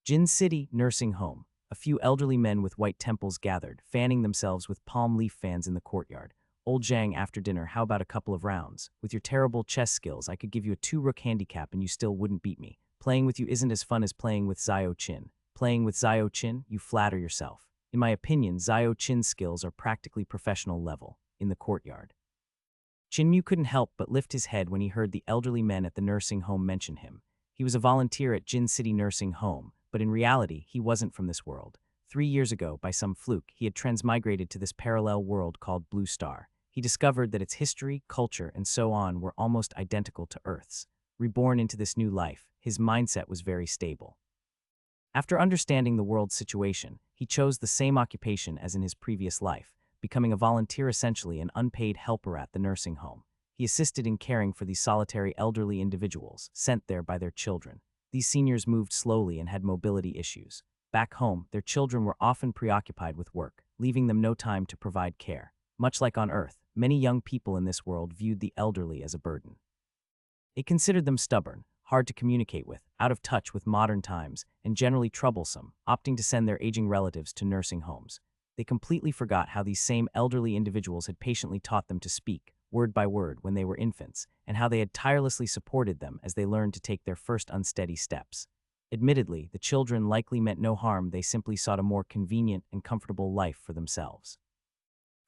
Jin City Nursing Home. A few elderly men with white temples gathered, fanning themselves with palm leaf fans in the courtyard. Old Zhang, after dinner, how about a couple of rounds? With your terrible chess skills, I could give you a 2-rook handicap and you still wouldn't beat me. Playing with you isn't as fun as playing with Xiao Qin. Playing with Xiao Qin, you flatter yourself. In my opinion, Xiao Qin's skills are practically professional level. In the courtyard, Chinmu couldn't help but lift his head when he heard the elderly men at the nursing home mention him. He was a volunteer at Jin City Nursing Home, but in reality, he wasn't from this world. 3 years ago, by some fluke, he had transmigrated to this parallel world called Blue Star. He discovered that its history, culture, and so on were almost identical to Earth's. Reborn into this new life, his mindset was very stable. After understanding the world's situation, he chose the same occupation as in his previous life, becoming a volunteer, essentially an unpaid helper at the nursing home. He assisted in caring for these solitary elderly individuals, sent there by their children. These seniors moved slowly and had mobility issues. Back home, their children were often preoccupied with work, leaving them no time to provide care. Much like on Earth, many young people in this world viewed the elderly as a burden. They considered them stubborn, hard to communicate with, out of touch with modern times, and generally troublesome, opting to send their aging relatives to nursing homes. They completely forgot how these same elderly individuals had patiently taught them to speak, word by word, when they were infants, and how they had tirelessly supported them as they learned to take their first unsteady steps. Admittedly, the children likely meant no harm, they simply sought a more convenient and comfortable life for themselves.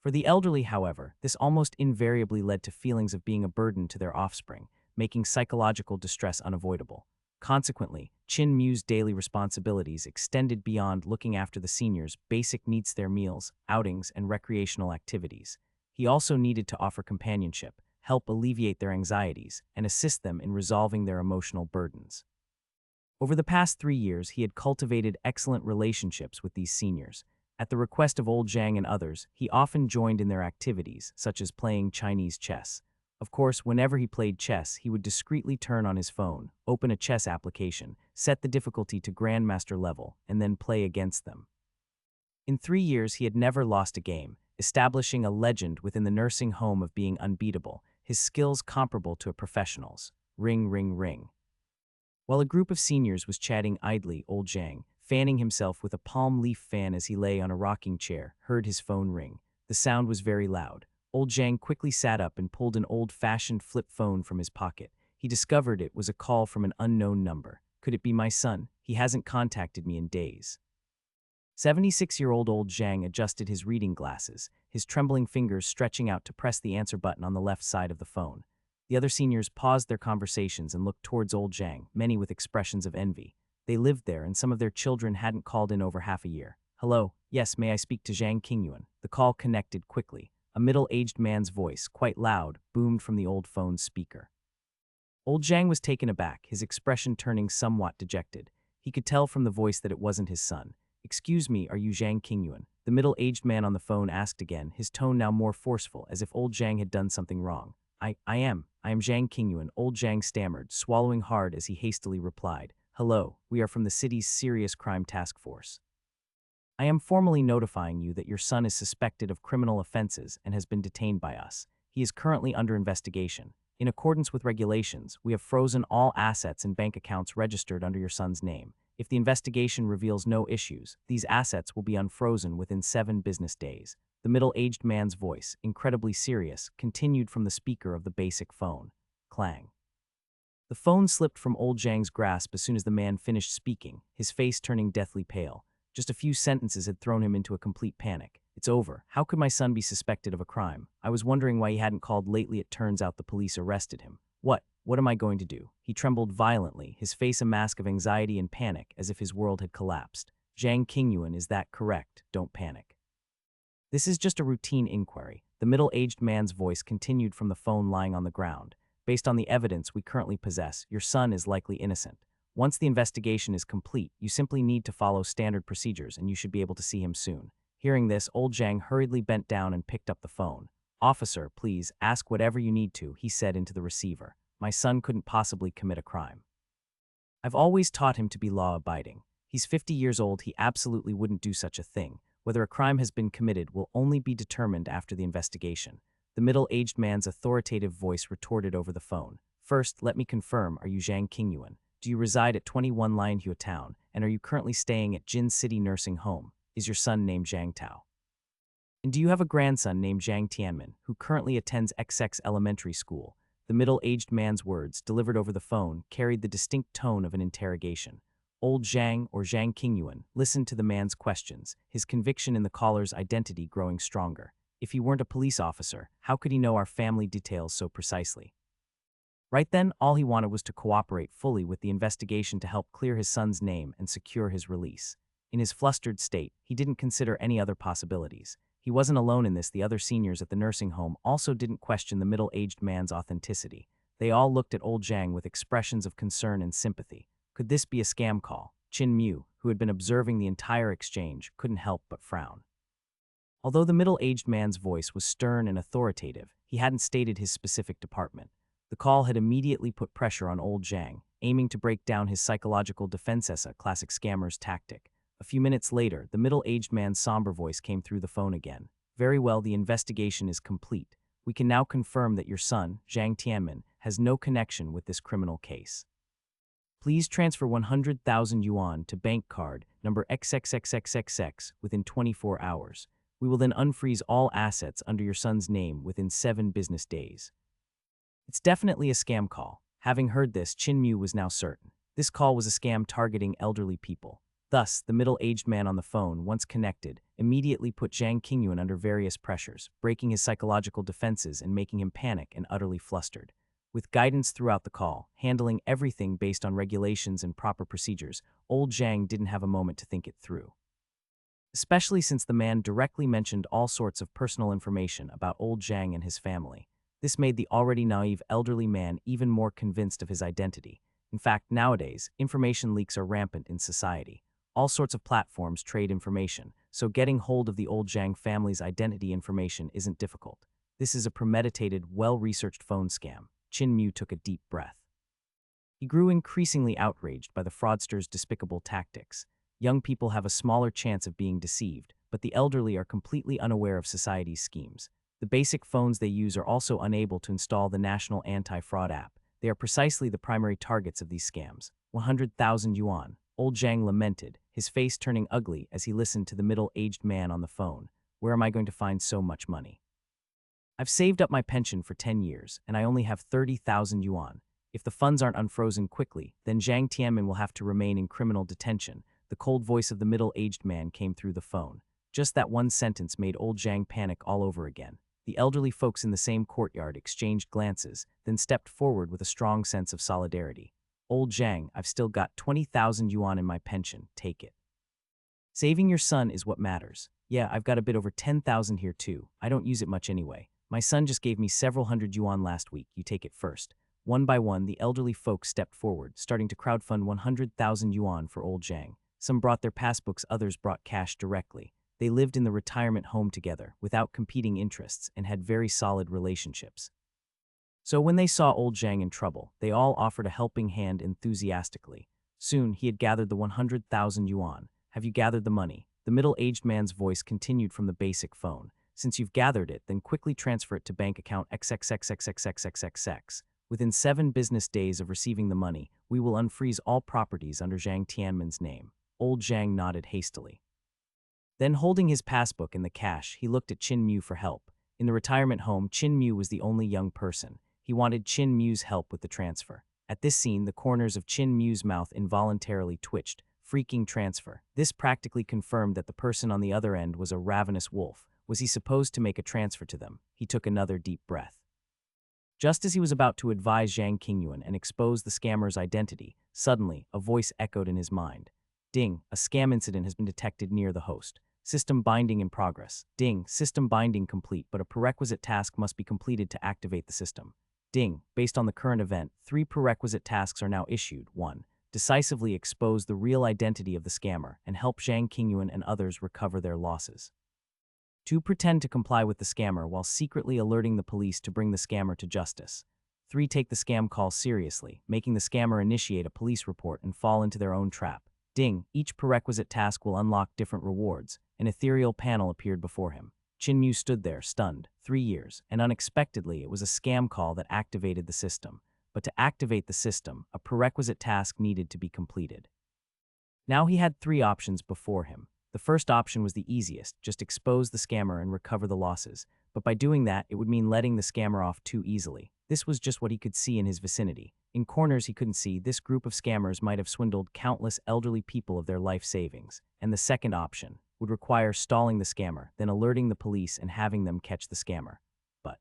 For the elderly, however, this almost invariably led to feelings of being a burden to their offspring, making psychological distress unavoidable. Consequently, Chin Mu's daily responsibilities extended beyond looking after the seniors' basic needs, their meals, outings, and recreational activities. He also needed to offer companionship, help alleviate their anxieties, and assist them in resolving their emotional burdens. Over the past 3 years, he had cultivated excellent relationships with these seniors. At the request of old Zhang and others, he often joined in their activities, such as playing Chinese chess. Of course, whenever he played chess, he would discreetly turn on his phone, open a chess application, set the difficulty to Grandmaster level, and then play against them. In 3 years, he had never lost a game, establishing a legend within the nursing home of being unbeatable, his skills comparable to a professional's. Ring, ring, ring. While a group of seniors was chatting idly, old Zhang, fanning himself with a palm leaf fan as he lay on a rocking chair, heard his phone ring. The sound was very loud. Old Zhang quickly sat up and pulled an old-fashioned flip phone from his pocket. He discovered it was a call from an unknown number. Could it be my son? He hasn't contacted me in days. 76-year-old old Zhang adjusted his reading glasses, his trembling fingers stretching out to press the answer button on the left side of the phone. The other seniors paused their conversations and looked towards old Zhang, many with expressions of envy. They lived there and some of their children hadn't called in over half a year. Hello, yes, may I speak to Zhang Qingyuan? The call connected quickly. A middle-aged man's voice, quite loud, boomed from the old phone's speaker. Old Zhang was taken aback, his expression turning somewhat dejected. He could tell from the voice that it wasn't his son. Excuse me, are you Zhang Qingyuan? The middle-aged man on the phone asked again, his tone now more forceful, as if old Zhang had done something wrong. I am Zhang Qingyuan, old Zhang stammered, swallowing hard as he hastily replied. Hello, we are from the city's Serious Crime Task Force. I am formally notifying you that your son is suspected of criminal offenses and has been detained by us. He is currently under investigation. In accordance with regulations, we have frozen all assets and bank accounts registered under your son's name. If the investigation reveals no issues, these assets will be unfrozen within 7 business days. The middle-aged man's voice, incredibly serious, continued from the speaker of the basic phone. Clang. The phone slipped from old Zhang's grasp as soon as the man finished speaking, his face turning deathly pale. Just a few sentences had thrown him into a complete panic. It's over. How could my son be suspected of a crime? I was wondering why he hadn't called lately. It turns out the police arrested him. What am I going to do? He trembled violently, his face a mask of anxiety and panic, as if his world had collapsed. Zhang Qingyuan, is that correct? Don't panic. This is just a routine inquiry. The middle-aged man's voice continued from the phone lying on the ground. Based on the evidence we currently possess, your son is likely innocent. Once the investigation is complete, you simply need to follow standard procedures and you should be able to see him soon. Hearing this, old Zhang hurriedly bent down and picked up the phone. Officer, please, ask whatever you need to, he said into the receiver. My son couldn't possibly commit a crime. I've always taught him to be law-abiding. He's 50 years old, he absolutely wouldn't do such a thing. Whether a crime has been committed will only be determined after the investigation. The middle-aged man's authoritative voice retorted over the phone. First, let me confirm, are you Zhang Qingyuan? Do you reside at 21 Lionhua Town, And are you currently staying at Jin City Nursing Home? Is your son named Zhang Tao? And do you have a grandson named Zhang Tianmin, who currently attends XX Elementary School? The middle-aged man's words, delivered over the phone, carried the distinct tone of an interrogation. Old Zhang, or Zhang Qingyuan, listened to the man's questions, his conviction in the caller's identity growing stronger. If he weren't a police officer, how could he know our family details so precisely? Right then, all he wanted was to cooperate fully with the investigation to help clear his son's name and secure his release. In his flustered state, he didn't consider any other possibilities. He wasn't alone in this. The other seniors at the nursing home also didn't question the middle-aged man's authenticity. They all looked at old Zhang with expressions of concern and sympathy. Could this be a scam call? Qin Mu, who had been observing the entire exchange, couldn't help but frown. Although the middle-aged man's voice was stern and authoritative, he hadn't stated his specific department. The call had immediately put pressure on old Zhang, aiming to break down his psychological defenses, a classic scammer's tactic. A few minutes later, the middle-aged man's somber voice came through the phone again. Very well, the investigation is complete. We can now confirm that your son, Zhang Tianmin, has no connection with this criminal case. Please transfer 100,000 yuan to bank card number XXXXXX within 24 hours. We will then unfreeze all assets under your son's name within 7 business days. It's definitely a scam call. Having heard this, Qin Mu was now certain. This call was a scam targeting elderly people. Thus, the middle-aged man on the phone, once connected, immediately put Zhang Qingyuan under various pressures, breaking his psychological defenses and making him panic and utterly flustered. With guidance throughout the call, handling everything based on regulations and proper procedures, old Zhang didn't have a moment to think it through. Especially since the man directly mentioned all sorts of personal information about old Zhang and his family. This made the already naive elderly man even more convinced of his identity. In fact, nowadays, information leaks are rampant in society. All sorts of platforms trade information, so getting hold of the old Zhang family's identity information isn't difficult. This is a premeditated, well-researched phone scam. Qin Mu took a deep breath. He grew increasingly outraged by the fraudster's despicable tactics. Young people have a smaller chance of being deceived, but the elderly are completely unaware of society's schemes. The basic phones they use are also unable to install the national anti-fraud app. They are precisely the primary targets of these scams. 100,000 yuan. Old Zhang lamented, his face turning ugly as he listened to the middle-aged man on the phone. Where am I going to find so much money? I've saved up my pension for 10 years, and I only have 30,000 yuan. If the funds aren't unfrozen quickly, then Zhang Tianmin will have to remain in criminal detention. The cold voice of the middle-aged man came through the phone. Just that one sentence made old Zhang panic all over again. The elderly folks in the same courtyard exchanged glances, then stepped forward with a strong sense of solidarity. Old Zhang, I've still got 20,000 yuan in my pension, take it. Saving your son is what matters. Yeah, I've got a bit over 10,000 here too. I don't use it much anyway. My son just gave me several hundred yuan last week, you take it first. One by one, the elderly folks stepped forward, starting to crowdfund 100,000 yuan for old Zhang. Some brought their passbooks, others brought cash directly. They lived in the retirement home together, without competing interests, and had very solid relationships. So when they saw old Zhang in trouble, they all offered a helping hand enthusiastically. Soon, he had gathered the 100,000 yuan. Have you gathered the money? The middle-aged man's voice continued from the basic phone. Since you've gathered it, then quickly transfer it to bank account XXXXXXXXX. Within 7 business days of receiving the money, we will unfreeze all properties under Zhang Tianmin's name. Old Zhang nodded hastily. Then, holding his passbook and the cash, he looked at Qin Mu for help. In the retirement home, Qin Mu was the only young person. He wanted Qin Mu's help with the transfer. At this scene, the corners of Qin Mu's mouth involuntarily twitched. Freaking transfer. This practically confirmed that the person on the other end was a ravenous wolf. Was he supposed to make a transfer to them? He took another deep breath. Just as he was about to advise Zhang Qingyuan and expose the scammer's identity, suddenly, a voice echoed in his mind. Ding, a scam incident has been detected near the host. System binding in progress. Ding, system binding complete, but a prerequisite task must be completed to activate the system. Ding, based on the current event, 3 prerequisite tasks are now issued. 1. Decisively expose the real identity of the scammer and help Zhang Qingyuan and others recover their losses. 2. Pretend to comply with the scammer while secretly alerting the police to bring the scammer to justice. 3. Take the scam call seriously, making the scammer initiate a police report and fall into their own trap. Ding, each prerequisite task will unlock different rewards. An ethereal panel appeared before him. Qin Mu stood there, stunned. 3 years, and unexpectedly it was a scam call that activated the system. But to activate the system, a prerequisite task needed to be completed. Now he had three options before him. The first option was the easiest, just expose the scammer and recover the losses. But by doing that, it would mean letting the scammer off too easily. This was just what he could see in his vicinity. In corners he couldn't see, this group of scammers might have swindled countless elderly people of their life savings. And the second option would require stalling the scammer, then alerting the police and having them catch the scammer. But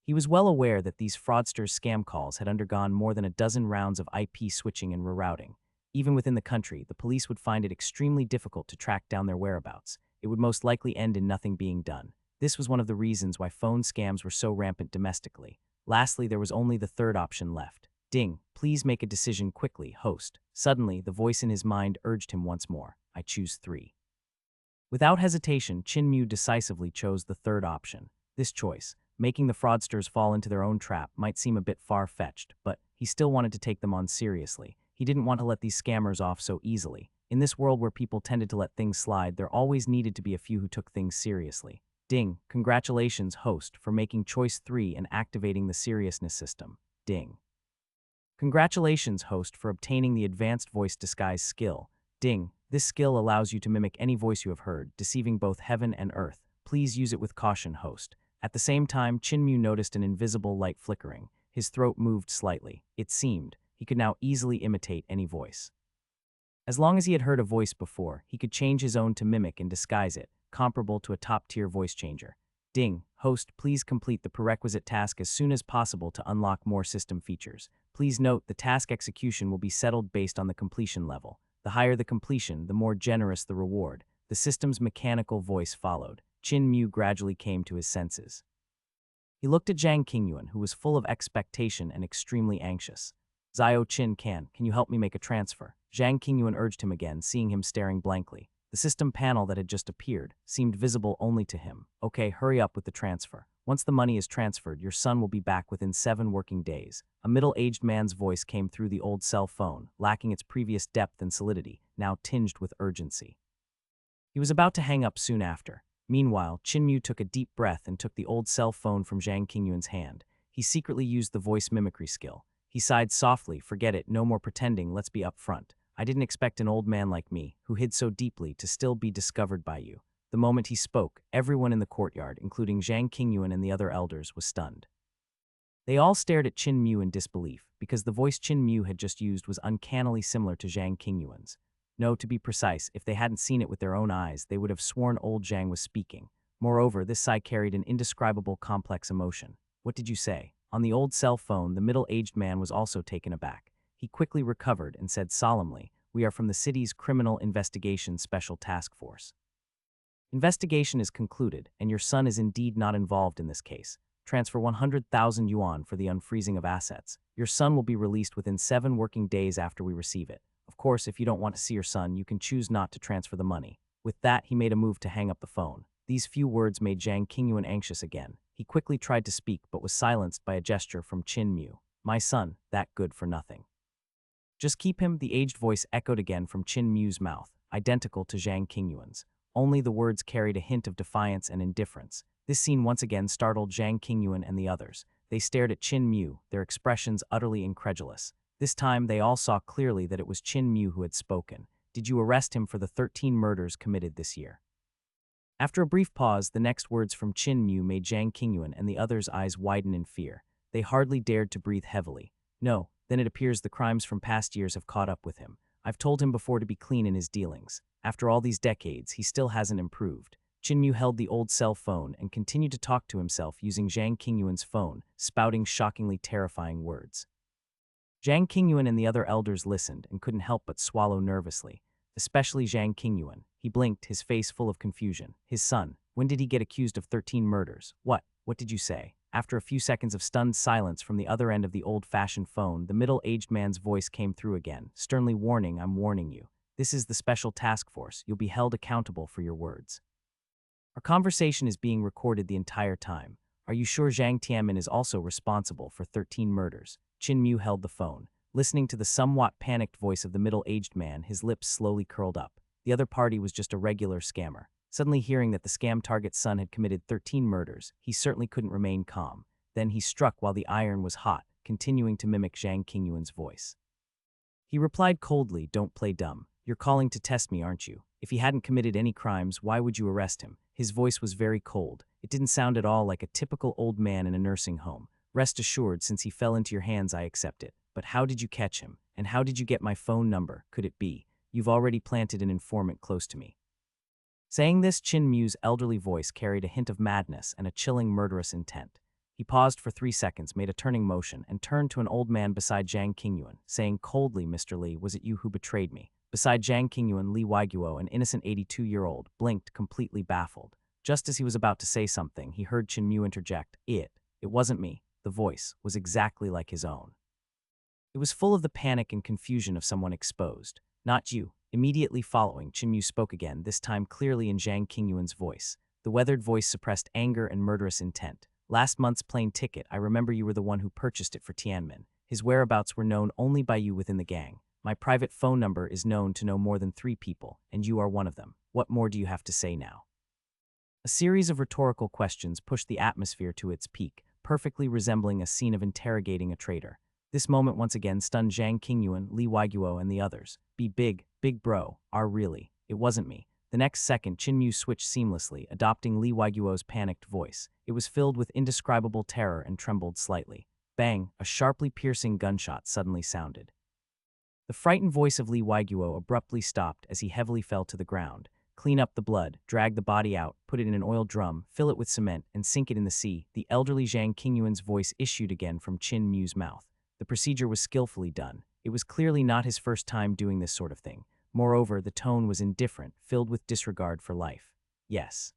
he was well aware that these fraudsters' scam calls had undergone more than a dozen rounds of IP switching and rerouting. Even within the country, the police would find it extremely difficult to track down their whereabouts. It would most likely end in nothing being done. This was one of the reasons why phone scams were so rampant domestically. Lastly, there was only the third option left. Ding, please make a decision quickly, host. Suddenly, the voice in his mind urged him once more. I choose 3. Without hesitation, Chin-Mew decisively chose the third option. This choice, making the fraudsters fall into their own trap, might seem a bit far-fetched, but he still wanted to take them on seriously. He didn't want to let these scammers off so easily. In this world where people tended to let things slide, there always needed to be a few who took things seriously. Ding, congratulations, host, for making choice 3 and activating the seriousness system. Ding. Congratulations, host, for obtaining the advanced voice disguise skill. Ding, this skill allows you to mimic any voice you have heard, deceiving both heaven and earth. Please use it with caution, host. At the same time, Chin-Mew noticed an invisible light flickering. His throat moved slightly. It seemed he could now easily imitate any voice. As long as he had heard a voice before, he could change his own to mimic and disguise it, comparable to a top-tier voice changer. Ding, host, please complete the prerequisite task as soon as possible to unlock more system features. Please note the task execution will be settled based on the completion level. The higher the completion, the more generous the reward. The system's mechanical voice followed. Chin-Mew gradually came to his senses. He looked at Zhang Qingyuan, who was full of expectation and extremely anxious. Zhao Qin can you help me make a transfer? Zhang Qingyuan urged him again, seeing him staring blankly. The system panel that had just appeared seemed visible only to him. Okay, hurry up with the transfer. Once the money is transferred, your son will be back within 7 working days. A middle-aged man's voice came through the old cell phone, lacking its previous depth and solidity, now tinged with urgency. He was about to hang up soon after. Meanwhile, Chin-Mew took a deep breath and took the old cell phone from Zhang Qingyuan's hand. He secretly used the voice mimicry skill. He sighed softly, forget it, no more pretending, let's be upfront. I didn't expect an old man like me, who hid so deeply, to still be discovered by you. The moment he spoke, everyone in the courtyard, including Zhang Qingyuan and the other elders, was stunned. They all stared at Chin-Mew in disbelief, because the voice Chin-Mew had just used was uncannily similar to Zhang Qingyuan's. No, to be precise, if they hadn't seen it with their own eyes, they would have sworn old Zhang was speaking. Moreover, this sigh carried an indescribable complex emotion. What did you say? On the old cell phone, the middle-aged man was also taken aback. He quickly recovered and said solemnly, we are from the city's Criminal Investigation Special Task Force. Investigation is concluded, and your son is indeed not involved in this case. Transfer 100,000 yuan for the unfreezing of assets. Your son will be released within 7 working days after we receive it. Of course, if you don't want to see your son, you can choose not to transfer the money. With that, he made a move to hang up the phone. These few words made Zhang Qingyuan anxious again. He quickly tried to speak, but was silenced by a gesture from Chin-Mew. My son, that good for nothing. Just keep him, the aged voice echoed again from Chin-Mew's mouth, identical to Zhang Qingyuan's. Only the words carried a hint of defiance and indifference. This scene once again startled Zhang Qingyuan and the others. They stared at Chin-Mew, their expressions utterly incredulous. This time they all saw clearly that it was Chin-Mew who had spoken. Did you arrest him for the 13 murders committed this year? After a brief pause, the next words from Chin-Mew made Zhang Qingyuan and the others' eyes widen in fear. They hardly dared to breathe heavily. No, then it appears the crimes from past years have caught up with him. I've told him before to be clean in his dealings. After all these decades, he still hasn't improved. Chin-Mew held the old cell phone and continued to talk to himself using Zhang Qingyuan's phone, spouting shockingly terrifying words. Zhang Qingyuan and the other elders listened and couldn't help but swallow nervously, especially Zhang Qingyuan. He blinked, his face full of confusion. His son, when did he get accused of 13 murders? What did you say? After a few seconds of stunned silence from the other end of the old-fashioned phone, the middle-aged man's voice came through again, sternly warning, I'm warning you. This is the special task force. You'll be held accountable for your words. Our conversation is being recorded the entire time. Are you sure Zhang Tianmin is also responsible for 13 murders? Chin-Mew held the phone. Listening to the somewhat panicked voice of the middle-aged man, his lips slowly curled up. The other party was just a regular scammer. Suddenly hearing that the scam target's son had committed 13 murders, he certainly couldn't remain calm. Then he struck while the iron was hot, continuing to mimic Zhang Qingyuan's voice. He replied coldly, don't play dumb. You're calling to test me, aren't you? If he hadn't committed any crimes, why would you arrest him? His voice was very cold. It didn't sound at all like a typical old man in a nursing home. Rest assured, since he fell into your hands, I accept it. But how did you catch him? And how did you get my phone number? Could it be you've already planted an informant close to me? Saying this, Chin Mu's elderly voice carried a hint of madness and a chilling, murderous intent. He paused for 3 seconds, made a turning motion, and turned to an old man beside Zhang Qingyuan, saying coldly, Mr. Li, was it you who betrayed me? Beside Zhang Qingyuan, Li Weiguo, an innocent 82-year-old, blinked, completely baffled. Just as he was about to say something, he heard Chin Mu interject, It wasn't me. The voice was exactly like his own. It was full of the panic and confusion of someone exposed. Not you. Immediately following, Chin Mu spoke again, this time clearly in Zhang Qingyuan's voice. The weathered voice suppressed anger and murderous intent. Last month's plane ticket, I remember you were the one who purchased it for Tianmin. His whereabouts were known only by you within the gang. My private phone number is known to know more than 3 people, and you are one of them. What more do you have to say now? A series of rhetorical questions pushed the atmosphere to its peak, perfectly resembling a scene of interrogating a traitor. This moment once again stunned Zhang Qingyuan, Li Weiguo, and the others. Be big bro, really. It wasn't me. The next second, Chin Mu switched seamlessly, adopting Li Weiguo's panicked voice. It was filled with indescribable terror and trembled slightly. Bang! A sharply piercing gunshot suddenly sounded. The frightened voice of Li Weiguo abruptly stopped as he heavily fell to the ground. Clean up the blood, drag the body out, put it in an oil drum, fill it with cement, and sink it in the sea. The elderly Zhang Qingyuan's voice issued again from Chin Mu's mouth. The procedure was skillfully done. It was clearly not his first time doing this sort of thing. Moreover, the tone was indifferent, filled with disregard for life. Yes.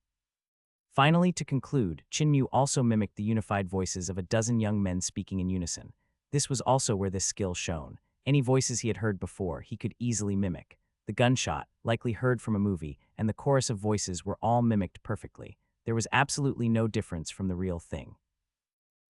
Finally, to conclude, Chin Mu also mimicked the unified voices of a dozen young men speaking in unison. This was also where this skill shone. Any voices he had heard before, he could easily mimic. The gunshot, likely heard from a movie, and the chorus of voices were all mimicked perfectly. There was absolutely no difference from the real thing.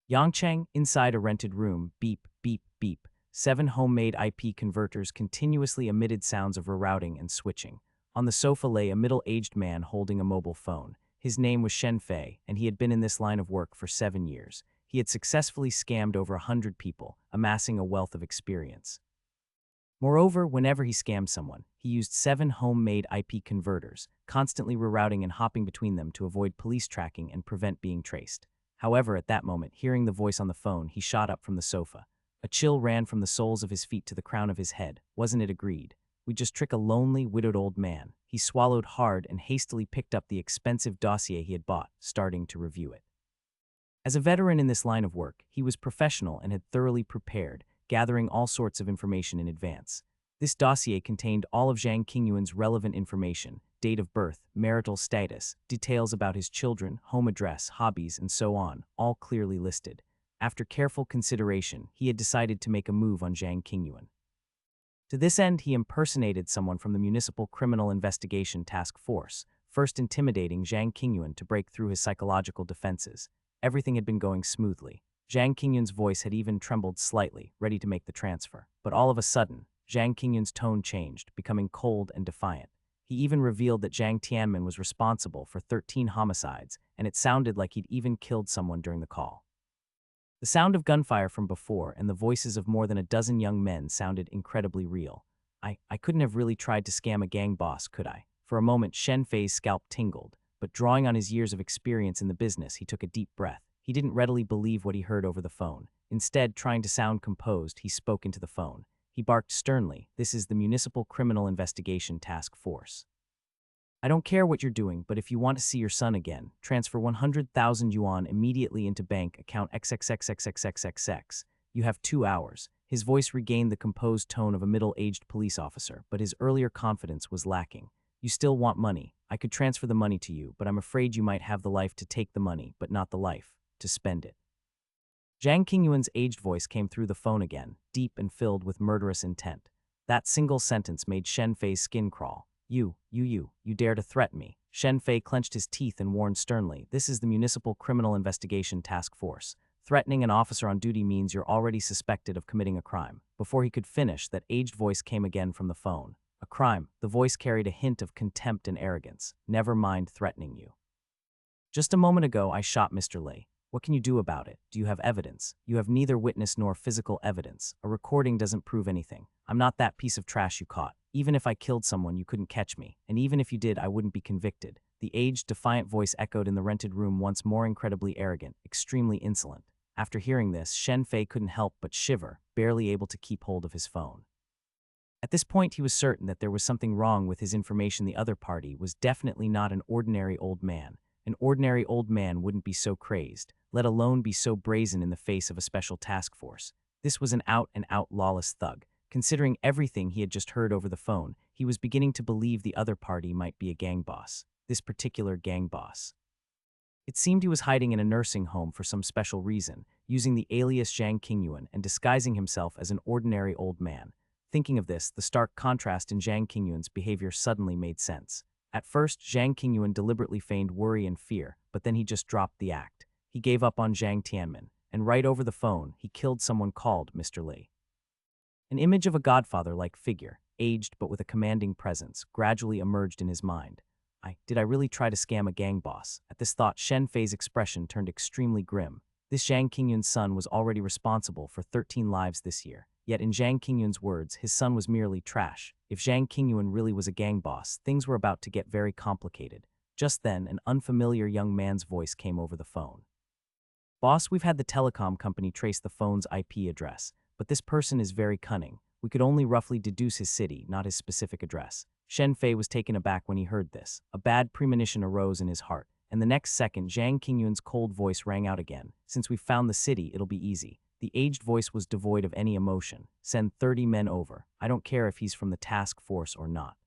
Yangcheng, inside a rented room, beep, beep, beep. 7 homemade IP converters continuously emitted sounds of rerouting and switching. On the sofa lay a middle-aged man holding a mobile phone. His name was Shen Fei, and he had been in this line of work for 7 years. He had successfully scammed over 100 people, amassing a wealth of experience. Moreover, whenever he scammed someone, he used 7 homemade IP converters, constantly rerouting and hopping between them to avoid police tracking and prevent being traced. However, at that moment, hearing the voice on the phone, he shot up from the sofa. A chill ran from the soles of his feet to the crown of his head. Wasn't it agreed? We'd just trick a lonely, widowed old man. He swallowed hard and hastily picked up the expensive dossier he had bought, starting to review it. As a veteran in this line of work, he was professional and had thoroughly prepared, gathering all sorts of information in advance. This dossier contained all of Zhang Qingyuan's relevant information, date of birth, marital status, details about his children, home address, hobbies, and so on, all clearly listed. After careful consideration, he had decided to make a move on Zhang Qingyuan. To this end, he impersonated someone from the Municipal Criminal Investigation Task Force, first intimidating Zhang Qingyuan to break through his psychological defenses. Everything had been going smoothly. Zhang Qingyuan's voice had even trembled slightly, ready to make the transfer. But all of a sudden, Zhang Qingyuan's tone changed, becoming cold and defiant. He even revealed that Zhang Tianmin was responsible for 13 homicides, and it sounded like he'd even killed someone during the call. The sound of gunfire from before and the voices of more than a dozen young men sounded incredibly real. I couldn't have really tried to scam a gang boss, could I? For a moment, Shen Fei's scalp tingled, but drawing on his years of experience in the business, he took a deep breath. He didn't readily believe what he heard over the phone. Instead, trying to sound composed, he spoke into the phone. He barked sternly, "This is the Municipal Criminal Investigation Task Force. I don't care what you're doing, but if you want to see your son again, transfer 100,000 yuan immediately into bank account XXXXXXXX. You have 2 hours. His voice regained the composed tone of a middle-aged police officer, but his earlier confidence was lacking. You still want money. I could transfer the money to you, but I'm afraid you might have the life to take the money, but not the life to spend it. Zhang Qingyuan's aged voice came through the phone again, deep and filled with murderous intent. That single sentence made Shen Fei's skin crawl. You dare to threaten me. Shen Fei clenched his teeth and warned sternly, "This is the Municipal Criminal Investigation Task Force. Threatening an officer on duty means you're already suspected of committing a crime." Before he could finish, that aged voice came again from the phone. A crime. The voice carried a hint of contempt and arrogance. Never mind threatening you. Just a moment ago, I shot Mr. Li. What can you do about it? Do you have evidence? You have neither witness nor physical evidence. A recording doesn't prove anything. I'm not that piece of trash you caught. Even if I killed someone, you couldn't catch me, and even if you did, I wouldn't be convicted. The aged, defiant voice echoed in the rented room, once more incredibly arrogant, extremely insolent. After hearing this, Shen Fei couldn't help but shiver, barely able to keep hold of his phone. At this point, he was certain that there was something wrong with his information. The other party was definitely not an ordinary old man. An ordinary old man wouldn't be so crazed, let alone be so brazen in the face of a special task force. This was an out-and-out lawless thug. Considering everything he had just heard over the phone, he was beginning to believe the other party might be a gang boss. This particular gang boss. It seemed he was hiding in a nursing home for some special reason, using the alias Zhang Qingyuan and disguising himself as an ordinary old man. Thinking of this, the stark contrast in Zhang Qingyuan's behavior suddenly made sense. At first, Zhang Qingyuan deliberately feigned worry and fear, but then he just dropped the act. He gave up on Zhang Tianmin, and right over the phone, he killed someone called Mr. Li. An image of a godfather-like figure, aged but with a commanding presence, gradually emerged in his mind. Did I really try to scam a gang boss? At this thought, Shen Fei's expression turned extremely grim. This Zhang Qingyuan's son was already responsible for 13 lives this year. Yet in Zhang Qingyuan's words, his son was merely trash. If Zhang Qingyuan really was a gang boss, things were about to get very complicated. Just then, an unfamiliar young man's voice came over the phone. "Boss, we've had the telecom company trace the phone's IP address, but this person is very cunning. We could only roughly deduce his city, not his specific address." Shen Fei was taken aback when he heard this. A bad premonition arose in his heart, and the next second, Zhang Qingyuan's cold voice rang out again. "Since we've found the city, it'll be easy." The aged voice was devoid of any emotion. "Send 30 men over. I don't care if he's from the task force or not.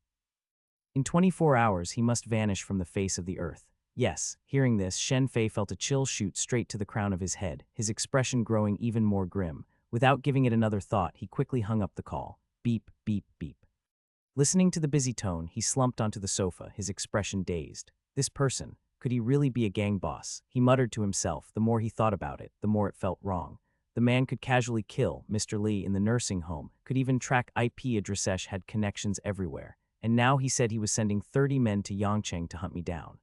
In 24 hours, he must vanish from the face of the earth." Yes, hearing this, Shen Fei felt a chill shoot straight to the crown of his head, his expression growing even more grim. Without giving it another thought, he quickly hung up the call. Beep, beep, beep. Listening to the busy tone, he slumped onto the sofa, his expression dazed. This person, could he really be a gang boss? He muttered to himself. The more he thought about it, the more it felt wrong. The man could casually kill Mr. Li in the nursing home, could even track IP addresses, had connections everywhere. And now he said he was sending 30 men to Yangcheng to hunt me down.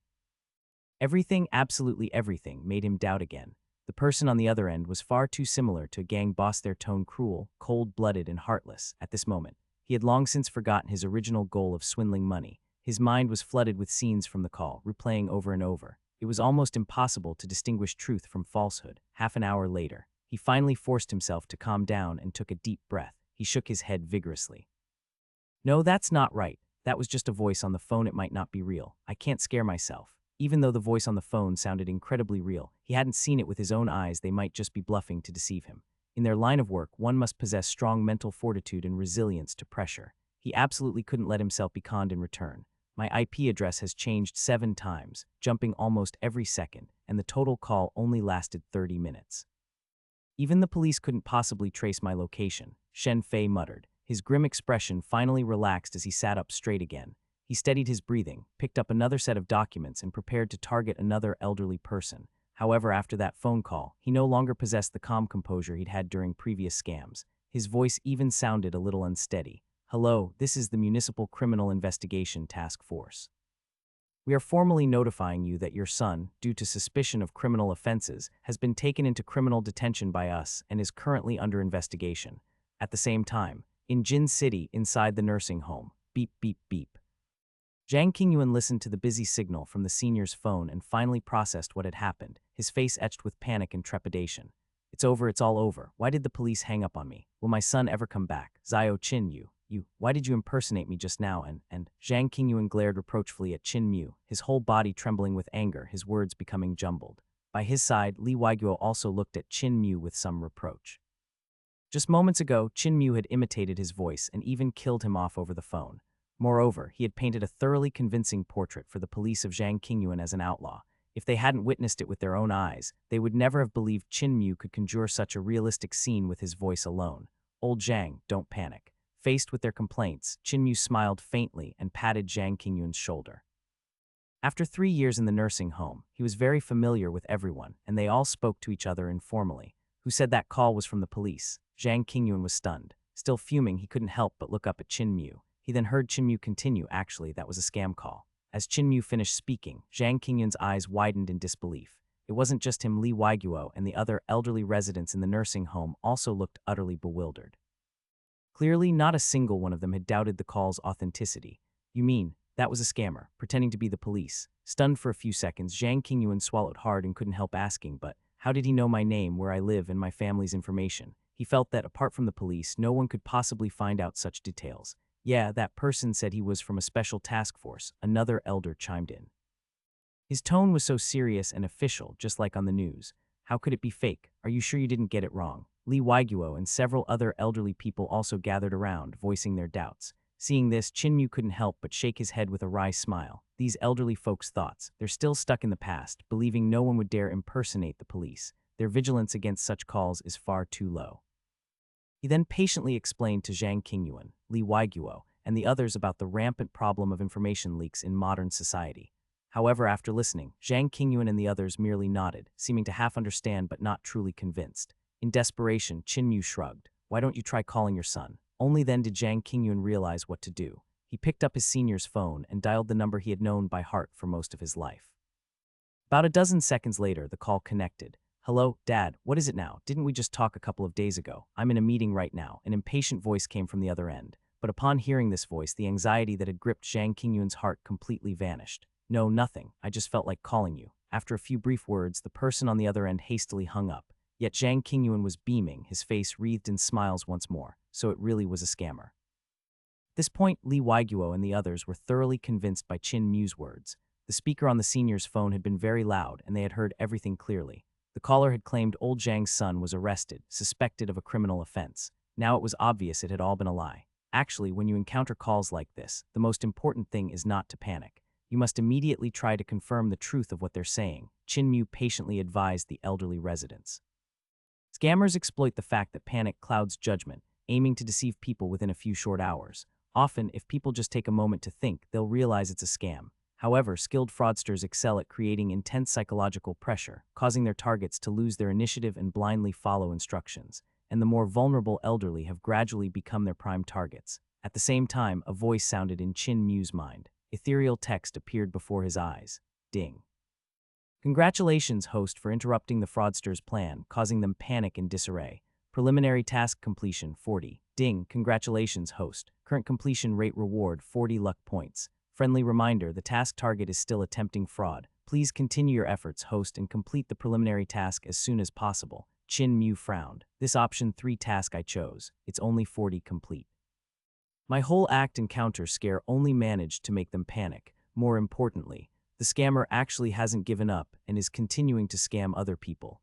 Everything, absolutely everything, made him doubt again. The person on the other end was far too similar to a gang boss, their tone cruel, cold-blooded, and heartless. At this moment, he had long since forgotten his original goal of swindling money. His mind was flooded with scenes from the call, replaying over and over. It was almost impossible to distinguish truth from falsehood. Half an hour later, he finally forced himself to calm down and took a deep breath. He shook his head vigorously. "No, that's not right. That was just a voice on the phone. It might not be real. I can't scare myself." Even though the voice on the phone sounded incredibly real, he hadn't seen it with his own eyes. They might just be bluffing to deceive him. In their line of work, one must possess strong mental fortitude and resilience to pressure. He absolutely couldn't let himself be conned in return. "My IP address has changed 7 times, jumping almost every second, and the total call only lasted 30 minutes. Even the police couldn't possibly trace my location," Shen Fei muttered. His grim expression finally relaxed as he sat up straight again. He steadied his breathing, picked up another set of documents, and prepared to target another elderly person. However, after that phone call, he no longer possessed the calm composure he'd had during previous scams. His voice even sounded a little unsteady. "Hello, this is the Municipal Criminal Investigation Task Force. We are formally notifying you that your son, due to suspicion of criminal offenses, has been taken into criminal detention by us and is currently under investigation. At the same time, in Jin City, inside the nursing home." Beep, beep, beep. Zhang Qingyuan listened to the busy signal from the senior's phone and finally processed what had happened, his face etched with panic and trepidation. "It's over, it's all over. Why did the police hang up on me? Will my son ever come back? Xiao Qin, why did you impersonate me just now?" And Zhang Qingyuan glared reproachfully at Qin Mu, his whole body trembling with anger, his words becoming jumbled. By his side, Li Weiguo also looked at Qin Mu with some reproach. Just moments ago, Qin Mu had imitated his voice and even killed him off over the phone. Moreover, he had painted a thoroughly convincing portrait for the police of Zhang Qingyuan as an outlaw. If they hadn't witnessed it with their own eyes, they would never have believed Qin Mu could conjure such a realistic scene with his voice alone. "Old Zhang, don't panic." Faced with their complaints, Qin Mu smiled faintly and patted Zhang Qingyuan's shoulder. After 3 years in the nursing home, he was very familiar with everyone, and they all spoke to each other informally. "Who said that call was from the police?" Zhang Qingyuan was stunned. Still fuming, he couldn't help but look up at Qin Mu. He then heard Qin Mu continue, "Actually, that was a scam call." As Qin Mu finished speaking, Zhang Qingyuan's eyes widened in disbelief. It wasn't just him. Li Weiguo and the other elderly residents in the nursing home also looked utterly bewildered. Clearly, not a single one of them had doubted the call's authenticity. You mean, that was a scammer, pretending to be the police. Stunned for a few seconds, Zhang Qingyuan swallowed hard and couldn't help asking, but how did he know my name, where I live, and my family's information? He felt that, apart from the police, no one could possibly find out such details. Yeah, that person said he was from a special task force, another elder chimed in. His tone was so serious and official, just like on the news. How could it be fake? Are you sure you didn't get it wrong? Li Weiguo and several other elderly people also gathered around, voicing their doubts. Seeing this, Qinmu couldn't help but shake his head with a wry smile. These elderly folks' thoughts, they're still stuck in the past, believing no one would dare impersonate the police. Their vigilance against such calls is far too low. He then patiently explained to Zhang Qingyuan, Li Weiguo, and the others about the rampant problem of information leaks in modern society. However, after listening, Zhang Qingyuan and the others merely nodded, seeming to half understand but not truly convinced. In desperation, Qinmu shrugged. Why don't you try calling your son? Only then did Zhang Qingyuan realize what to do. He picked up his senior's phone and dialed the number he had known by heart for most of his life. About a dozen seconds later, the call connected. Hello, Dad, what is it now? Didn't we just talk a couple of days ago? I'm in a meeting right now. An impatient voice came from the other end. But upon hearing this voice, the anxiety that had gripped Zhang Qingyuan's heart completely vanished. No, nothing. I just felt like calling you. After a few brief words, the person on the other end hastily hung up. Yet Zhang Qingyuan was beaming, his face wreathed in smiles once more, so it really was a scammer. At this point, Li Weiguo and the others were thoroughly convinced by Qin Mu's words. The speaker on the senior's phone had been very loud, and they had heard everything clearly. The caller had claimed old Zhang's son was arrested, suspected of a criminal offense. Now it was obvious it had all been a lie. Actually, when you encounter calls like this, the most important thing is not to panic. You must immediately try to confirm the truth of what they're saying, Qin Mu patiently advised the elderly residents. Scammers exploit the fact that panic clouds judgment, aiming to deceive people within a few short hours. Often, if people just take a moment to think, they'll realize it's a scam. However, skilled fraudsters excel at creating intense psychological pressure, causing their targets to lose their initiative and blindly follow instructions. And the more vulnerable elderly have gradually become their prime targets. At the same time, a voice sounded in Qin Mu's mind. Ethereal text appeared before his eyes. Ding. Congratulations, host, for interrupting the fraudsters' plan, causing them panic and disarray. Preliminary task completion 40. Ding. Congratulations, host. Current completion rate reward 40 luck points. Friendly reminder, the task target is still attempting fraud. Please continue your efforts, host, and complete the preliminary task as soon as possible. Qin Mu frowned. This option 3 task I chose. It's only 40 complete. My whole act and counter scare only managed to make them panic. More importantly, the scammer actually hasn't given up and is continuing to scam other people.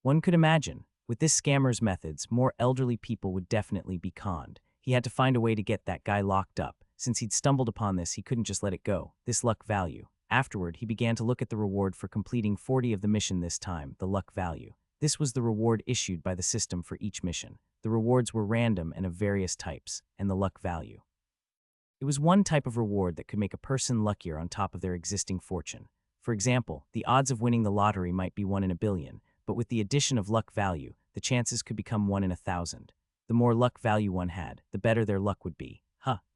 One could imagine, with this scammer's methods, more elderly people would definitely be conned. He had to find a way to get that guy locked up. Since he'd stumbled upon this, he couldn't just let it go. This luck value. Afterward, he began to look at the reward for completing 40 of the mission this time, the luck value. This was the reward issued by the system for each mission. The rewards were random and of various types, and the luck value. It was one type of reward that could make a person luckier on top of their existing fortune. For example, the odds of winning the lottery might be 1 in a billion, but with the addition of luck value, the chances could become 1 in 1,000. The more luck value one had, the better their luck would be.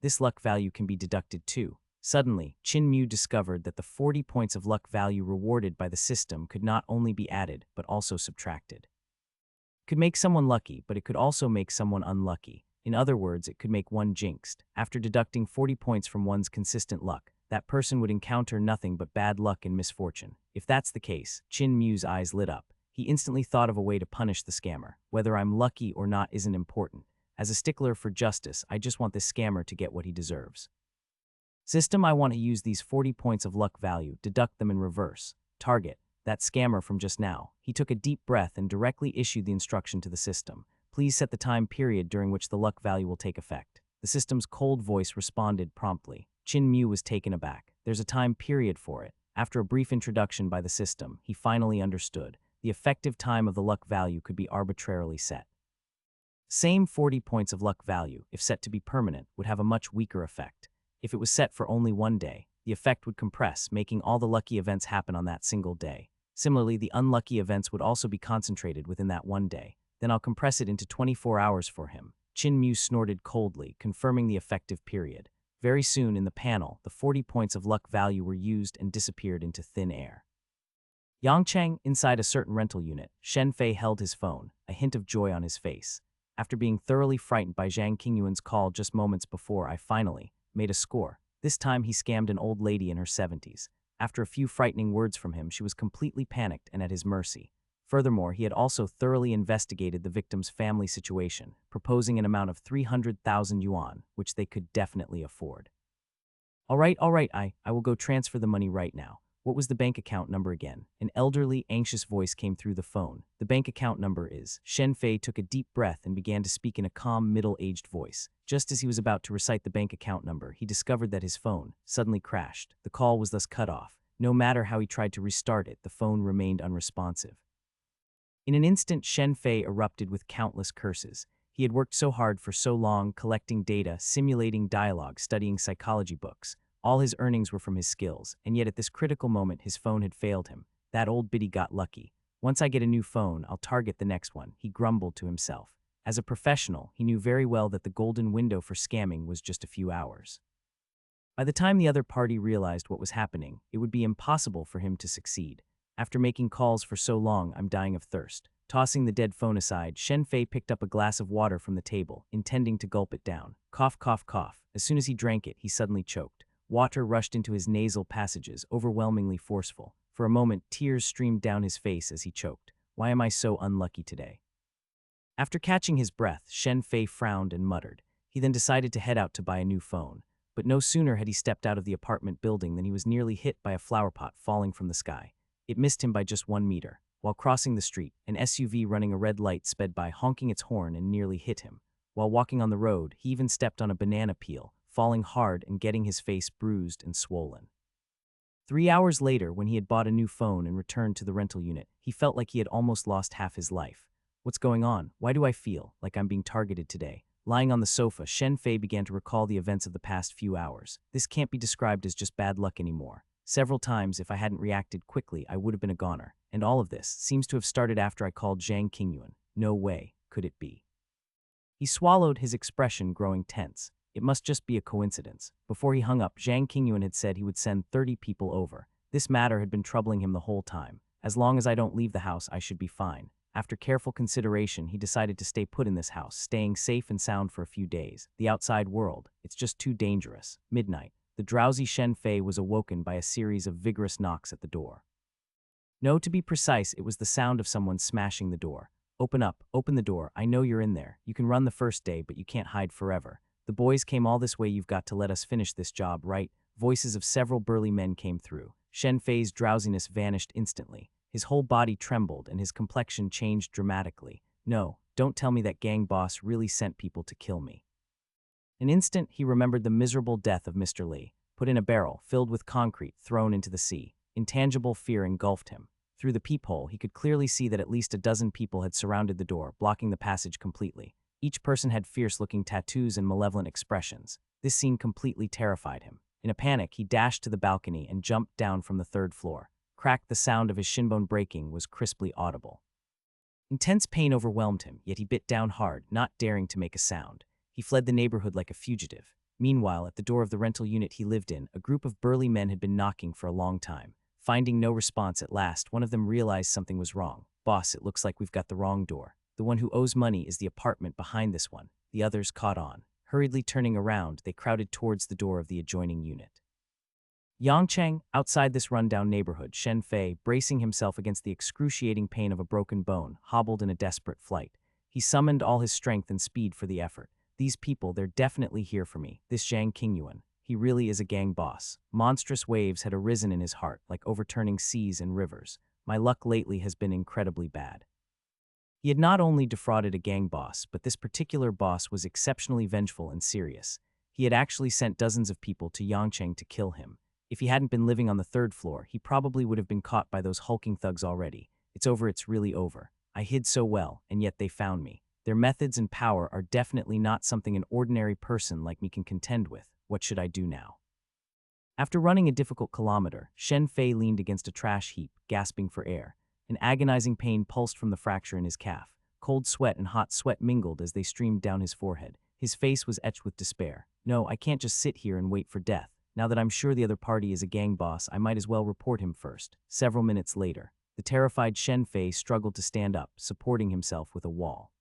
This luck value can be deducted too. Suddenly, Qin Mu discovered that the 40 points of luck value rewarded by the system could not only be added, but also subtracted. It could make someone lucky, but it could also make someone unlucky. In other words, it could make one jinxed. After deducting 40 points from one's consistent luck, that person would encounter nothing but bad luck and misfortune. If that's the case, Qin Mu's eyes lit up. He instantly thought of a way to punish the scammer. Whether I'm lucky or not isn't important. As a stickler for justice, I just want this scammer to get what he deserves. System, I want to use these 40 points of luck value, deduct them in reverse. Target, that scammer from just now. He took a deep breath and directly issued the instruction to the system. Please set the time period during which the luck value will take effect. The system's cold voice responded promptly. Qin Mu was taken aback. There's a time period for it. After a brief introduction by the system, he finally understood. The effective time of the luck value could be arbitrarily set. Same 40 points of luck value, if set to be permanent, would have a much weaker effect. If it was set for only one day, the effect would compress, making all the lucky events happen on that single day. Similarly, the unlucky events would also be concentrated within that one day. Then I'll compress it into 24 hours for him. Qin Mu snorted coldly, confirming the effective period. Very soon in the panel, the 40 points of luck value were used and disappeared into thin air. Yangchang, inside a certain rental unit, Shen Fei held his phone, a hint of joy on his face. After being thoroughly frightened by Zhang Qingyuan's call just moments before, I finally made a score. This time he scammed an old lady in her 70s. After a few frightening words from him, she was completely panicked and at his mercy. Furthermore, he had also thoroughly investigated the victim's family situation, proposing an amount of 300,000 yuan, which they could definitely afford. All right, I will go transfer the money right now. What was the bank account number again? An elderly, anxious voice came through the phone. The bank account number is. Shen Fei took a deep breath and began to speak in a calm, middle-aged voice. Just as he was about to recite the bank account number, he discovered that his phone suddenly crashed. The call was thus cut off. No matter how he tried to restart it, the phone remained unresponsive. In an instant, Shen Fei erupted with countless curses. He had worked so hard for so long, collecting data, simulating dialogue, studying psychology books. All his earnings were from his skills, and yet at this critical moment his phone had failed him. That old biddy got lucky. Once I get a new phone, I'll target the next one, he grumbled to himself. As a professional, he knew very well that the golden window for scamming was just a few hours. By the time the other party realized what was happening, it would be impossible for him to succeed. After making calls for so long, I'm dying of thirst. Tossing the dead phone aside, Shen Fei picked up a glass of water from the table, intending to gulp it down. Cough, cough, cough. As soon as he drank it, he suddenly choked. Water rushed into his nasal passages, overwhelmingly forceful. For a moment, tears streamed down his face as he choked. Why am I so unlucky today? After catching his breath, Shen Fei frowned and muttered. He then decided to head out to buy a new phone. But no sooner had he stepped out of the apartment building than he was nearly hit by a flower pot falling from the sky. It missed him by just 1 meter. While crossing the street, an SUV running a red light sped by, honking its horn, and nearly hit him. While walking on the road, he even stepped on a banana peel, falling hard and getting his face bruised and swollen. 3 hours later, when he had bought a new phone and returned to the rental unit, he felt like he had almost lost half his life. What's going on? Why do I feel like I'm being targeted today? Lying on the sofa, Shen Fei began to recall the events of the past few hours. This can't be described as just bad luck anymore. Several times, if I hadn't reacted quickly, I would have been a goner. And all of this seems to have started after I called Zhang Qingyuan. No way could it be. He swallowed, his expression growing tense. It must just be a coincidence. Before he hung up, Zhang Qingyuan had said he would send 30 people over. This matter had been troubling him the whole time. As long as I don't leave the house, I should be fine. After careful consideration, he decided to stay put in this house, staying safe and sound for a few days. The outside world, it's just too dangerous. Midnight. The drowsy Shen Fei was awoken by a series of vigorous knocks at the door. No, to be precise, it was the sound of someone smashing the door. Open up, open the door, I know you're in there. You can run the first day, but you can't hide forever. The boys came all this way, you've got to let us finish this job, right? Voices of several burly men came through. Shen Fei's drowsiness vanished instantly. His whole body trembled and his complexion changed dramatically. No, don't tell me that gang boss really sent people to kill me. An instant, he remembered the miserable death of Mr. Li, put in a barrel, filled with concrete, thrown into the sea. Intangible fear engulfed him. Through the peephole, he could clearly see that at least a dozen people had surrounded the door, blocking the passage completely. Each person had fierce-looking tattoos and malevolent expressions. This scene completely terrified him. In a panic, he dashed to the balcony and jumped down from the 3rd floor. Crack, the sound of his shinbone breaking was crisply audible. Intense pain overwhelmed him, yet he bit down hard, not daring to make a sound. He fled the neighborhood like a fugitive. Meanwhile, at the door of the rental unit he lived in, a group of burly men had been knocking for a long time. Finding no response at last, one of them realized something was wrong. Boss, it looks like we've got the wrong door. The one who owes money is the apartment behind this one. The others caught on. Hurriedly turning around, they crowded towards the door of the adjoining unit. Yangcheng, outside this rundown neighborhood, Shen Fei, bracing himself against the excruciating pain of a broken bone, hobbled in a desperate flight. He summoned all his strength and speed for the effort. These people, they're definitely here for me. This Zhang Qingyuan. He really is a gang boss. Monstrous waves had arisen in his heart, like overturning seas and rivers. My luck lately has been incredibly bad. He had not only defrauded a gang boss, but this particular boss was exceptionally vengeful and serious. He had actually sent dozens of people to Yangcheng to kill him. If he hadn't been living on the 3rd floor, he probably would have been caught by those hulking thugs already. It's over, it's really over. I hid so well, and yet they found me. Their methods and power are definitely not something an ordinary person like me can contend with. What should I do now? After running a difficult kilometer, Shen Fei leaned against a trash heap, gasping for air. An agonizing pain pulsed from the fracture in his calf. Cold sweat and hot sweat mingled as they streamed down his forehead. His face was etched with despair. No, I can't just sit here and wait for death. Now that I'm sure the other party is a gang boss, I might as well report him first. Several minutes later, the terrified Shen Fei struggled to stand up, supporting himself with a wall.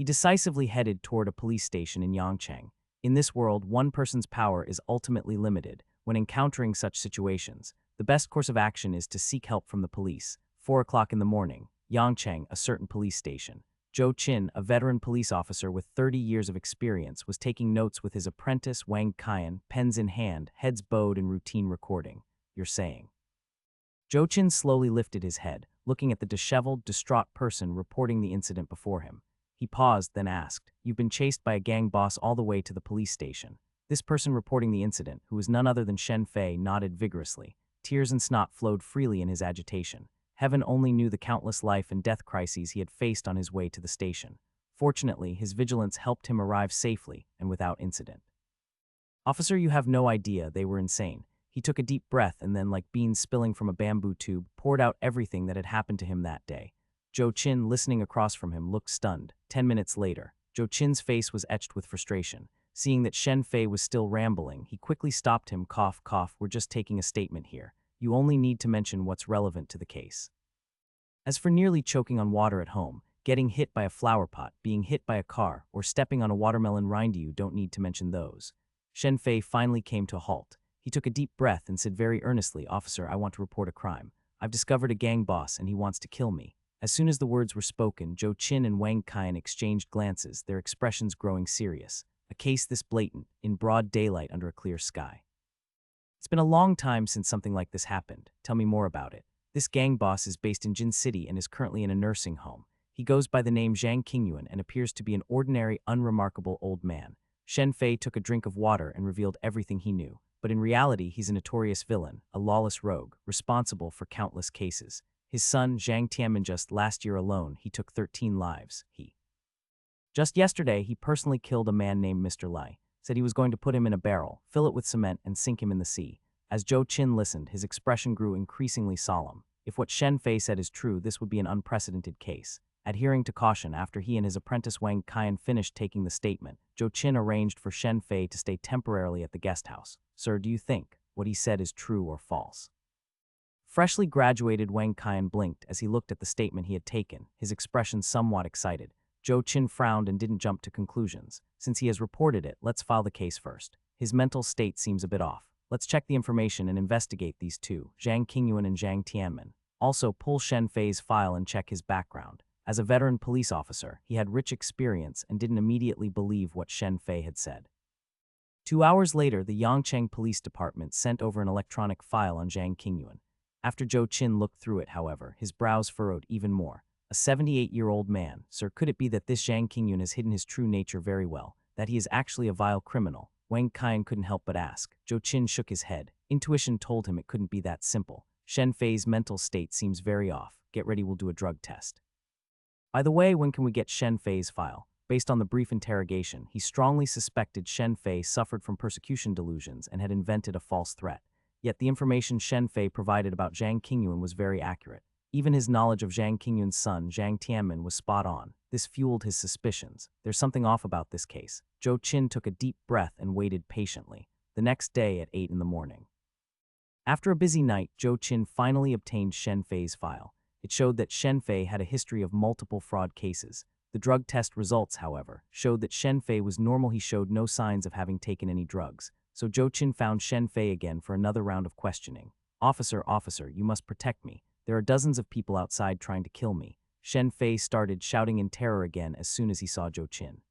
He decisively headed toward a police station in Yangcheng. In this world, one person's power is ultimately limited. When encountering such situations, the best course of action is to seek help from the police. 4 o'clock in the morning, Yangcheng, a certain police station. Zhou Qin, a veteran police officer with 30 years of experience, was taking notes with his apprentice Wang Qian, pens in hand, heads bowed in routine recording. You're saying. Zhou Qin slowly lifted his head, looking at the disheveled, distraught person reporting the incident before him. He paused, then asked, "You've been chased by a gang boss all the way to the police station." This person reporting the incident, who was none other than Shen Fei, nodded vigorously. Tears and snot flowed freely in his agitation. Heaven only knew the countless life and death crises he had faced on his way to the station. Fortunately, his vigilance helped him arrive safely and without incident. "Officer, you have no idea, they were insane." He took a deep breath and then, like beans spilling from a bamboo tube, poured out everything that had happened to him that day. Zhou Qin, listening across from him, looked stunned. 10 minutes later, Zhou Qin's face was etched with frustration. Seeing that Shen Fei was still rambling, he quickly stopped him. "Cough, cough, we're just taking a statement here. You only need to mention what's relevant to the case. As for nearly choking on water at home, getting hit by a flower pot, being hit by a car, or stepping on a watermelon rind, you don't need to mention those." Shen Fei finally came to a halt. He took a deep breath and said very earnestly, "Officer, I want to report a crime. I've discovered a gang boss and he wants to kill me." As soon as the words were spoken, Zhou Qin and Wang Qian exchanged glances, their expressions growing serious. A case this blatant, in broad daylight under a clear sky. "It's been a long time since something like this happened. Tell me more about it." "This gang boss is based in Jin City and is currently in a nursing home. He goes by the name Zhang Qingyuan and appears to be an ordinary, unremarkable old man." Shen Fei took a drink of water and revealed everything he knew. But in reality, he's a notorious villain, a lawless rogue, responsible for countless cases. His son, Zhang Tianmen, just last year alone, he took 13 lives. Just yesterday, he personally killed a man named Mr. Lai, said he was going to put him in a barrel, fill it with cement, and sink him in the sea. As Zhou Qin listened, his expression grew increasingly solemn. If what Shen Fei said is true, this would be an unprecedented case. Adhering to caution after he and his apprentice Wang Qian finished taking the statement, Zhou Qin arranged for Shen Fei to stay temporarily at the guest house. "Sir, do you think what he said is true or false?" Freshly graduated Wang Qian blinked as he looked at the statement he had taken, his expression somewhat excited. Zhou Qin frowned and didn't jump to conclusions. "Since he has reported it, let's file the case first. His mental state seems a bit off. Let's check the information and investigate these two, Zhang Qingyuan and Zhang Tianmen. Also, pull Shen Fei's file and check his background. As a veteran police officer, he had rich experience and didn't immediately believe what Shen Fei had said." 2 hours later, the Yangcheng Police Department sent over an electronic file on Zhang Qingyuan. After Zhou Qin looked through it, however, his brows furrowed even more. "A 78-year-old man, sir. Could it be that this Zhang Qingyuan has hidden his true nature very well, that he is actually a vile criminal?" Wang Qian couldn't help but ask. Zhou Qin shook his head. Intuition told him it couldn't be that simple. "Shen Fei's mental state seems very off. Get ready, we'll do a drug test." By the way, when can we get Shen Fei's file? Based on the brief interrogation, he strongly suspected Shen Fei suffered from persecution delusions and had invented a false threat. Yet the information Shen Fei provided about Zhang Qingyuan was very accurate. Even his knowledge of Zhang Qingyuan's son, Zhang Tianmen, was spot on. This fueled his suspicions. There's something off about this case. Zhou Qin took a deep breath and waited patiently. The next day at 8 in the morning. After a busy night, Zhou Qin finally obtained Shen Fei's file. It showed that Shen Fei had a history of multiple fraud cases. The drug test results, however, showed that Shen Fei was normal. He showed no signs of having taken any drugs. So Zhou Qin found Shen Fei again for another round of questioning. Officer, you must protect me. There are dozens of people outside trying to kill me." Shen Fei started shouting in terror again as soon as he saw Zhou Qin.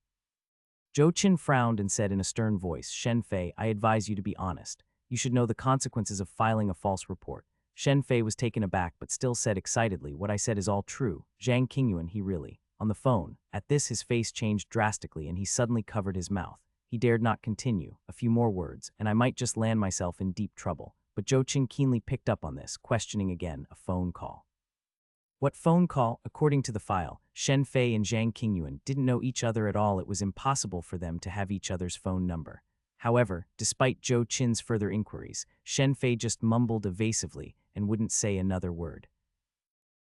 Zhou Qin frowned and said in a stern voice, "Shen Fei, I advise you to be honest. You should know the consequences of filing a false report." Shen Fei was taken aback but still said excitedly, "What I said is all true. Zhang Qingyuan, he really." On the phone. At this, his face changed drastically and he suddenly covered his mouth. He dared not continue. A few more words, and I might just land myself in deep trouble. But Zhou Qin keenly picked up on this, questioning again. "A phone call." "What phone call?" According to the file, Shen Fei and Zhang Qingyuan didn't know each other at all. It was impossible for them to have each other's phone number. However, despite Zhou Qin's further inquiries, Shen Fei just mumbled evasively and wouldn't say another word.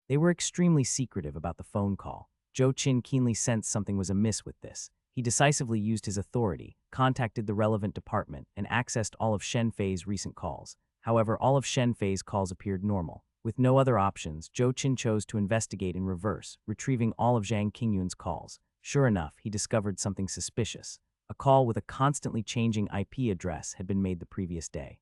They were extremely secretive about the phone call. Zhou Qin keenly sensed something was amiss with this. He decisively used his authority, contacted the relevant department, and accessed all of Shen Fei's recent calls. However, all of Shen Fei's calls appeared normal. With no other options, Zhou Qin chose to investigate in reverse, retrieving all of Zhang Qingyuan's calls. Sure enough, he discovered something suspicious. A call with a constantly changing IP address had been made the previous day.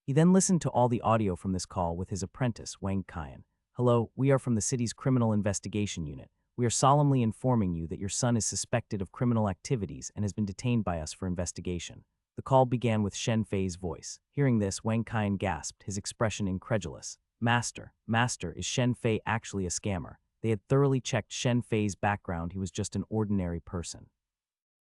He then listened to all the audio from this call with his apprentice, Wang Qian. "Hello, we are from the city's criminal investigation unit. We are solemnly informing you that your son is suspected of criminal activities and has been detained by us for investigation." The call began with Shen Fei's voice. Hearing this, Wang Qian gasped, his expression incredulous. Master, is Shen Fei actually a scammer?" They had thoroughly checked Shen Fei's background. He was just an ordinary person.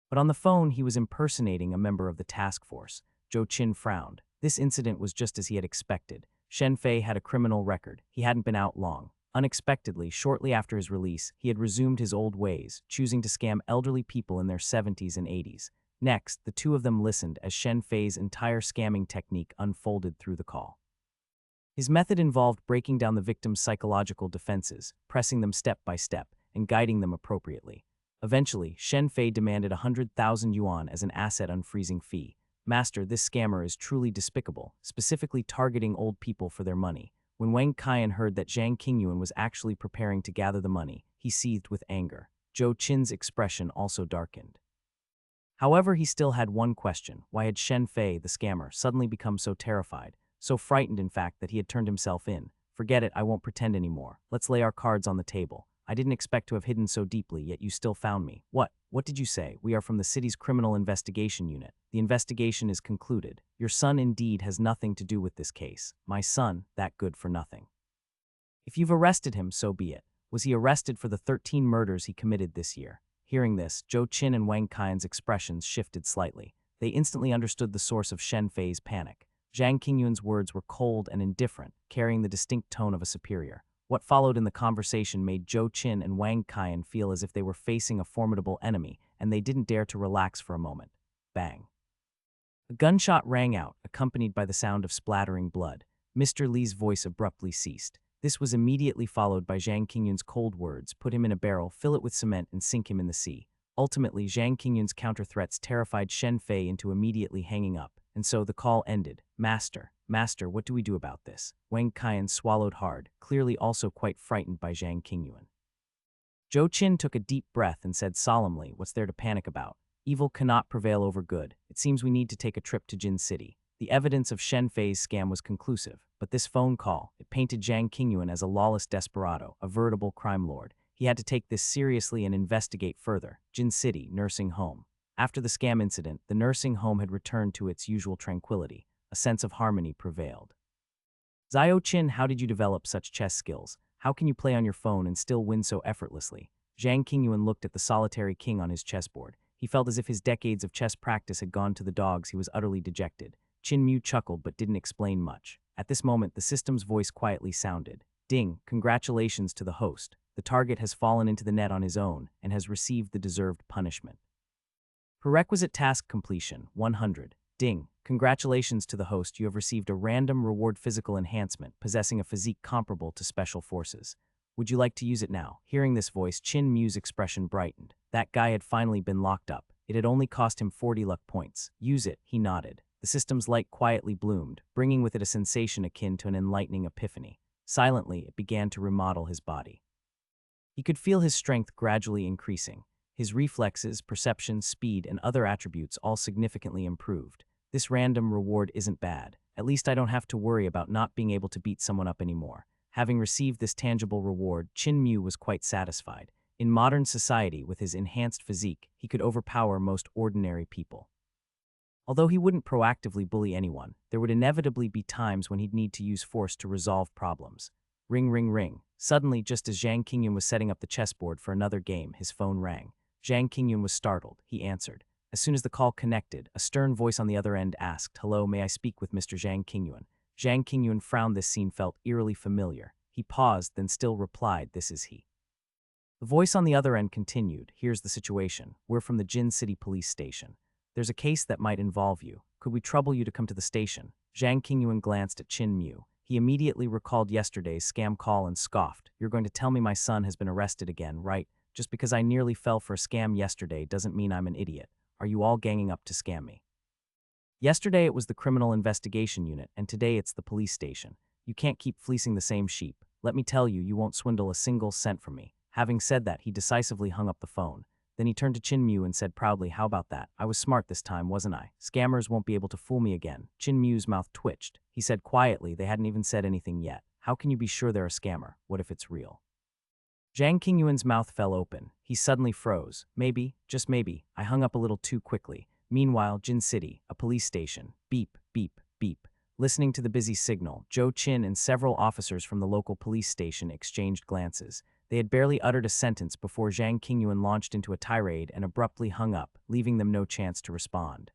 But on the phone, he was impersonating a member of the task force. Zhou Qin frowned. This incident was just as he had expected. Shen Fei had a criminal record. He hadn't been out long. Unexpectedly, shortly after his release, he had resumed his old ways, choosing to scam elderly people in their 70s and 80s. Next, the two of them listened as Shen Fei's entire scamming technique unfolded through the call. His method involved breaking down the victim's psychological defenses, pressing them step by step, and guiding them appropriately. Eventually, Shen Fei demanded 100,000 yuan as an asset unfreezing fee. "Master, this scammer is truly despicable, specifically targeting old people for their money." When Wang Qian heard that Zhang Qingyuan was actually preparing to gather the money, he seethed with anger. Zhou Qin's expression also darkened. However, he still had one question. Why had Shen Fei, the scammer, suddenly become so terrified? So frightened, in fact, that he had turned himself in. "Forget it, I won't pretend anymore. Let's lay our cards on the table. I didn't expect to have hidden so deeply, yet you still found me." What did you say?" "We are from the city's criminal investigation unit. The investigation is concluded. Your son indeed has nothing to do with this case." "My son, that good for nothing." "If you've arrested him, so be it. Was he arrested for the 13 murders he committed this year?" Hearing this, Zhou Qin and Wang Qian's expressions shifted slightly. They instantly understood the source of Shen Fei's panic. Zhang Qingyuan's words were cold and indifferent, carrying the distinct tone of a superior. What followed in the conversation made Zhou Qin and Wang Qian feel as if they were facing a formidable enemy, and they didn't dare to relax for a moment. Bang. A gunshot rang out, accompanied by the sound of splattering blood. Mr. Li's voice abruptly ceased. This was immediately followed by Zhang Qingyun's cold words: "Put him in a barrel, fill it with cement, and sink him in the sea." Ultimately, Zhang Qingyun's counter-threats terrified Shen Fei into immediately hanging up, and so the call ended. Master, what do we do about this?" Wang Qian swallowed hard, clearly also quite frightened by Zhang Qingyuan. Zhou Qin took a deep breath and said solemnly, "What's there to panic about? Evil cannot prevail over good. It seems we need to take a trip to Jin City." The evidence of Shen Fei's scam was conclusive, but this phone call, it painted Zhang Qingyuan as a lawless desperado, a veritable crime lord. He had to take this seriously and investigate further. Jin City, nursing home. After the scam incident, the nursing home had returned to its usual tranquility. A sense of harmony prevailed. "Zhao Qin, how did you develop such chess skills? How can you play on your phone and still win so effortlessly?" Zhang Qingyuan looked at the solitary king on his chessboard. He felt as if his decades of chess practice had gone to the dogs. He was utterly dejected. Qin Mu chuckled but didn't explain much. At this moment, the system's voice quietly sounded. "Ding, congratulations to the host. The target has fallen into the net on his own and has received the deserved punishment. Prerequisite task completion, 100. Ding, congratulations to the host. You have received a random reward physical enhancement, possessing a physique comparable to special forces. Would you like to use it now?" Hearing this voice, Qin Mu's expression brightened. That guy had finally been locked up. It had only cost him 40 luck points. "Use it," he nodded. The system's light quietly bloomed, bringing with it a sensation akin to an enlightening epiphany. Silently, it began to remodel his body. He could feel his strength gradually increasing. His reflexes, perception, speed, and other attributes all significantly improved. This random reward isn't bad. At least I don't have to worry about not being able to beat someone up anymore. Having received this tangible reward, Qin Mu was quite satisfied. In modern society, with his enhanced physique, he could overpower most ordinary people. Although he wouldn't proactively bully anyone, there would inevitably be times when he'd need to use force to resolve problems. Ring, ring, ring. Suddenly, just as Zhang Qingyun was setting up the chessboard for another game, his phone rang. Zhang Qingyun was startled. He answered. As soon as the call connected, a stern voice on the other end asked, "Hello, may I speak with Mr. Zhang Qingyun?" Zhang Qingyun frowned. This scene felt eerily familiar. He paused, then still replied, "This is he." The voice on the other end continued, "Here's the situation. We're from the Jin City police station. There's a case that might involve you. Could we trouble you to come to the station?" Zhang Qingyun glanced at Qin Mu. He immediately recalled yesterday's scam call and scoffed. "You're going to tell me my son has been arrested again, right? Just because I nearly fell for a scam yesterday doesn't mean I'm an idiot. Are you all ganging up to scam me?" Yesterday it was the criminal investigation unit, and today it's the police station. You can't keep fleecing the same sheep. Let me tell you, you won't swindle a single cent from me. Having said that, he decisively hung up the phone. Then he turned to Chin Mew and said proudly, "How about that? I was smart this time, wasn't I? Scammers won't be able to fool me again." Chin Mew's mouth twitched. He said quietly, "They hadn't even said anything yet. How can you be sure they're a scammer? What if it's real?" Zhang Qingyuan's mouth fell open. He suddenly froze. Maybe, just maybe, I hung up a little too quickly. Meanwhile, Jin City, a police station. Beep, beep, beep. Listening to the busy signal, Zhou Qin and several officers from the local police station exchanged glances. They had barely uttered a sentence before Zhang Qingyuan launched into a tirade and abruptly hung up, leaving them no chance to respond.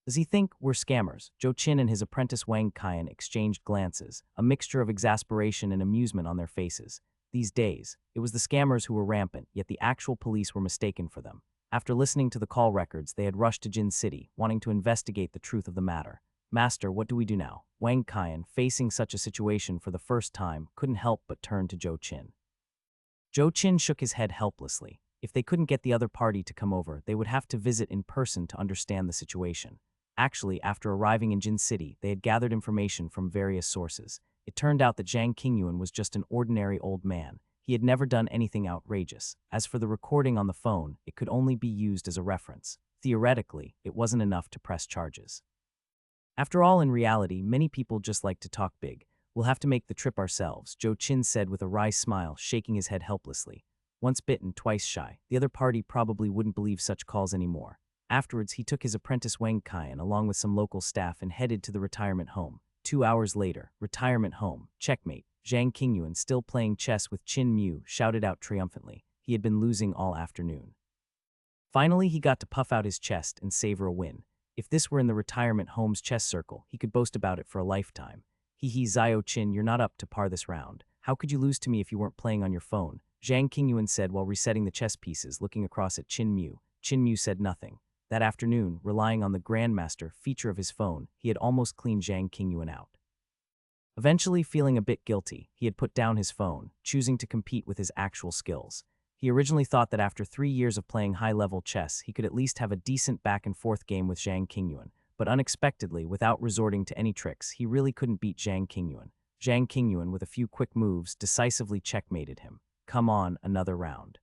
"Does he think we're scammers?" Zhou Qin and his apprentice Wang Qian exchanged glances, a mixture of exasperation and amusement on their faces. These days, it was the scammers who were rampant, yet the actual police were mistaken for them. After listening to the call records, they had rushed to Jin City, wanting to investigate the truth of the matter. "Master, what do we do now?" Wang Qian, facing such a situation for the first time, couldn't help but turn to Zhou Qin. Zhou Qin shook his head helplessly. If they couldn't get the other party to come over, they would have to visit in person to understand the situation. Actually, after arriving in Jin City, they had gathered information from various sources. It turned out that Zhang Qingyuan was just an ordinary old man. He had never done anything outrageous. As for the recording on the phone, it could only be used as a reference. Theoretically, it wasn't enough to press charges. After all, in reality, many people just like to talk big. "We'll have to make the trip ourselves," Zhou Qin said with a wry smile, shaking his head helplessly. Once bitten, twice shy. The other party probably wouldn't believe such calls anymore. Afterwards, he took his apprentice Wang Qian along with some local staff and headed to the retirement home. 2 hours later, retirement home, checkmate. Zhang Qingyuan, still playing chess with Qin Mew, shouted out triumphantly. He had been losing all afternoon. Finally, he got to puff out his chest and savor a win. If this were in the retirement home's chess circle, he could boast about it for a lifetime. "Hee Zhao Qin, you're not up to par this round. How could you lose to me if you weren't playing on your phone?" Zhang Qingyuan said while resetting the chess pieces, looking across at Qin Mew. Qin Mew said nothing. That afternoon, relying on the Grandmaster feature of his phone, he had almost cleaned Zhang Qingyuan out. Eventually, feeling a bit guilty, he had put down his phone, choosing to compete with his actual skills. He originally thought that after 3 years of playing high-level chess, he could at least have a decent back-and-forth game with Zhang Qingyuan, but unexpectedly, without resorting to any tricks, he really couldn't beat Zhang Qingyuan. Zhang Qingyuan, with a few quick moves, decisively checkmated him. "Come on, another round."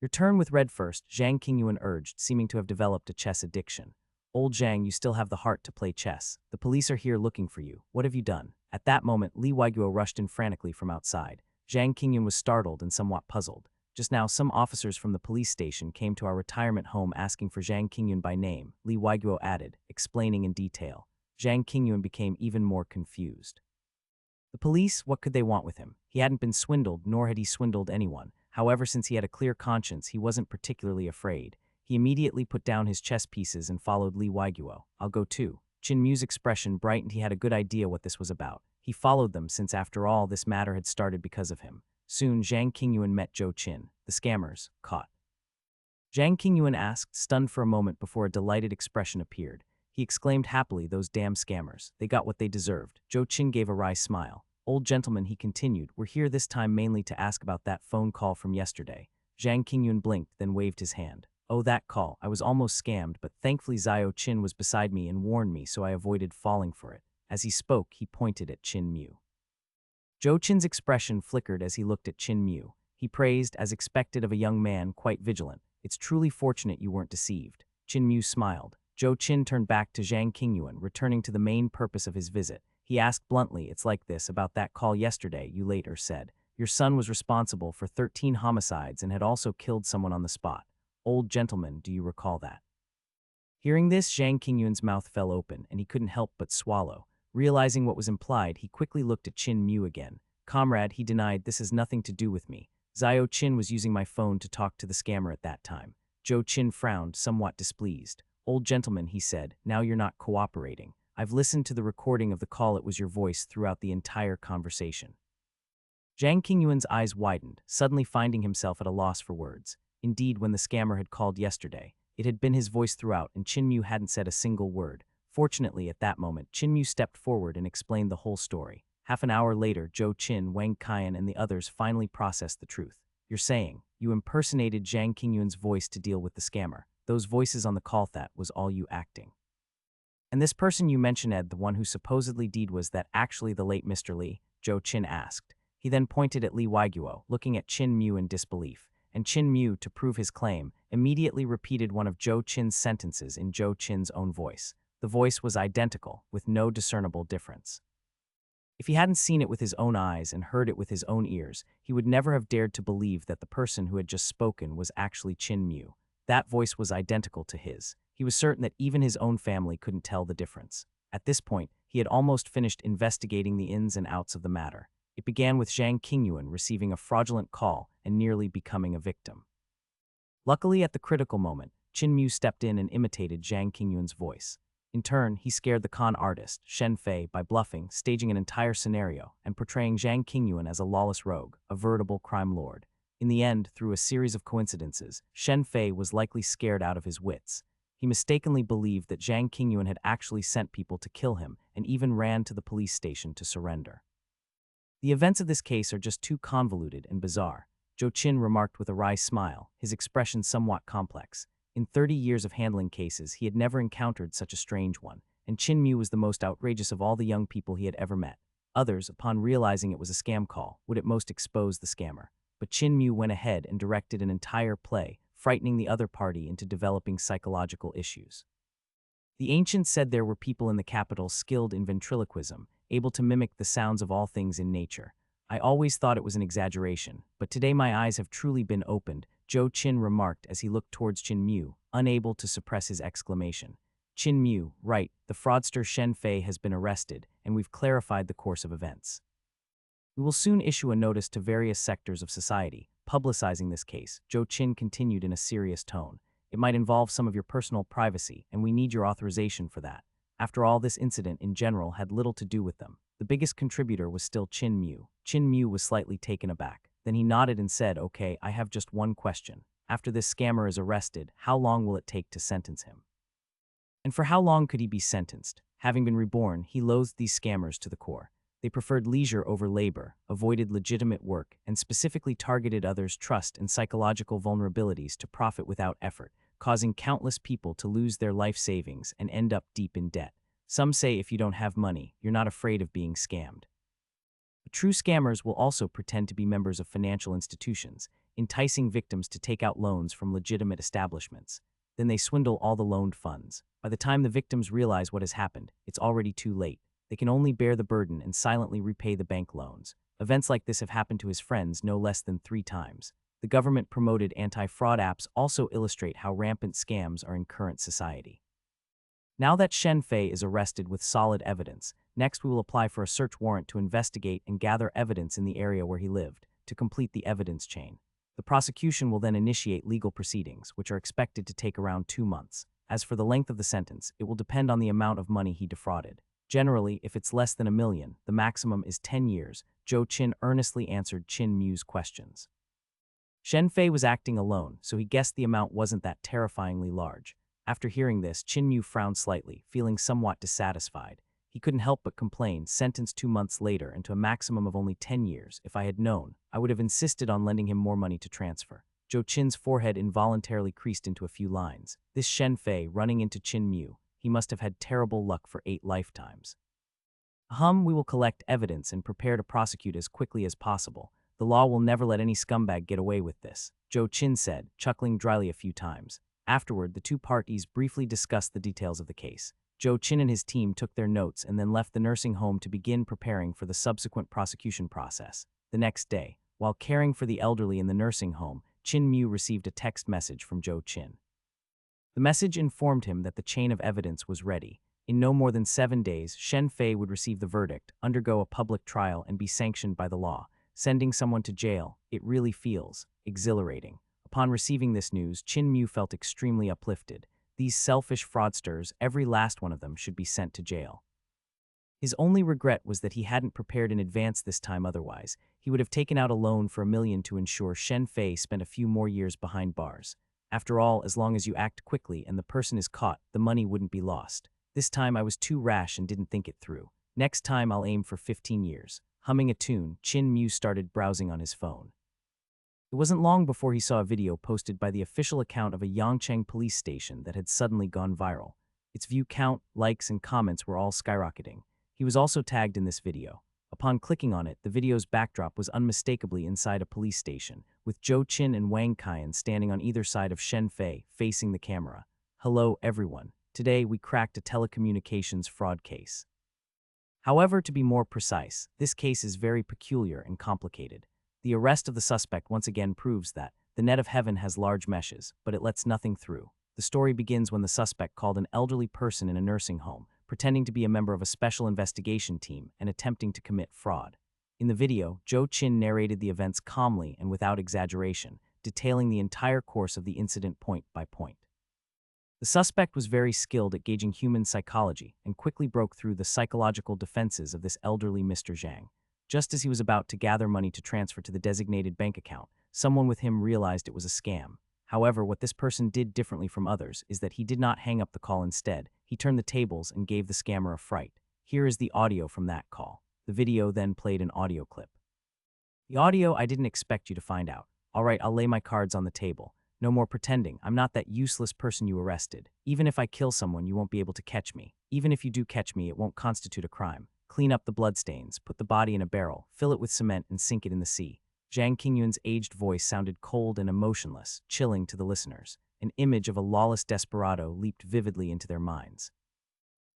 "Your turn with red first," Zhang Qingyuan urged, seeming to have developed a chess addiction. "Old Zhang, you still have the heart to play chess. The police are here looking for you. What have you done?" At that moment, Li Weiguo rushed in frantically from outside. Zhang Qingyuan was startled and somewhat puzzled. "Just now, some officers from the police station came to our retirement home asking for Zhang Qingyuan by name," Li Weiguo added, explaining in detail. Zhang Qingyuan became even more confused. The police, what could they want with him? He hadn't been swindled, nor had he swindled anyone. However, since he had a clear conscience, he wasn't particularly afraid. He immediately put down his chess pieces and followed Li Weiguo. "I'll go too." Qin Mew's expression brightened. He had a good idea what this was about. He followed them since, after all, this matter had started because of him. Soon, Zhang Qingyuan met Zhou Qin. "The scammers, caught?" Zhang Qingyuan asked, stunned for a moment before a delighted expression appeared. He exclaimed happily, "Those damn scammers. They got what they deserved." Zhou Qin gave a wry smile. "Old gentleman," he continued, "we're here this time mainly to ask about that phone call from yesterday." Zhang Qingyuan blinked, then waved his hand. "Oh, that call. I was almost scammed, but thankfully Zhao Qin was beside me and warned me, so I avoided falling for it." As he spoke, he pointed at Qin Mew. Zhou Qin's expression flickered as he looked at Qin Mew. He praised, as expected of a young man quite vigilant, "It's truly fortunate you weren't deceived." Qin Mew smiled. Zhou Qin turned back to Zhang Qingyuan, returning to the main purpose of his visit. He asked bluntly, "It's like this, about that call yesterday, you later said. Your son was responsible for 13 homicides and had also killed someone on the spot. Old gentleman, do you recall that?" Hearing this, Zhang Qingyuan's mouth fell open, and he couldn't help but swallow. Realizing what was implied, he quickly looked at Qin Mew again. "Comrade," he denied, "this has nothing to do with me. Zhao Qin was using my phone to talk to the scammer at that time." Zhou Qin frowned, somewhat displeased. "Old gentleman," he said, "now you're not cooperating. I've listened to the recording of the call. It was your voice throughout the entire conversation." Zhang Qingyuan's eyes widened, suddenly finding himself at a loss for words. Indeed, when the scammer had called yesterday, it had been his voice throughout, and Qin Mew hadn't said a single word. Fortunately, at that moment, Qin Mew stepped forward and explained the whole story. Half an hour later, Zhou Qin, Wang Qian, and the others finally processed the truth. "You're saying you impersonated Zhang Qingyuan's voice to deal with the scammer. Those voices on the call, that was all you acting. And this person you mentioned, Ed, the one who supposedly did, was that actually the late Mr. Li?" Zhou Qin asked. He then pointed at Li Waiguo, looking at Qin Mu in disbelief, and Qin Mu, to prove his claim, immediately repeated one of Zhou Qin's sentences in Zhou Qin's own voice. The voice was identical, with no discernible difference. If he hadn't seen it with his own eyes and heard it with his own ears, he would never have dared to believe that the person who had just spoken was actually Qin Mu. That voice was identical to his. He was certain that even his own family couldn't tell the difference. At this point, he had almost finished investigating the ins and outs of the matter. It began with Zhang Qingyuan receiving a fraudulent call and nearly becoming a victim. Luckily, at the critical moment, Qin Mu stepped in and imitated Zhang Qingyuan's voice. In turn, he scared the con artist, Shen Fei, by bluffing, staging an entire scenario, and portraying Zhang Qingyuan as a lawless rogue, a veritable crime lord. In the end, through a series of coincidences, Shen Fei was likely scared out of his wits. He mistakenly believed that Zhang Qingyuan had actually sent people to kill him and even ran to the police station to surrender. The events of this case are just too convoluted and bizarre, Zhou Qin remarked with a wry smile, his expression somewhat complex. In 30 years of handling cases, he had never encountered such a strange one, and Qin Mu was the most outrageous of all the young people he had ever met. Others, upon realizing it was a scam call, would at most expose the scammer. But Qin Mu went ahead and directed an entire play, frightening the other party into developing psychological issues. The ancients said there were people in the capital skilled in ventriloquism, able to mimic the sounds of all things in nature. I always thought it was an exaggeration, but today my eyes have truly been opened, Zhou Qin remarked as he looked towards Qin Mu, unable to suppress his exclamation. Qin Mu, right, the fraudster Shen Fei has been arrested, and we've clarified the course of events. We will soon issue a notice to various sectors of society, publicizing this case, Zhou Qin continued in a serious tone. It might involve some of your personal privacy, and we need your authorization for that. After all, this incident in general had little to do with them. The biggest contributor was still Qin Mu. Qin Mu was slightly taken aback. Then he nodded and said, "Okay, I have just one question. After this scammer is arrested, how long will it take to sentence him?" And for how long could he be sentenced? Having been reborn, he loathed these scammers to the core. They preferred leisure over labor, avoided legitimate work, and specifically targeted others' trust and psychological vulnerabilities to profit without effort, causing countless people to lose their life savings and end up deep in debt. Some say if you don't have money, you're not afraid of being scammed. But true scammers will also pretend to be members of financial institutions, enticing victims to take out loans from legitimate establishments. Then they swindle all the loaned funds. By the time the victims realize what has happened, it's already too late. They can only bear the burden and silently repay the bank loans. Events like this have happened to his friends no less than 3 times. The government-promoted anti-fraud apps also illustrate how rampant scams are in current society. Now that Shen Fei is arrested with solid evidence, next we will apply for a search warrant to investigate and gather evidence in the area where he lived, to complete the evidence chain. The prosecution will then initiate legal proceedings, which are expected to take around 2 months. As for the length of the sentence, it will depend on the amount of money he defrauded. Generally, if it's less than $1 million, the maximum is 10 years, Zhou Qin earnestly answered Qin Mu's questions. Shen Fei was acting alone, so he guessed the amount wasn't that terrifyingly large. After hearing this, Qin Mu frowned slightly, feeling somewhat dissatisfied. He couldn't help but complain, sentenced 2 months later and to a maximum of only 10 years. If I had known, I would have insisted on lending him more money to transfer. Zhou Qin's forehead involuntarily creased into a few lines. This Shen Fei running into Qin Mu. He must have had terrible luck for 8 lifetimes. We will collect evidence and prepare to prosecute as quickly as possible. The law will never let any scumbag get away with this, Zhou Qin said, chuckling dryly a few times. Afterward, the 2 parties briefly discussed the details of the case. Zhou Qin and his team took their notes and then left the nursing home to begin preparing for the subsequent prosecution process. The next day, while caring for the elderly in the nursing home, Qin Mu received a text message from Zhou Qin. The message informed him that the chain of evidence was ready. In no more than 7 days, Shen Fei would receive the verdict, undergo a public trial, and be sanctioned by the law. Sending someone to jail, it really feels exhilarating. Upon receiving this news, Qin Mu felt extremely uplifted. These selfish fraudsters, every last one of them, should be sent to jail. His only regret was that he hadn't prepared in advance this time. Otherwise, he would have taken out a loan for $1 million to ensure Shen Fei spent a few more years behind bars. After all, as long as you act quickly and the person is caught, the money wouldn't be lost. This time I was too rash and didn't think it through. Next time I'll aim for 15 years. Humming a tune, Qin Mu started browsing on his phone. It wasn't long before he saw a video posted by the official account of a Yangcheng police station that had suddenly gone viral. Its view count, likes, and comments were all skyrocketing. He was also tagged in this video. Upon clicking on it, the video's backdrop was unmistakably inside a police station, with Zhou Qin and Wang Qian standing on either side of Shen Fei, facing the camera. Hello, everyone. Today, we cracked a telecommunications fraud case. However, to be more precise, this case is very peculiar and complicated. The arrest of the suspect once again proves that the net of heaven has large meshes, but it lets nothing through. The story begins when the suspect called an elderly person in a nursing home, pretending to be a member of a special investigation team and attempting to commit fraud. In the video, Zhou Qin narrated the events calmly and without exaggeration, detailing the entire course of the incident point by point. The suspect was very skilled at gauging human psychology and quickly broke through the psychological defenses of this elderly Mr. Zhang. Just as he was about to gather money to transfer to the designated bank account, someone with him realized it was a scam. However, what this person did differently from others is that he did not hang up the call. Instead, he turned the tables and gave the scammer a fright. Here is the audio from that call. The video then played an audio clip. The audio I didn't expect you to find out. All right, I'll lay my cards on the table. No more pretending. I'm not that useless person you arrested. Even if I kill someone, you won't be able to catch me. Even if you do catch me, it won't constitute a crime. Clean up the bloodstains, put the body in a barrel, fill it with cement, and sink it in the sea. Zhang Qingyun's aged voice sounded cold and emotionless, chilling to the listeners. An image of a lawless desperado leaped vividly into their minds.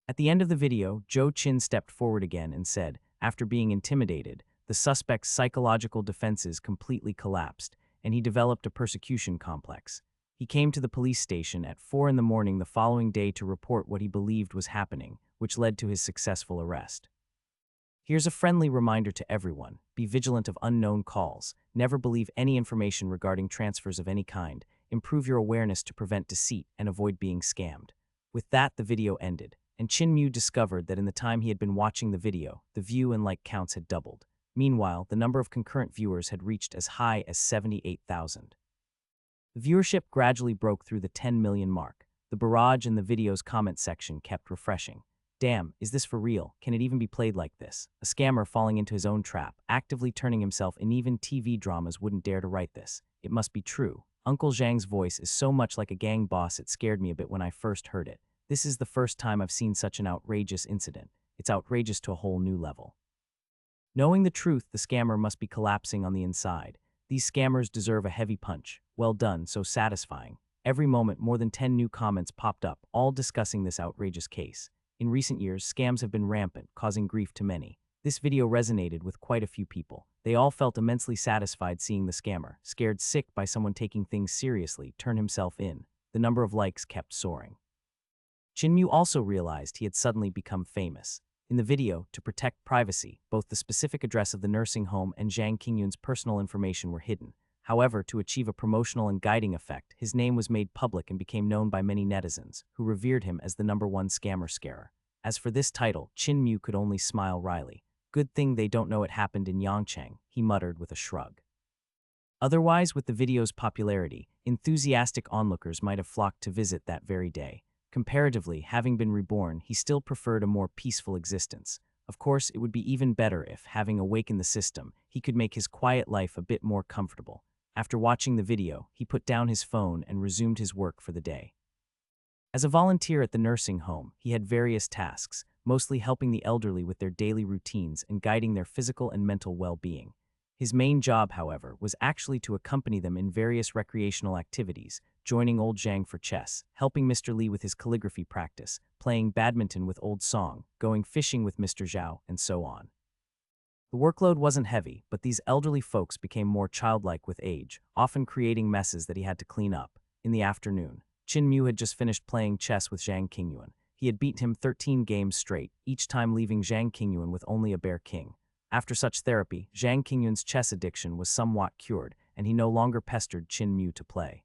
At the end of the video, Zhou Qin stepped forward again and said, after being intimidated, the suspect's psychological defenses completely collapsed, and he developed a persecution complex. He came to the police station at 4 in the morning the following day to report what he believed was happening, which led to his successful arrest. Here's a friendly reminder to everyone: be vigilant of unknown calls, never believe any information regarding transfers of any kind, improve your awareness to prevent deceit and avoid being scammed. With that, the video ended, and Qin Mu discovered that in the time he had been watching the video, the view and like counts had doubled. Meanwhile, the number of concurrent viewers had reached as high as 78,000. The viewership gradually broke through the 10 million mark. The barrage in the video's comment section kept refreshing. Damn, is this for real? Can it even be played like this? A scammer falling into his own trap, actively turning himself in. Even TV dramas wouldn't dare to write this. It must be true. Uncle Zhang's voice is so much like a gang boss it scared me a bit when I first heard it. This is the first time I've seen such an outrageous incident. It's outrageous to a whole new level. Knowing the truth, the scammer must be collapsing on the inside. These scammers deserve a heavy punch. Well done, so satisfying. Every moment, more than 10 new comments popped up, all discussing this outrageous case. In recent years, scams have been rampant, causing grief to many. This video resonated with quite a few people. They all felt immensely satisfied seeing the scammer, scared sick by someone taking things seriously, turn himself in. The number of likes kept soaring. Qin Mu also realized he had suddenly become famous. In the video, to protect privacy, both the specific address of the nursing home and Zhang Qingyun's personal information were hidden. However, to achieve a promotional and guiding effect, his name was made public and became known by many netizens, who revered him as the #1 scammer scarer. As for this title, Qin Mu could only smile wryly. Good thing they don't know it happened in Yangcheng, he muttered with a shrug. Otherwise, with the video's popularity, enthusiastic onlookers might have flocked to visit that very day. Comparatively, having been reborn, he still preferred a more peaceful existence. Of course, it would be even better if, having awakened the system, he could make his quiet life a bit more comfortable. After watching the video, he put down his phone and resumed his work for the day. As a volunteer at the nursing home, he had various tasks, mostly helping the elderly with their daily routines and guiding their physical and mental well-being. His main job, however, was actually to accompany them in various recreational activities, joining old Zhang for chess, helping Mr. Li with his calligraphy practice, playing badminton with old Song, going fishing with Mr. Zhao, and so on. The workload wasn't heavy, but these elderly folks became more childlike with age, often creating messes that he had to clean up. In the afternoon, Qin Mu had just finished playing chess with Zhang Qingyun. He had beaten him 13 games straight, each time leaving Zhang Qingyun with only a bare king. After such therapy, Zhang Qingyun's chess addiction was somewhat cured, and he no longer pestered Qin Mu to play.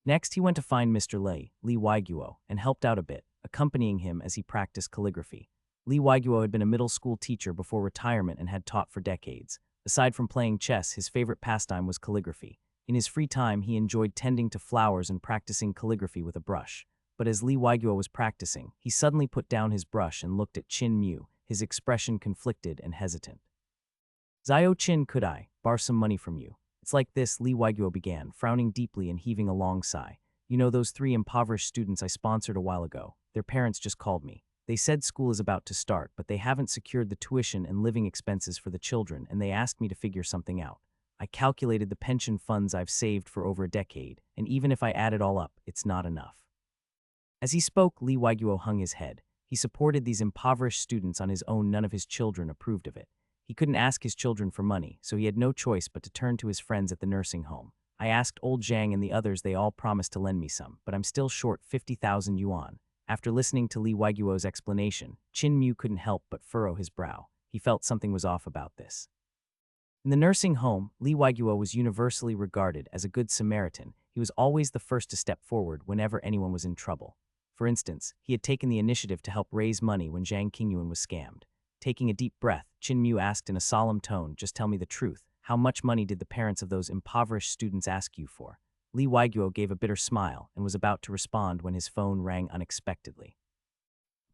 Next, he went to find Mr. Li Weiguo, and helped out a bit, accompanying him as he practiced calligraphy. Li Weiguo had been a middle school teacher before retirement and had taught for decades. Aside from playing chess, his favorite pastime was calligraphy. In his free time, he enjoyed tending to flowers and practicing calligraphy with a brush. But as Li Weiguo was practicing, he suddenly put down his brush and looked at Qin Mu, his expression conflicted and hesitant. "Zio Qin, could I borrow some money from you?" "It's like this," Li Weiguo began, frowning deeply and heaving a long sigh. "You know those 3 impoverished students I sponsored a while ago? Their parents just called me. They said school is about to start, but they haven't secured the tuition and living expenses for the children, and they asked me to figure something out. I calculated the pension funds I've saved for over a decade, and even if I add it all up, it's not enough. As he spoke, Lee Waiguo hung his head. He supported these impoverished students on his own. None of his children approved of it. He couldn't ask his children for money, so he had no choice but to turn to his friends at the nursing home. I asked old Zhang and the others, they all promised to lend me some, but I'm still short 50,000 yuan. After listening to Lee Waiguo's explanation, Qin Mu couldn't help but furrow his brow. He felt something was off about this. In the nursing home, Lee Waiguo was universally regarded as a good Samaritan. He was always the first to step forward whenever anyone was in trouble. For instance, he had taken the initiative to help raise money when Zhang Qingyuan was scammed. Taking a deep breath, Qin Mu asked in a solemn tone, "Just tell me the truth. How much money did the parents of those impoverished students ask you for?" Lee Waiguo gave a bitter smile and was about to respond when his phone rang unexpectedly.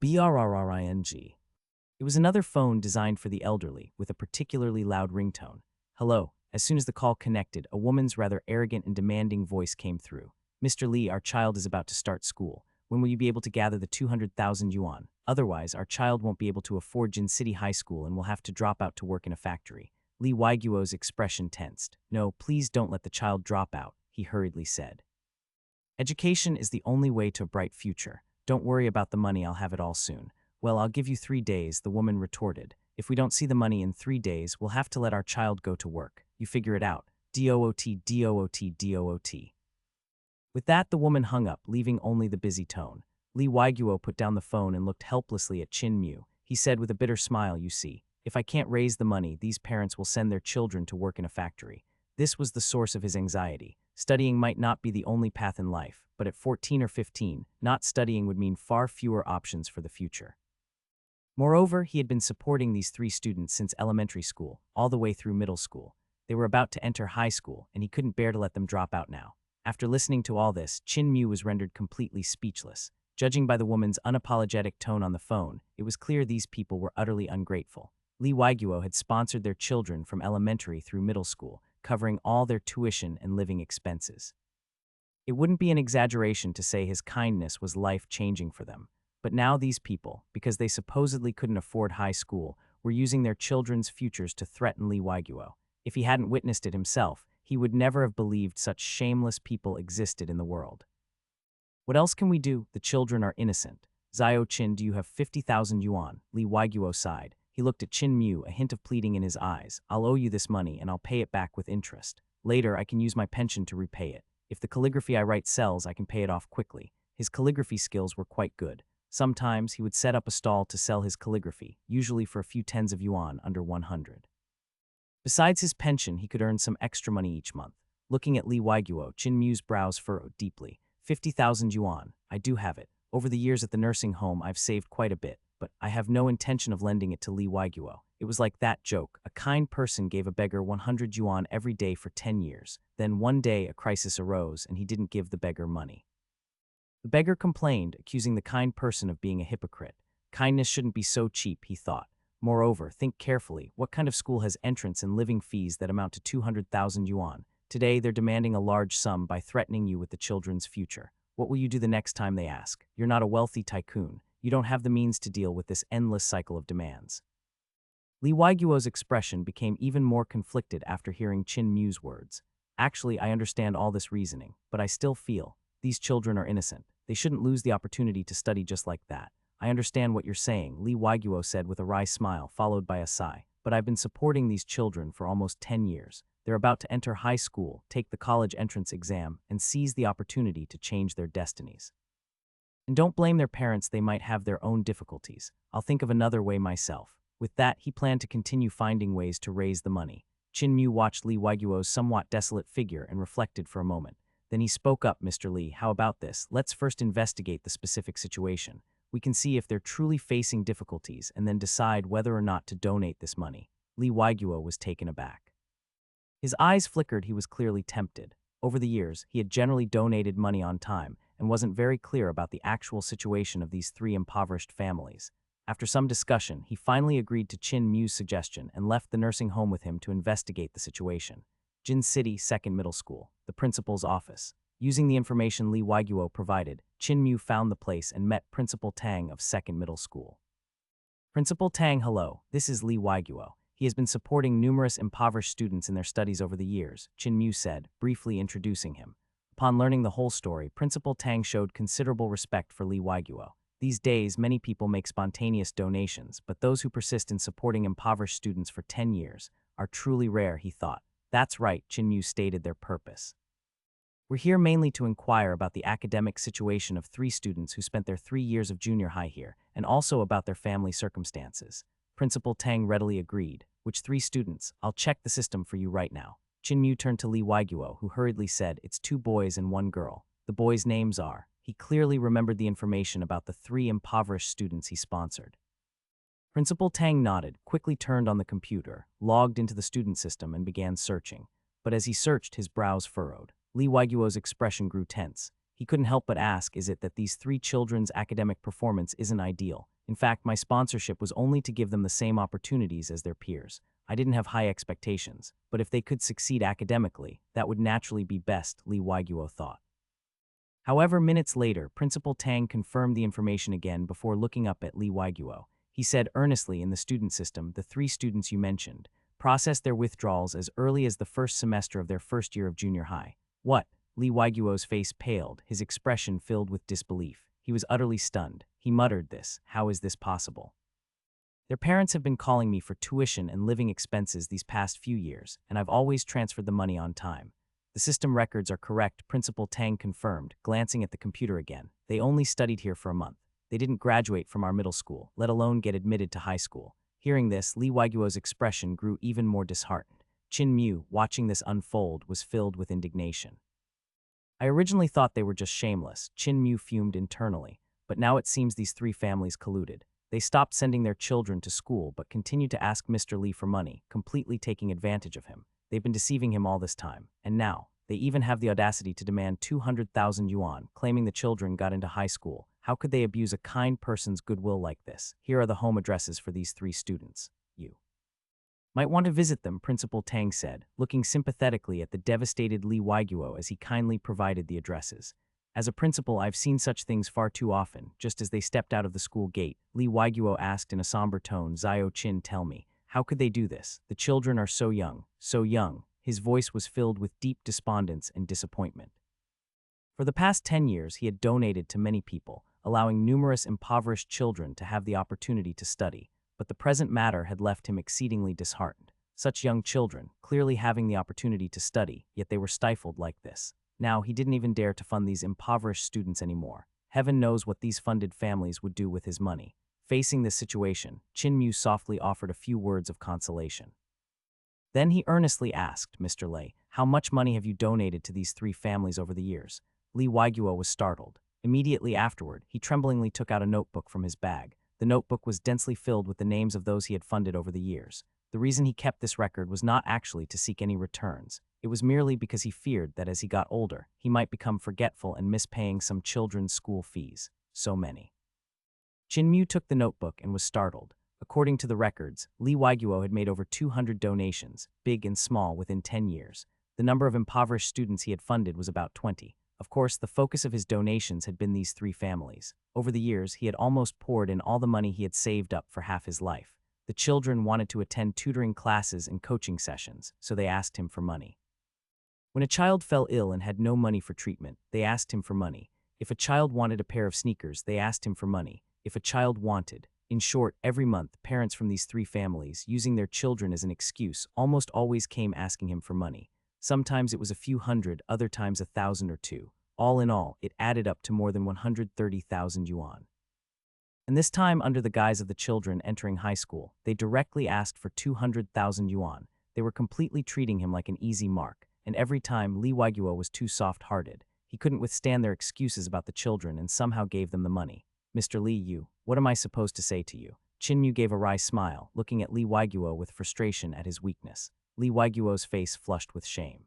Brrring. It was another phone designed for the elderly, with a particularly loud ringtone. "Hello." As soon as the call connected, a woman's rather arrogant and demanding voice came through. "Mr. Lee, our child is about to start school. When will you be able to gather the 200,000 yuan? Otherwise, our child won't be able to afford Jin City High School and will have to drop out to work in a factory." Lee Waiguo's expression tensed. "No, please don't let the child drop out," he hurriedly said. "Education is the only way to a bright future. Don't worry about the money, I'll have it all soon." "Well, I'll give you 3 days," the woman retorted. "If we don't see the money in 3 days, we'll have to let our child go to work. You figure it out. DOOT, DOOT, DOOT. With that, the woman hung up, leaving only the busy tone. Lee Waiguo put down the phone and looked helplessly at Qin Mu. He said with a bitter smile, "You see, if I can't raise the money, these parents will send their children to work in a factory." This was the source of his anxiety. Studying might not be the only path in life, but at 14 or 15, not studying would mean far fewer options for the future. Moreover, he had been supporting these 3 students since elementary school, all the way through middle school. They were about to enter high school, and he couldn't bear to let them drop out now. After listening to all this, Qin Mu was rendered completely speechless. Judging by the woman's unapologetic tone on the phone, it was clear these people were utterly ungrateful. Lee Waiguo had sponsored their children from elementary through middle school, covering all their tuition and living expenses. It wouldn't be an exaggeration to say his kindness was life-changing for them. But now these people, because they supposedly couldn't afford high school, were using their children's futures to threaten Lee Waiguo. If he hadn't witnessed it himself, he would never have believed such shameless people existed in the world. "What else can we do? The children are innocent." "Zio Qin, do you have 50,000 yuan? Lee Waiguo sighed. He looked at Qin Mu, a hint of pleading in his eyes. "I'll owe you this money, and I'll pay it back with interest. Later, I can use my pension to repay it. If the calligraphy I write sells, I can pay it off quickly." His calligraphy skills were quite good. Sometimes he would set up a stall to sell his calligraphy, usually for a few tens of yuan, under 100. Besides his pension, he could earn some extra money each month. Looking at Lee Waiguo, Qin Mu's brows furrowed deeply. 50,000 yuan. I do have it. Over the years at the nursing home, I've saved quite a bit, but I have no intention of lending it to Lee Waiguo. It was like that joke. A kind person gave a beggar 100 yuan every day for 10 years. Then one day a crisis arose and he didn't give the beggar money. The beggar complained, accusing the kind person of being a hypocrite. Kindness shouldn't be so cheap, he thought. Moreover, think carefully, what kind of school has entrance and living fees that amount to 200,000 yuan? Today, they're demanding a large sum by threatening you with the children's future. What will you do the next time they ask? You're not a wealthy tycoon. You don't have the means to deal with this endless cycle of demands. Lee Waiguo's expression became even more conflicted after hearing Qin Mu's words. Actually, I understand all this reasoning, but I still feel these children are innocent. They shouldn't lose the opportunity to study just like that. I understand what you're saying, Lee Waiguo said with a wry smile, followed by a sigh. But I've been supporting these children for almost 10 years. They're about to enter high school, take the college entrance exam, and seize the opportunity to change their destinies. And don't blame their parents, they might have their own difficulties. I'll think of another way myself. With that, he planned to continue finding ways to raise the money. Qin Mu watched Lee Waiguo's somewhat desolate figure and reflected for a moment. Then he spoke up, "Mr. Lee, how about this? Let's first investigate the specific situation. We can see if they're truly facing difficulties and then decide whether or not to donate this money." Lee Waiguo was taken aback. His eyes flickered. He was clearly tempted. Over the years, he had generally donated money on time and wasn't very clear about the actual situation of these 3 impoverished families. After some discussion, he finally agreed to Qin Mu's suggestion and left the nursing home with him to investigate the situation. Jin City Second Middle School, the principal's office. Using the information Lee Waiguo provided, Chin-Mu found the place and met Principal Tang of 2nd Middle School. Principal Tang, hello, this is Lee Waiguo. He has been supporting numerous impoverished students in their studies over the years, Chin-Mu said, briefly introducing him. Upon learning the whole story, Principal Tang showed considerable respect for Lee Waiguo. These days, many people make spontaneous donations, but those who persist in supporting impoverished students for 10 years are truly rare, he thought. That's right, Chin-Mu stated their purpose. We're here mainly to inquire about the academic situation of 3 students who spent their 3 years of junior high here, and also about their family circumstances. Principal Tang readily agreed. Which 3 students? I'll check the system for you right now. Chin-Mu turned to Lee Waiguo, who hurriedly said, it's 2 boys and 1 girl. The boys' names are. He clearly remembered the information about the 3 impoverished students he sponsored. Principal Tang nodded, quickly turned on the computer, logged into the student system and began searching. But as he searched, his brows furrowed. Lee Waiguo's expression grew tense. He couldn't help but ask, is it that these 3 children's academic performance isn't ideal? In fact, my sponsorship was only to give them the same opportunities as their peers. I didn't have high expectations, but if they could succeed academically, that would naturally be best, Lee Waiguo thought. However, minutes later, Principal Tang confirmed the information again before looking up at Lee Waiguo. He said earnestly, in the student system, the 3 students you mentioned processed their withdrawals as early as the first semester of their first year of junior high. What? Lee Waiguo's face paled, his expression filled with disbelief. He was utterly stunned. He muttered this. How is this possible? Their parents have been calling me for tuition and living expenses these past few years, and I've always transferred the money on time. The system records are correct, Principal Tang confirmed, glancing at the computer again. They only studied here for a month. They didn't graduate from our middle school, let alone get admitted to high school. Hearing this, Lee Waiguo's expression grew even more disheartened. Chin-Mu, watching this unfold, was filled with indignation. I originally thought they were just shameless, Chin-Mu fumed internally, but now it seems these 3 families colluded. They stopped sending their children to school but continued to ask Mr. Lee for money, completely taking advantage of him. They've been deceiving him all this time, and now, they even have the audacity to demand 200,000 yuan, claiming the children got into high school. How could they abuse a kind person's goodwill like this? Here are the home addresses for these 3 students. You might want to visit them, Principal Tang said, looking sympathetically at the devastated Lee Waiguo as he kindly provided the addresses. As a principal, I've seen such things far too often. Just as they stepped out of the school gate, Lee Waiguo asked in a somber tone, Zio Chin, tell me, how could they do this? The children are so young, so young. His voice was filled with deep despondence and disappointment. For the past 10 years, he had donated to many people, allowing numerous impoverished children to have the opportunity to study. But the present matter had left him exceedingly disheartened. Such young children, clearly having the opportunity to study, yet they were stifled like this. Now, he didn't even dare to fund these impoverished students anymore. Heaven knows what these funded families would do with his money. Facing this situation, Chin-Mu softly offered a few words of consolation. Then he earnestly asked, Mr. Lei, how much money have you donated to these 3 families over the years? Lee Waiguo was startled. Immediately afterward, he tremblingly took out a notebook from his bag. The notebook was densely filled with the names of those he had funded over the years. The reason he kept this record was not actually to seek any returns. It was merely because he feared that as he got older, he might become forgetful and miss paying some children's school fees. So many. Chin-Mu took the notebook and was startled. According to the records, Lee Waiguo had made over 200 donations, big and small, within 10 years. The number of impoverished students he had funded was about 20. Of course, the focus of his donations had been these 3 families. Over the years, he had almost poured in all the money he had saved up for half his life. The children wanted to attend tutoring classes and coaching sessions, so they asked him for money. When a child fell ill and had no money for treatment, they asked him for money. If a child wanted a pair of sneakers, they asked him for money. If a child wanted, in short, every month, parents from these 3 families, using their children as an excuse, almost always came asking him for money. Sometimes it was a few hundred, other times 1,000 or 2. All in all, it added up to more than 130,000 yuan. And this time, under the guise of the children entering high school, they directly asked for 200,000 yuan. They were completely treating him like an easy mark, and every time Lee Waiguo was too soft-hearted. He couldn't withstand their excuses about the children and somehow gave them the money. Mr. Lee, what am I supposed to say to you? Chin-Mu gave a wry smile, looking at Lee Waiguo with frustration at his weakness. Lee Waiguo's face flushed with shame.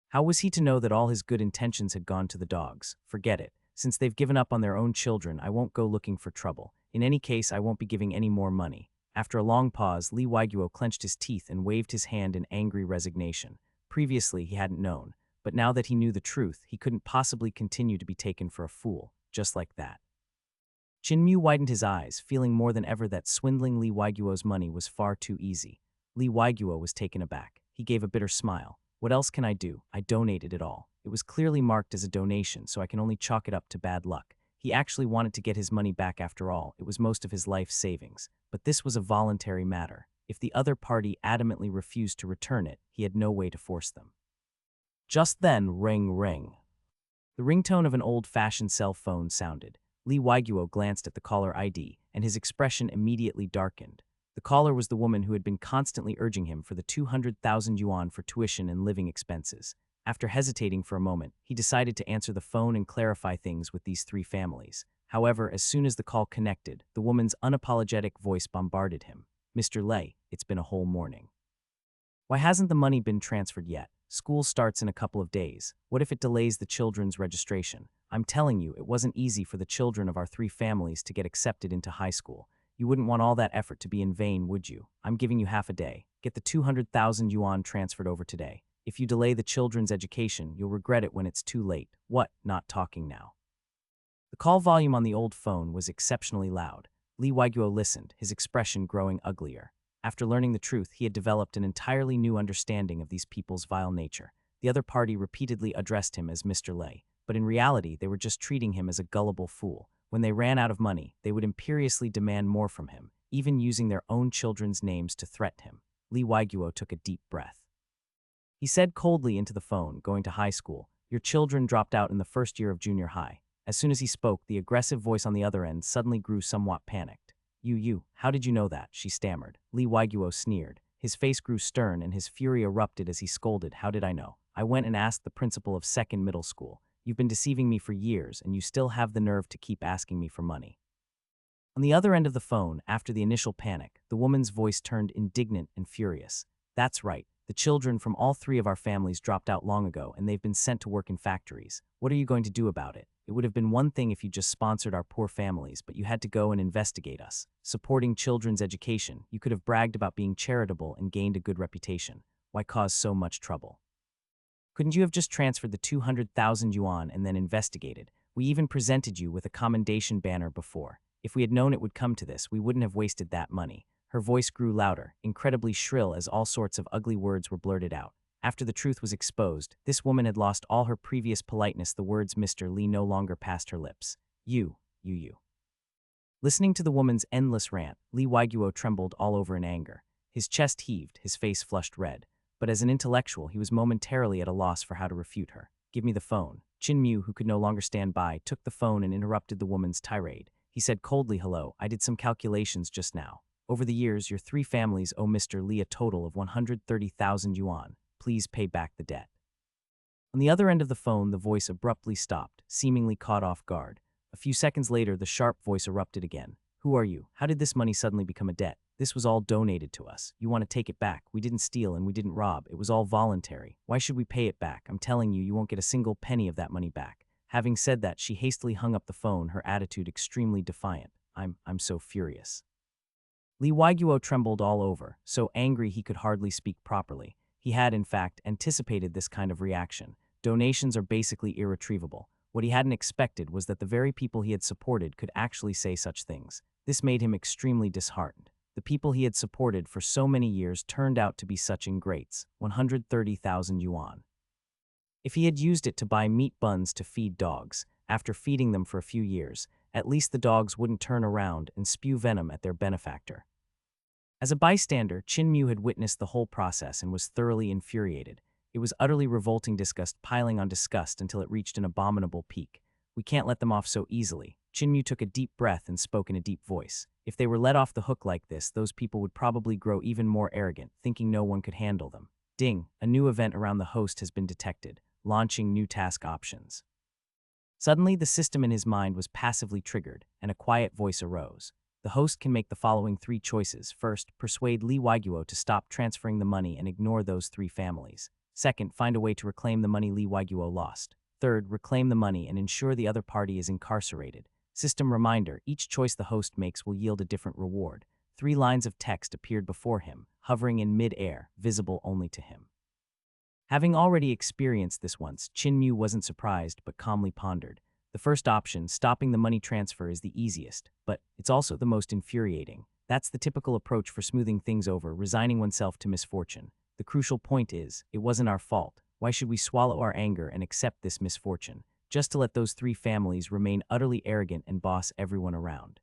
How was he to know that all his good intentions had gone to the dogs? Forget it. Since they've given up on their own children, I won't go looking for trouble. In any case, I won't be giving any more money. After a long pause, Lee Waiguo clenched his teeth and waved his hand in angry resignation. Previously, he hadn't known, but now that he knew the truth, he couldn't possibly continue to be taken for a fool, just like that. Chinmyu widened his eyes, feeling more than ever that swindling Lee Waiguo's money was far too easy. Lee Waiguo was taken aback. He gave a bitter smile. What else can I do? I donated it all. It was clearly marked as a donation, so I can only chalk it up to bad luck. He actually wanted to get his money back after all. It was most of his life savings. But this was a voluntary matter. If the other party adamantly refused to return it, he had no way to force them. Just then, ring, ring. The ringtone of an old-fashioned cell phone sounded. Lee Waiguo glanced at the caller ID, and his expression immediately darkened. The caller was the woman who had been constantly urging him for the 200,000 yuan for tuition and living expenses. After hesitating for a moment, he decided to answer the phone and clarify things with these three families. However, as soon as the call connected, the woman's unapologetic voice bombarded him. "Mr. Lei, it's been a whole morning. Why hasn't the money been transferred yet? School starts in a couple of days. What if it delays the children's registration? I'm telling you, it wasn't easy for the children of our three families to get accepted into high school. You wouldn't want all that effort to be in vain, would you? I'm giving you half a day. Get the 200,000 yuan transferred over today. If you delay the children's education, you'll regret it when it's too late." "What? Not talking now." The call volume on the old phone was exceptionally loud. Lee Waiguo listened, his expression growing uglier. After learning the truth, he had developed an entirely new understanding of these people's vile nature. The other party repeatedly addressed him as Mr. Lei, but in reality, they were just treating him as a gullible fool. When they ran out of money, they would imperiously demand more from him, even using their own children's names to threaten him. Lee Waiguo took a deep breath. He said coldly into the phone, "Going to high school. Your children dropped out in the first year of junior high." As soon as he spoke, the aggressive voice on the other end suddenly grew somewhat panicked. How did you know that?" she stammered. Lee Waiguo sneered. His face grew stern and his fury erupted as he scolded. "How did I know? I went and asked the principal of second middle school. You've been deceiving me for years, and you still have the nerve to keep asking me for money." On the other end of the phone, after the initial panic, the woman's voice turned indignant and furious. "That's right. The children from all three of our families dropped out long ago, and they've been sent to work in factories. What are you going to do about it? It would have been one thing if you just sponsored our poor families, but you had to go and investigate us. Supporting children's education, you could have bragged about being charitable and gained a good reputation. Why cause so much trouble? Couldn't you have just transferred the 200,000 yuan and then investigated? We even presented you with a commendation banner before. If we had known it would come to this, we wouldn't have wasted that money." Her voice grew louder, incredibly shrill as all sorts of ugly words were blurted out. After the truth was exposed, this woman had lost all her previous politeness. The words Mr. Lee no longer passed her lips. You. Listening to the woman's endless rant, Lee Waiguo trembled all over in anger. His chest heaved, his face flushed red. But as an intellectual, he was momentarily at a loss for how to refute her. "Give me the phone." Chinmyu, who could no longer stand by, took the phone and interrupted the woman's tirade. He said coldly, "Hello, I did some calculations just now. Over the years, your three families owe Mr. Lee a total of 130,000 yuan. Please pay back the debt." On the other end of the phone, the voice abruptly stopped, seemingly caught off guard. A few seconds later, the sharp voice erupted again. "Who are you? How did this money suddenly become a debt? This was all donated to us. You want to take it back. We didn't steal and we didn't rob. It was all voluntary. Why should we pay it back? I'm telling you, you won't get a single penny of that money back." Having said that, she hastily hung up the phone, her attitude extremely defiant. I'm so furious." Lee Waiguo trembled all over, so angry he could hardly speak properly. He had, in fact, anticipated this kind of reaction. Donations are basically irretrievable. What he hadn't expected was that the very people he had supported could actually say such things. This made him extremely disheartened. The people he had supported for so many years turned out to be such ingrates. 130,000 yuan. If he had used it to buy meat buns to feed dogs, after feeding them for a few years, at least the dogs wouldn't turn around and spew venom at their benefactor. As a bystander, Chinmyu had witnessed the whole process and was thoroughly infuriated. It was utterly revolting disgust piling on disgust until it reached an abominable peak. "We can't let them off so easily." Chinmyu took a deep breath and spoke in a deep voice. If they were let off the hook like this, those people would probably grow even more arrogant, thinking no one could handle them. Ding, a new event around the host has been detected. Launching new task options. Suddenly, the system in his mind was passively triggered, and a quiet voice arose. The host can make the following three choices. First, persuade Lee Waiguo to stop transferring the money and ignore those three families. Second, find a way to reclaim the money Lee Waiguo lost. Third, reclaim the money and ensure the other party is incarcerated. System reminder, each choice the host makes will yield a different reward. 3 lines of text appeared before him, hovering in mid-air, visible only to him. Having already experienced this once, Chinmu wasn't surprised but calmly pondered. The first option, stopping the money transfer, is the easiest, but it's also the most infuriating. That's the typical approach for smoothing things over, resigning oneself to misfortune. The crucial point is, it wasn't our fault. Why should we swallow our anger and accept this misfortune, just to let those three families remain utterly arrogant and boss everyone around?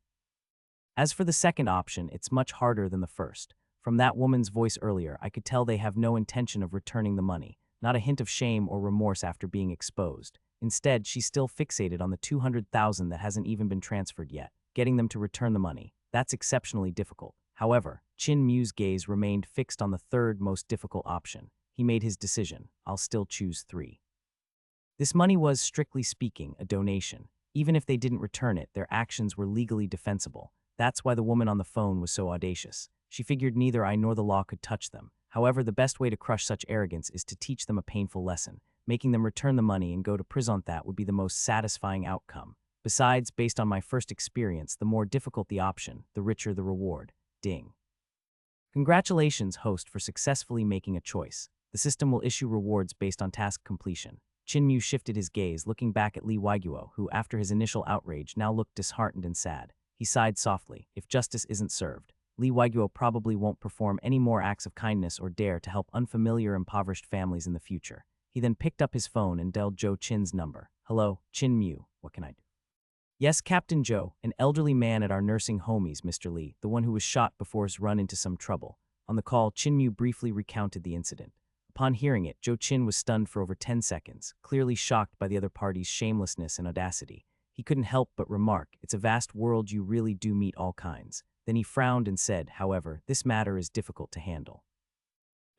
As for the second option, it's much harder than the first. From that woman's voice earlier, I could tell they have no intention of returning the money, not a hint of shame or remorse after being exposed. Instead, she's still fixated on the 200,000 that hasn't even been transferred yet, getting them to return the money. That's exceptionally difficult. However, Chin Mu's gaze remained fixed on the third most difficult option. He made his decision. I'll still choose 3. This money was, strictly speaking, a donation. Even if they didn't return it, their actions were legally defensible. That's why the woman on the phone was so audacious. She figured neither I nor the law could touch them. However, the best way to crush such arrogance is to teach them a painful lesson. Making them return the money and go to prison, that would be the most satisfying outcome. Besides, based on my first experience, the more difficult the option, the richer the reward. Ding. Congratulations, host, for successfully making a choice. The system will issue rewards based on task completion. Chinmu shifted his gaze, looking back at Lee Waiguo, who, after his initial outrage, now looked disheartened and sad. He sighed softly. If justice isn't served, Lee Waiguo probably won't perform any more acts of kindness or dare to help unfamiliar, impoverished families in the future. He then picked up his phone and dialed Joe Chin's number. Hello, Chin Mu. What can I do? Yes, Captain Joe, an elderly man at our nursing homies, Mr. Lee, the one who was shot before his run into some trouble. On the call, Chin Mu briefly recounted the incident. Upon hearing it, Joe Chin was stunned for over 10 seconds, clearly shocked by the other party's shamelessness and audacity. He couldn't help but remark, it's a vast world, you really do meet all kinds. Then he frowned and said, however, this matter is difficult to handle.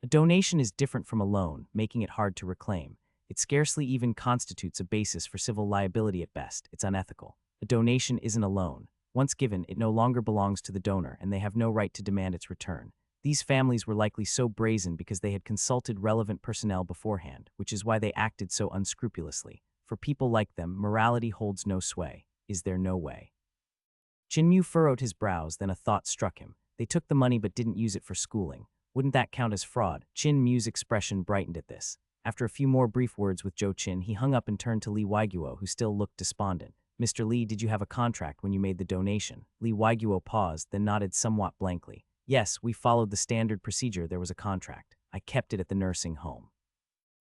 A donation is different from a loan, making it hard to reclaim. It scarcely even constitutes a basis for civil liability at best. It's unethical. A donation isn't a loan. Once given, it no longer belongs to the donor, and they have no right to demand its return. These families were likely so brazen because they had consulted relevant personnel beforehand, which is why they acted so unscrupulously. For people like them, morality holds no sway. Is there no way? Chinmu furrowed his brows, then a thought struck him. They took the money but didn't use it for schooling. Wouldn't that count as fraud? Chinmu's expression brightened at this. After a few more brief words with Joe Chin, he hung up and turned to Lee Waiguo, who still looked despondent. Mr. Lee, did you have a contract when you made the donation? Lee Waiguo paused, then nodded somewhat blankly. Yes, we followed the standard procedure. There was a contract. I kept it at the nursing home.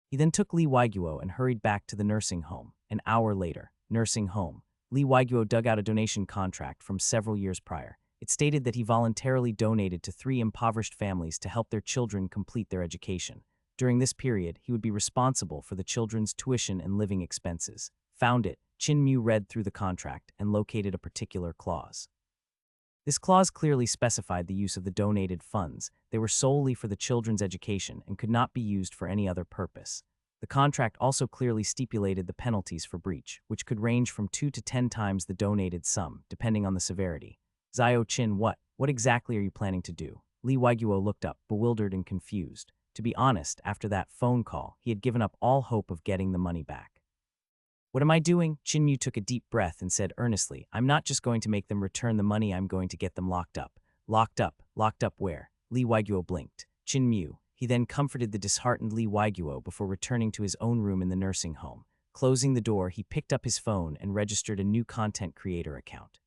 He then took Lee Waiguo and hurried back to the nursing home. An hour later, nursing home. Lee Waiguo dug out a donation contract from several years prior. It stated that he voluntarily donated to 3 impoverished families to help their children complete their education. During this period, he would be responsible for the children's tuition and living expenses. Found it, Chin Mu read through the contract and located a particular clause. This clause clearly specified the use of the donated funds. They were solely for the children's education and could not be used for any other purpose. The contract also clearly stipulated the penalties for breach, which could range from 2 to 10 times the donated sum, depending on the severity. Zio Chin, what exactly are you planning to do? Lee Waiguo looked up, bewildered and confused. To be honest, after that phone call, he had given up all hope of getting the money back. What am I doing? Chinmu took a deep breath and said earnestly, I'm not just going to make them return the money, I'm going to get them locked up. Locked up? Locked up where? Lee Waiguo blinked. Chinmu. He then comforted the disheartened Lee Waiguo before returning to his own room in the nursing home. Closing the door, he picked up his phone and registered a new content creator account.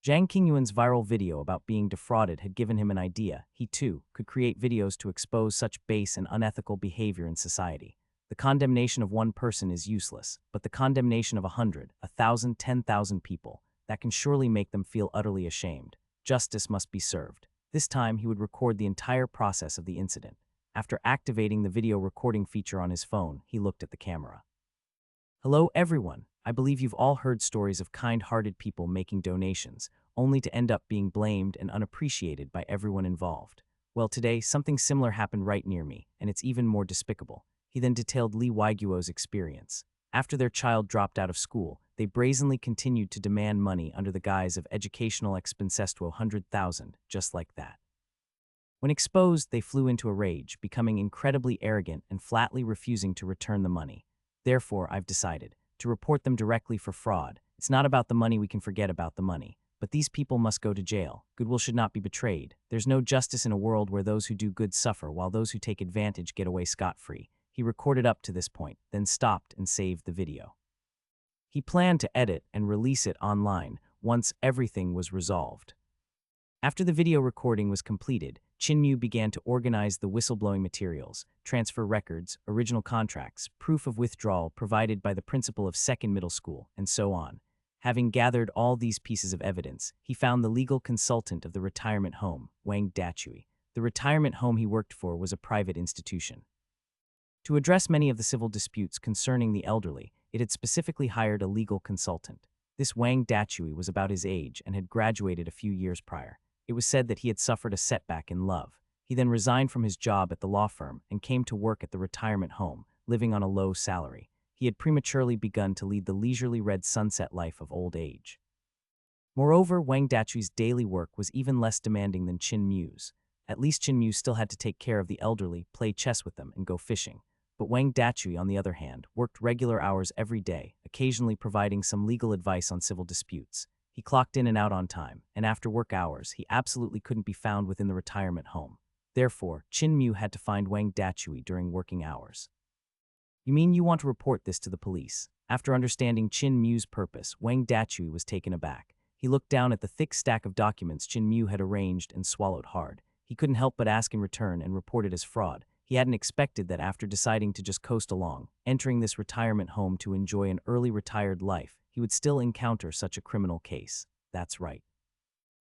Zhang Qingyuan's viral video about being defrauded had given him an idea. He, too, could create videos to expose such base and unethical behavior in society. The condemnation of one person is useless, but the condemnation of 100, 1,000, 10,000 people, that can surely make them feel utterly ashamed. Justice must be served. This time, he would record the entire process of the incident. After activating the video recording feature on his phone, he looked at the camera. Hello, everyone. I believe you've all heard stories of kind-hearted people making donations, only to end up being blamed and unappreciated by everyone involved. Well, today, something similar happened right near me, and it's even more despicable. He then detailed Lee Waiguo's experience. After their child dropped out of school, they brazenly continued to demand money under the guise of educational expenses to 100,000, just like that. When exposed, they flew into a rage, becoming incredibly arrogant and flatly refusing to return the money. Therefore, I've decided to report them directly for fraud. It's not about the money, we can forget about the money. But these people must go to jail. Goodwill should not be betrayed. There's no justice in a world where those who do good suffer while those who take advantage get away scot-free. He recorded up to this point, then stopped and saved the video. He planned to edit and release it online once everything was resolved. After the video recording was completed, Chinmu began to organize the whistleblowing materials, transfer records, original contracts, proof of withdrawal provided by the principal of second middle school, and so on. Having gathered all these pieces of evidence, he found the legal consultant of the retirement home, Wang Dachui. The retirement home he worked for was a private institution. To address many of the civil disputes concerning the elderly, it had specifically hired a legal consultant. This Wang Dachui was about his age and had graduated a few years prior. It was said that he had suffered a setback in love. He then resigned from his job at the law firm and came to work at the retirement home, living on a low salary. He had prematurely begun to lead the leisurely red sunset life of old age. Moreover, Wang Dachui's daily work was even less demanding than Chin Mu's. At least Chin Mu still had to take care of the elderly, play chess with them, and go fishing. But Wang Dachui, on the other hand, worked regular hours every day, occasionally providing some legal advice on civil disputes. He clocked in and out on time, and after work hours, he absolutely couldn't be found within the retirement home. Therefore, Chin Mu had to find Wang Dachui during working hours. You mean you want to report this to the police? After understanding Chin Mu's purpose, Wang Dachui was taken aback. He looked down at the thick stack of documents Chin Mu had arranged and swallowed hard. He couldn't help but ask in return and report it as fraud. He hadn't expected that after deciding to just coast along, entering this retirement home to enjoy an early retired life, he would still encounter such a criminal case. That's right.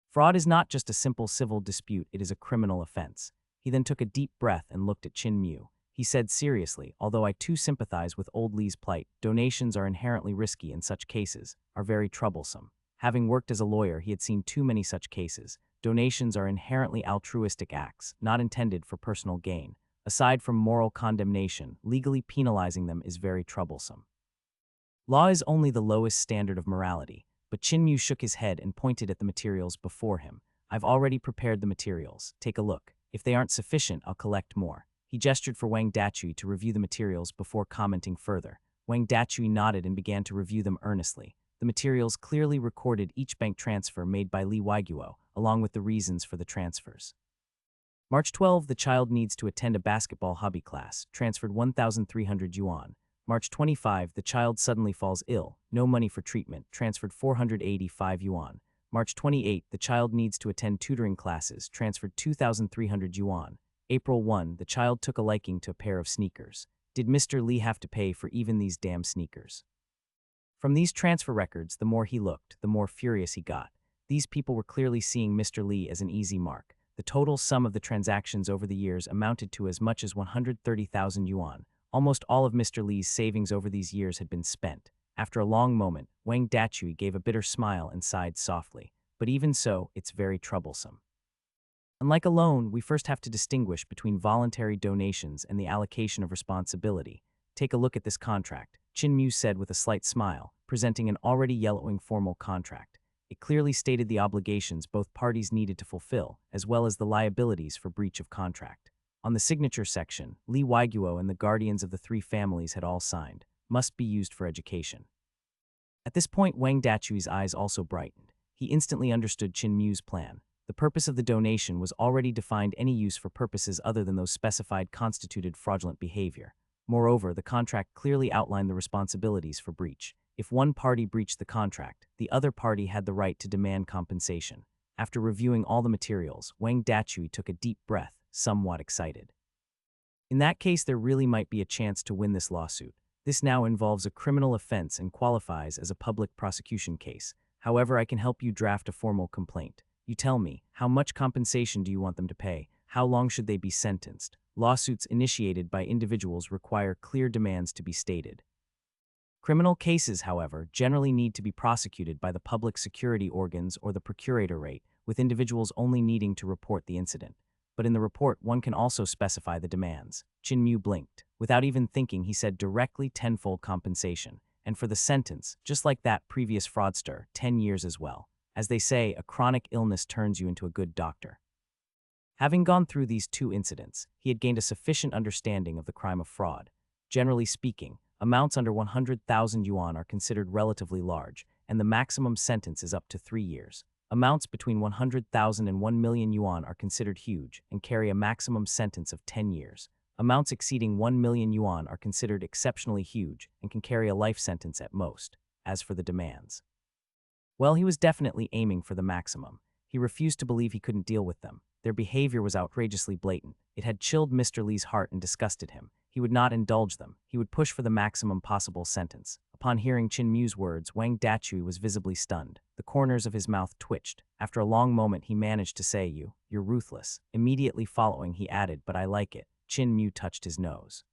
Fraud is not just a simple civil dispute, it is a criminal offense. He then took a deep breath and looked at Chin Mu. He said seriously, although I too sympathize with old Lee's plight, donations are inherently risky in such cases, are very troublesome. Having worked as a lawyer, he had seen too many such cases. Donations are inherently altruistic acts, not intended for personal gain. Aside from moral condemnation, legally penalizing them is very troublesome. Law is only the lowest standard of morality, but Chin Mu shook his head and pointed at the materials before him. I've already prepared the materials. Take a look. If they aren't sufficient, I'll collect more. He gestured for Wang Dachui to review the materials before commenting further. Wang Dachui nodded and began to review them earnestly. The materials clearly recorded each bank transfer made by Li Waiguo, along with the reasons for the transfers. March 12, the child needs to attend a basketball hobby class, transferred 1,300 yuan. March 25, the child suddenly falls ill, no money for treatment, transferred 485 yuan. March 28, the child needs to attend tutoring classes, transferred 2,300 yuan. April 1, the child took a liking to a pair of sneakers. Did Mr. Li have to pay for even these damn sneakers? From these transfer records, the more he looked, the more furious he got. These people were clearly seeing Mr. Li as an easy mark. The total sum of the transactions over the years amounted to as much as 130,000 yuan. Almost all of Mr. Li's savings over these years had been spent. After a long moment, Wang Dachui gave a bitter smile and sighed softly. But even so, it's very troublesome. Unlike a loan, we first have to distinguish between voluntary donations and the allocation of responsibility. Take a look at this contract, Chin Mu said with a slight smile, presenting an already yellowing formal contract. It clearly stated the obligations both parties needed to fulfill, as well as the liabilities for breach of contract. On the signature section, Li Waiguo and the guardians of the three families had all signed, must be used for education. At this point, Wang Dachui's eyes also brightened. He instantly understood Chin Mu's plan. The purpose of the donation was already defined. Any use for purposes other than those specified constituted fraudulent behavior. Moreover, the contract clearly outlined the responsibilities for breach. If one party breached the contract, the other party had the right to demand compensation. After reviewing all the materials, Wang Dachui took a deep breath, somewhat excited. In that case, there really might be a chance to win this lawsuit. This now involves a criminal offense and qualifies as a public prosecution case. However, I can help you draft a formal complaint. You tell me, how much compensation do you want them to pay? How long should they be sentenced? Lawsuits initiated by individuals require clear demands to be stated. Criminal cases, however, generally need to be prosecuted by the public security organs or the procuratorate, with individuals only needing to report the incident. But in the report, one can also specify the demands. Chin Mu blinked. Without even thinking, he said directly tenfold compensation. And for the sentence, just like that previous fraudster, 10 years as well. As they say, a chronic illness turns you into a good doctor. Having gone through these two incidents, he had gained a sufficient understanding of the crime of fraud. Generally speaking, amounts under 100,000 yuan are considered relatively large, and the maximum sentence is up to 3 years. Amounts between 100,000 and 1 million yuan are considered huge and carry a maximum sentence of 10 years. Amounts exceeding 1 million yuan are considered exceptionally huge and can carry a life sentence at most. As for the demands, well, he was definitely aiming for the maximum. He refused to believe he couldn't deal with them. Their behavior was outrageously blatant. It had chilled Mr. Lee's heart and disgusted him. He would not indulge them. He would push for the maximum possible sentence. Upon hearing Qin Mu's words, Wang Dachui was visibly stunned. The corners of his mouth twitched. After a long moment, he managed to say, You're ruthless. Immediately following, he added, but I like it. Qin Mu touched his nose.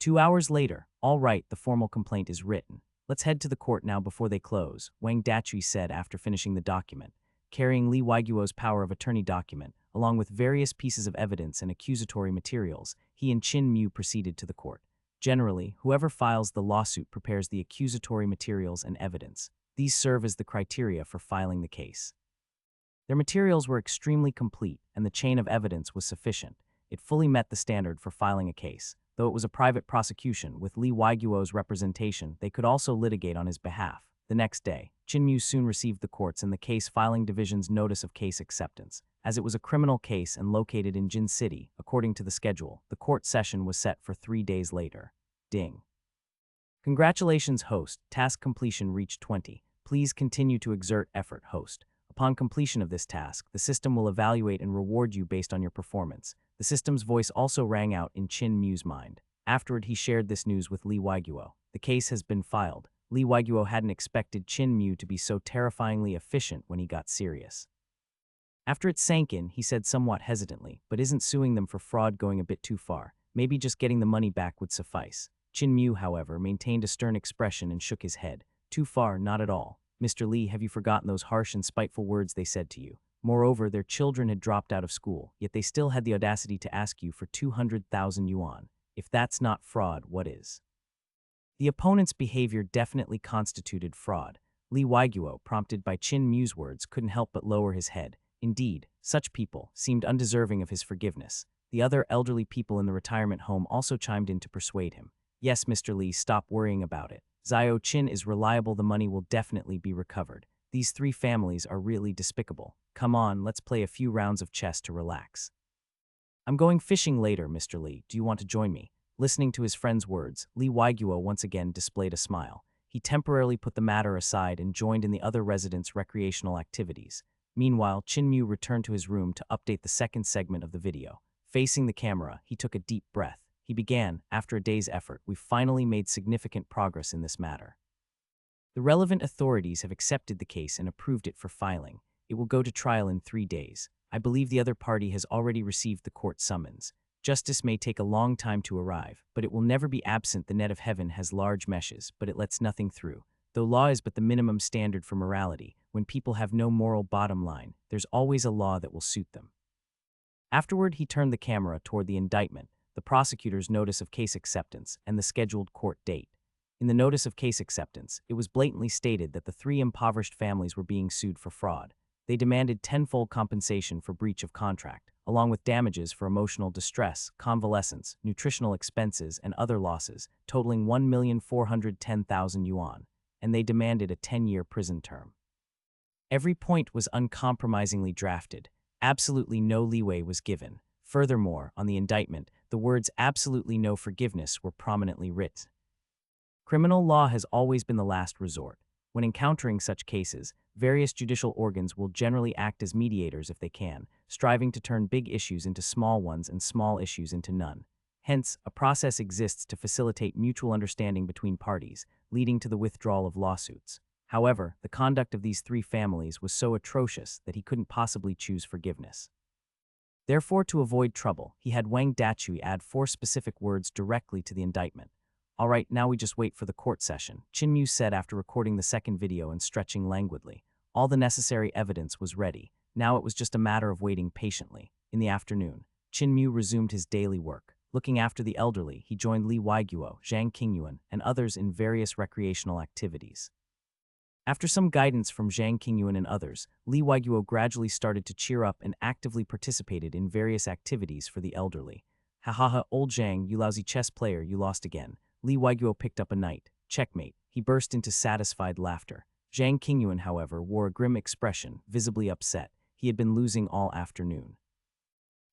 2 hours later, all right, the formal complaint is written. Let's head to the court now before they close, Wang Dachui said after finishing the document. Carrying Li Waiguo's power of attorney document, along with various pieces of evidence and accusatory materials, he and Qin Mu proceeded to the court. Generally, whoever files the lawsuit prepares the accusatory materials and evidence. These serve as the criteria for filing the case. Their materials were extremely complete, and the chain of evidence was sufficient. It fully met the standard for filing a case. Though it was a private prosecution, with Li Waiguo's representation, they could also litigate on his behalf. The next day, Qin Mu soon received the court's and the case filing division's notice of case acceptance. As it was a criminal case and located in Jin City, according to the schedule, the court session was set for 3 days later. Ding. Congratulations, host. Task completion reached 20. Please continue to exert effort, host. Upon completion of this task, the system will evaluate and reward you based on your performance. The system's voice also rang out in Qin Mu's mind. Afterward, he shared this news with Li Waiguo. The case has been filed. Li Waiguo hadn't expected Qin Mu to be so terrifyingly efficient when he got serious. After it sank in, he said somewhat hesitantly, but isn't suing them for fraud going a bit too far? Maybe just getting the money back would suffice. Qin Mu, however, maintained a stern expression and shook his head. Too far, not at all. Mr. Li, have you forgotten those harsh and spiteful words they said to you? Moreover, their children had dropped out of school, yet they still had the audacity to ask you for 200,000 yuan. If that's not fraud, what is? The opponent's behavior definitely constituted fraud. Li Waiguo, prompted by Qin Mu's words, couldn't help but lower his head. Indeed, such people seemed undeserving of his forgiveness. The other elderly people in the retirement home also chimed in to persuade him. Yes, Mr. Li, stop worrying about it. Xiao Qin is reliable, the money will definitely be recovered. These 3 families are really despicable. Come on, let's play a few rounds of chess to relax. I'm going fishing later, Mr. Li. Do you want to join me? Listening to his friend's words, Li Waiguo once again displayed a smile. He temporarily put the matter aside and joined in the other residents' recreational activities. Meanwhile, Qin Mu returned to his room to update the second segment of the video. Facing the camera, he took a deep breath. He began, after a day's effort, we've finally made significant progress in this matter. The relevant authorities have accepted the case and approved it for filing. It will go to trial in 3 days. I believe the other party has already received the court summons. Justice may take a long time to arrive, but it will never be absent. The net of heaven has large meshes, but it lets nothing through. Though law is but the minimum standard for morality, when people have no moral bottom line, there's always a law that will suit them. Afterward, he turned the camera toward the indictment, the prosecutor's notice of case acceptance, and the scheduled court date. In the notice of case acceptance, it was blatantly stated that the 3 impoverished families were being sued for fraud. They demanded tenfold compensation for breach of contract, along with damages for emotional distress, convalescence, nutritional expenses, and other losses, totaling 1,410,000 yuan, and they demanded a 10-year prison term. Every point was uncompromisingly drafted. Absolutely no leeway was given. Furthermore, on the indictment, the words absolutely no forgiveness were prominently written. Criminal law has always been the last resort. When encountering such cases, various judicial organs will generally act as mediators if they can, striving to turn big issues into small ones and small issues into none. Hence, a process exists to facilitate mutual understanding between parties, leading to the withdrawal of lawsuits. However, the conduct of these 3 families was so atrocious that he couldn't possibly choose forgiveness. Therefore, to avoid trouble, he had Wang Dachui add 4 specific words directly to the indictment. All right, now we just wait for the court session, Qin Mu said after recording the second video and stretching languidly. All the necessary evidence was ready. Now it was just a matter of waiting patiently. In the afternoon, Qin Mu resumed his daily work. Looking after the elderly, he joined Li Waiguo, Zhang Qingyuan, and others in various recreational activities. After some guidance from Zhang Qingyuan and others, Li Waiguo gradually started to cheer up and actively participated in various activities for the elderly. Ha ha ha, old Zhang, you lousy chess player, you lost again. Li Waiguo picked up a knight. Checkmate. He burst into satisfied laughter. Zhang Qingyuan, however, wore a grim expression, visibly upset. He had been losing all afternoon.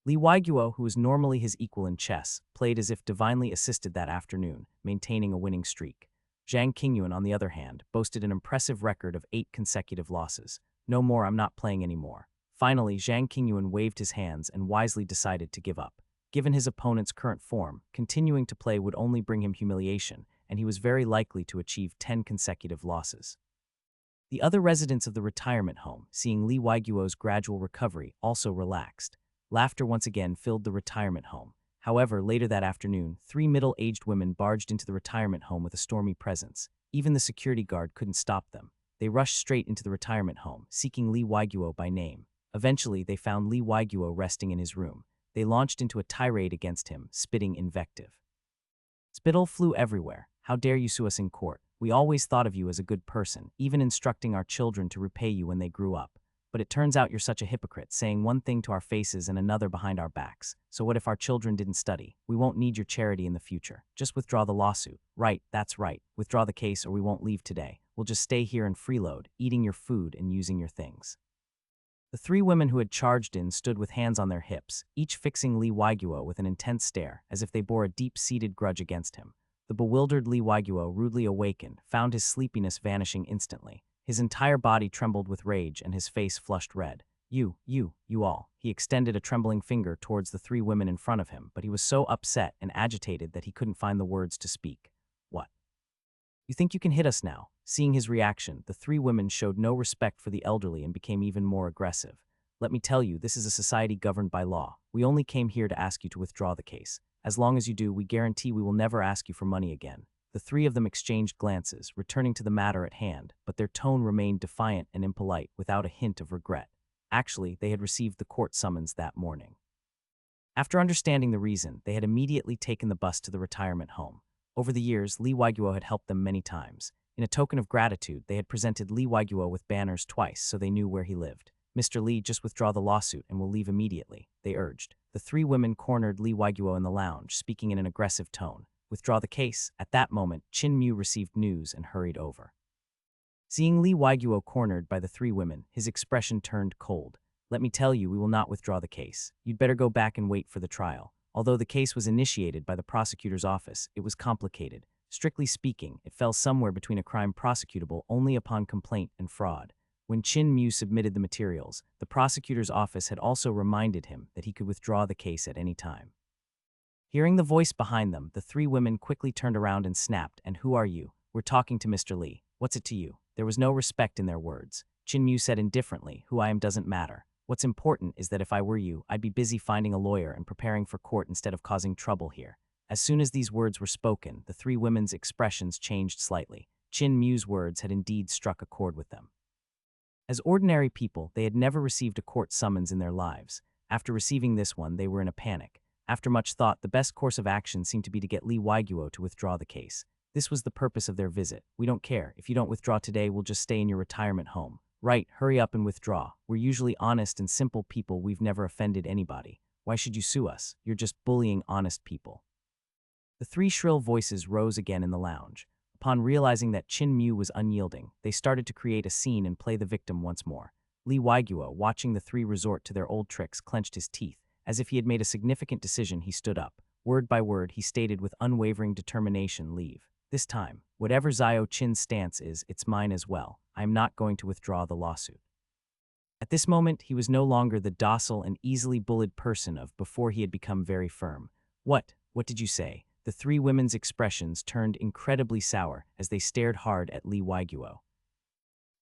Lee Waiguo, who was normally his equal in chess, played as if divinely assisted that afternoon, maintaining a winning streak. Zhang Qingyuan, on the other hand, boasted an impressive record of 8 consecutive losses. No more, I'm not playing anymore. Finally, Zhang Qingyuan waved his hands and wisely decided to give up. Given his opponent's current form, continuing to play would only bring him humiliation, and he was very likely to achieve 10 consecutive losses. The other residents of the retirement home, seeing Lee Waiguo's gradual recovery, also relaxed. Laughter once again filled the retirement home. However, later that afternoon, 3 middle-aged women barged into the retirement home with a stormy presence. Even the security guard couldn't stop them. They rushed straight into the retirement home, seeking Lee Waiguo by name. Eventually, they found Lee Waiguo resting in his room. They launched into a tirade against him, spitting invective. Spittle flew everywhere. How dare you sue us in court? We always thought of you as a good person, even instructing our children to repay you when they grew up. But it turns out you're such a hypocrite, saying one thing to our faces and another behind our backs. So what if our children didn't study? We won't need your charity in the future. Just withdraw the lawsuit. Right, that's right. Withdraw the case or we won't leave today. We'll just stay here and freeload, eating your food and using your things. The 3 women who had charged in stood with hands on their hips, each fixing Lee Waiguo with an intense stare, as if they bore a deep-seated grudge against him. The bewildered Lee Waiguo, rudely awakened, found his sleepiness vanishing instantly. His entire body trembled with rage and his face flushed red. You all. He extended a trembling finger towards the 3 women in front of him, but he was so upset and agitated that he couldn't find the words to speak. What? You think you can hit us now? Seeing his reaction, the 3 women showed no respect for the elderly and became even more aggressive. Let me tell you, this is a society governed by law. We only came here to ask you to withdraw the case. As long as you do, we guarantee we will never ask you for money again. The 3 of them exchanged glances, returning to the matter at hand, but their tone remained defiant and impolite, without a hint of regret. Actually, they had received the court summons that morning. After understanding the reason, they had immediately taken the bus to the retirement home. Over the years, Lee Waiguo had helped them many times. In a token of gratitude, they had presented Lee Waiguo with banners twice so they knew where he lived. Mr. Lee, just withdraw the lawsuit and we'll leave immediately, they urged. The 3 women cornered Lee Waiguo in the lounge, speaking in an aggressive tone. Withdraw the case. At that moment, Chin Mu received news and hurried over. Seeing Lee Waiguo cornered by the 3 women, his expression turned cold. Let me tell you, we will not withdraw the case. You'd better go back and wait for the trial. Although the case was initiated by the prosecutor's office, it was complicated. Strictly speaking, it fell somewhere between a crime prosecutable only upon complaint and fraud. When Chin Mu submitted the materials, the prosecutor's office had also reminded him that he could withdraw the case at any time. Hearing the voice behind them, the 3 women quickly turned around and snapped, "And who are you? We're talking to Mr. Lee. What's it to you?" There was no respect in their words. Chin Mu said indifferently, "Who I am doesn't matter. What's important is that if I were you, I'd be busy finding a lawyer and preparing for court instead of causing trouble here." As soon as these words were spoken, the 3 women's expressions changed slightly. Chin Mu's words had indeed struck a chord with them. As ordinary people, they had never received a court summons in their lives. After receiving this one, they were in a panic. After much thought, the best course of action seemed to be to get Lee Waiguo to withdraw the case. This was the purpose of their visit. "We don't care. If you don't withdraw today, we'll just stay in your retirement home." "Right, hurry up and withdraw. We're usually honest and simple people. We've never offended anybody. Why should you sue us? You're just bullying honest people." The 3 shrill voices rose again in the lounge. Upon realizing that Chin Mu was unyielding, they started to create a scene and play the victim once more. Lee Waiguo, watching the 3 resort to their old tricks, clenched his teeth. As if he had made a significant decision, he stood up. Word by word, he stated with unwavering determination, "Leave. This time, whatever Xiao Qin's stance is, it's mine as well. I am not going to withdraw the lawsuit." At this moment, he was no longer the docile and easily bullied person of before. He had become very firm. What did you say?" The 3 women's expressions turned incredibly sour as they stared hard at Lee Waiguo.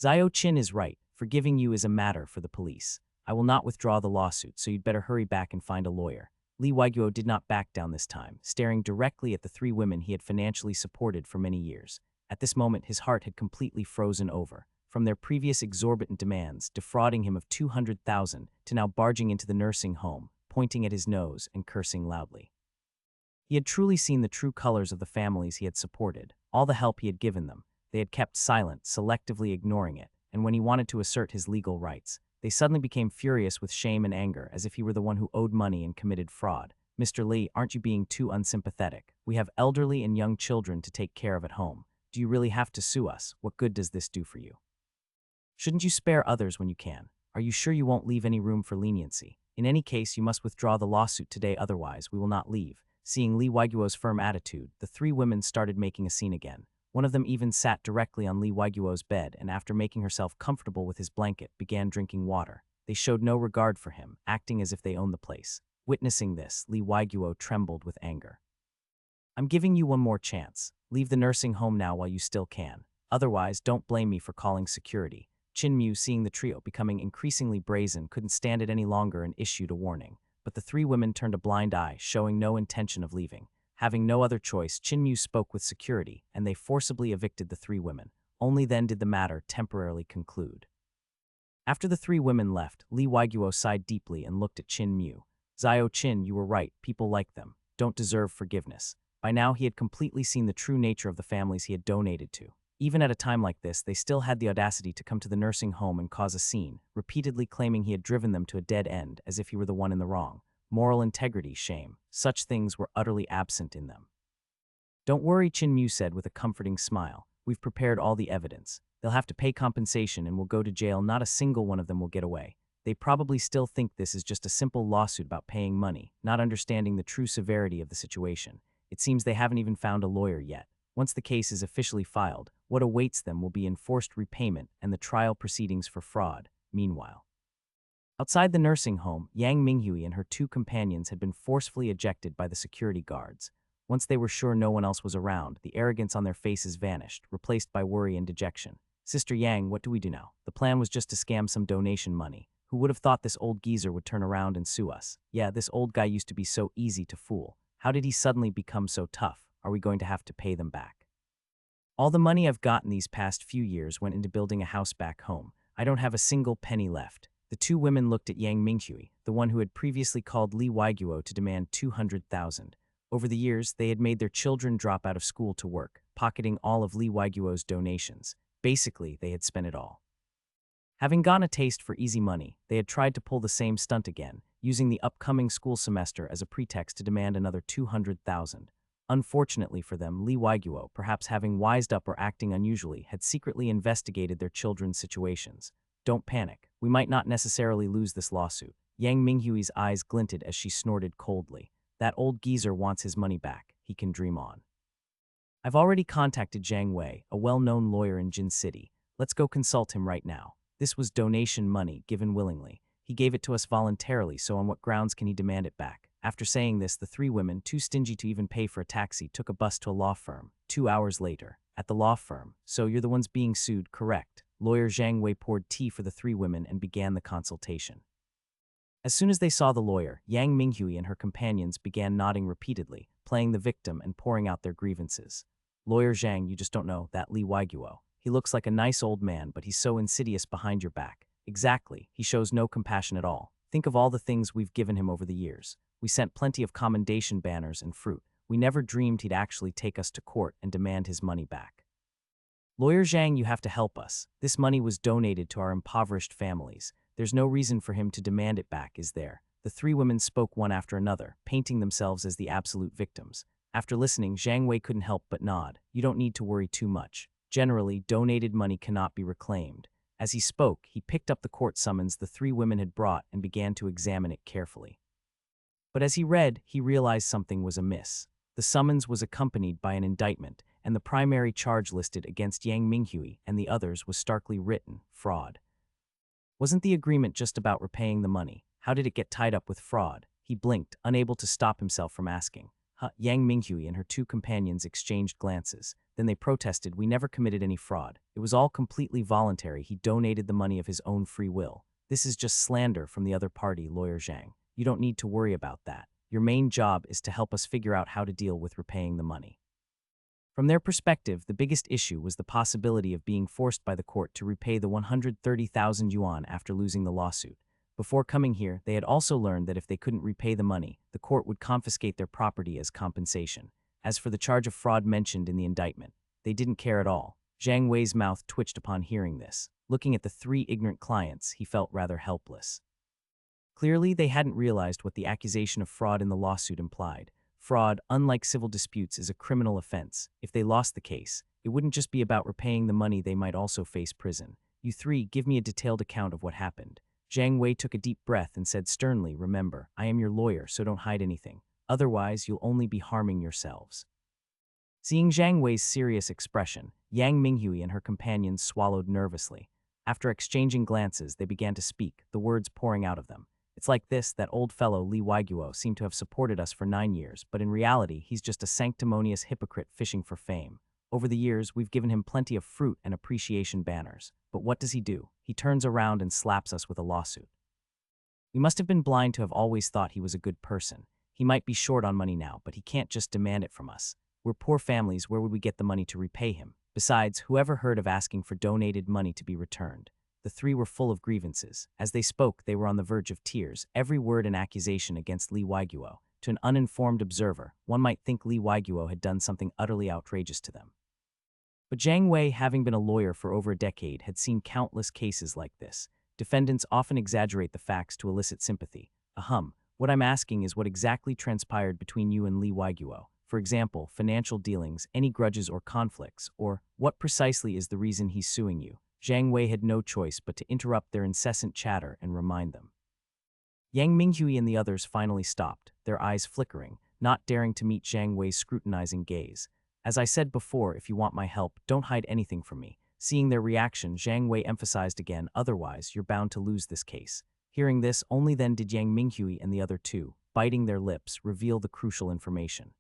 "Xiao Qin is right. Forgiving you is a matter for the police. I will not withdraw the lawsuit, so you'd better hurry back and find a lawyer." Lee Waiguo did not back down this time, staring directly at the 3 women he had financially supported for many years. At this moment, his heart had completely frozen over. From their previous exorbitant demands, defrauding him of 200,000, to now barging into the nursing home, pointing at his nose and cursing loudly. He had truly seen the true colors of the families he had supported, all the help he had given them. They had kept silent, selectively ignoring it, and when he wanted to assert his legal rights, they suddenly became furious with shame and anger, as if he were the one who owed money and committed fraud. "Mr. Lee, aren't you being too unsympathetic? We have elderly and young children to take care of at home. Do you really have to sue us? What good does this do for you? Shouldn't you spare others when you can? Are you sure you won't leave any room for leniency?" In any case, you must withdraw the lawsuit today, otherwise we will not leave. Seeing Lee Waiguo's firm attitude, the three women started making a scene again. One of them even sat directly on Lee Waiguo's bed and after making herself comfortable with his blanket, began drinking water. They showed no regard for him, acting as if they owned the place. Witnessing this, Lee Waiguo trembled with anger. I'm giving you one more chance. Leave the nursing home now while you still can. Otherwise, don't blame me for calling security. Chin Mu, seeing the trio becoming increasingly brazen, couldn't stand it any longer and issued a warning. But the three women turned a blind eye, showing no intention of leaving. Having no other choice, Chin Mu spoke with security, and they forcibly evicted the three women. Only then did the matter temporarily conclude. After the three women left, Lee Waiguo sighed deeply and looked at Chin Mu. Zio Chin, you were right, people like them don't deserve forgiveness. By now he had completely seen the true nature of the families he had donated to. Even at a time like this, they still had the audacity to come to the nursing home and cause a scene, repeatedly claiming he had driven them to a dead end as if he were the one in the wrong. Moral integrity, shame. Such things were utterly absent in them. Don't worry, Chin Mu said with a comforting smile. We've prepared all the evidence. They'll have to pay compensation and will go to jail. Not a single one of them will get away. They probably still think this is just a simple lawsuit about paying money, not understanding the true severity of the situation. It seems they haven't even found a lawyer yet. Once the case is officially filed, what awaits them will be enforced repayment and the trial proceedings for fraud. Meanwhile, outside the nursing home, Yang Minghui and her two companions had been forcefully ejected by the security guards. Once they were sure no one else was around, the arrogance on their faces vanished, replaced by worry and dejection. Sister Yang, what do we do now? The plan was just to scam some donation money. Who would have thought this old geezer would turn around and sue us? Yeah, this old guy used to be so easy to fool. How did he suddenly become so tough? Are we going to have to pay them back? All the money I've gotten these past few years went into building a house back home. I don't have a single penny left. The two women looked at Yang Minghui, the one who had previously called Lee Waiguo to demand 200,000. Over the years, they had made their children drop out of school to work, pocketing all of Lee Waiguo's donations. Basically, they had spent it all. Having gotten a taste for easy money, they had tried to pull the same stunt again, using the upcoming school semester as a pretext to demand another 200,000. Unfortunately for them, Lee Waiguo, perhaps having wised up or acting unusually, had secretly investigated their children's situations. Don't panic. We might not necessarily lose this lawsuit. Yang Minghui's eyes glinted as she snorted coldly. That old geezer wants his money back. He can dream on. I've already contacted Zhang Wei, a well-known lawyer in Jin City. Let's go consult him right now. This was donation money given willingly. He gave it to us voluntarily, so on what grounds can he demand it back? After saying this, the three women, too stingy to even pay for a taxi, took a bus to a law firm. 2 hours later, at the law firm. So you're the ones being sued, correct? Lawyer Zhang Wei poured tea for the three women and began the consultation. As soon as they saw the lawyer, Yang Minghui and her companions began nodding repeatedly, playing the victim and pouring out their grievances. Lawyer Zhang, you just don't know that Lee Waiguo. He looks like a nice old man, but he's so insidious behind your back. Exactly, he shows no compassion at all. Think of all the things we've given him over the years. We sent plenty of commendation banners and fruit. We never dreamed he'd actually take us to court and demand his money back. Lawyer Zhang, you have to help us. This money was donated to our impoverished families. There's no reason for him to demand it back, is there? The three women spoke one after another, painting themselves as the absolute victims. After listening, Zhang Wei couldn't help but nod. You don't need to worry too much. Generally, donated money cannot be reclaimed. As he spoke, he picked up the court summons the three women had brought and began to examine it carefully. But as he read, he realized something was amiss. The summons was accompanied by an indictment, and the primary charge listed against Yang Minghui and the others was starkly written, fraud. Wasn't the agreement just about repaying the money? How did it get tied up with fraud? He blinked, unable to stop himself from asking. Yang Minghui and her two companions exchanged glances. Then they protested, we never committed any fraud. It was all completely voluntary. He donated the money of his own free will. This is just slander from the other party, Lawyer Zhang. You don't need to worry about that. Your main job is to help us figure out how to deal with repaying the money. From their perspective, the biggest issue was the possibility of being forced by the court to repay the 130,000 yuan after losing the lawsuit. Before coming here, they had also learned that if they couldn't repay the money, the court would confiscate their property as compensation. As for the charge of fraud mentioned in the indictment, they didn't care at all. Zhang Wei's mouth twitched upon hearing this. Looking at the three ignorant clients, he felt rather helpless. Clearly, they hadn't realized what the accusation of fraud in the lawsuit implied. Fraud, unlike civil disputes, is a criminal offense. If they lost the case, it wouldn't just be about repaying the money, they might also face prison. You three, give me a detailed account of what happened. Zhang Wei took a deep breath and said sternly, "Remember, I am your lawyer, so don't hide anything. Otherwise, you'll only be harming yourselves." Seeing Zhang Wei's serious expression, Yang Minghui and her companions swallowed nervously. After exchanging glances, they began to speak, the words pouring out of them. "It's like this, that old fellow Li Waiguo seemed to have supported us for 9 years, but in reality, he's just a sanctimonious hypocrite fishing for fame. Over the years, we've given him plenty of fruit and appreciation banners. But what does he do? He turns around and slaps us with a lawsuit. We must have been blind to have always thought he was a good person. He might be short on money now, but he can't just demand it from us. We're poor families, where would we get the money to repay him? Besides, whoever heard of asking for donated money to be returned?" The three were full of grievances. As they spoke, they were on the verge of tears, every word an accusation against Li Waiguo. To an uninformed observer, one might think Li Waiguo had done something utterly outrageous to them. But Zhang Wei, having been a lawyer for over a decade, had seen countless cases like this. Defendants often exaggerate the facts to elicit sympathy. What I'm asking is what exactly transpired between you and Li Waiguo. For example, financial dealings, any grudges or conflicts, or what precisely is the reason he's suing you?" Zhang Wei had no choice but to interrupt their incessant chatter and remind them. Yang Minghui and the others finally stopped, their eyes flickering, not daring to meet Zhang Wei's scrutinizing gaze. "As I said before, if you want my help, don't hide anything from me." Seeing their reaction, Zhang Wei emphasized again, "Otherwise, you're bound to lose this case." Hearing this, only then did Yang Minghui and the other two, biting their lips, reveal the crucial information.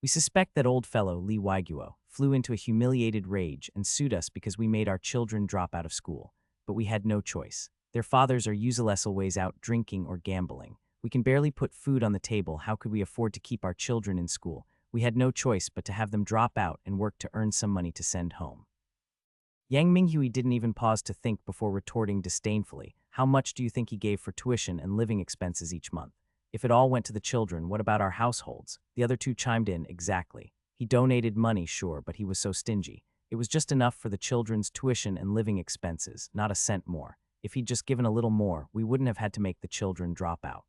"We suspect that old fellow Li Waiguo flew into a humiliated rage and sued us because we made our children drop out of school. But we had no choice. Their fathers are useless always out drinking or gambling. We can barely put food on the table. How could we afford to keep our children in school? We had no choice but to have them drop out and work to earn some money to send home." Yang Minghui didn't even pause to think before retorting disdainfully, "How much do you think he gave for tuition and living expenses each month? If it all went to the children, what about our households?" The other two chimed in, "Exactly. He donated money, sure, but he was so stingy. It was just enough for the children's tuition and living expenses, not a cent more. If he'd just given a little more, we wouldn't have had to make the children drop out."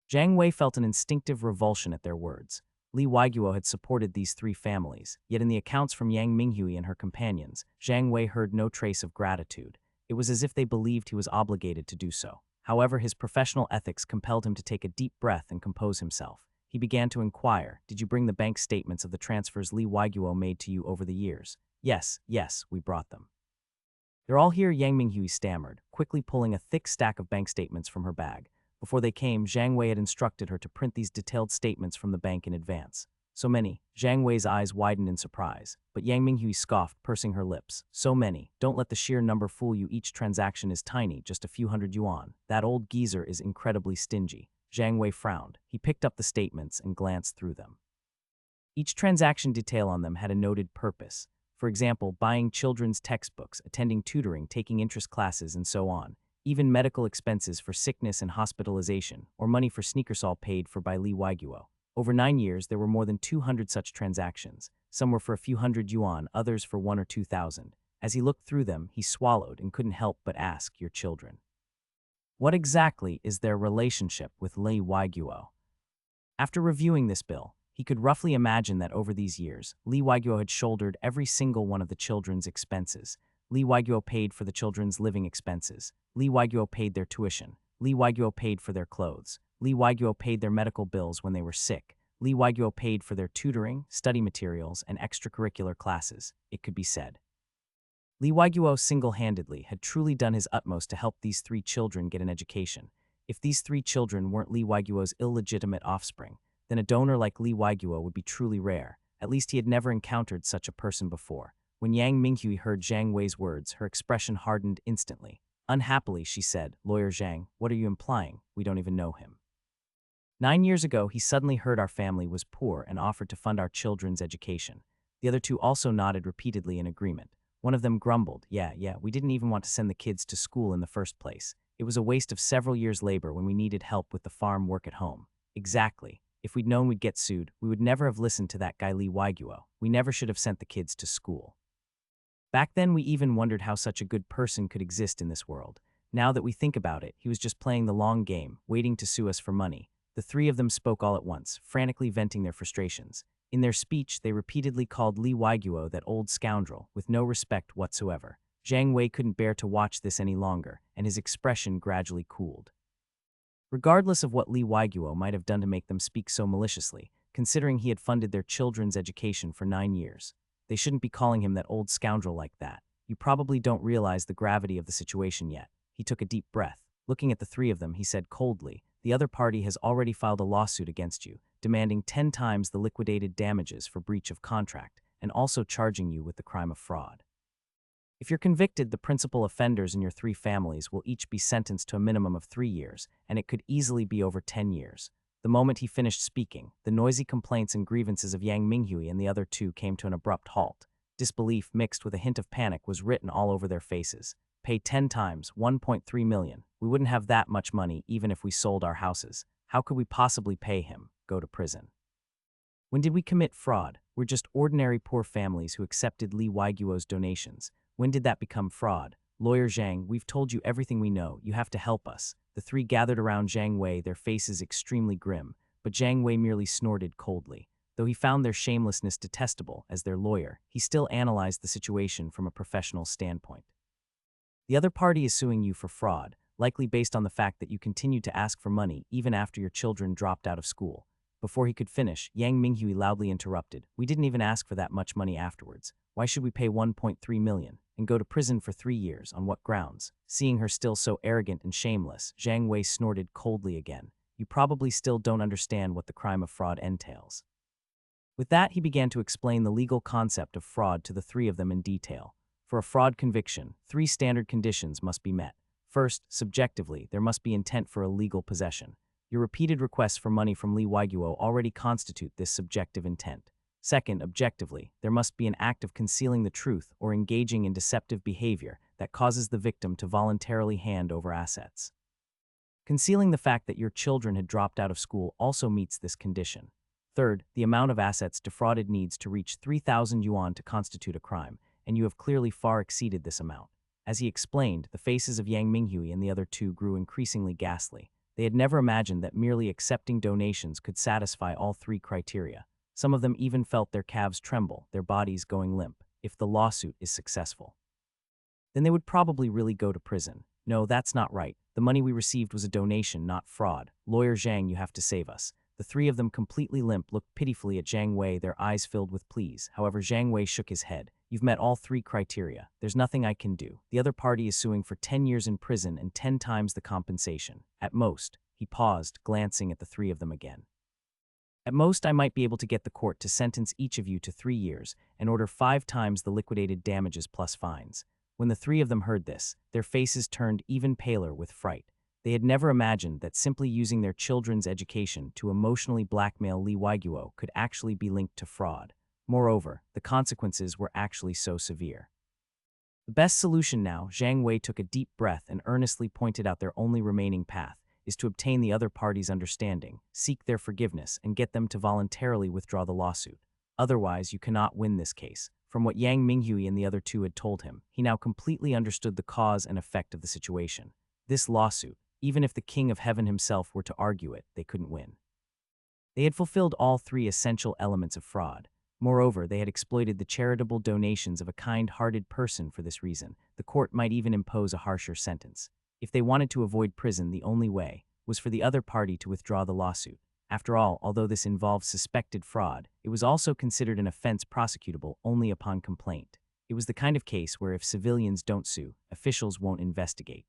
Zhang Wei felt an instinctive revulsion at their words. Li Waiguo had supported these three families, yet in the accounts from Yang Minghui and her companions, Zhang Wei heard no trace of gratitude. It was as if they believed he was obligated to do so. However, his professional ethics compelled him to take a deep breath and compose himself. He began to inquire, "Did you bring the bank statements of the transfers Li Waiguo made to you over the years?" Yes, we brought them." "They're all here," Yang Minghui stammered, quickly pulling a thick stack of bank statements from her bag. Before they came, Zhang Wei had instructed her to print these detailed statements from the bank in advance. "So many?" Zhang Wei's eyes widened in surprise, but Yang Minghui scoffed, pursing her lips. "So many. Don't let the sheer number fool you. Each transaction is tiny, just a few hundred yuan. That old geezer is incredibly stingy." Zhang Wei frowned. He picked up the statements and glanced through them. Each transaction detail on them had a noted purpose. For example, buying children's textbooks, attending tutoring, taking interest classes, and so on. Even medical expenses for sickness and hospitalization, or money for sneakers, all paid for by Li Waiguo. Over 9 years, there were more than 200 such transactions. Some were for a few hundred yuan, others for 1 or 2,000. As he looked through them, he swallowed and couldn't help but ask, "Your children. What exactly is their relationship with Li Waiguo?" After reviewing this bill, he could roughly imagine that over these years, Li Waiguo had shouldered every single one of the children's expenses. Li Waiguo paid for the children's living expenses. Li Waiguo paid their tuition. Li Waiguo paid for their clothes. Li Waiguo paid their medical bills when they were sick. Li Waiguo paid for their tutoring, study materials, and extracurricular classes, it could be said. Li Waiguo single-handedly had truly done his utmost to help these three children get an education. If these three children weren't Li Waiguo's illegitimate offspring, then a donor like Li Waiguo would be truly rare. At least he had never encountered such a person before. When Yang Minghui heard Zhang Wei's words, her expression hardened instantly. Unhappily, she said, "Lawyer Zhang, what are you implying? We don't even know him." 9 years ago, he suddenly heard our family was poor and offered to fund our children's education. The other two also nodded repeatedly in agreement. One of them grumbled, yeah, we didn't even want to send the kids to school in the first place. It was a waste of several years' labor when we needed help with the farm work at home." Exactly. If we'd known we'd get sued, we would never have listened to that guy Li Waiguo. We never should have sent the kids to school. Back then, we even wondered how such a good person could exist in this world. Now that we think about it, he was just playing the long game, waiting to sue us for money. The three of them spoke all at once, frantically venting their frustrations. In their speech, they repeatedly called Li Waiguo that old scoundrel, with no respect whatsoever. Zhang Wei couldn't bear to watch this any longer, and his expression gradually cooled. Regardless of what Li Weiguo might have done to make them speak so maliciously, considering he had funded their children's education for 9 years, they shouldn't be calling him that old scoundrel like that. You probably don't realize the gravity of the situation yet. He took a deep breath. Looking at the three of them, he said coldly, "The other party has already filed a lawsuit against you, demanding 10 times the liquidated damages for breach of contract, and also charging you with the crime of fraud. If you're convicted, the principal offenders in your 3 families will each be sentenced to a minimum of 3 years, and it could easily be over 10 years. The moment he finished speaking, the noisy complaints and grievances of Yang Minghui and the other 2 came to an abrupt halt. Disbelief mixed with a hint of panic was written all over their faces. Pay 10 times, 1.3 million. We wouldn't have that much money even if we sold our houses. How could we possibly pay him? Go to prison. When did we commit fraud? We're just ordinary poor families who accepted Li Weiguo's donations. When did that become fraud? Lawyer Zhang, we've told you everything we know. You have to help us." The 3 gathered around Zhang Wei, their faces extremely grim, but Zhang Wei merely snorted coldly. Though he found their shamelessness detestable as their lawyer, he still analyzed the situation from a professional standpoint. "The other party is suing you for fraud, likely based on the fact that you continued to ask for money even after your children dropped out of school." Before he could finish, Yang Minghui loudly interrupted. "We didn't even ask for that much money afterwards. Why should we pay 1.3 million and go to prison for 3 years? On what grounds?" Seeing her still so arrogant and shameless, Zhang Wei snorted coldly again. "You probably still don't understand what the crime of fraud entails." With that, he began to explain the legal concept of fraud to the 3 of them in detail. For a fraud conviction, 3 standard conditions must be met. First, subjectively, there must be intent for illegal possession. Your repeated requests for money from Li Weiguo already constitute this subjective intent. Second, objectively, there must be an act of concealing the truth or engaging in deceptive behavior that causes the victim to voluntarily hand over assets. Concealing the fact that your children had dropped out of school also meets this condition. Third, the amount of assets defrauded needs to reach 3,000 yuan to constitute a crime, and you have clearly far exceeded this amount. As he explained, the faces of Yang Minghui and the other 2 grew increasingly ghastly. They had never imagined that merely accepting donations could satisfy all 3 criteria. Some of them even felt their calves tremble, their bodies going limp. If the lawsuit is successful, then they would probably really go to prison. "No, that's not right. The money we received was a donation, not fraud. Lawyer Zhang, you have to save us." The 3 of them, completely limp, looked pitifully at Zhang Wei, their eyes filled with pleas. However, Zhang Wei shook his head. "You've met all 3 criteria. There's nothing I can do. The other party is suing for 10 years in prison and 10 times the compensation. At most," he paused, glancing at the 3 of them again. "At most, I might be able to get the court to sentence each of you to 3 years and order 5 times the liquidated damages plus fines." When the 3 of them heard this, their faces turned even paler with fright. They had never imagined that simply using their children's education to emotionally blackmail Li Weiguo could actually be linked to fraud. Moreover, the consequences were actually so severe. The best solution now, Zhang Wei took a deep breath and earnestly pointed out their only remaining path, is to obtain the other party's understanding, seek their forgiveness, and get them to voluntarily withdraw the lawsuit. Otherwise, you cannot win this case. From what Yang Minghui and the other 2 had told him, he now completely understood the cause and effect of the situation. This lawsuit, even if the King of Heaven himself were to argue it, they couldn't win. They had fulfilled all 3 essential elements of fraud. Moreover, they had exploited the charitable donations of a kind-hearted person for this reason. The court might even impose a harsher sentence. If they wanted to avoid prison, the only way was for the other party to withdraw the lawsuit. After all, although this involved suspected fraud, it was also considered an offense prosecutable only upon complaint. It was the kind of case where if civilians don't sue, officials won't investigate.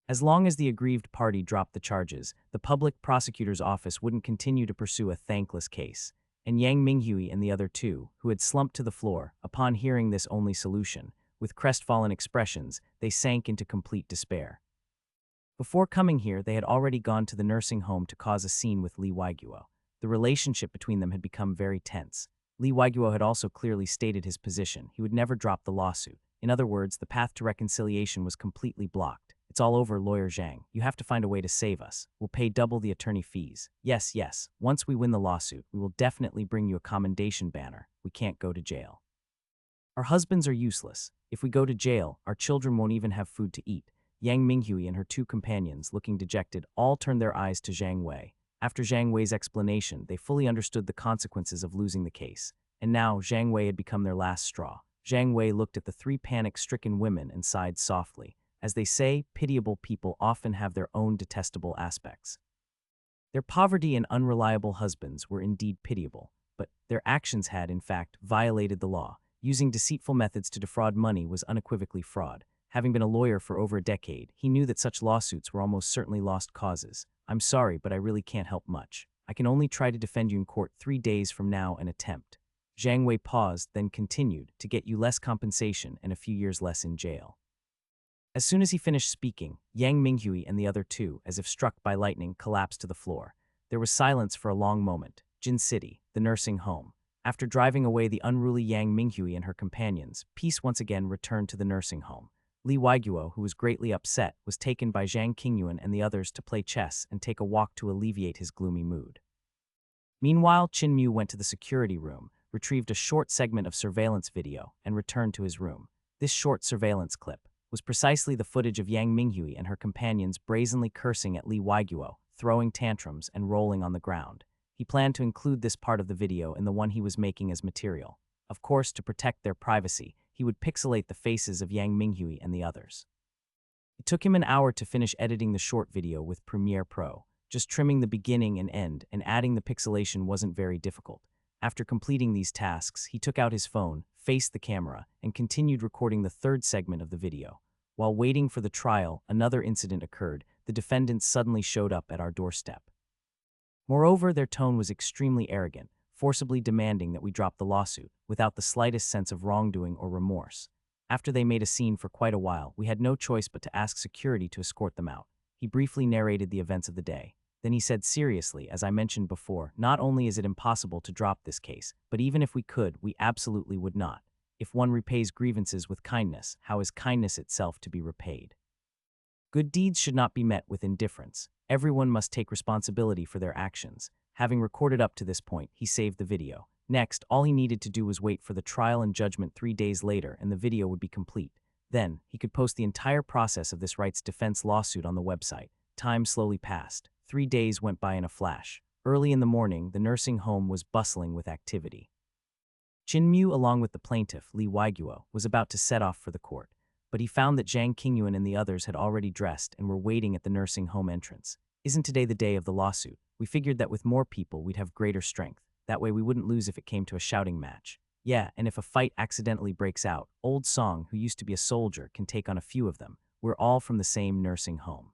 As long as the aggrieved party dropped the charges, the public prosecutor's office wouldn't continue to pursue a thankless case. And Yang Minghui and the other 2, who had slumped to the floor upon hearing this only solution, with crestfallen expressions, they sank into complete despair. Before coming here, they had already gone to the nursing home to cause a scene with Li Weiguo. The relationship between them had become very tense. Li Weiguo had also clearly stated his position. He would never drop the lawsuit. In other words, the path to reconciliation was completely blocked. "It's all over, Lawyer Zhang. You have to find a way to save us. We'll pay double the attorney fees. Yes, yes. Once we win the lawsuit, we will definitely bring you a commendation banner. We can't go to jail. Our husbands are useless. If we go to jail, our children won't even have food to eat." Yang Minghui and her 2 companions, looking dejected, all turned their eyes to Zhang Wei. After Zhang Wei's explanation, they fully understood the consequences of losing the case. And now, Zhang Wei had become their last straw. Zhang Wei looked at the three panic-stricken women and sighed softly. As they say, pitiable people often have their own detestable aspects. Their poverty and unreliable husbands were indeed pitiable, but their actions had, in fact, violated the law. Using deceitful methods to defraud money was unequivocally fraud. Having been a lawyer for over a decade, he knew that such lawsuits were almost certainly lost causes. I'm sorry, but I really can't help much. I can only try to defend you in court 3 days from now and attempt. Zhang Wei paused, then continued, to get you less compensation and a few years less in jail. As soon as he finished speaking, Yang Minghui and the other two, as if struck by lightning, collapsed to the floor. There was silence for a long moment. Jin City, the nursing home. After driving away the unruly Yang Minghui and her companions, peace once again returned to the nursing home. Li Weiguo, who was greatly upset, was taken by Zhang Qingyuan and the others to play chess and take a walk to alleviate his gloomy mood. Meanwhile, Qin Mu went to the security room, retrieved a short segment of surveillance video, and returned to his room. This short surveillance clip was precisely the footage of Yang Minghui and her companions brazenly cursing at Li Weiguo, throwing tantrums, and rolling on the ground. He planned to include this part of the video in the one he was making as material. Of course, to protect their privacy, he would pixelate the faces of Yang Minghui and the others. It took him an hour to finish editing the short video with Premiere Pro. Just trimming the beginning and end and adding the pixelation wasn't very difficult. After completing these tasks, he took out his phone, faced the camera, and continued recording the third segment of the video. While waiting for the trial, another incident occurred. The defendants suddenly showed up at our doorstep. Moreover, their tone was extremely arrogant, forcibly demanding that we drop the lawsuit, without the slightest sense of wrongdoing or remorse. After they made a scene for quite a while, we had no choice but to ask security to escort them out. He briefly narrated the events of the day. Then he said seriously, as I mentioned before, not only is it impossible to drop this case, but even if we could, we absolutely would not. If one repays grievances with kindness, how is kindness itself to be repaid? Good deeds should not be met with indifference. Everyone must take responsibility for their actions. Having recorded up to this point, he saved the video. Next, all he needed to do was wait for the trial and judgment 3 days later, and the video would be complete. Then, he could post the entire process of this rights defense lawsuit on the website. Time slowly passed. 3 days went by in a flash. Early in the morning, the nursing home was bustling with activity. Qin Mu, along with the plaintiff, Li Weiguo, was about to set off for the court, but he found that Zhang Qingyuan and the others had already dressed and were waiting at the nursing home entrance. Isn't today the day of the lawsuit? We figured that with more people, we'd have greater strength. That way we wouldn't lose if it came to a shouting match. Yeah, and if a fight accidentally breaks out, Old Song, who used to be a soldier, can take on a few of them. We're all from the same nursing home.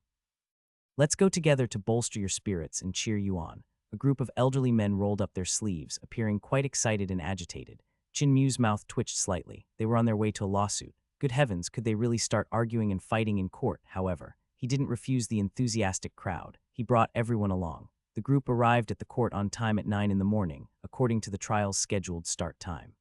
Let's go together to bolster your spirits and cheer you on. A group of elderly men rolled up their sleeves, appearing quite excited and agitated. Qin Mu's mouth twitched slightly. They were on their way to a lawsuit. Good heavens, could they really start arguing and fighting in court? However, he didn't refuse the enthusiastic crowd. He brought everyone along. The group arrived at the court on time at 9 in the morning, according to the trial's scheduled start time.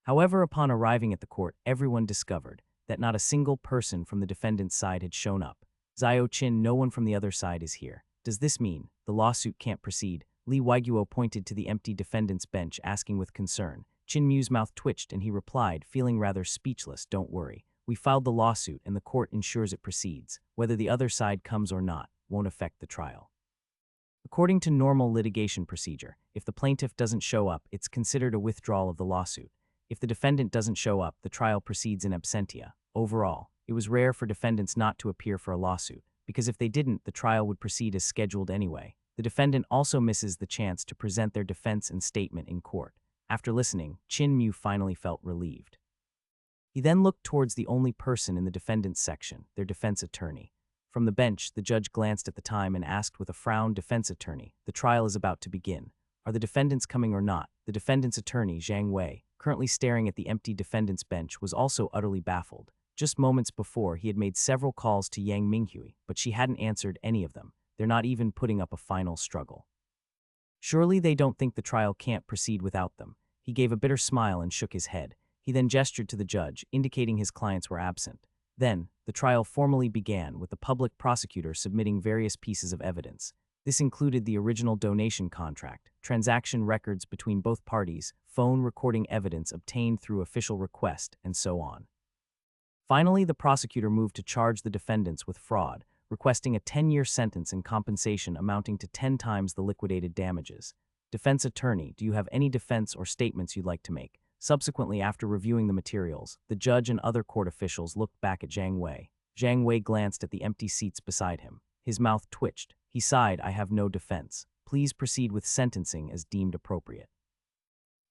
However, upon arriving at the court, everyone discovered that not a single person from the defendant's side had shown up. Zio Qin, no one from the other side is here. Does this mean the lawsuit can't proceed? Li Weiguo pointed to the empty defendant's bench, asking with concern. Qin Mu's mouth twitched and he replied, feeling rather speechless, "Don't worry. We filed the lawsuit and the court ensures it proceeds. Whether the other side comes or not won't affect the trial. According to normal litigation procedure, if the plaintiff doesn't show up, it's considered a withdrawal of the lawsuit. If the defendant doesn't show up, the trial proceeds in absentia. Overall, it was rare for defendants not to appear for a lawsuit, because if they didn't, the trial would proceed as scheduled anyway. The defendant also misses the chance to present their defense and statement in court. After listening, Qin Mu finally felt relieved. He then looked towards the only person in the defendant's section, their defense attorney. From the bench, the judge glanced at the time and asked with a frown, "Defense attorney, the trial is about to begin. Are the defendants coming or not?" The defendant's attorney, Zhang Wei, currently staring at the empty defendant's bench, was also utterly baffled. Just moments before, he had made several calls to Yang Minghui, but she hadn't answered any of them. They're not even putting up a final struggle. Surely they don't think the trial can't proceed without them. He gave a bitter smile and shook his head. He then gestured to the judge, indicating his clients were absent. Then, the trial formally began, with the public prosecutor submitting various pieces of evidence. This included the original donation contract, transaction records between both parties, phone recording evidence obtained through official request, and so on. Finally, the prosecutor moved to charge the defendants with fraud, requesting a 10-year sentence and compensation amounting to 10 times the liquidated damages. Defense attorney, do you have any defense or statements you'd like to make? Subsequently, after reviewing the materials, the judge and other court officials looked back at Zhang Wei. Zhang Wei glanced at the empty seats beside him. His mouth twitched. He sighed, "I have no defense. Please proceed with sentencing as deemed appropriate."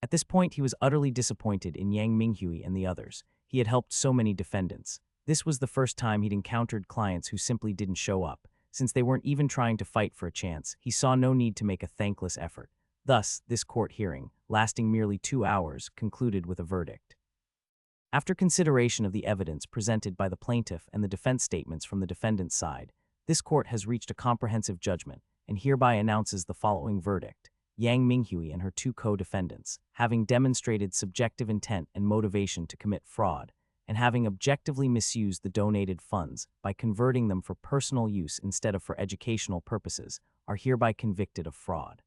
At this point, he was utterly disappointed in Yang Minghui and the others. He had helped so many defendants. This was the first time he'd encountered clients who simply didn't show up. Since they weren't even trying to fight for a chance, he saw no need to make a thankless effort. Thus, this court hearing, lasting merely 2 hours, concluded with a verdict. After consideration of the evidence presented by the plaintiff and the defense statements from the defendant's side, this court has reached a comprehensive judgment and hereby announces the following verdict. Yang Minghui and her 2 co-defendants, having demonstrated subjective intent and motivation to commit fraud, and having objectively misused the donated funds by converting them for personal use instead of for educational purposes, are hereby convicted of fraud.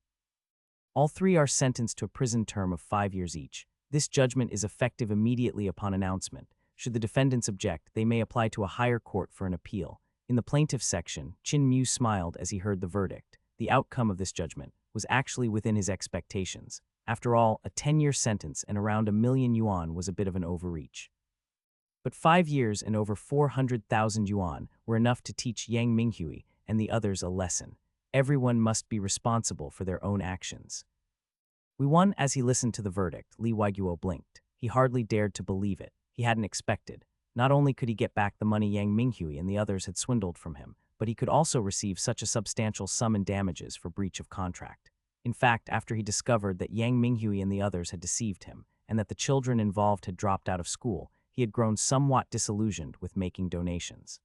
All 3 are sentenced to a prison term of 5 years each. This judgment is effective immediately upon announcement. Should the defendants object, they may apply to a higher court for an appeal. In the plaintiff's section, Chin Mu smiled as he heard the verdict. The outcome of this judgment was actually within his expectations. After all, a 10-year sentence and around 1,000,000 yuan was a bit of an overreach. But 5 years and over 400,000 yuan were enough to teach Yang Minghui and the others a lesson. Everyone must be responsible for their own actions. We won. As he listened to the verdict, Li Waiguo blinked. He hardly dared to believe it. He hadn't expected. Not only could he get back the money Yang Minghui and the others had swindled from him, but he could also receive such a substantial sum in damages for breach of contract. In fact, after he discovered that Yang Minghui and the others had deceived him, and that the children involved had dropped out of school, he had grown somewhat disillusioned with making donations.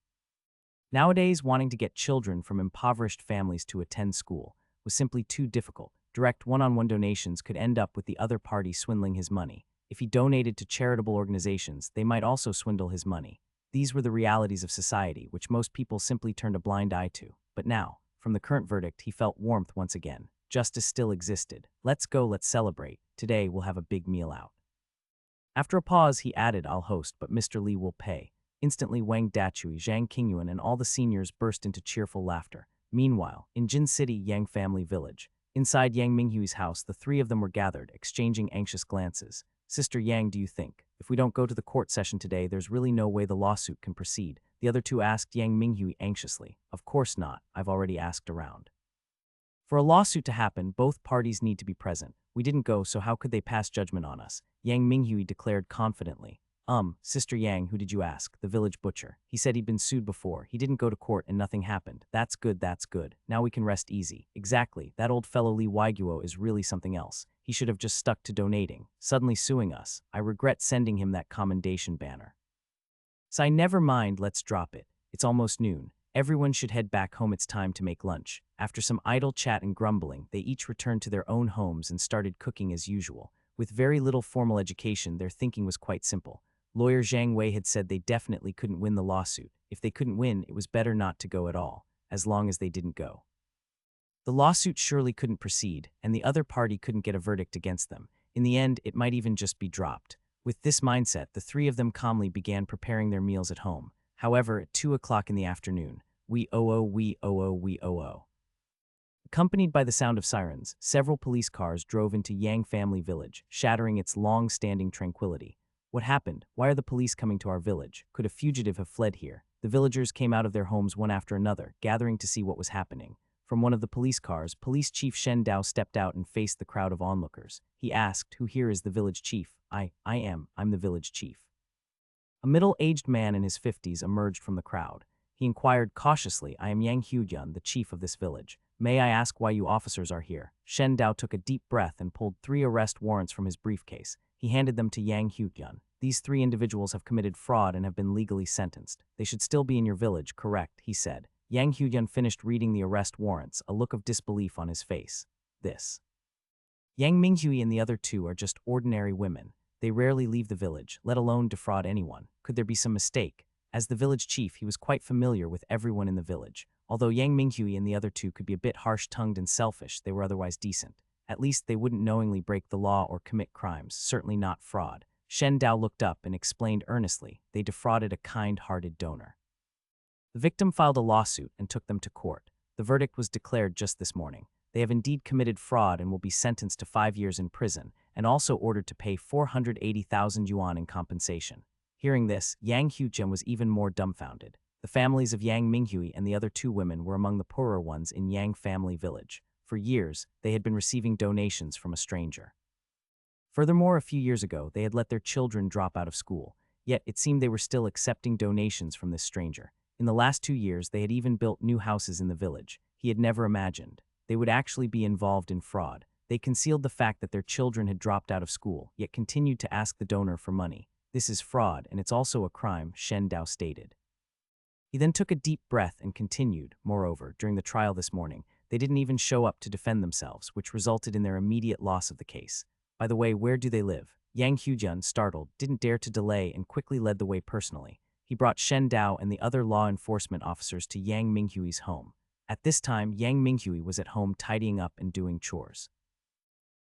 Nowadays, wanting to get children from impoverished families to attend school was simply too difficult. Direct one-on-one donations could end up with the other party swindling his money. If he donated to charitable organizations, they might also swindle his money. These were the realities of society, which most people simply turned a blind eye to. But now, from the current verdict, he felt warmth once again. Justice still existed. Let's go, let's celebrate. Today, we'll have a big meal out. After a pause, he added, "I'll host, but Mr. Li will pay." Instantly, Wang Dachui, Zhang Qingyuan, and all the seniors burst into cheerful laughter. Meanwhile, in Jin City, Yang family village, inside Yang Minghui's house, the 3 of them were gathered, exchanging anxious glances. "Sister Yang, do you think, if we don't go to the court session today, there's really no way the lawsuit can proceed?" The other 2 asked Yang Minghui anxiously. "Of course not. I've already asked around. For a lawsuit to happen, both parties need to be present. We didn't go, so how could they pass judgment on us?" Yang Minghui declared confidently. Sister Yang, who did you ask?" "The village butcher. He said he'd been sued before. He didn't go to court and nothing happened." "That's good, that's good. Now we can rest easy." "Exactly. That old fellow Li Waiguo is really something else. He should have just stuck to donating. Suddenly suing us. I regret sending him that commendation banner." "Sai, never mind, let's drop it. It's almost noon. Everyone should head back home. It's time to make lunch." After some idle chat and grumbling, they each returned to their own homes and started cooking as usual. With very little formal education, their thinking was quite simple. Lawyer Zhang Wei had said they definitely couldn't win the lawsuit. If they couldn't win, it was better not to go at all, as long as they didn't go. The lawsuit surely couldn't proceed, and the other party couldn't get a verdict against them. In the end, it might even just be dropped. With this mindset, the 3 of them calmly began preparing their meals at home. However, at 2 o'clock in the afternoon, we oh. Accompanied by the sound of sirens, several police cars drove into Yang family village, shattering its long-standing tranquility. "What happened? Why are the police coming to our village? Could a fugitive have fled here?" The villagers came out of their homes one after another, gathering to see what was happening. From one of the police cars, Police Chief Shen Dao stepped out and faced the crowd of onlookers. He asked, "Who here is the village chief?" I'm the village chief." A middle-aged man in his 50s emerged from the crowd. He inquired cautiously, "I am Yang Huyan, the chief of this village. May I ask why you officers are here?" Shen Dao took a deep breath and pulled 3 arrest warrants from his briefcase. He handed them to Yang Huyan. "These 3 individuals have committed fraud and have been legally sentenced. They should still be in your village, correct?" he said. Yang Huyan finished reading the arrest warrants, a look of disbelief on his face. Yang Minghui and the other 2 are just ordinary women. They rarely leave the village, let alone defraud anyone. Could there be some mistake? As the village chief, he was quite familiar with everyone in the village. Although Yang Minghui and the other 2 could be a bit harsh-tongued and selfish, they were otherwise decent. At least they wouldn't knowingly break the law or commit crimes, certainly not fraud. Shen Dao looked up and explained earnestly, they defrauded a kind-hearted donor. The victim filed a lawsuit and took them to court. The verdict was declared just this morning. They have indeed committed fraud and will be sentenced to 5 years in prison, and also ordered to pay 480,000 yuan in compensation. Hearing this, Yang Huqian was even more dumbfounded. The families of Yang Minghui and the other two women were among the poorer ones in Yang family village. For years, they had been receiving donations from a stranger. Furthermore, a few years ago, they had let their children drop out of school, yet it seemed they were still accepting donations from this stranger. In the last 2 years, they had even built new houses in the village. He had never imagined they would actually be involved in fraud. They concealed the fact that their children had dropped out of school, yet continued to ask the donor for money. This is fraud, and it's also a crime, Shen Dao stated. He then took a deep breath and continued. Moreover, during the trial this morning, they didn't even show up to defend themselves, which resulted in their immediate loss of the case. By the way, where do they live? Yang Hujian, startled, didn't dare to delay and quickly led the way personally. He brought Shen Dao and the other law enforcement officers to Yang Minghui's home. At this time, Yang Minghui was at home tidying up and doing chores.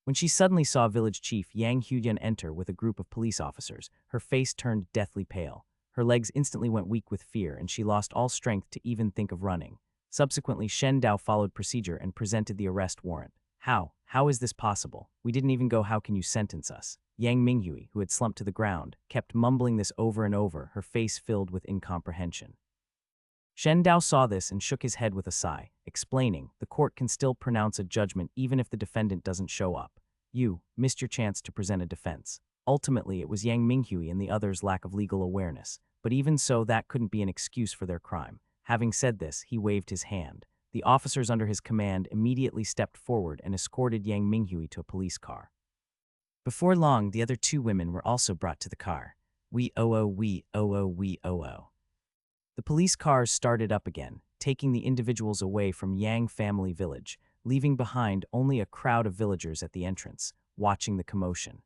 When she suddenly saw village chief Yang Hujian enter with a group of police officers, her face turned deathly pale. Her legs instantly went weak with fear, and she lost all strength to even think of running. Subsequently, Shen Dao followed procedure and presented the arrest warrant. How is this possible? We didn't even go. How can you sentence us? Yang Minghui, who had slumped to the ground, kept mumbling this over and over, her face filled with incomprehension. Shen Dao saw this and shook his head with a sigh, explaining, the court can still pronounce a judgment even if the defendant doesn't show up. You missed your chance to present a defense. Ultimately, it was Yang Minghui and the others' lack of legal awareness, but even so, that couldn't be an excuse for their crime. Having said this, he waved his hand. The officers under his command immediately stepped forward and escorted Yang Minghui to a police car. Before long, the other two women were also brought to the car. We oh. The police cars started up again, taking the individuals away from Yang family village, leaving behind only a crowd of villagers at the entrance, watching the commotion.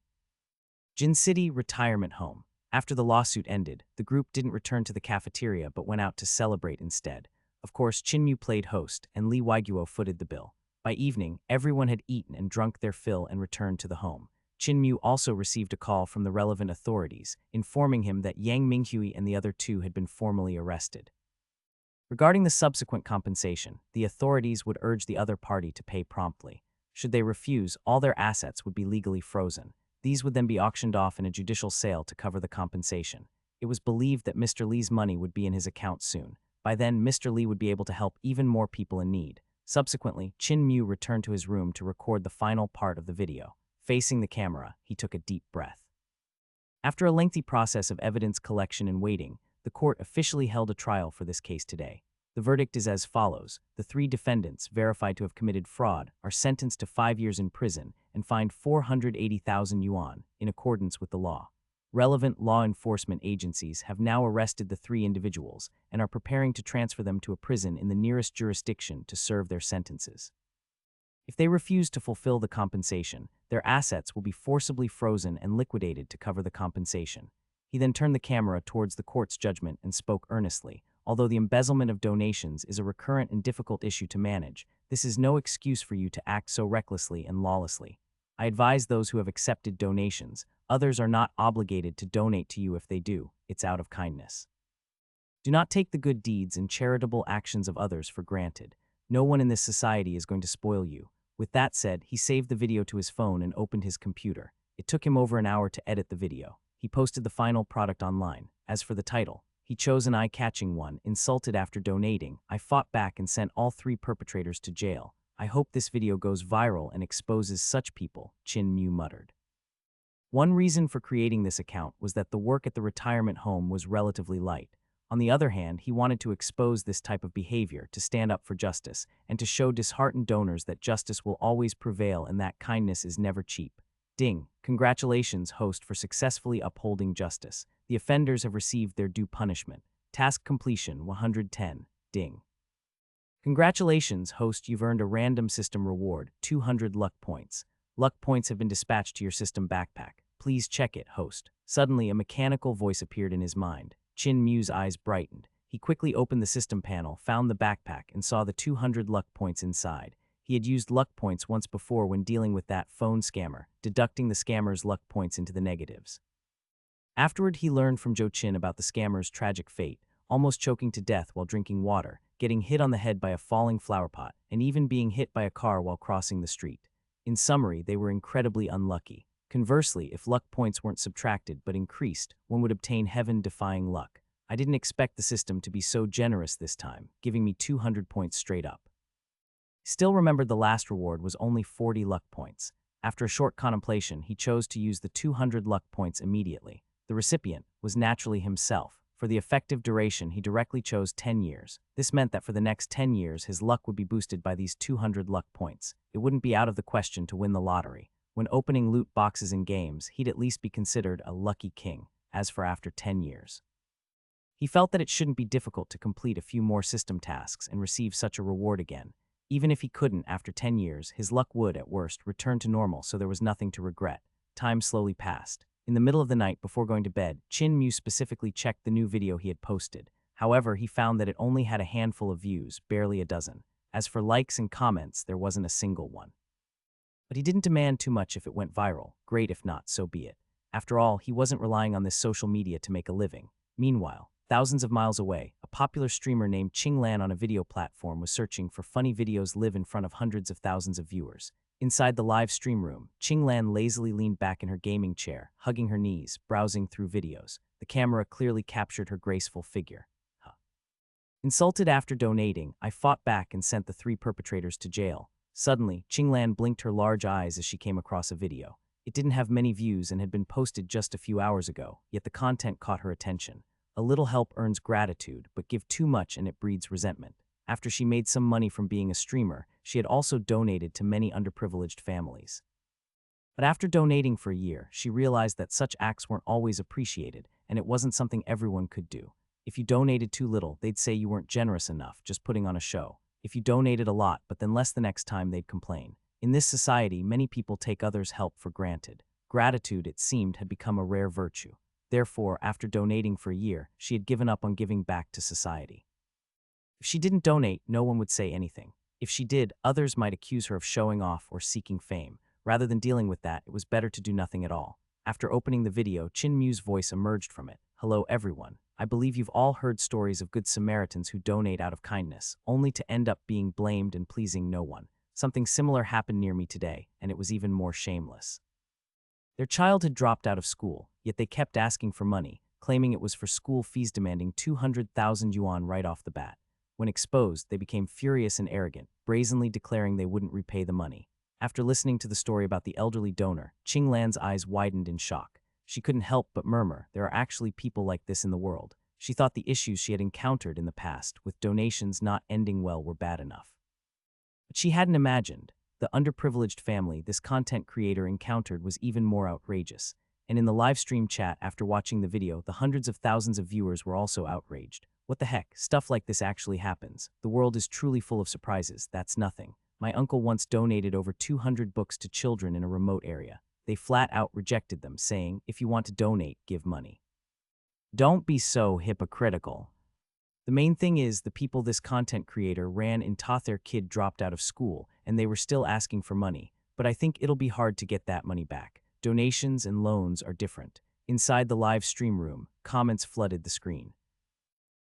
Jin City Retirement Home. After the lawsuit ended, the group didn't return to the cafeteria but went out to celebrate instead. Of course, Chinmu played host, and Li Waiguo footed the bill. By evening, everyone had eaten and drunk their fill and returned to the home. Chinmu also received a call from the relevant authorities, informing him that Yang Minghui and the other two had been formally arrested. Regarding the subsequent compensation, the authorities would urge the other party to pay promptly. Should they refuse, all their assets would be legally frozen. These would then be auctioned off in a judicial sale to cover the compensation. It was believed that Mr. Li's money would be in his account soon. By then, Mr. Li would be able to help even more people in need. Subsequently, Chin Mu returned to his room to record the final part of the video. Facing the camera, he took a deep breath. After a lengthy process of evidence collection and waiting, the court officially held a trial for this case today. The verdict is as follows. The 3 defendants, verified to have committed fraud, are sentenced to 5 years in prison and fined 480,000 yuan in accordance with the law. Relevant law enforcement agencies have now arrested the 3 individuals and are preparing to transfer them to a prison in the nearest jurisdiction to serve their sentences. If they refuse to fulfill the compensation, their assets will be forcibly frozen and liquidated to cover the compensation. He then turned the camera towards the court's judgment and spoke earnestly. Although the embezzlement of donations is a recurrent and difficult issue to manage, this is no excuse for you to act so recklessly and lawlessly. I advise those who have accepted donations. Others are not obligated to donate to you if they do. It's out of kindness. Do not take the good deeds and charitable actions of others for granted. No one in this society is going to spoil you. With that said, he saved the video to his phone and opened his computer. It took him over an hour to edit the video. He posted the final product online. As for the title, he chose an eye-catching one. Insulted after donating, I fought back and sent all 3 perpetrators to jail. I hope this video goes viral and exposes such people, Chin Mu muttered. One reason for creating this account was that the work at the retirement home was relatively light. On the other hand, he wanted to expose this type of behavior, to stand up for justice, and to show disheartened donors that justice will always prevail and that kindness is never cheap. Ding. Congratulations, host, for successfully upholding justice. The offenders have received their due punishment. Task completion 110. Ding. Congratulations, host, you've earned a random system reward, 200 luck points. Luck points have been dispatched to your system backpack. Please check it, host. Suddenly, a mechanical voice appeared in his mind. Chin Mu's eyes brightened. He quickly opened the system panel, found the backpack, and saw the 200 luck points inside. He had used luck points once before when dealing with that phone scammer, deducting the scammer's luck points into the negatives. Afterward, he learned from Zhou Qin about the scammer's tragic fate, almost choking to death while drinking water, getting hit on the head by a falling flower pot, and even being hit by a car while crossing the street. In summary, they were incredibly unlucky. Conversely, if luck points weren't subtracted but increased, one would obtain heaven-defying luck. I didn't expect the system to be so generous this time, giving me 200 points straight up. Still remembered the last reward was only 40 luck points. After a short contemplation, he chose to use the 200 luck points immediately. The recipient was naturally himself. For the effective duration, he directly chose 10 years. This meant that for the next 10 years, his luck would be boosted by these 200 luck points. It wouldn't be out of the question to win the lottery. When opening loot boxes in games, he'd at least be considered a lucky king, as for after 10 years. He felt that it shouldn't be difficult to complete a few more system tasks and receive such a reward again. Even if he couldn't after 10 years, his luck would, at worst, return to normal, so there was nothing to regret. Time slowly passed. In the middle of the night, before going to bed, Chin Mew specifically checked the new video he had posted. However, he found that it only had a handful of views, barely a dozen. As for likes and comments, there wasn't a single one. But he didn't demand too much if it went viral. Great if not, so be it. After all, he wasn't relying on this social media to make a living. Meanwhile, thousands of miles away, a popular streamer named Ching Lan on a video platform was searching for funny videos live in front of hundreds of thousands of viewers. Inside the live stream room, Ching Lan lazily leaned back in her gaming chair, hugging her knees, browsing through videos. The camera clearly captured her graceful figure. Insulted after donating, I fought back and sent the 3 perpetrators to jail. Suddenly, Ching Lan blinked her large eyes as she came across a video. It didn't have many views and had been posted just a few hours ago, yet the content caught her attention. A little help earns gratitude, but give too much and it breeds resentment. After she made some money from being a streamer, she had also donated to many underprivileged families. But after donating for a year, she realized that such acts weren't always appreciated, and it wasn't something everyone could do. If you donated too little, they'd say you weren't generous enough, just putting on a show. If you donated a lot, but then less the next time, they'd complain. In this society, many people take others' help for granted. Gratitude, it seemed, had become a rare virtue. Therefore, after donating for a year, she had given up on giving back to society. If she didn't donate, no one would say anything. If she did, others might accuse her of showing off or seeking fame. Rather than dealing with that, it was better to do nothing at all. After opening the video, Chin Mew's voice emerged from it. Hello everyone. I believe you've all heard stories of good Samaritans who donate out of kindness, only to end up being blamed and pleasing no one. Something similar happened near me today, and it was even more shameless. Their child had dropped out of school, yet they kept asking for money, claiming it was for school fees, demanding 200,000 yuan right off the bat. When exposed, they became furious and arrogant, brazenly declaring they wouldn't repay the money. After listening to the story about the elderly donor, Ching Lan's eyes widened in shock. She couldn't help but murmur, there are actually people like this in the world. She thought the issues she had encountered in the past, with donations not ending well, were bad enough. But she hadn't imagined the underprivileged family this content creator encountered was even more outrageous. And in the live stream chat after watching the video, the hundreds of thousands of viewers were also outraged. What the heck? Stuff like this actually happens. The world is truly full of surprises. That's nothing. My uncle once donated over 200 books to children in a remote area. They flat out rejected them, saying, if you want to donate, give money. Don't be so hypocritical. The main thing is, the people this content creator ran in taught their kid dropped out of school, and they were still asking for money. But I think it'll be hard to get that money back. Donations and loans are different. Inside the live stream room, comments flooded the screen.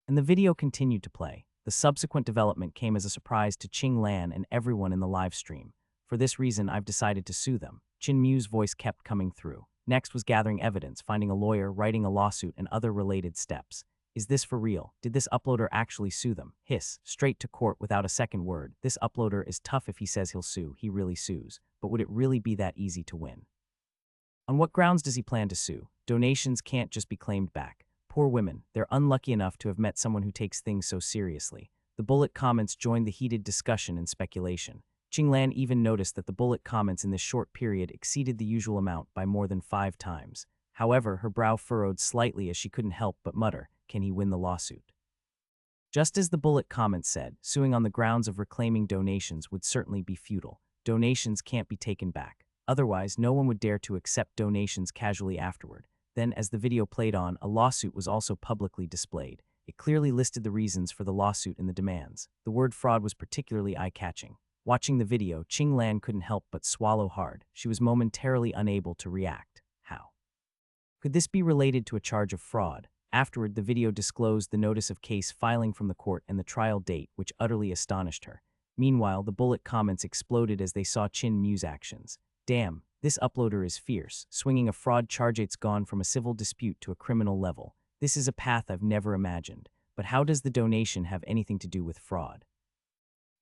And the video continued to play. The subsequent development came as a surprise to Ching Lan and everyone in the live stream. For this reason, I've decided to sue them. Chin Mew's voice kept coming through. Next was gathering evidence, finding a lawyer, writing a lawsuit, and other related steps. Is this for real? Did this uploader actually sue them? Hiss, straight to court without a second word. This uploader is tough. If he says he'll sue, he really sues. But would it really be that easy to win? On what grounds does he plan to sue? Donations can't just be claimed back. Poor women, they're unlucky enough to have met someone who takes things so seriously. The bullet comments joined the heated discussion and speculation. Ching Lan even noticed that the bullet comments in this short period exceeded the usual amount by more than 5 times. However, her brow furrowed slightly as she couldn't help but mutter, can he win the lawsuit? Just as the bullet comments said, suing on the grounds of reclaiming donations would certainly be futile. Donations can't be taken back. Otherwise, no one would dare to accept donations casually afterward. Then, as the video played on, a lawsuit was also publicly displayed. It clearly listed the reasons for the lawsuit and the demands. The word fraud was particularly eye-catching. Watching the video, Ching Lan couldn't help but swallow hard. She was momentarily unable to react. How? Could this be related to a charge of fraud? Afterward, the video disclosed the notice of case filing from the court and the trial date, which utterly astonished her. Meanwhile, the bullet comments exploded as they saw Chin Mew's actions. Damn, this uploader is fierce, swinging a fraud charge. It's gone from a civil dispute to a criminal level. This is a path I've never imagined. But how does the donation have anything to do with fraud?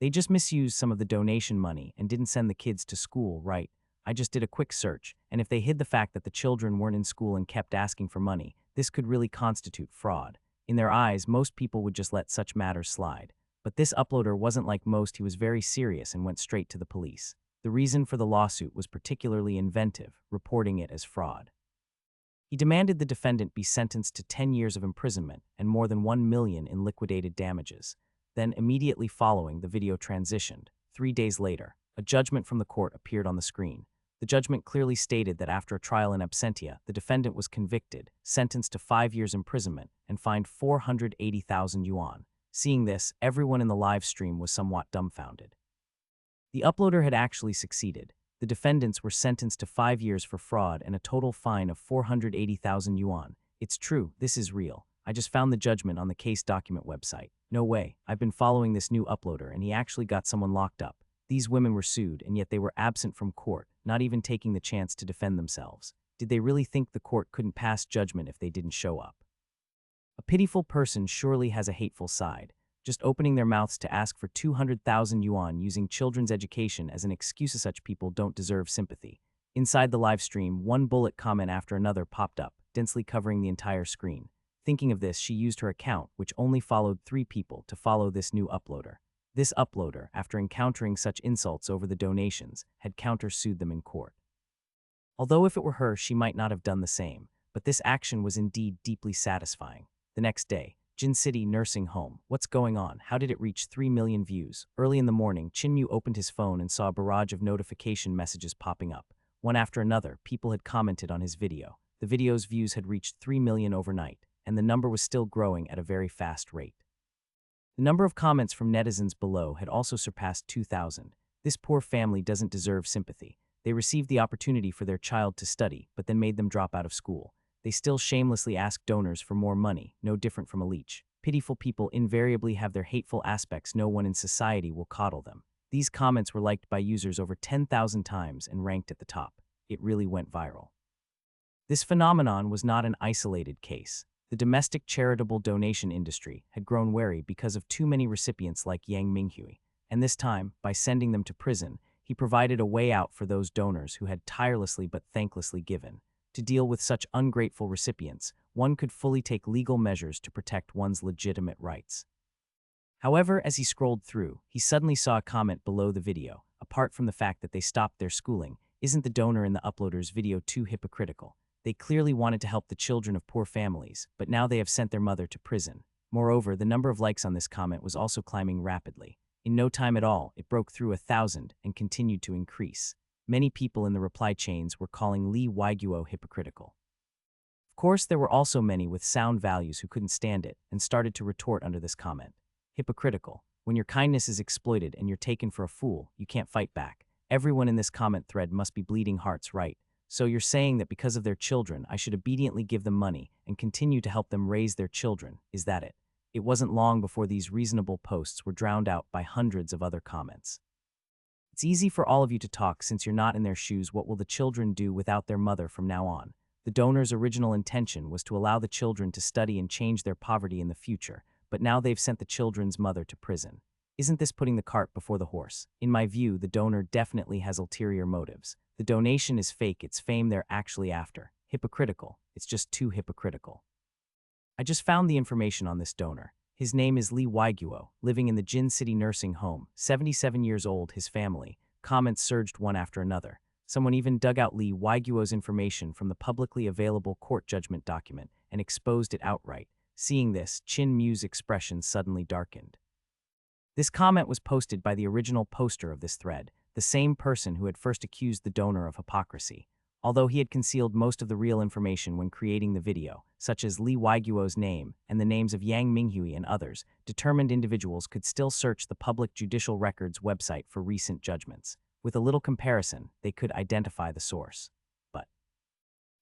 They just misused some of the donation money and didn't send the kids to school, right? I just did a quick search, and if they hid the fact that the children weren't in school and kept asking for money, this could really constitute fraud. In their eyes, most people would just let such matters slide. But this uploader wasn't like most. He was very serious and went straight to the police. The reason for the lawsuit was particularly inventive, reporting it as fraud. He demanded the defendant be sentenced to 10 years of imprisonment and more than $1 million in liquidated damages. Then, immediately following, the video transitioned. 3 days later, a judgment from the court appeared on the screen. The judgment clearly stated that after a trial in absentia, the defendant was convicted, sentenced to 5 years imprisonment, and fined 480,000 yuan. Seeing this, everyone in the live stream was somewhat dumbfounded. The uploader had actually succeeded. The defendants were sentenced to 5 years for fraud and a total fine of 480,000 yuan. It's true, this is real. I just found the judgment on the case document website. No way, I've been following this new uploader and he actually got someone locked up. These women were sued and yet they were absent from court, not even taking the chance to defend themselves. Did they really think the court couldn't pass judgment if they didn't show up? A pitiful person surely has a hateful side, just opening their mouths to ask for 200,000 yuan using children's education as an excuse. Such people don't deserve sympathy. Inside the live stream, one bullet comment after another popped up, densely covering the entire screen. Thinking of this, she used her account, which only followed 3 people, to follow this new uploader. This uploader, after encountering such insults over the donations, had countersued them in court. Although if it were her, she might not have done the same, but this action was indeed deeply satisfying. The next day, Jin City Nursing Home. What's going on? How did it reach 3 million views? Early in the morning, Chinyu opened his phone and saw a barrage of notification messages popping up. One after another, people had commented on his video. The video's views had reached 3 million overnight, and the number was still growing at a very fast rate. The number of comments from netizens below had also surpassed 2,000. This poor family doesn't deserve sympathy. They received the opportunity for their child to study, but then made them drop out of school. They still shamelessly ask donors for more money, no different from a leech. Pitiful people invariably have their hateful aspects. No one in society will coddle them. These comments were liked by users over 10,000 times and ranked at the top. It really went viral. This phenomenon was not an isolated case. The domestic charitable donation industry had grown wary because of too many recipients like Yang Minghui, and this time, by sending them to prison, he provided a way out for those donors who had tirelessly but thanklessly given. To deal with such ungrateful recipients, one could fully take legal measures to protect one's legitimate rights. However, as he scrolled through, he suddenly saw a comment below the video. Apart from the fact that they stopped their schooling, isn't the donor in the uploader's video too hypocritical? They clearly wanted to help the children of poor families, but now they have sent their mother to prison. Moreover, the number of likes on this comment was also climbing rapidly. In no time at all, it broke through 1,000 and continued to increase. Many people in the reply chains were calling Lee Waiguo hypocritical. Of course, there were also many with sound values who couldn't stand it and started to retort under this comment. Hypocritical. When your kindness is exploited and you're taken for a fool, you can't fight back. Everyone in this comment thread must be bleeding hearts, right? So you're saying that because of their children, I should obediently give them money and continue to help them raise their children, is that it? It wasn't long before these reasonable posts were drowned out by hundreds of other comments. It's easy for all of you to talk since you're not in their shoes. What will the children do without their mother from now on? The donor's original intention was to allow the children to study and change their poverty in the future, but now they've sent the children's mother to prison. Isn't this putting the cart before the horse? In my view, the donor definitely has ulterior motives. The donation is fake, it's fame they're actually after. Hypocritical. It's just too hypocritical. I just found the information on this donor. His name is Lee Waiguo, living in the Jin City Nursing Home, 77 years old, his family. Comments surged one after another. Someone even dug out Lee Waiguo's information from the publicly available court judgment document and exposed it outright. Seeing this, Chin Mu's expression suddenly darkened. This comment was posted by the original poster of this thread, the same person who had first accused the donor of hypocrisy. Although he had concealed most of the real information when creating the video, such as Lee Waiguo's name and the names of Yang Minghui and others, determined individuals could still search the public judicial records website for recent judgments. With a little comparison, they could identify the source. But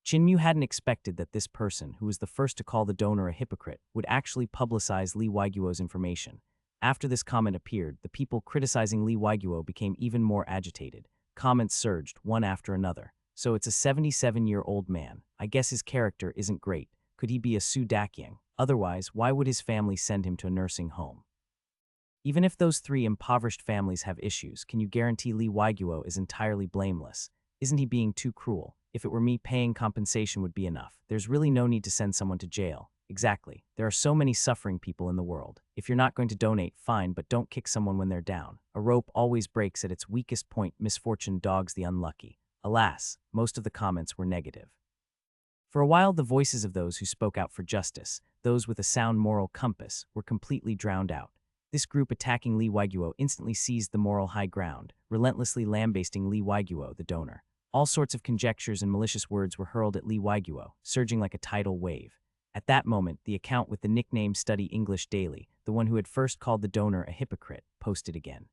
Chinmu hadn't expected that this person, who was the first to call the donor a hypocrite, would actually publicize Lee Waiguo's information. After this comment appeared, the people criticizing Lee Waiguo became even more agitated. Comments surged, one after another. So it's a 77-year-old man. I guess his character isn't great. Could he be a Sudakyang? Otherwise, why would his family send him to a nursing home? Even if those three impoverished families have issues, can you guarantee Lee Waiguo is entirely blameless? Isn't he being too cruel? If it were me, paying compensation would be enough. There's really no need to send someone to jail. Exactly. There are so many suffering people in the world. If you're not going to donate, fine, but don't kick someone when they're down. A rope always breaks at its weakest point. Misfortune dogs the unlucky. Alas, most of the comments were negative. For a while, the voices of those who spoke out for justice, those with a sound moral compass, were completely drowned out. This group attacking Lee Waiguo instantly seized the moral high ground, relentlessly lambasting Lee Waiguo, the donor. All sorts of conjectures and malicious words were hurled at Lee Waiguo, surging like a tidal wave. At that moment, the account with the nickname Study English Daily, the one who had first called the donor a hypocrite, posted again.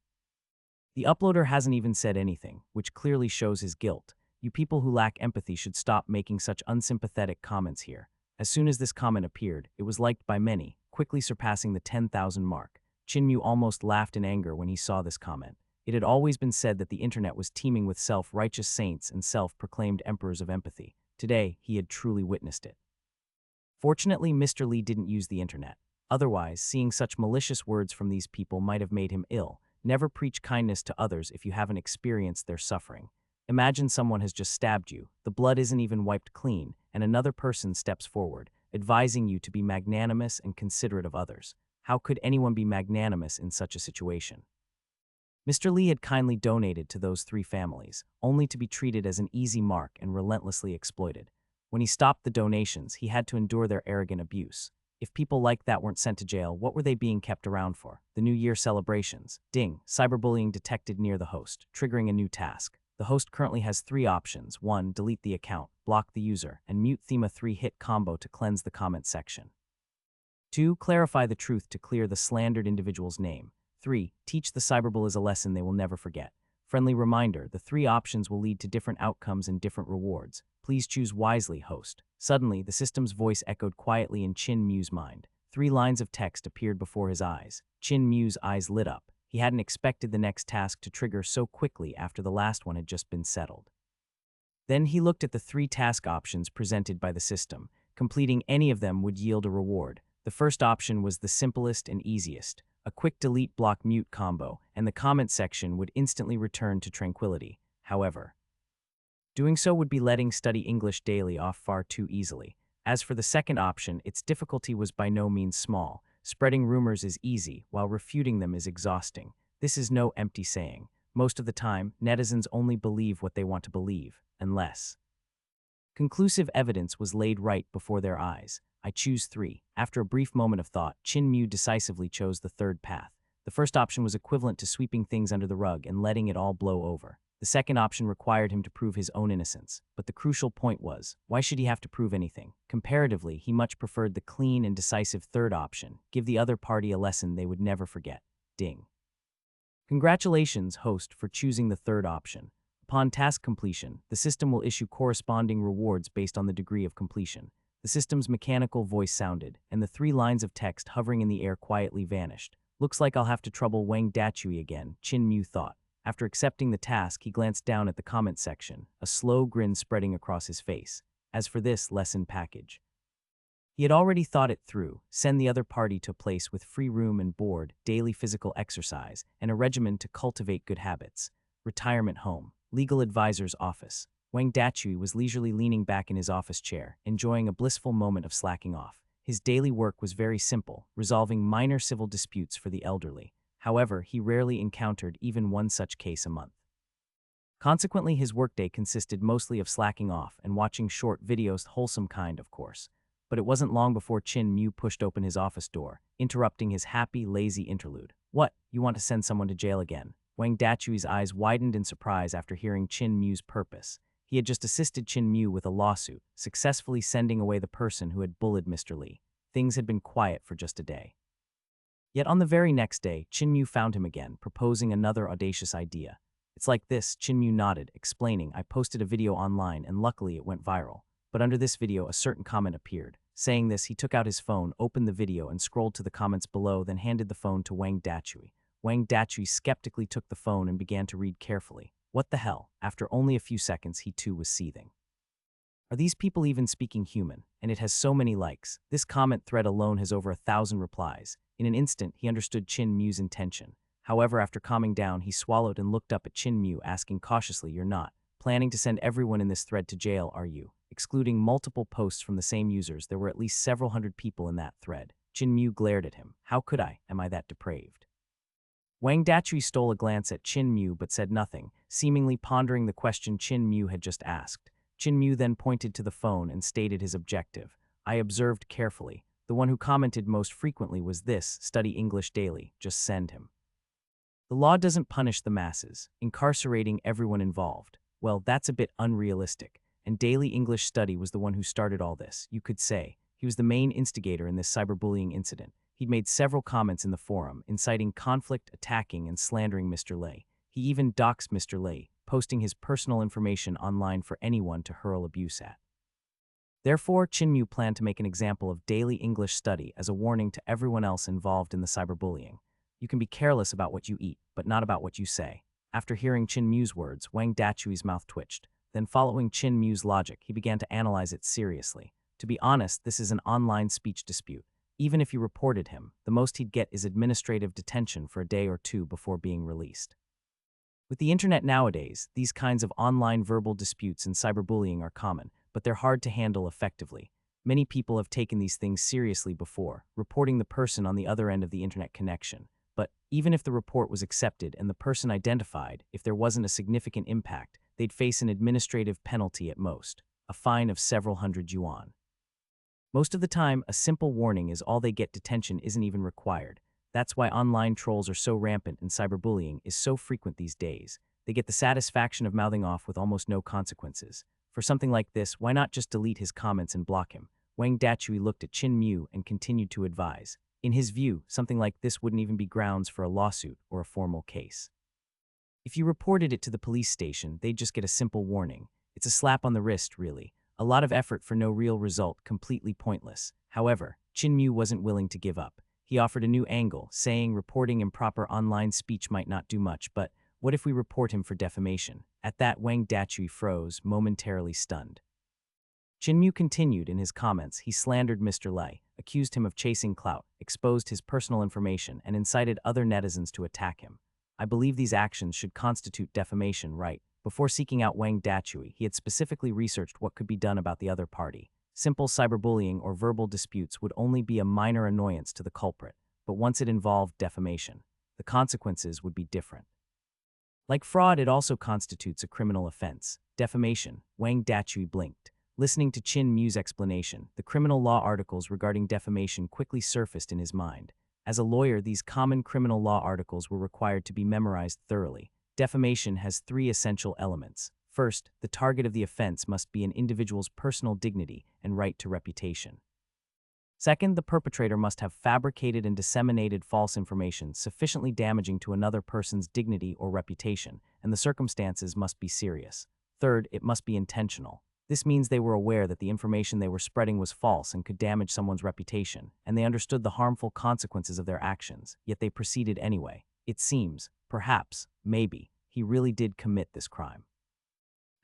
The uploader hasn't even said anything, which clearly shows his guilt. You people who lack empathy should stop making such unsympathetic comments here. As soon as this comment appeared, it was liked by many, quickly surpassing the 10,000 mark. Chinmu almost laughed in anger when he saw this comment. It had always been said that the internet was teeming with self-righteous saints and self-proclaimed emperors of empathy. Today, he had truly witnessed it. Fortunately, Mr. Lee didn't use the internet. Otherwise, seeing such malicious words from these people might have made him ill. Never preach kindness to others if you haven't experienced their suffering. Imagine someone has just stabbed you, the blood isn't even wiped clean, and another person steps forward, advising you to be magnanimous and considerate of others. How could anyone be magnanimous in such a situation? Mr. Lee had kindly donated to those three families, only to be treated as an easy mark and relentlessly exploited. When he stopped the donations, he had to endure their arrogant abuse. If people like that weren't sent to jail, what were they being kept around for? The New Year celebrations. Ding, cyberbullying detected near the host, triggering a new task. The host currently has 3 options. 1. Delete the account, block the user, and mute theme a 3-hit combo to cleanse the comment section. 2. Clarify the truth to clear the slandered individual's name. 3. Teach the cyberbullies a lesson they will never forget. Friendly reminder, the 3 options will lead to different outcomes and different rewards. Please choose wisely, host. Suddenly, the system's voice echoed quietly in Chin Mu's mind. 3 lines of text appeared before his eyes. Chin Mu's eyes lit up. He hadn't expected the next task to trigger so quickly after the last one had just been settled. Then he looked at the 3 task options presented by the system. Completing any of them would yield a reward. The first option was the simplest and easiest, a quick delete block mute combo, and the comment section would instantly return to tranquility. However, doing so would be letting Study English Daily off far too easily. As for the second option, its difficulty was by no means small. Spreading rumors is easy, while refuting them is exhausting. This is no empty saying. Most of the time, netizens only believe what they want to believe, unless conclusive evidence was laid right before their eyes. I choose 3. After a brief moment of thought, Chin Mu decisively chose the third path. The first option was equivalent to sweeping things under the rug and letting it all blow over. The second option required him to prove his own innocence. But the crucial point was, why should he have to prove anything? Comparatively, he much preferred the clean and decisive third option, give the other party a lesson they would never forget. Ding. Congratulations, host, for choosing the third option. Upon task completion, the system will issue corresponding rewards based on the degree of completion. The system's mechanical voice sounded, and the 3 lines of text hovering in the air quietly vanished. Looks like I'll have to trouble Wang Dachui again, Chin Mu thought. After accepting the task, he glanced down at the comment section, a slow grin spreading across his face. As for this lesson package, he had already thought it through. Send the other party to a place with free room and board, daily physical exercise, and a regimen to cultivate good habits. Retirement home, legal advisor's office. Wang Dachui was leisurely leaning back in his office chair, enjoying a blissful moment of slacking off. His daily work was very simple, resolving minor civil disputes for the elderly. However, he rarely encountered even one such case a month. Consequently, his workday consisted mostly of slacking off and watching short videos, wholesome kind, of course. But it wasn't long before Chin Mu pushed open his office door, interrupting his happy, lazy interlude. What? You want to send someone to jail again? Wang Dachui's eyes widened in surprise after hearing Chin Mu's purpose. He had just assisted Chin Mu with a lawsuit, successfully sending away the person who had bullied Mr. Lee. Things had been quiet for just a day. Yet on the very next day, Chin Mu found him again, proposing another audacious idea. It's like this, Chin Mu nodded, explaining, I posted a video online and luckily it went viral. But under this video, a certain comment appeared. Saying this, he took out his phone, opened the video, and scrolled to the comments below, then handed the phone to Wang Dachui. Wang Dachui skeptically took the phone and began to read carefully. What the hell? After only a few seconds, he too was seething. Are these people even speaking human? And it has so many likes. This comment thread alone has over 1,000 replies. In an instant, he understood Chin Mu's intention. However, after calming down, he swallowed and looked up at Chin Mu, asking cautiously, "You're not planning to send everyone in this thread to jail, are you?" Excluding multiple posts from the same users, there were at least several hundred people in that thread. Chin Mu glared at him. "How could I? Am I that depraved?" Wang Dachui stole a glance at Chin Mu but said nothing, seemingly pondering the question Chin Mu had just asked. Chin Mu then pointed to the phone and stated his objective. "I observed carefully. The one who commented most frequently was this: study English daily, just send him." The law doesn't punish the masses, incarcerating everyone involved. Well, that's a bit unrealistic. And daily English study was the one who started all this, you could say. He was the main instigator in this cyberbullying incident. He'd made several comments in the forum, inciting conflict, attacking, and slandering Mr. Lei. He even doxed Mr. Lei, posting his personal information online for anyone to hurl abuse at. Therefore, Chin Mu planned to make an example of daily English study as a warning to everyone else involved in the cyberbullying. You can be careless about what you eat, but not about what you say. After hearing Chin Mu's words, Wang Dachui's mouth twitched. Then, following Chin Mu's logic, he began to analyze it seriously. To be honest, this is an online speech dispute. Even if you reported him, the most he'd get is administrative detention for a day or two before being released. With the internet nowadays, these kinds of online verbal disputes and cyberbullying are common, but they're hard to handle effectively. Many people have taken these things seriously before, reporting the person on the other end of the internet connection. But even if the report was accepted and the person identified, if there wasn't a significant impact, they'd face an administrative penalty at most, a fine of several hundred yuan. Most of the time, a simple warning is all they get. Detention isn't even required. That's why online trolls are so rampant and cyberbullying is so frequent these days. They get the satisfaction of mouthing off with almost no consequences. For something like this, why not just delete his comments and block him? Wang Dachui looked at Chin Mu and continued to advise. In his view, something like this wouldn't even be grounds for a lawsuit or a formal case. If you reported it to the police station, they'd just get a simple warning. It's a slap on the wrist, really. A lot of effort for no real result, completely pointless. However, Chin Mu wasn't willing to give up. He offered a new angle, saying reporting improper online speech might not do much, but what if we report him for defamation? At that, Wang Dachui froze, momentarily stunned. Chin Mu continued in his comments. He slandered Mr. Lei, accused him of chasing clout, exposed his personal information, and incited other netizens to attack him. I believe these actions should constitute defamation, right? Before seeking out Wang Dachui, he had specifically researched what could be done about the other party. Simple cyberbullying or verbal disputes would only be a minor annoyance to the culprit, but once it involved defamation, the consequences would be different. Like fraud, it also constitutes a criminal offense. Defamation. Wang Dachui blinked. Listening to Chin Mu's explanation, the criminal law articles regarding defamation quickly surfaced in his mind. As a lawyer, these common criminal law articles were required to be memorized thoroughly. Defamation has three essential elements. First, the target of the offense must be an individual's personal dignity and right to reputation. Second, the perpetrator must have fabricated and disseminated false information sufficiently damaging to another person's dignity or reputation, and the circumstances must be serious. Third, it must be intentional. This means they were aware that the information they were spreading was false and could damage someone's reputation, and they understood the harmful consequences of their actions, yet they proceeded anyway. It seems, perhaps, maybe, he really did commit this crime.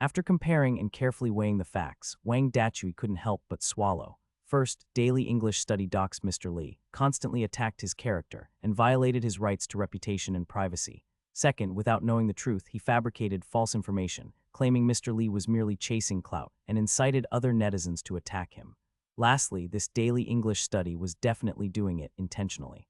After comparing and carefully weighing the facts, Wang Dachui couldn't help but swallow. First, daily English study doxed Mr. Li, constantly attacked his character, and violated his rights to reputation and privacy. Second, without knowing the truth, he fabricated false information, claiming Mr. Li was merely chasing clout, and incited other netizens to attack him. Lastly, this daily English study was definitely doing it intentionally.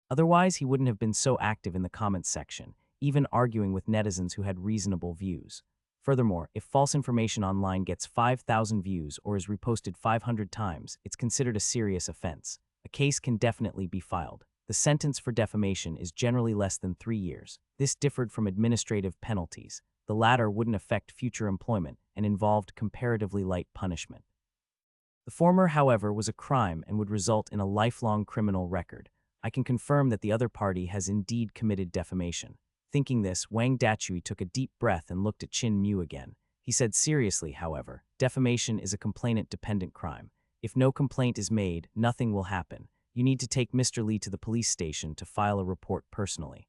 Otherwise, he wouldn't have been so active in the comments section, even arguing with netizens who had reasonable views. Furthermore, if false information online gets 5,000 views or is reposted 500 times, it's considered a serious offense. A case can definitely be filed. The sentence for defamation is generally less than 3 years. This differed from administrative penalties. The latter wouldn't affect future employment and involved comparatively light punishment. The former, however, was a crime and would result in a lifelong criminal record. I can confirm that the other party has indeed committed defamation. Thinking this, Wang Dachui took a deep breath and looked at Chin Mu again. He said seriously, however, defamation is a complainant-dependent crime. If no complaint is made, nothing will happen. You need to take Mr. Li to the police station to file a report personally.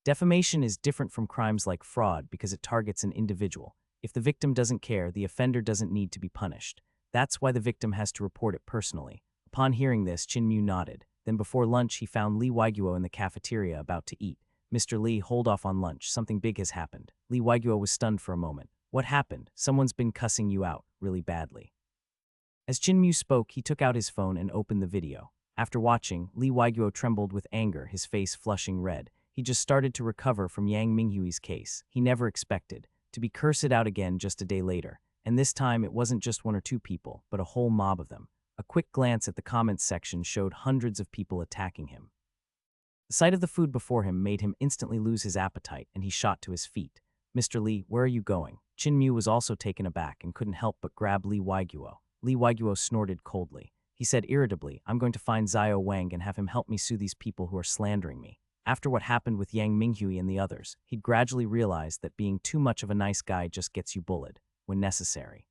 Defamation is different from crimes like fraud because it targets an individual. If the victim doesn't care, the offender doesn't need to be punished. That's why the victim has to report it personally. Upon hearing this, Chin-Mu nodded. Then before lunch, he found Lee Waiguo in the cafeteria about to eat. "Mr. Lee, hold off on lunch. Something big has happened." Lee Waiguo was stunned for a moment. "What happened?" "Someone's been cussing you out, really badly." As Chin-Mu spoke, he took out his phone and opened the video. After watching, Lee Waiguo trembled with anger, his face flushing red. He just started to recover from Yang Minghui's case. He never expected to be cursed out again just a day later. And this time, it wasn't just one or two people, but a whole mob of them. A quick glance at the comments section showed hundreds of people attacking him. The sight of the food before him made him instantly lose his appetite, and he shot to his feet. "Mr. Lee, where are you going?" Chin-Mu was also taken aback and couldn't help but grab Lee Waiguo. Lee Waiguo snorted coldly. He said irritably, "I'm going to find Xiao Wang and have him help me sue these people who are slandering me." After what happened with Yang Minghui and the others, he'd gradually realized that being too much of a nice guy just gets you bullied, when necessary.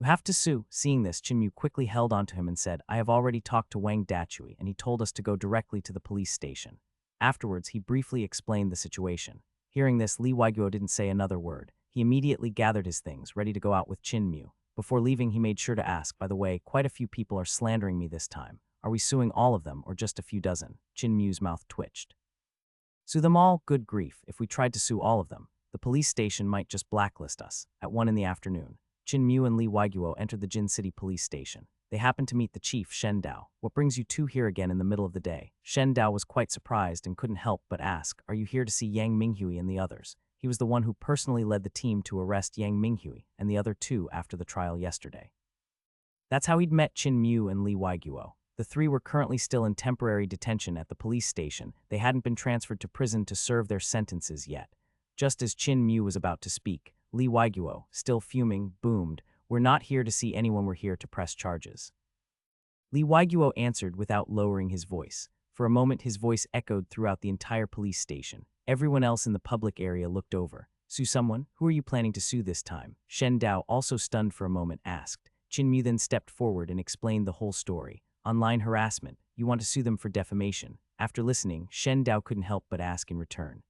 "You have to sue." Seeing this, Chin-Mu quickly held onto him and said, "I have already talked to Wang Dachui, and he told us to go directly to the police station." Afterwards, he briefly explained the situation. Hearing this, Lee Waiguo didn't say another word. He immediately gathered his things, ready to go out with Chin-Mu. Before leaving, he made sure to ask, "By the way, quite a few people are slandering me this time. Are we suing all of them, or just a few dozen?" Chin-Mu's mouth twitched. "Sue them all? Good grief. If we tried to sue all of them, the police station might just blacklist us." At 1 in the afternoon, Chin-Mu and Lee Waiguo entered the Jin City police station. They happened to meet the chief, Shen Dao. "What brings you two here again in the middle of the day?" Shen Dao was quite surprised and couldn't help but ask, "Are you here to see Yang Minghui and the others?" He was the one who personally led the team to arrest Yang Minghui and the other two after the trial yesterday. That's how he'd met Chin-Mu and Lee Waiguo. The three were currently still in temporary detention at the police station. They hadn't been transferred to prison to serve their sentences yet. Just as Chin-Mu was about to speak, Lee Waiguo, still fuming, boomed, "We're not here to see anyone, we're here to press charges." Lee Waiguo answered without lowering his voice. For a moment, his voice echoed throughout the entire police station. Everyone else in the public area looked over. "Sue someone? Who are you planning to sue this time?" Shen Dao, also stunned for a moment, asked. Chin-Mu then stepped forward and explained the whole story. "Online harassment. You want to sue them for defamation." After listening, Shen Dao couldn't help but ask in return.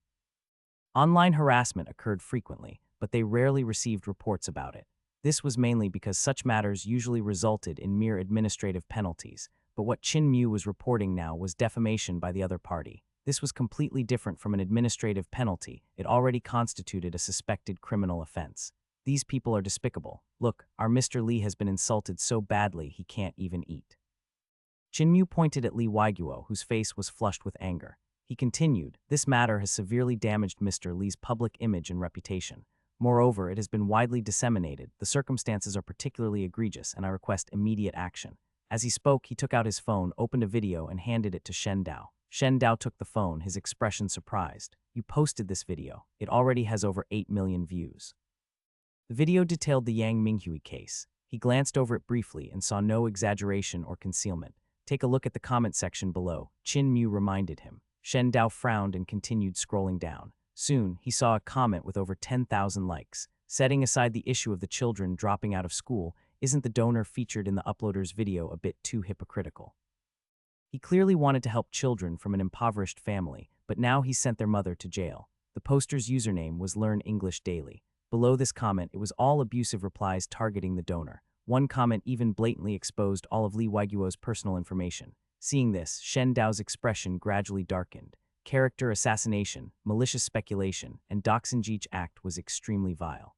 Online harassment occurred frequently, but they rarely received reports about it. This was mainly because such matters usually resulted in mere administrative penalties, but what Chin-Mu was reporting now was defamation by the other party. This was completely different from an administrative penalty. It already constituted a suspected criminal offense. "These people are despicable. Look, our Mr. Lee has been insulted so badly he can't even eat." Chin-Mu pointed at Lee Waiguo, whose face was flushed with anger. He continued, "This matter has severely damaged Mr. Lee's public image and reputation. Moreover, it has been widely disseminated. The circumstances are particularly egregious, and I request immediate action." As he spoke, he took out his phone, opened a video, and handed it to Shen Dao. Shen Dao took the phone, his expression surprised. "You posted this video. It already has over 8 million views." The video detailed the Yang Minghui case. He glanced over it briefly and saw no exaggeration or concealment. "Take a look at the comment section below," Chin-Mu reminded him. Shen Dao frowned and continued scrolling down. Soon, he saw a comment with over 10,000 likes. Setting aside the issue of the children dropping out of school, isn't the donor featured in the uploader's video a bit too hypocritical? He clearly wanted to help children from an impoverished family, but now he sent their mother to jail. The poster's username was Learn English Daily. Below this comment, it was all abusive replies targeting the donor. One comment even blatantly exposed all of Lee Waiguo's personal information. Seeing this, Shen Dao's expression gradually darkened. Character assassination, malicious speculation, and doxingjich act was extremely vile.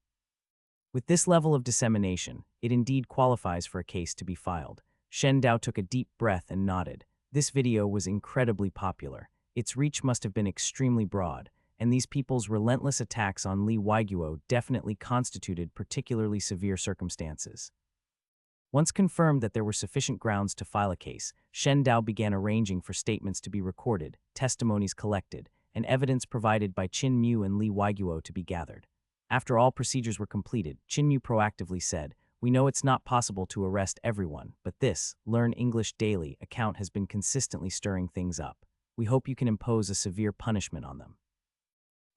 With this level of dissemination, it indeed qualifies for a case to be filed. Shen Dao took a deep breath and nodded. This video was incredibly popular. Its reach must have been extremely broad, and these people's relentless attacks on Lee Waiguo definitely constituted particularly severe circumstances. Once confirmed that there were sufficient grounds to file a case, Shen Dao began arranging for statements to be recorded, testimonies collected, and evidence provided by Chin-Mu and Lee Waiguo to be gathered. After all procedures were completed, Chin-Mu proactively said, "We know it's not possible to arrest everyone, but this Learn English Daily account has been consistently stirring things up. We hope you can impose a severe punishment on them."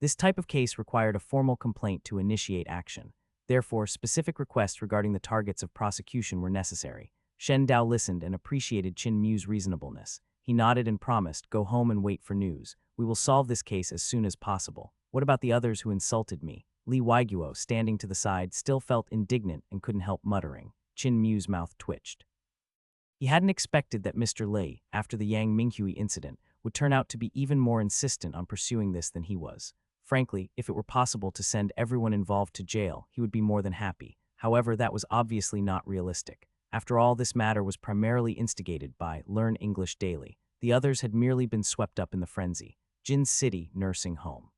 This type of case required a formal complaint to initiate action. Therefore, specific requests regarding the targets of prosecution were necessary. Shen Dao listened and appreciated Chin-Mu's reasonableness. He nodded and promised, "Go home and wait for news. We will solve this case as soon as possible." "What about the others who insulted me?" Lee Waiguo, standing to the side, still felt indignant and couldn't help muttering. Chin Mu's mouth twitched. He hadn't expected that Mr. Lee, after the Yang Minghui incident, would turn out to be even more insistent on pursuing this than he was. Frankly, if it were possible to send everyone involved to jail, he would be more than happy. However, that was obviously not realistic. After all, this matter was primarily instigated by Learn English Daily. The others had merely been swept up in the frenzy. Jin City Nursing Home.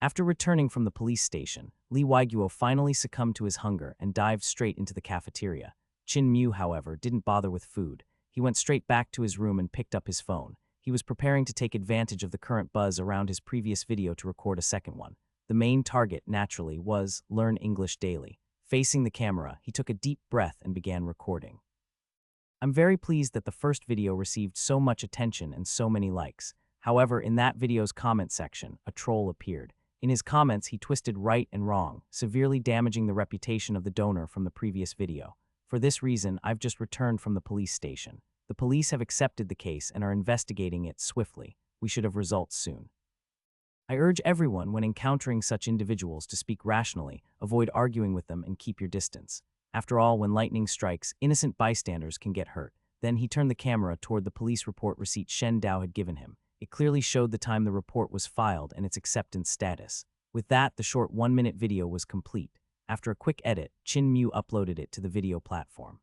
After returning from the police station, Lee Waiguo finally succumbed to his hunger and dived straight into the cafeteria. Chin Mu, however, didn't bother with food. He went straight back to his room and picked up his phone. He was preparing to take advantage of the current buzz around his previous video to record a second one. The main target, naturally, was Learn English Daily. Facing the camera, he took a deep breath and began recording. "I'm very pleased that the first video received so much attention and so many likes. However, in that video's comment section, a troll appeared. In his comments, he twisted right and wrong, severely damaging the reputation of the donor from the previous video. For this reason, I've just returned from the police station. The police have accepted the case and are investigating it swiftly. We should have results soon. I urge everyone, when encountering such individuals, to speak rationally, avoid arguing with them, and keep your distance. After all, when lightning strikes, innocent bystanders can get hurt." Then he turned the camera toward the police report receipt Shen Dao had given him. It clearly showed the time the report was filed and its acceptance status. With that, the short 1-minute video was complete. After a quick edit, Chin Mu uploaded it to the video platform.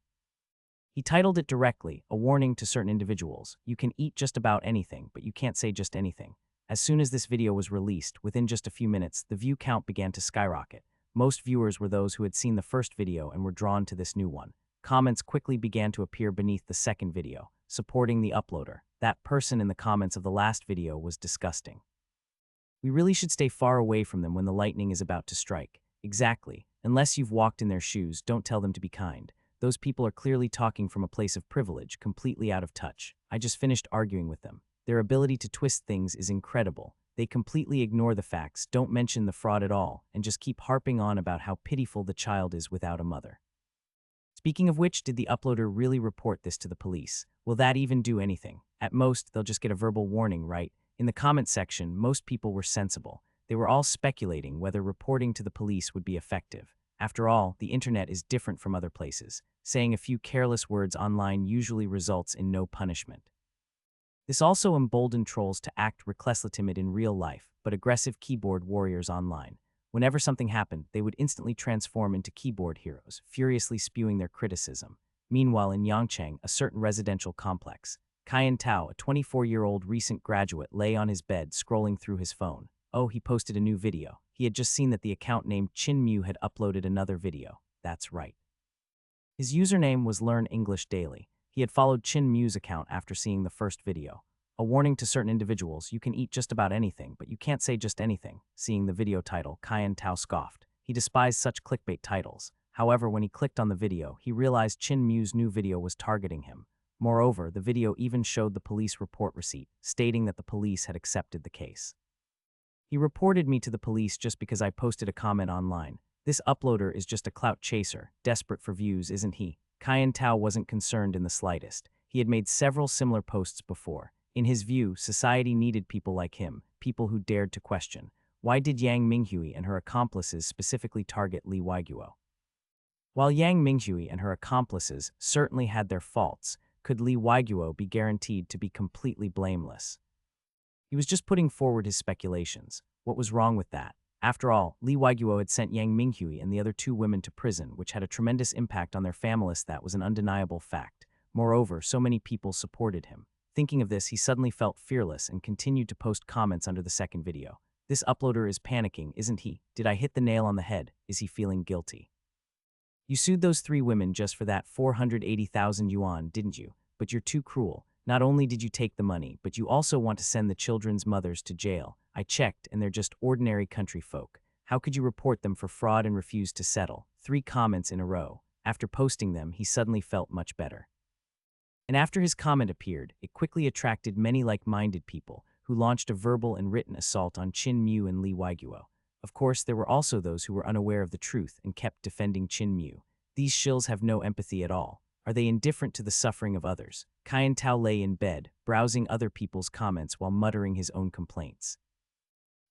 He titled it directly, "A Warning to Certain Individuals. You can eat just about anything, but you can't say just anything." As soon as this video was released, within just a few minutes, the view count began to skyrocket. Most viewers were those who had seen the first video and were drawn to this new one. Comments quickly began to appear beneath the second video, supporting the uploader. That person in the comments of the last video was disgusting. "We really should stay far away from them when the lightning is about to strike." Exactly. Unless you've walked in their shoes, don't tell them to be kind. Those people are clearly talking from a place of privilege, completely out of touch. I just finished arguing with them. Their ability to twist things is incredible. They completely ignore the facts, don't mention the fraud at all, and just keep harping on about how pitiful the child is without a mother. Speaking of which, did the uploader really report this to the police? Will that even do anything? At most, they'll just get a verbal warning, right? In the comment section, most people were sensible. They were all speculating whether reporting to the police would be effective. After all, the internet is different from other places. Saying a few careless words online usually results in no punishment. This also emboldened trolls to act recklessly timid in real life, but aggressive keyboard warriors online. Whenever something happened, they would instantly transform into keyboard heroes, furiously spewing their criticism. Meanwhile, in Yangcheng, a certain residential complex, Kaiyan Tao, a 24-year-old recent graduate, lay on his bed scrolling through his phone. Oh, he posted a new video. He had just seen that the account named Chin Mu had uploaded another video. That's right. His username was Learn English Daily. He had followed Chin Mu's account after seeing the first video. "A warning to certain individuals, you can eat just about anything, but you can't say just anything." Seeing the video title, Kaiyan Tao scoffed. He despised such clickbait titles. However, when he clicked on the video, he realized Chin Mu's new video was targeting him. Moreover, the video even showed the police report receipt, stating that the police had accepted the case. "He reported me to the police just because I posted a comment online. This uploader is just a clout chaser, desperate for views, isn't he?" Kaiyan Tao wasn't concerned in the slightest. He had made several similar posts before. In his view, society needed people like him, people who dared to question. Why did Yang Minghui and her accomplices specifically target Lee Waiguo? While Yang Minghui and her accomplices certainly had their faults, could Lee Waiguo be guaranteed to be completely blameless? He was just putting forward his speculations. What was wrong with that? After all, Lee Waiguo had sent Yang Minghui and the other two women to prison, which had a tremendous impact on their families. That was an undeniable fact. Moreover, so many people supported him. Thinking of this, he suddenly felt fearless and continued to post comments under the second video. "This uploader is panicking, isn't he? Did I hit the nail on the head? Is he feeling guilty? You sued those 3 women just for that 480,000 yuan, didn't you? But you're too cruel. Not only did you take the money, but you also want to send the children's mothers to jail. I checked, and they're just ordinary country folk. How could you report them for fraud and refuse to settle?" 3 comments in a row. After posting them, he suddenly felt much better. And after his comment appeared, it quickly attracted many like-minded people who launched a verbal and written assault on Chin Mu and Lee Waiguo. Of course, there were also those who were unaware of the truth and kept defending Chin Mu. These shills have no empathy at all. Are they indifferent to the suffering of others? Kyan Tao lay in bed, browsing other people's comments while muttering his own complaints.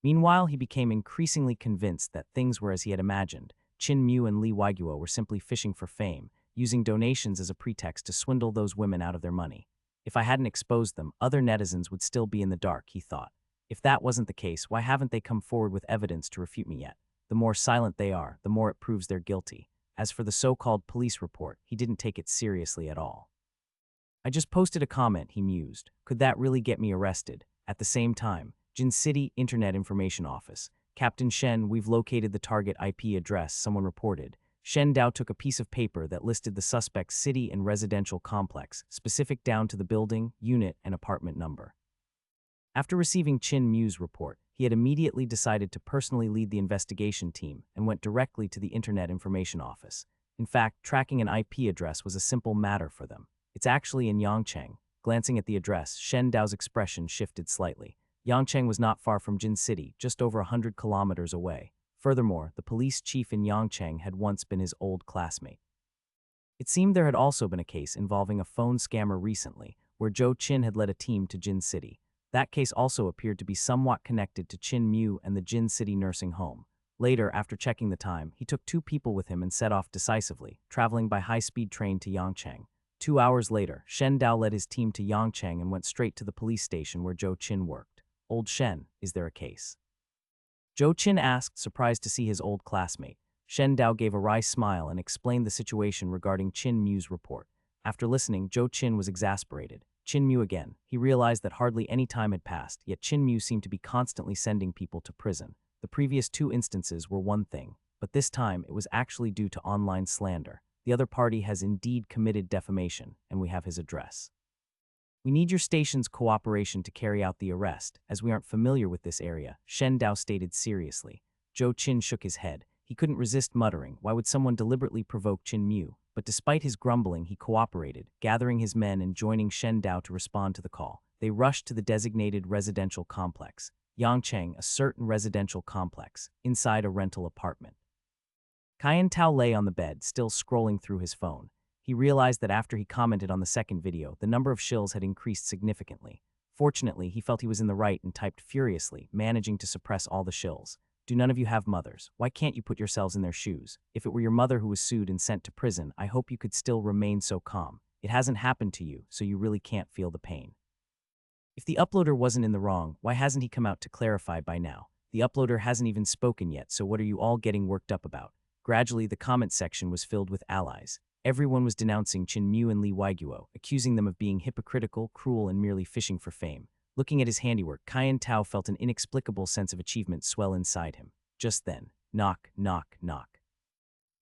Meanwhile, he became increasingly convinced that things were as he had imagined. Chin Mu and Lee Waiguo were simply fishing for fame, using donations as a pretext to swindle those women out of their money. If I hadn't exposed them, other netizens would still be in the dark, he thought. If that wasn't the case, why haven't they come forward with evidence to refute me yet? The more silent they are, the more it proves they're guilty. As for the so-called police report, he didn't take it seriously at all. I just posted a comment, he mused. Could that really get me arrested? At the same time, Jin City Internet Information Office. Captain Shen, we've located the target IP address, someone reported. Shen Dao took a piece of paper that listed the suspect's city and residential complex, specific down to the building, unit, and apartment number. After receiving Chin Mu's report, he had immediately decided to personally lead the investigation team and went directly to the Internet Information Office. In fact, tracking an IP address was a simple matter for them. It's actually in Yangcheng. Glancing at the address, Shen Dao's expression shifted slightly. Yangcheng was not far from Jin City, just over 100 kilometers away. Furthermore, the police chief in Yangcheng had once been his old classmate. It seemed there had also been a case involving a phone scammer recently, where Zhou Qin had led a team to Jin City. That case also appeared to be somewhat connected to Chin Mu and the Jin City nursing home. Later, after checking the time, he took 2 people with him and set off decisively, traveling by high-speed train to Yangcheng. 2 hours later, Shen Dao led his team to Yangcheng and went straight to the police station where Zhou Qin worked. Old Shen, is there a case? Zhou Qin asked, surprised to see his old classmate. Shen Dao gave a wry smile and explained the situation regarding Chin Mu's report. After listening, Zhou Qin was exasperated. Chin Mu again. He realized that hardly any time had passed, yet Chin Mu seemed to be constantly sending people to prison. The previous 2 instances were one thing, but this time it was actually due to online slander. The other party has indeed committed defamation, and we have his address. We need your station's cooperation to carry out the arrest, as we aren't familiar with this area, Shen Dao stated seriously. Zhou Qin shook his head. He couldn't resist muttering, why would someone deliberately provoke Chin Mu? But despite his grumbling, he cooperated, gathering his men and joining Shen Dao to respond to the call. They rushed to the designated residential complex, Yangcheng, a certain residential complex, inside a rental apartment. Kyan Tao lay on the bed, still scrolling through his phone. He realized that after he commented on the second video, the number of shills had increased significantly. Fortunately, he felt he was in the right and typed furiously, managing to suppress all the shills. Do none of you have mothers? Why can't you put yourselves in their shoes? If it were your mother who was sued and sent to prison, I hope you could still remain so calm. It hasn't happened to you, so you really can't feel the pain. If the uploader wasn't in the wrong, why hasn't he come out to clarify by now? The uploader hasn't even spoken yet, so what are you all getting worked up about? Gradually, the comment section was filled with allies. Everyone was denouncing Chin Mu and Lee Waiguo, accusing them of being hypocritical, cruel, and merely fishing for fame. Looking at his handiwork, Kyan Tao felt an inexplicable sense of achievement swell inside him. Just then, knock, knock, knock.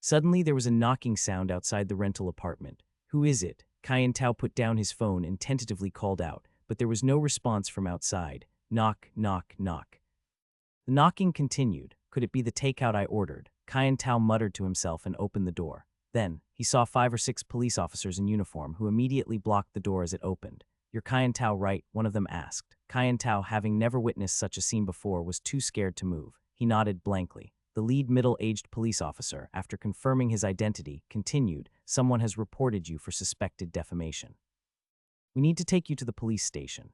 Suddenly, there was a knocking sound outside the rental apartment. Who is it? Kyan Tao put down his phone and tentatively called out, but there was no response from outside. Knock, knock, knock. The knocking continued. Could it be the takeout I ordered? Kyan Tao muttered to himself and opened the door. Then, he saw 5 or 6 police officers in uniform who immediately blocked the door as it opened. You're Kyan Tao, right? One of them asked. Kyan Tao, having never witnessed such a scene before, was too scared to move. He nodded blankly. The lead middle-aged police officer, after confirming his identity, continued, someone has reported you for suspected defamation. We need to take you to the police station.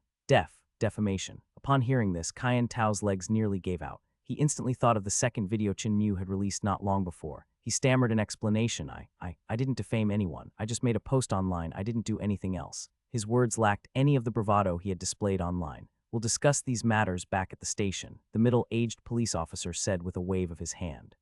Defamation. Upon hearing this, Kyan Tao's legs nearly gave out. He instantly thought of the second video Chin Mu had released not long before. He stammered an explanation. I didn't defame anyone. I just made a post online. I didn't do anything else. His words lacked any of the bravado he had displayed online. We'll discuss these matters back at the station, the middle-aged police officer said with a wave of his hand.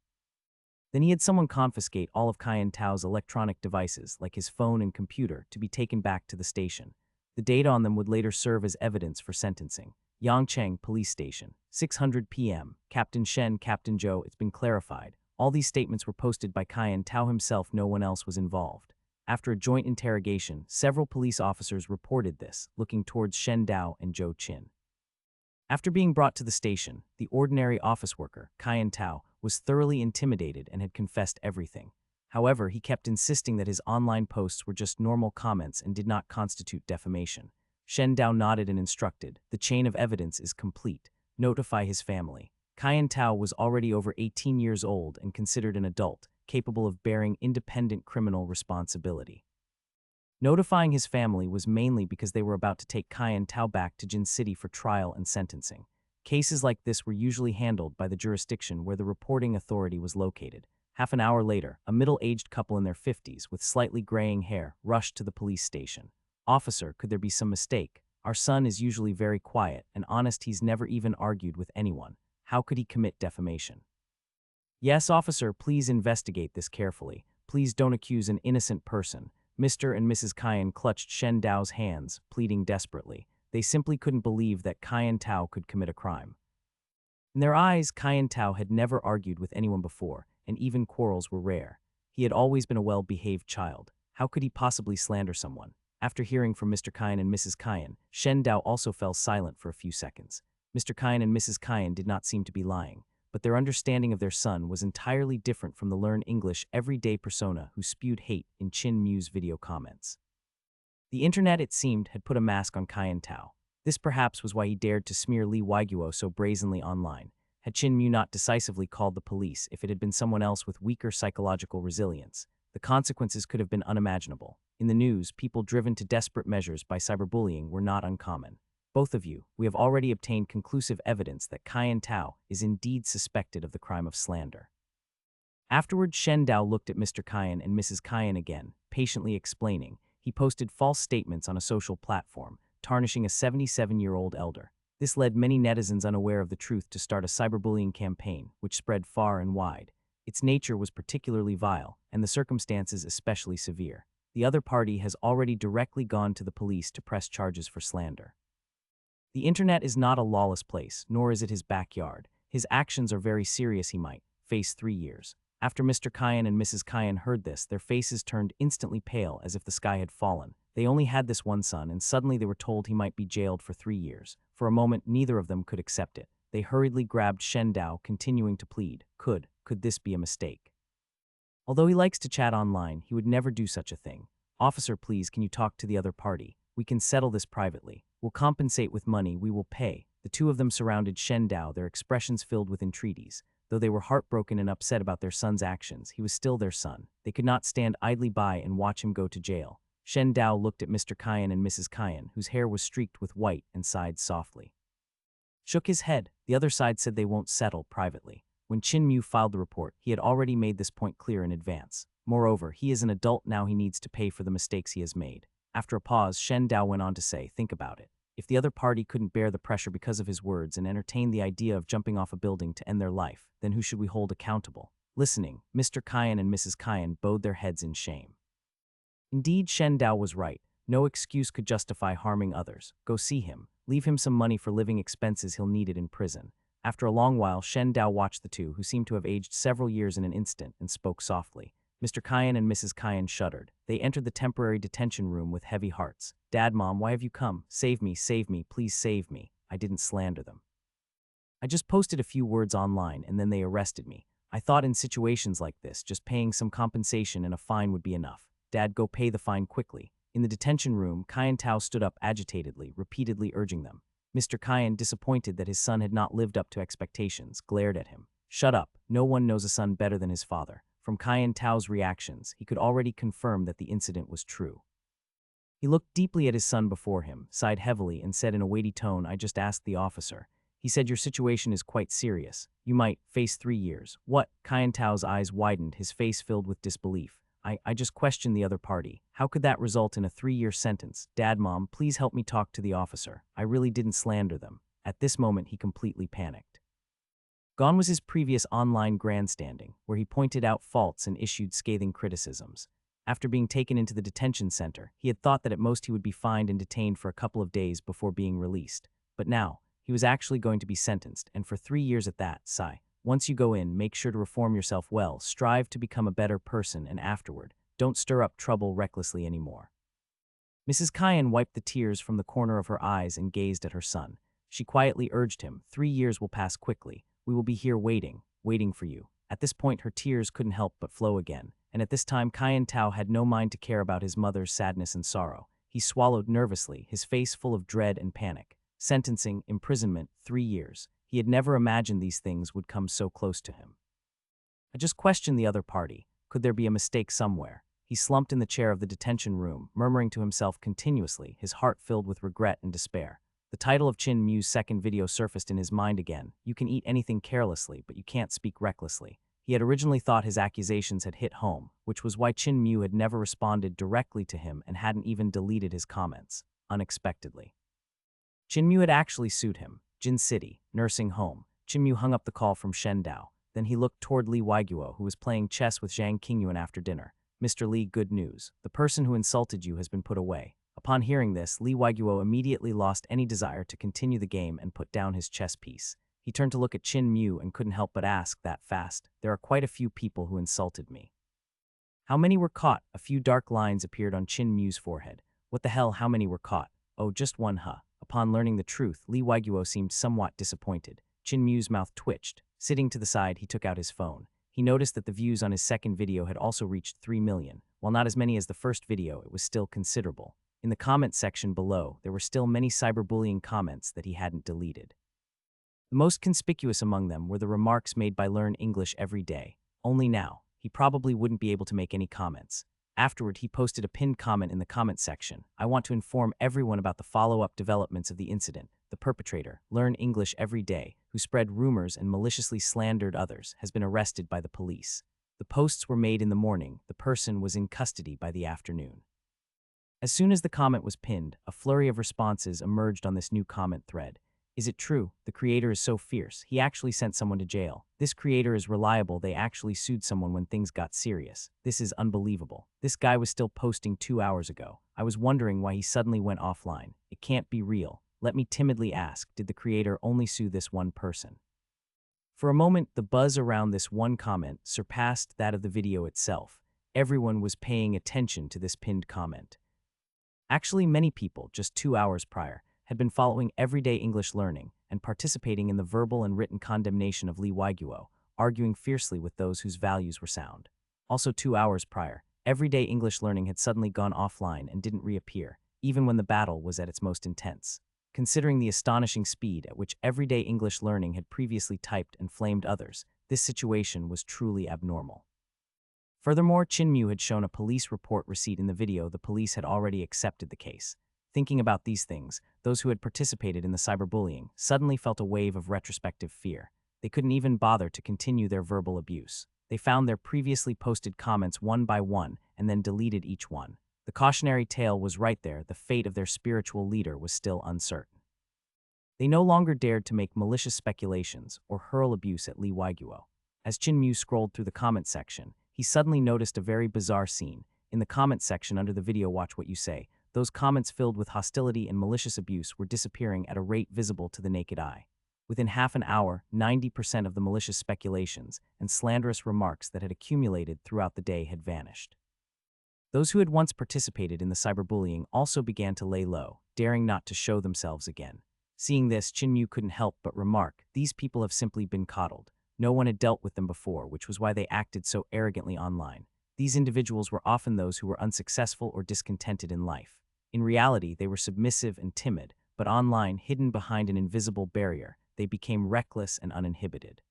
Then he had someone confiscate all of Kyan Tao's electronic devices, like his phone and computer, to be taken back to the station. The data on them would later serve as evidence for sentencing. Yangcheng Police Station, 600 p.m. Captain Shen, Captain Zhou, it's been clarified. All these statements were posted by Kyan Tao himself, no one else was involved. After a joint interrogation, several police officers reported this, looking towards Shen Dao and Zhou Qin. After being brought to the station, the ordinary office worker, Kyan Tao, was thoroughly intimidated and had confessed everything. However, he kept insisting that his online posts were just normal comments and did not constitute defamation. Shen Dao nodded and instructed, the chain of evidence is complete. Notify his family. Kyan Tao was already over 18 years old and considered an adult, capable of bearing independent criminal responsibility. Notifying his family was mainly because they were about to take Kyan Tao back to Jin City for trial and sentencing. Cases like this were usually handled by the jurisdiction where the reporting authority was located. Half an hour later, a middle-aged couple in their 50s with slightly graying hair rushed to the police station. "Officer, could there be some mistake? Our son is usually very quiet and honest. He's never even argued with anyone. How could he commit defamation?" "Yes, officer, please investigate this carefully. Please don't accuse an innocent person." Mr. and Mrs. Kyan clutched Shen Dao's hands, pleading desperately. They simply couldn't believe that Kyan Tao could commit a crime. In their eyes, Kyan Tao had never argued with anyone before, and even quarrels were rare. He had always been a well-behaved child. How could he possibly slander someone? After hearing from Mr. Kyan and Mrs. Kyan, Shen Dao also fell silent for a few seconds. Mr. Kyan and Mrs. Kyan did not seem to be lying, but their understanding of their son was entirely different from the learn English everyday persona who spewed hate in Chin Mu's video comments. The internet, it seemed, had put a mask on Kyan Tao. This perhaps was why he dared to smear Li Weiguo so brazenly online. Had Chin Mu not decisively called the police, if it had been someone else with weaker psychological resilience, the consequences could have been unimaginable. In the news, people driven to desperate measures by cyberbullying were not uncommon. "Both of you, we have already obtained conclusive evidence that Kyan Tao is indeed suspected of the crime of slander." Afterward, Shen Dao looked at Mr. Kyan and Mrs. Kyan again, patiently explaining. He posted false statements on a social platform, tarnishing a 77-year-old elder. This led many netizens unaware of the truth to start a cyberbullying campaign, which spread far and wide. Its nature was particularly vile, and the circumstances especially severe. The other party has already directly gone to the police to press charges for slander. The internet is not a lawless place, nor is it his backyard. His actions are very serious. He might face 3 years. After Mr. Kyan and Mrs. Kyan heard this, their faces turned instantly pale as if the sky had fallen. They only had this one son, and suddenly they were told he might be jailed for 3 years. For a moment, neither of them could accept it. They hurriedly grabbed Shen Dao, continuing to plead. Could this be a mistake? Although he likes to chat online, he would never do such a thing. "Officer, please, can you talk to the other party? We can settle this privately. We'll compensate with money. We will pay." The two of them surrounded Shen Dao, their expressions filled with entreaties. Though they were heartbroken and upset about their son's actions, he was still their son. They could not stand idly by and watch him go to jail. Shen Dao looked at Mr. Kyan and Mrs. Kyan, whose hair was streaked with white, and sighed softly. Shook his head. The other side said they won't settle privately. When Chin Mu filed the report, he had already made this point clear in advance. Moreover, he is an adult now. He needs to pay for the mistakes he has made. After a pause, Shen Dao went on to say, "Think about it. If the other party couldn't bear the pressure because of his words and entertained the idea of jumping off a building to end their life, then who should we hold accountable?" Listening, Mr. Kyan and Mrs. Kyan bowed their heads in shame. Indeed, Shen Dao was right. No excuse could justify harming others. Go see him. Leave him some money for living expenses. He'll need it in prison. After a long while, Shen Dao watched the two, who seemed to have aged several years in an instant, and spoke softly. Mr. Kyan and Mrs. Kyan shuddered. They entered the temporary detention room with heavy hearts. "Dad, Mom, why have you come? Save me, please save me. I didn't slander them. I just posted a few words online and then they arrested me. I thought in situations like this, just paying some compensation and a fine would be enough. Dad, go pay the fine quickly." In the detention room, Kyan Tao stood up agitatedly, repeatedly urging them. Mr. Kyan, disappointed that his son had not lived up to expectations, glared at him. "Shut up. No one knows a son better than his father." From Kyan Tao's reactions, he could already confirm that the incident was true. He looked deeply at his son before him, sighed heavily, and said in a weighty tone, "I just asked the officer. He said your situation is quite serious. You might face 3 years. What?" Kyan Tao's eyes widened, his face filled with disbelief. I just questioned the other party. How could that result in a 3-year sentence? Dad, Mom, please help me talk to the officer. I really didn't slander them." At this moment, he completely panicked. Gone was his previous online grandstanding, where he pointed out faults and issued scathing criticisms. After being taken into the detention center, he had thought that at most he would be fined and detained for a couple of days before being released. But now, he was actually going to be sentenced, and for 3 years at that. Sigh. Once you go in, make sure to reform yourself well, strive to become a better person, and afterward, don't stir up trouble recklessly anymore. Mrs. Kyan wiped the tears from the corner of her eyes and gazed at her son. She quietly urged him, 3 years will pass quickly. We will be here waiting for you. At this point, her tears couldn't help but flow again, and at this time Kyan Tao had no mind to care about his mother's sadness and sorrow. He swallowed nervously, his face full of dread and panic. Sentencing, imprisonment, 3 years. He had never imagined these things would come so close to him. I just questioned the other party. Could there be a mistake somewhere? He slumped in the chair of the detention room, murmuring to himself continuously, his heart filled with regret and despair. The title of Chin Mu's second video surfaced in his mind again. You can eat anything carelessly, but you can't speak recklessly. He had originally thought his accusations had hit home, which was why Chin Mu had never responded directly to him and hadn't even deleted his comments, unexpectedly. Chin Mu had actually sued him. Jin City, nursing home. Chin Mu hung up the call from Shendao. Then he looked toward Li Waiguo, who was playing chess with Zhang Qingyuan after dinner. Mr. Li, good news. The person who insulted you has been put away. Upon hearing this, Li Waiguo immediately lost any desire to continue the game and put down his chess piece. He turned to look at Chin Mu and couldn't help but ask that fast. There are quite a few people who insulted me. How many were caught? A few dark lines appeared on Chin Mu's forehead. What the hell, how many were caught? Oh, just one, huh? Upon learning the truth, Li Waiguo seemed somewhat disappointed. Chin Mu's mouth twitched. Sitting to the side, he took out his phone. He noticed that the views on his second video had also reached 3 million. While not as many as the first video, it was still considerable. In the comment section below, there were still many cyberbullying comments that he hadn't deleted. The most conspicuous among them were the remarks made by Learn English Every Day. Only now, he probably wouldn't be able to make any comments. Afterward, he posted a pinned comment in the comment section. I want to inform everyone about the follow-up developments of the incident. The perpetrator, Learn English Every Day, who spread rumors and maliciously slandered others, has been arrested by the police. The posts were made in the morning. The person was in custody by the afternoon. As soon as the comment was pinned, a flurry of responses emerged on this new comment thread. Is it true? The creator is so fierce. He actually sent someone to jail. This creator is reliable. They actually sued someone when things got serious. This is unbelievable. This guy was still posting 2 hours ago. I was wondering why he suddenly went offline. It can't be real. Let me timidly ask, did the creator only sue this one person? For a moment, the buzz around this one comment surpassed that of the video itself. Everyone was paying attention to this pinned comment. Actually, many people, just 2 hours prior, had been following everyday English learning and participating in the verbal and written condemnation of Li Waiguo, arguing fiercely with those whose values were sound. Also 2 hours prior, everyday English learning had suddenly gone offline and didn't reappear, even when the battle was at its most intense. Considering the astonishing speed at which everyday English learning had previously typed and flamed others, this situation was truly abnormal. Furthermore, Chin Mu had shown a police report receipt in the video. The police had already accepted the case. Thinking about these things, those who had participated in the cyberbullying suddenly felt a wave of retrospective fear. They couldn't even bother to continue their verbal abuse. They found their previously posted comments one by one and then deleted each one. The cautionary tale was right there. The fate of their spiritual leader was still uncertain. They no longer dared to make malicious speculations or hurl abuse at Li Waiguo. As Chin Mu scrolled through the comment section, he suddenly noticed a very bizarre scene. In the comment section under the video Watch What You Say, those comments filled with hostility and malicious abuse were disappearing at a rate visible to the naked eye. Within half an hour, 90% of the malicious speculations and slanderous remarks that had accumulated throughout the day had vanished. Those who had once participated in the cyberbullying also began to lay low, daring not to show themselves again. Seeing this, Chin Mu couldn't help but remark, these people have simply been coddled. No one had dealt with them before, which was why they acted so arrogantly online. These individuals were often those who were unsuccessful or discontented in life. In reality, they were submissive and timid, but online, hidden behind an invisible barrier, they became reckless and uninhibited.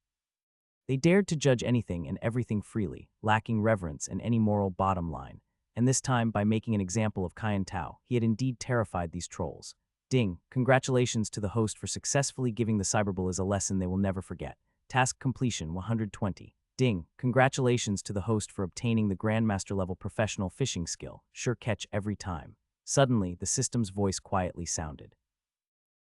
They dared to judge anything and everything freely, lacking reverence and any moral bottom line. And this time, by making an example of Kyan Tao, he had indeed terrified these trolls. Ding, congratulations to the host for successfully giving the cyberbullies a lesson they will never forget. Task completion 120. Ding, congratulations to the host for obtaining the Grandmaster level professional fishing skill. Sure catch every time. Suddenly, the system's voice quietly sounded.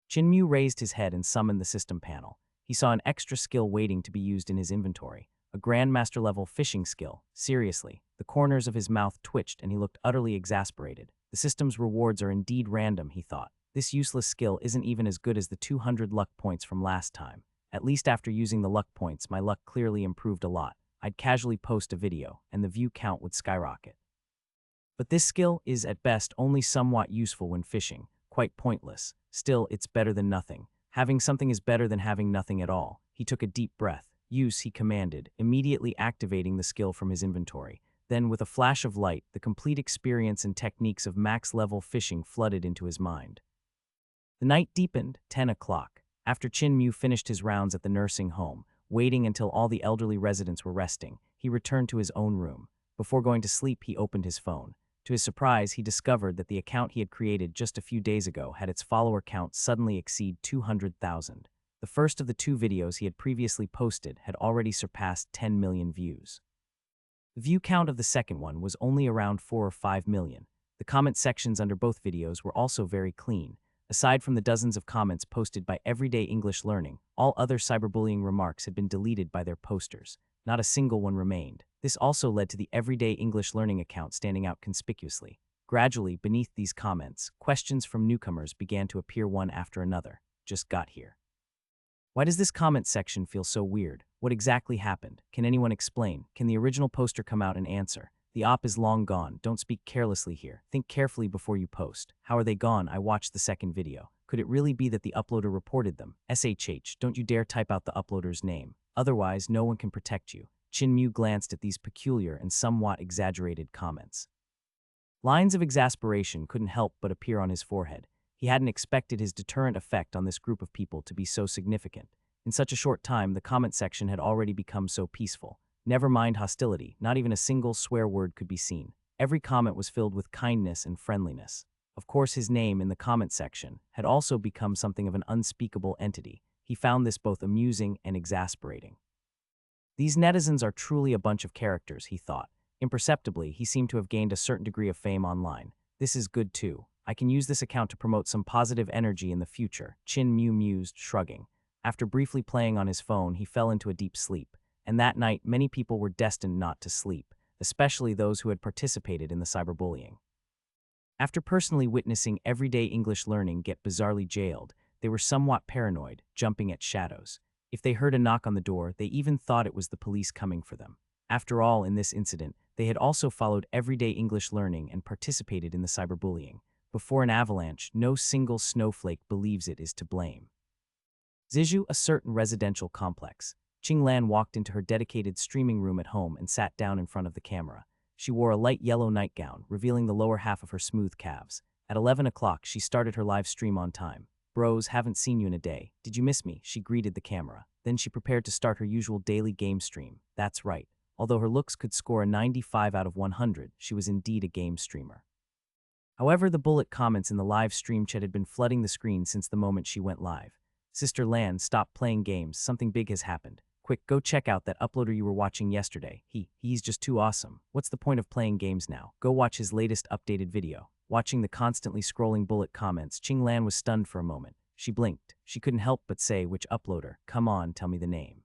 Chin Mu raised his head and summoned the system panel. He saw an extra skill waiting to be used in his inventory. A Grandmaster level fishing skill. Seriously. The corners of his mouth twitched and he looked utterly exasperated. The system's rewards are indeed random, he thought. This useless skill isn't even as good as the 200 luck points from last time. At least after using the luck points, my luck clearly improved a lot. I'd casually post a video, and the view count would skyrocket. But this skill is, at best, only somewhat useful when fishing. Quite pointless. Still, it's better than nothing. Having something is better than having nothing at all. He took a deep breath. Use, he commanded, immediately activating the skill from his inventory. Then, with a flash of light, the complete experience and techniques of max-level fishing flooded into his mind. The night deepened, 10 o'clock. After Chin Mu finished his rounds at the nursing home, waiting until all the elderly residents were resting, he returned to his own room. Before going to sleep, he opened his phone. To his surprise, he discovered that the account he had created just a few days ago had its follower count suddenly exceed 200,000. The first of the two videos he had previously posted had already surpassed 10 million views. The view count of the second one was only around 4 or 5 million. The comment sections under both videos were also very clean. Aside from the dozens of comments posted by Everyday English Learning, all other cyberbullying remarks had been deleted by their posters. Not a single one remained. This also led to the Everyday English Learning account standing out conspicuously. Gradually, beneath these comments, questions from newcomers began to appear one after another. Just got here. Why does this comment section feel so weird? What exactly happened? Can anyone explain? Can the original poster come out and answer? The op is long gone. Don't speak carelessly here. Think carefully before you post. How are they gone? I watched the second video. Could it really be that the uploader reported them? SHH, don't you dare type out the uploader's name. Otherwise, no one can protect you. Chin Mew glanced at these peculiar and somewhat exaggerated comments. Lines of exasperation couldn't help but appear on his forehead. He hadn't expected his deterrent effect on this group of people to be so significant. In such a short time, the comment section had already become so peaceful. Never mind hostility, not even a single swear word could be seen. Every comment was filled with kindness and friendliness. Of course, his name in the comment section had also become something of an unspeakable entity. He found this both amusing and exasperating. These netizens are truly a bunch of characters, he thought. Imperceptibly, he seemed to have gained a certain degree of fame online. This is good too. I can use this account to promote some positive energy in the future, Chin Mew mused, shrugging. After briefly playing on his phone, he fell into a deep sleep. And that night, many people were destined not to sleep, especially those who had participated in the cyberbullying. After personally witnessing Everyday English Learning get bizarrely jailed, they were somewhat paranoid, jumping at shadows. If they heard a knock on the door, they even thought it was the police coming for them. After all, in this incident, they had also followed Everyday English Learning and participated in the cyberbullying. Before an avalanche, no single snowflake believes it is to blame. Zizhu, a certain residential complex. Qinglan walked into her dedicated streaming room at home and sat down in front of the camera. She wore a light yellow nightgown, revealing the lower half of her smooth calves. At 11 o'clock, she started her live stream on time. Bros, haven't seen you in a day. Did you miss me? She greeted the camera. Then she prepared to start her usual daily game stream. That's right. Although her looks could score a 95 out of 100, she was indeed a game streamer. However, the bullet comments in the live stream chat had been flooding the screen since the moment she went live. Sister Lan, stop playing games. Something big has happened. Quick, go check out that uploader you were watching yesterday. He's just too awesome. What's the point of playing games now? Go watch his latest updated video. Watching the constantly scrolling bullet comments, Qinglan was stunned for a moment. She blinked. She couldn't help but say, which uploader? Come on, tell me the name.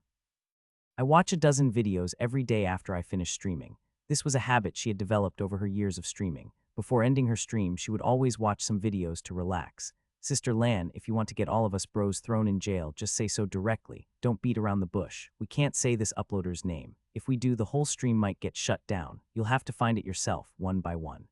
I watch a dozen videos every day after I finish streaming. This was a habit she had developed over her years of streaming. Before ending her stream, she would always watch some videos to relax. Sister Lan, if you want to get all of us bros thrown in jail, just say so directly. Don't beat around the bush. We can't say this uploader's name. If we do, the whole stream might get shut down. You'll have to find it yourself, one by one.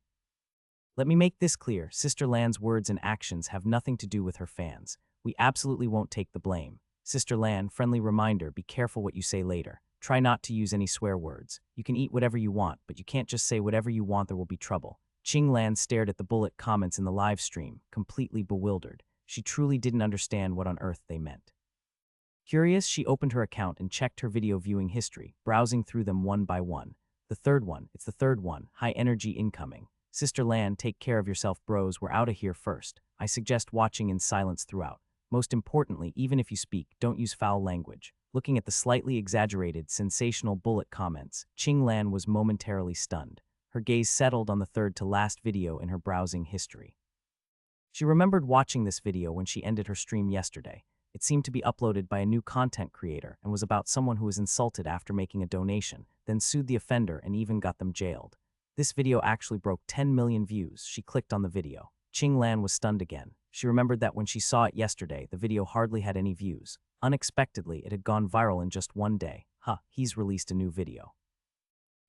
Let me make this clear. Sister Lan's words and actions have nothing to do with her fans. We absolutely won't take the blame. Sister Lan, friendly reminder, be careful what you say later. Try not to use any swear words. You can eat whatever you want, but you can't just say whatever you want, there will be trouble. Qinglan stared at the bullet comments in the live stream, completely bewildered. She truly didn't understand what on earth they meant. Curious, she opened her account and checked her video viewing history, browsing through them one by one. It's the third one, high energy incoming. Sister Lan, take care of yourself bros, we're out of here first. I suggest watching in silence throughout. Most importantly, even if you speak, don't use foul language. Looking at the slightly exaggerated, sensational bullet comments, Qinglan was momentarily stunned. Her gaze settled on the third to last video in her browsing history. She remembered watching this video when she ended her stream yesterday. It seemed to be uploaded by a new content creator and was about someone who was insulted after making a donation, then sued the offender and even got them jailed. This video actually broke 10 million views. She clicked on the video. Qinglan was stunned again. She remembered that when she saw it yesterday, the video hardly had any views. Unexpectedly, it had gone viral in just one day. He's released a new video.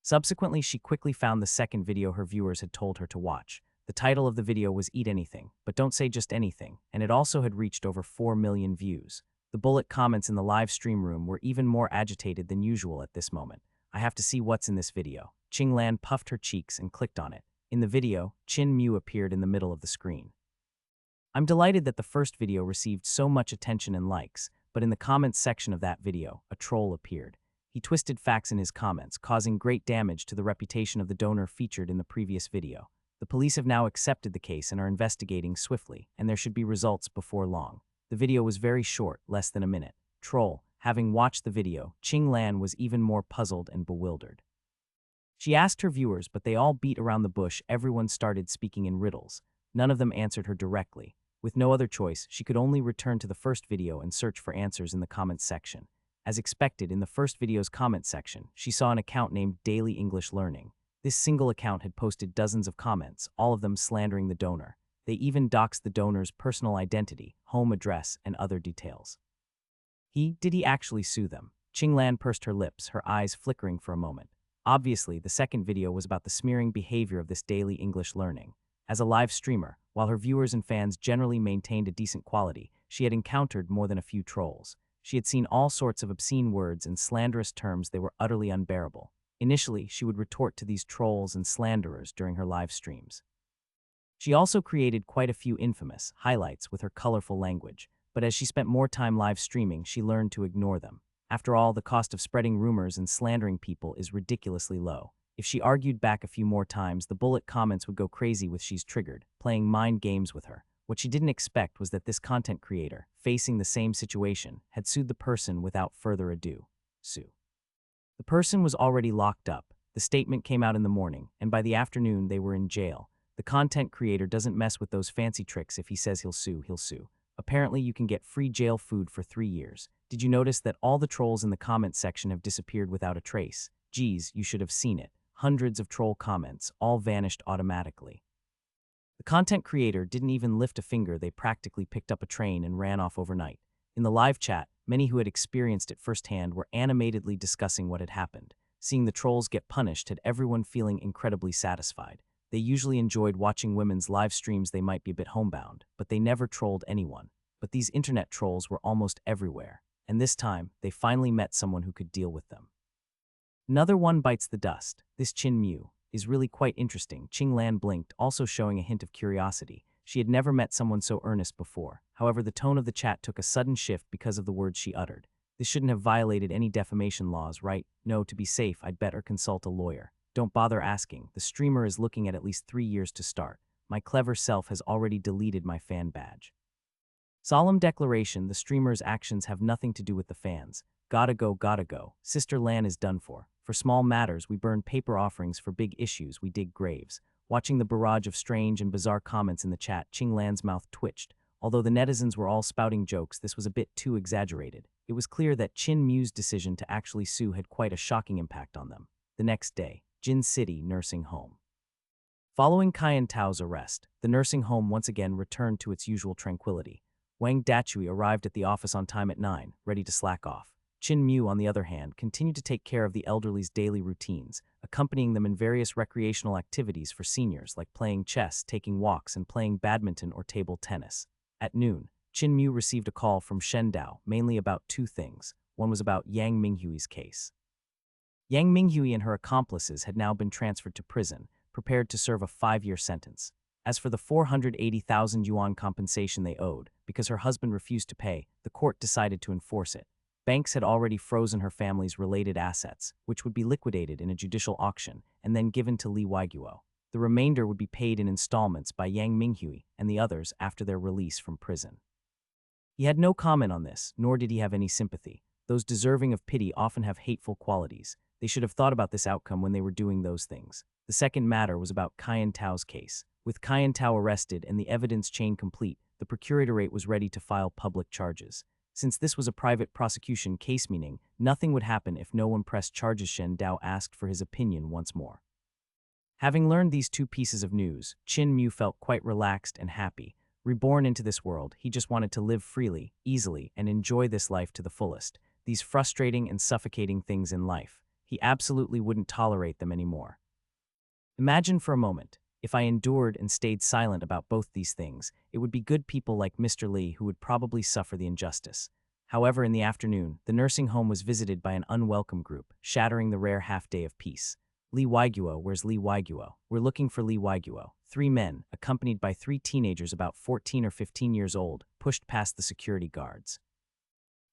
Subsequently, she quickly found the second video her viewers had told her to watch. The title of the video was Eat Anything, but don't say just anything, and it also had reached over 4 million views. The bullet comments in the live stream room were even more agitated than usual at this moment. I have to see what's in this video. Qinglan puffed her cheeks and clicked on it. In the video, Chin Mew appeared in the middle of the screen. I'm delighted that the first video received so much attention and likes, but in the comments section of that video, a troll appeared. He twisted facts in his comments, causing great damage to the reputation of the donor featured in the previous video. The police have now accepted the case and are investigating swiftly, and there should be results before long. The video was very short, less than a minute. Troll, having watched the video, Ching Lan was even more puzzled and bewildered. She asked her viewers, but they all beat around the bush. Everyone started speaking in riddles. None of them answered her directly. With no other choice, she could only return to the first video and search for answers in the comments section. As expected, in the first video's comment section, she saw an account named Daily English Learning. This single account had posted dozens of comments, all of them slandering the donor. They even doxed the donor's personal identity, home address, and other details. Did he actually sue them? Ching Lan pursed her lips, her eyes flickering for a moment. Obviously, the second video was about the smearing behavior of this Daily English Learning. As a live streamer, while her viewers and fans generally maintained a decent quality, she had encountered more than a few trolls. She had seen all sorts of obscene words and slanderous terms. They were utterly unbearable. Initially, she would retort to these trolls and slanderers during her live streams. She also created quite a few infamous highlights with her colorful language, but as she spent more time live streaming, she learned to ignore them. After all, the cost of spreading rumors and slandering people is ridiculously low. If she argued back a few more times, the bullet comments would go crazy with "she's triggered," playing mind games with her. What she didn't expect was that this content creator, facing the same situation, had sued the person without further ado. The person was already locked up. The statement came out in the morning, and by the afternoon they were in jail. The content creator doesn't mess with those fancy tricks. If he says he'll sue, he'll sue. Apparently, you can get free jail food for 3 years. Did you notice that all the trolls in the comment section have disappeared without a trace? Geez, you should have seen it. Hundreds of troll comments, all vanished automatically. The content creator didn't even lift a finger. They practically picked up a train and ran off overnight. In the live chat, many who had experienced it firsthand were animatedly discussing what had happened. Seeing the trolls get punished had everyone feeling incredibly satisfied. They usually enjoyed watching women's live streams. They might be a bit homebound, but they never trolled anyone. But these internet trolls were almost everywhere, and this time, they finally met someone who could deal with them. Another one bites the dust. This Chin Mew is really quite interesting. Ching Lan blinked, also showing a hint of curiosity. She had never met someone so earnest before. However, the tone of the chat took a sudden shift because of the words she uttered. This shouldn't have violated any defamation laws, right? No, to be safe, I'd better consult a lawyer. Don't bother asking. The streamer is looking at least 3 years to start. My clever self has already deleted my fan badge. Solemn declaration, the streamer's actions have nothing to do with the fans. Gotta go. Sister Lan is done for. For small matters, we burn paper offerings. For big issues, we dig graves. Watching the barrage of strange and bizarre comments in the chat, Ching Lan's mouth twitched. Although the netizens were all spouting jokes, this was a bit too exaggerated. It was clear that Chin Mew's decision to actually sue had quite a shocking impact on them. The next day, Jin City Nursing Home. Following Kyan Tao's arrest, the nursing home once again returned to its usual tranquility. Wang Dachui arrived at the office on time at 9, ready to slack off. Chin Mew, on the other hand, continued to take care of the elderly's daily routines, accompanying them in various recreational activities for seniors like playing chess, taking walks, and playing badminton or table tennis. At noon, Chin Mew received a call from Shen Dao, mainly about 2 things. One was about Yang Minghui's case. Yang Minghui and her accomplices had now been transferred to prison, prepared to serve a 5-year sentence. As for the 480,000 yuan compensation they owed, because her husband refused to pay, the court decided to enforce it. Banks had already frozen her family's related assets, which would be liquidated in a judicial auction and then given to Li Waiguo. The remainder would be paid in installments by Yang Minghui and the others after their release from prison. He had no comment on this, nor did he have any sympathy. Those deserving of pity often have hateful qualities. They should have thought about this outcome when they were doing those things. The second matter was about Kyan Tao's case. With Kyan Tao arrested and the evidence chain complete, the procuratorate was ready to file public charges. Since this was a private prosecution case, meaning nothing would happen if no one pressed charges, Shen Dao asked for his opinion once more. Having learned these 2 pieces of news, Chin Mew felt quite relaxed and happy. Reborn into this world, he just wanted to live freely, easily, and enjoy this life to the fullest. These frustrating and suffocating things in life, he absolutely wouldn't tolerate them anymore. Imagine for a moment, if I endured and stayed silent about both these things, it would be good people like Mr. Li who would probably suffer the injustice. However, in the afternoon, the nursing home was visited by an unwelcome group, shattering the rare half-day of peace. Li Waiguo, where's Li Waiguo? We're looking for Li Waiguo. 3 men, accompanied by 3 teenagers about 14 or 15 years old, pushed past the security guards.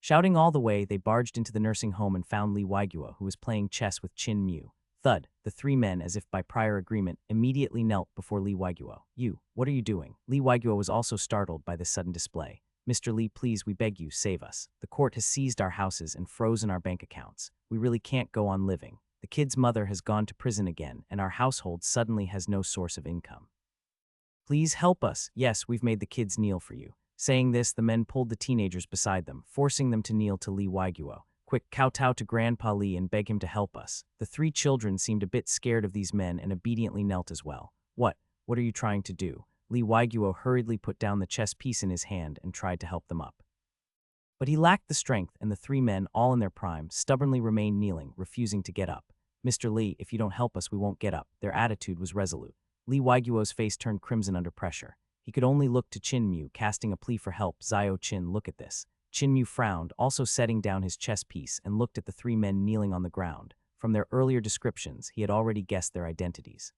Shouting all the way, they barged into the nursing home and found Lee Waiguo, who was playing chess with Chin Mew. Thud, the three men, as if by prior agreement, immediately knelt before Lee Waiguo. "You, what are you doing?" Lee Waiguo was also startled by this sudden display. "Mr. Lee, please, we beg you, save us. The court has seized our houses and frozen our bank accounts. We really can't go on living. The kid's mother has gone to prison again, and our household suddenly has no source of income. Please help us. Yes, we've made the kids kneel for you." Saying this, the men pulled the teenagers beside them, forcing them to kneel to Lee Waiguo. "Quick, kowtow to Grandpa Lee and beg him to help us." The three children seemed a bit scared of these men and obediently knelt as well. What are you trying to do?" Lee Waiguo hurriedly put down the chess piece in his hand and tried to help them up. But he lacked the strength, and the three men, all in their prime, stubbornly remained kneeling, refusing to get up. "Mr. Lee, if you don't help us, we won't get up." Their attitude was resolute. Lee Waiguo's face turned crimson under pressure. He could only look to Chin Mew, casting a plea for help. "Zio Chin, look at this." Chin Mew frowned, also setting down his chess piece, and looked at the three men kneeling on the ground. From their earlier descriptions, he had already guessed their identities.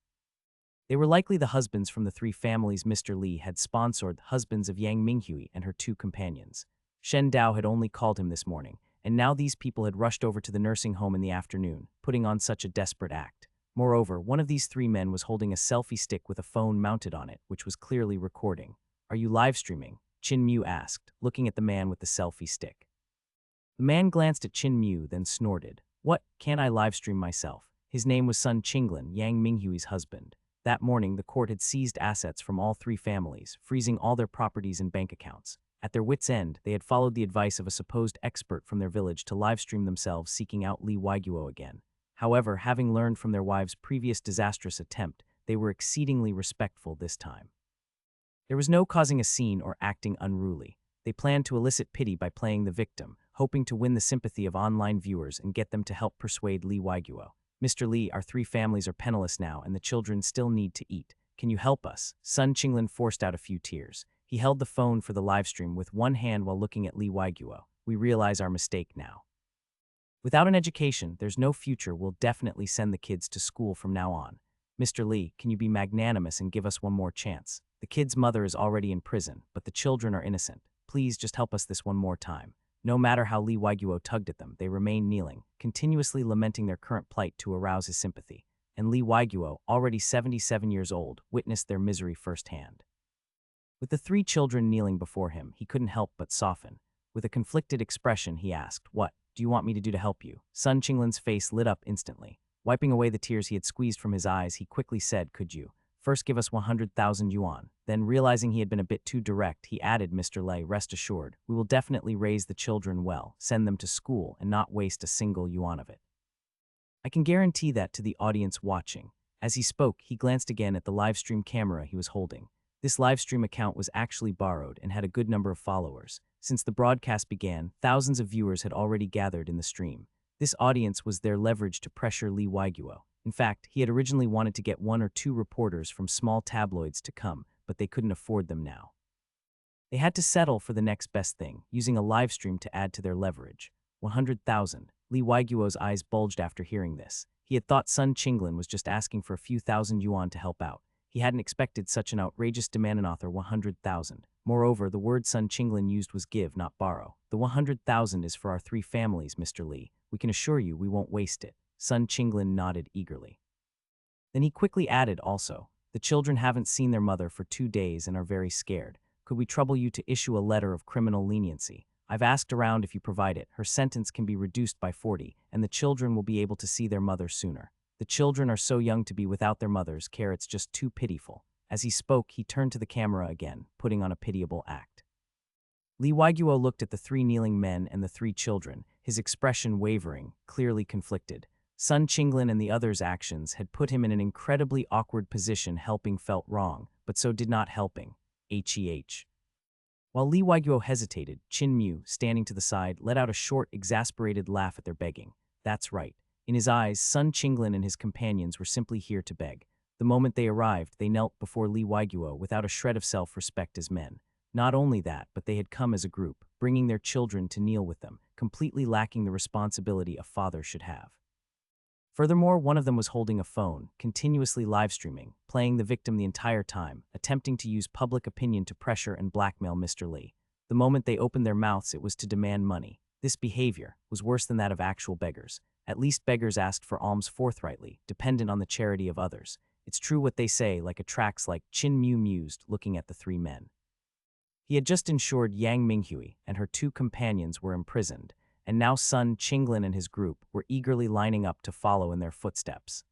They were likely the husbands from the three families Mr. Lee had sponsored, husbands of Yang Minghui and her two companions. Shen Dao had only called him this morning, and now these people had rushed over to the nursing home in the afternoon, putting on such a desperate act. Moreover, one of these three men was holding a selfie stick with a phone mounted on it, which was clearly recording. "Are you live streaming?" Chin Mew asked, looking at the man with the selfie stick. The man glanced at Chin Mew, then snorted. "What, can't I live stream myself?" His name was Sun Qinglin, Yang Minghui's husband. That morning, the court had seized assets from all three families, freezing all their properties and bank accounts. At their wits' end, they had followed the advice of a supposed expert from their village to livestream themselves seeking out Lee Waiguo again. However, having learned from their wives' previous disastrous attempt, they were exceedingly respectful this time. There was no causing a scene or acting unruly. They planned to elicit pity by playing the victim, hoping to win the sympathy of online viewers and get them to help persuade Lee Waiguo. "Mr. Lee, our three families are penniless now, and the children still need to eat. Can you help us?" Sun Qinglin forced out a few tears. He held the phone for the livestream with one hand while looking at Lee Waiguo. "We realize our mistake now. Without an education, there's no future. We'll definitely send the kids to school from now on. Mr. Lee, can you be magnanimous and give us one more chance? The kid's mother is already in prison, but the children are innocent. Please just help us this one more time." No matter how Lee Waiguo tugged at them, they remained kneeling, continuously lamenting their current plight to arouse his sympathy. And Lee Waiguo, already 77 years old, witnessed their misery firsthand. With the three children kneeling before him, he couldn't help but soften. With a conflicted expression, he asked, "What do you want me to do to help you?" Sun Qinglin's face lit up instantly. Wiping away the tears he had squeezed from his eyes, he quickly said, "Could you first give us 100,000 yuan?" Then, realizing he had been a bit too direct, he added, "Mr. Lei, rest assured, we will definitely raise the children well, send them to school, and not waste a single yuan of it. I can guarantee that to the audience watching." As he spoke, he glanced again at the livestream camera he was holding. This livestream account was actually borrowed and had a good number of followers. Since the broadcast began, thousands of viewers had already gathered in the stream. This audience was their leverage to pressure Lee Waiguo. In fact, he had originally wanted to get one or two reporters from small tabloids to come, but they couldn't afford them now. They had to settle for the next best thing, using a livestream to add to their leverage. 100,000. Lee Waiguo's eyes bulged after hearing this. He had thought Sun Qinglin was just asking for a few thousand yuan to help out. He hadn't expected such an outrageous demand. An author 100,000. Moreover, the word Sun Qinglin used was give, not borrow. "The 100,000 is for our three families, Mr. Lee. We can assure you we won't waste it." Sun Qinglin nodded eagerly. Then he quickly added also, "The children haven't seen their mother for 2 days and are very scared. Could we trouble you to issue a letter of criminal leniency? I've asked around. If you provide it, her sentence can be reduced by 40, and the children will be able to see their mother sooner. The children are so young to be without their mother's care, it's just too pitiful." As he spoke, he turned to the camera again, putting on a pitiable act. Lee Waiguo looked at the three kneeling men and the three children, his expression wavering, clearly conflicted. Sun Qinglin and the others' actions had put him in an incredibly awkward position. Helping felt wrong, but so did not helping. While Lee Waiguo hesitated, Chin Mew, standing to the side, let out a short, exasperated laugh at their begging. That's right. In his eyes, Sun Qinglin and his companions were simply here to beg. The moment they arrived, they knelt before Lee Waiguo without a shred of self-respect as men. Not only that, but they had come as a group, bringing their children to kneel with them, completely lacking the responsibility a father should have. Furthermore, one of them was holding a phone, continuously live-streaming, playing the victim the entire time, attempting to use public opinion to pressure and blackmail Mr. Lee. The moment they opened their mouths, it was to demand money. This behavior was worse than that of actual beggars. At least beggars asked for alms forthrightly, dependent on the charity of others. It's true what they say, like attracts like Chin Mew mused, looking at the three men. He had just ensured Yang Minghui and her two companions were imprisoned, and now Sun Qinglin and his group were eagerly lining up to follow in their footsteps.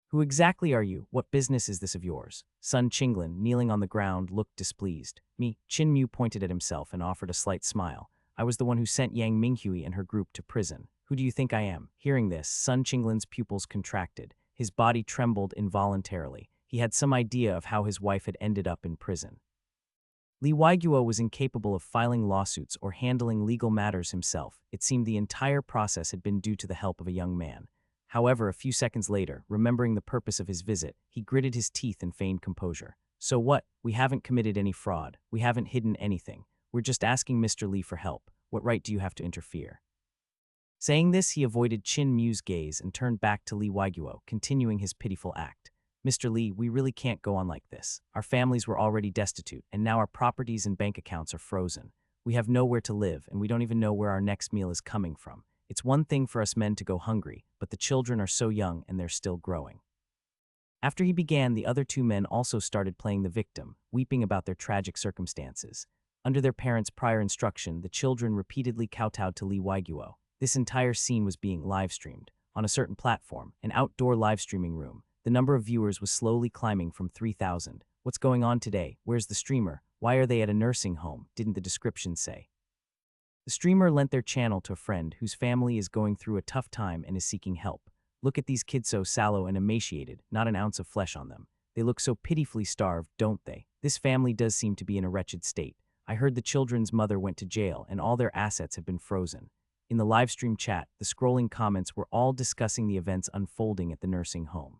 Who exactly are you? What business is this of yours? Sun Qinglin, kneeling on the ground, looked displeased. Me, Qin Mu pointed at himself and offered a slight smile. I was the one who sent Yang Minghui and her group to prison. Who do you think I am? Hearing this, Sun Qinglin's pupils contracted. His body trembled involuntarily. He had some idea of how his wife had ended up in prison. Li Weiguo was incapable of filing lawsuits or handling legal matters himself. It seemed the entire process had been due to the help of a young man. However, a few seconds later, remembering the purpose of his visit, he gritted his teeth and feigned composure. So what? We haven't committed any fraud. We haven't hidden anything. We're just asking Mr. Li for help. What right do you have to interfere? Saying this, he avoided Qin Mu's gaze and turned back to Li Weiguo, continuing his pitiful act. Mr. Li, we really can't go on like this. Our families were already destitute, and now our properties and bank accounts are frozen. We have nowhere to live, and we don't even know where our next meal is coming from. It's one thing for us men to go hungry, but the children are so young and they're still growing. After he began, the other two men also started playing the victim, weeping about their tragic circumstances. Under their parents' prior instruction, the children repeatedly kowtowed to Li Weiguo. This entire scene was being live-streamed. On a certain platform, an outdoor live-streaming room, the number of viewers was slowly climbing from 3,000. What's going on today? Where's the streamer? Why are they at a nursing home? Didn't the description say? The streamer lent their channel to a friend whose family is going through a tough time and is seeking help. Look at these kids, so sallow and emaciated, not an ounce of flesh on them. They look so pitifully starved, don't they? This family does seem to be in a wretched state. I heard the children's mother went to jail and all their assets have been frozen. In the livestream chat, the scrolling comments were all discussing the events unfolding at the nursing home.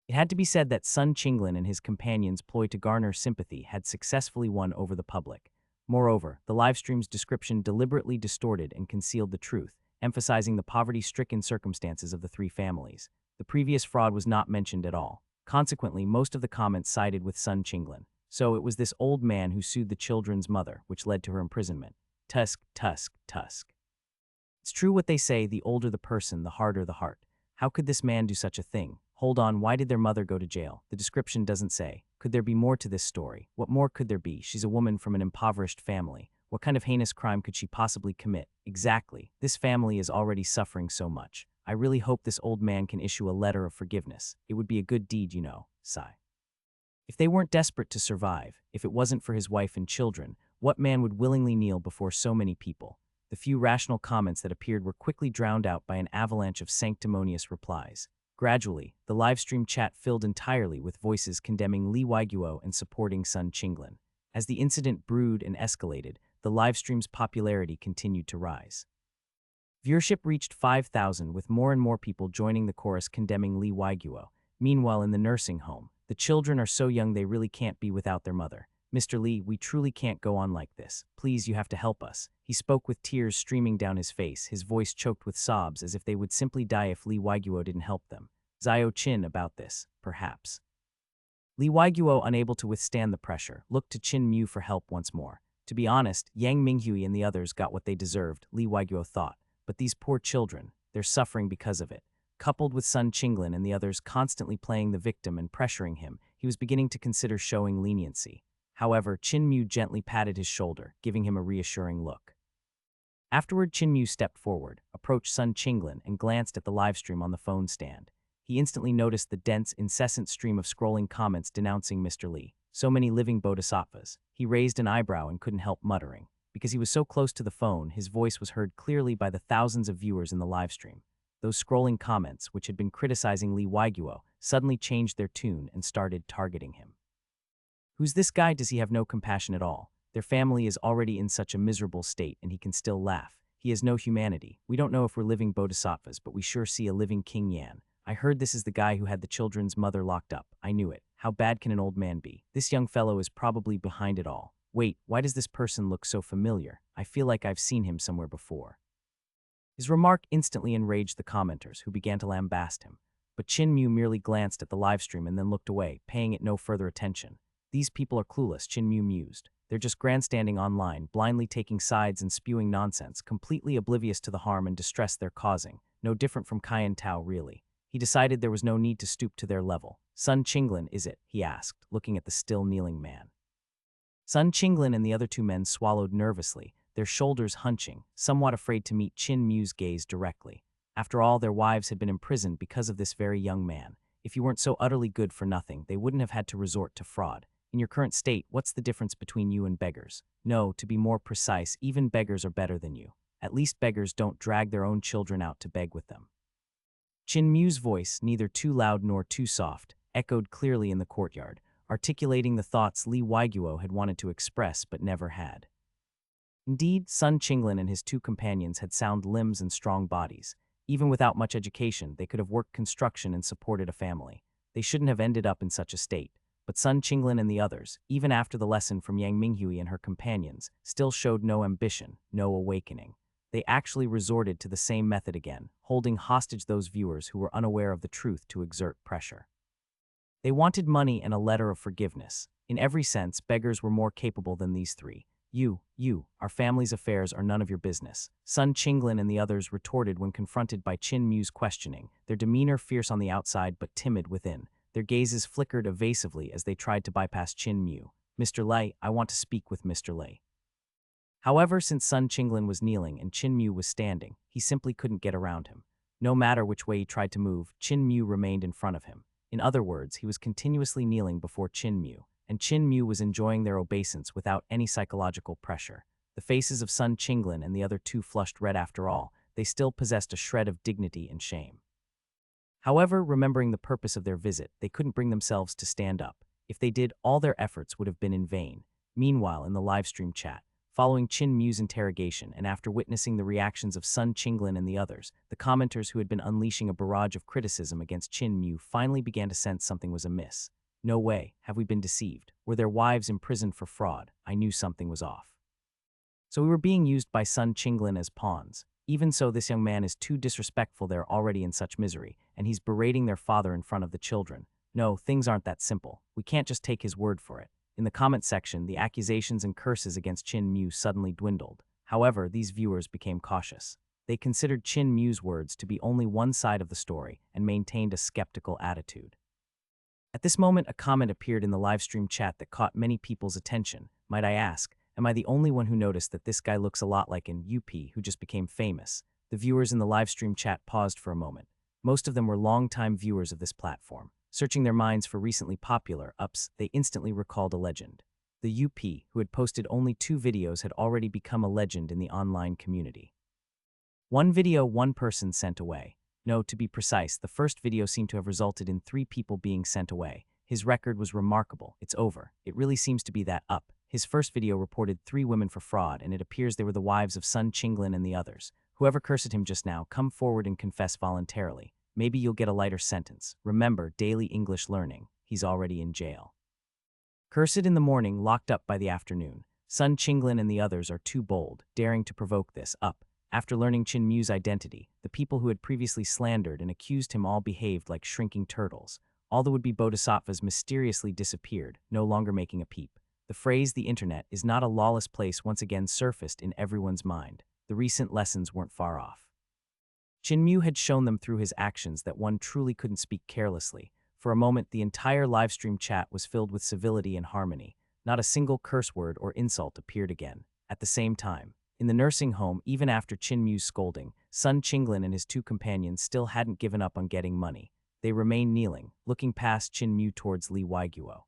It had to be said that Sun Qinglin and his companions' ploy to garner sympathy had successfully won over the public. Moreover, the livestream's description deliberately distorted and concealed the truth, emphasizing the poverty-stricken circumstances of the three families. The previous fraud was not mentioned at all. Consequently, most of the comments sided with Sun Qinglin. So it was this old man who sued the children's mother, which led to her imprisonment. Tusk, tusk, tusk. It's true what they say, the older the person, the harder the heart. How could this man do such a thing? Hold on, why did their mother go to jail? The description doesn't say. Could there be more to this story? What more could there be? She's a woman from an impoverished family. What kind of heinous crime could she possibly commit? Exactly. This family is already suffering so much. I really hope this old man can issue a letter of forgiveness. It would be a good deed, you know. Sigh. If they weren't desperate to survive, if it wasn't for his wife and children, what man would willingly kneel before so many people? The few rational comments that appeared were quickly drowned out by an avalanche of sanctimonious replies. Gradually, the livestream chat filled entirely with voices condemning Li Weiguo and supporting Sun Qinglin. As the incident brewed and escalated, the livestream's popularity continued to rise. Viewership reached 5,000, with more and more people joining the chorus condemning Li Weiguo. Meanwhile, in the nursing home, the children are so young they really can't be without their mother. Mr. Li, we truly can't go on like this. Please, you have to help us. He spoke with tears streaming down his face, his voice choked with sobs as if they would simply die if Li Weiguo didn't help them. Zhao Qin about this, perhaps. Li Weiguo, unable to withstand the pressure, looked to Qin Mu for help once more. To be honest, Yang Minghui and the others got what they deserved, Li Weiguo thought. But these poor children, they're suffering because of it. Coupled with Sun Qinglin and the others constantly playing the victim and pressuring him, he was beginning to consider showing leniency. However, Qin Mu gently patted his shoulder, giving him a reassuring look. Afterward, Qin Mu stepped forward, approached Sun Qinglin, and glanced at the livestream on the phone stand. He instantly noticed the dense, incessant stream of scrolling comments denouncing Mr. Li. So many living bodhisattvas. He raised an eyebrow and couldn't help muttering. Because he was so close to the phone, his voice was heard clearly by the thousands of viewers in the livestream. Those scrolling comments, which had been criticizing Li Weiguo, suddenly changed their tune and started targeting him. Who's this guy? Does he have no compassion at all? Their family is already in such a miserable state and he can still laugh. He has no humanity. We don't know if we're living bodhisattvas, but we sure see a living King Yan. I heard this is the guy who had the children's mother locked up. I knew it. How bad can an old man be? This young fellow is probably behind it all. Wait, why does this person look so familiar? I feel like I've seen him somewhere before. His remark instantly enraged the commenters, who began to lambast him. But Qin Mu merely glanced at the livestream and then looked away, paying it no further attention. These people are clueless, Qin Mu mused. They're just grandstanding online, blindly taking sides and spewing nonsense, completely oblivious to the harm and distress they're causing. No different from Kyan Tao, really. He decided there was no need to stoop to their level. Sun Qinglin, is it? He asked, looking at the still kneeling man. Sun Qinglin and the other two men swallowed nervously, their shoulders hunching, somewhat afraid to meet Qin Mu's gaze directly. After all, their wives had been imprisoned because of this very young man. If you weren't so utterly good for nothing, they wouldn't have had to resort to fraud. In your current state, what's the difference between you and beggars? No, to be more precise, even beggars are better than you. At least beggars don't drag their own children out to beg with them. Qin Mu's voice, neither too loud nor too soft, echoed clearly in the courtyard, articulating the thoughts Li Waiguo had wanted to express but never had. Indeed, Sun Qinglin and his two companions had sound limbs and strong bodies. Even without much education, they could have worked construction and supported a family. They shouldn't have ended up in such a state. But Sun Qinglin and the others, even after the lesson from Yang Minghui and her companions, still showed no ambition, no awakening. They actually resorted to the same method again, holding hostage those viewers who were unaware of the truth to exert pressure. They wanted money and a letter of forgiveness. In every sense, beggars were more capable than these three. Our family's affairs are none of your business. Sun Qinglin and the others retorted when confronted by Qin Mu's questioning, their demeanor fierce on the outside but timid within. Their gazes flickered evasively as they tried to bypass Qin Mu. Mr. Lei, I want to speak with Mr. Lei. However, since Sun Qinglin was kneeling and Qin Mu was standing, he simply couldn't get around him. No matter which way he tried to move, Qin Mu remained in front of him. In other words, he was continuously kneeling before Qin Mu, and Qin Mu was enjoying their obeisance without any psychological pressure. The faces of Sun Qinglin and the other two flushed red after all. They still possessed a shred of dignity and shame. However, remembering the purpose of their visit, they couldn't bring themselves to stand up. If they did, all their efforts would have been in vain. Meanwhile, in the livestream chat, following Qin Mu's interrogation and after witnessing the reactions of Sun Qinglin and the others, the commenters who had been unleashing a barrage of criticism against Qin Mu finally began to sense something was amiss. No way, have we been deceived? Were their wives imprisoned for fraud? I knew something was off. So we were being used by Sun Qinglin as pawns. Even so, this young man is too disrespectful. They're already in such misery, and he's berating their father in front of the children. No, things aren't that simple. We can't just take his word for it. In the comment section, the accusations and curses against Qin Mu suddenly dwindled. However, these viewers became cautious. They considered Qin Mu's words to be only one side of the story and maintained a skeptical attitude. At this moment, a comment appeared in the livestream chat that caught many people's attention. Might I ask, am I the only one who noticed that this guy looks a lot like an UP who just became famous? The viewers in the livestream chat paused for a moment. Most of them were longtime viewers of this platform. Searching their minds for recently popular ups, they instantly recalled a legend. The UP, who had posted only 2 videos, had already become a legend in the online community. One video, one person sent away. No, to be precise, the first video seemed to have resulted in 3 people being sent away. His record was remarkable. It's over. It really seems to be that up. His first video reported 3 women for fraud, and it appears they were the wives of Sun Qinglin and the others. Whoever cursed him just now, come forward and confess voluntarily. Maybe you'll get a lighter sentence. Remember, daily English learning. He's already in jail. Cursed in the morning, locked up by the afternoon. Sun Qinglin and the others are too bold, daring to provoke this up. After learning Qin Mu's identity, the people who had previously slandered and accused him all behaved like shrinking turtles. All the would-be bodhisattvas mysteriously disappeared, no longer making a peep. The phrase "the internet is not a lawless place" once again surfaced in everyone's mind. The recent lessons weren't far off. Qin Mu had shown them through his actions that one truly couldn't speak carelessly. For a moment, the entire livestream chat was filled with civility and harmony. Not a single curse word or insult appeared again. At the same time, in the nursing home, even after Qin Mu's scolding, Sun Qinglin and his 2 companions still hadn't given up on getting money. They remained kneeling, looking past Qin Mu towards Li Waiguo.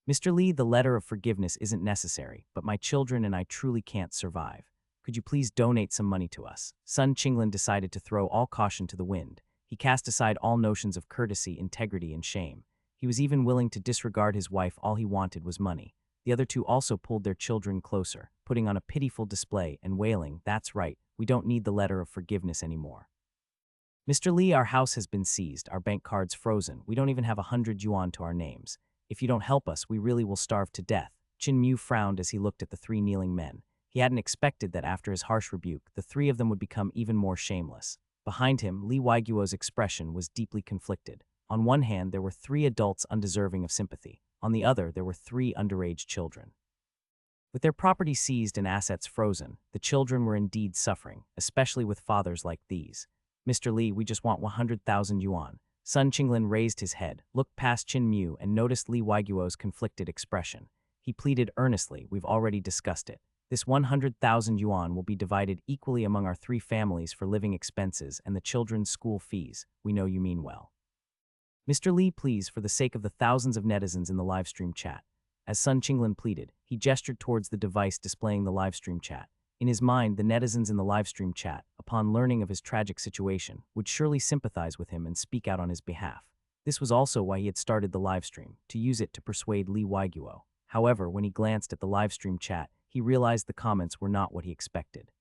Mr. Li, the letter of forgiveness isn't necessary, but my children and I truly can't survive. Could you please donate some money to us? Sun Qinglin decided to throw all caution to the wind. He cast aside all notions of courtesy, integrity, and shame. He was even willing to disregard his wife. All he wanted was money. The other 2 also pulled their children closer, putting on a pitiful display and wailing, "That's right, we don't need the letter of forgiveness anymore. Mr. Li, our house has been seized, our bank cards frozen, we don't even have 100 yuan to our names. If you don't help us, we really will starve to death." Qin Mu frowned as he looked at the 3 kneeling men. He hadn't expected that after his harsh rebuke, the 3 of them would become even more shameless. Behind him, Li Waiguo's expression was deeply conflicted. On one hand, there were 3 adults undeserving of sympathy. On the other, there were 3 underage children. With their property seized and assets frozen, the children were indeed suffering, especially with fathers like these. Mr. Lee, we just want 100,000 yuan. Sun Qinglin raised his head, looked past Qin Mu, and noticed Li Waiguo's conflicted expression. He pleaded earnestly, we've already discussed it. This 100,000 yuan will be divided equally among our 3 families for living expenses and the children's school fees. We know you mean well. Mr. Lee, please, for the sake of the thousands of netizens in the livestream chat. As Sun Qinglin pleaded, he gestured towards the device displaying the livestream chat. In his mind, the netizens in the livestream chat, upon learning of his tragic situation, would surely sympathize with him and speak out on his behalf. This was also why he had started the livestream, to use it to persuade Li Waiguo. However, when he glanced at the livestream chat, he realized the comments were not what he expected.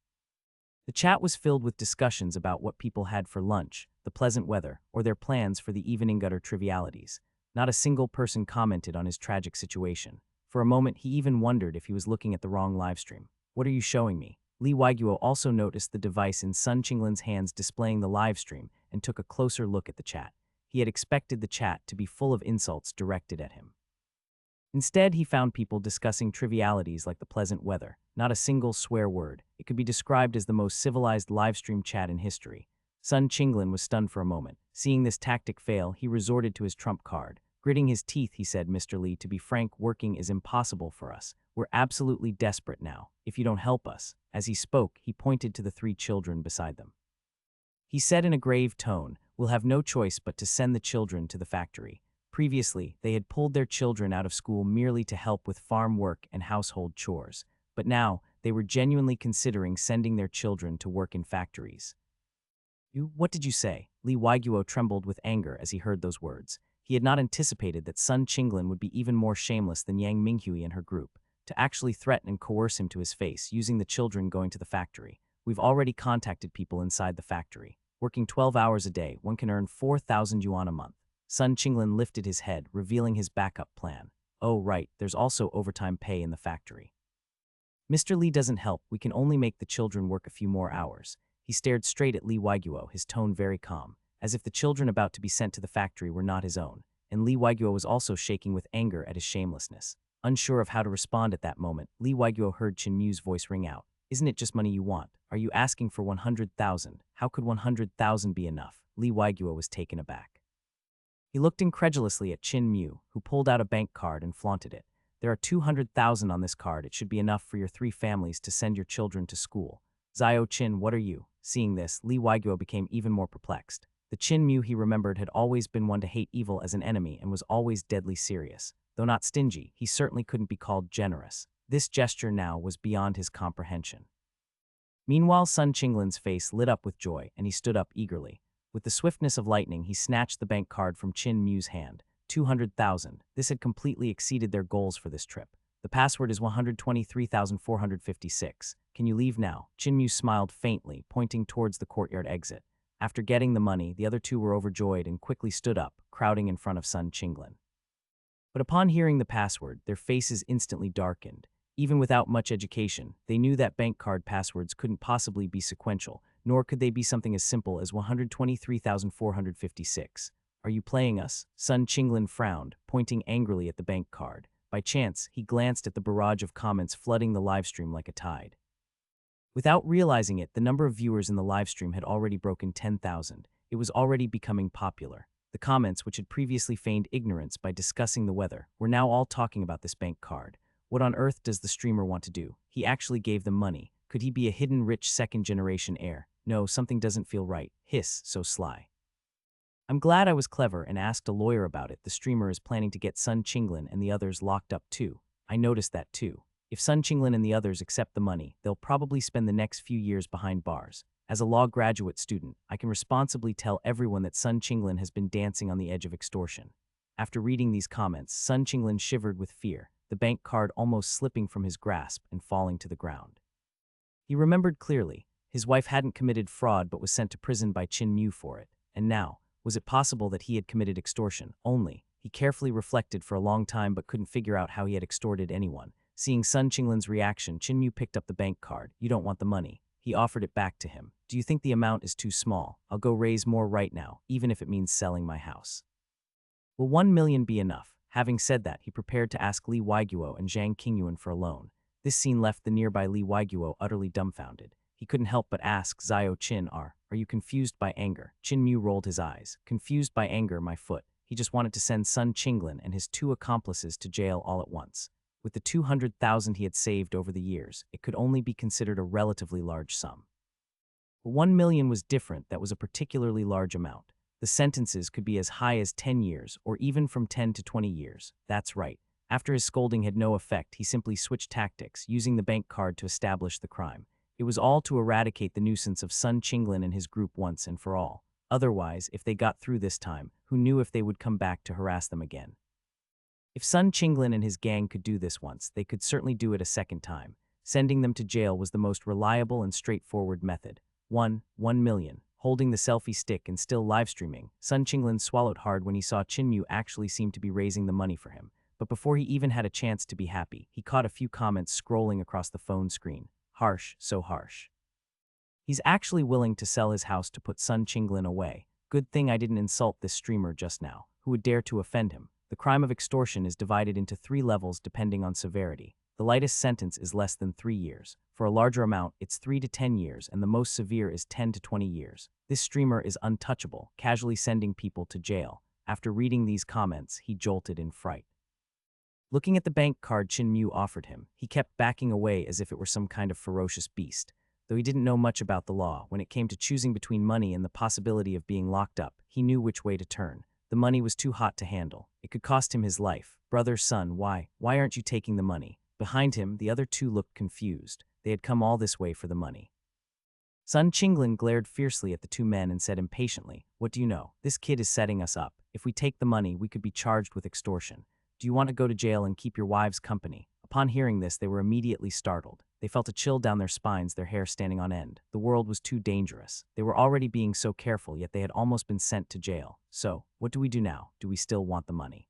The chat was filled with discussions about what people had for lunch, the pleasant weather, or their plans for the evening gutter trivialities. Not a single person commented on his tragic situation. For a moment, he even wondered if he was looking at the wrong livestream. What are you showing me? Li Waiguo also noticed the device in Sun Qinglin's hands displaying the livestream and took a closer look at the chat. He had expected the chat to be full of insults directed at him. Instead, he found people discussing trivialities like the pleasant weather. Not a single swear word. It could be described as the most civilized livestream chat in history. Sun Qinglin was stunned for a moment. Seeing this tactic fail, he resorted to his trump card. Gritting his teeth, he said, Mr. Lee, to be frank, working is impossible for us. We're absolutely desperate now. If you don't help us. As he spoke, he pointed to the 3 children beside them. He said in a grave tone, we'll have no choice but to send the children to the factory. Previously, they had pulled their children out of school merely to help with farm work and household chores. But now, they were genuinely considering sending their children to work in factories. What did you say? Li Waiguo trembled with anger as he heard those words. He had not anticipated that Sun Qinglin would be even more shameless than Yang Minghui and her group, to actually threaten and coerce him to his face using the children going to the factory. We've already contacted people inside the factory. Working 12 hours a day, one can earn 4,000 yuan a month. Sun Qinglin lifted his head, revealing his backup plan. Oh right, there's also overtime pay in the factory. Mr. Lee doesn't help, we can only make the children work a few more hours. He stared straight at Li Waiguo, his tone very calm, as if the children about to be sent to the factory were not his own, and Li Waiguo was also shaking with anger at his shamelessness. Unsure of how to respond at that moment, Li Waiguo heard Qin Mu's voice ring out. Isn't it just money you want? Are you asking for 100,000? How could 100,000 be enough? Li Waiguo was taken aback. He looked incredulously at Qin Mu, who pulled out a bank card and flaunted it. There are 200,000 on this card. It should be enough for your 3 families to send your children to school. Zio Qin, what are you? Seeing this, Li Waiguo became even more perplexed. The Qin Mu he remembered had always been one to hate evil as an enemy and was always deadly serious. Though not stingy, he certainly couldn't be called generous. This gesture now was beyond his comprehension. Meanwhile, Sun Qinglin's face lit up with joy, and he stood up eagerly. With the swiftness of lightning, he snatched the bank card from Qin Mu's hand. 200,000. This had completely exceeded their goals for this trip. The password is 123,456. Can you leave now? Qin Mu smiled faintly, pointing towards the courtyard exit. After getting the money, the other 2 were overjoyed and quickly stood up, crowding in front of Sun Qinglin. But upon hearing the password, their faces instantly darkened. Even without much education, they knew that bank card passwords couldn't possibly be sequential, nor could they be something as simple as 123,456. Are you playing us? Sun Qinglin frowned, pointing angrily at the bank card. By chance, he glanced at the barrage of comments flooding the livestream like a tide. Without realizing it, the number of viewers in the livestream had already broken 10,000. It was already becoming popular. The comments, which had previously feigned ignorance by discussing the weather, were now all talking about this bank card. What on earth does the streamer want to do? He actually gave them money. Could he be a hidden rich second-generation heir? No, something doesn't feel right. Hiss, so sly. I'm glad I was clever and asked a lawyer about it. The streamer is planning to get Sun Qinglin and the others locked up too. I noticed that too. If Sun Qinglin and the others accept the money, they'll probably spend the next few years behind bars. As a law graduate student, I can responsibly tell everyone that Sun Qinglin has been dancing on the edge of extortion. After reading these comments, Sun Qinglin shivered with fear, the bank card almost slipping from his grasp and falling to the ground. He remembered clearly. His wife hadn't committed fraud but was sent to prison by Qin Mu for it. And now, was it possible that he had committed extortion? Only. He carefully reflected for a long time but couldn't figure out how he had extorted anyone. Seeing Sun Qinglin's reaction, Qin Mu picked up the bank card. You don't want the money. He offered it back to him. Do you think the amount is too small? I'll go raise more right now, even if it means selling my house. Will 1 million be enough? Having said that, he prepared to ask Li Waiguo and Zhang Qingyuan for a loan. This scene left the nearby Lee Waiguo utterly dumbfounded. He couldn't help but ask Xiao Qin, are you confused by anger? Qin Mu rolled his eyes. Confused by anger, my foot. He just wanted to send Sun Qinglin and his 2 accomplices to jail all at once. With the 200,000 he had saved over the years, it could only be considered a relatively large sum. 1 million was different. That was a particularly large amount. The sentences could be as high as 10 years, or even from 10 to 20 years. That's right. After his scolding had no effect, he simply switched tactics, using the bank card to establish the crime. It was all to eradicate the nuisance of Sun Qinglin and his group once and for all. Otherwise, if they got through this time, who knew if they would come back to harass them again? If Sun Qinglin and his gang could do this once, they could certainly do it a second time. Sending them to jail was the most reliable and straightforward method. 1 million. Holding the selfie stick and still live-streaming, Sun Qinglin swallowed hard when he saw Qin Mu actually seem to be raising the money for him. But before he even had a chance to be happy, he caught a few comments scrolling across the phone screen. Harsh, so harsh. He's actually willing to sell his house to put Sun Qinglin away. Good thing I didn't insult this streamer just now. Who would dare to offend him? The crime of extortion is divided into 3 levels depending on severity. The lightest sentence is less than 3 years. For a larger amount, it's 3 to 10 years, and the most severe is 10 to 20 years. This streamer is untouchable, casually sending people to jail. After reading these comments, he jolted in fright. Looking at the bank card Qin Mu offered him, he kept backing away as if it were some kind of ferocious beast. Though he didn't know much about the law, when it came to choosing between money and the possibility of being locked up, he knew which way to turn. The money was too hot to handle. It could cost him his life. Brother, son, why aren't you taking the money? Behind him, the other 2 looked confused. They had come all this way for the money. Sun Qinglin glared fiercely at the 2 men and said impatiently, "What do you know? This kid is setting us up. If we take the money, we could be charged with extortion. Do you want to go to jail and keep your wives company?" Upon hearing this, they were immediately startled. They felt a chill down their spines, their hair standing on end. The world was too dangerous. They were already being so careful, yet they had almost been sent to jail. So, what do we do now? Do we still want the money?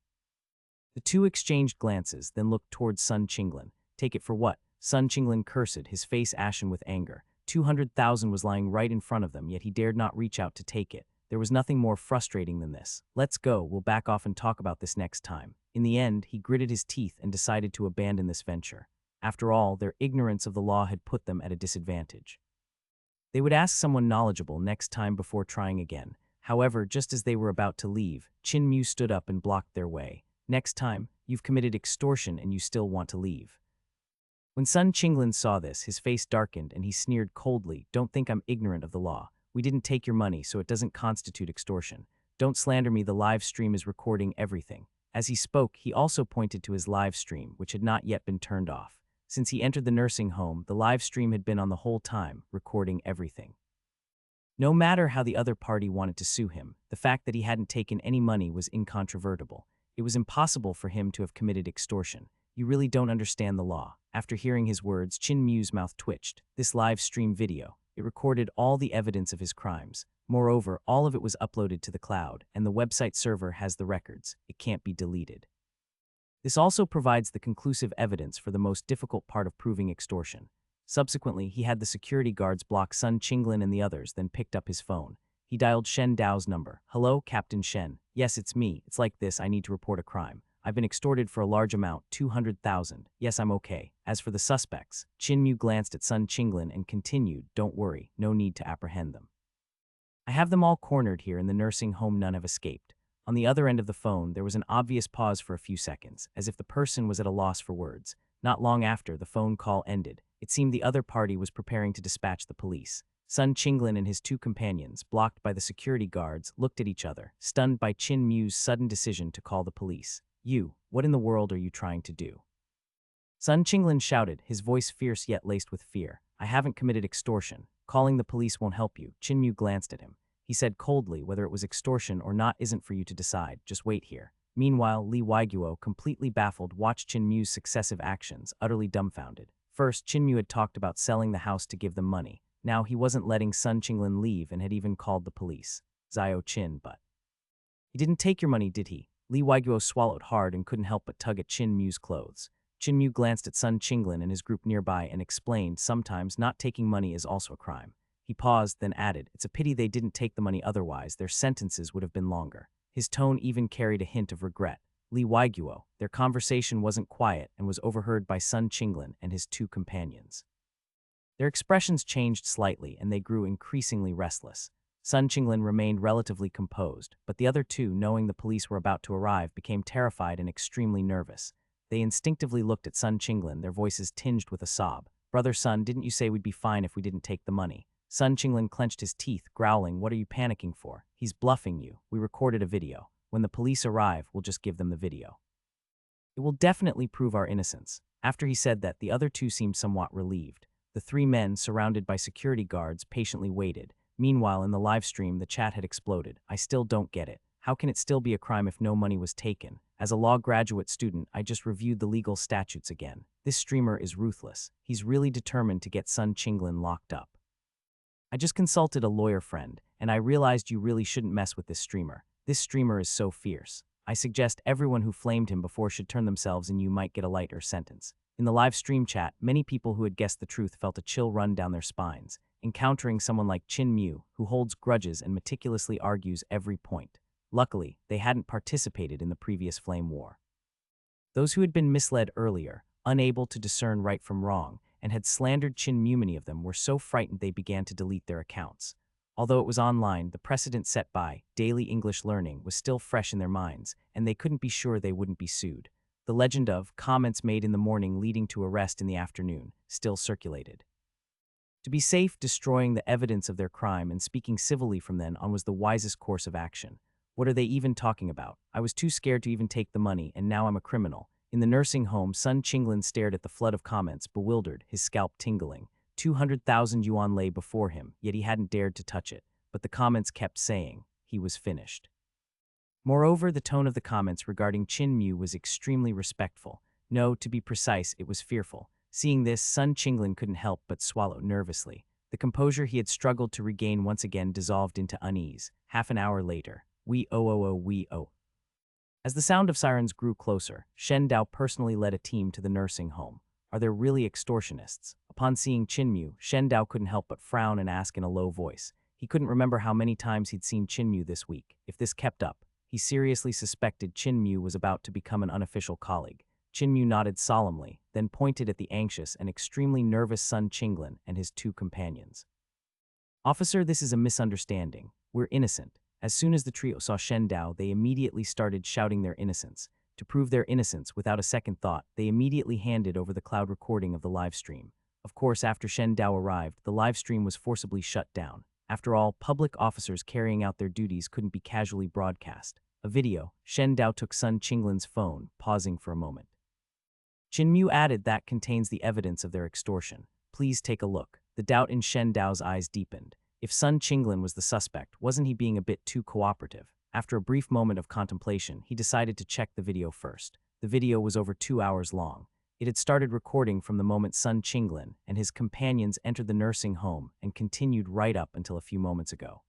The 2 exchanged glances, then looked towards Sun Qinglin. Take it for what? Sun Qinglin cursed, his face ashen with anger. 200,000 was lying right in front of them, yet he dared not reach out to take it. There was nothing more frustrating than this. Let's go, we'll back off and talk about this next time. In the end, he gritted his teeth and decided to abandon this venture. After all, their ignorance of the law had put them at a disadvantage. They would ask someone knowledgeable next time before trying again. However, just as they were about to leave, Qin Mu stood up and blocked their way. Next time, you've committed extortion and you still want to leave. When Sun Qinglin saw this, his face darkened and he sneered coldly, "Don't think I'm ignorant of the law. We didn't take your money, so it doesn't constitute extortion. Don't slander me, the live stream is recording everything." As he spoke, he also pointed to his live stream, which had not yet been turned off. Since he entered the nursing home, the live stream had been on the whole time, recording everything. No matter how the other party wanted to sue him, the fact that he hadn't taken any money was incontrovertible. It was impossible for him to have committed extortion. You really don't understand the law. After hearing his words, Qin Mu's mouth twitched. This live stream video, it recorded all the evidence of his crimes. Moreover, all of it was uploaded to the cloud, and the website server has the records. It can't be deleted. This also provides the conclusive evidence for the most difficult part of proving extortion. Subsequently, he had the security guards block Sun Qinglin and the others, then picked up his phone. He dialed Shen Dao's number. "Hello, Captain Shen. Yes, it's me. It's like this, I need to report a crime. I've been extorted for a large amount, 200,000. Yes, I'm okay. As for the suspects," Qin Mu glanced at Sun Qinglin and continued, "Don't worry, no need to apprehend them. I have them all cornered here in the nursing home, none have escaped." On the other end of the phone, there was an obvious pause for a few seconds, as if the person was at a loss for words. Not long after, the phone call ended. It seemed the other party was preparing to dispatch the police. Sun Qinglin and his 2 companions, blocked by the security guards, looked at each other, stunned by Qin Mu's sudden decision to call the police. What in the world are you trying to do?" Sun Qinglin shouted, his voice fierce yet laced with fear. "I haven't committed extortion. Calling the police won't help you." Qin Mu glanced at him. He said coldly, "Whether it was extortion or not isn't for you to decide. Just wait here." Meanwhile, Lee Waiguo, completely baffled, watched Qin Mu's successive actions, utterly dumbfounded. First, Qin Mu had talked about selling the house to give them money. Now he wasn't letting Sun Qinglin leave and had even called the police. Xiao Qin, but he didn't take your money, did he? Lee Waiguo swallowed hard and couldn't help but tug at Qin Mu's clothes. Qin Mu glanced at Sun Qinglin and his group nearby and explained, "Sometimes not taking money is also a crime." He paused, then added, "It's a pity they didn't take the money, otherwise their sentences would have been longer." His tone even carried a hint of regret. Lee Waiguo. Their conversation wasn't quiet and was overheard by Sun Qinglin and his two companions. Their expressions changed slightly and they grew increasingly restless. Sun Qinglin remained relatively composed, but the other two, knowing the police were about to arrive, became terrified and extremely nervous. They instinctively looked at Sun Qinglin, their voices tinged with a sob. "Brother Sun, didn't you say we'd be fine if we didn't take the money?" Sun Qinglin clenched his teeth, growling, "What are you panicking for? He's bluffing you. We recorded a video. When the police arrive, we'll just give them the video. It will definitely prove our innocence." After he said that, the other two seemed somewhat relieved. The three men, surrounded by security guards, patiently waited. Meanwhile, in the live stream, the chat had exploded. "I still don't get it. How can it still be a crime if no money was taken? As a law graduate student, I just reviewed the legal statutes again. This streamer is ruthless. He's really determined to get Sun Qinglin locked up. I just consulted a lawyer friend, and I realized you really shouldn't mess with this streamer. This streamer is so fierce. I suggest everyone who flamed him before should turn themselves and you might get a lighter sentence." In the live stream chat, many people who had guessed the truth felt a chill run down their spines, encountering someone like Chin Mew, who holds grudges and meticulously argues every point. Luckily, they hadn't participated in the previous flame war. Those who had been misled earlier, unable to discern right from wrong, and had slandered Chin Mew, many of them were so frightened they began to delete their accounts. Although it was online, the precedent set by daily English learning was still fresh in their minds, and they couldn't be sure they wouldn't be sued. The legend of comments made in the morning leading to arrest in the afternoon still circulated. To be safe, destroying the evidence of their crime and speaking civilly from then on was the wisest course of action. What are they even talking about? I was too scared to even take the money, and now I'm a criminal. In the nursing home, Sun Qinglin stared at the flood of comments, bewildered, his scalp tingling. 200,000 yuan lay before him, yet he hadn't dared to touch it. But the comments kept saying he was finished. Moreover, the tone of the comments regarding Chin Mew was extremely respectful. No, to be precise, it was fearful. Seeing this, Sun Qinglin couldn't help but swallow nervously. The composure he had struggled to regain once again dissolved into unease. Half an hour later, we. As the sound of sirens grew closer, Shen Dao personally led a team to the nursing home. Are there really extortionists? Upon seeing Chin Mew, Shen Dao couldn't help but frown and ask in a low voice. He couldn't remember how many times he'd seen Chin Mew this week. If this kept up, he seriously suspected Chin Mew was about to become an unofficial colleague. Chin Mew nodded solemnly, then pointed at the anxious and extremely nervous Sun Qinglin and his two companions. "Officer, this is a misunderstanding. We're innocent." As soon as the trio saw Shen Dao, they immediately started shouting their innocence. To prove their innocence, without a second thought, they immediately handed over the cloud recording of the live stream. Of course, after Shen Dao arrived, the live stream was forcibly shut down. After all, public officers carrying out their duties couldn't be casually broadcast. A video. Shen Dao took Sun Qinglin's phone, pausing for a moment. Chin Mew added, "That contains the evidence of their extortion. Please take a look." The doubt in Shen Dao's eyes deepened. If Sun Qinglin was the suspect, wasn't he being a bit too cooperative? After a brief moment of contemplation, he decided to check the video first. The video was over 2 hours long. It had started recording from the moment Sun Qinglin and his companions entered the nursing home and continued right up until a few moments ago.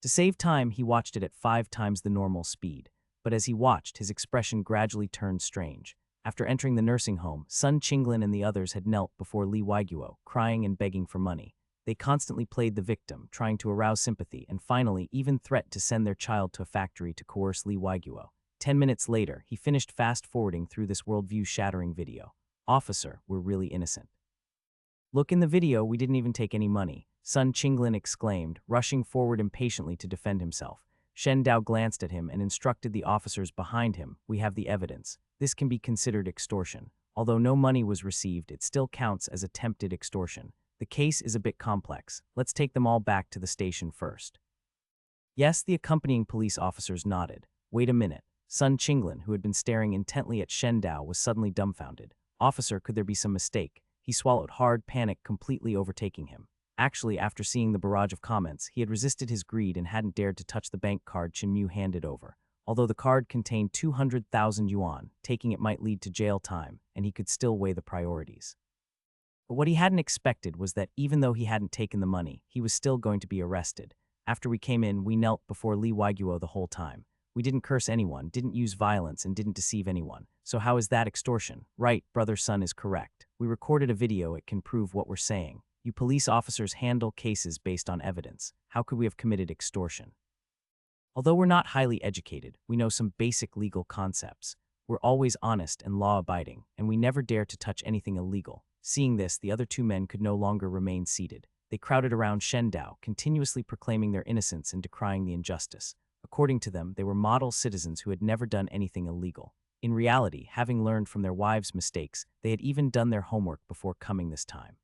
To save time, he watched it at 5 times the normal speed. But as he watched, his expression gradually turned strange. After entering the nursing home, Sun Qinglin and the others had knelt before Lee Waiguo, crying and begging for money. They constantly played the victim, trying to arouse sympathy, and finally even threatened to send their child to a factory to coerce Lee Waiguo. 10 minutes later, he finished fast-forwarding through this worldview-shattering video. "Officer, we're really innocent. Look, in the video, we didn't even take any money," Sun Qinglin exclaimed, rushing forward impatiently to defend himself. Shen Dao glanced at him and instructed the officers behind him, "We have the evidence. This can be considered extortion. Although no money was received, it still counts as attempted extortion. The case is a bit complex. Let's take them all back to the station first." Yes, the accompanying police officers nodded. Wait a minute. Sun Qinglin, who had been staring intently at Shen Dao, was suddenly dumbfounded. "Officer, could there be some mistake?" He swallowed hard, panic completely overtaking him. Actually, after seeing the barrage of comments, he had resisted his greed and hadn't dared to touch the bank card Chin Mew handed over. Although the card contained 200,000 yuan, taking it might lead to jail time, and he could still weigh the priorities. But what he hadn't expected was that even though he hadn't taken the money, he was still going to be arrested. After we came in, we knelt before Lee Waiguo the whole time. We didn't curse anyone, didn't use violence, and didn't deceive anyone. So how is that extortion? Right, Brother Sun is correct. We recorded a video, it can prove what we're saying. You police officers handle cases based on evidence. How could we have committed extortion? Although we're not highly educated, we know some basic legal concepts. We're always honest and law-abiding, and we never dare to touch anything illegal. Seeing this, the other two men could no longer remain seated. They crowded around Shen Dao, continuously proclaiming their innocence and decrying the injustice. According to them, they were model citizens who had never done anything illegal. In reality, having learned from their wives' mistakes, they had even done their homework before coming this time.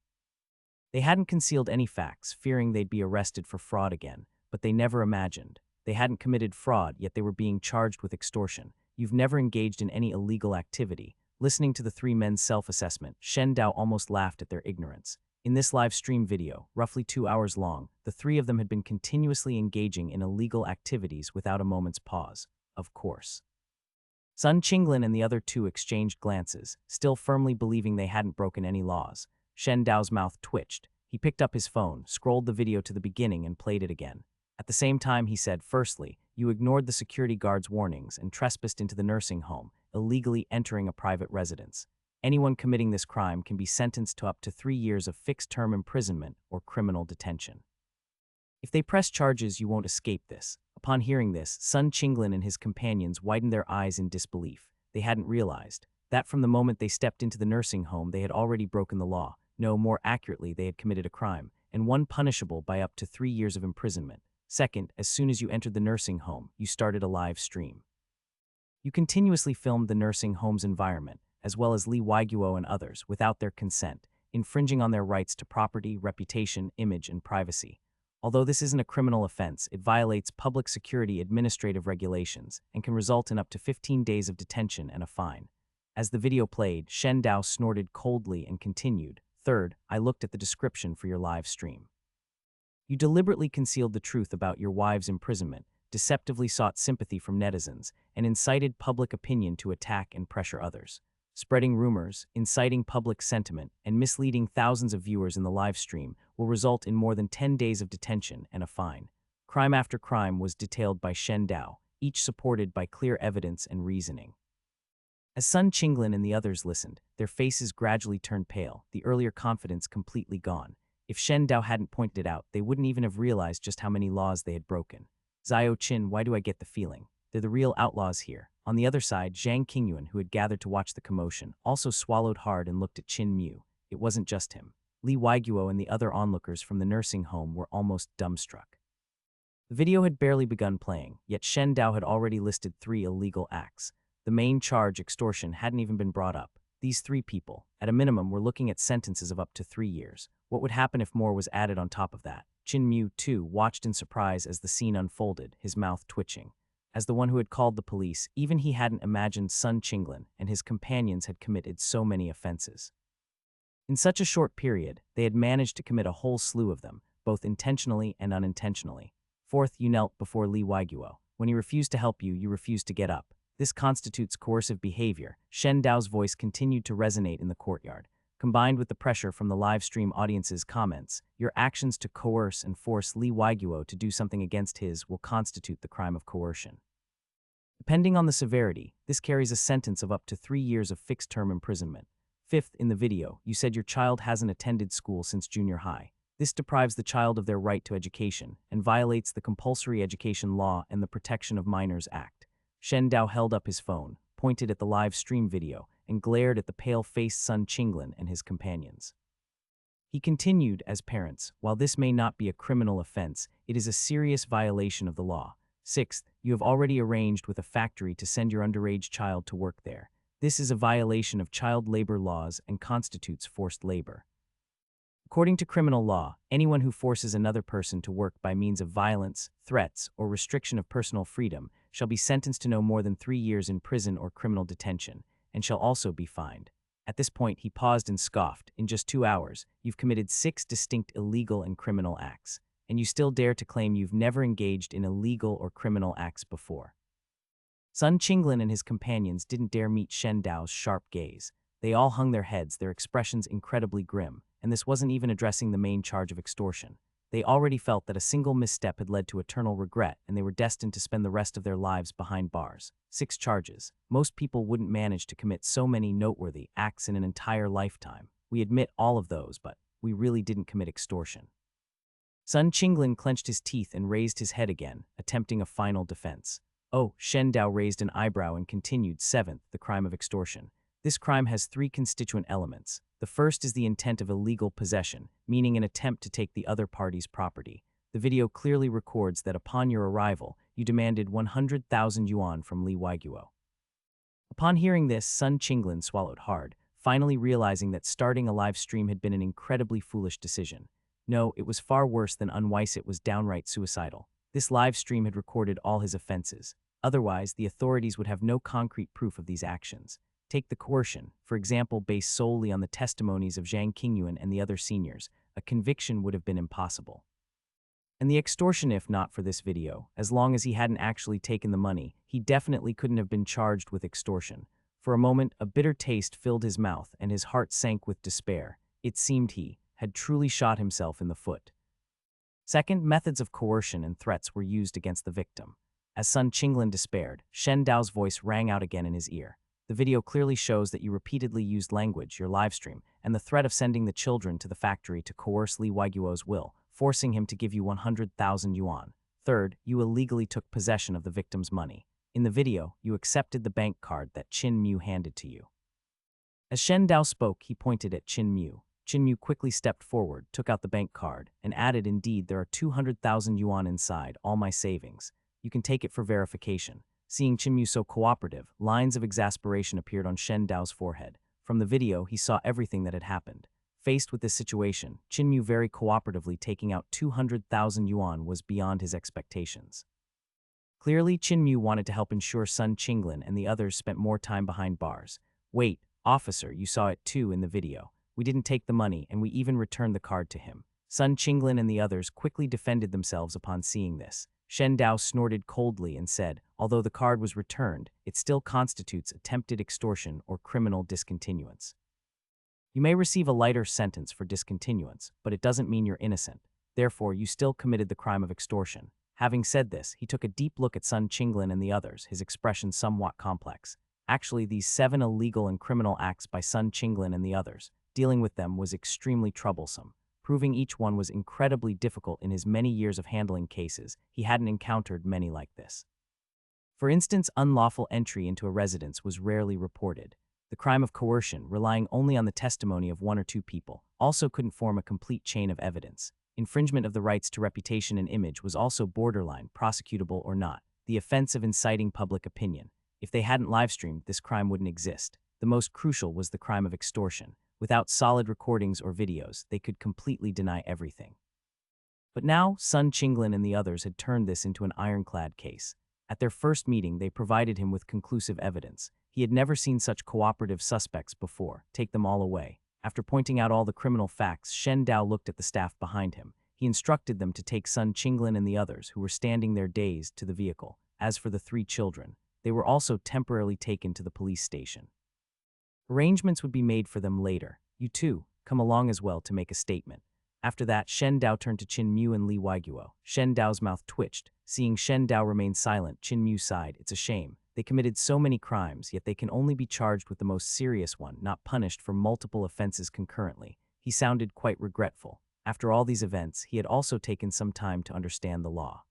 They hadn't concealed any facts, fearing they'd be arrested for fraud again, but they never imagined. They hadn't committed fraud, yet they were being charged with extortion. You've never engaged in any illegal activity. Listening to the three men's self-assessment, Shen Dao almost laughed at their ignorance. In this live stream video, roughly 2 hours long, the three of them had been continuously engaging in illegal activities without a moment's pause. Of course. Sun Qinglin and the other two exchanged glances, still firmly believing they hadn't broken any laws. Shen Dao's mouth twitched. He picked up his phone, scrolled the video to the beginning, and played it again. At the same time, he said, "Firstly, you ignored the security guard's warnings and trespassed into the nursing home, illegally entering a private residence. Anyone committing this crime can be sentenced to up to 3 years of fixed-term imprisonment or criminal detention. If they press charges, you won't escape this." Upon hearing this, Sun Qinglin and his companions widened their eyes in disbelief. They hadn't realized that from the moment they stepped into the nursing home, they had already broken the law. No, more accurately, they had committed a crime, and one punishable by up to 3 years of imprisonment. Second, as soon as you entered the nursing home, you started a live stream. You continuously filmed the nursing home's environment, as well as Li Waiguo and others, without their consent, infringing on their rights to property, reputation, image, and privacy. Although this isn't a criminal offense, it violates public security administrative regulations and can result in up to 15 days of detention and a fine. As the video played, Shen Dao snorted coldly and continued, "Third, I looked at the description for your live stream. You deliberately concealed the truth about your wife's imprisonment, deceptively sought sympathy from netizens, and incited public opinion to attack and pressure others. Spreading rumors, inciting public sentiment, and misleading thousands of viewers in the live stream will result in more than 10 days of detention and a fine." Crime after crime was detailed by Shen Dao, each supported by clear evidence and reasoning. As Sun Qinglin and the others listened, their faces gradually turned pale, the earlier confidence completely gone. If Shen Dao hadn't pointed it out, they wouldn't even have realized just how many laws they had broken. Zhao Qin, why do I get the feeling? They're the real outlaws here. On the other side, Zhang Qingyuan, who had gathered to watch the commotion, also swallowed hard and looked at Qin Mu. It wasn't just him. Li Waiguo and the other onlookers from the nursing home were almost dumbstruck. The video had barely begun playing, yet Shen Dao had already listed 3 illegal acts. The main charge, extortion, hadn't even been brought up. These 3 people, at a minimum, were looking at sentences of up to 3 years. What would happen if more was added on top of that? Qin Mu, too, watched in surprise as the scene unfolded, his mouth twitching. As the one who had called the police, even he hadn't imagined Sun Qinglin and his companions had committed so many offenses. In such a short period, they had managed to commit a whole slew of them, both intentionally and unintentionally. Fourth, you knelt before Li Waiguo. When he refused to help you, you refused to get up. This constitutes coercive behavior. Shen Dao's voice continued to resonate in the courtyard. Combined with the pressure from the live stream audience's comments, your actions to coerce and force Li Waiguo to do something against his will constitute the crime of coercion. Depending on the severity, this carries a sentence of up to 3 years of fixed-term imprisonment. Fifth, in the video, you said your child hasn't attended school since junior high. This deprives the child of their right to education and violates the Compulsory Education Law and the Protection of Minors Act. Shen Dao held up his phone, pointed at the live stream video, and glared at the pale-faced Sun Qinglin and his companions. He continued, as parents, while this may not be a criminal offense, it is a serious violation of the law. Sixth, you have already arranged with a factory to send your underage child to work there. This is a violation of child labor laws and constitutes forced labor. According to criminal law, anyone who forces another person to work by means of violence, threats, or restriction of personal freedom shall be sentenced to no more than 3 years in prison or criminal detention, and shall also be fined. At this point, he paused and scoffed. In just 2 hours, you've committed 6 distinct illegal and criminal acts, and you still dare to claim you've never engaged in illegal or criminal acts before. Sun Qinglin and his companions didn't dare meet Shen Dao's sharp gaze. They all hung their heads, their expressions incredibly grim, and this wasn't even addressing the main charge of extortion. They already felt that a single misstep had led to eternal regret, and they were destined to spend the rest of their lives behind bars. 6 charges. Most people wouldn't manage to commit so many noteworthy acts in an entire lifetime. We admit all of those, but we really didn't commit extortion. Sun Qinglin clenched his teeth and raised his head again, attempting a final defense. Oh, Shen Dao raised an eyebrow and continued. Seventh, the crime of extortion. This crime has three constituent elements. The first is the intent of illegal possession, meaning an attempt to take the other party's property. The video clearly records that upon your arrival, you demanded 100,000 yuan from Li Waiguo. Upon hearing this, Sun Qinglin swallowed hard, finally realizing that starting a live stream had been an incredibly foolish decision. No, it was far worse than unwise. It was downright suicidal. This live stream had recorded all his offenses. Otherwise, the authorities would have no concrete proof of these actions. Take the coercion, for example, based solely on the testimonies of Zhang Qingyuan and the other seniors. A conviction would have been impossible. And the extortion, if not for this video, as long as he hadn't actually taken the money, he definitely couldn't have been charged with extortion. For a moment, a bitter taste filled his mouth and his heart sank with despair. It seemed he had truly shot himself in the foot. Second, methods of coercion and threats were used against the victim. As Sun Qinglin despaired, Shen Dao's voice rang out again in his ear. The video clearly shows that you repeatedly used language, your livestream, and the threat of sending the children to the factory to coerce Li Waiguo's will, forcing him to give you 100,000 yuan. Third, you illegally took possession of the victim's money. In the video, you accepted the bank card that Qin Mu handed to you. As Shen Dao spoke, he pointed at Qin Mu. Qin Mu quickly stepped forward, took out the bank card, and added, "Indeed, there are 200,000 yuan inside, all my savings. You can take it for verification." Seeing Qin Mu so cooperative, lines of exasperation appeared on Shen Dao's forehead. From the video, he saw everything that had happened. Faced with this situation, Qin Mu very cooperatively taking out 200,000 yuan was beyond his expectations. Clearly, Qin Mu wanted to help ensure Sun Qinglin and the others spent more time behind bars. "Wait, officer, you saw it too in the video. We didn't take the money, and we even returned the card to him." Sun Qinglin and the others quickly defended themselves upon seeing this. Shen Dao snorted coldly and said, "Although the card was returned, it still constitutes attempted extortion or criminal discontinuance. You may receive a lighter sentence for discontinuance, but it doesn't mean you're innocent. Therefore, you still committed the crime of extortion." Having said this, he took a deep look at Sun Qinglin and the others, his expression somewhat complex. Actually, these 7 illegal and criminal acts by Sun Qinglin and the others, dealing with them was extremely troublesome. Proving each one was incredibly difficult in his many years of handling cases. He hadn't encountered many like this. For instance, unlawful entry into a residence was rarely reported. The crime of coercion, relying only on the testimony of 1 or 2 people, also couldn't form a complete chain of evidence. Infringement of the rights to reputation and image was also borderline, prosecutable or not. The offense of inciting public opinion. If they hadn't livestreamed, this crime wouldn't exist. The most crucial was the crime of extortion. Without solid recordings or videos, they could completely deny everything. But now, Sun Qinglin and the others had turned this into an ironclad case. At their first meeting, they provided him with conclusive evidence. He had never seen such cooperative suspects before. Take them all away. After pointing out all the criminal facts, Shen Dao looked at the staff behind him. He instructed them to take Sun Qinglin and the others, who were standing there dazed, to the vehicle. As for the 3 children, they were also temporarily taken to the police station. Arrangements would be made for them later. "You too, come along as well to make a statement." After that, Shen Dao turned to Qin Mu and Li Waiguo. Shen Dao's mouth twitched. Seeing Shen Dao remain silent, Qin Mu sighed. "It's a shame. They committed so many crimes, yet they can only be charged with the most serious one, not punished for multiple offenses concurrently." He sounded quite regretful. After all these events, he had also taken some time to understand the law.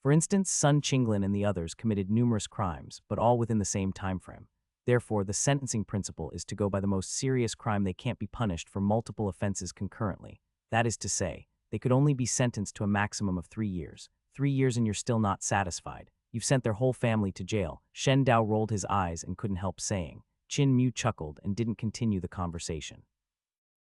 For instance, Sun Qinglin and the others committed numerous crimes, but all within the same time frame. Therefore, the sentencing principle is to go by the most serious crime. They can't be punished for multiple offenses concurrently. That is to say, they could only be sentenced to a maximum of 3 years. 3 years and you're still not satisfied. You've sent their whole family to jail. Shen Dao rolled his eyes and couldn't help saying. Qin Mu chuckled and didn't continue the conversation.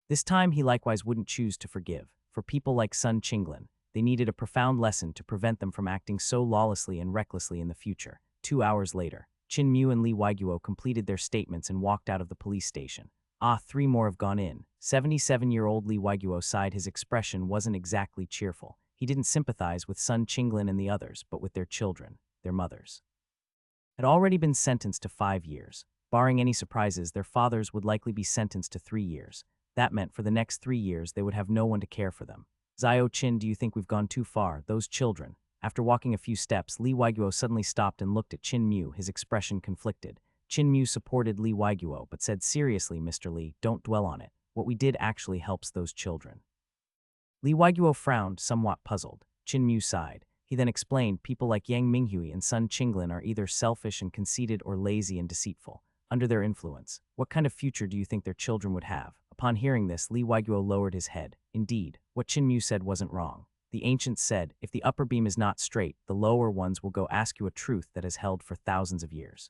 This time he likewise wouldn't choose to forgive. For people like Sun Qinglin, they needed a profound lesson to prevent them from acting so lawlessly and recklessly in the future. 2 hours later, Qin Mu and Li Waiguo completed their statements and walked out of the police station. 3 more have gone in. 77-year-old Li Waiguo sighed. His expression wasn't exactly cheerful. He didn't sympathize with Sun Qinglin and the others, but with their children, their mothers. Had already been sentenced to 5 years. Barring any surprises, their fathers would likely be sentenced to 3 years. That meant for the next 3 years they would have no one to care for them. "Zio Qin, do you think we've gone too far? Those children." After walking a few steps, Li Waiguo suddenly stopped and looked at Qin Mu, his expression conflicted. Qin Mu supported Li Waiguo but said, "Seriously, Mr. Li, don't dwell on it. What we did actually helps those children." Lee Waiguo frowned, somewhat puzzled. Chin Mu sighed. He then explained people like Yang Minghui and Sun Qinglin are either selfish and conceited or lazy and deceitful. Under their influence, what kind of future do you think their children would have? Upon hearing this, Lee Waiguo lowered his head. Indeed, what Chin Mu said wasn't wrong. The ancients said, if the upper beam is not straight, the lower ones will go ask you a truth that has held for thousands of years.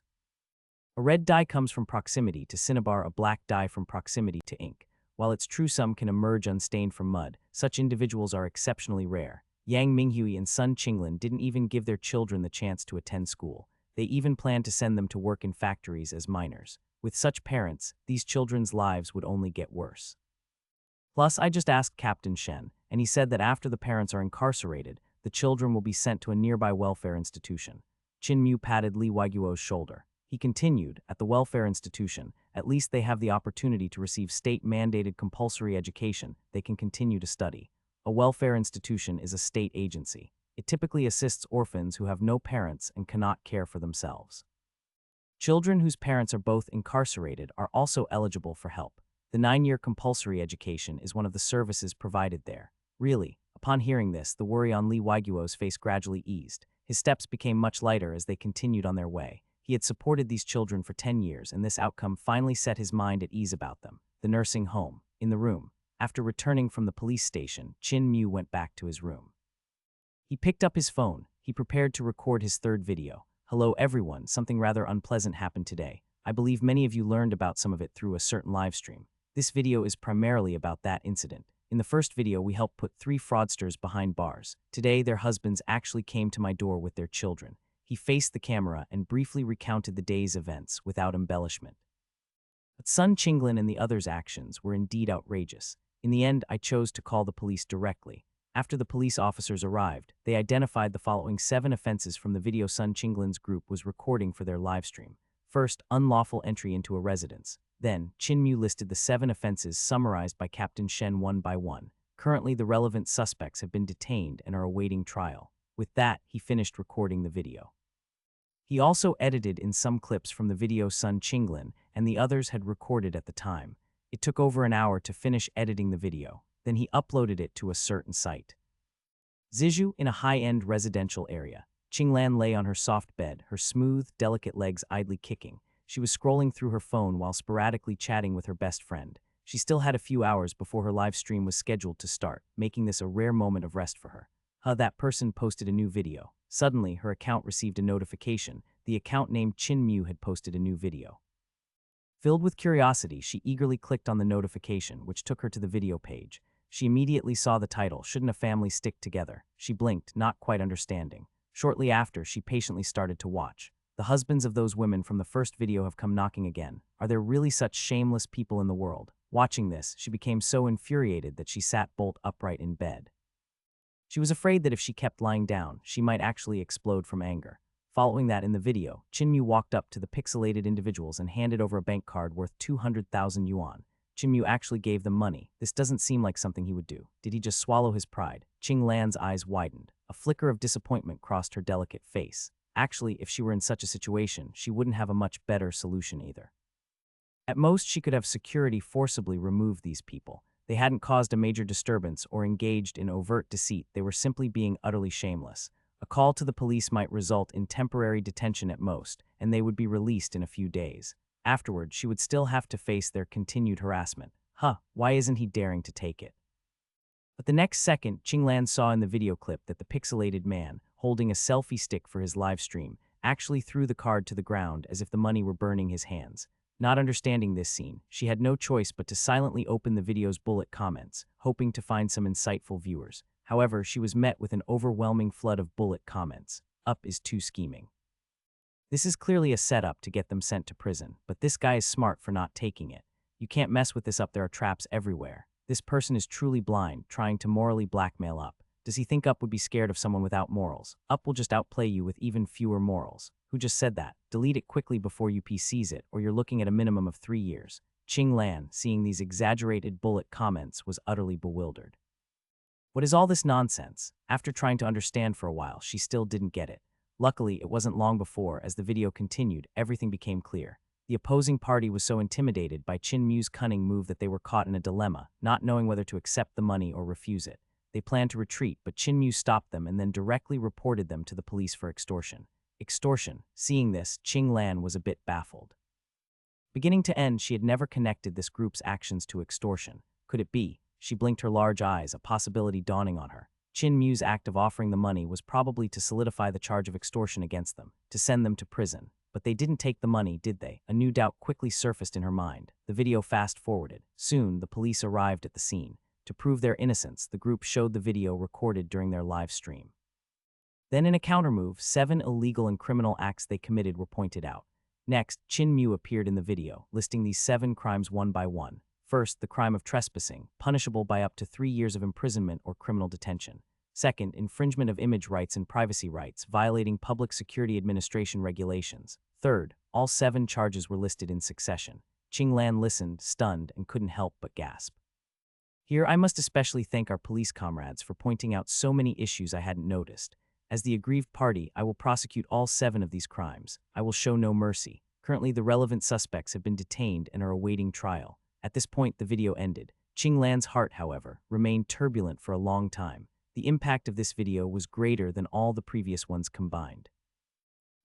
A red dye comes from proximity to cinnabar, a black dye from proximity to ink. While it's true some can emerge unstained from mud, such individuals are exceptionally rare. Yang Minghui and Sun Qinglin didn't even give their children the chance to attend school. They even planned to send them to work in factories as miners. With such parents, these children's lives would only get worse. Plus, I just asked Captain Shen, and he said that after the parents are incarcerated, the children will be sent to a nearby welfare institution. Chin Mu patted Lee Waiguo's shoulder. He continued, at the welfare institution, at least they have the opportunity to receive state-mandated compulsory education they can continue to study. A welfare institution is a state agency. It typically assists orphans who have no parents and cannot care for themselves. Children whose parents are both incarcerated are also eligible for help. The 9-year compulsory education is one of the services provided there. Really, upon hearing this, the worry on Lee Waiguo's face gradually eased. His steps became much lighter as they continued on their way. He had supported these children for 10 years, and this outcome finally set his mind at ease about them. The nursing home. In the room. After returning from the police station, Chin Mu went back to his room. He picked up his phone. He prepared to record his third video. Hello everyone, something rather unpleasant happened today. I believe many of you learned about some of it through a certain live stream. This video is primarily about that incident. In the first video, we helped put 3 fraudsters behind bars. Today, their husbands actually came to my door with their children. He faced the camera and briefly recounted the day's events without embellishment. But Sun Qinglin and the others' actions were indeed outrageous. In the end, I chose to call the police directly. After the police officers arrived, they identified the following 7 offenses from the video Sun Qinglin's group was recording for their livestream. First, unlawful entry into a residence. Then, Chin Mu listed the 7 offenses summarized by Captain Shen one by one. Currently, the relevant suspects have been detained and are awaiting trial. With that, he finished recording the video. He also edited in some clips from the video Sun Qinglin and the others had recorded at the time. It took over an hour to finish editing the video. Then he uploaded it to a certain site. Zizhu, in a high-end residential area. Qinglan lay on her soft bed, her smooth, delicate legs idly kicking. She was scrolling through her phone while sporadically chatting with her best friend. She still had a few hours before her live stream was scheduled to start, making this a rare moment of rest for her. That person posted a new video. Suddenly, her account received a notification. The account named Chin Mu had posted a new video. Filled with curiosity, she eagerly clicked on the notification, which took her to the video page. She immediately saw the title, Shouldn't a Family Stick Together? She blinked, not quite understanding. Shortly after, she patiently started to watch. The husbands of those women from the first video have come knocking again. Are there really such shameless people in the world? Watching this, she became so infuriated that she sat bolt upright in bed. She was afraid that if she kept lying down, she might actually explode from anger. Following that in the video, Chin Mu walked up to the pixelated individuals and handed over a bank card worth 200,000 yuan. Chin Mu actually gave them money. This doesn't seem like something he would do. Did he just swallow his pride? Qing Lan's eyes widened. A flicker of disappointment crossed her delicate face. Actually, if she were in such a situation, she wouldn't have a much better solution either. At most, she could have security forcibly remove these people. They hadn't caused a major disturbance or engaged in overt deceit. They were simply being utterly shameless. A call to the police might result in temporary detention at most, and they would be released in a few days. Afterward, she would still have to face their continued harassment. Why isn't he daring to take it? But the next second, Qinglan saw in the video clip that the pixelated man, holding a selfie stick for his live stream, actually threw the card to the ground as if the money were burning his hands. Not understanding this scene, she had no choice but to silently open the video's bullet comments, hoping to find some insightful viewers. However, she was met with an overwhelming flood of bullet comments. Up is too scheming. This is clearly a setup to get them sent to prison, but this guy is smart for not taking it. You can't mess with this Up, there are traps everywhere. This person is truly blind, trying to morally blackmail Up. Does he think Up would be scared of someone without morals? Up will just outplay you with even fewer morals. Who just said that? Delete it quickly before UP sees it, or you're looking at a minimum of 3 years. Qing Lan, seeing these exaggerated bullet comments, was utterly bewildered. What is all this nonsense? After trying to understand for a while, she still didn't get it. Luckily, it wasn't long before, as the video continued, everything became clear. The opposing party was so intimidated by Chin Mu's cunning move that they were caught in a dilemma, not knowing whether to accept the money or refuse it. They planned to retreat, but Chinmu stopped them and then directly reported them to the police for extortion. Extortion. Seeing this, Lan was a bit baffled. Beginning to end, she had never connected this group's actions to extortion. Could it be? She blinked her large eyes, a possibility dawning on her. Mu's act of offering the money was probably to solidify the charge of extortion against them, to send them to prison. But they didn't take the money, did they? A new doubt quickly surfaced in her mind. The video fast-forwarded. Soon, the police arrived at the scene. To prove their innocence, the group showed the video recorded during their live stream. Then in a countermove, 7 illegal and criminal acts they committed were pointed out. Next, Mu appeared in the video, listing these 7 crimes one by one. First, the crime of trespassing, punishable by up to 3 years of imprisonment or criminal detention. Second, infringement of image rights and privacy rights, violating Public Security Administration regulations. Third, all 7 charges were listed in succession. Lan listened, stunned, and couldn't help but gasp. Here, I must especially thank our police comrades for pointing out so many issues I hadn't noticed. As the aggrieved party, I will prosecute all 7 of these crimes. I will show no mercy. Currently, the relevant suspects have been detained and are awaiting trial. At this point, the video ended. Lan's heart, however, remained turbulent for a long time. The impact of this video was greater than all the previous ones combined.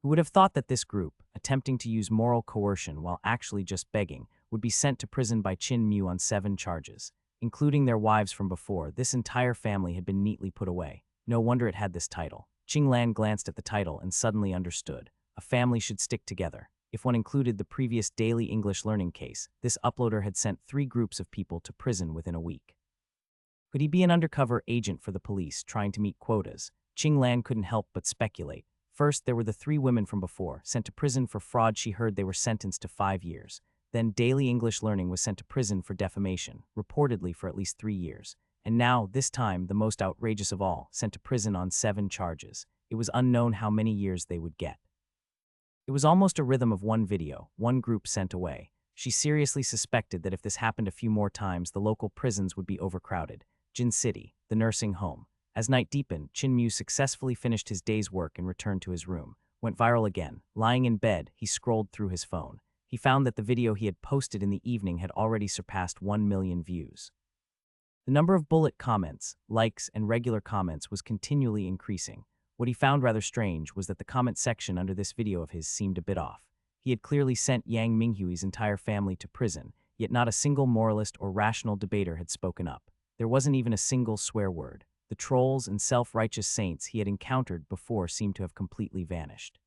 Who would have thought that this group, attempting to use moral coercion while actually just begging, would be sent to prison by Mu on 7 charges? Including their wives from before, this entire family had been neatly put away. No wonder it had this title. Lan glanced at the title and suddenly understood. A family should stick together. If one included the previous daily English learning case, this uploader had sent 3 groups of people to prison within a week. Could he be an undercover agent for the police trying to meet quotas? Lan couldn't help but speculate. First, there were the 3 women from before, sent to prison for fraud. She heard they were sentenced to 5 years. Then daily English learning was sent to prison for defamation, reportedly for at least 3 years. And now, this time, the most outrageous of all, sent to prison on 7 charges. It was unknown how many years they would get. It was almost a rhythm of one video, one group sent away. She seriously suspected that if this happened a few more times, the local prisons would be overcrowded. Jin City, the nursing home. As night deepened, Mu successfully finished his day's work and returned to his room. Went viral again. Lying in bed, he scrolled through his phone. He found that the video he had posted in the evening had already surpassed 1 million views. The number of bullet comments, likes, and regular comments was continually increasing. What he found rather strange was that the comment section under this video of his seemed a bit off. He had clearly sent Yang Minghui's entire family to prison, yet not a single moralist or rational debater had spoken up. There wasn't even a single swear word. The trolls and self-righteous saints he had encountered before seemed to have completely vanished.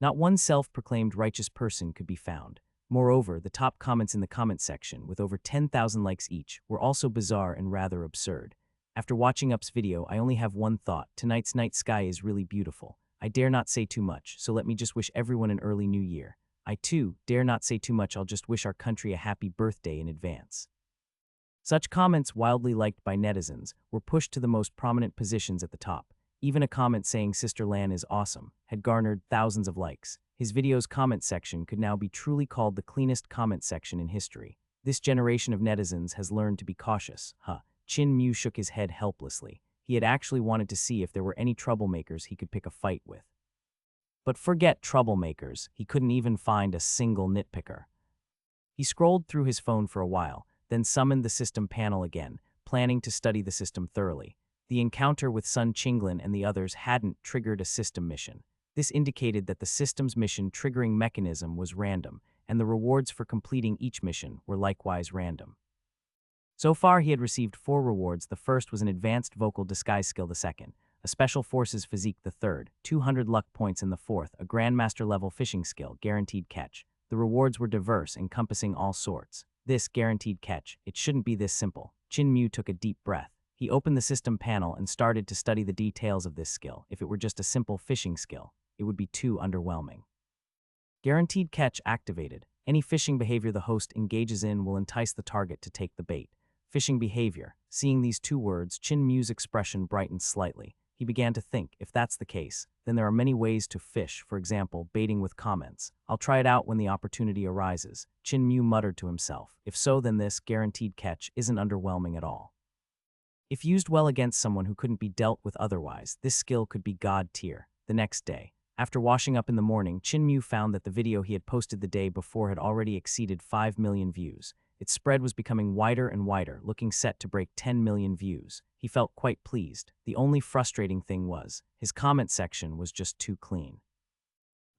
Not one self-proclaimed righteous person could be found. Moreover, the top comments in the comment section, with over 10,000 likes each, were also bizarre and rather absurd. After watching Up's video, I only have one thought. Tonight's night sky is really beautiful. I dare not say too much, so let me just wish everyone an early new year. I too dare not say too much. I'll just wish our country a happy birthday in advance. Such comments, wildly liked by netizens, were pushed to the most prominent positions at the top. Even a comment saying Sister Lan is awesome had garnered thousands of likes. His video's comment section could now be truly called the cleanest comment section in history. This generation of netizens has learned to be cautious. Mu shook his head helplessly. He had actually wanted to see if there were any troublemakers he could pick a fight with. But forget troublemakers, he couldn't even find a single nitpicker. He scrolled through his phone for a while, then summoned the system panel again, planning to study the system thoroughly. The encounter with Sun Qinglin and the others hadn't triggered a system mission. This indicated that the system's mission triggering mechanism was random, and the rewards for completing each mission were likewise random. So far, he had received 4 rewards. The first was an advanced vocal disguise skill, the second, a special forces physique, the third, 200 luck points in the fourth, a grandmaster level fishing skill, guaranteed catch. The rewards were diverse, encompassing all sorts. This guaranteed catch, it shouldn't be this simple. Mu took a deep breath. He opened the system panel and started to study the details of this skill. If it were just a simple fishing skill, it would be too underwhelming. Guaranteed catch activated. Any fishing behavior the host engages in will entice the target to take the bait. Fishing behavior. Seeing these 2 words, Mu's expression brightened slightly. He began to think, if that's the case, then there are many ways to fish, for example, baiting with comments. I'll try it out when the opportunity arises. Mu muttered to himself. If so, then this guaranteed catch isn't underwhelming at all. If used well against someone who couldn't be dealt with otherwise, this skill could be god tier. The next day, After washing up in the morning, Chin found that the video he had posted the day before had already exceeded 5 million views. Its spread was becoming wider and wider, looking set to break 10 million views. He felt quite pleased. The only frustrating thing was, his comment section was just too clean.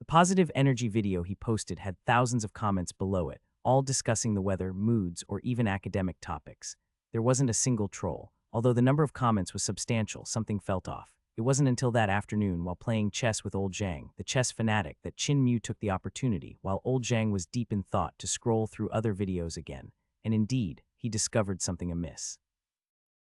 The positive energy video he posted had thousands of comments below it, all discussing the weather, moods, or even academic topics. There wasn't a single troll. Although the number of comments was substantial, something felt off. It wasn't until that afternoon, while playing chess with old Zhang, the chess fanatic, that Chin took the opportunity, while old Zhang was deep in thought, to scroll through other videos again. And indeed, he discovered something amiss.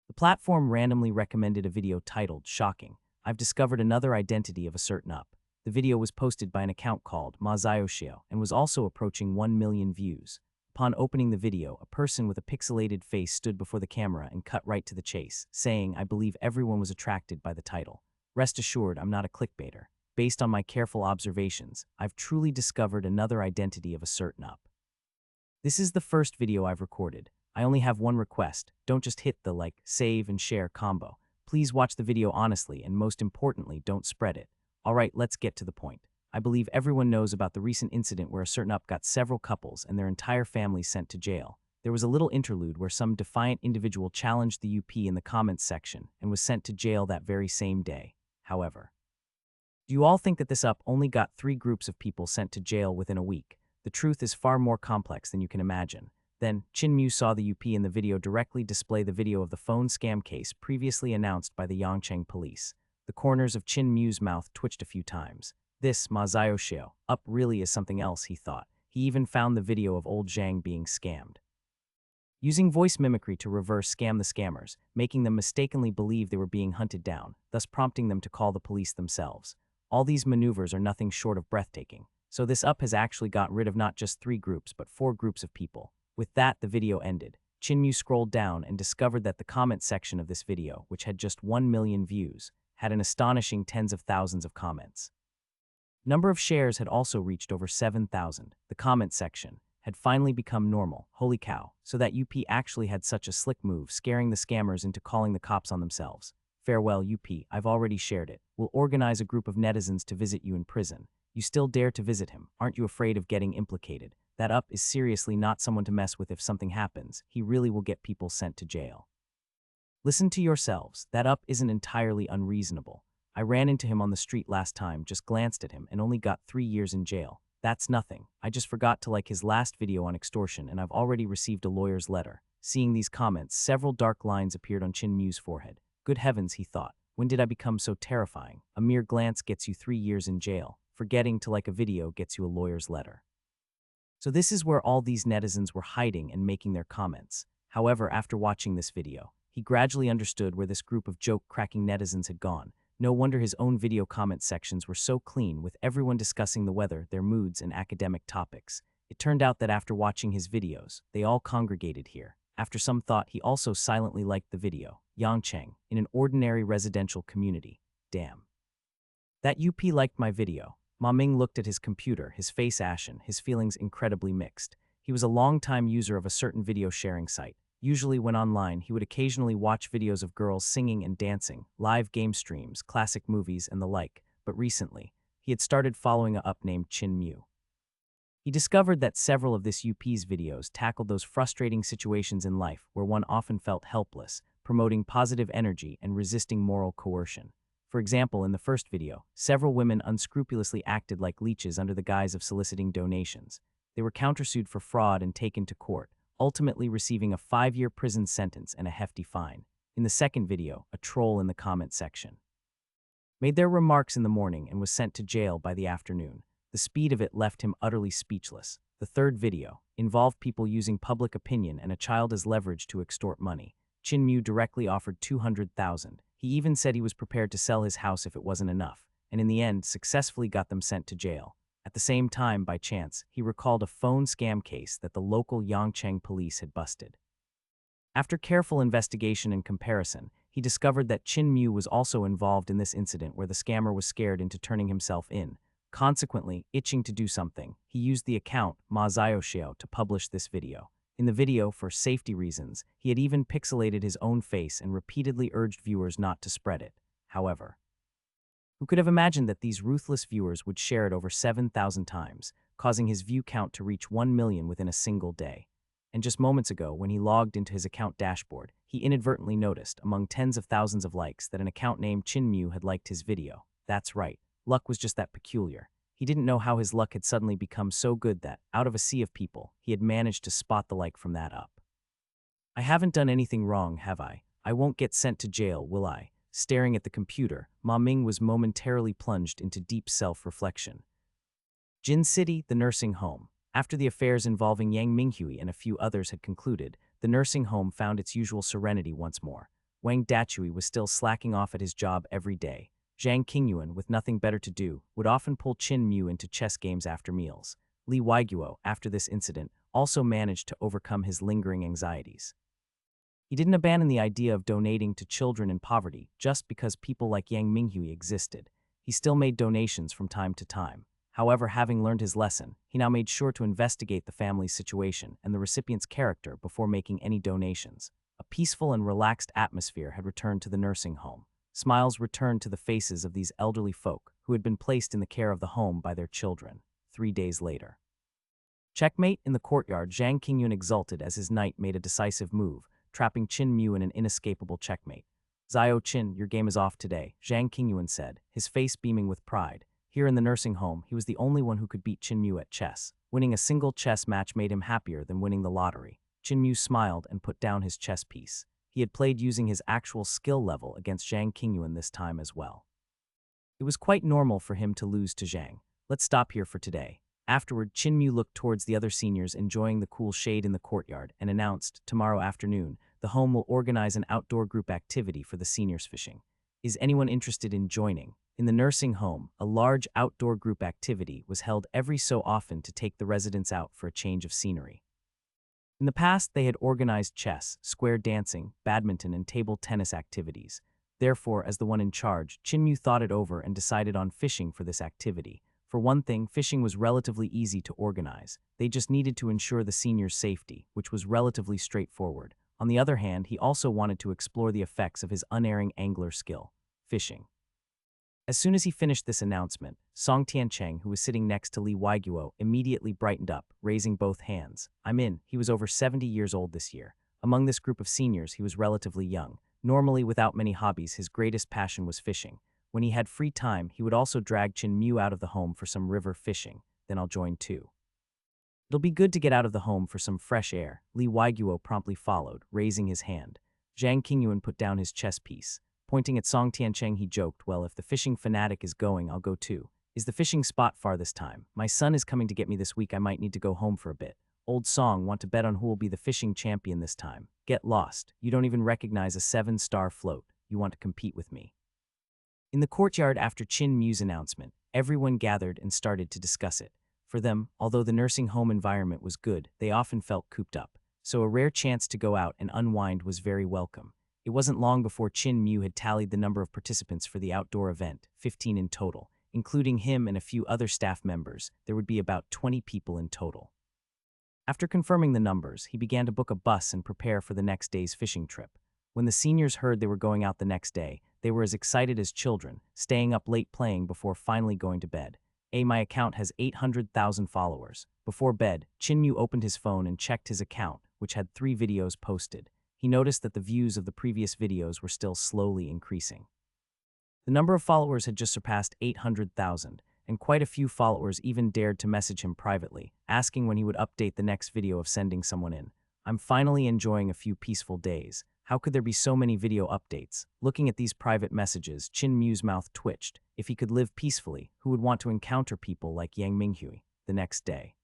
The platform randomly recommended a video titled, "Shocking, I've discovered another identity of a certain up." The video was posted by an account called manhwaedit and was also approaching 1 million views. Upon opening the video, a person with a pixelated face stood before the camera and cut right to the chase, saying, "I believe everyone was attracted by the title. Rest assured, I'm not a clickbaiter. Based on my careful observations, I've truly discovered another identity of a certain up. This is the first video I've recorded. I only have one request. Don't just hit the like, save, and share combo. Please watch the video honestly, and most importantly, don't spread it. Alright, let's get to the point. I believe everyone knows about the recent incident where a certain up got several couples and their entire families sent to jail. There was a little interlude where some defiant individual challenged the UP in the comments section and was sent to jail that very same day. However, do you all think that this up only got 3 groups of people sent to jail within a week? The truth is far more complex than you can imagine. Then, Chin saw the UP in the video directly display the video of the phone scam case previously announced by the Yangcheng police. The corners of Chin mouth twitched a few times. This manhwaedit up really is something else, he thought. He even found the video of old Zhang being scammed. Using voice mimicry to reverse scam the scammers, making them mistakenly believe they were being hunted down, thus prompting them to call the police themselves. All these maneuvers are nothing short of breathtaking. So this up has actually got rid of not just 3 groups but 4 groups of people. With that, the video ended. Chin scrolled down and discovered that the comment section of this video, which had just 1 million views, had an astonishing tens of thousands of comments. Number of shares had also reached over 7,000. The comment section had finally become normal. Holy cow, so that UP actually had such a slick move, scaring the scammers into calling the cops on themselves. Farewell, UP, I've already shared it. We'll organize a group of netizens to visit you in prison. You still dare to visit him? Aren't you afraid of getting implicated? That up is seriously not someone to mess with if something happens. He really will get people sent to jail. Listen to yourselves, that up isn't entirely unreasonable. I ran into him on the street last time, just glanced at him, and only got 3 years in jail. That's nothing. I just forgot to like his last video on extortion, and I've already received a lawyer's letter. Seeing these comments, several dark lines appeared on Chin forehead. Good heavens, he thought. When did I become so terrifying? A mere glance gets you 3 years in jail. Forgetting to like a video gets you a lawyer's letter. So this is where all these netizens were hiding and making their comments. However, after watching this video, he gradually understood where this group of joke-cracking netizens had gone. No wonder his own video comment sections were so clean, with everyone discussing the weather, their moods, and academic topics. It turned out that after watching his videos, they all congregated here. After some thought, he also silently liked the video. Yangcheng, in an ordinary residential community. Damn. That UP liked my video. Ma Ming looked at his computer, his face ashen, his feelings incredibly mixed. He was a long-time user of a certain video sharing site. Usually when online, he would occasionally watch videos of girls singing and dancing, live game streams, classic movies, and the like. But recently, he had started following a up named Chin He discovered that several of this UP's videos tackled those frustrating situations in life where one often felt helpless, promoting positive energy and resisting moral coercion. For example, in the first video, several women unscrupulously acted like leeches under the guise of soliciting donations. They were countersued for fraud and taken to court, ultimately receiving a 5-year prison sentence and a hefty fine. In the second video, a troll in the comment section made their remarks in the morning and was sent to jail by the afternoon. The speed of it left him utterly speechless. The third video involved people using public opinion and a child as leverage to extort money. Chin directly offered 200,000. He even said he was prepared to sell his house if it wasn't enough, and in the end successfully got them sent to jail. At the same time, by chance, he recalled a phone scam case that the local Yangcheng police had busted. After careful investigation and comparison, he discovered that Chin was also involved in this incident where the scammer was scared into turning himself in. Consequently, itching to do something, he used the account manhwaedit to publish this video. In the video, for safety reasons, he had even pixelated his own face and repeatedly urged viewers not to spread it. However, Who could have imagined that these ruthless viewers would share it over 7,000 times, causing his view count to reach 1 million within a single day? And just moments ago, when he logged into his account dashboard, he inadvertently noticed, among tens of thousands of likes, that an account named Chinmew had liked his video. That's right, luck was just that peculiar. He didn't know how his luck had suddenly become so good that, out of a sea of people, he had managed to spot the like from that up. I haven't done anything wrong, have I? I won't get sent to jail, will I? Staring at the computer, Ma Ming was momentarily plunged into deep self-reflection. Jin City, the nursing home. After the affairs involving Yang Minghui and a few others had concluded, the nursing home found its usual serenity once more. Wang Dachui was still slacking off at his job every day. Zhang Qingyuan, with nothing better to do, would often pull Qin Mu into chess games after meals. Li Weiguo, after this incident, also managed to overcome his lingering anxieties. He didn't abandon the idea of donating to children in poverty just because people like Yang Minghui existed. He still made donations from time to time. However, having learned his lesson, he now made sure to investigate the family's situation and the recipient's character before making any donations. A peaceful and relaxed atmosphere had returned to the nursing home. Smiles returned to the faces of these elderly folk who had been placed in the care of the home by their children. 3 days later. Checkmate in the courtyard, Zhang Qingyun exulted as his knight made a decisive move, trapping Qin Mu in an inescapable checkmate. "Zhao Qin, your game is off today," Zhang Qingyuan said, his face beaming with pride. Here in the nursing home, he was the only one who could beat Qin Mu at chess. Winning a single chess match made him happier than winning the lottery. Qin Mu smiled and put down his chess piece. He had played using his actual skill level against Zhang Qingyuan this time as well. It was quite normal for him to lose to Zhang. Let's stop here for today. Afterward, Qin Mu looked towards the other seniors enjoying the cool shade in the courtyard and announced, tomorrow afternoon, the home will organize an outdoor group activity for the seniors fishing. Is anyone interested in joining? In the nursing home, a large outdoor group activity was held every so often to take the residents out for a change of scenery. In the past, they had organized chess, square dancing, badminton, and table tennis activities. Therefore, as the one in charge, Qin Mu thought it over and decided on fishing for this activity. For one thing, fishing was relatively easy to organize. They just needed to ensure the seniors' safety, which was relatively straightforward. On the other hand, he also wanted to explore the effects of his unerring angler skill, fishing. As soon as he finished this announcement, Song Tiancheng, who was sitting next to Li Weiguo, immediately brightened up, raising both hands. I'm in. He was over 70 years old this year. Among this group of seniors, he was relatively young. Normally, without many hobbies, his greatest passion was fishing. When he had free time, he would also drag Qin Mu out of the home for some river fishing. Then I'll join too. It'll be good to get out of the home for some fresh air. Li Weiguo promptly followed, raising his hand. Zhang Qingyuan put down his chess piece. Pointing at Song Tiancheng, he joked, well, if the fishing fanatic is going, I'll go too. Is the fishing spot far this time? My son is coming to get me this week. I might need to go home for a bit. Old Song, want to bet on who will be the fishing champion this time? Get lost. You don't even recognize a 7-star float. You want to compete with me. In the courtyard after Qin Mu's announcement, everyone gathered and started to discuss it. For them, although the nursing home environment was good, they often felt cooped up. So a rare chance to go out and unwind was very welcome. It wasn't long before Qin Mu had tallied the number of participants for the outdoor event, 15 in total. Including him and a few other staff members, there would be about 20 people in total. After confirming the numbers, he began to book a bus and prepare for the next day's fishing trip. When the seniors heard they were going out the next day, they were as excited as children, staying up late playing before finally going to bed. My account has 800,000 followers. Before bed, Qin Mu opened his phone and checked his account, which had 3 videos posted. He noticed that the views of the previous videos were still slowly increasing. The number of followers had just surpassed 800,000, and quite a few followers even dared to message him privately, asking when he would update the next video of sending someone in. I'm finally enjoying a few peaceful days. How could there be so many video updates? Looking at these private messages, Qin Mu's mouth twitched. If he could live peacefully, who would want to encounter people like Yang Minghui the next day?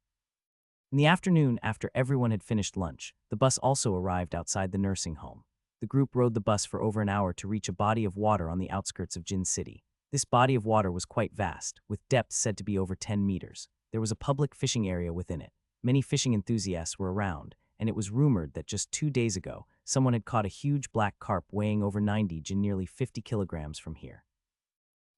In the afternoon, after everyone had finished lunch, the bus also arrived outside the nursing home. The group rode the bus for over an hour to reach a body of water on the outskirts of Jin City. This body of water was quite vast, with depths said to be over 10 meters. There was a public fishing area within it. Many fishing enthusiasts were around, and it was rumored that just 2 days ago, someone had caught a huge black carp weighing over 90 to nearly 50 kilograms from here.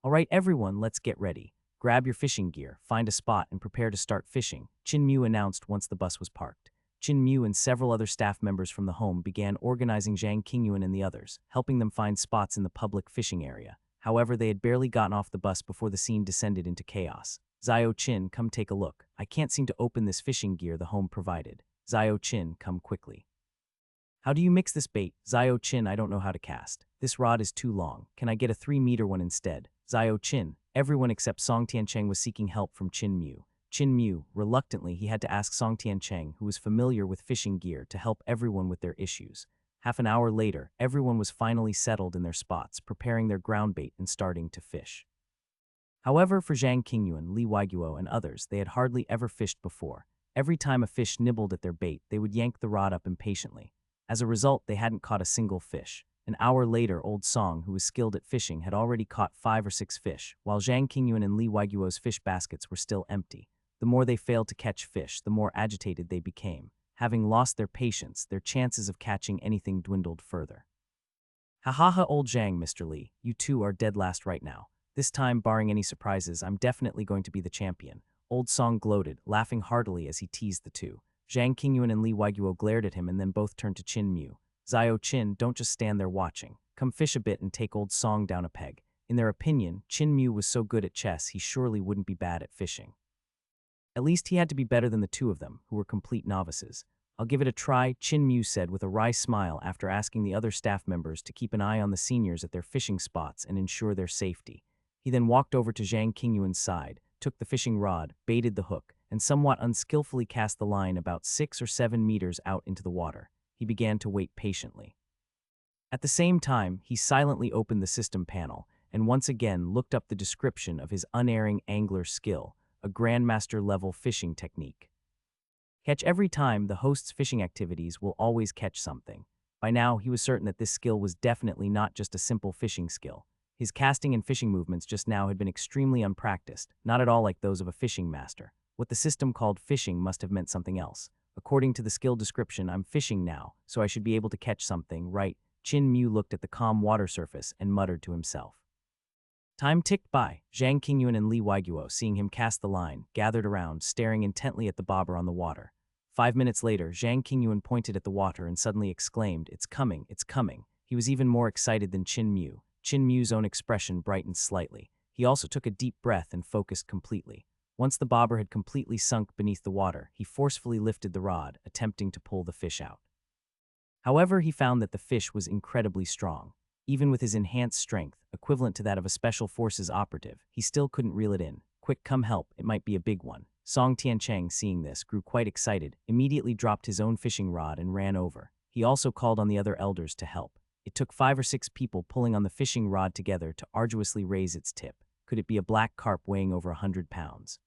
All right, everyone, let's get ready. Grab your fishing gear, find a spot, and prepare to start fishing, Qin Mu announced once the bus was parked. Qin Mu and several other staff members from the home began organizing Zhang Qingyuan and the others, helping them find spots in the public fishing area. However, they had barely gotten off the bus before the scene descended into chaos. Zio Chin, come take a look. I can't seem to open this fishing gear the home provided. Zio Chin, come quickly. How do you mix this bait? Zio Chin, I don't know how to cast. This rod is too long. Can I get a 3-meter one instead? Zio Chin. Everyone except Song Tiancheng was seeking help from Chin Mu. Chin Mu, reluctantly, he had to ask Song Tiancheng, who was familiar with fishing gear, to help everyone with their issues. Half an hour later, everyone was finally settled in their spots, preparing their ground bait and starting to fish. However, for Zhang Qingyuan, Li Weiguo, and others, they had hardly ever fished before. Every time a fish nibbled at their bait, they would yank the rod up impatiently. As a result, they hadn't caught a single fish. An hour later, Old Song, who was skilled at fishing, had already caught 5 or 6 fish, while Zhang Qingyuan and Li Weiguo's fish baskets were still empty. The more they failed to catch fish, the more agitated they became. Having lost their patience, their chances of catching anything dwindled further. Ha ha ha, Old Zhang, Mr. Li, you two are dead last right now. This time, barring any surprises, I'm definitely going to be the champion. Old Song gloated, laughing heartily as he teased the two. Zhang Qingyuan and Li Weiguo glared at him and then both turned to Chin Mu. Zio Chin, don't just stand there watching. Come fish a bit and take Old Song down a peg. In their opinion, Chin Mu was so good at chess he surely wouldn't be bad at fishing. At least he had to be better than the two of them, who were complete novices. I'll give it a try, Chin Mu said with a wry smile after asking the other staff members to keep an eye on the seniors at their fishing spots and ensure their safety. He then walked over to Zhang Qingyuan's side, took the fishing rod, baited the hook, and somewhat unskillfully cast the line about 6 or 7 meters out into the water. He began to wait patiently. At the same time, he silently opened the system panel and once again looked up the description of his unerring angler skill, a grandmaster-level fishing technique. Catch every time, the host's fishing activities will always catch something. By now, he was certain that this skill was definitely not just a simple fishing skill. His casting and fishing movements just now had been extremely unpracticed, not at all like those of a fishing master. What the system called fishing must have meant something else. According to the skill description, I'm fishing now, so I should be able to catch something, right? Chin Mu looked at the calm water surface and muttered to himself. Time ticked by. Zhang Qingyuan and Li Weiguo, seeing him cast the line, gathered around, staring intently at the bobber on the water. 5 minutes later, Zhang Qingyuan pointed at the water and suddenly exclaimed, "It's coming, it's coming." He was even more excited than Chin Mu. Chin Mu's own expression brightened slightly. He also took a deep breath and focused completely. Once the bobber had completely sunk beneath the water, he forcefully lifted the rod, attempting to pull the fish out. However, he found that the fish was incredibly strong. Even with his enhanced strength, equivalent to that of a special forces operative, he still couldn't reel it in. Quick, come help, it might be a big one. Song Tiancheng, seeing this, grew quite excited, immediately dropped his own fishing rod and ran over. He also called on the other elders to help. It took 5 or 6 people pulling on the fishing rod together to arduously raise its tip. Could it be a black carp weighing over 100 pounds?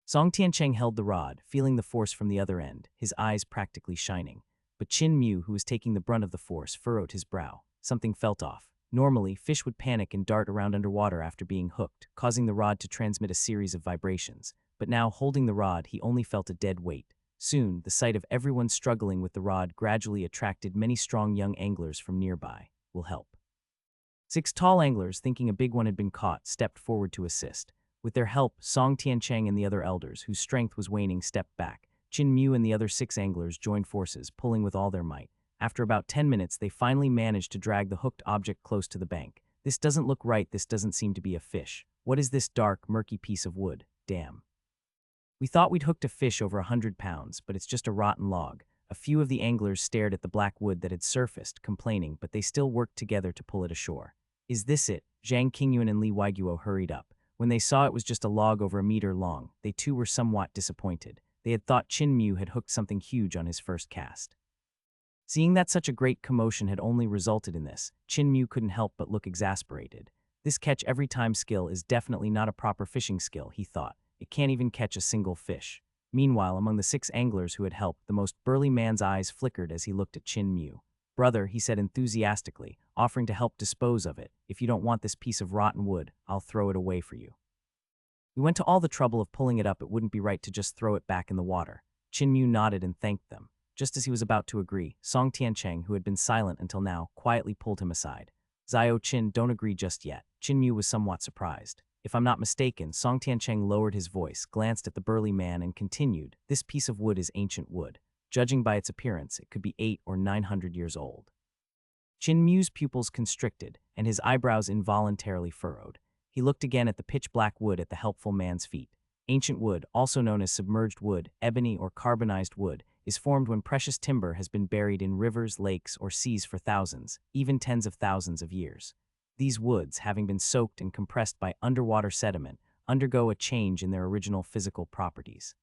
Song Tiancheng held the rod, feeling the force from the other end, his eyes practically shining. But Chin Mu, who was taking the brunt of the force, furrowed his brow. Something felt off. Normally, fish would panic and dart around underwater after being hooked, causing the rod to transmit a series of vibrations. But now, holding the rod, he only felt a dead weight. Soon, the sight of everyone struggling with the rod gradually attracted many strong young anglers from nearby. Will help. 6 tall anglers, thinking a big one had been caught, stepped forward to assist. With their help, Song Tiancheng and the other elders, whose strength was waning, stepped back. Chin Mu and the other 6 anglers joined forces, pulling with all their might. After about 10 minutes, they finally managed to drag the hooked object close to the bank. This doesn't look right, this doesn't seem to be a fish. What is this dark, murky piece of wood? Damn. We thought we'd hooked a fish over 100 pounds, but it's just a rotten log. A few of the anglers stared at the black wood that had surfaced, complaining, but they still worked together to pull it ashore. Is this it? Zhang Qingyuan and Li Weiguo hurried up. When they saw it was just a log over a meter long, they too were somewhat disappointed. They had thought Chin Mu had hooked something huge on his first cast. Seeing that such a great commotion had only resulted in this, Chin Mu couldn't help but look exasperated. This catch-every-time skill is definitely not a proper fishing skill, he thought. It can't even catch a single fish. Meanwhile, among the 6 anglers who had helped, the most burly man's eyes flickered as he looked at Chin Mu. Brother, he said enthusiastically, offering to help dispose of it. If you don't want this piece of rotten wood, I'll throw it away for you. We went to all the trouble of pulling it up, it wouldn't be right to just throw it back in the water. Chin Mu nodded and thanked them. Just as he was about to agree, Song Tiancheng, who had been silent until now, quietly pulled him aside. Zio Chin, don't agree just yet. Chin Mu was somewhat surprised. If I'm not mistaken, Song Tiancheng lowered his voice, glanced at the burly man, and continued, this piece of wood is ancient wood. Judging by its appearance, it could be 800 or 900 years old. Chin Mu's pupils constricted. and his eyebrows involuntarily furrowed. He looked again at the pitch-black wood at the helpful man's feet. Ancient wood, also known as submerged wood, ebony, or carbonized wood, is formed when precious timber has been buried in rivers, lakes, or seas for thousands, even tens of thousands of years. These woods, having been soaked and compressed by underwater sediment, undergo a change in their original physical properties.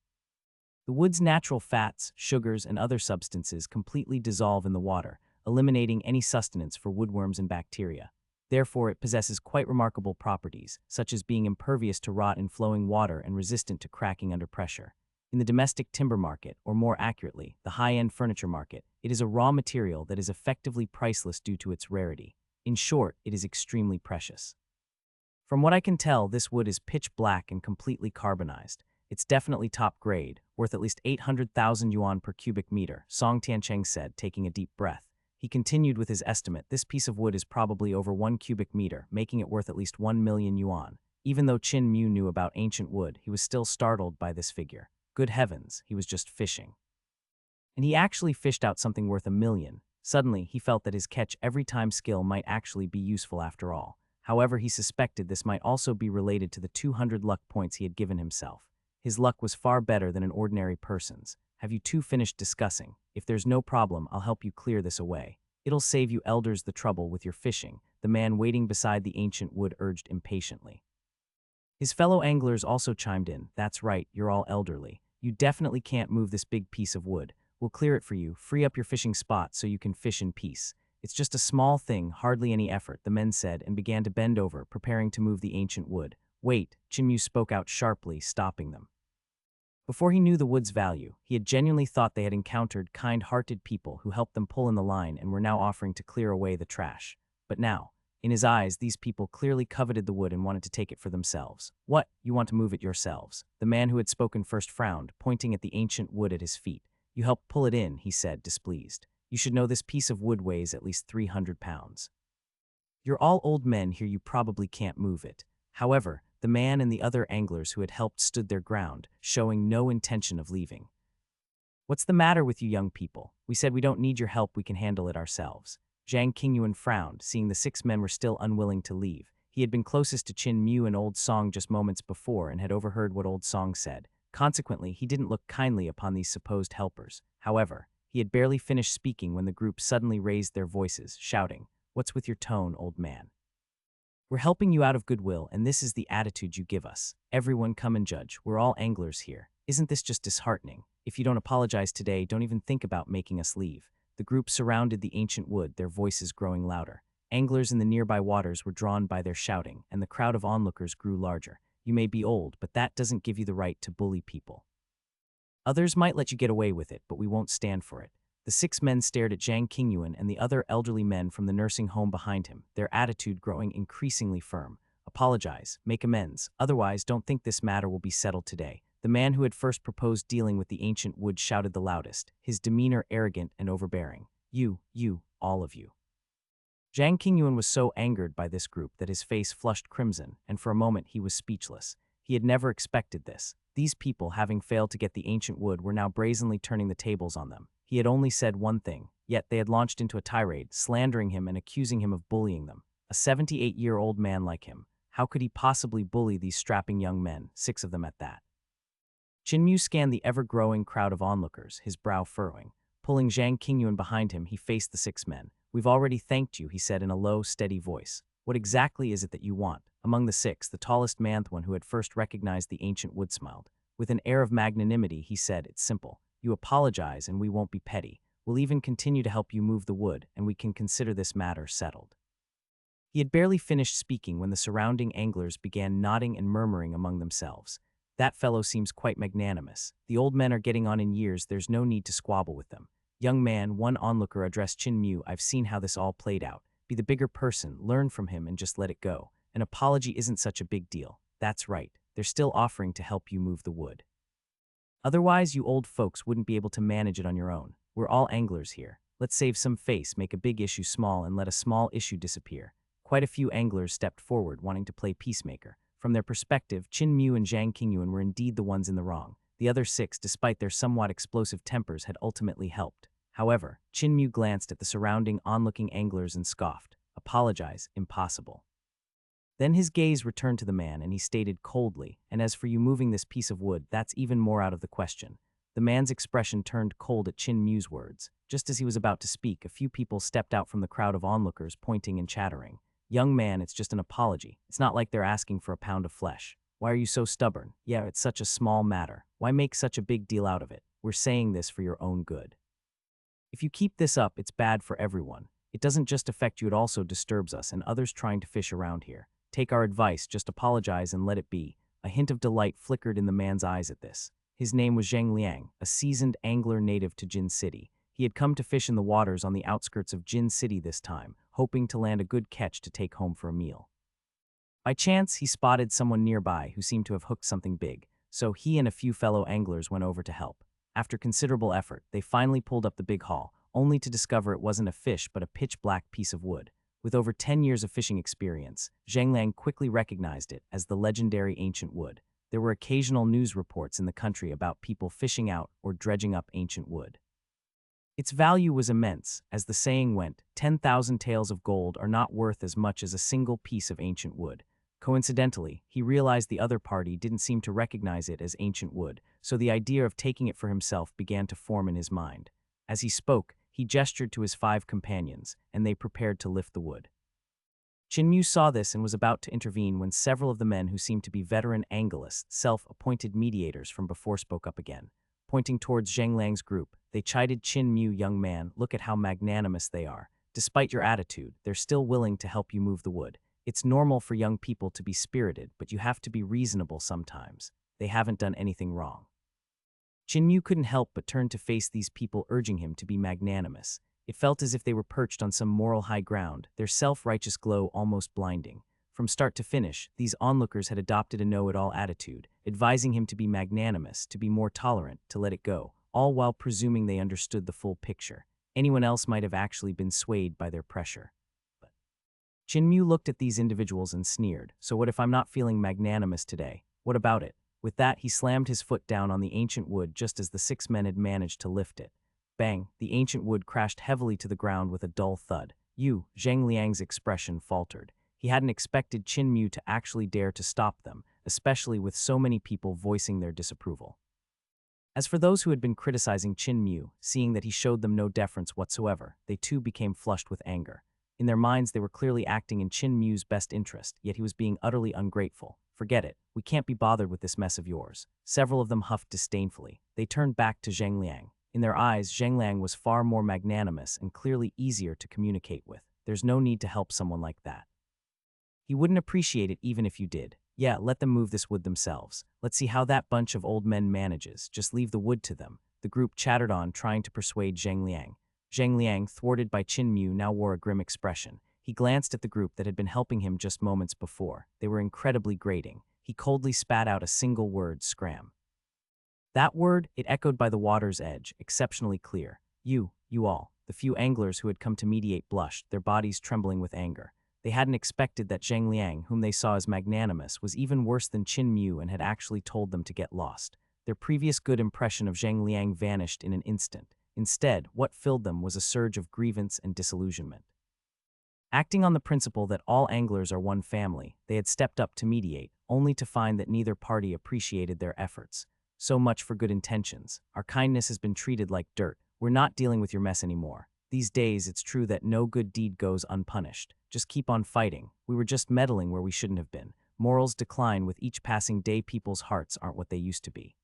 The wood's natural fats, sugars, and other substances completely dissolve in the water, eliminating any sustenance for woodworms and bacteria. Therefore, it possesses quite remarkable properties, such as being impervious to rot in flowing water and resistant to cracking under pressure. In the domestic timber market, or more accurately, the high-end furniture market, it is a raw material that is effectively priceless due to its rarity. In short, it is extremely precious. From what I can tell, this wood is pitch black and completely carbonized. It's definitely top grade, worth at least 800,000 yuan per cubic meter, Song Tiancheng said, taking a deep breath. He continued with his estimate. This piece of wood is probably over 1 cubic meter, making it worth at least 1 million yuan. Even though Qin Mu knew about ancient wood, he was still startled by this figure. Good heavens, he was just fishing. And he actually fished out something worth 1 million. Suddenly, he felt that his catch every time skill might actually be useful after all. However, he suspected this might also be related to the 200 luck points he had given himself. His luck was far better than an ordinary person's. Have you two finished discussing? If there's no problem, I'll help you clear this away. It'll save you elders the trouble with your fishing, the man waiting beside the ancient wood urged impatiently. His fellow anglers also chimed in. That's right, you're all elderly. You definitely can't move this big piece of wood. We'll clear it for you, free up your fishing spot so you can fish in peace. It's just a small thing, hardly any effort, the men said, and began to bend over, preparing to move the ancient wood. Wait, Chinmu spoke out sharply, stopping them. Before he knew the wood's value, he had genuinely thought they had encountered kind-hearted people who helped them pull in the line and were now offering to clear away the trash. But now, in his eyes, these people clearly coveted the wood and wanted to take it for themselves. What? You want to move it yourselves? The man who had spoken first frowned, pointing at the ancient wood at his feet. You helped pull it in, he said, displeased. You should know this piece of wood weighs at least 300 pounds. You're all old men here, you probably can't move it. However, the man and the other anglers who had helped stood their ground, showing no intention of leaving. What's the matter with you young people? We said we don't need your help, we can handle it ourselves. Zhang Qingyuan frowned, seeing the 6 men were still unwilling to leave. He had been closest to Qin Mu and Old Song just moments before and had overheard what Old Song said. Consequently, he didn't look kindly upon these supposed helpers. However, he had barely finished speaking when the group suddenly raised their voices, shouting, "What's with your tone, old man? We're helping you out of goodwill, and this is the attitude you give us. Everyone come and judge. We're all anglers here. Isn't this just disheartening? If you don't apologize today, don't even think about making us leave." The group surrounded the ancient wood, their voices growing louder. Anglers in the nearby waters were drawn by their shouting, and the crowd of onlookers grew larger. You may be old, but that doesn't give you the right to bully people. Others might let you get away with it, but we won't stand for it. The 6 men stared at Zhang Qingyuan and the other elderly men from the nursing home behind him, their attitude growing increasingly firm. Apologize, make amends, otherwise don't think this matter will be settled today. The man who had first proposed dealing with the ancient wood shouted the loudest, his demeanor arrogant and overbearing. You, all of you. Zhang Qingyuan was so angered by this group that his face flushed crimson, and for a moment he was speechless. He had never expected this. These people, having failed to get the ancient wood, were now brazenly turning the tables on them. He had only said one thing, yet they had launched into a tirade, slandering him and accusing him of bullying them. A 78-year-old man like him, how could he possibly bully these strapping young men, 6 of them at that? Qinmu scanned the ever-growing crowd of onlookers, his brow furrowing. Pulling Zhang Qingyuan behind him, he faced the 6 men. We've already thanked you, he said in a low, steady voice. What exactly is it that you want? Among the 6, the tallest man, one who had first recognized the ancient wood, smiled. With an air of magnanimity, he said, it's simple. You apologize and we won't be petty. We'll even continue to help you move the wood, and we can consider this matter settled. He had barely finished speaking when the surrounding anglers began nodding and murmuring among themselves. That fellow seems quite magnanimous. The old men are getting on in years, there's no need to squabble with them. Young man, one onlooker addressed Qin Mu, I've seen how this all played out. Be the bigger person, learn from him and just let it go. An apology isn't such a big deal. That's right, they're still offering to help you move the wood. Otherwise, you old folks wouldn't be able to manage it on your own. We're all anglers here. Let's save some face, make a big issue small, and let a small issue disappear. Quite a few anglers stepped forward, wanting to play peacemaker. From their perspective, Qin Mu and Zhang Qingyuan were indeed the ones in the wrong. The other 6, despite their somewhat explosive tempers, had ultimately helped. However, Qin Mu glanced at the surrounding onlooking anglers and scoffed. apologize, impossible. Then his gaze returned to the man and he stated coldly, and as for you moving this piece of wood, that's even more out of the question. The man's expression turned cold at Chin Mu's words. Just as he was about to speak, a few people stepped out from the crowd of onlookers, pointing and chattering. Young man, it's just an apology. It's not like they're asking for a pound of flesh. Why are you so stubborn? Yeah, it's such a small matter. Why make such a big deal out of it? We're saying this for your own good. If you keep this up, it's bad for everyone. It doesn't just affect you, it also disturbs us and others trying to fish around here. Take our advice, just apologize and let it be. A hint of delight flickered in the man's eyes at this. His name was Zhang Liang, a seasoned angler native to Jin City. He had come to fish in the waters on the outskirts of Jin City this time, hoping to land a good catch to take home for a meal. By chance, he spotted someone nearby who seemed to have hooked something big, so he and a few fellow anglers went over to help. After considerable effort, they finally pulled up the big haul, only to discover it wasn't a fish but a pitch-black piece of wood. With over 10 years of fishing experience, Zhang Liang quickly recognized it as the legendary ancient wood. There were occasional news reports in the country about people fishing out or dredging up ancient wood. Its value was immense. As the saying went, 10,000 taels of gold are not worth as much as a single piece of ancient wood. Coincidentally, he realized the other party didn't seem to recognize it as ancient wood, so the idea of taking it for himself began to form in his mind. As he spoke, he gestured to his 5 companions, and they prepared to lift the wood. Chin Mu saw this and was about to intervene when several of the men who seemed to be veteran anglists, self-appointed mediators from before, spoke up again. Pointing towards Zhang Liang's group, they chided Chin Mu, young man, look at how magnanimous they are. Despite your attitude, they're still willing to help you move the wood. It's normal for young people to be spirited, but you have to be reasonable sometimes. They haven't done anything wrong. Chin Mu couldn't help but turn to face these people urging him to be magnanimous. It felt as if they were perched on some moral high ground, their self-righteous glow almost blinding. From start to finish, these onlookers had adopted a know-it-all attitude, advising him to be magnanimous, to be more tolerant, to let it go, all while presuming they understood the full picture. Anyone else might have actually been swayed by their pressure. But Chin Mu looked at these individuals and sneered, so what if I'm not feeling magnanimous today? What about it? With that, he slammed his foot down on the ancient wood just as the 6 men had managed to lift it. Bang! The ancient wood crashed heavily to the ground with a dull thud. Zhang Liang's expression faltered. He hadn't expected Chin Mu to actually dare to stop them, especially with so many people voicing their disapproval. As for those who had been criticizing Chin Mu, seeing that he showed them no deference whatsoever, they too became flushed with anger. In their minds, they were clearly acting in Chin Mu's best interest, yet he was being utterly ungrateful. Forget it. We can't be bothered with this mess of yours. Several of them huffed disdainfully. They turned back to Zhang Liang. In their eyes, Zhang Liang was far more magnanimous and clearly easier to communicate with. There's no need to help someone like that. He wouldn't appreciate it even if you did. Yeah, let them move this wood themselves. Let's see how that bunch of old men manages. Just leave the wood to them. The group chattered on, trying to persuade Zhang Liang. Zhang Liang, thwarted by Chin Mu, now wore a grim expression. He glanced at the group that had been helping him just moments before. They were incredibly grating. He coldly spat out a single word, scram. That word, it echoed by the water's edge, exceptionally clear. You all. The few anglers who had come to mediate blushed, their bodies trembling with anger. They hadn't expected that Zhang Liang, whom they saw as magnanimous, was even worse than Chin Mu and had actually told them to get lost. Their previous good impression of Zhang Liang vanished in an instant. Instead, what filled them was a surge of grievance and disillusionment. Acting on the principle that all anglers are one family, they had stepped up to mediate, only to find that neither party appreciated their efforts. So much for good intentions. Our kindness has been treated like dirt. We're not dealing with your mess anymore. These days, it's true that no good deed goes unpunished. Just keep on fighting. We were just meddling where we shouldn't have been. Morals decline with each passing day. People's hearts aren't what they used to be.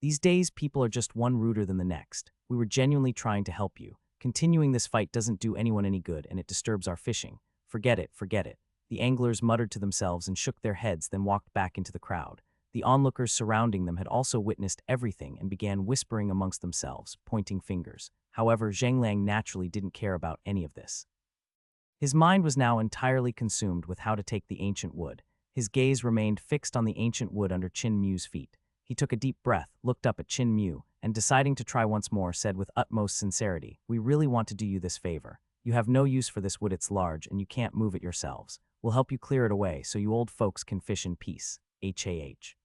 These days, people are just one ruder than the next. We were genuinely trying to help you. Continuing this fight doesn't do anyone any good, and it disturbs our fishing. Forget it, forget it. The anglers muttered to themselves and shook their heads, then walked back into the crowd. The onlookers surrounding them had also witnessed everything and began whispering amongst themselves, pointing fingers. However, Zhang Liang naturally didn't care about any of this. His mind was now entirely consumed with how to take the ancient wood. His gaze remained fixed on the ancient wood under Chin Mu's feet. He took a deep breath, looked up at Chin Mu, and deciding to try once more, said with utmost sincerity, "We really want to do you this favor. You have no use for this wood, it's large, and you can't move it yourselves. We'll help you clear it away so you old folks can fish in peace. HAH.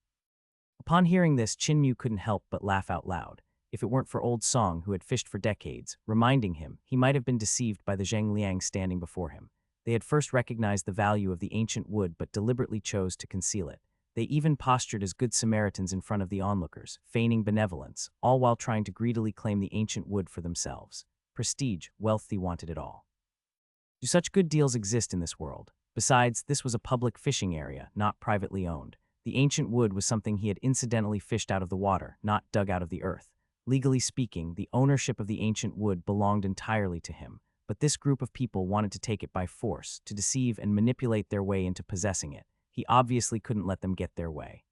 Upon hearing this, Chin Mu couldn't help but laugh out loud. If it weren't for old Song, who had fished for decades, reminding him, he might have been deceived by the Zhang Liang standing before him. They had first recognized the value of the ancient wood but deliberately chose to conceal it. They even postured as good Samaritans in front of the onlookers, feigning benevolence, all while trying to greedily claim the ancient wood for themselves. Prestige, wealth, they wanted it all. Do such good deals exist in this world? Besides, this was a public fishing area, not privately owned. The ancient wood was something he had incidentally fished out of the water, not dug out of the earth. Legally speaking, the ownership of the ancient wood belonged entirely to him, but this group of people wanted to take it by force, to deceive and manipulate their way into possessing it. He obviously couldn't let them get their way.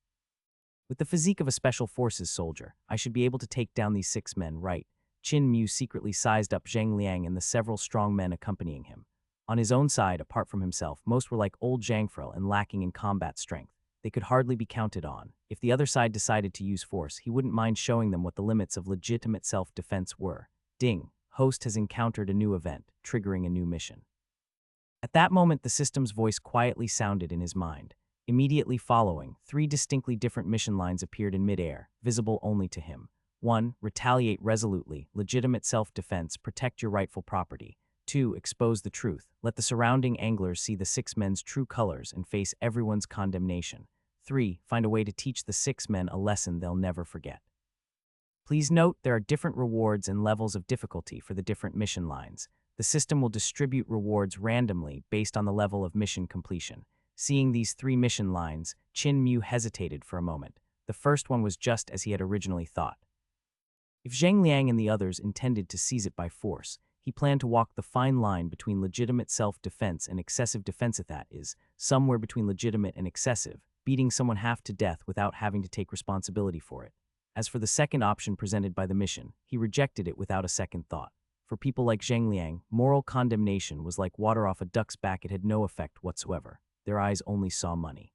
With the physique of a special forces soldier, I should be able to take down these 6 men, right? Qin Mu secretly sized up Zhang Liang and the several strong men accompanying him. On his own side, apart from himself, most were like old Zhangfrel and lacking in combat strength. They could hardly be counted on. If the other side decided to use force, he wouldn't mind showing them what the limits of legitimate self-defense were. Ding, host has encountered a new event, triggering a new mission. At that moment, the system's voice quietly sounded in his mind. Immediately following, 3 distinctly different mission lines appeared in midair, visible only to him. 1. Retaliate resolutely, legitimate self-defense, protect your rightful property. 2. Expose the truth, let the surrounding anglers see the 6 men's true colors and face everyone's condemnation. 3. Find a way to teach the 6 men a lesson they'll never forget. Please note there are different rewards and levels of difficulty for the different mission lines. The system will distribute rewards randomly based on the level of mission completion. Seeing these 3 mission lines, Qin Mu hesitated for a moment. The first one was just as he had originally thought. If Zhang Liang and the others intended to seize it by force, he planned to walk the fine line between legitimate self-defense and excessive defense, that is, somewhere between legitimate and excessive, beating someone half to death without having to take responsibility for it. As for the second option presented by the mission, he rejected it without a second thought. For people like Zhang Liang, moral condemnation was like water off a duck's back. It had no effect whatsoever. Their eyes only saw money.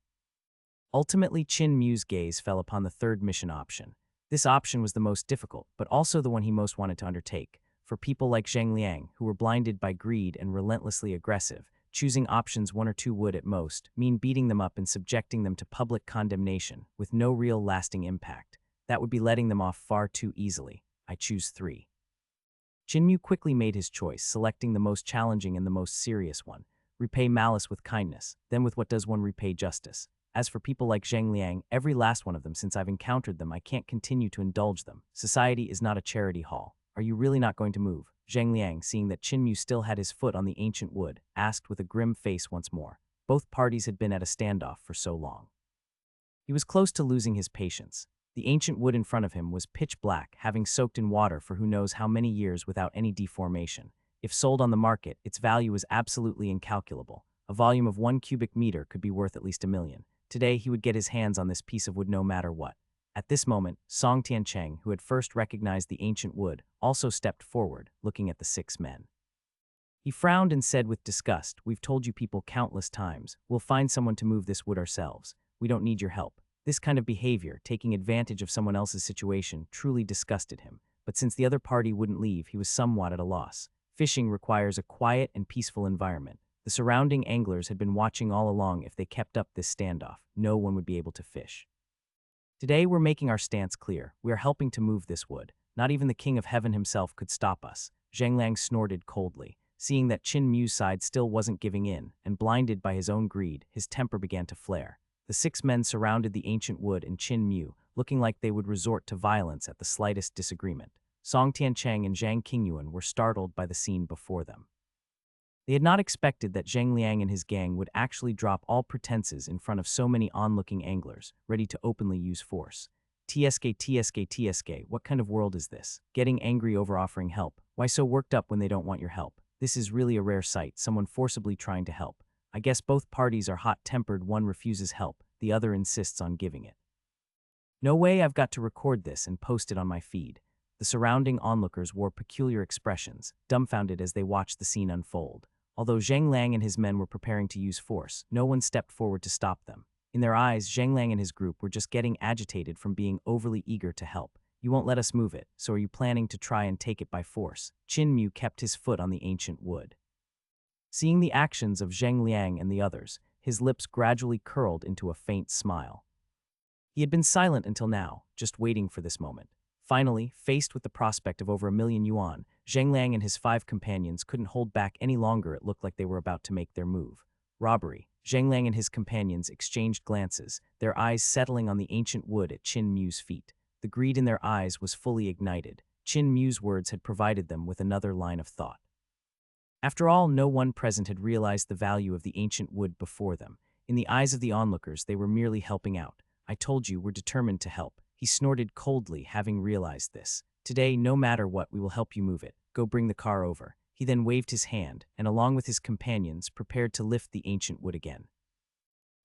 Ultimately, Qin Mu's gaze fell upon the third mission option. This option was the most difficult, but also the one he most wanted to undertake. For people like Zhang Liang, who were blinded by greed and relentlessly aggressive, choosing options 1 or 2 would, at most, mean beating them up and subjecting them to public condemnation, with no real lasting impact. That would be letting them off far too easily. I choose 3. Qin Mu quickly made his choice, selecting the most challenging and the most serious one. Repay malice with kindness, then with what does one repay justice? As for people like Zhang Liang, every last one of them, since I've encountered them, I can't continue to indulge them. Society is not a charity hall. Are you really not going to move? Zhang Liang, seeing that Qin Mu still had his foot on the ancient wood, asked with a grim face once more. Both parties had been at a standoff for so long. He was close to losing his patience. The ancient wood in front of him was pitch black, having soaked in water for who knows how many years without any deformation. If sold on the market, its value was absolutely incalculable. A volume of 1 cubic meter could be worth at least $1 million. Today, he would get his hands on this piece of wood no matter what. At this moment, Song Tiancheng, who had first recognized the ancient wood, also stepped forward, looking at the 6 men. He frowned and said with disgust, "We've told you people countless times. We'll find someone to move this wood ourselves. We don't need your help." This kind of behavior, taking advantage of someone else's situation, truly disgusted him. But since the other party wouldn't leave, he was somewhat at a loss. Fishing requires a quiet and peaceful environment. The surrounding anglers had been watching all along. If they kept up this standoff, no one would be able to fish. Today, we're making our stance clear. We are helping to move this wood. Not even the King of Heaven himself could stop us. Zhang Liang snorted coldly. Seeing that Qin Mu's side still wasn't giving in, and blinded by his own greed, his temper began to flare. The 6 men surrounded the ancient wood and Qin Mu, looking like they would resort to violence at the slightest disagreement. Song Tiancheng and Zhang Qingyuan were startled by the scene before them. They had not expected that Zhang Liang and his gang would actually drop all pretenses in front of so many onlooking anglers, ready to openly use force. TSK, what kind of world is this? Getting angry over offering help. Why so worked up when they don't want your help? This is really a rare sight, someone forcibly trying to help. I guess both parties are hot-tempered. One refuses help, the other insists on giving it. No way, I've got to record this and post it on my feed. The surrounding onlookers wore peculiar expressions, dumbfounded as they watched the scene unfold. Although Zhang Liang and his men were preparing to use force, no one stepped forward to stop them. In their eyes, Zhang Liang and his group were just getting agitated from being overly eager to help. You won't let us move it, so are you planning to try and take it by force? Qin Mu kept his foot on the ancient wood. Seeing the actions of Zhang Liang and the others, his lips gradually curled into a faint smile. He had been silent until now, just waiting for this moment. Finally, faced with the prospect of over 1,000,000 yuan, Zheng Liang and his 5 companions couldn't hold back any longer. It looked like they were about to make their move. Robbery. Zheng Liang and his companions exchanged glances, their eyes settling on the ancient wood at Qin Mu's feet. The greed in their eyes was fully ignited. Qin Mu's words had provided them with another line of thought. After all, no one present had realized the value of the ancient wood before them. In the eyes of the onlookers, they were merely helping out. I told you, we're determined to help. He snorted coldly, having realized this. Today, no matter what, we will help you move it. Go bring the car over. He then waved his hand, and along with his companions, prepared to lift the ancient wood again.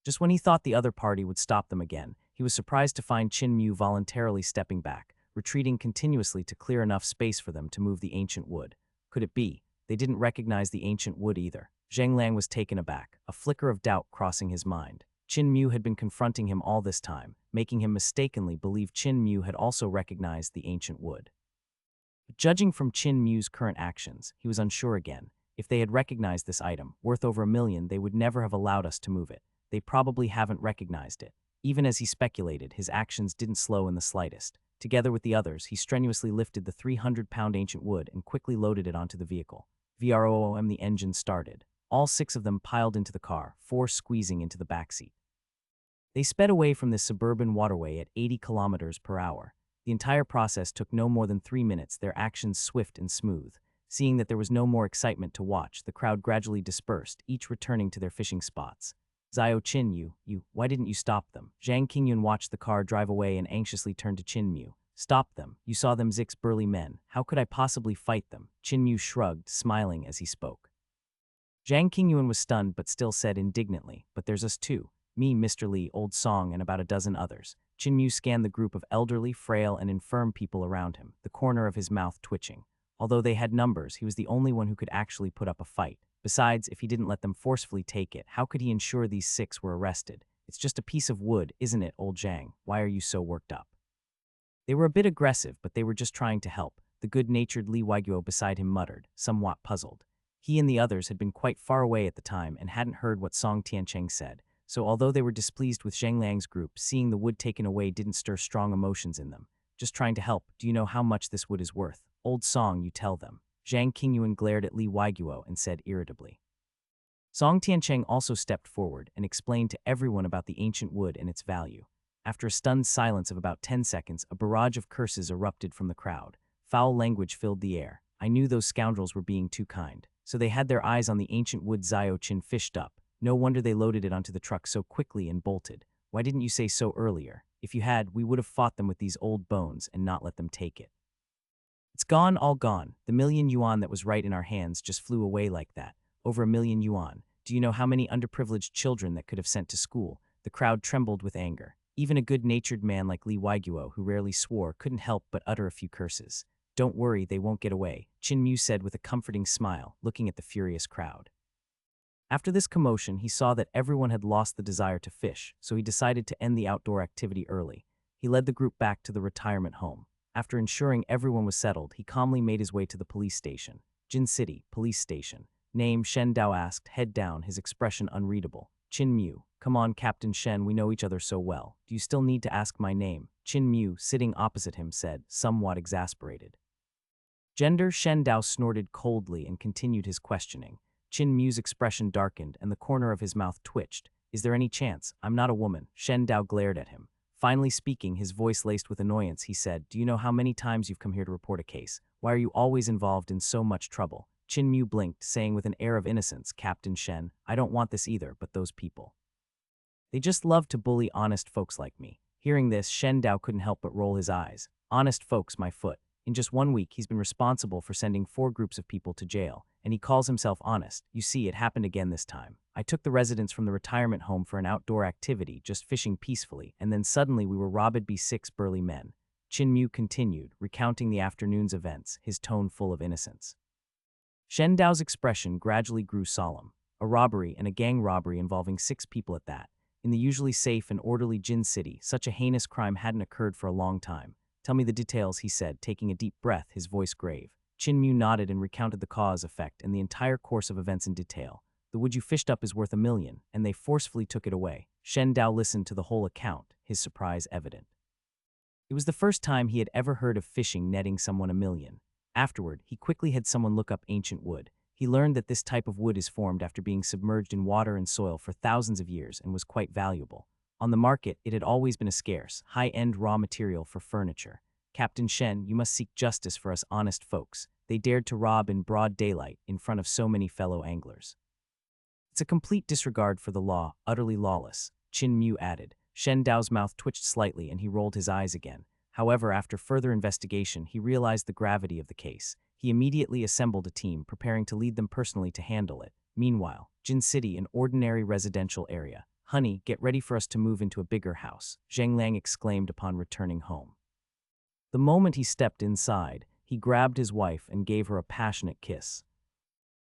Just when he thought the other party would stop them again, he was surprised to find Qin Mu voluntarily stepping back, retreating continuously to clear enough space for them to move the ancient wood. Could it be? They didn't recognize the ancient wood either. Zheng Liang was taken aback, a flicker of doubt crossing his mind. Qin Mu had been confronting him all this time, making him mistakenly believe Qin Mu had also recognized the ancient wood. But judging from Qin Mu's current actions, he was unsure again. If they had recognized this item, worth over 1,000,000, they would never have allowed us to move it. They probably haven't recognized it. Even as he speculated, his actions didn't slow in the slightest. Together with the others, he strenuously lifted the 300-pound ancient wood and quickly loaded it onto the vehicle. VROOM, the engine started. All 6 of them piled into the car, 4 squeezing into the backseat. They sped away from this suburban waterway at 80 kilometers per hour. The entire process took no more than 3 minutes, their actions swift and smooth. Seeing that there was no more excitement to watch, the crowd gradually dispersed, each returning to their fishing spots. Zhao Qin, why didn't you stop them? Zhang Qingyun watched the car drive away and anxiously turned to Qin Mu. Stop them. You saw them, 6 burly men. How could I possibly fight them? Qin Mu shrugged, smiling as he spoke. Zhang Qingyun was stunned but still said indignantly, but there's us too. Me, Mr. Li, Old Song, and about a dozen others. Qin Mu scanned the group of elderly, frail, and infirm people around him, the corner of his mouth twitching. Although they had numbers, he was the only one who could actually put up a fight. Besides, if he didn't let them forcefully take it, how could he ensure these 6 were arrested? It's just a piece of wood, isn't it, old Zhang? Why are you so worked up? They were a bit aggressive, but they were just trying to help, the good-natured Li Waiguo beside him muttered, somewhat puzzled. He and the others had been quite far away at the time and hadn't heard what Song Tiancheng said. So although they were displeased with Zheng Liang's group, seeing the wood taken away didn't stir strong emotions in them. Just trying to help. Do you know how much this wood is worth? Old Song, you tell them. Zhang Qingyun glared at Li Waiguo and said irritably. Song Tiancheng also stepped forward and explained to everyone about the ancient wood and its value. After a stunned silence of about 10 seconds, a barrage of curses erupted from the crowd. Foul language filled the air. I knew those scoundrels were being too kind. So they had their eyes on the ancient wood Zhao Qin fished up. No wonder they loaded it onto the truck so quickly and bolted. Why didn't you say so earlier? If you had, we would have fought them with these old bones and not let them take it. It's gone, all gone. The 1,000,000 yuan that was right in our hands just flew away like that. Over 1,000,000 yuan. Do you know how many underprivileged children that could have sent to school? The crowd trembled with anger. Even a good-natured man like Li Waiguo, who rarely swore, couldn't help but utter a few curses. Don't worry, they won't get away, Qin Mu said with a comforting smile, looking at the furious crowd. After this commotion, he saw that everyone had lost the desire to fish, so he decided to end the outdoor activity early. He led the group back to the retirement home. After ensuring everyone was settled, he calmly made his way to the police station. Jin City, police station. Name, Shen Dao asked, head down, his expression unreadable. Qin Mu. Come on, Captain Shen, we know each other so well. Do you still need to ask my name? Qin Mu, sitting opposite him, said, somewhat exasperated. Gender, Shen Dao snorted coldly and continued his questioning. Qin Mu's expression darkened and the corner of his mouth twitched. Is there any chance? I'm not a woman. Shen Dao glared at him. Finally speaking, his voice laced with annoyance, he said, do you know how many times you've come here to report a case? Why are you always involved in so much trouble? Qin Mu blinked, saying with an air of innocence, Captain Shen, I don't want this either, but those people. They just love to bully honest folks like me. Hearing this, Shen Dao couldn't help but roll his eyes. Honest folks, my foot. In just 1 week, he's been responsible for sending 4 groups of people to jail, and he calls himself honest. You see, it happened again this time. I took the residents from the retirement home for an outdoor activity, just fishing peacefully, and then suddenly we were robbed by 6 burly men. Qin Mu continued, recounting the afternoon's events, his tone full of innocence. Shen Dao's expression gradually grew solemn. A robbery, and a gang robbery involving 6 people at that. In the usually safe and orderly Jin City, such a heinous crime hadn't occurred for a long time. Tell me the details, he said, taking a deep breath, his voice grave. Qin Mu nodded and recounted the cause, effect, and the entire course of events in detail. The wood you fished up is worth 1,000,000, and they forcefully took it away. Shen Dao listened to the whole account, his surprise evident. It was the first time he had ever heard of fishing netting someone a million. Afterward, he quickly had someone look up ancient wood. He learned that this type of wood is formed after being submerged in water and soil for thousands of years and was quite valuable. On the market, it had always been a scarce, high-end raw material for furniture. Captain Shen, you must seek justice for us honest folks. They dared to rob in broad daylight in front of so many fellow anglers. It's a complete disregard for the law, utterly lawless, Qin Mu added. Shen Dao's mouth twitched slightly and he rolled his eyes again. However, after further investigation, he realized the gravity of the case. He immediately assembled a team, preparing to lead them personally to handle it. Meanwhile, Jin City, an ordinary residential area. Honey, get ready for us to move into a bigger house, Zhang Liang exclaimed upon returning home. The moment he stepped inside, he grabbed his wife and gave her a passionate kiss.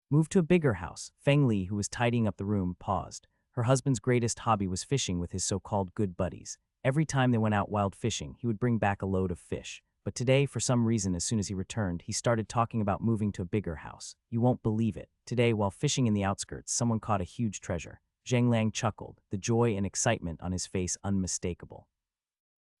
Move to a bigger house. Feng Li, who was tidying up the room, paused. Her husband's greatest hobby was fishing with his so-called good buddies. Every time they went out wild fishing, he would bring back a load of fish. But today, for some reason, as soon as he returned, he started talking about moving to a bigger house. You won't believe it. Today, while fishing in the outskirts, someone caught a huge treasure. Zhang Liang chuckled, the joy and excitement on his face unmistakable.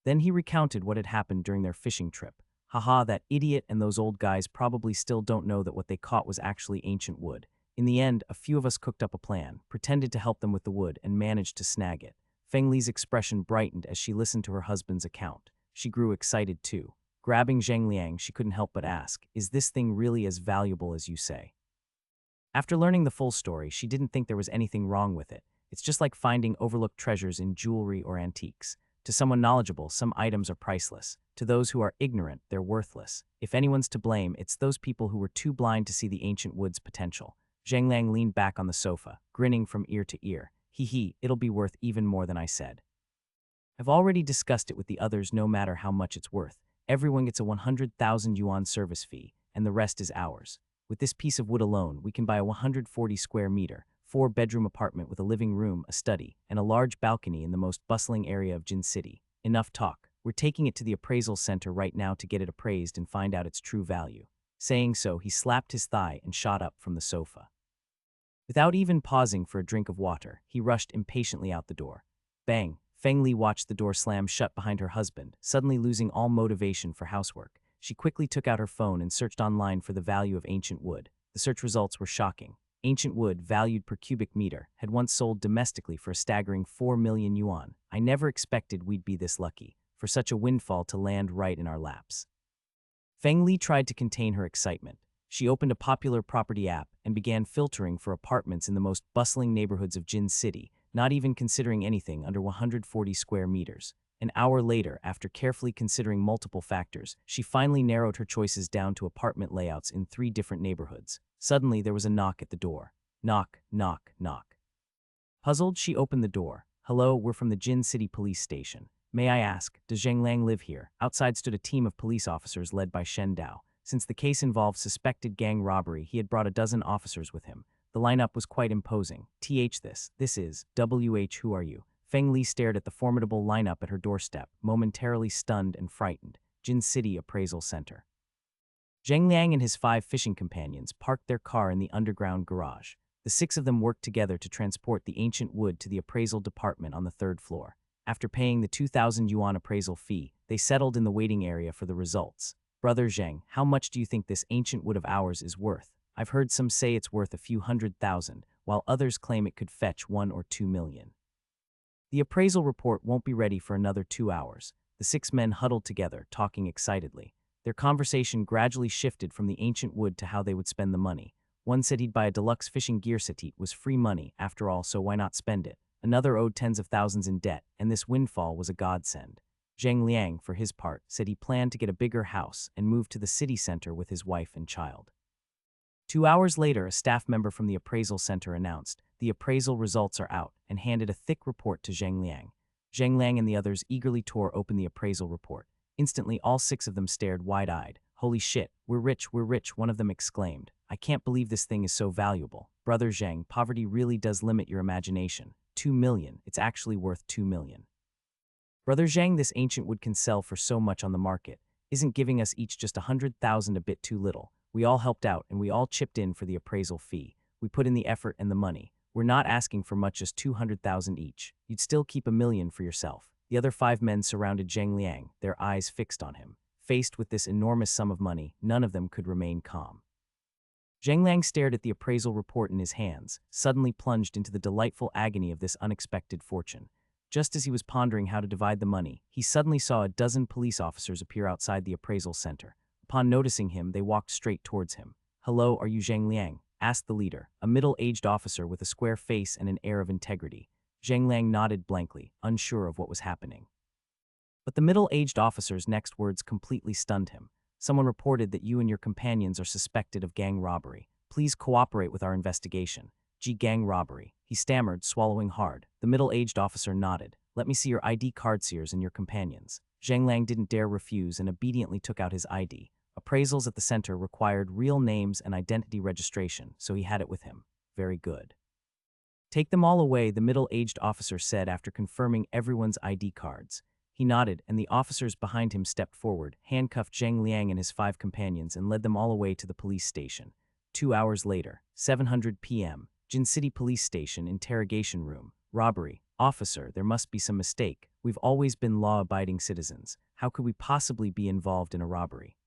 Then he recounted what had happened during their fishing trip. Haha, that idiot and those old guys probably still don't know that what they caught was actually ancient wood. In the end, a few of us cooked up a plan, pretended to help them with the wood, and managed to snag it. Feng Li's expression brightened as she listened to her husband's account. She grew excited too. Grabbing Zhang Liang, she couldn't help but ask, is this thing really as valuable as you say? After learning the full story, she didn't think there was anything wrong with it. It's just like finding overlooked treasures in jewelry or antiques. To someone knowledgeable, some items are priceless. To those who are ignorant, they're worthless. If anyone's to blame, it's those people who were too blind to see the ancient wood's potential. Zhang Liang leaned back on the sofa, grinning from ear to ear. Hee, it'll be worth even more than I said. I've already discussed it with the others no matter how much it's worth. Everyone gets a 100,000 yuan service fee, and the rest is ours. With this piece of wood alone, we can buy a 140 square meter, 4-bedroom apartment with a living room, a study, and a large balcony in the most bustling area of Jin City. Enough talk. We're taking it to the appraisal center right now to get it appraised and find out its true value. Saying so, he slapped his thigh and shot up from the sofa. Without even pausing for a drink of water, he rushed impatiently out the door. Bang! Feng Li watched the door slam shut behind her husband, suddenly losing all motivation for housework. She quickly took out her phone and searched online for the value of ancient wood. The search results were shocking. Ancient wood, valued per cubic meter, had once sold domestically for a staggering 4 million yuan. I never expected we'd be this lucky, for such a windfall to land right in our laps. Feng Li tried to contain her excitement. She opened a popular property app and began filtering for apartments in the most bustling neighborhoods of Jin City, not even considering anything under 140 square meters. An hour later, after carefully considering multiple factors, she finally narrowed her choices down to apartment layouts in 3 different neighborhoods. Suddenly, there was a knock at the door. Knock, knock, knock. Puzzled, she opened the door. Hello, we're from the Jin City Police Station. May I ask, does Zhang Liang live here? Outside stood a team of police officers led by Shen Dao. Since the case involved suspected gang robbery, he had brought a dozen officers with him. The lineup was quite imposing. This is, who are you? Feng Li stared at the formidable lineup at her doorstep, momentarily stunned and frightened. Jin City Appraisal Center. Zhang Liang and his 5 fishing companions parked their car in the underground garage. The 6 of them worked together to transport the ancient wood to the appraisal department on the 3rd floor. After paying the 2,000 yuan appraisal fee, they settled in the waiting area for the results. Brother Zhang, how much do you think this ancient wood of ours is worth? I've heard some say it's worth a few 100,000, while others claim it could fetch 1 or 2 million. The appraisal report won't be ready for another 2 hours. The 6 men huddled together, talking excitedly. Their conversation gradually shifted from the ancient wood to how they would spend the money. One said he'd buy a deluxe fishing gear set. It was free money, after all, so why not spend it? Another owed tens of thousands in debt, and this windfall was a godsend. Zhang Liang, for his part, said he planned to get a bigger house and move to the city center with his wife and child. 2 hours later, a staff member from the appraisal center announced, the appraisal results are out, and handed a thick report to Zhang Liang. Zhang Liang and the others eagerly tore open the appraisal report. Instantly, all 6 of them stared wide-eyed. Holy shit, we're rich, one of them exclaimed. I can't believe this thing is so valuable. Brother Zhang, poverty really does limit your imagination. 2 million, it's actually worth 2 million. Brother Zhang, this ancient wood can sell for so much on the market. Isn't giving us each just 100,000 a bit too little? We all helped out and we all chipped in for the appraisal fee. We put in the effort and the money. We're not asking for much, just 200,000 each. You'd still keep 1 million for yourself. The other 5 men surrounded Zhang Liang, their eyes fixed on him. Faced with this enormous sum of money, none of them could remain calm. Zhang Liang stared at the appraisal report in his hands, suddenly plunged into the delightful agony of this unexpected fortune. Just as he was pondering how to divide the money, he suddenly saw a dozen police officers appear outside the appraisal center. Upon noticing him, they walked straight towards him. "Hello, are you Zhang Liang?" asked the leader, a middle-aged officer with a square face and an air of integrity. Zhang Liang nodded blankly, unsure of what was happening. But the middle-aged officer's next words completely stunned him. "Someone reported that you and your companions are suspected of gang robbery. Please cooperate with our investigation." Gang robbery," he stammered, swallowing hard. The middle-aged officer nodded. "Let me see your ID card, Sears, and your companions." Zhang Liang didn't dare refuse and obediently took out his ID. Appraisals at the center required real names and identity registration, so he had it with him. "Very good. Take them all away," the middle-aged officer said after confirming everyone's ID cards. He nodded, and the officers behind him stepped forward, handcuffed Zhang Liang and his 5 companions, and led them all away to the police station. 2 hours later, 7:00 p.m., Jin City Police Station, interrogation room. "Robbery. Officer, there must be some mistake. We've always been law-abiding citizens. How could we possibly be involved in a robbery?"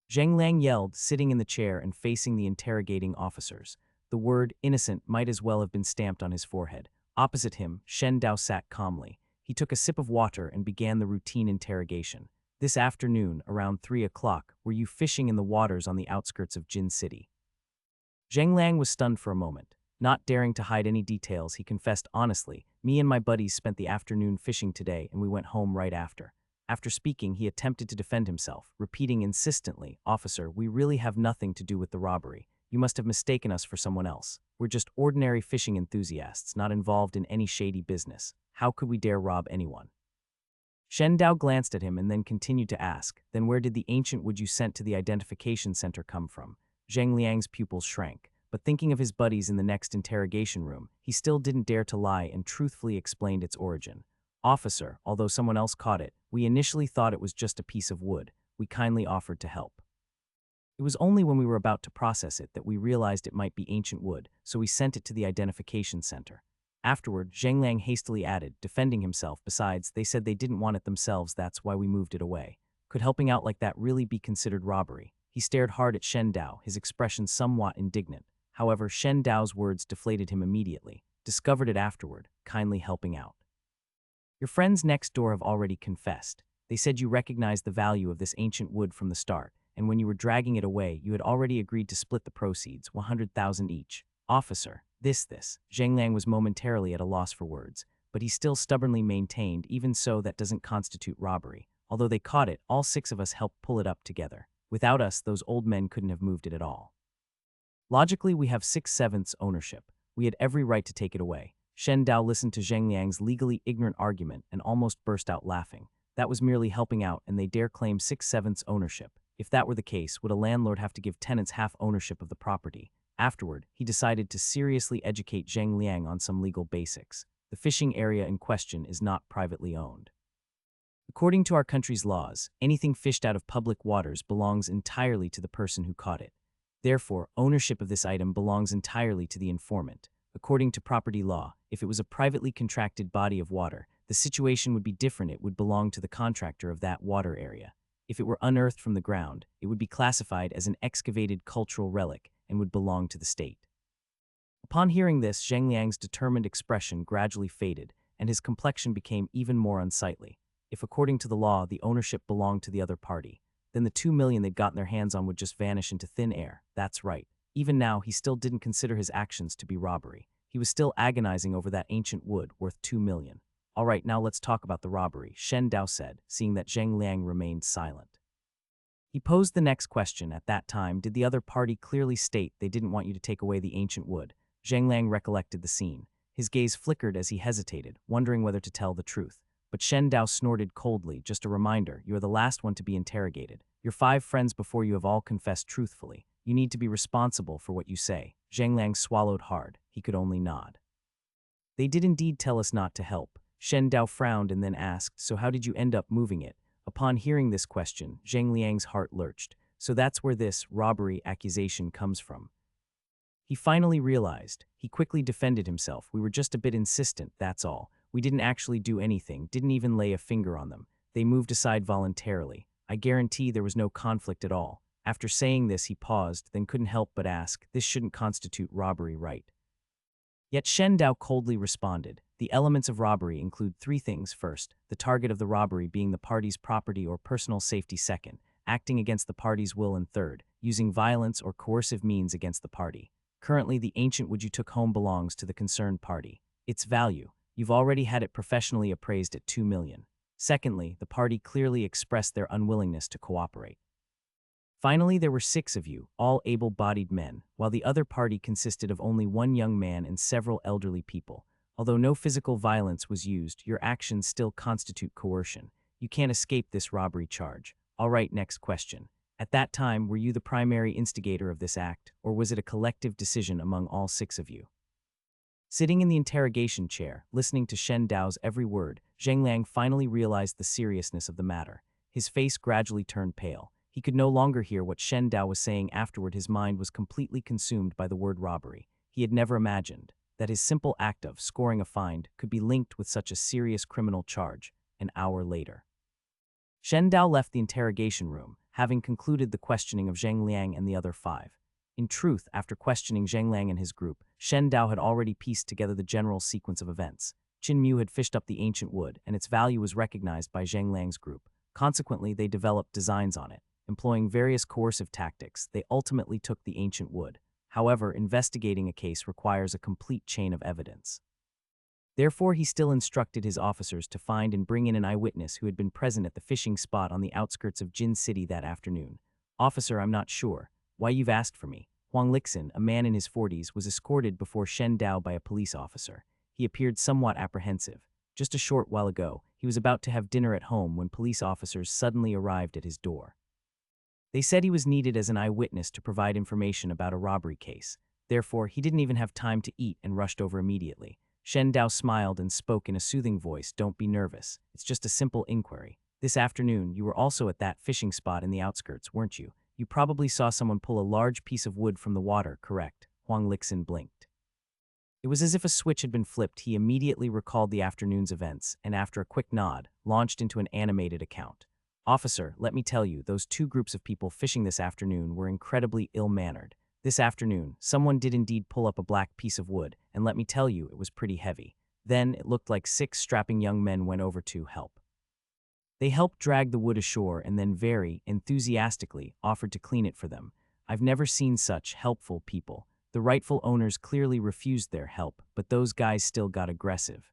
Zhang Liang yelled, sitting in the chair and facing the interrogating officers. The word innocent might as well have been stamped on his forehead. Opposite him, Shen Dao sat calmly. He took a sip of water and began the routine interrogation. "This afternoon, around 3 o'clock, were you fishing in the waters on the outskirts of Jin City?" Zhang Liang was stunned for a moment. Not daring to hide any details, he confessed honestly, "Me and my buddies spent the afternoon fishing today and we went home right after." After speaking, he attempted to defend himself, repeating insistently, "Officer, we really have nothing to do with the robbery. You must have mistaken us for someone else. We're just ordinary fishing enthusiasts, not involved in any shady business. How could we dare rob anyone?" Shen Dao glanced at him and then continued to ask, "Then where did the ancient wood you sent to the identification center come from?" Zhang Liang's pupils shrank, but thinking of his buddies in the next interrogation room, he still didn't dare to lie and truthfully explained its origin. "Officer, although someone else caught it, we initially thought it was just a piece of wood. We kindly offered to help. It was only when we were about to process it that we realized it might be ancient wood, so we sent it to the identification center." Afterward, Zhang Liang hastily added, defending himself, "Besides, they said they didn't want it themselves, that's why we moved it away." Could helping out like that really be considered robbery? He stared hard at Shen Dao, his expression somewhat indignant. However, Shen Dao's words deflated him immediately. Discovered it afterward, kindly helping out. "Your friends next door have already confessed. They said you recognized the value of this ancient wood from the start, and when you were dragging it away, you had already agreed to split the proceeds, 100,000 each." "Officer, this. Zhang Liang was momentarily at a loss for words, but he still stubbornly maintained, "Even so, that doesn't constitute robbery. Although they caught it, all 6 of us helped pull it up together. Without us, those old men couldn't have moved it at all. Logically, we have 6/7 ownership. We had every right to take it away." Shen Dao listened to Zhang Liang's legally ignorant argument and almost burst out laughing. That was merely helping out, and they dare claim 6/7 ownership. If that were the case, would a landlord have to give tenants half ownership of the property? Afterward, he decided to seriously educate Zhang Liang on some legal basics. The fishing area in question is not privately owned. According to our country's laws, anything fished out of public waters belongs entirely to the person who caught it. Therefore, ownership of this item belongs entirely to the informant. According to property law, if it was a privately contracted body of water, the situation would be different. It would belong to the contractor of that water area. If it were unearthed from the ground, it would be classified as an excavated cultural relic and would belong to the state. Upon hearing this, Zhang Liang's determined expression gradually faded, and his complexion became even more unsightly. If according to the law, the ownership belonged to the other party, then the 2 million they'd gotten their hands on would just vanish into thin air. That's right. Even now, he still didn't consider his actions to be robbery. He was still agonizing over that ancient wood worth 2 million. "All right, now let's talk about the robbery," Shen Dao said, seeing that Zhang Liang remained silent. He posed the next question. "At that time, did the other party clearly state they didn't want you to take away the ancient wood?" Zhang Liang recollected the scene. His gaze flickered as he hesitated, wondering whether to tell the truth. But Shen Dao snorted coldly. "Just a reminder, you are the last one to be interrogated. Your 5 friends before you have all confessed truthfully. You need to be responsible for what you say." Zhang Liang swallowed hard. He could only nod. "They did indeed tell us not to help." Shen Dao frowned and then asked, "So how did you end up moving it?" Upon hearing this question, Zhang Liang's heart lurched. So that's where this robbery accusation comes from. He finally realized. He quickly defended himself. "We were just a bit insistent, that's all. We didn't actually do anything, didn't even lay a finger on them. They moved aside voluntarily. I guarantee there was no conflict at all. After saying this, he paused, then couldn't help but ask, this shouldn't constitute robbery, right? Yet Shen Dao coldly responded, the elements of robbery include three things. First, the target of the robbery being the party's property or personal safety. Second, acting against the party's will. And third, using violence or coercive means against the party. Currently, the ancient wood you took home belongs to the concerned party. Its value, you've already had it professionally appraised at 2 million. Secondly, the party clearly expressed their unwillingness to cooperate. Finally, there were 6 of you, all able-bodied men, while the other party consisted of only one young man and several elderly people. Although no physical violence was used, your actions still constitute coercion. You can't escape this robbery charge. All right, next question. At that time, were you the primary instigator of this act, or was it a collective decision among all 6 of you? Sitting in the interrogation chair, listening to Shen Dao's every word, Zheng Liang finally realized the seriousness of the matter. His face gradually turned pale. He could no longer hear what Shen Dao was saying. Afterward, his mind was completely consumed by the word robbery. He had never imagined that his simple act of scoring a fine could be linked with such a serious criminal charge. An hour later, Shen Dao left the interrogation room, having concluded the questioning of Zheng Liang and the other 5. In truth, after questioning Zheng Liang and his group, Shen Dao had already pieced together the general sequence of events. Qin Mu had fished up the ancient wood, and its value was recognized by Zheng Liang's group. Consequently, they developed designs on it. Employing various coercive tactics, they ultimately took the ancient wood. However, investigating a case requires a complete chain of evidence. Therefore, he still instructed his officers to find and bring in an eyewitness who had been present at the fishing spot on the outskirts of Jin City that afternoon. Officer, I'm not sure why you've asked for me. Huang Lixin, a man in his 40s, was escorted before Shen Dao by a police officer. He appeared somewhat apprehensive. Just a short while ago, he was about to have dinner at home when police officers suddenly arrived at his door. They said he was needed as an eyewitness to provide information about a robbery case. Therefore, he didn't even have time to eat and rushed over immediately. Shen Dao smiled and spoke in a soothing voice, don't be nervous. It's just a simple inquiry. This afternoon, you were also at that fishing spot in the outskirts, weren't you? You probably saw someone pull a large piece of wood from the water, correct? Huang Lixin blinked. It was as if a switch had been flipped. He immediately recalled the afternoon's events and, after a quick nod, launched into an animated account. Officer, let me tell you, those 2 groups of people fishing this afternoon were incredibly ill-mannered. This afternoon, someone did indeed pull up a black piece of wood, and let me tell you, it was pretty heavy. Then, it looked like 6 strapping young men went over to help. They helped drag the wood ashore and then very enthusiastically offered to clean it for them. I've never seen such helpful people. The rightful owners clearly refused their help, but those guys still got aggressive.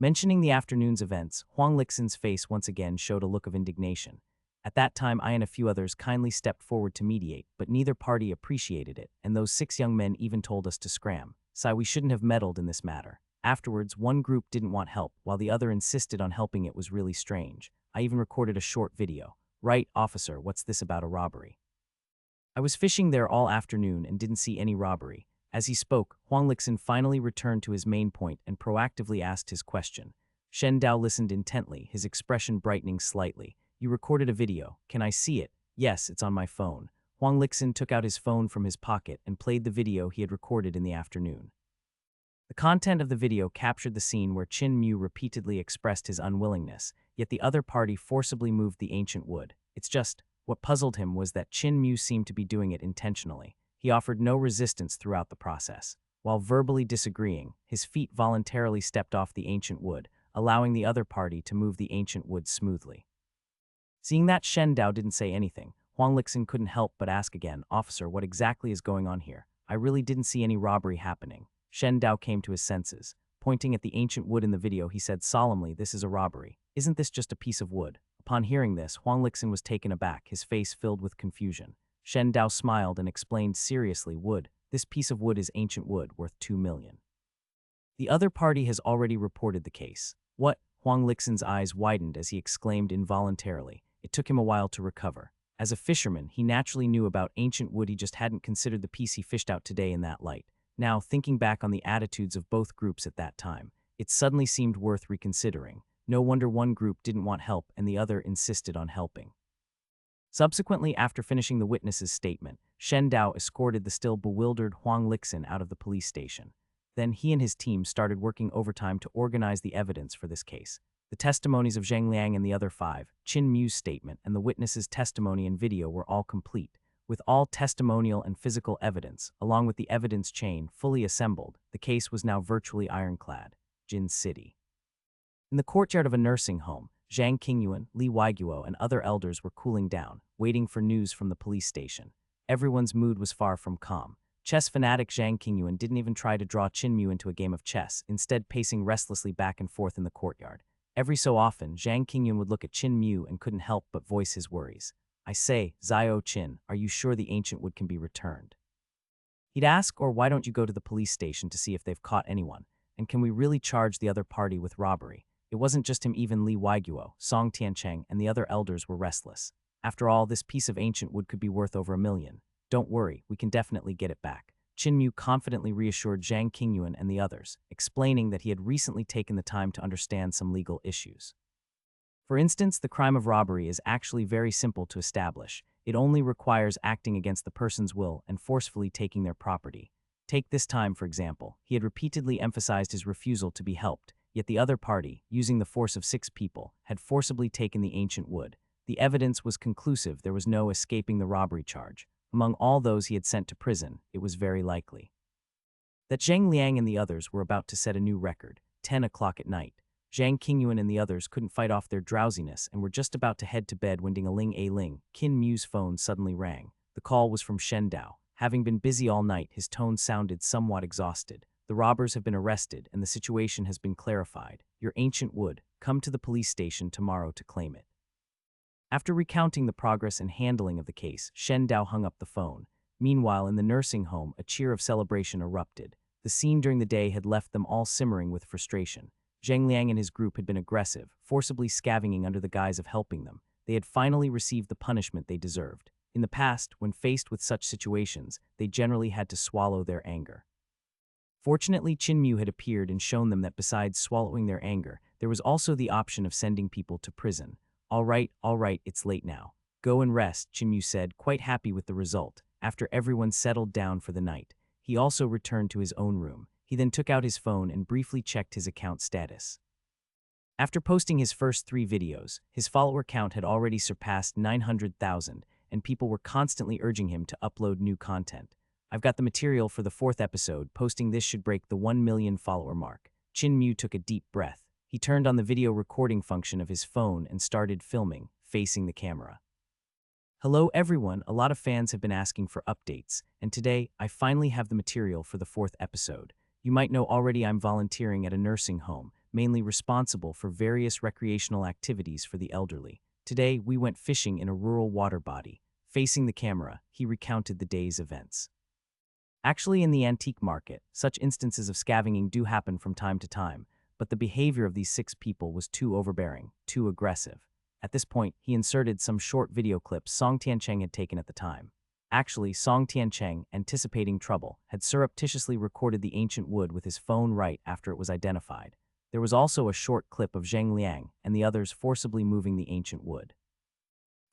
Mentioning the afternoon's events, Huang Lixin's face once again showed a look of indignation. At that time, I and a few others kindly stepped forward to mediate, but neither party appreciated it, and those 6 young men even told us to scram. So we shouldn't have meddled in this matter. Afterwards, one group didn't want help, while the other insisted on helping. It was really strange. I even recorded a short video. Right, officer, what's this about a robbery? I was fishing there all afternoon and didn't see any robbery. As he spoke, Huang Lixin finally returned to his main point and proactively asked his question. Shen Dao listened intently, his expression brightening slightly. You recorded a video. Can I see it? Yes, it's on my phone. Huang Lixin took out his phone from his pocket and played the video he had recorded in the afternoon. The content of the video captured the scene where Qin Mu repeatedly expressed his unwillingness, yet the other party forcibly moved the ancient wood. It's just, what puzzled him was that Qin Mu seemed to be doing it intentionally. He offered no resistance throughout the process. While verbally disagreeing, his feet voluntarily stepped off the ancient wood, allowing the other party to move the ancient wood smoothly. Seeing that Shen Dao didn't say anything, Huang Lixin couldn't help but ask again, Officer, what exactly is going on here? I really didn't see any robbery happening. Shen Dao came to his senses. Pointing at the ancient wood in the video, he said solemnly, this is a robbery. Isn't this just a piece of wood? Upon hearing this, Huang Lixin was taken aback, his face filled with confusion. Shen Dao smiled and explained seriously, wood. This piece of wood is ancient wood, worth 2 million. The other party has already reported the case. What? Huang Lixin's eyes widened as he exclaimed involuntarily. It took him a while to recover. As a fisherman, he naturally knew about ancient wood. He just hadn't considered the piece he fished out today in that light. Now, thinking back on the attitudes of both groups at that time, it suddenly seemed worth reconsidering. No wonder one group didn't want help and the other insisted on helping. Subsequently, after finishing the witness's statement, Shen Dao escorted the still bewildered Huang Lixin out of the police station. Then he and his team started working overtime to organize the evidence for this case. The testimonies of Zhang Liang and the other five, Qin Mu's statement, and the witnesses' testimony and video were all complete. With all testimonial and physical evidence, along with the evidence chain fully assembled, the case was now virtually ironclad. Jin City. In the courtyard of a nursing home, Zhang Qingyuan, Li Weiguo, and other elders were cooling down, waiting for news from the police station. Everyone's mood was far from calm. Chess fanatic Zhang Qingyuan didn't even try to draw Qin Mu into a game of chess, instead pacing restlessly back and forth in the courtyard. Every so often, Zhang Qingyuan would look at Qin Mu and couldn't help but voice his worries. "I say, Zio Qin, are you sure the ancient wood can be returned?" He'd ask, or why don't you go to the police station to see if they've caught anyone? And can we really charge the other party with robbery? It wasn't just him, even Li Weiguo, Song Tiancheng, and the other elders were restless. After all, this piece of ancient wood could be worth over $1 million. Don't worry, we can definitely get it back. Qin Mu confidently reassured Zhang Qingyuan and the others, explaining that he had recently taken the time to understand some legal issues. For instance, the crime of robbery is actually very simple to establish. It only requires acting against the person's will and forcefully taking their property. Take this time, for example. He had repeatedly emphasized his refusal to be helped, yet the other party, using the force of 6 people, had forcibly taken the ancient wood. The evidence was conclusive. There was no escaping the robbery charge. Among all those he had sent to prison, it was very likely that Zhang Liang and the others were about to set a new record. 10 o'clock at night. Zhang Qingyuan and the others couldn't fight off their drowsiness and were just about to head to bed when ding-a-ling, Qin Mu's phone suddenly rang. The call was from Shen Dao. Having been busy all night, his tone sounded somewhat exhausted. "The robbers have been arrested and the situation has been clarified. Your ancient wood, come to the police station tomorrow to claim it." After recounting the progress and handling of the case, Shen Dao hung up the phone. Meanwhile, in the nursing home, a cheer of celebration erupted. The scene during the day had left them all simmering with frustration. Zhang Liang and his group had been aggressive, forcibly scavenging under the guise of helping them. They had finally received the punishment they deserved. In the past, when faced with such situations, they generally had to swallow their anger. Fortunately, Qin Mu had appeared and shown them that besides swallowing their anger, there was also the option of sending people to prison. All right, it's late now. Go and rest," Qin Mu said, quite happy with the result. After everyone settled down for the night, he also returned to his own room. He then took out his phone and briefly checked his account status. After posting his first 3 videos, his follower count had already surpassed 900,000, and people were constantly urging him to upload new content. "I've got the material for the 4th episode. Posting this should break the 1 million follower mark." Qin Mu took a deep breath. He turned on the video recording function of his phone and started filming, facing the camera. "Hello everyone, a lot of fans have been asking for updates, and today, I finally have the material for the 4th episode. You might know already I'm volunteering at a nursing home, mainly responsible for various recreational activities for the elderly. Today, we went fishing in a rural water body." Facing the camera, he recounted the day's events. Actually, in the antique market, such instances of scavenging do happen from time to time, but the behavior of these 6 people was too overbearing, too aggressive. At this point, he inserted some short video clips Song Tiancheng had taken at the time. Actually, Song Tiancheng, anticipating trouble, had surreptitiously recorded the ancient wood with his phone right after it was identified. There was also a short clip of Zhang Liang and the others forcibly moving the ancient wood.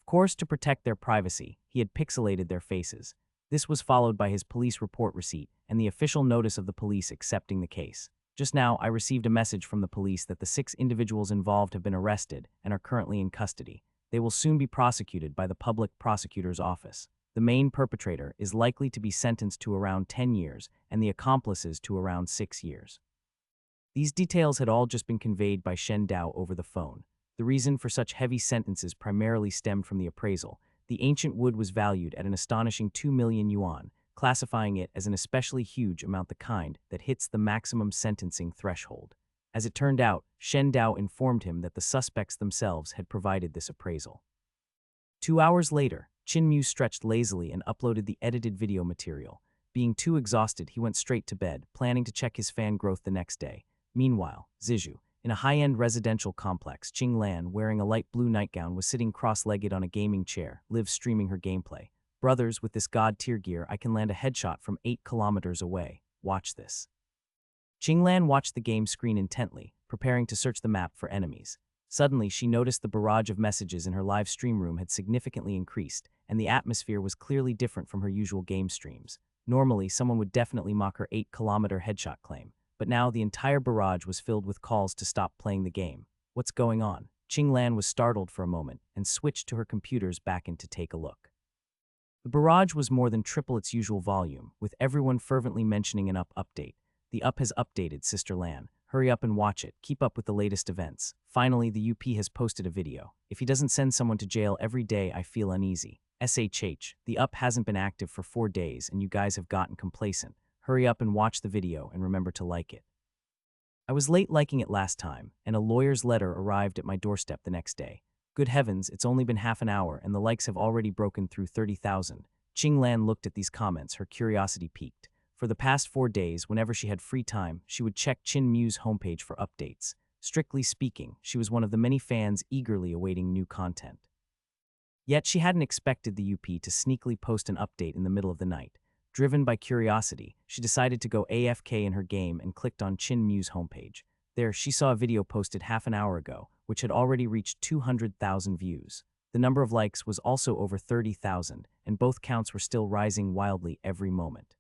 Of course, to protect their privacy, he had pixelated their faces. This was followed by his police report receipt and the official notice of the police accepting the case. "Just now, I received a message from the police that the 6 individuals involved have been arrested and are currently in custody. They will soon be prosecuted by the public prosecutor's office. The main perpetrator is likely to be sentenced to around 10 years and the accomplices to around 6 years. These details had all just been conveyed by Shen Dao over the phone. The reason for such heavy sentences primarily stemmed from the appraisal. The ancient wood was valued at an astonishing 2 million yuan, classifying it as an especially huge amount, the kind that hits the maximum sentencing threshold. As it turned out, Shen Dao informed him that the suspects themselves had provided this appraisal. 2 hours later, Qin Mu stretched lazily and uploaded the edited video material. Being too exhausted, he went straight to bed, planning to check his fan growth the next day. Meanwhile, Zizhu, in a high-end residential complex, Qinglan, wearing a light blue nightgown, was sitting cross-legged on a gaming chair, live streaming her gameplay. "Brothers, with this god-tier gear, I can land a headshot from 8 kilometers away. Watch this." Qinglan watched the game screen intently, preparing to search the map for enemies. Suddenly, she noticed the barrage of messages in her live stream room had significantly increased, and the atmosphere was clearly different from her usual game streams. Normally, someone would definitely mock her 8-kilometer headshot claim, but now the entire barrage was filled with calls to stop playing the game. What's going on? Qinglan was startled for a moment and switched to her computer's backend to take a look. The barrage was more than triple its usual volume, with everyone fervently mentioning an update. The has updated, Sister Lan. Hurry up and watch it. Keep up with the latest events. Finally, the UP has posted a video. If he doesn't send someone to jail every day, I feel uneasy. SHH, the hasn't been active for 4 days and you guys have gotten complacent. Hurry up and watch the video and remember to like it. I was late liking it last time, and a lawyer's letter arrived at my doorstep the next day. Good heavens, it's only been half an hour and the likes have already broken through 30,000. Qinglan looked at these comments, her curiosity piqued. For the past 4 days, whenever she had free time, she would check Qin Mu's homepage for updates. Strictly speaking, she was one of the many fans eagerly awaiting new content. Yet she hadn't expected the UP to sneakily post an update in the middle of the night. Driven by curiosity, she decided to go AFK in her game and clicked on Qin Mu's homepage. There, she saw a video posted half an hour ago, which had already reached 200,000 views. The number of likes was also over 30,000, and both counts were still rising wildly every moment.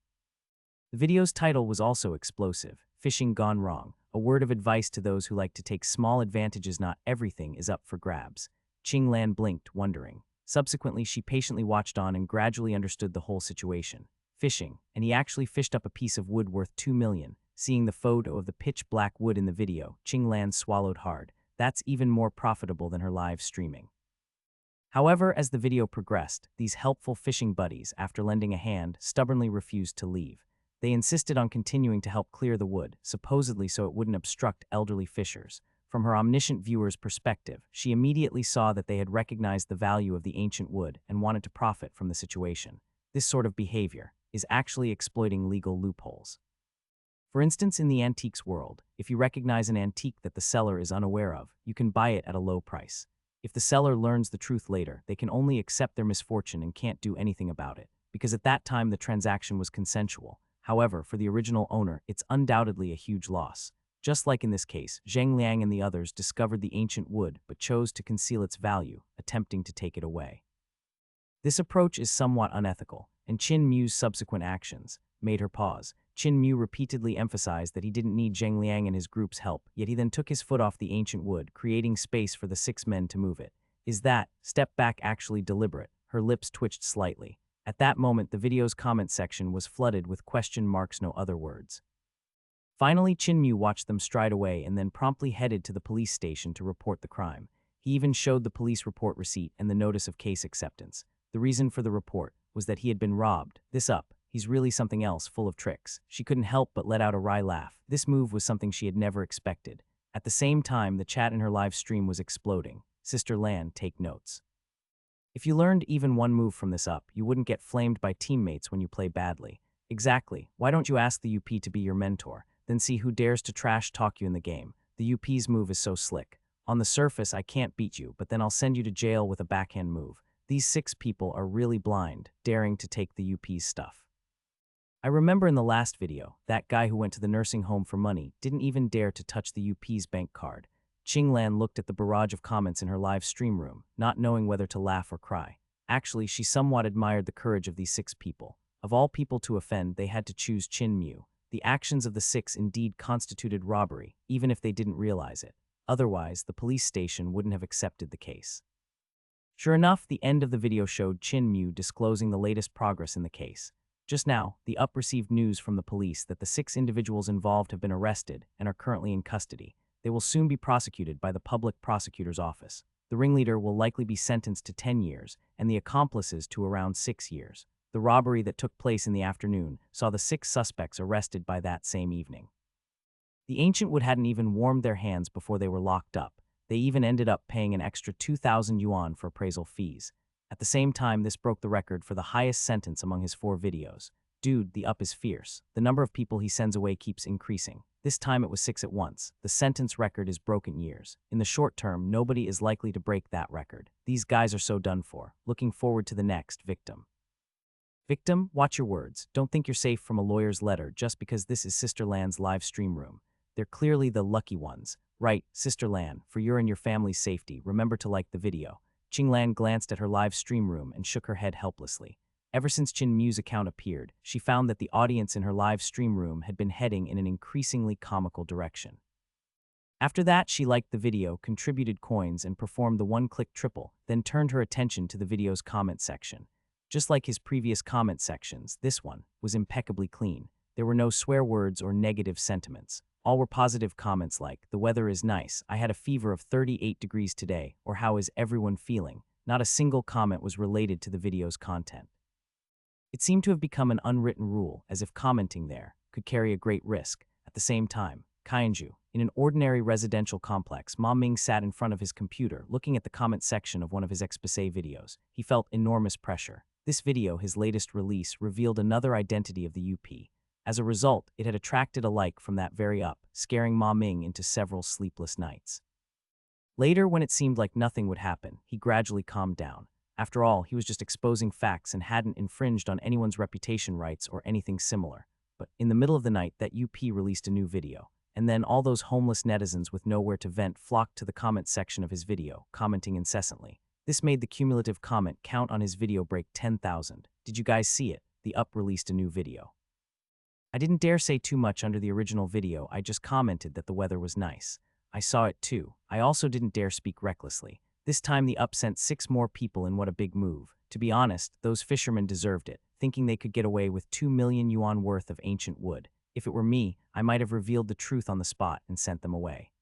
The video's title was also explosive, Fishing Gone Wrong, a word of advice to those who like to take small advantages. Not everything is up for grabs. Qinglan blinked, wondering. Subsequently, she patiently watched on and gradually understood the whole situation. Fishing, and he actually fished up a piece of wood worth 2 million. Seeing the photo of the pitch-black wood in the video, Qinglan swallowed hard. That's even more profitable than her live streaming. However, as the video progressed, these helpful fishing buddies, after lending a hand, stubbornly refused to leave. They insisted on continuing to help clear the wood, supposedly so it wouldn't obstruct elderly fishers. From her omniscient viewer's perspective, she immediately saw that they had recognized the value of the ancient wood and wanted to profit from the situation. This sort of behavior is actually exploiting legal loopholes. For instance, in the antiques world, if you recognize an antique that the seller is unaware of, you can buy it at a low price. If the seller learns the truth later, they can only accept their misfortune and can't do anything about it, because at that time the transaction was consensual. However, for the original owner, it's undoubtedly a huge loss. Just like in this case, Zheng Liang and the others discovered the ancient wood but chose to conceal its value, attempting to take it away. This approach is somewhat unethical, and Qin Mu's subsequent actions made her pause. Qin Mu repeatedly emphasized that he didn't need Zheng Liang and his group's help, yet he then took his foot off the ancient wood, creating space for the 6 men to move it. Is that step back actually deliberate? Her lips twitched slightly. At that moment, the video's comment section was flooded with question marks, no other words. Finally, Qin Mu watched them stride away and then promptly headed to the police station to report the crime. He even showed the police report receipt and the notice of case acceptance. The reason for the report was that he had been robbed. He's really something else, full of tricks. She couldn't help but let out a wry laugh. This move was something she had never expected. At the same time, the chat in her live stream was exploding. Sister Lan, take notes. If you learned even one move from this you wouldn't get flamed by teammates when you play badly. Exactly. Why don't you ask the UP to be your mentor, then see who dares to trash talk you in the game? The UP's move is so slick. On the surface, I can't beat you, but then I'll send you to jail with a backhand move. These 6 people are really blind, daring to take the UP's stuff. I remember in the last video, that guy who went to the nursing home for money didn't even dare to touch the UP's bank card. Qinglan looked at the barrage of comments in her live stream room, not knowing whether to laugh or cry. Actually, she somewhat admired the courage of these 6 people. Of all people to offend, they had to choose Qin Mu. The actions of the 6 indeed constituted robbery, even if they didn't realize it. Otherwise, the police station wouldn't have accepted the case. Sure enough, the end of the video showed Qin Mu disclosing the latest progress in the case. Just now, the received news from the police that the 6 individuals involved have been arrested and are currently in custody. They will soon be prosecuted by the public prosecutor's office. The ringleader will likely be sentenced to 10 years and the accomplices to around 6 years. The robbery that took place in the afternoon saw the 6 suspects arrested by that same evening. The ancient wood hadn't even warmed their hands before they were locked up. They even ended up paying an extra 2,000 yuan for appraisal fees. At the same time, this broke the record for the highest sentence among his 4 videos. Dude, the is fierce. The number of people he sends away keeps increasing. This time it was 6 at once. The sentence record is broken years. In the short term, nobody is likely to break that record. These guys are so done for. Looking forward to the next victim. Victim, watch your words. Don't think you're safe from a lawyer's letter just because this is Sister Lan's live stream room. They're clearly the lucky ones. Right, Sister Lan, for your and your family's safety, remember to like the video. Qinglan glanced at her live stream room and shook her head helplessly. Ever since Chin Mu's account appeared, she found that the audience in her live stream room had been heading in an increasingly comical direction. After that, she liked the video, contributed coins, and performed the one-click triple, then turned her attention to the video's comment section. Just like his previous comment sections, this one was impeccably clean. There were no swear words or negative sentiments. All were positive comments like, "The weather is nice, I had a fever of 38 degrees today," or "How is everyone feeling?" Not a single comment was related to the video's content. It seemed to have become an unwritten rule, as if commenting there could carry a great risk. At the same time, Kainju, in an ordinary residential complex, Ma Ming sat in front of his computer, looking at the comment section of one of his exposé videos. He felt enormous pressure. This video, his latest release, revealed another identity of the UP. As a result, it had attracted a like from that very up, scaring Ma Ming into several sleepless nights. Later, when it seemed like nothing would happen, he gradually calmed down. After all, he was just exposing facts and hadn't infringed on anyone's reputation rights or anything similar. But in the middle of the night, that UP released a new video. And then all those homeless netizens with nowhere to vent flocked to the comment section of his video, commenting incessantly. This made the cumulative comment count on his video break 10,000. Did you guys see it? The UP released a new video. I didn't dare say too much under the original video, I just commented that the weather was nice. I saw it too. I also didn't dare speak recklessly. This time the UP sent 6 more people in. What a big move. To be honest, those fishermen deserved it, thinking they could get away with 2 million yuan worth of ancient wood. If it were me, I might have revealed the truth on the spot and sent them away.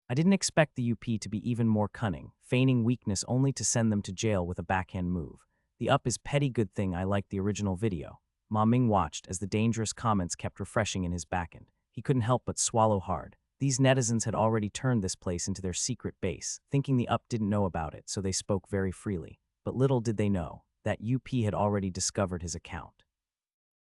I didn't expect the UP to be even more cunning, feigning weakness only to send them to jail with a backhand move. The UP is petty good thing. I liked the original video. Ma Ming watched as the dangerous comments kept refreshing in his backend. He couldn't help but swallow hard. These netizens had already turned this place into their secret base, thinking the UP didn't know about it, so they spoke very freely. But little did they know that UP had already discovered his account.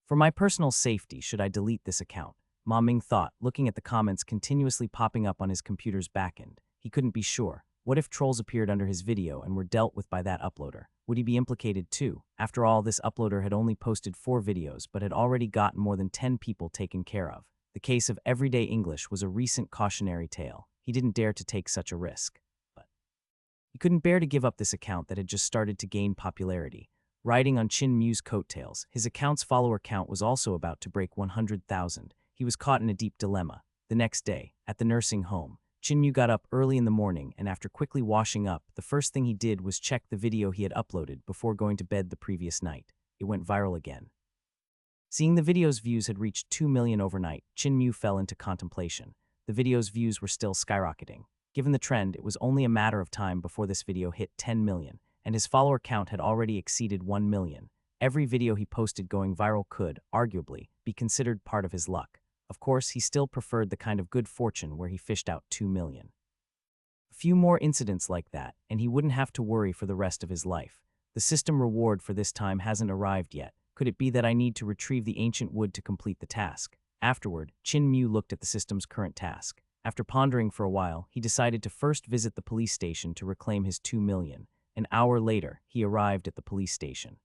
For my personal safety, should I delete this account? Ma Ming thought, looking at the comments continuously popping up on his computer's backend. He couldn't be sure. What if trolls appeared under his video and were dealt with by that uploader? Would he be implicated too? After all, this uploader had only posted 4 videos, but had already gotten more than 10 people taken care of. The case of Everyday English was a recent cautionary tale. He didn't dare to take such a risk. But he couldn't bear to give up this account that had just started to gain popularity. Riding on Chin Mu's coattails, his account's follower count was also about to break 100,000. He was caught in a deep dilemma. The next day, at the nursing home, Chin Mu got up early in the morning, and after quickly washing up, the first thing he did was check the video he had uploaded before going to bed the previous night. It went viral again. Seeing the video's views had reached 2 million overnight, Chin Mu fell into contemplation. The video's views were still skyrocketing. Given the trend, it was only a matter of time before this video hit 10 million, and his follower count had already exceeded 1 million. Every video he posted going viral could, arguably, be considered part of his luck. Of course, he still preferred the kind of good fortune where he fished out 2 million. A few more incidents like that, and he wouldn't have to worry for the rest of his life. The system reward for this time hasn't arrived yet. Could it be that I need to retrieve the ancient wood to complete the task? Afterward, Chin Mu looked at the system's current task. After pondering for a while, he decided to first visit the police station to reclaim his 2 million. An hour later, he arrived at the police station.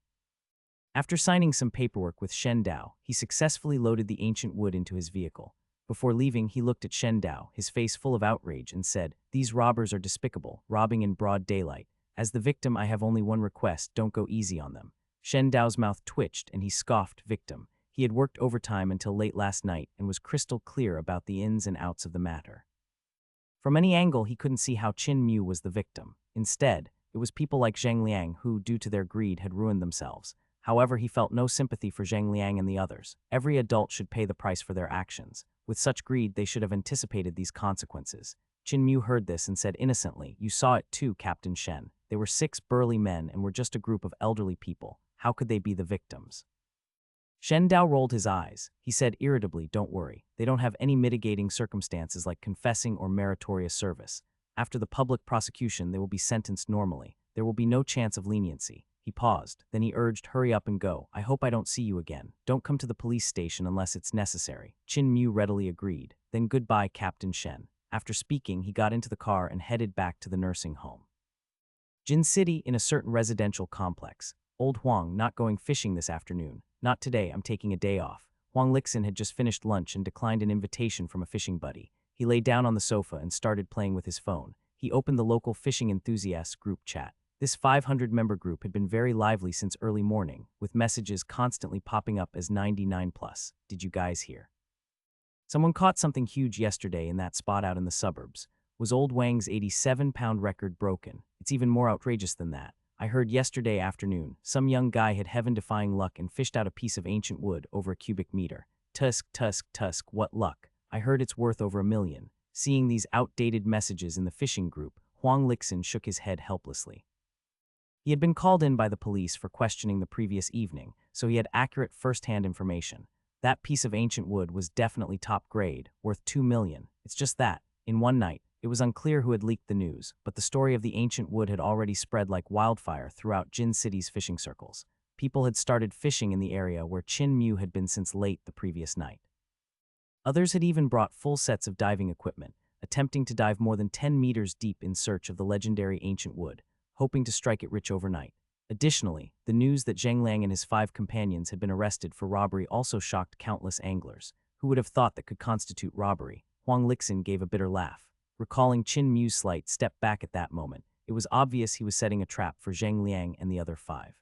After signing some paperwork with Shen Dao, he successfully loaded the ancient wood into his vehicle. Before leaving, he looked at Shen Dao, his face full of outrage, and said, "These robbers are despicable, robbing in broad daylight. As the victim, I have only one request, don't go easy on them." Shen Dao's mouth twitched and he scoffed, "Victim." He had worked overtime until late last night and was crystal clear about the ins and outs of the matter. From any angle, he couldn't see how Chin Mu was the victim. Instead, it was people like Zhang Liang who, due to their greed, had ruined themselves. However, he felt no sympathy for Zhang Liang and the others. Every adult should pay the price for their actions. With such greed, they should have anticipated these consequences. Chin Mu heard this and said innocently, "You saw it too, Captain Shen. They were 6 burly men and were just a group of elderly people. How could they be the victims?" Shen Dao rolled his eyes. He said irritably, "Don't worry. They don't have any mitigating circumstances like confessing or meritorious service. After the public prosecution, they will be sentenced normally. There will be no chance of leniency." He paused. Then he urged, "Hurry up and go. I hope I don't see you again. Don't come to the police station unless it's necessary." Chin Mu readily agreed. Then goodbye, Captain Shen. After speaking, he got into the car and headed back to the nursing home. Jin City, in a certain residential complex. Old Huang, not going fishing this afternoon. Not today, I'm taking a day off. Huang Lixin had just finished lunch and declined an invitation from a fishing buddy. He lay down on the sofa and started playing with his phone. He opened the local fishing enthusiasts group chat. This 500-member group had been very lively since early morning, with messages constantly popping up as 99 plus. Did you guys hear? Someone caught something huge yesterday in that spot out in the suburbs. Was old Wang's 87-pound record broken? It's even more outrageous than that. I heard yesterday afternoon, some young guy had heaven-defying luck and fished out a piece of ancient wood over a cubic meter. Tusk, tusk, tusk, what luck. I heard it's worth over $1 million. Seeing these outdated messages in the fishing group, Huang Lixin shook his head helplessly. He had been called in by the police for questioning the previous evening, so he had accurate first-hand information. That piece of ancient wood was definitely top grade, worth $2 million. It's just that, in one night, it was unclear who had leaked the news, but the story of the ancient wood had already spread like wildfire throughout Jin City's fishing circles. People had started fishing in the area where Chin Mu had been since late the previous night. Others had even brought full sets of diving equipment, attempting to dive more than 10 meters deep in search of the legendary ancient wood, hoping to strike it rich overnight. Additionally, the news that Zheng Liang and his 5 companions had been arrested for robbery also shocked countless anglers. Who would have thought that could constitute robbery? Huang Lixin gave a bitter laugh. Recalling Chin Mu's slight step back at that moment, it was obvious he was setting a trap for Zheng Liang and the other 5.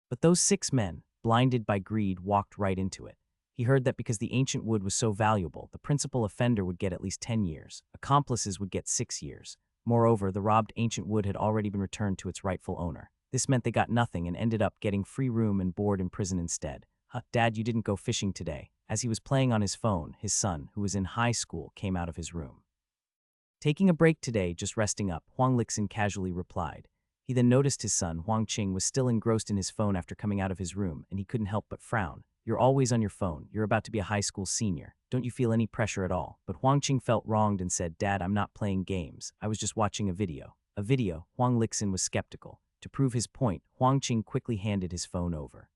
But those 6 men, blinded by greed, walked right into it. He heard that because the ancient wood was so valuable, the principal offender would get at least 10 years. Accomplices would get 6 years. Moreover, the robbed ancient wood had already been returned to its rightful owner. This meant they got nothing and ended up getting free room and board in prison instead. Dad, you didn't go fishing today. As he was playing on his phone, his son, who was in high school, came out of his room. Taking a break today, just resting up, Huang Lixin casually replied. He then noticed his son, Huang Qing, was still engrossed in his phone after coming out of his room, and he couldn't help but frown. You're always on your phone. You're about to be a high school senior. Don't you feel any pressure at all? But Huang Qing felt wronged and said, Dad, I'm not playing games. I was just watching a video. A video? Huang Lixin was skeptical. To prove his point, Huang Qing quickly handed his phone over.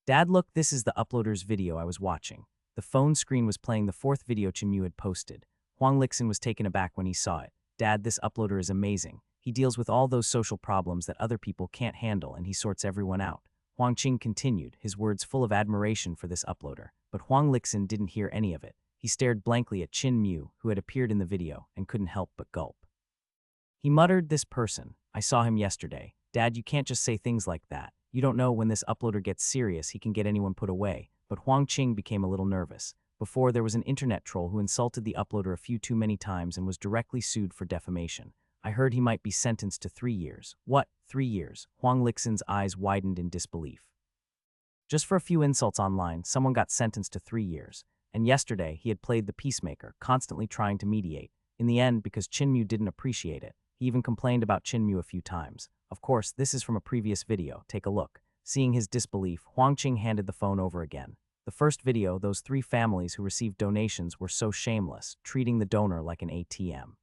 Dad, look, this is the uploader's video I was watching. The phone screen was playing the 4th video Chin Mu had posted. Huang Lixin was taken aback when he saw it. Dad, this uploader is amazing. He deals with all those social problems that other people can't handle, and he sorts everyone out. Huang Qing continued, his words full of admiration for this uploader. But Huang Lixin didn't hear any of it. He stared blankly at Chin Mu, who had appeared in the video, and couldn't help but gulp. He muttered, this person. I saw him yesterday. Dad, you can't just say things like that. You don't know when this uploader gets serious, he can get anyone put away. But Huang Qing became a little nervous. Before, there was an internet troll who insulted the uploader a few too many times and was directly sued for defamation. I heard he might be sentenced to 3 years. What? 3 years? Huang Lixin's eyes widened in disbelief. Just for a few insults online, someone got sentenced to 3 years. And yesterday, he had played the peacemaker, constantly trying to mediate. In the end, because Chin Mu didn't appreciate it, he even complained about Chin Mu a few times. Of course, this is from a previous video. Take a look. Seeing his disbelief, Huang Qing handed the phone over again. The first video, those 3 families who received donations were so shameless, treating the donor like an ATM.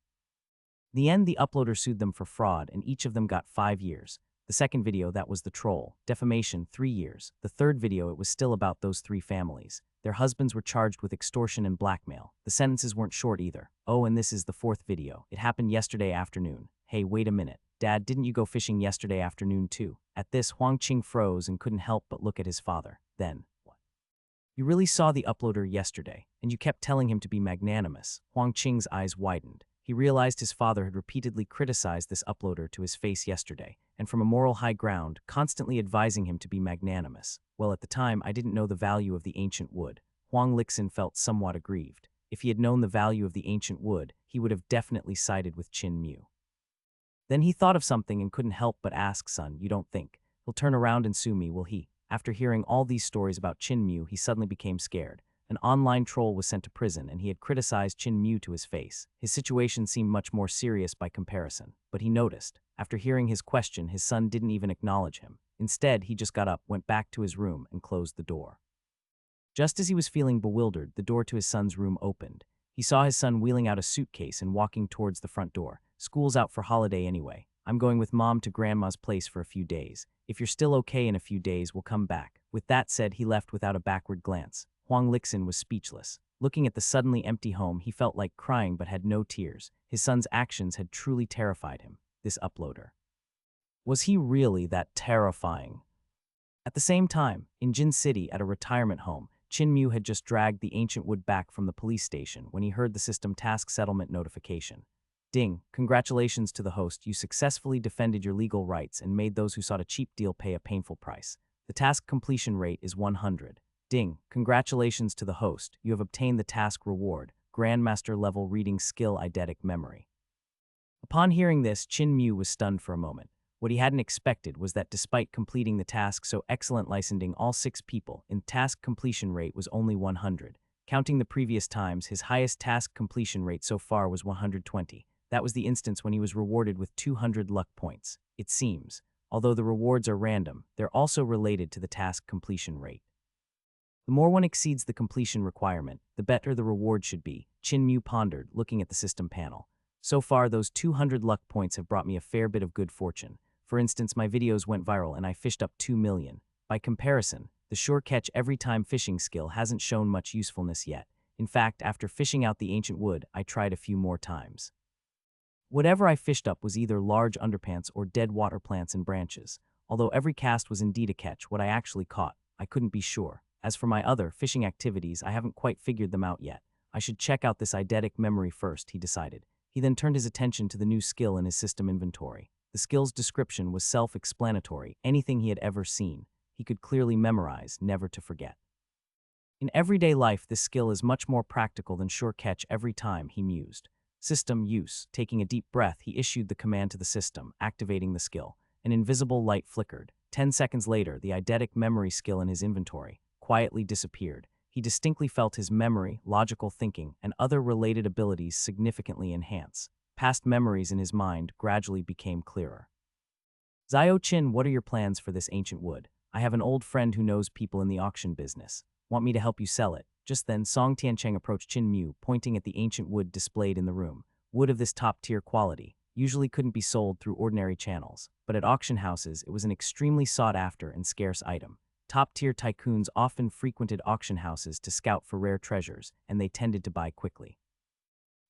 In the end, the uploader sued them for fraud, and each of them got 5 years. The second video, that was the troll. Defamation, 3 years. The third video, it was still about those 3 families. Their husbands were charged with extortion and blackmail. The sentences weren't short either. Oh, and this is the 4th video. It happened yesterday afternoon. Hey, wait a minute. Dad, didn't you go fishing yesterday afternoon too? At this, Huang Qing froze and couldn't help but look at his father. Then, what? You really saw the uploader yesterday, and you kept telling him to be magnanimous. Huang Qing's eyes widened. He realized his father had repeatedly criticized this uploader to his face yesterday, and from a moral high ground, constantly advising him to be magnanimous. Well, at the time, I didn't know the value of the ancient wood. Huang Lixin felt somewhat aggrieved. If he had known the value of the ancient wood, he would have definitely sided with Chin Mu. Then he thought of something and couldn't help but ask, son, you don't think he'll turn around and sue me, will he? After hearing all these stories about Chin Mu, he suddenly became scared. An online troll was sent to prison, and he had criticized Chin Mu to his face. His situation seemed much more serious by comparison, but he noticed. After hearing his question, his son didn't even acknowledge him. Instead, he just got up, went back to his room, and closed the door. Just as he was feeling bewildered, the door to his son's room opened. He saw his son wheeling out a suitcase and walking towards the front door. School's out for holiday anyway. I'm going with Mom to Grandma's place for a few days. If you're still okay in a few days, we'll come back. With that said, he left without a backward glance. Huang Lixin was speechless. Looking at the suddenly empty home, he felt like crying but had no tears. His son's actions had truly terrified him. This uploader. Was he really that terrifying? At the same time, in Jin City at a retirement home, Chin Mu had just dragged the ancient wood back from the police station when he heard the system task settlement notification. Ding, congratulations to the host, you successfully defended your legal rights and made those who sought a cheap deal pay a painful price. The task completion rate is 100. Ding, congratulations to the host, you have obtained the task reward, Grandmaster level reading skill eidetic memory. Upon hearing this, Chin Mew was stunned for a moment. What he hadn't expected was that despite completing the task so excellent licensing all 6 people, in task completion rate was only 100. Counting the previous times, his highest task completion rate so far was 120. That was the instance when he was rewarded with 200 luck points. It seems, although the rewards are random, they're also related to the task completion rate. The more one exceeds the completion requirement, the better the reward should be, Chin Mew pondered, looking at the system panel. So far, those 200 luck points have brought me a fair bit of good fortune. For instance, my videos went viral and I fished up 2 million. By comparison, the sure catch every time fishing skill hasn't shown much usefulness yet. In fact, after fishing out the ancient wood, I tried a few more times. Whatever I fished up was either large underpants or dead water plants and branches. Although every cast was indeed a catch, what I actually caught, I couldn't be sure. As for my other fishing activities, I haven't quite figured them out yet. I should check out this eidetic memory first, he decided. He then turned his attention to the new skill in his system inventory. The skill's description was self-explanatory, anything he had ever seen. He could clearly memorize, never to forget. In everyday life, this skill is much more practical than sure catch every time, he mused. System use. Taking a deep breath, he issued the command to the system, activating the skill. An invisible light flickered. 10 seconds later, the eidetic memory skill in his inventory quietly disappeared. He distinctly felt his memory, logical thinking, and other related abilities significantly enhance. Past memories in his mind gradually became clearer. Zio Chin, what are your plans for this ancient wood? I have an old friend who knows people in the auction business. Want me to help you sell it? Just then, Song Tiancheng approached Chin Mew, pointing at the ancient wood displayed in the room. Wood of this top-tier quality usually couldn't be sold through ordinary channels, but at auction houses it was an extremely sought-after and scarce item. Top-tier tycoons often frequented auction houses to scout for rare treasures, and they tended to buy quickly.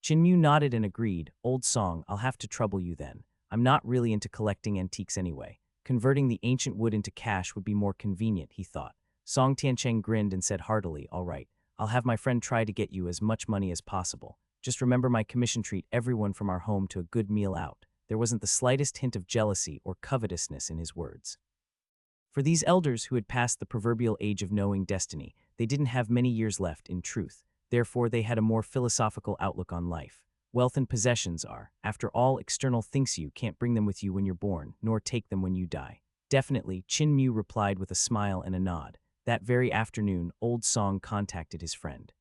Chin Mew nodded and agreed. Old Song, I'll have to trouble you then. I'm not really into collecting antiques anyway. Converting the ancient wood into cash would be more convenient, he thought. Song Tiancheng grinned and said heartily, all right, I'll have my friend try to get you as much money as possible. Just remember my commission, treat everyone from our home to a good meal out. There wasn't the slightest hint of jealousy or covetousness in his words. For these elders who had passed the proverbial age of knowing destiny, they didn't have many years left in truth. Therefore, they had a more philosophical outlook on life. Wealth and possessions are, after all, external things. You can't bring them with you when you're born, nor take them when you die. Definitely, Chin Mew replied with a smile and a nod. That very afternoon, Old Song contacted his friend.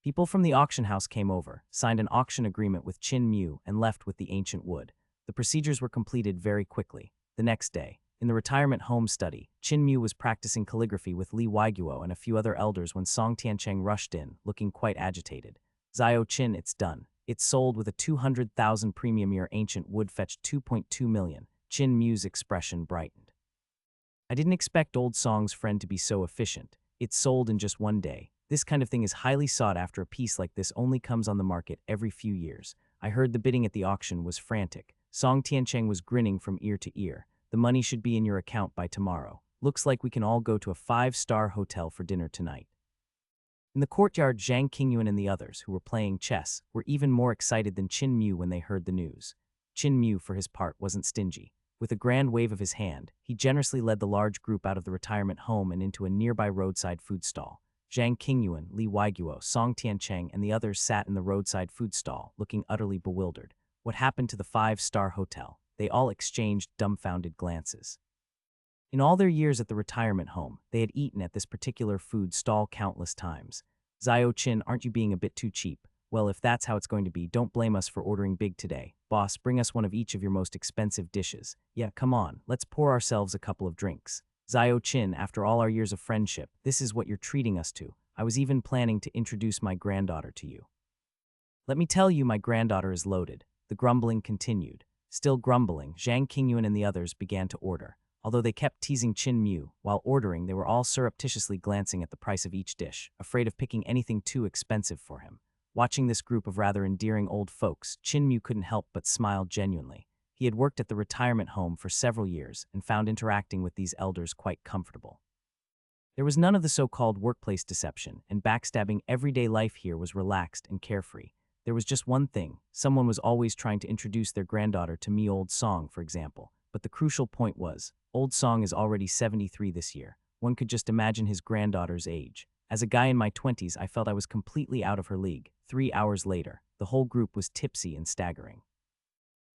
People from the auction house came over, signed an auction agreement with Chin Mew, and left with the ancient wood. The procedures were completed very quickly. The next day, in the retirement home study, Chin Mew was practicing calligraphy with Li Weiguo and a few other elders when Song Tiancheng rushed in, looking quite agitated. Zio Chin, it's done. It's sold with a 200,000 premium year ancient wood fetched 2.2 million. Chin Mew's expression brightened. I didn't expect Old Song's friend to be so efficient. It's sold in just one day. This kind of thing is highly sought after. A piece like this only comes on the market every few years. I heard the bidding at the auction was frantic. Song Tiancheng was grinning from ear to ear. The money should be in your account by tomorrow. Looks like we can all go to a 5-star hotel for dinner tonight. In the courtyard, Zhang Qingyuan and the others, who were playing chess, were even more excited than Chin Mew when they heard the news. Chin Mew, for his part, wasn't stingy. With a grand wave of his hand, he generously led the large group out of the retirement home and into a nearby roadside food stall. Zhang Qingyuan, Li Weiguo, Song Tiancheng, and the others sat in the roadside food stall, looking utterly bewildered. What happened to the 5-star hotel? They all exchanged dumbfounded glances. In all their years at the retirement home, they had eaten at this particular food stall countless times. Zio Chin, aren't you being a bit too cheap? Well, if that's how it's going to be, don't blame us for ordering big today. Boss, bring us one of each of your most expensive dishes. Yeah, come on, let's pour ourselves a couple of drinks. Zio Chin, after all our years of friendship, this is what you're treating us to. I was even planning to introduce my granddaughter to you. Let me tell you, my granddaughter is loaded. The grumbling continued. Still grumbling, Zhang Qingyuan and the others began to order. Although they kept teasing Chin Mew, while ordering, they were all surreptitiously glancing at the price of each dish, afraid of picking anything too expensive for him. Watching this group of rather endearing old folks, Chin Mew couldn't help but smile genuinely. He had worked at the retirement home for several years and found interacting with these elders quite comfortable. There was none of the so-called workplace deception, and backstabbing. Everyday life here was relaxed and carefree. There was just one thing. Someone was always trying to introduce their granddaughter to me old song, for example. But the crucial point was, old song is already 73 this year. One could just imagine his granddaughter's age. As a guy in my 20s, I felt I was completely out of her league. 3 hours later, the whole group was tipsy and staggering.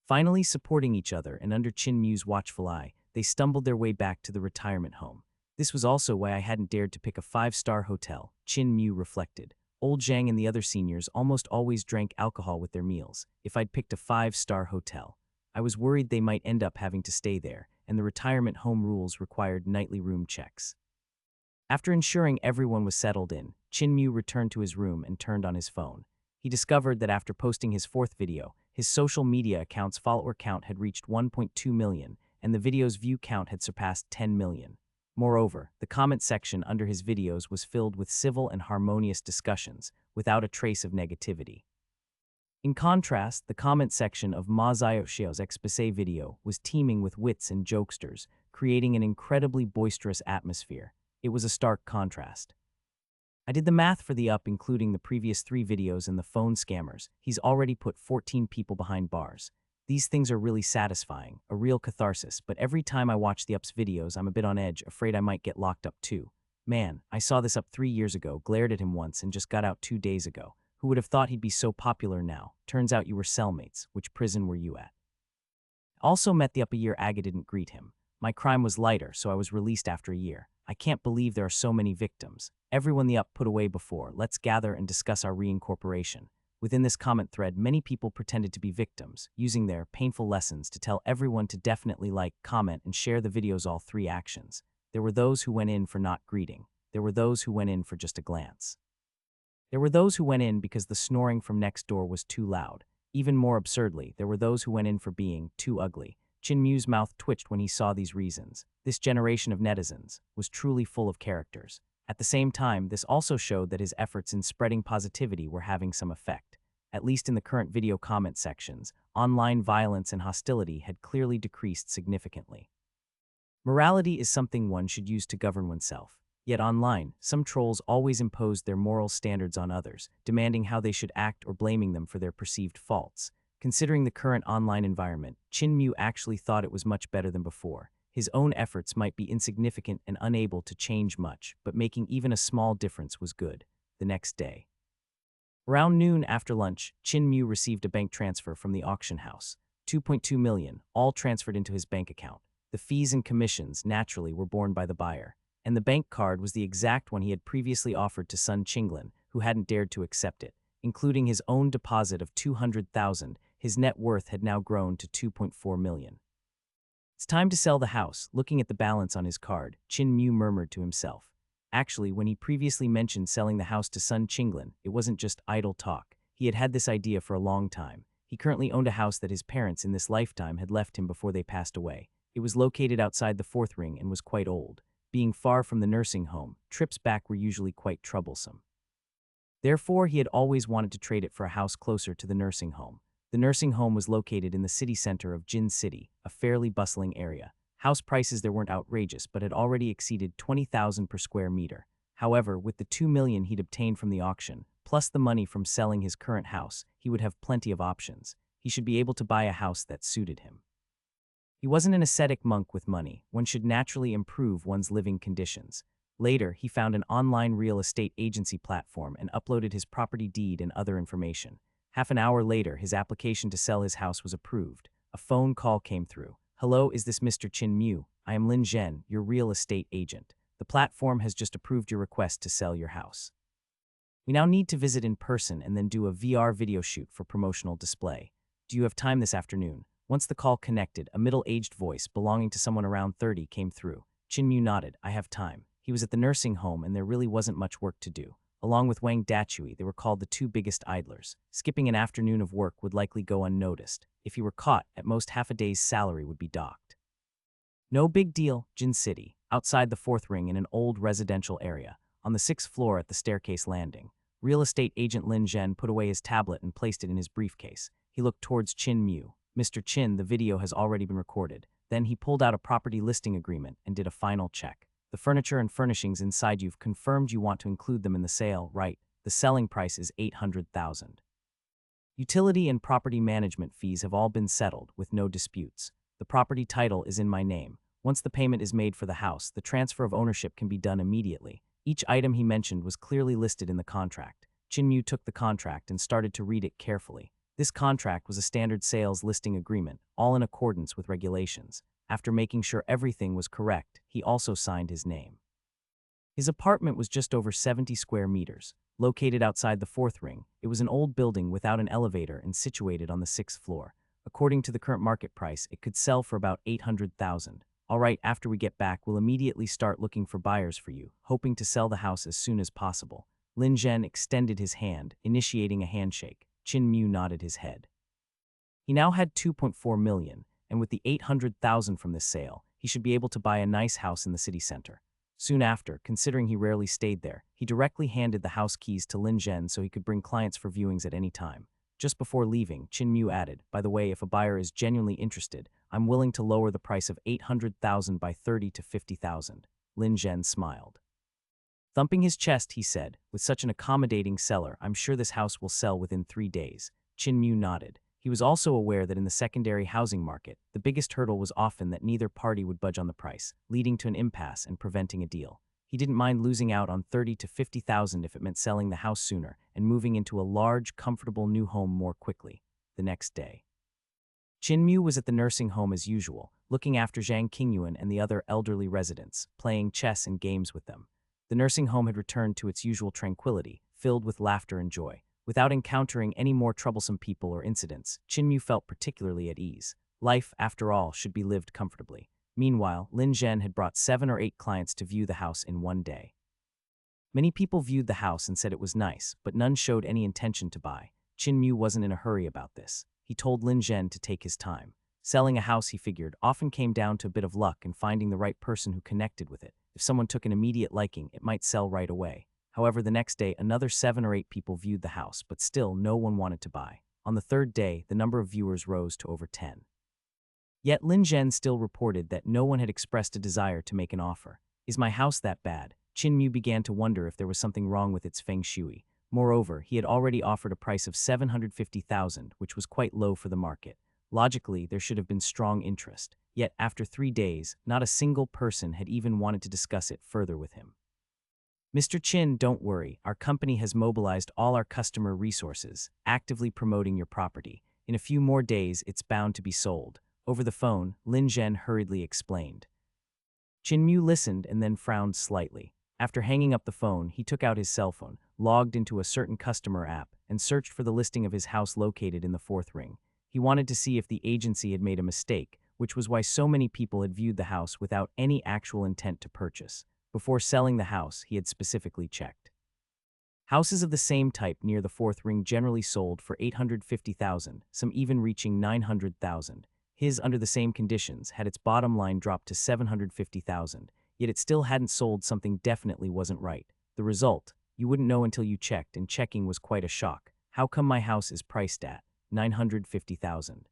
Finally supporting each other and under Chin Mu's watchful eye, they stumbled their way back to the retirement home. This was also why I hadn't dared to pick a 5-star hotel, Chin Mu reflected. Old Zhang and the other seniors almost always drank alcohol with their meals. If I'd picked a 5-star hotel, I was worried they might end up having to stay there, and the retirement home rules required nightly room checks. After ensuring everyone was settled in, Chin Mu returned to his room and turned on his phone. He discovered that after posting his 4th video, his social media account's follower count had reached 1.2 million, and the video's view count had surpassed 10 million. Moreover, the comment section under his videos was filled with civil and harmonious discussions, without a trace of negativity. In contrast, the comment section of Ma Xiaoxiao's Exposé video was teeming with wits and jokesters, creating an incredibly boisterous atmosphere. It was a stark contrast. I did the math for the up, including the previous 3 videos and the phone scammers. He's already put 14 people behind bars. These things are really satisfying, a real catharsis, but every time I watch the up's videos, I'm a bit on edge, afraid I might get locked up too. Man, I saw this up 3 years ago, glared at him once, and just got out 2 days ago. Who would have thought he'd be so popular now? Turns out you were cellmates. Which prison were you at? Also met the up a year Aga didn't greet him. My crime was lighter, so I was released after a year. I can't believe there are so many victims. Everyone the up put away before. Let's gather and discuss our reincorporation. Within this comment thread, many people pretended to be victims, using their painful lessons to tell everyone to definitely like, comment, and share the video's all 3 actions. There were those who went in for not greeting. There were those who went in for just a glance. There were those who went in because the snoring from next door was too loud. Even more absurdly, there were those who went in for being too ugly. Chin Mu's mouth twitched when he saw these reasons. This generation of netizens was truly full of characters. At the same time, this also showed that his efforts in spreading positivity were having some effect. At least in the current video comment sections, online violence and hostility had clearly decreased significantly. Morality is something one should use to govern oneself. Yet online, some trolls always imposed their moral standards on others, demanding how they should act or blaming them for their perceived faults. Considering the current online environment, Chin Mu actually thought it was much better than before. His own efforts might be insignificant and unable to change much, but making even a small difference was good. The next day, around noon after lunch, Chin Mu received a bank transfer from the auction house. 2.2 million, all transferred into his bank account. The fees and commissions, naturally, were borne by the buyer. And the bank card was the exact one he had previously offered to Sun Qinglin, who hadn't dared to accept it. Including his own deposit of 200,000, his net worth had now grown to 2.4 million. It's time to sell the house. Looking at the balance on his card, Chin Mu murmured to himself. Actually, when he previously mentioned selling the house to Sun Qinglin, it wasn't just idle talk. He had had this idea for a long time. He currently owned a house that his parents in this lifetime had left him before they passed away. It was located outside the 4th ring and was quite old. Being far from the nursing home, trips back were usually quite troublesome. Therefore, he had always wanted to trade it for a house closer to the nursing home. The nursing home was located in the city center of Jin City, a fairly bustling area. House prices there weren't outrageous, but had already exceeded 20,000 per square meter. However, with the 2 million he'd obtained from the auction, plus the money from selling his current house, he would have plenty of options. He should be able to buy a house that suited him. He wasn't an ascetic monk with money. One should naturally improve one's living conditions. Later, he found an online real estate agency platform and uploaded his property deed and other information. Half an hour later, his application to sell his house was approved. A phone call came through. Hello, is this Mr. Chin Mu? I am Lin Zhen, your real estate agent. The platform has just approved your request to sell your house. We now need to visit in person and then do a VR video shoot for promotional display. Do you have time this afternoon? Once the call connected, a middle-aged voice belonging to someone around 30 came through. Chin Mu nodded. I have time. He was at the nursing home and there really wasn't much work to do. Along with Wang Dachui, they were called the 2 biggest idlers. Skipping an afternoon of work would likely go unnoticed. If he were caught, at most half a day's salary would be docked. No big deal, Jin City, outside the 4th ring in an old residential area, on the 6th floor at the staircase landing. Real estate agent Lin Zhen put away his tablet and placed it in his briefcase. He looked towards Chin Mu. Mr. Chin, the video has already been recorded. Then he pulled out a property listing agreement and did a final check. The furniture and furnishings inside you've confirmed you want to include them in the sale, right? The selling price is 800,000. Utility and property management fees have all been settled, with no disputes. The property title is in my name. Once the payment is made for the house, the transfer of ownership can be done immediately. Each item he mentioned was clearly listed in the contract. Chin-Mu took the contract and started to read it carefully. This contract was a standard sales listing agreement, all in accordance with regulations. After making sure everything was correct, he also signed his name. His apartment was just over 70 square meters. Located outside the fourth ring, it was an old building without an elevator and situated on the 6th floor. According to the current market price, it could sell for about $800,000. All right, after we get back, we'll immediately start looking for buyers for you, hoping to sell the house as soon as possible. Lin Zhen extended his hand, initiating a handshake. Chin-Mu nodded his head. He now had 2.4 million, and with the 800,000 from this sale, he should be able to buy a nice house in the city center. Soon after, considering he rarely stayed there, he directly handed the house keys to Lin Zhen so he could bring clients for viewings at any time. Just before leaving, Chin-Mu added, "By the way, if a buyer is genuinely interested, I'm willing to lower the price of 800,000 by 30 to 50,000. Lin Zhen smiled. Thumping his chest, he said, "With such an accommodating seller, I'm sure this house will sell within 3 days." Chin-Mu nodded. He was also aware that in the secondary housing market, the biggest hurdle was often that neither party would budge on the price, leading to an impasse and preventing a deal. He didn't mind losing out on 30 to 50,000 if it meant selling the house sooner and moving into a large, comfortable new home more quickly. The next day, Chin-Mu was at the nursing home as usual, looking after Zhang Qingyuan and the other elderly residents, playing chess and games with them. The nursing home had returned to its usual tranquility, filled with laughter and joy. Without encountering any more troublesome people or incidents, Chin-Mu felt particularly at ease. Life, after all, should be lived comfortably. Meanwhile, Lin Zhen had brought 7 or 8 clients to view the house in one day. Many people viewed the house and said it was nice, but none showed any intention to buy. Chin-Mu wasn't in a hurry about this. He told Lin Zhen to take his time. Selling a house, he figured, often came down to a bit of luck and finding the right person who connected with it. If someone took an immediate liking, it might sell right away. However, the next day, another 7 or 8 people viewed the house, but still no one wanted to buy. On the third day, the number of viewers rose to over 10. Yet Lin Zhen still reported that no one had expressed a desire to make an offer. Is my house that bad? Chin-Mu began to wonder if there was something wrong with its feng shui. Moreover, he had already offered a price of 750,000, which was quite low for the market. Logically, there should have been strong interest. Yet, after 3 days, not a single person had even wanted to discuss it further with him. "Mr. Chin, don't worry. Our company has mobilized all our customer resources, actively promoting your property. In a few more days, it's bound to be sold." Over the phone, Lin Zhen hurriedly explained. Chin-Mu listened and then frowned slightly. After hanging up the phone, he took out his cell phone, logged into a certain customer app, and searched for the listing of his house located in the fourth ring. He wanted to see if the agency had made a mistake, which was why so many people had viewed the house without any actual intent to purchase. Before selling the house, he had specifically checked. Houses of the same type near the fourth ring generally sold for 850,000, some even reaching 900,000. His, under the same conditions, had its bottom line dropped to 750,000, yet it still hadn't sold. Something definitely wasn't right. The result, you wouldn't know until you checked, and checking was quite a shock. How come my house is priced at 950,000?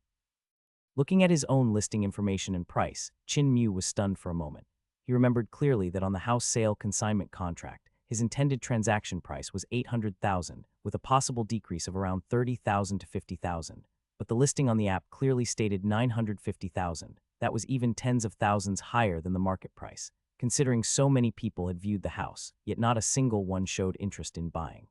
Looking at his own listing information and price, Chin-Mu was stunned for a moment. He remembered clearly that on the house sale consignment contract, his intended transaction price was 800,000, with a possible decrease of around 30,000 to 50,000. But the listing on the app clearly stated 950,000. That was even tens of thousands higher than the market price, considering so many people had viewed the house, yet not a single one showed interest in buying.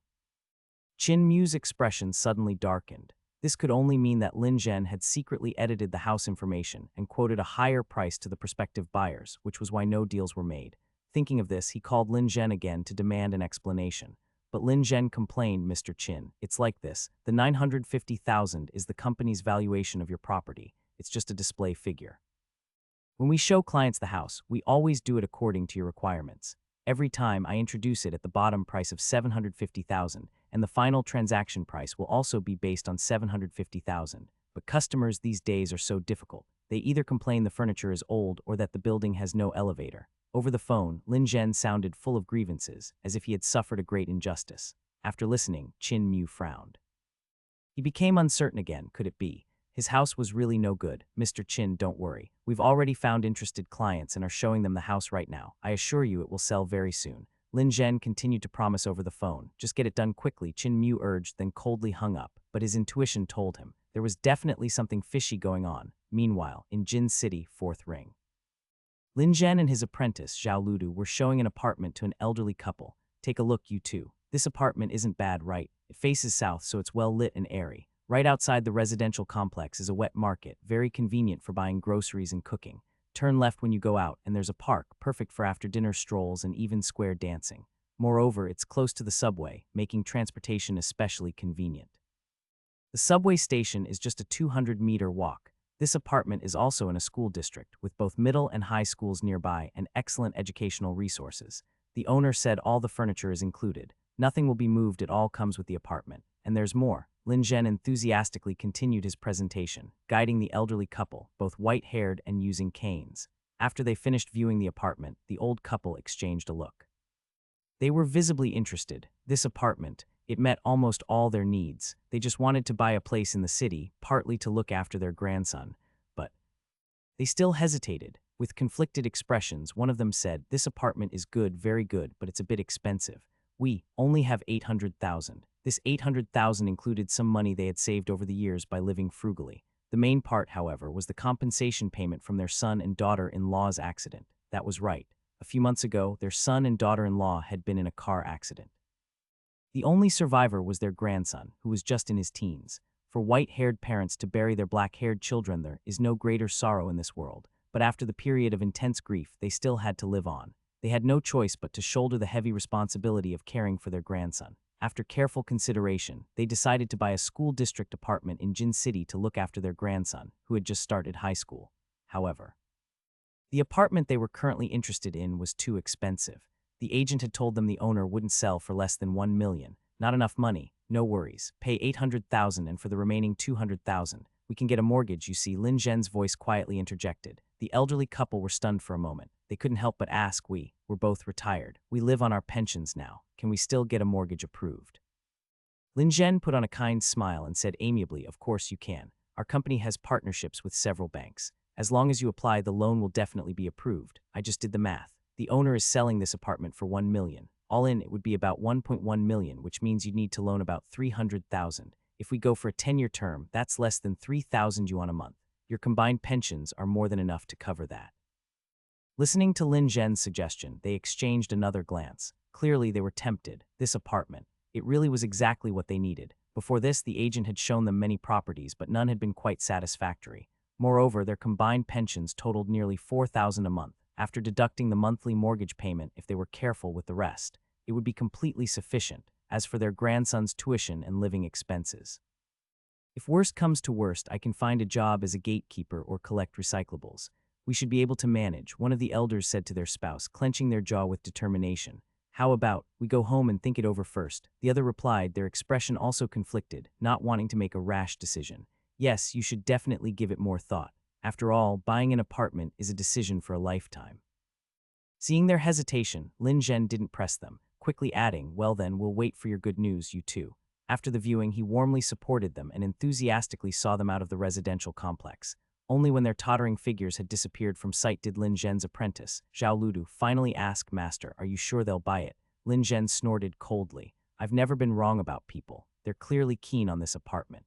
Chin-Mu's expression suddenly darkened. This could only mean that Lin Zhen had secretly edited the house information and quoted a higher price to the prospective buyers, which was why no deals were made. Thinking of this, he called Lin Zhen again to demand an explanation. But Lin Zhen complained, "Mr. Chin, it's like this. The 950,000 is the company's valuation of your property. It's just a display figure. When we show clients the house, we always do it according to your requirements. Every time I introduce it at the bottom price of 750,000, and the final transaction price will also be based on 750,000. But customers these days are so difficult. They either complain the furniture is old or that the building has no elevator." Over the phone, Lin Zhen sounded full of grievances, as if he had suffered a great injustice. After listening, Chin-Mu frowned. He became uncertain again. Could it be? His house was really no good. "Mr. Chin, don't worry. We've already found interested clients and are showing them the house right now. I assure you it will sell very soon." Lin Zhen continued to promise over the phone. "Just get it done quickly," Chin-Mu urged, then coldly hung up. but his intuition told him there was definitely something fishy going on. Meanwhile, in Jin City, fourth ring, Lin Zhen and his apprentice, Zhao Ludu, were showing an apartment to an elderly couple. Take a look, you two. This apartment isn't bad, right? It faces south, so it's well lit and airy. Right outside the residential complex is a wet market, very convenient for buying groceries and cooking. Turn left when you go out, and there's a park, perfect for after-dinner strolls and even square dancing. Moreover, it's close to the subway, making transportation especially convenient. The subway station is just a 200-meter walk. This apartment is also in a school district, with both middle and high schools nearby and excellent educational resources. The owner said all the furniture is included. Nothing will be moved, it all comes with the apartment. And there's more. Lin Zhen enthusiastically continued his presentation, guiding the elderly couple, both white-haired and using canes. After they finished viewing the apartment, the old couple exchanged a look. They were visibly interested. This apartment, it met almost all their needs. They just wanted to buy a place in the city, partly to look after their grandson. But they still hesitated. With conflicted expressions, one of them said, "This apartment is good, very good, but it's a bit expensive. We only have 800,000. This 800,000 included some money they had saved over the years by living frugally. The main part, however, was the compensation payment from their son and daughter-in-law's accident. That was right. A few months ago, their son and daughter-in-law had been in a car accident. The only survivor was their grandson, who was just in his teens. For white-haired parents to bury their black-haired children, there is no greater sorrow in this world. But after the period of intense grief, they still had to live on. They had no choice but to shoulder the heavy responsibility of caring for their grandson. After careful consideration, they decided to buy a school district apartment in Jin City to look after their grandson, who had just started high school. However, the apartment they were currently interested in was too expensive. The agent had told them the owner wouldn't sell for less than 1 million. Not enough money. No worries. Pay 800,000 and for the remaining 200,000, we can get a mortgage, you see. Lin Zhen's voice quietly interjected. The elderly couple were stunned for a moment. They couldn't help but ask, we're both retired. We live on our pensions now. Can we still get a mortgage approved? Lin Zhen put on a kind smile and said amiably, of course you can. Our company has partnerships with several banks. As long as you apply, the loan will definitely be approved. I just did the math. The owner is selling this apartment for 1 million. All in, it would be about 1.1 million, which means you'd need to loan about 300,000. If we go for a 10-year term, that's less than 3,000 yuan a month. Your combined pensions are more than enough to cover that. Listening to Lin Zhen's suggestion, they exchanged another glance. Clearly, they were tempted. This apartment, it really was exactly what they needed. Before this, the agent had shown them many properties, but none had been quite satisfactory. Moreover, their combined pensions totaled nearly 4,000 a month. After deducting the monthly mortgage payment, if they were careful with the rest, it would be completely sufficient. As for their grandson's tuition and living expenses, if worst comes to worst, I can find a job as a gatekeeper or collect recyclables. We should be able to manage, one of the elders said to their spouse, clenching their jaw with determination. How about we go home and think it over first? The other replied, their expression also conflicted, not wanting to make a rash decision. Yes, you should definitely give it more thought. After all, buying an apartment is a decision for a lifetime. Seeing their hesitation, Lin Zhen didn't press them, quickly adding, well then, we'll wait for your good news, you two. After the viewing, he warmly supported them and enthusiastically saw them out of the residential complex. Only when their tottering figures had disappeared from sight did Lin Zhen's apprentice, Zhao Ludu, finally ask, Master, are you sure they'll buy it? Lin Zhen snorted coldly. I've never been wrong about people. They're clearly keen on this apartment.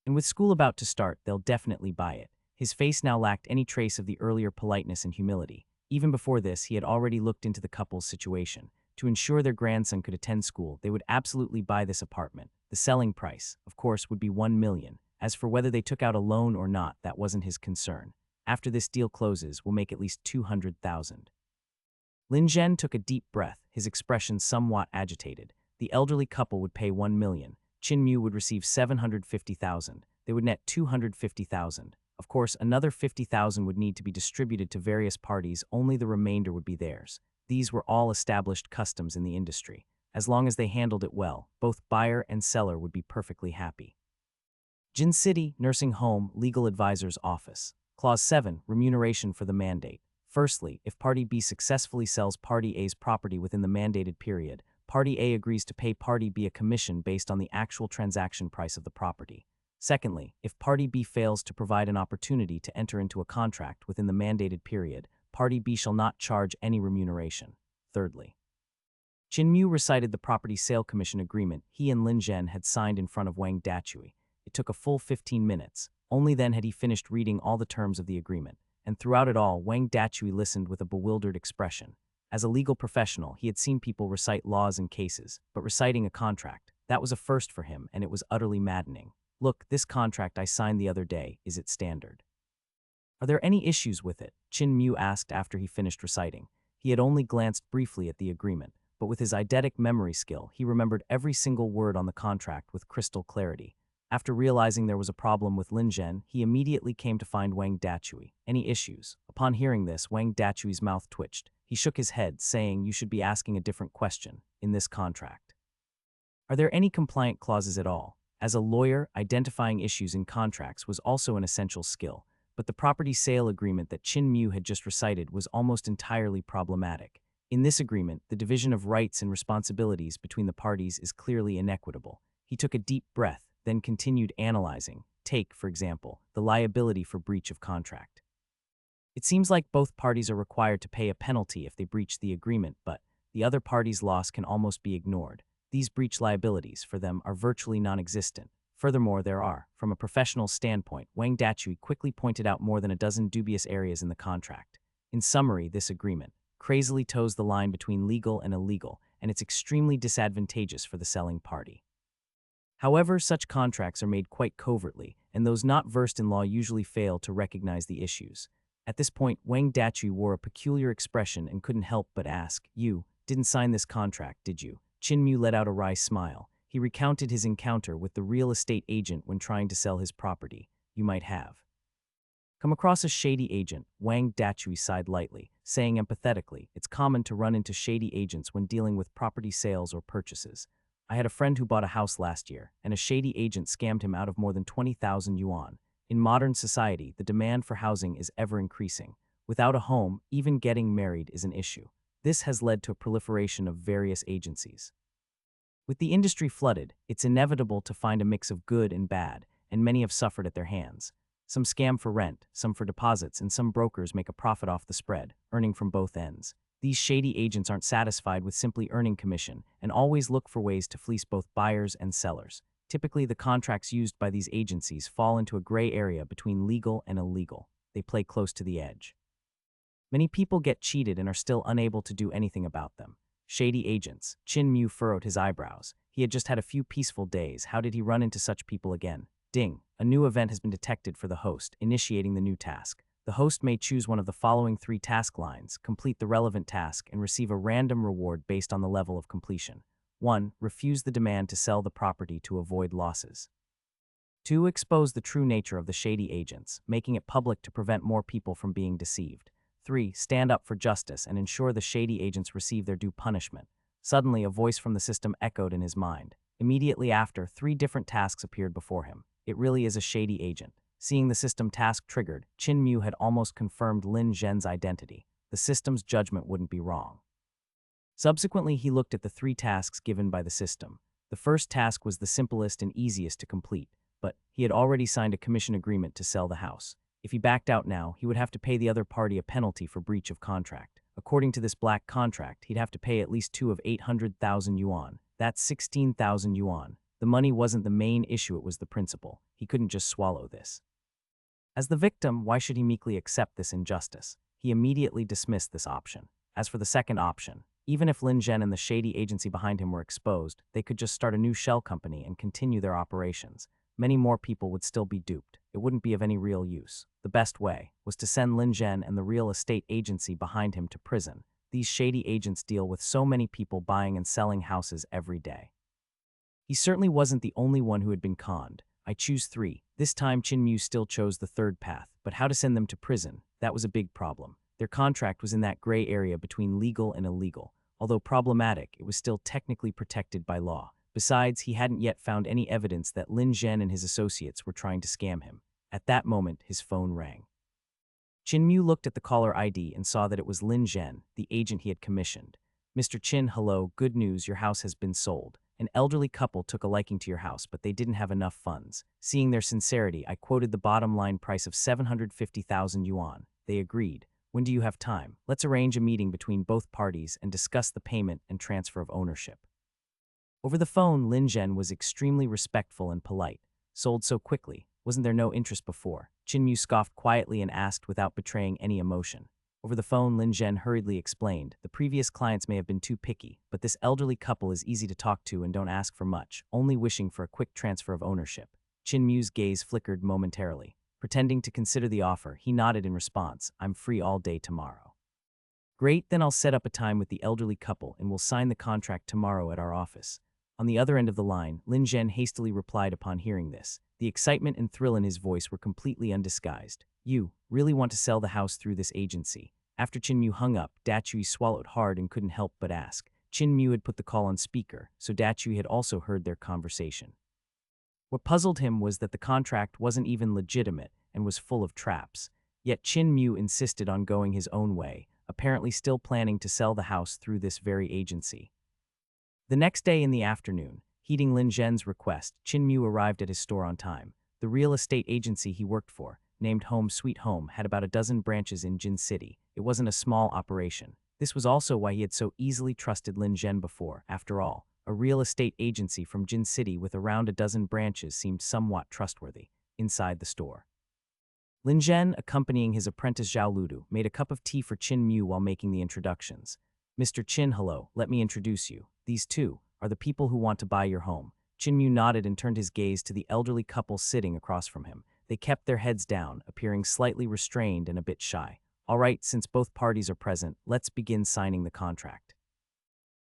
And with school about to start, they'll definitely buy it. His face now lacked any trace of the earlier politeness and humility. Even before this, he had already looked into the couple's situation. To ensure their grandson could attend school, they would absolutely buy this apartment. The selling price, of course, would be 1 million. As for whether they took out a loan or not, that wasn't his concern. After this deal closes, we'll make at least 200,000. Lin Zhen took a deep breath, his expression somewhat agitated. The elderly couple would pay 1 million. Qin Mu would receive 750,000. They would net 250,000. Of course, another 50,000 would need to be distributed to various parties, only the remainder would be theirs. These were all established customs in the industry. As long as they handled it well, both buyer and seller would be perfectly happy. Jin City, Nursing Home, Legal Advisor's Office. Clause 7, Remuneration for the Mandate. Firstly, if Party B successfully sells Party A's property within the mandated period, Party A agrees to pay Party B a commission based on the actual transaction price of the property. Secondly, if Party B fails to provide an opportunity to enter into a contract within the mandated period, Party B shall not charge any remuneration. Thirdly, Chin Mu recited the property sale commission agreement he and Lin Zhen had signed in front of Wang Dachui. It took a full 15 minutes. Only then had he finished reading all the terms of the agreement. And throughout it all, Wang Dachui listened with a bewildered expression. As a legal professional, he had seen people recite laws and cases, but reciting a contract, that was a first for him, and it was utterly maddening. Look, this contract I signed the other day, is it standard? Are there any issues with it? Chin Mu asked after he finished reciting. He had only glanced briefly at the agreement, but with his eidetic memory skill, he remembered every single word on the contract with crystal clarity. After realizing there was a problem with Lin Zhen, he immediately came to find Wang Dachui. Any issues? Upon hearing this, Wang Dachui's mouth twitched. He shook his head, saying, "You should be asking a different question in this contract. Are there any compliant clauses at all?" As a lawyer, identifying issues in contracts was also an essential skill, but the property sale agreement that Chin Mu had just recited was almost entirely problematic. In this agreement, the division of rights and responsibilities between the parties is clearly inequitable. He took a deep breath, then continued analyzing. Take, for example, the liability for breach of contract. It seems like both parties are required to pay a penalty if they breach the agreement, but the other party's loss can almost be ignored. These breach liabilities, for them, are virtually non-existent. Furthermore, there are, from a professional standpoint, Wang Dachui quickly pointed out more than a dozen dubious areas in the contract. In summary, this agreement crazily toes the line between legal and illegal, and it's extremely disadvantageous for the selling party. However, such contracts are made quite covertly, and those not versed in law usually fail to recognize the issues. At this point, Wang Dachui wore a peculiar expression and couldn't help but ask, "You didn't sign this contract, did you?" Chin Mu let out a wry smile. He recounted his encounter with the real estate agent when trying to sell his property. "You might have come across a shady agent," Wang Dachui sighed lightly, saying empathetically, "It's common to run into shady agents when dealing with property sales or purchases. I had a friend who bought a house last year, and a shady agent scammed him out of more than 20,000 yuan. In modern society, the demand for housing is ever increasing. Without a home, even getting married is an issue. This has led to a proliferation of various agencies. With the industry flooded, it's inevitable to find a mix of good and bad, and many have suffered at their hands. Some scam for rent, some for deposits, and some brokers make a profit off the spread, earning from both ends. These shady agents aren't satisfied with simply earning commission and always look for ways to fleece both buyers and sellers. Typically, the contracts used by these agencies fall into a gray area between legal and illegal. They play close to the edge. Many people get cheated and are still unable to do anything about them. Shady agents. Chin Mu furrowed his eyebrows. He had just had a few peaceful days. How did he run into such people again? Ding. A new event has been detected for the host, initiating the new task. The host may choose one of the following 3 task lines, complete the relevant task, and receive a random reward based on the level of completion. 1. Refuse the demand to sell the property to avoid losses. 2. Expose the true nature of the shady agents, making it public to prevent more people from being deceived. 3. Stand up for justice and ensure the shady agents receive their due punishment. Suddenly, a voice from the system echoed in his mind. Immediately after, 3 different tasks appeared before him. It really is a shady agent. Seeing the system task triggered, Chin Mu had almost confirmed Lin Zhen's identity. The system's judgment wouldn't be wrong. Subsequently, he looked at the 3 tasks given by the system. The first task was the simplest and easiest to complete, but he had already signed a commission agreement to sell the house. If he backed out now, he would have to pay the other party a penalty for breach of contract. According to this black contract, he'd have to pay at least 2 of 800,000 yuan. That's 16,000 yuan. The money wasn't the main issue, it was the principle. He couldn't just swallow this. As the victim, why should he meekly accept this injustice? He immediately dismissed this option. As for the second option, even if Lin Zhen and the shady agency behind him were exposed, they could just start a new shell company and continue their operations. Many more people would still be duped. It wouldn't be of any real use. The best way was to send Lin Zhen and the real estate agency behind him to prison. These shady agents deal with so many people buying and selling houses every day. He certainly wasn't the only one who had been conned. I choose 3. This time Chin Mu still chose the third path, but how to send them to prison, that was a big problem. Their contract was in that gray area between legal and illegal. Although problematic, it was still technically protected by law. Besides, he hadn't yet found any evidence that Lin Zhen and his associates were trying to scam him. At that moment, his phone rang. Chin Mu looked at the caller ID and saw that it was Lin Zhen, the agent he had commissioned. "Mr. Chin, hello, good news, your house has been sold. An elderly couple took a liking to your house, but they didn't have enough funds. Seeing their sincerity, I quoted the bottom line price of 750,000 yuan. They agreed. When do you have time? Let's arrange a meeting between both parties and discuss the payment and transfer of ownership. Over the phone, Lin Zhen was extremely respectful and polite. Sold so quickly. Wasn't there no interest before? Chin scoffed quietly and asked without betraying any emotion. Over the phone, Lin Zhen hurriedly explained, the previous clients may have been too picky, but this elderly couple is easy to talk to and don't ask for much, only wishing for a quick transfer of ownership. Chin gaze flickered momentarily. Pretending to consider the offer, he nodded in response, I'm free all day tomorrow. Great, then I'll set up a time with the elderly couple and we'll sign the contract tomorrow at our office. On the other end of the line, Lin Zhen hastily replied upon hearing this. The excitement and thrill in his voice were completely undisguised. You really want to sell the house through this agency? After Chin hung up, Dachui swallowed hard and couldn't help but ask. Chin had put the call on speaker, so Dachui had also heard their conversation. What puzzled him was that the contract wasn't even legitimate and was full of traps. Yet Chin insisted on going his own way, apparently still planning to sell the house through this very agency. The next day in the afternoon, heeding Lin Zhen's request, Chin arrived at his store on time. The real estate agency he worked for, named Home Sweet Home, had about a dozen branches in Jin City. It wasn't a small operation. This was also why he had so easily trusted Lin Zhen before. After all, a real estate agency from Jin City with around a dozen branches seemed somewhat trustworthy. Inside the store, Lin Zhen, accompanying his apprentice Zhao Ludu, made a cup of tea for Chin while making the introductions. Mr. Chin, hello, let me introduce you. These two are the people who want to buy your home. Chin nodded and turned his gaze to the elderly couple sitting across from him. They kept their heads down, appearing slightly restrained and a bit shy. All right, since both parties are present, let's begin signing the contract.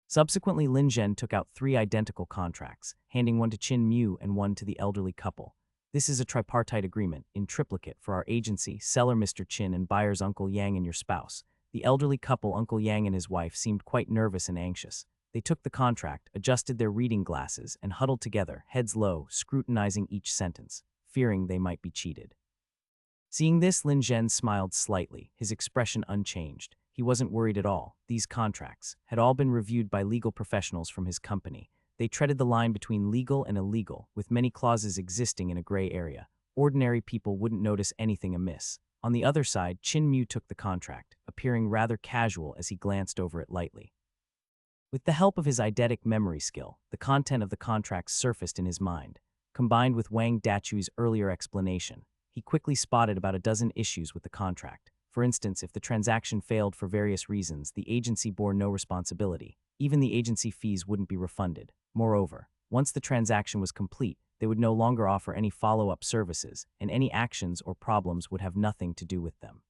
Subsequently, Lin Zhen took out 3 identical contracts, handing one to Chin and one to the elderly couple. This is a tripartite agreement, in triplicate, for our agency, seller Mr. Chin and buyer's Uncle Yang and your spouse. The elderly couple, Uncle Yang and his wife, seemed quite nervous and anxious. They took the contract, adjusted their reading glasses, and huddled together, heads low, scrutinizing each sentence, fearing they might be cheated. Seeing this, Lin Zhen smiled slightly, his expression unchanged. He wasn't worried at all. These contracts had all been reviewed by legal professionals from his company. They treaded the line between legal and illegal, with many clauses existing in a gray area. Ordinary people wouldn't notice anything amiss. On the other side, Chin took the contract, appearing rather casual as he glanced over it lightly. With the help of his eidetic memory skill, the content of the contract surfaced in his mind. Combined with Wang Dachui's earlier explanation, he quickly spotted about a dozen issues with the contract. For instance, if the transaction failed for various reasons, the agency bore no responsibility. Even the agency fees wouldn't be refunded. Moreover, once the transaction was complete, they would no longer offer any follow-up services, and any actions or problems would have nothing to do with them.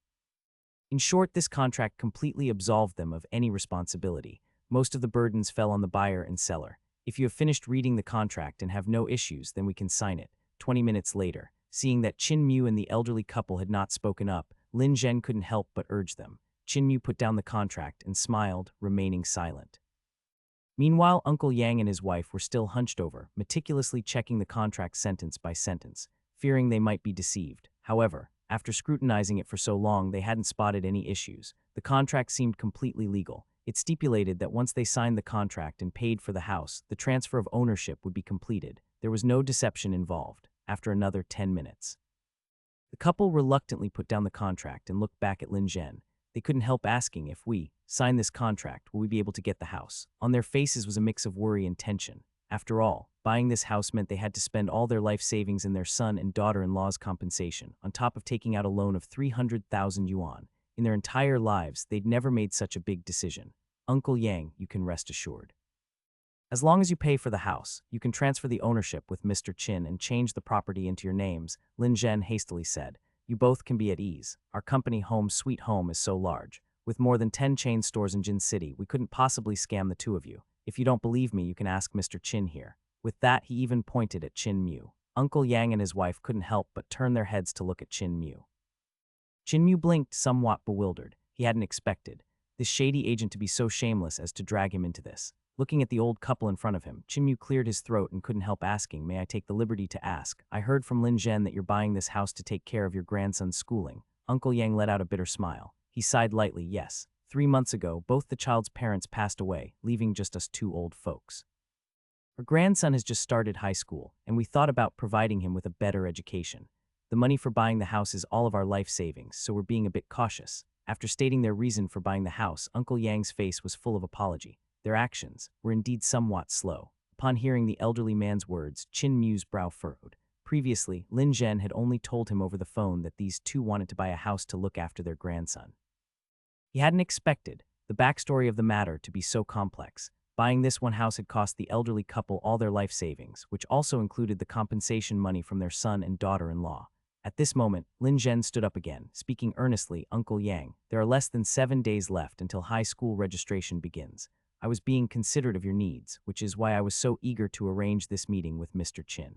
In short, this contract completely absolved them of any responsibility. Most of the burdens fell on the buyer and seller. If you have finished reading the contract and have no issues, then we can sign it. 20 minutes later, seeing that Chin and the elderly couple had not spoken up, Lin Zhen couldn't help but urge them. Chin put down the contract and smiled, remaining silent. Meanwhile, Uncle Yang and his wife were still hunched over, meticulously checking the contract sentence by sentence, fearing they might be deceived. However, after scrutinizing it for so long, they hadn't spotted any issues. The contract seemed completely legal. It stipulated that once they signed the contract and paid for the house, the transfer of ownership would be completed. There was no deception involved. After another 10 minutes, the couple reluctantly put down the contract and looked back at Lin Zhen. They couldn't help asking, if we sign this contract, will we be able to get the house? On their faces was a mix of worry and tension. After all, buying this house meant they had to spend all their life savings in their son and daughter-in-law's compensation, on top of taking out a loan of 300,000 yuan. In their entire lives, they'd never made such a big decision. Uncle Yang, you can rest assured. As long as you pay for the house, you can transfer the ownership with Mr. Chin and change the property into your names, Lin Zhen hastily said. You both can be at ease. Our company Home Sweet Home is so large. With more than 10 chain stores in Jin City, we couldn't possibly scam the two of you. If you don't believe me, you can ask Mr. Chin here. With that, he even pointed at Chin. Uncle Yang and his wife couldn't help but turn their heads to look at Chin. Chin blinked, somewhat bewildered. He hadn't expected this shady agent to be so shameless as to drag him into this. Looking at the old couple in front of him, Chin cleared his throat and couldn't help asking, may I take the liberty to ask? I heard from Lin Zhen that you're buying this house to take care of your grandson's schooling. Uncle Yang let out a bitter smile. He sighed lightly, yes. 3 months ago, both the child's parents passed away, leaving just us 2 old folks. Our grandson has just started high school, and we thought about providing him with a better education. The money for buying the house is all of our life savings, so we're being a bit cautious. After stating their reason for buying the house, Uncle Yang's face was full of apology. Their actions were indeed somewhat slow. Upon hearing the elderly man's words, Qin Mu's brow furrowed. Previously, Lin Zhen had only told him over the phone that these two wanted to buy a house to look after their grandson. He hadn't expected the backstory of the matter to be so complex. Buying this one house had cost the elderly couple all their life savings, which also included the compensation money from their son and daughter-in-law. At this moment, Lin Zhen stood up again, speaking earnestly. Uncle Yang, there are less than 7 days left until high school registration begins. I was being considerate of your needs, which is why I was so eager to arrange this meeting with Mr. Qin.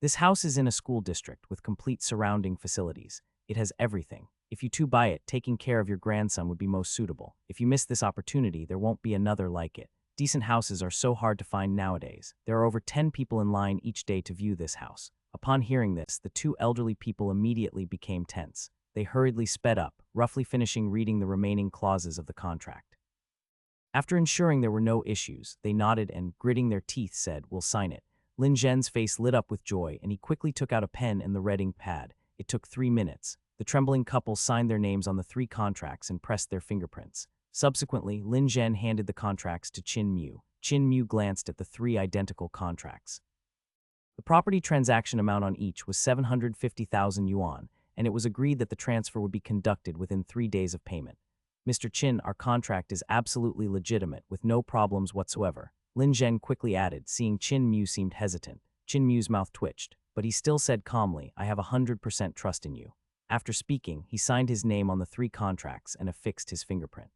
This house is in a school district with complete surrounding facilities. It has everything. If you two buy it, taking care of your grandson would be most suitable. If you miss this opportunity, there won't be another like it. Decent houses are so hard to find nowadays. There are over 10 people in line each day to view this house. Upon hearing this, the two elderly people immediately became tense. They hurriedly sped up, roughly finishing reading the remaining clauses of the contract. After ensuring there were no issues, they nodded and, gritting their teeth, said, "We'll sign it." Lin Zhen's face lit up with joy, and he quickly took out a pen and the red ink pad. It took 3 minutes. The trembling couple signed their names on the 3 contracts and pressed their fingerprints. Subsequently, Lin Zhen handed the contracts to Qin Mu. Qin Mu glanced at the 3 identical contracts. The property transaction amount on each was 750,000 yuan, and it was agreed that the transfer would be conducted within 3 days of payment. "Mr. Qin, our contract is absolutely legitimate, with no problems whatsoever," Lin Zhen quickly added, seeing Qin Mu seemed hesitant. Qin Mu's mouth twitched, but he still said calmly, "I have 100% trust in you." After speaking, he signed his name on the 3 contracts and affixed his fingerprint.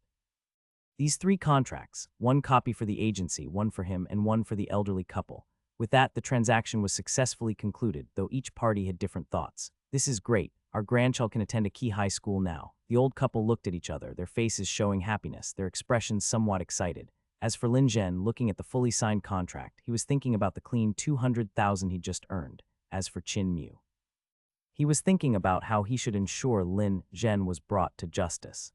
These 3 contracts, 1 copy for the agency, 1 for him, and 1 for the elderly couple. With that, the transaction was successfully concluded, though each party had different thoughts. "This is great. Our grandchild can attend a key high school now." The old couple looked at each other, their faces showing happiness, their expressions somewhat excited. As for Lin Zhen, looking at the fully signed contract, he was thinking about the clean 200,000 he'd just earned. As for Qin Mu, he was thinking about how he should ensure Lin Zhen was brought to justice.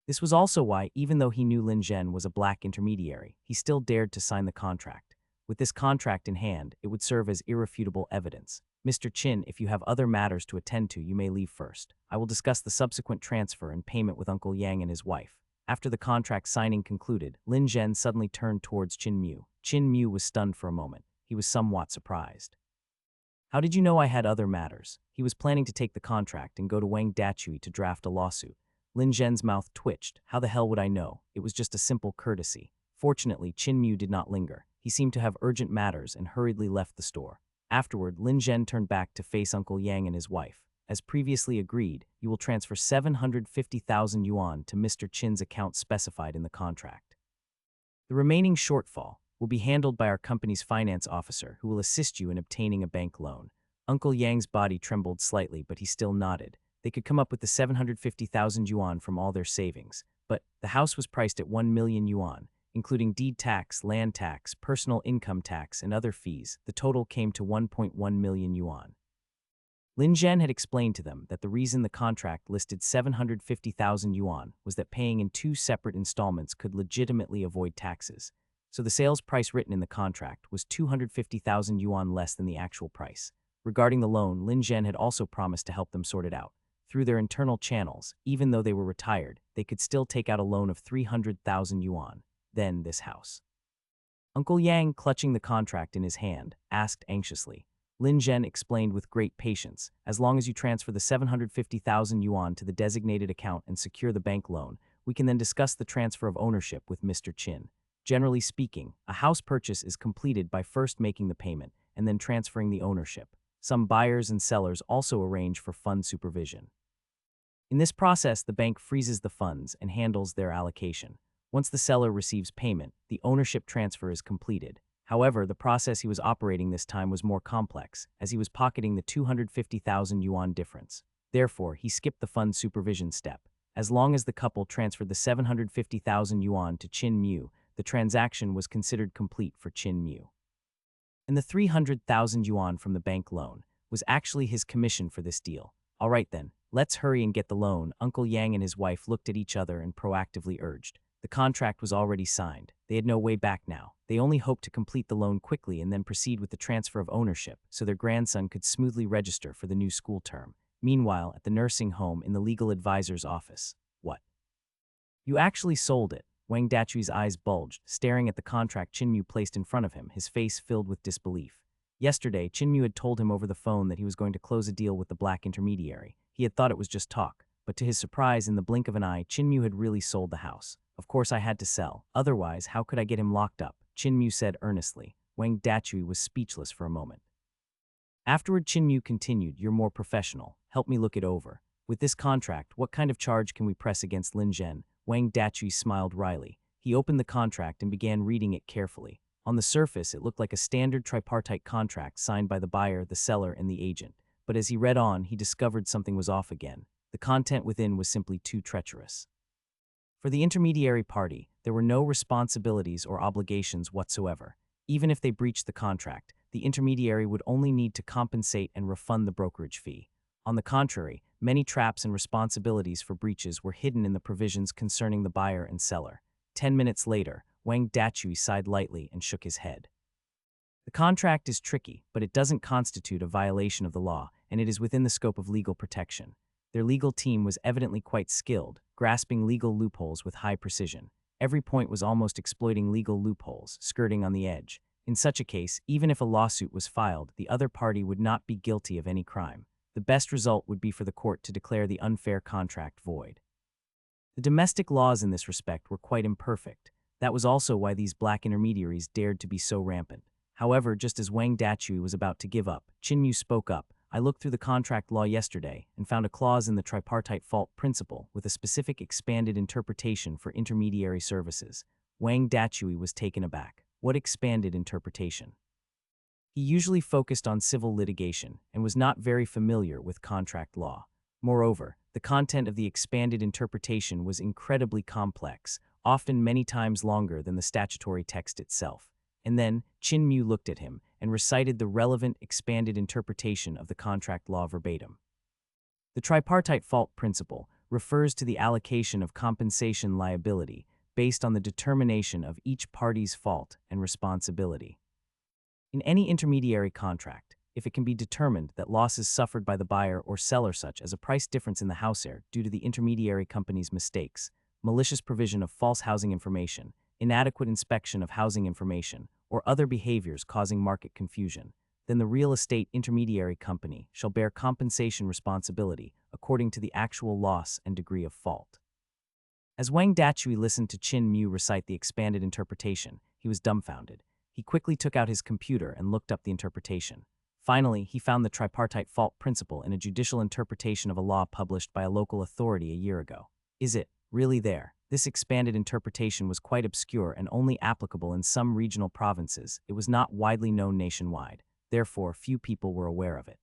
This was also why, even though he knew Lin Zhen was a black intermediary, he still dared to sign the contract. With this contract in hand, it would serve as irrefutable evidence. "Mr. Qin, if you have other matters to attend to, you may leave first. I will discuss the subsequent transfer and payment with Uncle Yang and his wife." After the contract signing concluded, Lin Zhen suddenly turned towards Qin Mu. Qin Mu was stunned for a moment. He was somewhat surprised. "How did you know I had other matters?" He was planning to take the contract and go to Wang Dachui to draft a lawsuit. Lin Zhen's mouth twitched. "How the hell would I know? It was just a simple courtesy." Fortunately, Qin Mu did not linger. He seemed to have urgent matters and hurriedly left the store. Afterward, Lin Zhen turned back to face Uncle Yang and his wife. "As previously agreed, you will transfer 750,000 yuan to Mr. Qin's account specified in the contract. The remaining shortfall will be handled by our company's finance officer, who will assist you in obtaining a bank loan." Uncle Yang's body trembled slightly, but he still nodded. They could come up with the 750,000 yuan from all their savings, but the house was priced at 1 million yuan, including deed tax, land tax, personal income tax, and other fees. The total came to 1.1 million yuan. Lin Zhen had explained to them that the reason the contract listed 750,000 yuan was that paying in 2 separate installments could legitimately avoid taxes. So the sales price written in the contract was 250,000 yuan less than the actual price. Regarding the loan, Lin Zhen had also promised to help them sort it out. Through their internal channels, even though they were retired, they could still take out a loan of 300,000 yuan. Then this house. Uncle Yang, clutching the contract in his hand, asked anxiously. Lin Zhen explained with great patience, "As long as you transfer the 750,000 yuan to the designated account and secure the bank loan, we can then discuss the transfer of ownership with Mr. Qin. Generally speaking, a house purchase is completed by first making the payment and then transferring the ownership. Some buyers and sellers also arrange for fund supervision. In this process, the bank freezes the funds and handles their allocation. Once the seller receives payment, the ownership transfer is completed. However, the process he was operating this time was more complex, as he was pocketing the 250,000 yuan difference. Therefore, he skipped the fund supervision step. As long as the couple transferred the 750,000 yuan to Qin Mu, the transaction was considered complete for Qin Mu. And the 300,000 yuan from the bank loan was actually his commission for this deal. "All right then, let's hurry and get the loan," Uncle Yang and his wife looked at each other and proactively urged. The contract was already signed. They had no way back now. They only hoped to complete the loan quickly and then proceed with the transfer of ownership so their grandson could smoothly register for the new school term. Meanwhile, at the nursing home in the legal advisor's office. What? You actually sold it. Wang Dachui's eyes bulged, staring at the contract Chinmu placed in front of him, his face filled with disbelief. Yesterday, Chinmu had told him over the phone that he was going to close a deal with the black intermediary. He had thought it was just talk, but to his surprise, in the blink of an eye, Chinmu had really sold the house. Of course I had to sell. Otherwise, how could I get him locked up? Chinmu said earnestly. Wang Dachui was speechless for a moment. Afterward, Chinmu continued, "You're more professional. Help me look it over. With this contract, what kind of charge can we press against Lin Zhen?" Wang Dachui smiled wryly. He opened the contract and began reading it carefully. On the surface, it looked like a standard tripartite contract signed by the buyer, the seller, and the agent. But as he read on, he discovered something was off again. The content within was simply too treacherous. For the intermediary party, there were no responsibilities or obligations whatsoever. Even if they breached the contract, the intermediary would only need to compensate and refund the brokerage fee. On the contrary, many traps and responsibilities for breaches were hidden in the provisions concerning the buyer and seller. 10 minutes later, Wang Dachui sighed lightly and shook his head. The contract is tricky, but it doesn't constitute a violation of the law, and it is within the scope of legal protection. Their legal team was evidently quite skilled, grasping legal loopholes with high precision. Every point was almost exploiting legal loopholes, skirting on the edge. In such a case, even if a lawsuit was filed, the other party would not be guilty of any crime. The best result would be for the court to declare the unfair contract void. The domestic laws in this respect were quite imperfect. That was also why these black intermediaries dared to be so rampant. However, just as Wang Dachui was about to give up, Chinmu spoke up. "I looked through the contract law yesterday and found a clause in the tripartite fault principle with a specific expanded interpretation for intermediary services." Wang Dachui was taken aback. What expanded interpretation? He usually focused on civil litigation and was not very familiar with contract law. Moreover, the content of the expanded interpretation was incredibly complex, often many times longer than the statutory text itself. And then, Chinmu looked at him and recited the relevant expanded interpretation of the contract law verbatim. The tripartite fault principle refers to the allocation of compensation liability based on the determination of each party's fault and responsibility. In any intermediary contract, if it can be determined that losses suffered by the buyer or seller, such as a price difference in the house heir due to the intermediary company's mistakes, malicious provision of false housing information, inadequate inspection of housing information, or other behaviors causing market confusion, then the real estate intermediary company shall bear compensation responsibility according to the actual loss and degree of fault. As Wang Dachui listened to Chin Mu recite the expanded interpretation, he was dumbfounded. He quickly took out his computer and looked up the interpretation. Finally, he found the tripartite fault principle in a judicial interpretation of a law published by a local authority a year ago. Is it really there? This expanded interpretation was quite obscure and only applicable in some regional provinces. It was not widely known nationwide. Therefore, few people were aware of it.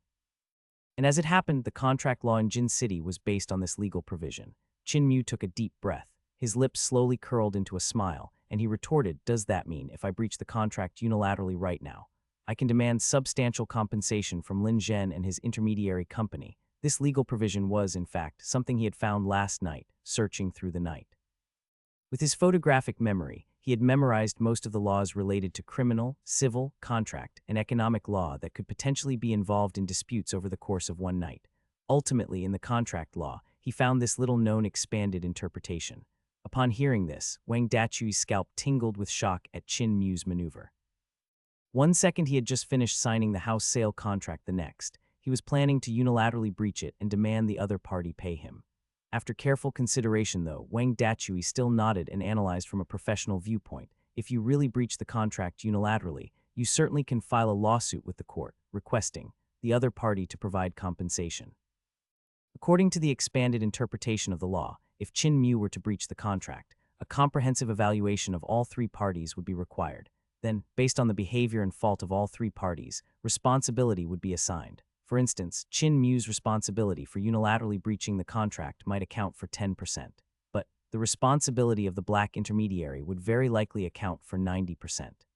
And as it happened, the contract law in Jin City was based on this legal provision. Chin Mu took a deep breath. His lips slowly curled into a smile, and he retorted, "Does that mean if I breach the contract unilaterally right now, I can demand substantial compensation from Lin Zhen and his intermediary company?" This legal provision was, in fact, something he had found last night, searching through the night. With his photographic memory, he had memorized most of the laws related to criminal, civil, contract, and economic law that could potentially be involved in disputes over the course of one night. Ultimately, in the contract law, he found this little-known expanded interpretation. Upon hearing this, Wang Dachui's scalp tingled with shock at Chin Mu's maneuver. One second he had just finished signing the house sale contract, the next, he was planning to unilaterally breach it and demand the other party pay him. After careful consideration, though, Wang Dachui still nodded and analyzed from a professional viewpoint. If you really breach the contract unilaterally, you certainly can file a lawsuit with the court, requesting the other party to provide compensation. According to the expanded interpretation of the law, if Chin Mu were to breach the contract, a comprehensive evaluation of all three parties would be required. Then, based on the behavior and fault of all three parties, responsibility would be assigned. For instance, Chin Mu's responsibility for unilaterally breaching the contract might account for 10%, but the responsibility of the black intermediary would very likely account for 90%.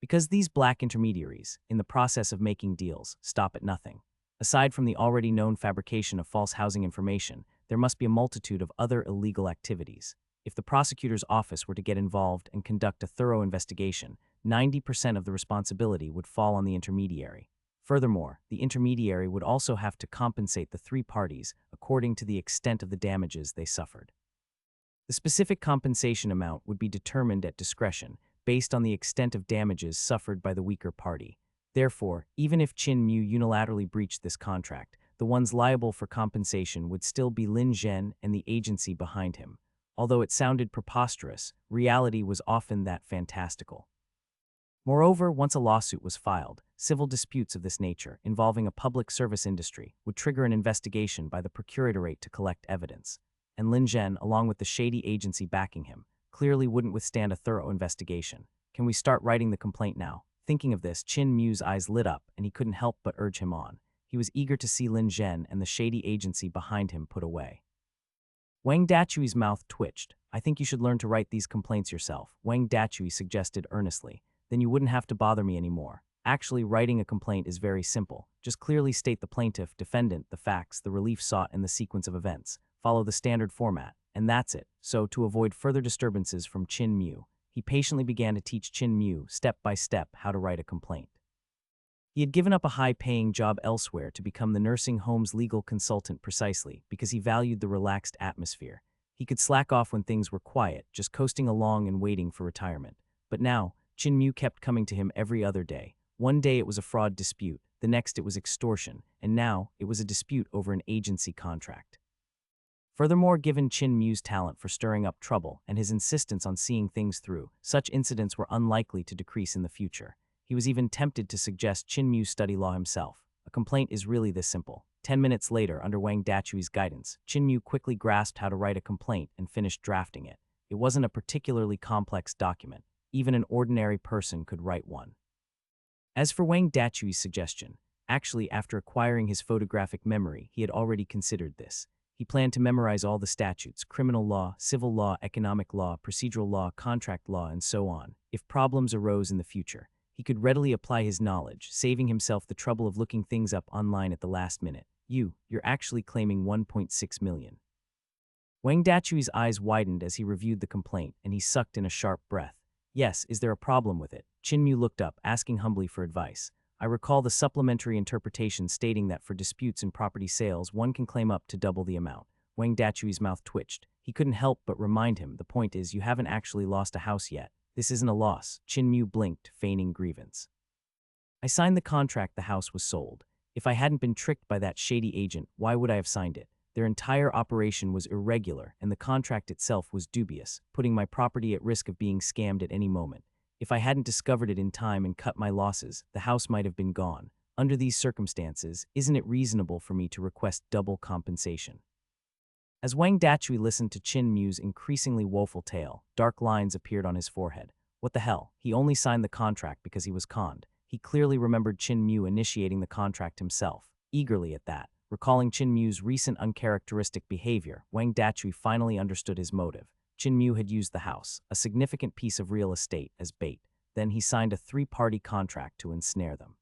Because these black intermediaries, in the process of making deals, stop at nothing. Aside from the already known fabrication of false housing information, there must be a multitude of other illegal activities. If the prosecutor's office were to get involved and conduct a thorough investigation, 90% of the responsibility would fall on the intermediary. Furthermore, the intermediary would also have to compensate the three parties according to the extent of the damages they suffered. The specific compensation amount would be determined at discretion, based on the extent of damages suffered by the weaker party. Therefore, even if Qin Mu unilaterally breached this contract, the ones liable for compensation would still be Lin Zhen and the agency behind him. Although it sounded preposterous, reality was often that fantastical. Moreover, once a lawsuit was filed, civil disputes of this nature, involving a public service industry, would trigger an investigation by the procuratorate to collect evidence. And Lin Zhen, along with the shady agency backing him, clearly wouldn't withstand a thorough investigation. Can we start writing the complaint now? Thinking of this, Qin Mu's eyes lit up, and he couldn't help but urge him on. He was eager to see Lin Zhen and the shady agency behind him put away. Wang Dachui's mouth twitched. I think you should learn to write these complaints yourself, Wang Dachui suggested earnestly. Then you wouldn't have to bother me anymore. Actually, writing a complaint is very simple. Just clearly state the plaintiff, defendant, the facts, the relief sought, and the sequence of events. Follow the standard format, and that's it. So, to avoid further disturbances from Qin Mu, he patiently began to teach Qin Mu, step by step, how to write a complaint. He had given up a high-paying job elsewhere to become the nursing home's legal consultant precisely because he valued the relaxed atmosphere. He could slack off when things were quiet, just coasting along and waiting for retirement. But now, Qin Mu kept coming to him every other day. One day it was a fraud dispute, the next it was extortion, and now it was a dispute over an agency contract. Furthermore, given Qin Mu's talent for stirring up trouble and his insistence on seeing things through, such incidents were unlikely to decrease in the future. He was even tempted to suggest Qin Mu study law himself. A complaint is really this simple. 10 minutes later, under Wang Dachui's guidance, Qin Mu quickly grasped how to write a complaint and finished drafting it. It wasn't a particularly complex document. Even an ordinary person could write one. As for Wang Dachui's suggestion, actually after acquiring his photographic memory, he had already considered this. He planned to memorize all the statutes, criminal law, civil law, economic law, procedural law, contract law, and so on. If problems arose in the future, he could readily apply his knowledge, saving himself the trouble of looking things up online at the last minute. You're actually claiming 1.6 million. Wang Dachui's eyes widened as he reviewed the complaint, and he sucked in a sharp breath. Yes, is there a problem with it? Qin Mu looked up, asking humbly for advice. I recall the supplementary interpretation stating that for disputes in property sales, one can claim up to double the amount. Wang Dachui's mouth twitched. He couldn't help but remind him, the point is, you haven't actually lost a house yet. This isn't a loss. Qin Mu blinked, feigning grievance. I signed the contract, the house was sold. If I hadn't been tricked by that shady agent, why would I have signed it? Their entire operation was irregular, and the contract itself was dubious, putting my property at risk of being scammed at any moment. If I hadn't discovered it in time and cut my losses, the house might have been gone. Under these circumstances, isn't it reasonable for me to request double compensation? As Wang Dachui listened to Qin Mu's increasingly woeful tale, dark lines appeared on his forehead. What the hell? He only signed the contract because he was conned. He clearly remembered Qin Mu initiating the contract himself, eagerly at that. Recalling Qin Mu's recent uncharacteristic behavior, Wang Dachui finally understood his motive. Qin Mu had used the house, a significant piece of real estate, as bait. Then he signed a three-party contract to ensnare them.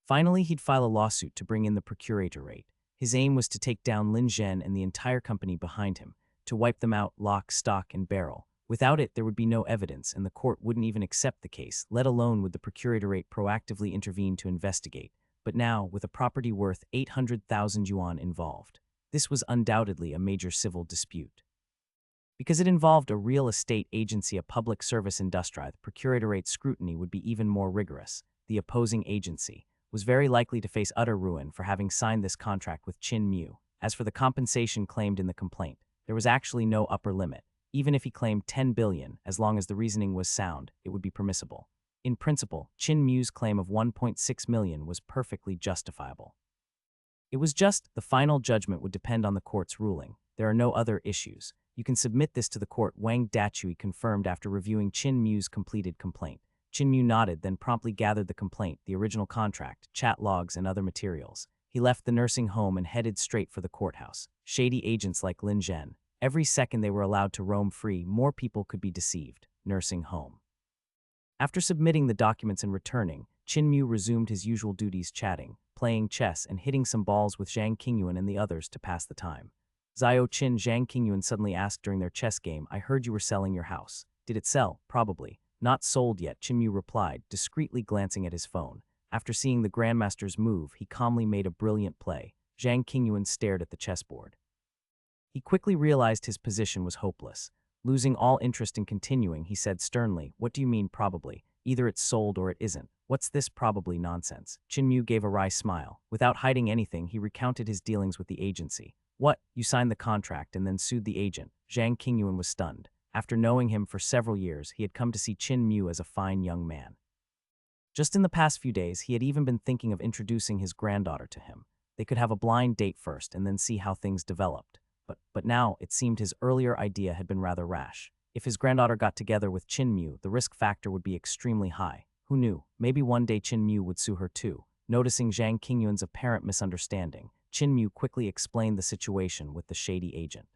Finally, he'd file a lawsuit to bring in the procuratorate. His aim was to take down Lin Zhen and the entire company behind him, to wipe them out lock, stock, and barrel. Without it, there would be no evidence, and the court wouldn't even accept the case, let alone would the procuratorate proactively intervene to investigate. But now, with a property worth 800,000 yuan involved, this was undoubtedly a major civil dispute. Because it involved a real estate agency, a public service industry, the procuratorate scrutiny would be even more rigorous. The opposing agency was very likely to face utter ruin for having signed this contract with Qin Mu. As for the compensation claimed in the complaint, there was actually no upper limit. Even if he claimed 10 billion, as long as the reasoning was sound, it would be permissible. In principle, Qin Mu's claim of 1.6 million was perfectly justifiable. It was just the final judgment would depend on the court's ruling. There are no other issues. You can submit this to the court, Wang Dachui confirmed after reviewing Qin Mu's completed complaint. Qin Mu nodded, then promptly gathered the complaint, the original contract, chat logs, and other materials. He left the nursing home and headed straight for the courthouse. Shady agents like Lin Zhen. Every second they were allowed to roam free, more people could be deceived. Nursing home. After submitting the documents and returning, Qin Mu resumed his usual duties, chatting, playing chess, and hitting some balls with Zhang Qingyuan and the others to pass the time. Zhao Qin, Zhang Qingyuan suddenly asked during their chess game, I heard you were selling your house. Did it sell? Probably. Not sold yet, Qin Mu replied, discreetly glancing at his phone. After seeing the Grandmaster's move, he calmly made a brilliant play. Zhang Qingyuan stared at the chessboard. He quickly realized his position was hopeless. Losing all interest in continuing, he said sternly, "What do you mean probably? Either it's sold or it isn't. What's this probably nonsense?" Qinmu gave a wry smile. Without hiding anything, he recounted his dealings with the agency. "What? You signed the contract and then sued the agent?" Zhang Qingyuan was stunned. After knowing him for several years, he had come to see Qin Mu as a fine young man. Just in the past few days, he had even been thinking of introducing his granddaughter to him. They could have a blind date first and then see how things developed. But now, it seemed his earlier idea had been rather rash. If his granddaughter got together with Qin Mu, the risk factor would be extremely high. Who knew? Maybe one day Qin Mu would sue her too. Noticing Zhang Qingyuan's apparent misunderstanding, Qin Mu quickly explained the situation with the shady agent.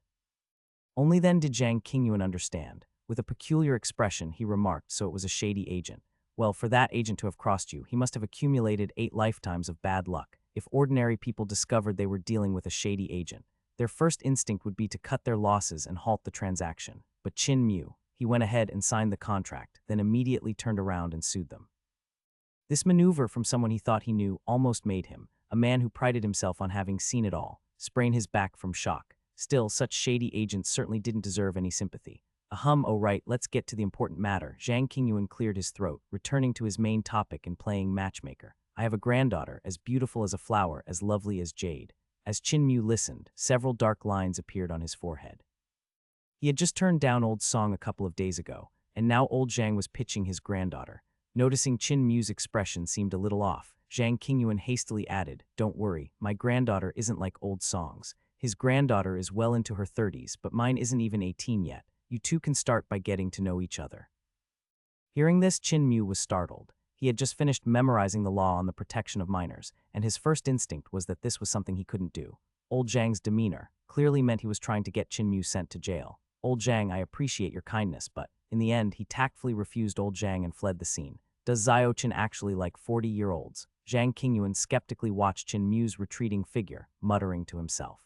Only then did Zhang Qingyuan understand. With a peculiar expression, he remarked, "So it was a shady agent. Well, for that agent to have crossed you, he must have accumulated 8 lifetimes of bad luck. If ordinary people discovered they were dealing with a shady agent, their first instinct would be to cut their losses and halt the transaction. But Qin Mu, he went ahead and signed the contract, then immediately turned around and sued them." This maneuver from someone he thought he knew almost made him, a man who prided himself on having seen it all, sprain his back from shock. Still, such shady agents certainly didn't deserve any sympathy. Oh right, let's get to the important matter." Zhang Qingyuan cleared his throat, returning to his main topic and playing matchmaker. "I have a granddaughter, as beautiful as a flower, as lovely as jade." As Qin Mu listened, several dark lines appeared on his forehead. He had just turned down Old Song a couple of days ago, and now old Zhang was pitching his granddaughter. Noticing Qin Mu's expression seemed a little off, Zhang Qingyuan hastily added, "Don't worry, my granddaughter isn't like Old Song's. His granddaughter is well into her 30s, but mine isn't even 18 yet. You two can start by getting to know each other." Hearing this, Qin Mu was startled. He had just finished memorizing the law on the protection of minors, and his first instinct was that this was something he couldn't do. Old Zhang's demeanor clearly meant he was trying to get Qin Mu sent to jail. "Old Zhang, I appreciate your kindness, but..." In the end, he tactfully refused Old Zhang and fled the scene. Does Xiao Qin actually like 40-year-olds? Zhang Qingyuan skeptically watched Qin Mu's retreating figure, muttering to himself.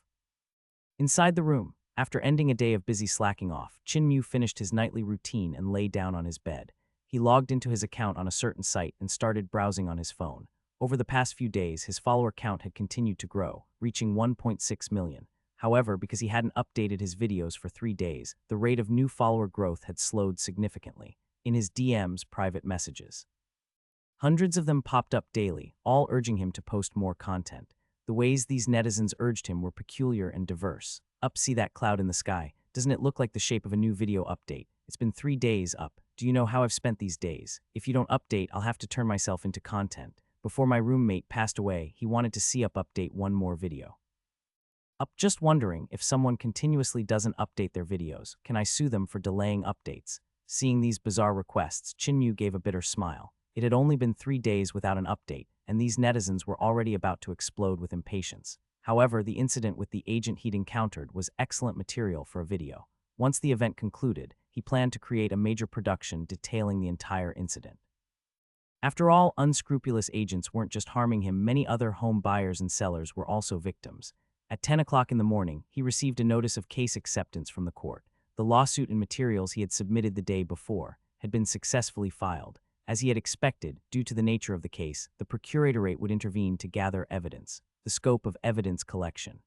Inside the room, after ending a day of busy slacking off, Qin Mu finished his nightly routine and lay down on his bed. He logged into his account on a certain site and started browsing on his phone. Over the past few days, his follower count had continued to grow, reaching 1.6 million. However, because he hadn't updated his videos for 3 days, the rate of new follower growth had slowed significantly. In his DMs, private messages, hundreds of them popped up daily, all urging him to post more content. The ways these netizens urged him were peculiar and diverse. See that cloud in the sky? Doesn't it look like the shape of a new video update? It's been 3 days up. Do you know how I've spent these days? If you don't update, I'll have to turn myself into content. Before my roommate passed away, he wanted to see update one more video. Just wondering, if someone continuously doesn't update their videos, can I sue them for delaying updates? Seeing these bizarre requests, Qin Mu gave a bitter smile. It had only been 3 days without an update, and these netizens were already about to explode with impatience. However, the incident with the agent he'd encountered was excellent material for a video. Once the event concluded, he planned to create a major production detailing the entire incident. After all, unscrupulous agents weren't just harming him, many other home buyers and sellers were also victims. At 10 o'clock in the morning, he received a notice of case acceptance from the court. The lawsuit and materials he had submitted the day before had been successfully filed. As he had expected, due to the nature of the case, the procuratorate would intervene to gather evidence. The scope of evidence collection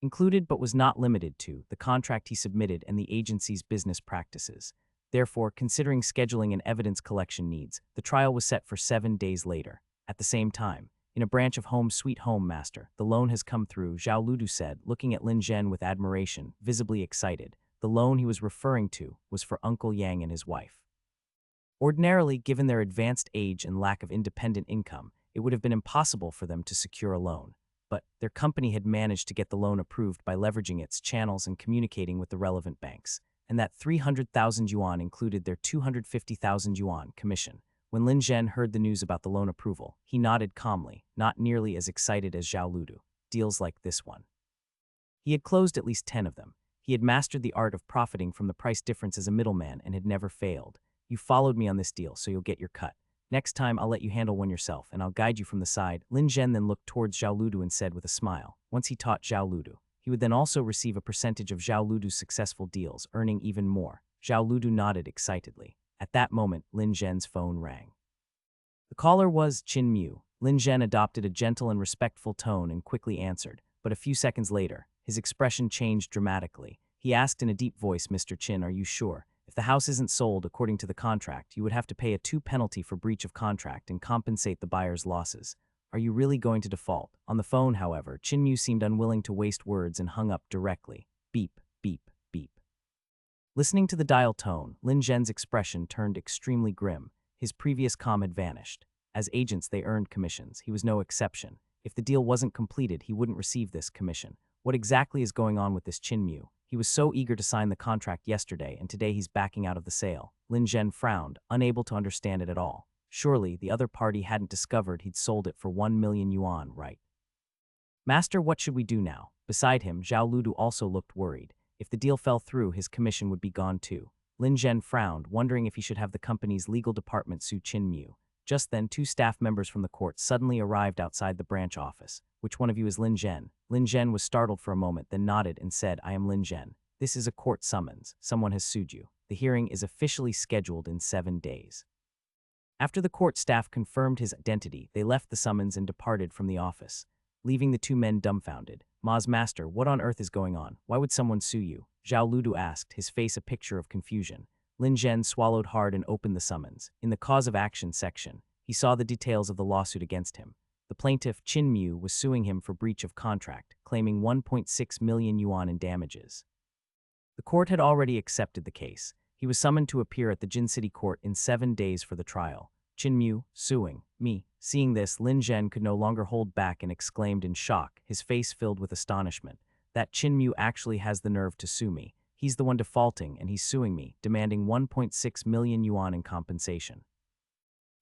included, but was not limited to, the contract he submitted and the agency's business practices. Therefore, considering scheduling and evidence collection needs, the trial was set for 7 days later. At the same time, in a branch of Home Sweet Home Master, the loan has come through, Zhao Ludu said, looking at Lin Zhen with admiration, visibly excited. The loan he was referring to was for Uncle Yang and his wife. Ordinarily, given their advanced age and lack of independent income, it would have been impossible for them to secure a loan. But their company had managed to get the loan approved by leveraging its channels and communicating with the relevant banks. And that 300,000 yuan included their 250,000 yuan commission. When Lin Zhen heard the news about the loan approval, he nodded calmly, not nearly as excited as Zhao Ludu. Deals like this one. He had closed at least 10 of them. He had mastered the art of profiting from the price difference as a middleman and had never failed. You followed me on this deal, so you'll get your cut. Next time, I'll let you handle one yourself, and I'll guide you from the side. Lin Zhen then looked towards Zhao Ludu and said with a smile, once he taught Zhao Ludu, he would then also receive a percentage of Zhao Ludu's successful deals, earning even more. Zhao Ludu nodded excitedly. At that moment, Lin Zhen's phone rang. The caller was Chin Mu. Lin Zhen adopted a gentle and respectful tone and quickly answered, but a few seconds later, his expression changed dramatically. He asked in a deep voice, "Mr. Chin, are you sure? If the house isn't sold according to the contract, you would have to pay a 2 penalty for breach of contract and compensate the buyer's losses. Are you really going to default?" On the phone, however, Chin Mu seemed unwilling to waste words and hung up directly. Beep, beep, beep. Listening to the dial tone, Lin Zhen's expression turned extremely grim. His previous calm had vanished. As agents, they earned commissions. He was no exception. If the deal wasn't completed, he wouldn't receive this commission. What exactly is going on with this Chin Mu? He was so eager to sign the contract yesterday, and today he's backing out of the sale. Lin Zhen frowned, unable to understand it at all. Surely, the other party hadn't discovered he'd sold it for 1 million yuan, right? "Master, what should we do now?" Beside him, Zhao Ludu also looked worried. If the deal fell through, his commission would be gone too. Lin Zhen frowned, wondering if he should have the company's legal department sue Chin Mu. Just then, 2 staff members from the court suddenly arrived outside the branch office. "Which one of you is Lin Zhen?" Lin Zhen was startled for a moment, then nodded and said, "I am Lin Zhen. This is a court summons. Someone has sued you. The hearing is officially scheduled in 7 days." After the court staff confirmed his identity, they left the summons and departed from the office, leaving the 2 men dumbfounded. "Ma's master, what on earth is going on? Why would someone sue you?" Zhao Ludu asked, his face a picture of confusion. Lin Zhen swallowed hard and opened the summons. In the cause of action section, he saw the details of the lawsuit against him. The plaintiff, Chin Mu, was suing him for breach of contract, claiming 1.6 million yuan in damages. The court had already accepted the case. He was summoned to appear at the Jin City Court in 7 days for the trial. "Chin Mu, suing me." Seeing this, Lin Zhen could no longer hold back and exclaimed in shock, his face filled with astonishment. "That Chin Mu actually has the nerve to sue me. He's the one defaulting, and he's suing me, demanding 1.6 million yuan in compensation."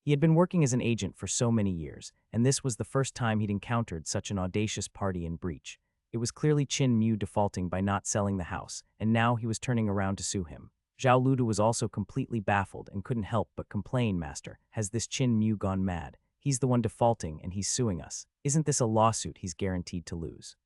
He had been working as an agent for so many years, and this was the first time he'd encountered such an audacious party in breach. It was clearly Chin Mu defaulting by not selling the house, and now he was turning around to sue him. Zhao Ludu was also completely baffled and couldn't help but complain, "Master, has this Chin Mu gone mad? He's the one defaulting and he's suing us. Isn't this a lawsuit he's guaranteed to lose?"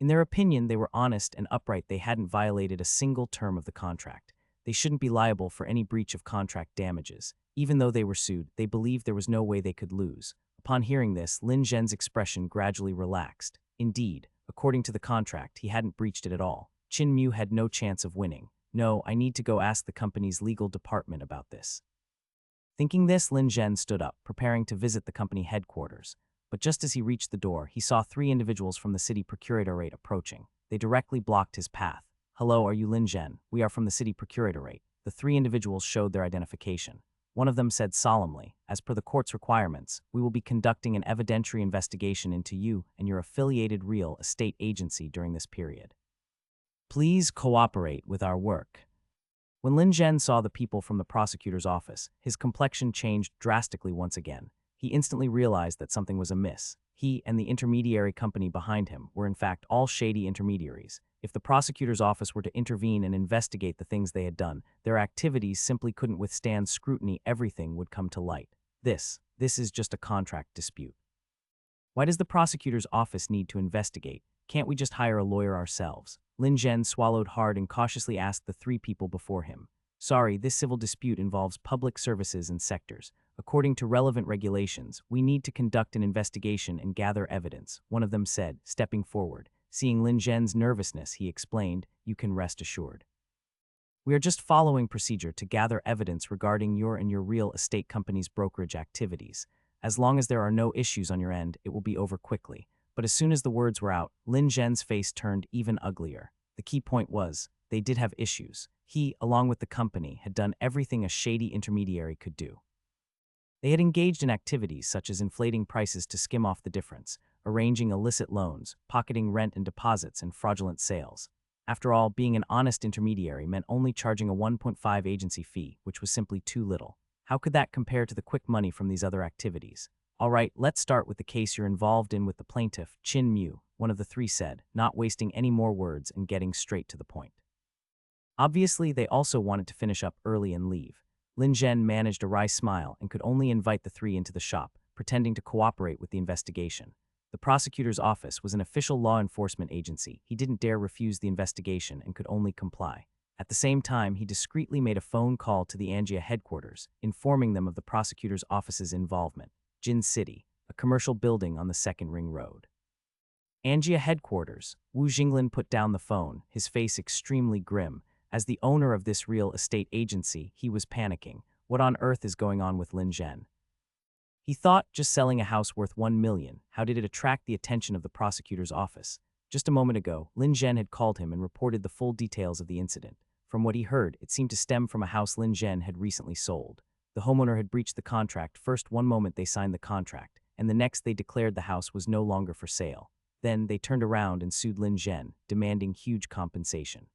In their opinion, they were honest and upright. They hadn't violated a single term of the contract. They shouldn't be liable for any breach of contract damages. Even though they were sued, they believed there was no way they could lose. Upon hearing this, Lin Zhen's expression gradually relaxed. Indeed, according to the contract, he hadn't breached it at all. Chin Mu had no chance of winning. "No, I need to go ask the company's legal department about this." Thinking this, Lin Zhen stood up, preparing to visit the company headquarters. But just as he reached the door, he saw 3 individuals from the city procuratorate approaching. They directly blocked his path. "Hello, are you Lin Zhen? We are from the city procuratorate." The 3 individuals showed their identification. One of them said solemnly, "As per the court's requirements, we will be conducting an evidentiary investigation into you and your affiliated real estate agency during this period. Please cooperate with our work." When Lin Zhen saw the people from the prosecutor's office, his complexion changed drastically once again. He instantly realized that something was amiss. He and the intermediary company behind him were in fact all shady intermediaries. If the prosecutor's office were to intervene and investigate the things they had done, their activities simply couldn't withstand scrutiny. Everything would come to light. This is just a contract dispute. Why does the prosecutor's office need to investigate? Can't we just hire a lawyer ourselves? Lin Zhen swallowed hard and cautiously asked the 3 people before him. "Sorry, this civil dispute involves public services and sectors. According to relevant regulations, we need to conduct an investigation and gather evidence," one of them said, stepping forward. Seeing Lin Zhen's nervousness, he explained, "You can rest assured. We are just following procedure to gather evidence regarding your and your real estate company's brokerage activities. As long as there are no issues on your end, it will be over quickly." But as soon as the words were out, Lin Zhen's face turned even uglier. The key point was, they did have issues. He, along with the company, had done everything a shady intermediary could do. They had engaged in activities such as inflating prices to skim off the difference, arranging illicit loans, pocketing rent and deposits, and fraudulent sales. After all, being an honest intermediary meant only charging a 1.5 agency fee, which was simply too little. How could that compare to the quick money from these other activities? "All right, let's start with the case you're involved in with the plaintiff, Chin Mu," one of the 3 said, not wasting any more words and getting straight to the point. Obviously, they also wanted to finish up early and leave. Lin Zhen managed a wry smile and could only invite the 3 into the shop, pretending to cooperate with the investigation. The prosecutor's office was an official law enforcement agency. He didn't dare refuse the investigation and could only comply. At the same time, he discreetly made a phone call to the Angia headquarters, informing them of the prosecutor's office's involvement. Jin City, a commercial building on the Second Ring Road. Angia headquarters. Wu Jinglin put down the phone, his face extremely grim. As the owner of this real estate agency, he was panicking. What on earth is going on with Lin Zhen? He thought, just selling a house worth 1 million, how did it attract the attention of the prosecutor's office? Just a moment ago, Lin Zhen had called him and reported the full details of the incident. From what he heard, it seemed to stem from a house Lin Zhen had recently sold. The homeowner had breached the contract. First, one moment they signed the contract, and the next they declared the house was no longer for sale. Then they turned around and sued Lin Zhen, demanding huge compensation.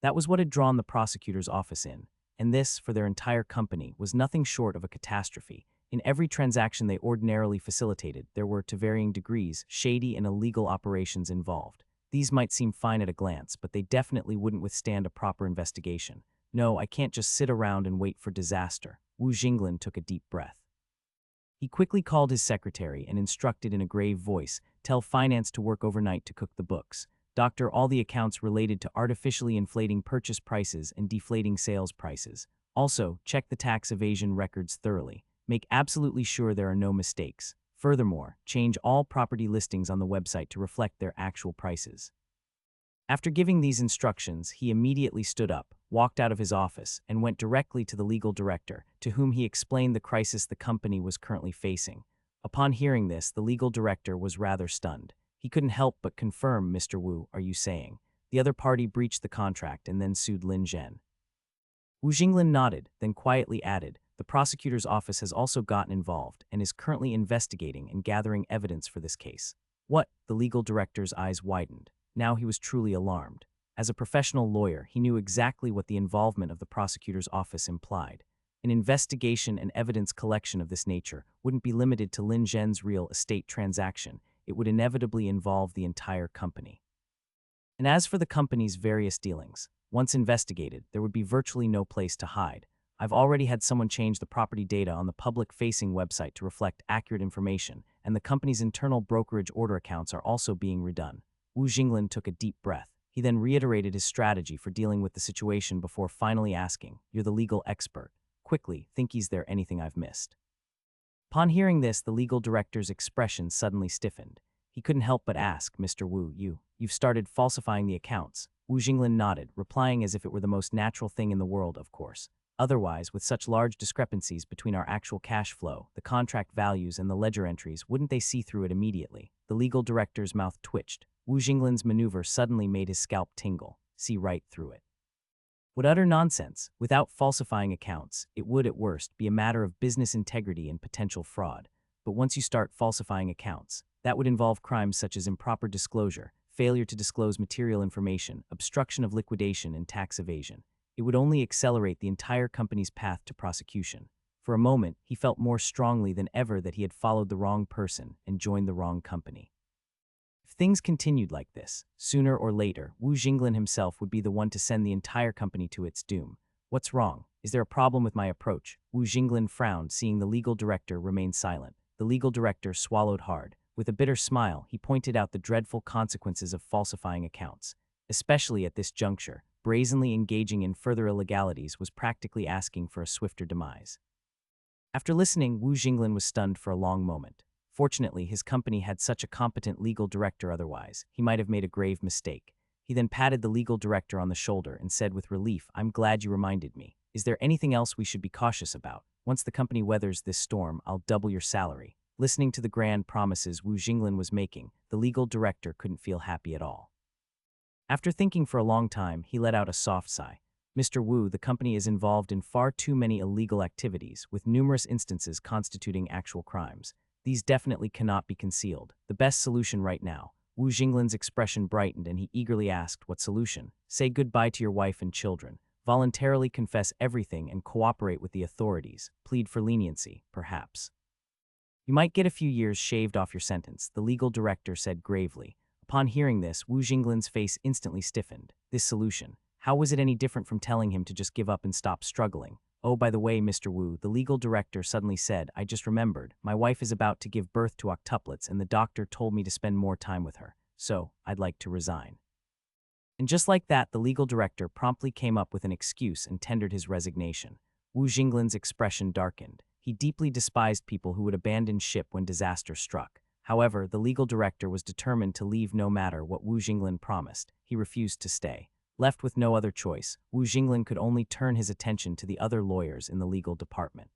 That was what had drawn the prosecutor's office in, and this, for their entire company, was nothing short of a catastrophe. In every transaction they ordinarily facilitated, there were, to varying degrees, shady and illegal operations involved. These might seem fine at a glance, but they definitely wouldn't withstand a proper investigation. No, I can't just sit around and wait for disaster. Wu Jinglin took a deep breath. He quickly called his secretary and instructed in a grave voice, "Tell finance to work overnight to cook the books. Doctor all the accounts related to artificially inflating purchase prices and deflating sales prices. Also, check the tax evasion records thoroughly. Make absolutely sure there are no mistakes. Furthermore, change all property listings on the website to reflect their actual prices." After giving these instructions, he immediately stood up, walked out of his office, and went directly to the legal director, to whom he explained the crisis the company was currently facing. Upon hearing this, the legal director was rather stunned. He couldn't help but confirm, "Mr. Wu, are you saying the other party breached the contract and then sued Lin Zhen?" Wu Jinglin nodded, then quietly added, "The prosecutor's office has also gotten involved and is currently investigating and gathering evidence for this case." What? The legal director's eyes widened. Now he was truly alarmed. As a professional lawyer, he knew exactly what the involvement of the prosecutor's office implied. An investigation and evidence collection of this nature wouldn't be limited to Lin Zhen's real estate transaction. It would inevitably involve the entire company. And as for the company's various dealings, once investigated, there would be virtually no place to hide. I've already had someone change the property data on the public-facing website to reflect accurate information, and the company's internal brokerage order accounts are also being redone. Wu Jinglin took a deep breath. He then reiterated his strategy for dealing with the situation before finally asking, "You're the legal expert. Quickly, think, is there anything I've missed?" Upon hearing this, the legal director's expression suddenly stiffened. He couldn't help but ask, "Mr. Wu, you've started falsifying the accounts." Wu Jinglin nodded, replying as if it were the most natural thing in the world, "Of course. Otherwise, with such large discrepancies between our actual cash flow, the contract values, and the ledger entries, wouldn't they see through it immediately?" The legal director's mouth twitched. Wu Jinglin's maneuver suddenly made his scalp tingle. See right through it. What utter nonsense. Without falsifying accounts, it would, at worst, be a matter of business integrity and potential fraud. But once you start falsifying accounts, that would involve crimes such as improper disclosure, failure to disclose material information, obstruction of liquidation, and tax evasion. It would only accelerate the entire company's path to prosecution. For a moment, he felt more strongly than ever that he had followed the wrong person and joined the wrong company. If things continued like this, sooner or later, Wu Jinglin himself would be the one to send the entire company to its doom. What's wrong? Is there a problem with my approach? Wu Jinglin frowned, seeing the legal director remain silent. The legal director swallowed hard. With a bitter smile, he pointed out the dreadful consequences of falsifying accounts. Especially at this juncture, brazenly engaging in further illegalities was practically asking for a swifter demise. After listening, Wu Jinglin was stunned for a long moment. Fortunately, his company had such a competent legal director, otherwise he might have made a grave mistake. He then patted the legal director on the shoulder and said with relief, "I'm glad you reminded me. Is there anything else we should be cautious about? Once the company weathers this storm, I'll double your salary." Listening to the grand promises Wu Jinglin was making, the legal director couldn't feel happy at all. After thinking for a long time, he let out a soft sigh. "Mr. Wu, the company is involved in far too many illegal activities, with numerous instances constituting actual crimes. These definitely cannot be concealed. The best solution right now." Wu Jinglin's expression brightened and he eagerly asked, "What solution?" "Say goodbye to your wife and children. Voluntarily confess everything and cooperate with the authorities. Plead for leniency, perhaps. You might get a few years shaved off your sentence," the legal director said gravely. Upon hearing this, Wu Jinglin's face instantly stiffened. This solution, how was it any different from telling him to just give up and stop struggling? "Oh, by the way, Mr. Wu," the legal director suddenly said, "I just remembered. My wife is about to give birth to octuplets and the doctor told me to spend more time with her. So, I'd like to resign." And just like that, the legal director promptly came up with an excuse and tendered his resignation. Wu Jinglin's expression darkened. He deeply despised people who would abandon ship when disaster struck. However, the legal director was determined to leave no matter what Wu Jinglin promised. He refused to stay. Left with no other choice, Wu Jinglin could only turn his attention to the other lawyers in the legal department.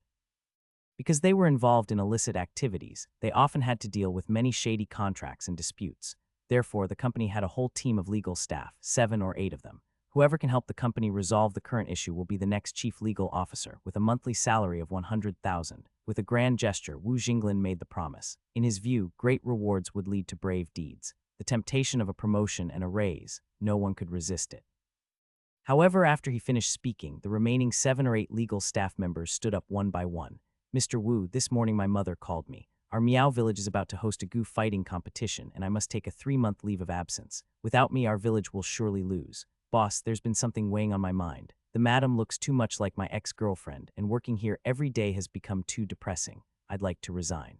Because they were involved in illicit activities, they often had to deal with many shady contracts and disputes. Therefore, the company had a whole team of legal staff, 7 or 8 of them. Whoever can help the company resolve the current issue will be the next chief legal officer, with a monthly salary of 100,000. With a grand gesture, Wu Jinglin made the promise. In his view, great rewards would lead to brave deeds. The temptation of a promotion and a raise, no one could resist it. However, after he finished speaking, the remaining 7 or 8 legal staff members stood up one by one. Mr. Wu, this morning my mother called me. Our Meow village is about to host a Gu fighting competition, and I must take a 3-month leave of absence. Without me, our village will surely lose. Boss, there's been something weighing on my mind. The madam looks too much like my ex-girlfriend, and working here every day has become too depressing. I'd like to resign.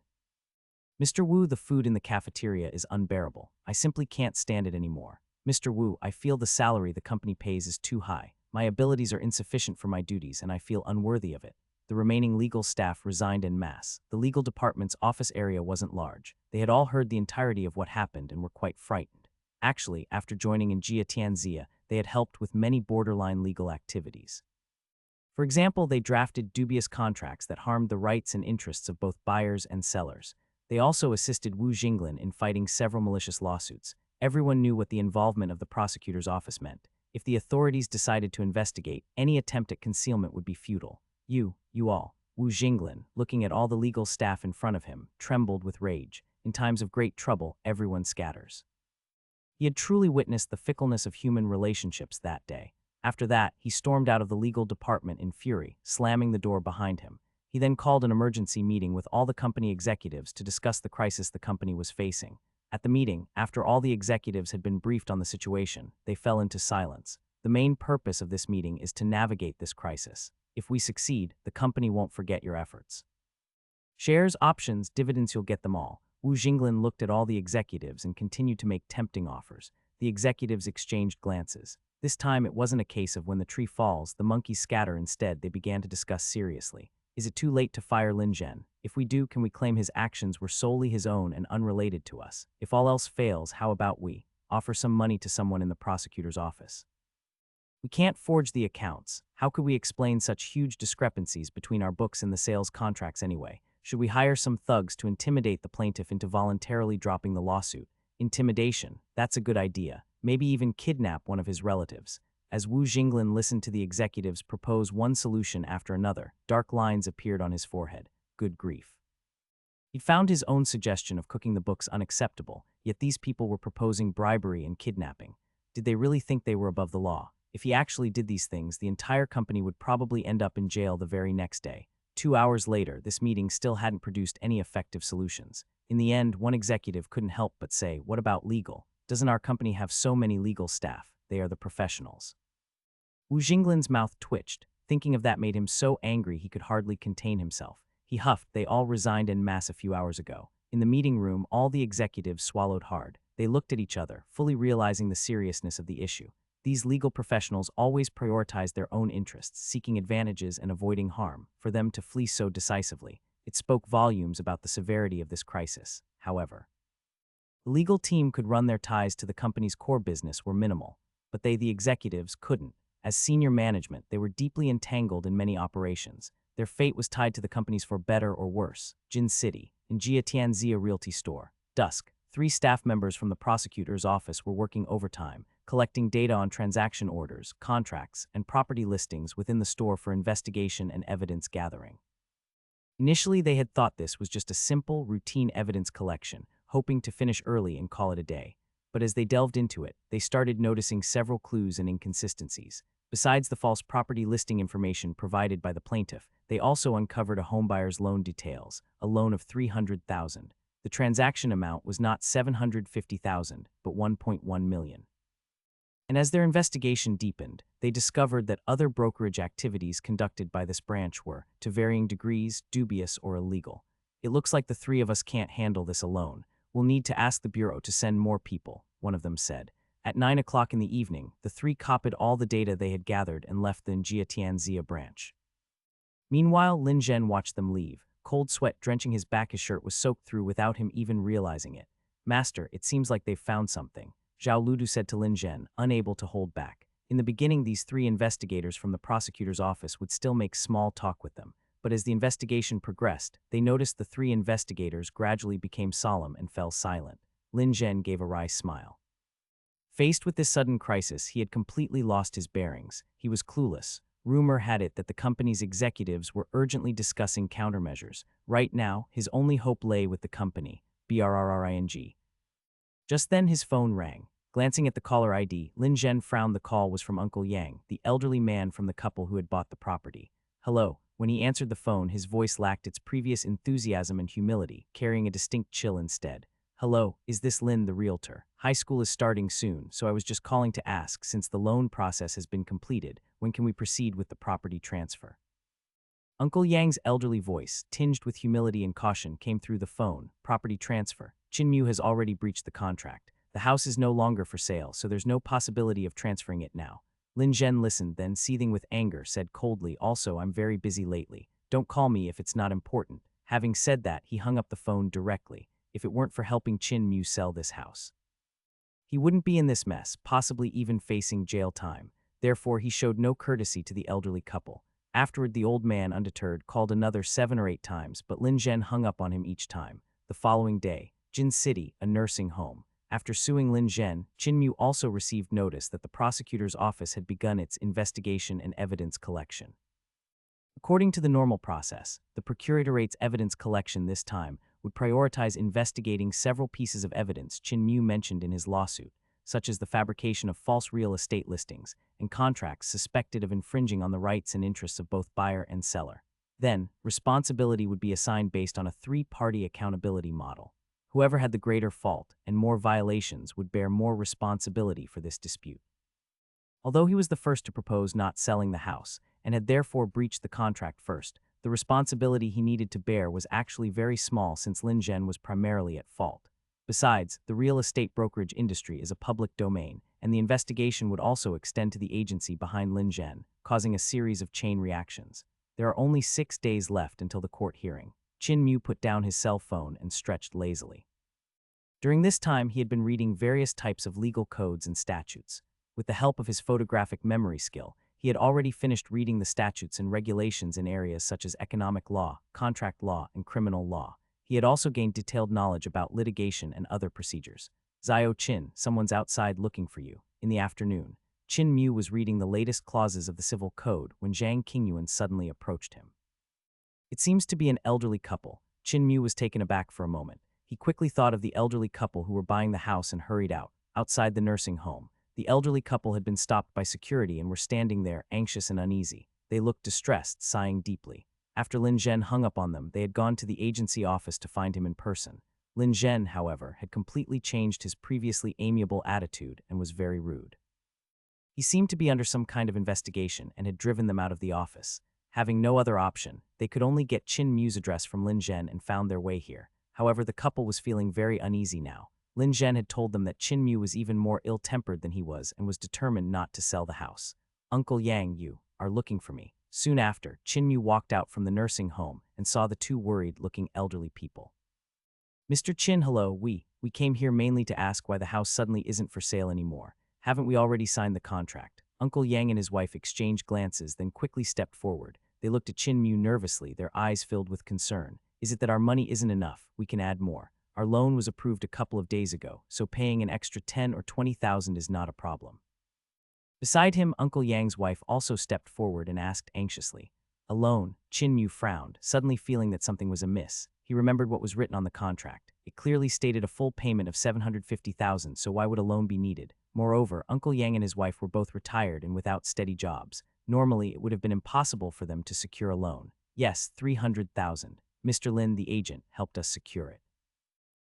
Mr. Wu, the food in the cafeteria is unbearable. I simply can't stand it anymore. Mr. Wu, I feel the salary the company pays is too high. My abilities are insufficient for my duties, and I feel unworthy of it. The remaining legal staff resigned en masse. The legal department's office area wasn't large. They had all heard the entirety of what happened and were quite frightened. Actually, after joining in Jia Tianxia, they had helped with many borderline legal activities. For example, they drafted dubious contracts that harmed the rights and interests of both buyers and sellers. They also assisted Wu Jinglin in fighting several malicious lawsuits. Everyone knew what the involvement of the prosecutor's office meant. If the authorities decided to investigate, any attempt at concealment would be futile. You all. Wu Jinglin, looking at all the legal staff in front of him, trembled with rage. In times of great trouble, everyone scatters. He had truly witnessed the fickleness of human relationships that day. After that, he stormed out of the legal department in fury, slamming the door behind him. He then called an emergency meeting with all the company executives to discuss the crisis the company was facing. At the meeting, after all the executives had been briefed on the situation, they fell into silence. The main purpose of this meeting is to navigate this crisis. If we succeed, the company won't forget your efforts. Shares, options, dividends, you'll get them all. Wu Jinglin looked at all the executives and continued to make tempting offers. The executives exchanged glances. This time it wasn't a case of when the tree falls, the monkeys scatter. Instead, they began to discuss seriously. Is it too late to fire Lin Zhen? If we do, can we claim his actions were solely his own and unrelated to us? If all else fails, how about we offer some money to someone in the prosecutor's office? We can't forge the accounts. How could we explain such huge discrepancies between our books and the sales contracts anyway? Should we hire some thugs to intimidate the plaintiff into voluntarily dropping the lawsuit? Intimidation, that's a good idea. Maybe even kidnap one of his relatives. As Wu Jinglin listened to the executives propose one solution after another, dark lines appeared on his forehead. Good grief. He found his own suggestion of cooking the books unacceptable, yet these people were proposing bribery and kidnapping. Did they really think they were above the law? If he actually did these things, the entire company would probably end up in jail the very next day. 2 hours later, this meeting still hadn't produced any effective solutions. In the end, one executive couldn't help but say, "What about legal? Doesn't our company have so many legal staff? They are the professionals." Wu Jinglin's mouth twitched. Thinking of that made him so angry he could hardly contain himself. He huffed. They all resigned en masse a few hours ago. In the meeting room, all the executives swallowed hard. They looked at each other, fully realizing the seriousness of the issue. These legal professionals always prioritize their own interests, seeking advantages and avoiding harm. For them to flee so decisively, it spoke volumes about the severity of this crisis. However, the legal team could run their ties to the company's core business were minimal, but they, the executives, couldn't. As senior management, they were deeply entangled in many operations. Their fate was tied to the company's for better or worse. Jin City, in Jia Tianxia Realty Store. Dusk, 3 staff members from the prosecutor's office were working overtime, collecting data on transaction orders, contracts, and property listings within the store for investigation and evidence gathering. Initially, they had thought this was just a simple, routine evidence collection, hoping to finish early and call it a day. But as they delved into it, they started noticing several clues and inconsistencies. Besides the false property listing information provided by the plaintiff, they also uncovered a homebuyer's loan details, a loan of $300,000. The transaction amount was not $750,000, but $1.1 million. And as their investigation deepened, they discovered that other brokerage activities conducted by this branch were, to varying degrees, dubious or illegal. "It looks like the 3 of us can't handle this alone. We'll need to ask the Bureau to send more people," one of them said. At 9 o'clock in the evening, the three copied all the data they had gathered and left the Jiatianxia branch. Meanwhile, Lin Zhen watched them leave. Cold sweat drenching his back. His shirt was soaked through without him even realizing it. "Master, it seems like they've found something," Zhao Ludu said to Lin Zhen, unable to hold back. In the beginning, these three investigators from the prosecutor's office would still make small talk with them, but as the investigation progressed, they noticed the three investigators gradually became solemn and fell silent. Lin Zhen gave a wry smile. Faced with this sudden crisis, he had completely lost his bearings. He was clueless. Rumor had it that the company's executives were urgently discussing countermeasures. Right now, his only hope lay with the company, BRRRING. Just then his phone rang. Glancing at the caller ID, Lin Zhen frowned. The call was from Uncle Yang, the elderly man from the couple who had bought the property. "Hello." When he answered the phone, his voice lacked its previous enthusiasm and humility, carrying a distinct chill instead. "Hello, is this Lin, the realtor? High school is starting soon, so I was just calling to ask, since the loan process has been completed, when can we proceed with the property transfer?" Uncle Yang's elderly voice, tinged with humility and caution, came through the phone. "Property transfer. Qin has already breached the contract. The house is no longer for sale, so there's no possibility of transferring it now." Lin Zhen listened, then, seething with anger, said coldly, "Also, I'm very busy lately. Don't call me if it's not important." Having said that, he hung up the phone directly. If it weren't for helping Qin sell this house, he wouldn't be in this mess, possibly even facing jail time. Therefore, he showed no courtesy to the elderly couple. Afterward, the old man, undeterred, called another 7 or 8 times, but Lin Zhen hung up on him each time. The following day, Jin City, a nursing home. After suing Lin Zhen, Qin also received notice that the prosecutor's office had begun its investigation and evidence collection. According to the normal process, the procurator's evidence collection this time would prioritize investigating several pieces of evidence Qin mentioned in his lawsuit, such as the fabrication of false real estate listings and contracts suspected of infringing on the rights and interests of both buyer and seller. Then, responsibility would be assigned based on a 3-party accountability model. Whoever had the greater fault and more violations would bear more responsibility for this dispute. Although he was the first to propose not selling the house, and had therefore breached the contract first, the responsibility he needed to bear was actually very small since Lin Zhen was primarily at fault. Besides, the real estate brokerage industry is a public domain, and the investigation would also extend to the agency behind Lin Zhen, causing a series of chain reactions. There are only 6 days left until the court hearing. Qin put down his cell phone and stretched lazily. During this time, he had been reading various types of legal codes and statutes. With the help of his photographic memory skill, he had already finished reading the statutes and regulations in areas such as economic law, contract law, and criminal law. He had also gained detailed knowledge about litigation and other procedures. "Zio Qin, someone's outside looking for you." In the afternoon, Qin was reading the latest clauses of the civil code when Zhang Qingyuan suddenly approached him. It seems to be an elderly couple. Qin was taken aback for a moment. He quickly thought of the elderly couple who were buying the house and hurried out. Outside the nursing home, the elderly couple had been stopped by security and were standing there, anxious and uneasy. They looked distressed, sighing deeply. After Lin Zhen hung up on them, they had gone to the agency office to find him in person. Lin Zhen, however, had completely changed his previously amiable attitude and was very rude. He seemed to be under some kind of investigation and had driven them out of the office. Having no other option, they could only get Qin address from Lin Zhen and found their way here. However, the couple was feeling very uneasy now. Lin Zhen had told them that Qin was even more ill-tempered than he was and was determined not to sell the house. "Uncle Yang, you are looking for me." Soon after, Qin walked out from the nursing home and saw the 2 worried-looking elderly people. "Mr. Qin, hello, we came here mainly to ask why the house suddenly isn't for sale anymore. Haven't we already signed the contract?" Uncle Yang and his wife exchanged glances, then quickly stepped forward. They looked at Qin nervously, their eyes filled with concern. "Is it that our money isn't enough? We can add more. Our loan was approved a couple of days ago, so paying an extra 10 or 20,000 is not a problem." Beside him, Uncle Yang's wife also stepped forward and asked anxiously. "A loan?" Qin frowned, suddenly feeling that something was amiss. He remembered what was written on the contract. It clearly stated a full payment of 750,000, so why would a loan be needed? Moreover, Uncle Yang and his wife were both retired and without steady jobs. Normally, it would have been impossible for them to secure a loan. "Yes, 300,000. Mr. Lin, the agent, helped us secure it.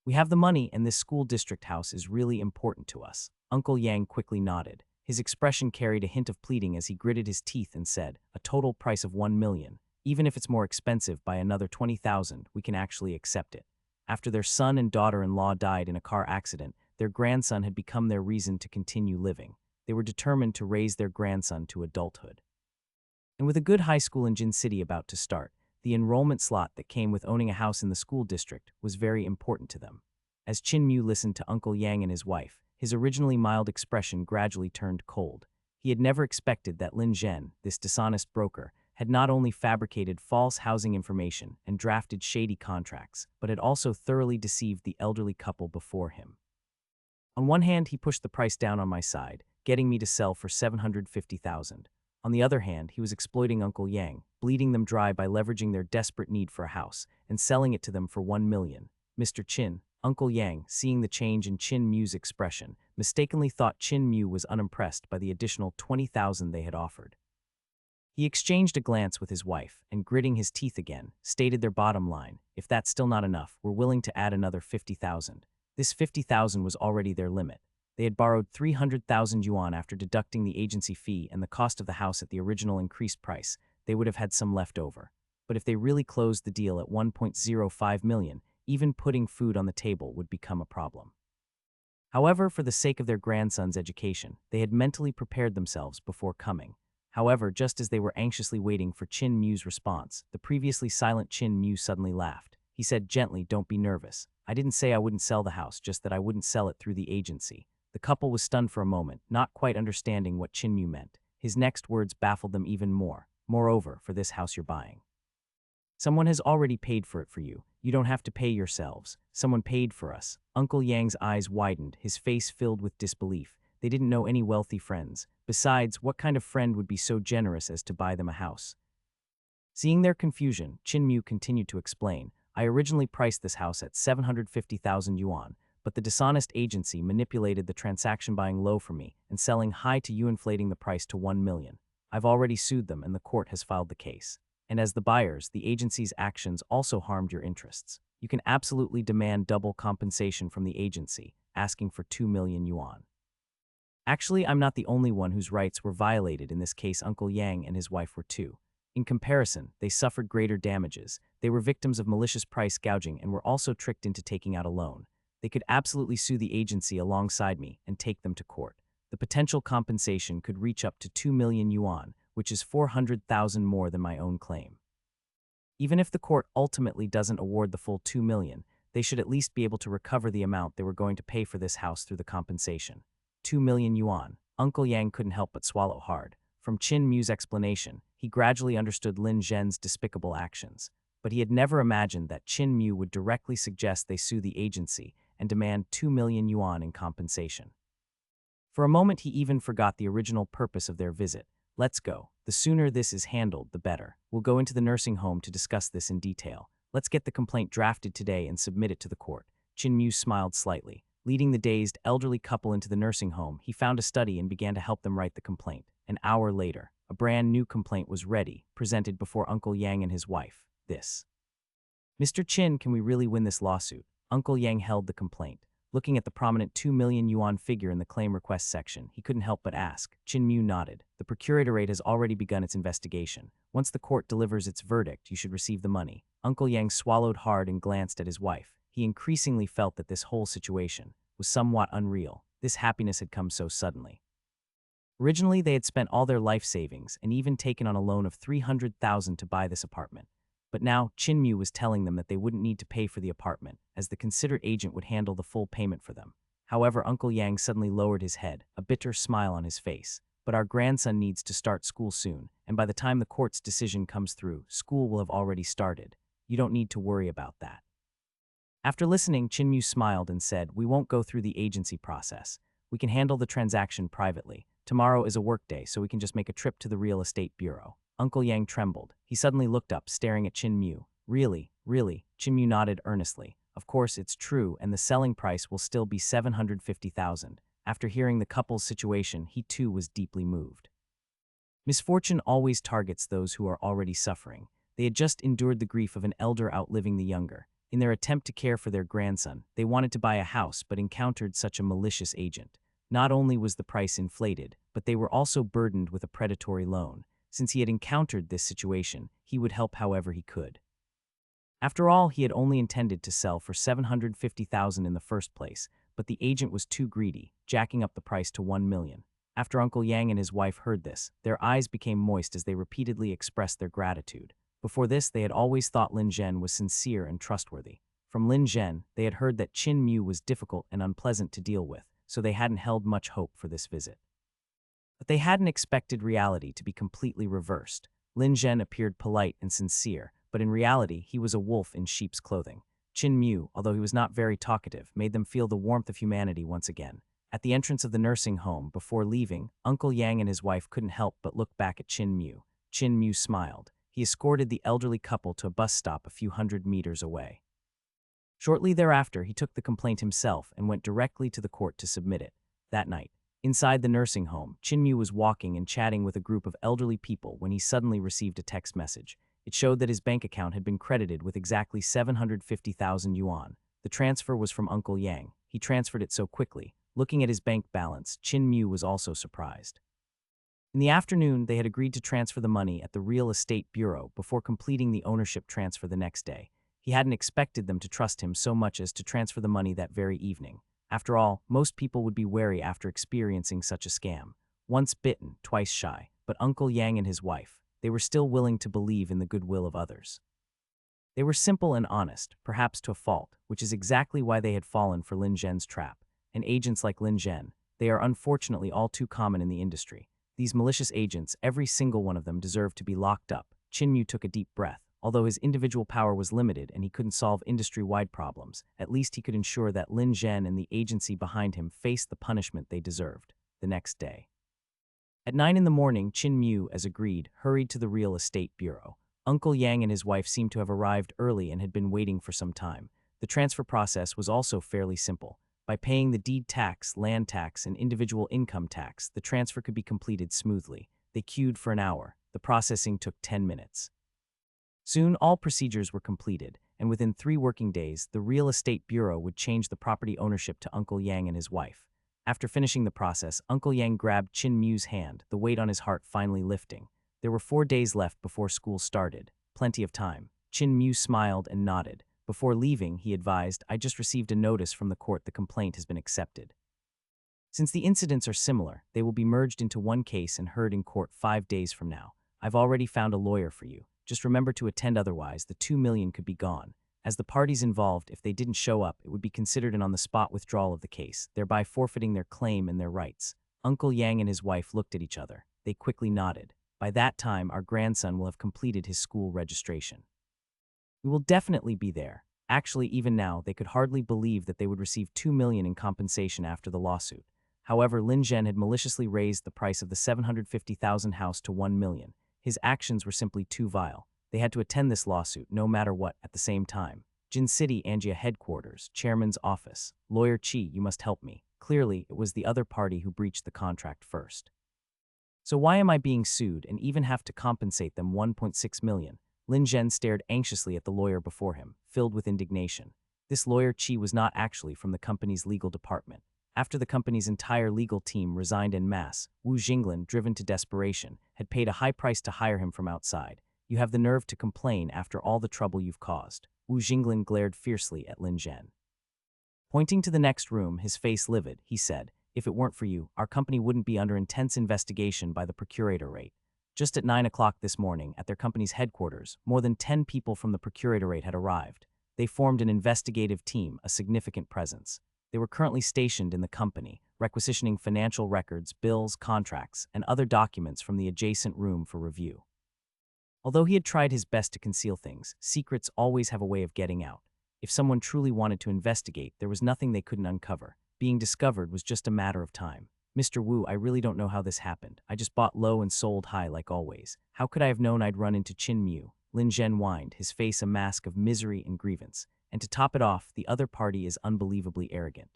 We have the money, and this school district house is really important to us." Uncle Yang quickly nodded. His expression carried a hint of pleading as he gritted his teeth and said, "A total price of 1 million. Even if it's more expensive by another 20,000, we can actually accept it." After their son and daughter-in-law died in a car accident, their grandson had become their reason to continue living. They were determined to raise their grandson to adulthood. And with a good high school in Jin City about to start, the enrollment slot that came with owning a house in the school district was very important to them. As Chin Mu listened to Uncle Yang and his wife, his originally mild expression gradually turned cold. He had never expected that Lin Zhen, this dishonest broker, had not only fabricated false housing information and drafted shady contracts, but had also thoroughly deceived the elderly couple before him. On one hand, he pushed the price down on my side, getting me to sell for 750,000. On the other hand, he was exploiting Uncle Yang, bleeding them dry by leveraging their desperate need for a house and selling it to them for 1 million. Mr. Chin, Uncle Yang, seeing the change in Chin Mu's expression, mistakenly thought Chin Mu was unimpressed by the additional 20,000 they had offered. He exchanged a glance with his wife and, gritting his teeth again, stated their bottom line: if that's still not enough, we're willing to add another 50,000. This 50,000 was already their limit. They had borrowed 300,000 yuan after deducting the agency fee and the cost of the house at the original increased price. They would have had some left over. But if they really closed the deal at 1.05 million, even putting food on the table would become a problem. However, for the sake of their grandson's education, they had mentally prepared themselves before coming. However, just as they were anxiously waiting for Chin Mu's response, the previously silent Chin Mu suddenly laughed. He said gently, "Don't be nervous. I didn't say I wouldn't sell the house, just that I wouldn't sell it through the agency." The couple was stunned for a moment, not quite understanding what Chin Mu meant. His next words baffled them even more. "Moreover, for this house you're buying, someone has already paid for it for you. You don't have to pay yourselves. Someone paid for us." Uncle Yang's eyes widened, his face filled with disbelief. They didn't know any wealthy friends. Besides, what kind of friend would be so generous as to buy them a house? Seeing their confusion, Chin Mu continued to explain, "I originally priced this house at 750,000 yuan, but the dishonest agency manipulated the transaction, buying low for me and selling high to you, inflating the price to 1 million. I've already sued them and the court has filed the case. And as the buyers, the agency's actions also harmed your interests. You can absolutely demand double compensation from the agency, asking for 2 million yuan. Actually, I'm not the only one whose rights were violated in this case. Uncle Yang and his wife were too. In comparison, they suffered greater damages. They were victims of malicious price gouging and were also tricked into taking out a loan. They could absolutely sue the agency alongside me and take them to court. The potential compensation could reach up to 2 million yuan, which is 400,000 more than my own claim. Even if the court ultimately doesn't award the full 2 million, they should at least be able to recover the amount they were going to pay for this house through the compensation. 2 million yuan. Uncle Yang couldn't help but swallow hard. From Chin Mu's explanation, he gradually understood Lin Zhen's despicable actions. But he had never imagined that Chin Mu would directly suggest they sue the agency and demand 2 million yuan in compensation. For a moment, he even forgot the original purpose of their visit. Let's go. The sooner this is handled, the better. We'll go into the nursing home to discuss this in detail. Let's get the complaint drafted today and submit it to the court. Chin Mu smiled slightly. Leading the dazed elderly couple into the nursing home, he found a study and began to help them write the complaint. An hour later, a brand new complaint was ready, presented before Uncle Yang and his wife. This. "Mr. Chin, can we really win this lawsuit?" Uncle Yang held the complaint. Looking at the prominent 2 million yuan figure in the claim request section, he couldn't help but ask. Chin Mu nodded. "The procuratorate has already begun its investigation. Once the court delivers its verdict, you should receive the money." Uncle Yang swallowed hard and glanced at his wife. He increasingly felt that this whole situation was somewhat unreal. This happiness had come so suddenly. Originally, they had spent all their life savings and even taken on a loan of 300,000 to buy this apartment. But now, Chin Mu was telling them that they wouldn't need to pay for the apartment, as the considered agent would handle the full payment for them. However, Uncle Yang suddenly lowered his head, a bitter smile on his face. "But our grandson needs to start school soon, and by the time the court's decision comes through, school will have already started. You don't need to worry about that." After listening, Chin Mu smiled and said, "We won't go through the agency process. We can handle the transaction privately. Tomorrow is a work day, so we can just make a trip to the real estate bureau." Uncle Yang trembled. He suddenly looked up, staring at Chin Mu. "Really, really?" Chin Mu nodded earnestly. "Of course, it's true, and the selling price will still be 750,000. After hearing the couple's situation, he too was deeply moved. Misfortune always targets those who are already suffering. They had just endured the grief of an elder outliving the younger. In their attempt to care for their grandson, they wanted to buy a house but encountered such a malicious agent. Not only was the price inflated, but they were also burdened with a predatory loan. Since he had encountered this situation, he would help however he could. After all, he had only intended to sell for 750,000 in the first place, but the agent was too greedy, jacking up the price to 1 million. After Uncle Yang and his wife heard this, their eyes became moist as they repeatedly expressed their gratitude. Before this, they had always thought Lin Zhen was sincere and trustworthy. From Lin Zhen, they had heard that Qin Mu was difficult and unpleasant to deal with, so they hadn't held much hope for this visit. But they hadn't expected reality to be completely reversed. Lin Zhen appeared polite and sincere, but in reality, he was a wolf in sheep's clothing. Qin Mu, although he was not very talkative, made them feel the warmth of humanity once again. At the entrance of the nursing home, before leaving, Uncle Yang and his wife couldn't help but look back at Qin Mu. Qin Mu smiled. He escorted the elderly couple to a bus stop a few hundred meters away. Shortly thereafter, he took the complaint himself and went directly to the court to submit it. That night, inside the nursing home, Qin Mu was walking and chatting with a group of elderly people when he suddenly received a text message. It showed that his bank account had been credited with exactly 750,000 yuan. The transfer was from Uncle Yang. He transferred it so quickly. Looking at his bank balance, Qin Mu was also surprised. In the afternoon, they had agreed to transfer the money at the Real Estate Bureau before completing the ownership transfer the next day. He hadn't expected them to trust him so much as to transfer the money that very evening. After all, most people would be wary after experiencing such a scam. Once bitten, twice shy, but Uncle Yang and his wife, they were still willing to believe in the goodwill of others. They were simple and honest, perhaps to a fault, which is exactly why they had fallen for Lin Zhen's trap. And agents like Lin Zhen, they are unfortunately all too common in the industry. These malicious agents, every single one of them deserved to be locked up. Qin Mu took a deep breath. Although his individual power was limited and he couldn't solve industry-wide problems, at least he could ensure that Lin Zhen and the agency behind him faced the punishment they deserved. The next day, at 9 in the morning, Qin Mu, as agreed, hurried to the Real Estate Bureau. Uncle Yang and his wife seemed to have arrived early and had been waiting for some time. The transfer process was also fairly simple. By paying the deed tax, land tax, and individual income tax, the transfer could be completed smoothly. They queued for an hour. The processing took 10 minutes. Soon, all procedures were completed, and within 3 working days, the Real Estate Bureau would change the property ownership to Uncle Yang and his wife. After finishing the process, Uncle Yang grabbed Qin Mu's hand, the weight on his heart finally lifting. There were 4 days left before school started. Plenty of time. Qin Mu smiled and nodded. Before leaving, he advised, "I just received a notice from the court the complaint has been accepted." Since the incidents are similar, they will be merged into one case and heard in court 5 days from now. I've already found a lawyer for you. Just remember to attend, otherwise the 2 million could be gone. As the parties involved, if they didn't show up, it would be considered an on-the-spot withdrawal of the case, thereby forfeiting their claim and their rights. Uncle Yang and his wife looked at each other. They quickly nodded. By that time, our grandson will have completed his school registration. We will definitely be there. Actually, even now, they could hardly believe that they would receive 2 million in compensation after the lawsuit. However, Lin Zhen had maliciously raised the price of the 750,000 house to 1 million. His actions were simply too vile. They had to attend this lawsuit, no matter what, at the same time. Jin City, Angia headquarters, chairman's office. Lawyer Qi, you must help me. Clearly, it was the other party who breached the contract first. So why am I being sued and even have to compensate them 1.6 million? Lin Zhen stared anxiously at the lawyer before him, filled with indignation. This lawyer Qi was not actually from the company's legal department. After the company's entire legal team resigned en masse, Wu Jinglin, driven to desperation, had paid a high price to hire him from outside. You have the nerve to complain after all the trouble you've caused. Wu Jinglin glared fiercely at Lin Zhen. Pointing to the next room, his face livid, he said, "If it weren't for you, our company wouldn't be under intense investigation by the procuratorate." Just at 9 o'clock this morning, at their company's headquarters, more than 10 people from the procuratorate had arrived. They formed an investigative team, a significant presence. They were currently stationed in the company, requisitioning financial records, bills, contracts, and other documents from the adjacent room for review. Although he had tried his best to conceal things, secrets always have a way of getting out. If someone truly wanted to investigate, there was nothing they couldn't uncover. Being discovered was just a matter of time. "Mr. Wu, I really don't know how this happened. I just bought low and sold high like always. How could I have known I'd run into Qin Mu?" Lin Zhen whined, his face a mask of misery and grievance. And to top it off, the other party is unbelievably arrogant.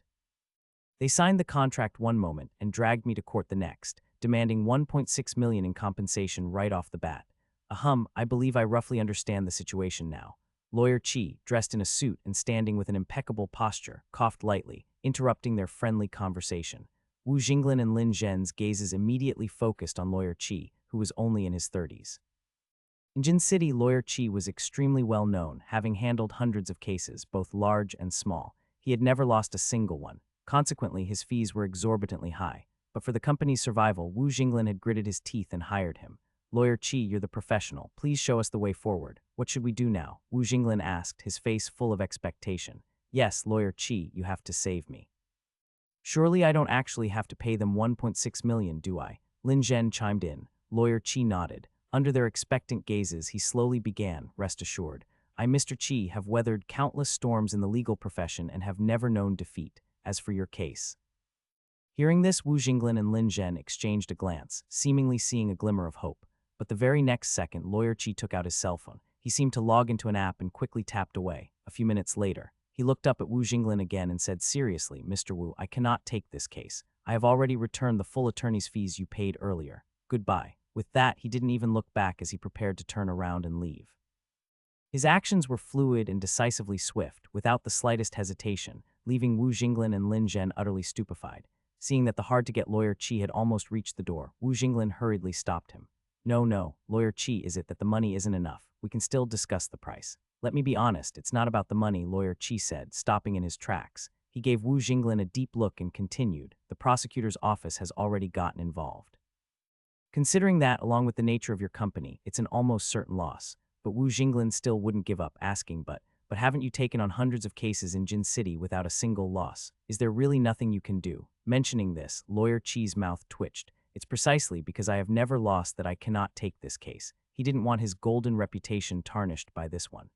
They signed the contract one moment and dragged me to court the next, demanding 1.6 million in compensation right off the bat. I believe I roughly understand the situation now. Lawyer Qi, dressed in a suit and standing with an impeccable posture, coughed lightly, interrupting their friendly conversation. Wu Jinglin and Lin Zhen's gazes immediately focused on Lawyer Qi, who was only in his 30s. In Jin City, Lawyer Qi was extremely well known, having handled hundreds of cases, both large and small. He had never lost a single one. Consequently, his fees were exorbitantly high. But for the company's survival, Wu Jinglin had gritted his teeth and hired him. Lawyer Qi, you're the professional. Please show us the way forward. What should we do now? Wu Jinglin asked, his face full of expectation. Yes, Lawyer Qi, you have to save me. Surely I don't actually have to pay them 1.6 million, do I? Lin Zhen chimed in. Lawyer Qi nodded. Under their expectant gazes, he slowly began, rest assured. I, Mr. Qi, have weathered countless storms in the legal profession and have never known defeat. As for your case. Hearing this, Wu Jinglin and Lin Zhen exchanged a glance, seemingly seeing a glimmer of hope. But the very next second, Lawyer Qi took out his cell phone. He seemed to log into an app and quickly tapped away. A few minutes later, he looked up at Wu Jinglin again and said, seriously, Mr. Wu, I cannot take this case. I have already returned the full attorney's fees you paid earlier. Goodbye. With that, he didn't even look back as he prepared to turn around and leave. His actions were fluid and decisively swift, without the slightest hesitation, leaving Wu Jinglin and Lin Zhen utterly stupefied. Seeing that the hard-to-get Lawyer Qi had almost reached the door, Wu Jinglin hurriedly stopped him. No, Lawyer Qi, is it that the money isn't enough? We can still discuss the price. Let me be honest, it's not about the money, Lawyer Qi said, stopping in his tracks. He gave Wu Jinglin a deep look and continued, the prosecutor's office has already gotten involved. Considering that, along with the nature of your company, it's an almost certain loss. But Wu Jinglin still wouldn't give up, asking, but haven't you taken on hundreds of cases in Jin City without a single loss? Is there really nothing you can do? Mentioning this, Lawyer Qi's mouth twitched. It's precisely because I have never lost that I cannot take this case. He didn't want his golden reputation tarnished by this one.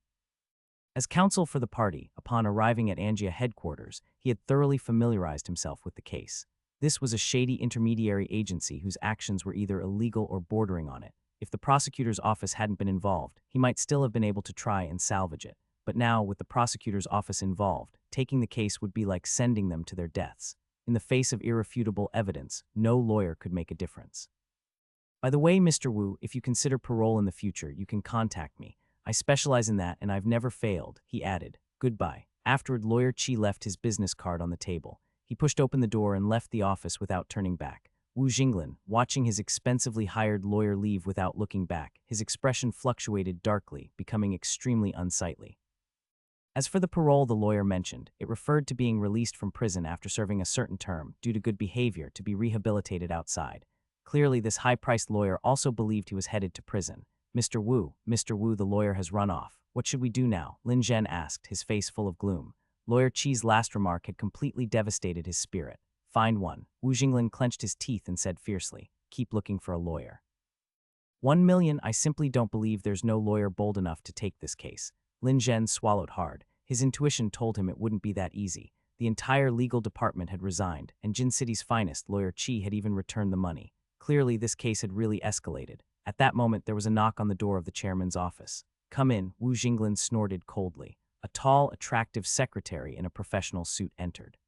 As counsel for the party, upon arriving at Angia headquarters, he had thoroughly familiarized himself with the case. This was a shady intermediary agency whose actions were either illegal or bordering on it. If the prosecutor's office hadn't been involved, he might still have been able to try and salvage it. But now, with the prosecutor's office involved, taking the case would be like sending them to their deaths. In the face of irrefutable evidence, no lawyer could make a difference. By the way, Mr. Wu, if you consider parole in the future, you can contact me. I specialize in that and I've never failed, he added. Goodbye. Afterward, Lawyer Qi left his business card on the table. He pushed open the door and left the office without turning back. Wu Jinglin, watching his expensively hired lawyer leave without looking back, his expression fluctuated darkly, becoming extremely unsightly. As for the parole the lawyer mentioned, it referred to being released from prison after serving a certain term, due to good behavior, to be rehabilitated outside. Clearly, this high-priced lawyer also believed he was headed to prison. Mr. Wu, the lawyer has run off. What should we do now? Lin Zhen asked, his face full of gloom. Lawyer Qi's last remark had completely devastated his spirit. Find one. Wu Jinglin clenched his teeth and said fiercely, keep looking for a lawyer. 1 million, I simply don't believe there's no lawyer bold enough to take this case. Lin Zhen swallowed hard. His intuition told him it wouldn't be that easy. The entire legal department had resigned, and Jin City's finest, Lawyer Qi, had even returned the money. Clearly, this case had really escalated. At that moment, there was a knock on the door of the chairman's office. Come in, Wu Jinglin snorted coldly. A tall, attractive secretary in a professional suit entered.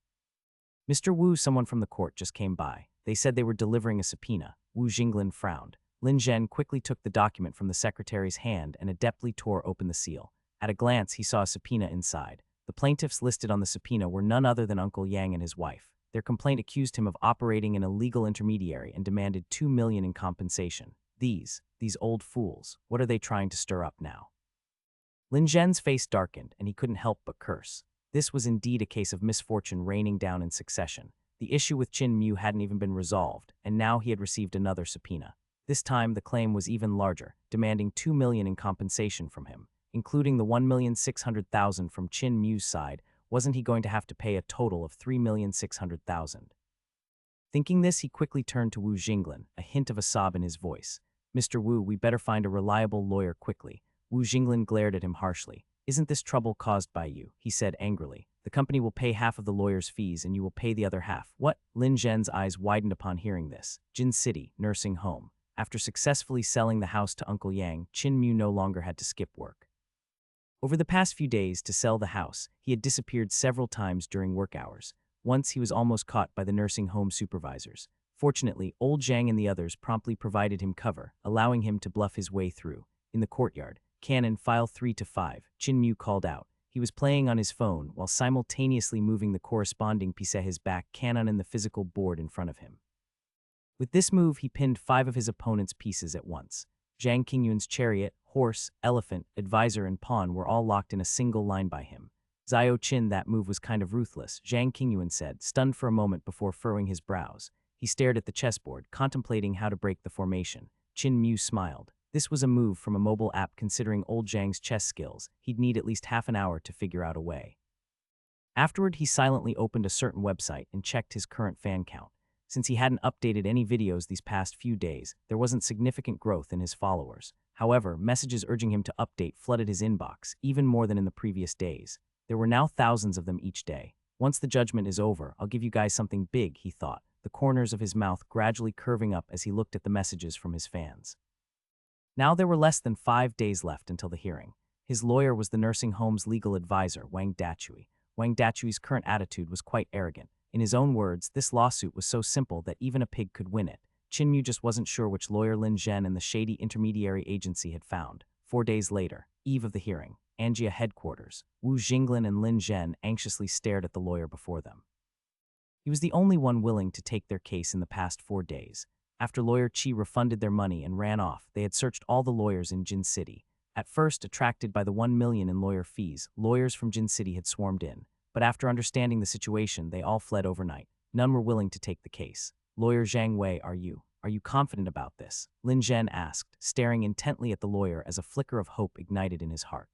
Mr. Wu, someone from the court just came by. They said they were delivering a subpoena. Wu Jinglin frowned. Lin Zhen quickly took the document from the secretary's hand and adeptly tore open the seal. At a glance, he saw a subpoena inside. The plaintiffs listed on the subpoena were none other than Uncle Yang and his wife. Their complaint accused him of operating an illegal intermediary and demanded 2 million in compensation. These old fools, what are they trying to stir up now? Lin Zhen's face darkened, and he couldn't help but curse. This was indeed a case of misfortune raining down in succession. The issue with Qin Mu hadn't even been resolved, and now he had received another subpoena. This time, the claim was even larger, demanding 2 million in compensation from him. Including the 1,600,000 from Qin Mu's side, wasn't he going to have to pay a total of 3,600,000? Thinking this, he quickly turned to Wu Jinglin, a hint of a sob in his voice. Mr. Wu, we better find a reliable lawyer quickly. Wu Jinglin glared at him harshly. Isn't this trouble caused by you? He said angrily. The company will pay half of the lawyer's fees and you will pay the other half. What? Lin Zhen's eyes widened upon hearing this. Jin City, nursing home. After successfully selling the house to Uncle Yang, Qin Mu no longer had to skip work. Over the past few days to sell the house, he had disappeared several times during work hours. Once he was almost caught by the nursing home supervisors. Fortunately, old Zhang and the others promptly provided him cover, allowing him to bluff his way through. In the courtyard, Canon File 3 to 5, Qin Mu called out. He was playing on his phone while simultaneously moving the corresponding piece at his back Canon and the physical board in front of him. With this move, he pinned 5 of his opponent's pieces at once. Zhang Qingyun's chariot, horse, elephant, advisor, and pawn were all locked in a single line by him. Zhao Qin, that move was kind of ruthless, Zhang Qingyuan said, stunned for a moment before furrowing his brows. He stared at the chessboard, contemplating how to break the formation. Qin Mu smiled. This was a move from a mobile app. Considering old Zhang's chess skills, he'd need at least half an hour to figure out a way. Afterward, he silently opened a certain website and checked his current fan count. Since he hadn't updated any videos these past few days, there wasn't significant growth in his followers. However, messages urging him to update flooded his inbox, even more than in the previous days. There were now thousands of them each day. Once the judgment is over, I'll give you guys something big, he thought, the corners of his mouth gradually curving up as he looked at the messages from his fans. Now there were less than 5 days left until the hearing. His lawyer was the nursing home's legal advisor, Wang Dachui. Wang Dachui's current attitude was quite arrogant. In his own words, this lawsuit was so simple that even a pig could win it. Qinmu just wasn't sure which lawyer Lin Zhen and the shady intermediary agency had found. 4 days later, eve of the hearing, Angia headquarters, Wu Jinglin and Lin Zhen anxiously stared at the lawyer before them. He was the only one willing to take their case in the past 4 days. After lawyer Qi refunded their money and ran off, they had searched all the lawyers in Jin City. At first, attracted by the 1 million in lawyer fees, lawyers from Jin City had swarmed in. But after understanding the situation, they all fled overnight. None were willing to take the case. Lawyer Zhang Wei, are you confident about this? Lin Zhen asked, staring intently at the lawyer as a flicker of hope ignited in his heart.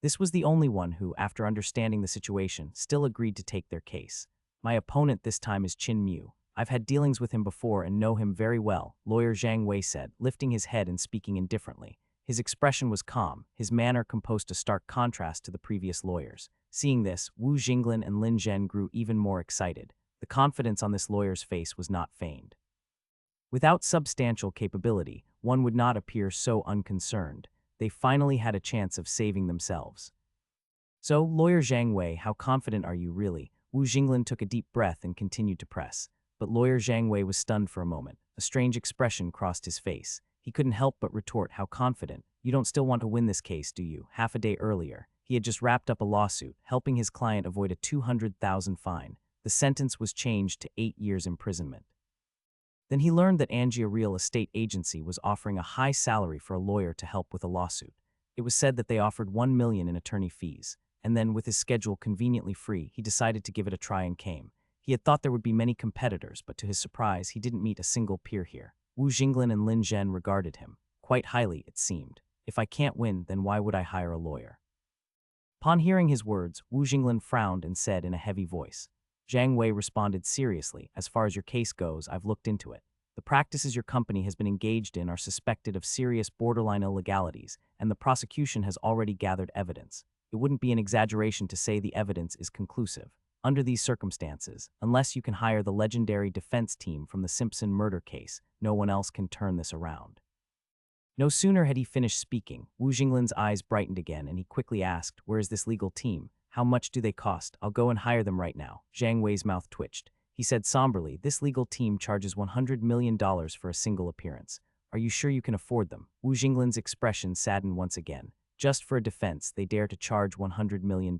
This was the only one who, after understanding the situation, still agreed to take their case. My opponent this time is Qin Mu. I've had dealings with him before and know him very well, lawyer Zhang Wei said, lifting his head and speaking indifferently. His expression was calm, his manner composed a stark contrast to the previous lawyers. Seeing this, Wu Jinglin and Lin Zhen grew even more excited. The confidence on this lawyer's face was not feigned. Without substantial capability, one would not appear so unconcerned. They finally had a chance of saving themselves. So, lawyer Zhang Wei, how confident are you really? Wu Jinglin took a deep breath and continued to press. But lawyer Zhang Wei was stunned for a moment. A strange expression crossed his face. He couldn't help but retort, how confident? You don't still want to win this case, do you? Half a day earlier, he had just wrapped up a lawsuit, helping his client avoid a 200,000 fine. The sentence was changed to 8 years imprisonment. Then he learned that Angia Real Estate Agency was offering a high salary for a lawyer to help with a lawsuit. It was said that they offered 1 million in attorney fees. And then, with his schedule conveniently free, he decided to give it a try and came. He had thought there would be many competitors, but to his surprise, he didn't meet a single peer here. Wu Jinglin and Lin Zhen regarded him. Quite highly, it seemed. If I can't win, then why would I hire a lawyer? Upon hearing his words, Wu Jinglin frowned and said in a heavy voice. Zhang Wei responded seriously, as far as your case goes, I've looked into it. The practices your company has been engaged in are suspected of serious borderline illegalities, and the prosecution has already gathered evidence. It wouldn't be an exaggeration to say the evidence is conclusive. Under these circumstances, unless you can hire the legendary defense team from the Simpson murder case, no one else can turn this around. No sooner had he finished speaking, Wu Jinglin's eyes brightened again and he quickly asked, where is this legal team? How much do they cost? I'll go and hire them right now. Zhang Wei's mouth twitched. He said somberly, this legal team charges $100 million for a single appearance. Are you sure you can afford them? Wu Jinglin's expression saddened once again. Just for a defense, they dare to charge $100 million.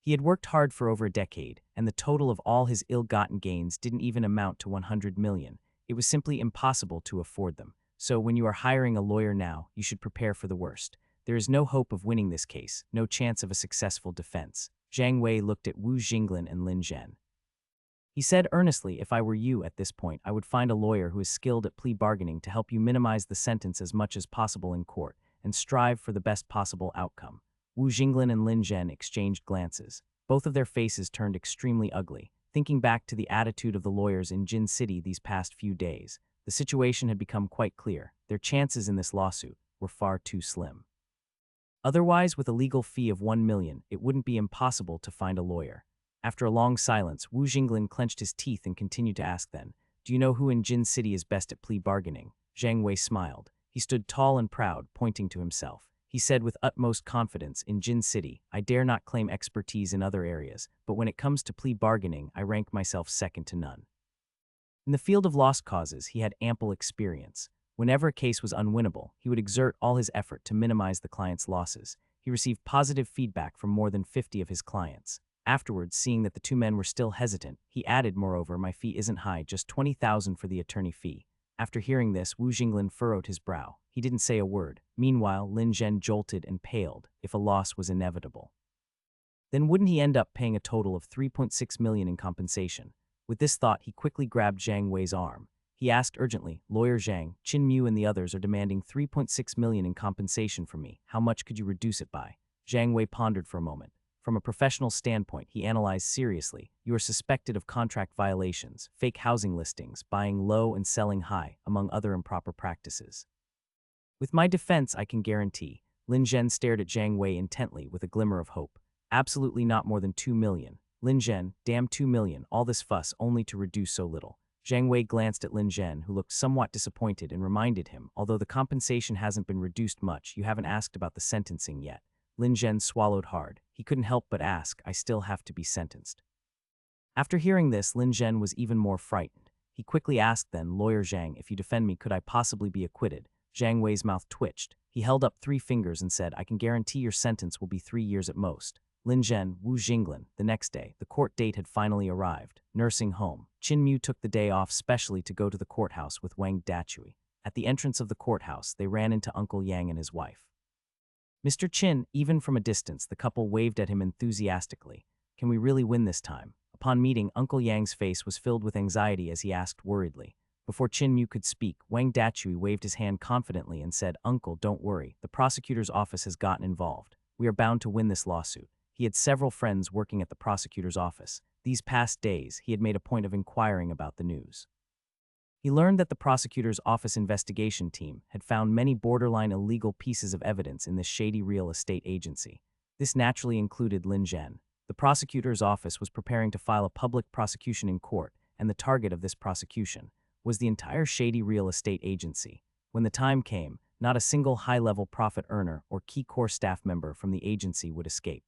He had worked hard for over a decade, and the total of all his ill-gotten gains didn't even amount to 100 million. It was simply impossible to afford them. So when you are hiring a lawyer now, you should prepare for the worst. There is no hope of winning this case, no chance of a successful defense. Zhang Wei looked at Wu Jinglin and Lin Zhen. He said earnestly, if I were you at this point, I would find a lawyer who is skilled at plea bargaining to help you minimize the sentence as much as possible in court, and strive for the best possible outcome. Wu Jinglin and Lin Zhen exchanged glances. Both of their faces turned extremely ugly. Thinking back to the attitude of the lawyers in Jin City these past few days, the situation had become quite clear. Their chances in this lawsuit were far too slim. Otherwise, with a legal fee of 1 million, it wouldn't be impossible to find a lawyer. After a long silence, Wu Jinglin clenched his teeth and continued to ask then, do you know who in Jin City is best at plea bargaining? Zhang Wei smiled. He stood tall and proud, pointing to himself. He said with utmost confidence, in Jin City, I dare not claim expertise in other areas, but when it comes to plea bargaining, I rank myself second to none. In the field of lost causes, he had ample experience. Whenever a case was unwinnable, he would exert all his effort to minimize the client's losses. He received positive feedback from more than 50 of his clients. Afterwards, seeing that the two men were still hesitant, he added, moreover, my fee isn't high, just 20,000 for the attorney fee. After hearing this, Wu Jinglin furrowed his brow. He didn't say a word. Meanwhile, Lin Zhen jolted and paled, if a loss was inevitable. Then wouldn't he end up paying a total of 3.6 million in compensation? With this thought, he quickly grabbed Zhang Wei's arm. He asked urgently, "Lawyer Zhang, Qin Mu and the others are demanding 3.6 million in compensation from me. How much could you reduce it by?" Zhang Wei pondered for a moment. From a professional standpoint, he analyzed seriously. "You are suspected of contract violations, fake housing listings, buying low and selling high, among other improper practices. With my defense, I can guarantee." Lin Zhen stared at Zhang Wei intently with a glimmer of hope. "Absolutely not more than 2 million. Lin Zhen, damn 2 million, all this fuss only to reduce so little." Zhang Wei glanced at Lin Zhen, who looked somewhat disappointed, and reminded him, "Although the compensation hasn't been reduced much, you haven't asked about the sentencing yet." Lin Zhen swallowed hard. He couldn't help but ask, "I still have to be sentenced?" After hearing this, Lin Zhen was even more frightened. He quickly asked then, "Lawyer Zhang, if you defend me, could I possibly be acquitted?" Zhang Wei's mouth twitched. He held up 3 fingers and said, "I can guarantee your sentence will be 3 years at most." Lin Zhen, Wu Jinglan. The next day, the court date had finally arrived. Nursing home. Qin Mu took the day off specially to go to the courthouse with Wang Dachui. At the entrance of the courthouse, they ran into Uncle Yang and his wife. Mr. Qin, even from a distance, the couple waved at him enthusiastically. "Can we really win this time?" Upon meeting, Uncle Yang's face was filled with anxiety as he asked worriedly. Before Qin Mu could speak, Wang Dachui waved his hand confidently and said, "Uncle, don't worry. The prosecutor's office has gotten involved. We are bound to win this lawsuit." He had several friends working at the prosecutor's office. These past days, he had made a point of inquiring about the news. He learned that the prosecutor's office investigation team had found many borderline illegal pieces of evidence in this shady real estate agency. This naturally included Lin Zhen. The prosecutor's office was preparing to file a public prosecution in court, and the target of this prosecution was the entire shady real estate agency. When the time came, not a single high-level profit earner or key core staff member from the agency would escape.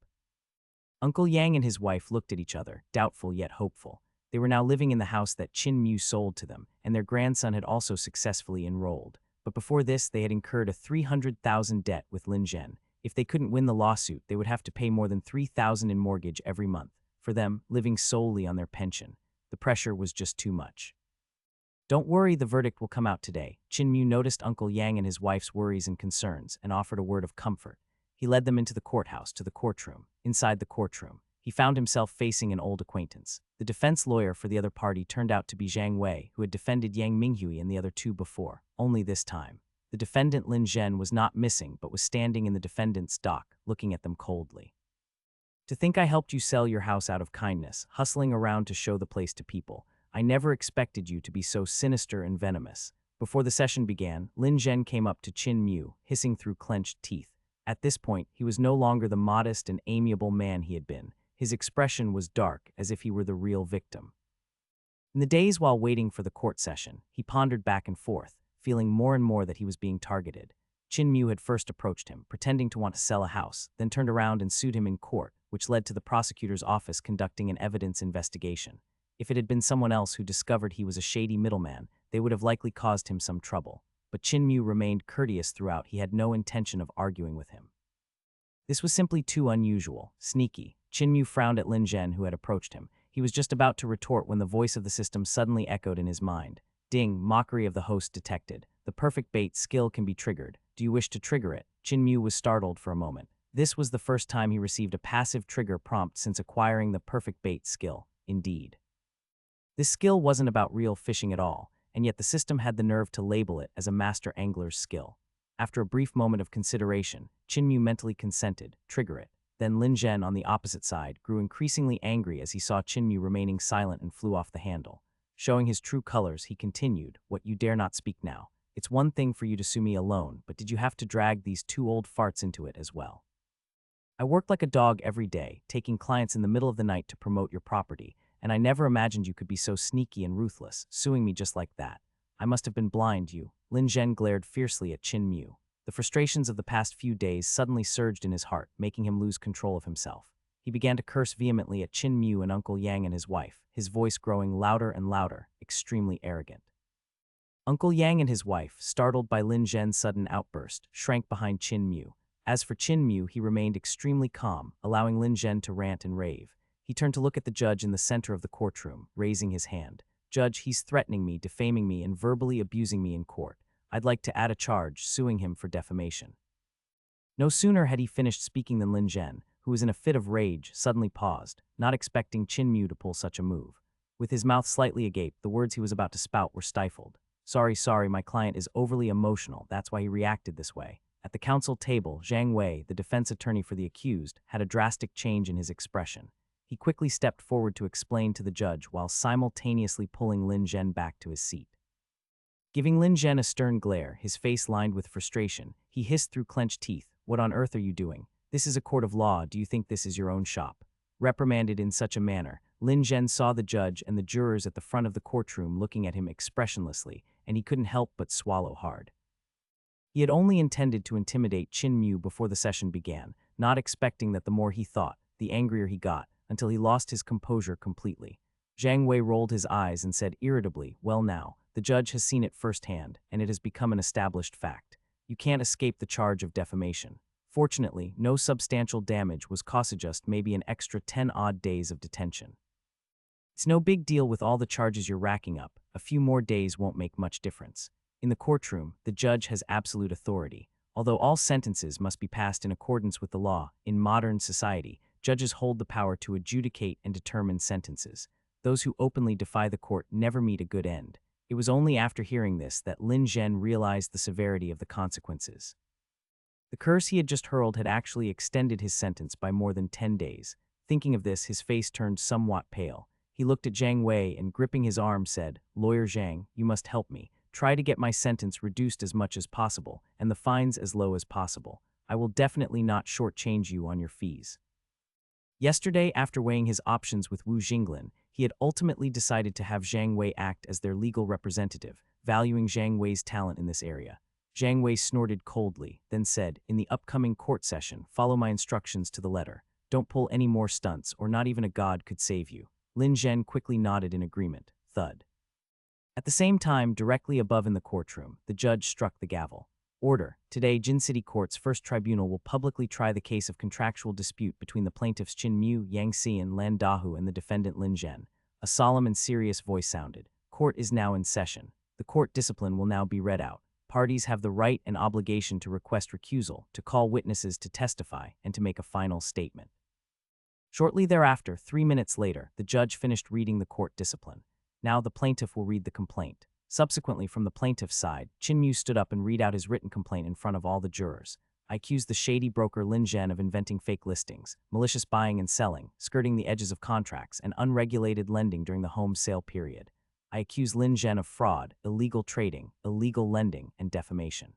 Uncle Yang and his wife looked at each other, doubtful yet hopeful. They were now living in the house that Qin Mu sold to them, and their grandson had also successfully enrolled. But before this, they had incurred a 300,000 debt with Lin Zhen. If they couldn't win the lawsuit, they would have to pay more than 3,000 in mortgage every month. For them, living solely on their pension, the pressure was just too much. "Don't worry, the verdict will come out today." Qin Mu noticed Uncle Yang and his wife's worries and concerns and offered a word of comfort. He led them into the courthouse to the courtroom. Inside the courtroom, he found himself facing an old acquaintance. The defense lawyer for the other party turned out to be Zhang Wei, who had defended Yang Minghui and the other two before. Only this time, the defendant Lin Zhen was not missing but was standing in the defendant's dock, looking at them coldly. "To think I helped you sell your house out of kindness, hustling around to show the place to people. I never expected you to be so sinister and venomous." Before the session began, Lin Zhen came up to Qin Mu, hissing through clenched teeth. At this point, he was no longer the modest and amiable man he had been. His expression was dark, as if he were the real victim. In the days while waiting for the court session, he pondered back and forth, feeling more and more that he was being targeted. Qin Mu had first approached him, pretending to want to sell a house, then turned around and sued him in court, which led to the prosecutor's office conducting an evidence investigation. If it had been someone else who discovered he was a shady middleman, they would have likely caused him some trouble. But Qin Mu remained courteous throughout. He had no intention of arguing with him. This was simply too unusual, sneaky. Qin Mu frowned at Lin Zhen, who had approached him. He was just about to retort when the voice of the system suddenly echoed in his mind. "Ding," mockery of the host detected. "The perfect bait skill can be triggered. Do you wish to trigger it?" Qin Mu was startled for a moment. This was the first time he received a passive trigger prompt since acquiring the perfect bait skill. Indeed. This skill wasn't about real fishing at all, and yet the system had the nerve to label it as a master angler's skill. After a brief moment of consideration, Qin Mu mentally consented, "Trigger it." Then Lin Zhen, on the opposite side, grew increasingly angry as he saw Qin Mu remaining silent and flew off the handle. Showing his true colors, he continued, "What, you dare not speak now? It's one thing for you to sue me alone, but did you have to drag these 2 old farts into it as well? I worked like a dog every day, taking clients in the middle of the night to promote your property, and I never imagined you could be so sneaky and ruthless, suing me just like that. I must have been blind, you." Lin Zhen glared fiercely at Qin Mu. The frustrations of the past few days suddenly surged in his heart, making him lose control of himself. He began to curse vehemently at Qin Mu and Uncle Yang and his wife, his voice growing louder and louder, extremely arrogant. Uncle Yang and his wife, startled by Lin Zhen's sudden outburst, shrank behind Qin Mu. As for Qin Mu, he remained extremely calm, allowing Lin Zhen to rant and rave. He turned to look at the judge in the center of the courtroom, raising his hand. "Judge, he's threatening me, defaming me, and verbally abusing me in court. I'd like to add a charge, suing him for defamation." No sooner had he finished speaking than Lin Zhen, who was in a fit of rage, suddenly paused, not expecting Chin Mu to pull such a move. With his mouth slightly agape, the words he was about to spout were stifled. Sorry, my client is overly emotional, that's why he reacted this way. At the counsel table, Zhang Wei, the defense attorney for the accused, had a drastic change in his expression. He quickly stepped forward to explain to the judge while simultaneously pulling Lin Zhen back to his seat. Giving Lin Zhen a stern glare, his face lined with frustration, he hissed through clenched teeth, "What on earth are you doing? This is a court of law, do you think this is your own shop?" Reprimanded in such a manner, Lin Zhen saw the judge and the jurors at the front of the courtroom looking at him expressionlessly, and he couldn't help but swallow hard. He had only intended to intimidate Chin Mu before the session began, not expecting that the more he thought, the angrier he got, until he lost his composure completely. Zhang Wei rolled his eyes and said irritably, "Well now, the judge has seen it firsthand, and it has become an established fact. You can't escape the charge of defamation. Fortunately, no substantial damage was caused, just maybe an extra 10 odd days of detention. It's no big deal with all the charges you're racking up, a few more days won't make much difference. In the courtroom, the judge has absolute authority. Although all sentences must be passed in accordance with the law, in modern society, judges hold the power to adjudicate and determine sentences. Those who openly defy the court never meet a good end." It was only after hearing this that Lin Zhen realized the severity of the consequences. The curse he had just hurled had actually extended his sentence by more than 10 days. Thinking of this, his face turned somewhat pale. He looked at Zhang Wei and, gripping his arm, said, "Lawyer Zhang, you must help me. Try to get my sentence reduced as much as possible, and the fines as low as possible. I will definitely not shortchange you on your fees." Yesterday, after weighing his options with Wu Jinglin, he had ultimately decided to have Zhang Wei act as their legal representative, valuing Zhang Wei's talent in this area. Zhang Wei snorted coldly, then said, "In the upcoming court session, follow my instructions to the letter. Don't pull any more stunts, or not even a god could save you." Lin Zhen quickly nodded in agreement. Thud. At the same time, directly above in the courtroom, the judge struck the gavel. "Order. Today, Jin City Court's first tribunal will publicly try the case of contractual dispute between the plaintiffs Chin Mu, Yang Xian, Lan Dahu, and the defendant Lin Zhen." A solemn and serious voice sounded. "Court is now in session. The court discipline will now be read out. Parties have the right and obligation to request recusal, to call witnesses to testify, and to make a final statement." Shortly thereafter, 3 minutes later, the judge finished reading the court discipline. Now the plaintiff will read the complaint. Subsequently, from the plaintiff's side, Chin Mu stood up and read out his written complaint in front of all the jurors. "I accuse the shady broker Lin Zhen of inventing fake listings, malicious buying and selling, skirting the edges of contracts, and unregulated lending during the home sale period. I accuse Lin Zhen of fraud, illegal trading, illegal lending, and defamation.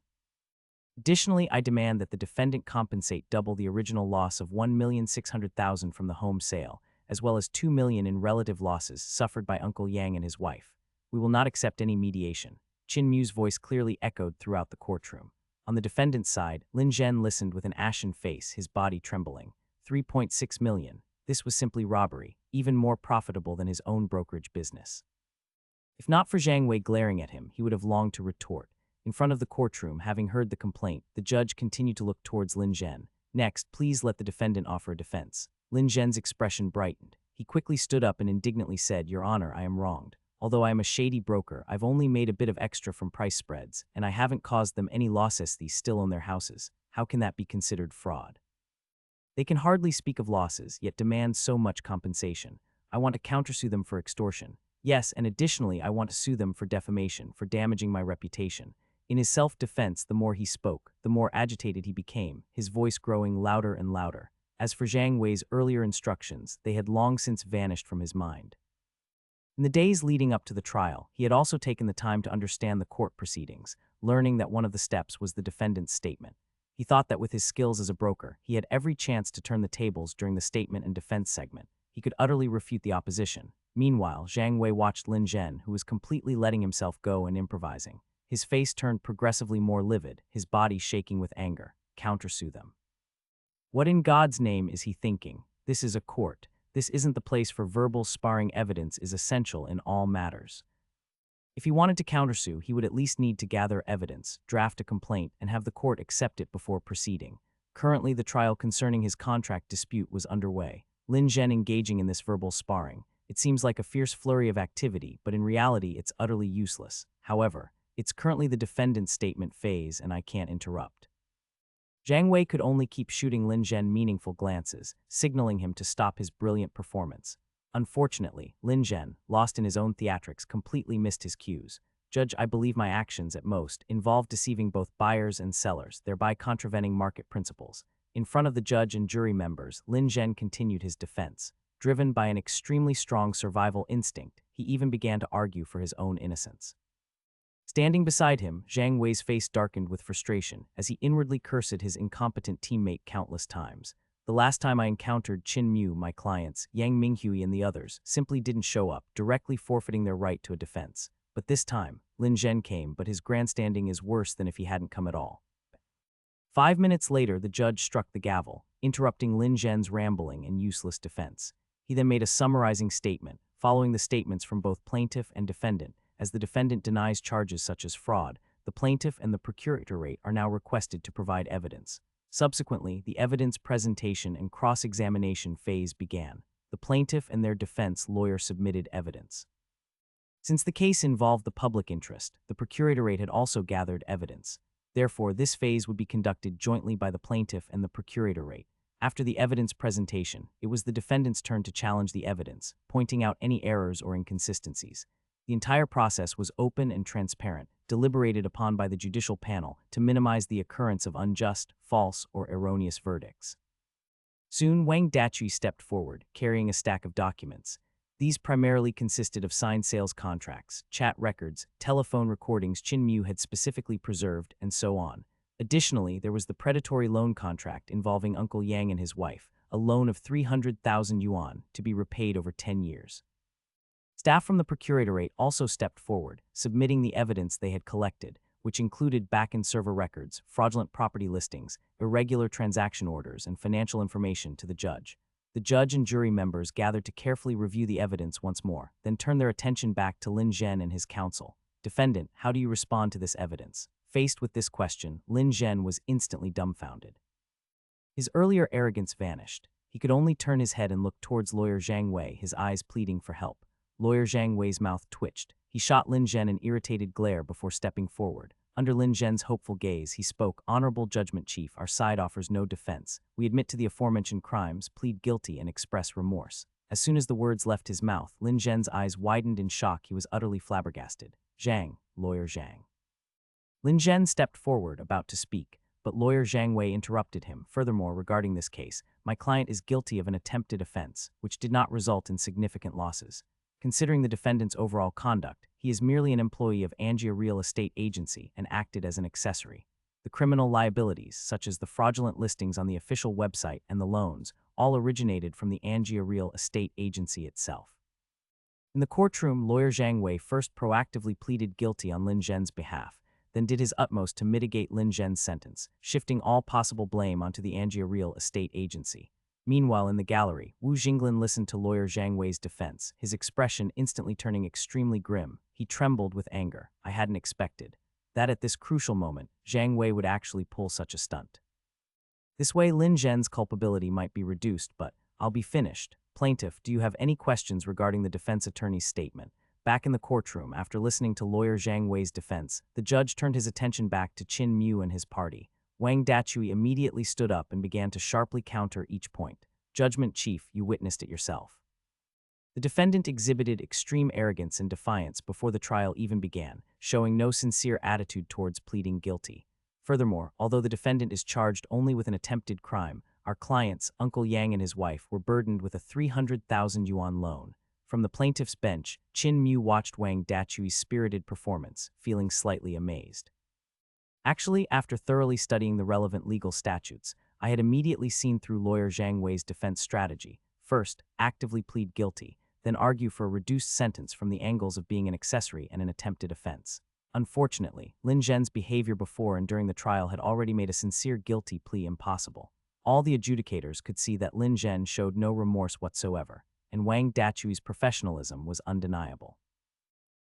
Additionally, I demand that the defendant compensate double the original loss of $1,600,000 from the home sale, as well as $2 million in relative losses suffered by Uncle Yang and his wife. We will not accept any mediation." Chin Mu's voice clearly echoed throughout the courtroom. On the defendant's side, Lin Zhen listened with an ashen face, his body trembling. 3.6 million. This was simply robbery, even more profitable than his own brokerage business. If not for Zhang Wei glaring at him, he would have longed to retort. In front of the courtroom, having heard the complaint, the judge continued to look towards Lin Zhen. "Next, please let the defendant offer a defense." Lin Zhen's expression brightened. He quickly stood up and indignantly said, "Your Honor, I am wronged. Although I am a shady broker, I've only made a bit of extra from price spreads, and I haven't caused them any losses. These still own their houses. How can that be considered fraud? They can hardly speak of losses, yet demand so much compensation. I want to countersue them for extortion. Yes, and additionally, I want to sue them for defamation, for damaging my reputation." In his self-defense, the more he spoke, the more agitated he became, his voice growing louder and louder. As for Zhang Wei's earlier instructions, they had long since vanished from his mind. In the days leading up to the trial, he had also taken the time to understand the court proceedings, learning that one of the steps was the defendant's statement. He thought that with his skills as a broker, he had every chance to turn the tables during the statement and defense segment. He could utterly refute the opposition. Meanwhile, Zhang Wei watched Lin Zhen, who was completely letting himself go and improvising. His face turned progressively more livid, his body shaking with anger. Countersue them. What in God's name is he thinking? This is a court. This isn't the place for verbal sparring. Evidence is essential in all matters. If he wanted to countersue, he would at least need to gather evidence, draft a complaint, and have the court accept it before proceeding. Currently, the trial concerning his contract dispute was underway. Lin Zhen engaging in this verbal sparring. It seems like a fierce flurry of activity, but in reality, it's utterly useless. However, it's currently the defendant's statement phase, and I can't interrupt. Zhang Wei could only keep shooting Lin Zhen meaningful glances, signaling him to stop his brilliant performance. Unfortunately, Lin Zhen, lost in his own theatrics, completely missed his cues. Judge, I believe my actions, at most, involved deceiving both buyers and sellers, thereby contravening market principles. In front of the judge and jury members, Lin Zhen continued his defense. Driven by an extremely strong survival instinct, he even began to argue for his own innocence. Standing beside him, Zhang Wei's face darkened with frustration as he inwardly cursed his incompetent teammate countless times. The last time I encountered Qin Mu, my clients, Yang Minghui and the others, simply didn't show up, directly forfeiting their right to a defense. But this time, Lin Zhen came, but his grandstanding is worse than if he hadn't come at all. 5 minutes later, the judge struck the gavel, interrupting Lin Zhen's rambling and useless defense. He then made a summarizing statement, following the statements from both plaintiff and defendant. As the defendant denies charges such as fraud, the plaintiff and the procuratorate are now requested to provide evidence. Subsequently, the evidence presentation and cross-examination phase began. The plaintiff and their defense lawyer submitted evidence. Since the case involved the public interest, the procuratorate had also gathered evidence. Therefore, this phase would be conducted jointly by the plaintiff and the procuratorate. After the evidence presentation, it was the defendant's turn to challenge the evidence, pointing out any errors or inconsistencies. The entire process was open and transparent, deliberated upon by the judicial panel to minimize the occurrence of unjust, false, or erroneous verdicts. Soon, Wang Dachui stepped forward, carrying a stack of documents. These primarily consisted of signed sales contracts, chat records, telephone recordings Qin Mu had specifically preserved, and so on. Additionally, there was the predatory loan contract involving Uncle Yang and his wife, a loan of 300,000 yuan to be repaid over 10 years. Staff from the procuratorate also stepped forward, submitting the evidence they had collected, which included back-end server records, fraudulent property listings, irregular transaction orders, and financial information to the judge. The judge and jury members gathered to carefully review the evidence once more, then turned their attention back to Lin Zhen and his counsel. Defendant, how do you respond to this evidence? Faced with this question, Lin Zhen was instantly dumbfounded. His earlier arrogance vanished. He could only turn his head and look towards lawyer Zhang Wei, his eyes pleading for help. Lawyer Zhang Wei's mouth twitched. He shot Lin Zhen an irritated glare before stepping forward. Under Lin Zhen's hopeful gaze, he spoke, "Honorable Judgment Chief, our side offers no defense. We admit to the aforementioned crimes, plead guilty, and express remorse." As soon as the words left his mouth, Lin Zhen's eyes widened in shock. He was utterly flabbergasted. Zhang, lawyer Zhang. Lin Zhen stepped forward, about to speak, but lawyer Zhang Wei interrupted him. Furthermore, regarding this case, my client is guilty of an attempted offense, which did not result in significant losses. Considering the defendant's overall conduct, he is merely an employee of Angia Real Estate Agency and acted as an accessory. The criminal liabilities, such as the fraudulent listings on the official website and the loans, all originated from the Angia Real Estate Agency itself. In the courtroom, lawyer Zhang Wei first proactively pleaded guilty on Lin Zhen's behalf, then did his utmost to mitigate Lin Zhen's sentence, shifting all possible blame onto the Angia Real Estate Agency. Meanwhile, in the gallery, Wu Jinglin listened to lawyer Zhang Wei's defense, his expression instantly turning extremely grim. He trembled with anger. I hadn't expected that at this crucial moment, Zhang Wei would actually pull such a stunt. This way, Lin Zhen's culpability might be reduced, but I'll be finished. Plaintiff, do you have any questions regarding the defense attorney's statement? Back in the courtroom, after listening to lawyer Zhang Wei's defense, the judge turned his attention back to Qin Mu and his party. Wang Dachui immediately stood up and began to sharply counter each point. Judgment Chief, you witnessed it yourself. The defendant exhibited extreme arrogance and defiance before the trial even began, showing no sincere attitude towards pleading guilty. Furthermore, although the defendant is charged only with an attempted crime, our clients, Uncle Yang and his wife, were burdened with a 300,000 yuan loan. From the plaintiff's bench, Qin Mu watched Wang Dachui's spirited performance, feeling slightly amazed. Actually, after thoroughly studying the relevant legal statutes, I had immediately seen through lawyer Zhang Wei's defense strategy. First, actively plead guilty, then argue for a reduced sentence from the angles of being an accessory and an attempted offense. Unfortunately, Lin Zhen's behavior before and during the trial had already made a sincere guilty plea impossible. All the adjudicators could see that Lin Zhen showed no remorse whatsoever, and Wang Dachui's professionalism was undeniable.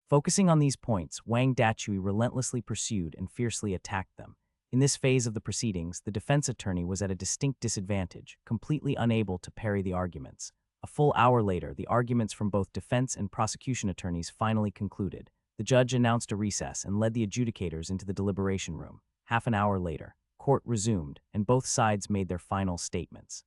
Focusing on these points, Wang Dachui relentlessly pursued and fiercely attacked them. In this phase of the proceedings, the defense attorney was at a distinct disadvantage, completely unable to parry the arguments. A full hour later, the arguments from both defense and prosecution attorneys finally concluded. The judge announced a recess and led the adjudicators into the deliberation room. Half an hour later, court resumed, and both sides made their final statements.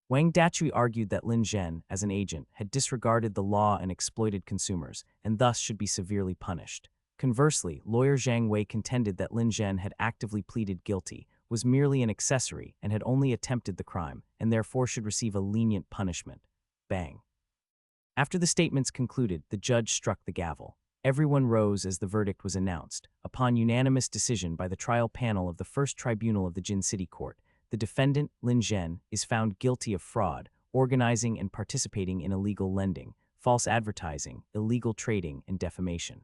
Wang Dachui argued that Lin Zhen, as an agent, had disregarded the law and exploited consumers, and thus should be severely punished. Conversely, lawyer Zhang Wei contended that Lin Zhen had actively pleaded guilty, was merely an accessory, and had only attempted the crime, and therefore should receive a lenient punishment. Bang. After the statements concluded, the judge struck the gavel. Everyone rose as the verdict was announced. Upon unanimous decision by the trial panel of the First Tribunal of the Jin City Court, the defendant, Lin Zhen, is found guilty of fraud, organizing and participating in illegal lending, false advertising, illegal trading, and defamation.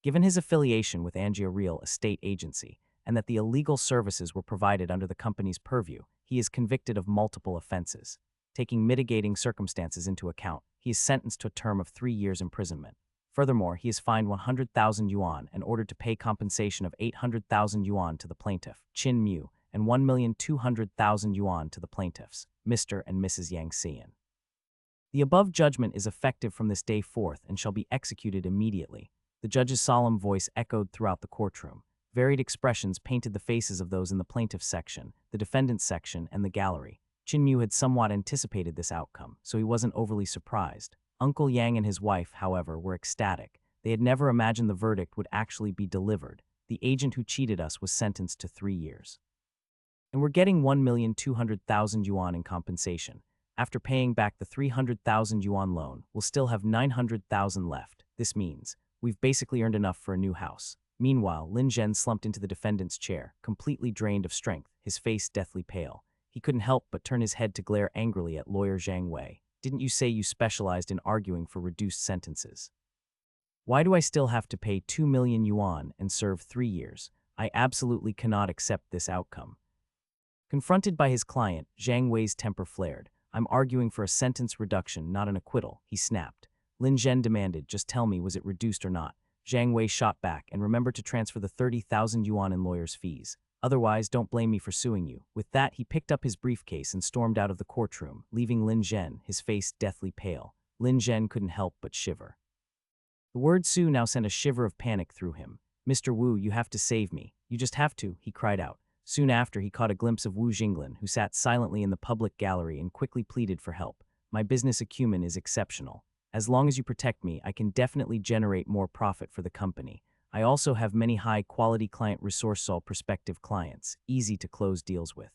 Given his affiliation with Angia Real Estate Agency, and that the illegal services were provided under the company's purview, he is convicted of multiple offenses. Taking mitigating circumstances into account, he is sentenced to a term of 3 years imprisonment. Furthermore, he is fined 100,000 yuan and ordered to pay compensation of 800,000 yuan to the plaintiff, Qin Mu, and 1,200,000 yuan to the plaintiffs, Mr. and Mrs. Yang Xian. The above judgment is effective from this day forth and shall be executed immediately. The judge's solemn voice echoed throughout the courtroom. Varied expressions painted the faces of those in the plaintiff's section, the defendant's section, and the gallery. Qin Mu had somewhat anticipated this outcome, so he wasn't overly surprised. Uncle Yang and his wife, however, were ecstatic. They had never imagined the verdict would actually be delivered. The agent who cheated us was sentenced to 3 years. And we're getting 1,200,000 yuan in compensation. After paying back the 300,000 yuan loan, we'll still have 900,000 left. This means we've basically earned enough for a new house. Meanwhile, Lin Zhen slumped into the defendant's chair, completely drained of strength, his face deathly pale. He couldn't help but turn his head to glare angrily at lawyer Zhang Wei. Didn't you say you specialized in arguing for reduced sentences? Why do I still have to pay 2 million yuan and serve 3 years? I absolutely cannot accept this outcome. Confronted by his client, Zhang Wei's temper flared. I'm arguing for a sentence reduction, not an acquittal, he snapped. Lin Zhen demanded, just tell me, was it reduced or not? Zhang Wei shot back, and remember to transfer the 30,000 yuan in lawyer's fees. Otherwise, don't blame me for suing you. With that, he picked up his briefcase and stormed out of the courtroom, leaving Lin Zhen, his face deathly pale. Lin Zhen couldn't help but shiver. The word Su now sent a shiver of panic through him. Mr. Wu, you have to save me. You just have to, he cried out. Soon after, he caught a glimpse of Wu Jinglin, who sat silently in the public gallery and quickly pleaded for help. My business acumen is exceptional. As long as you protect me, I can definitely generate more profit for the company. I also have many high-quality client resourceful prospective clients, easy to close deals with.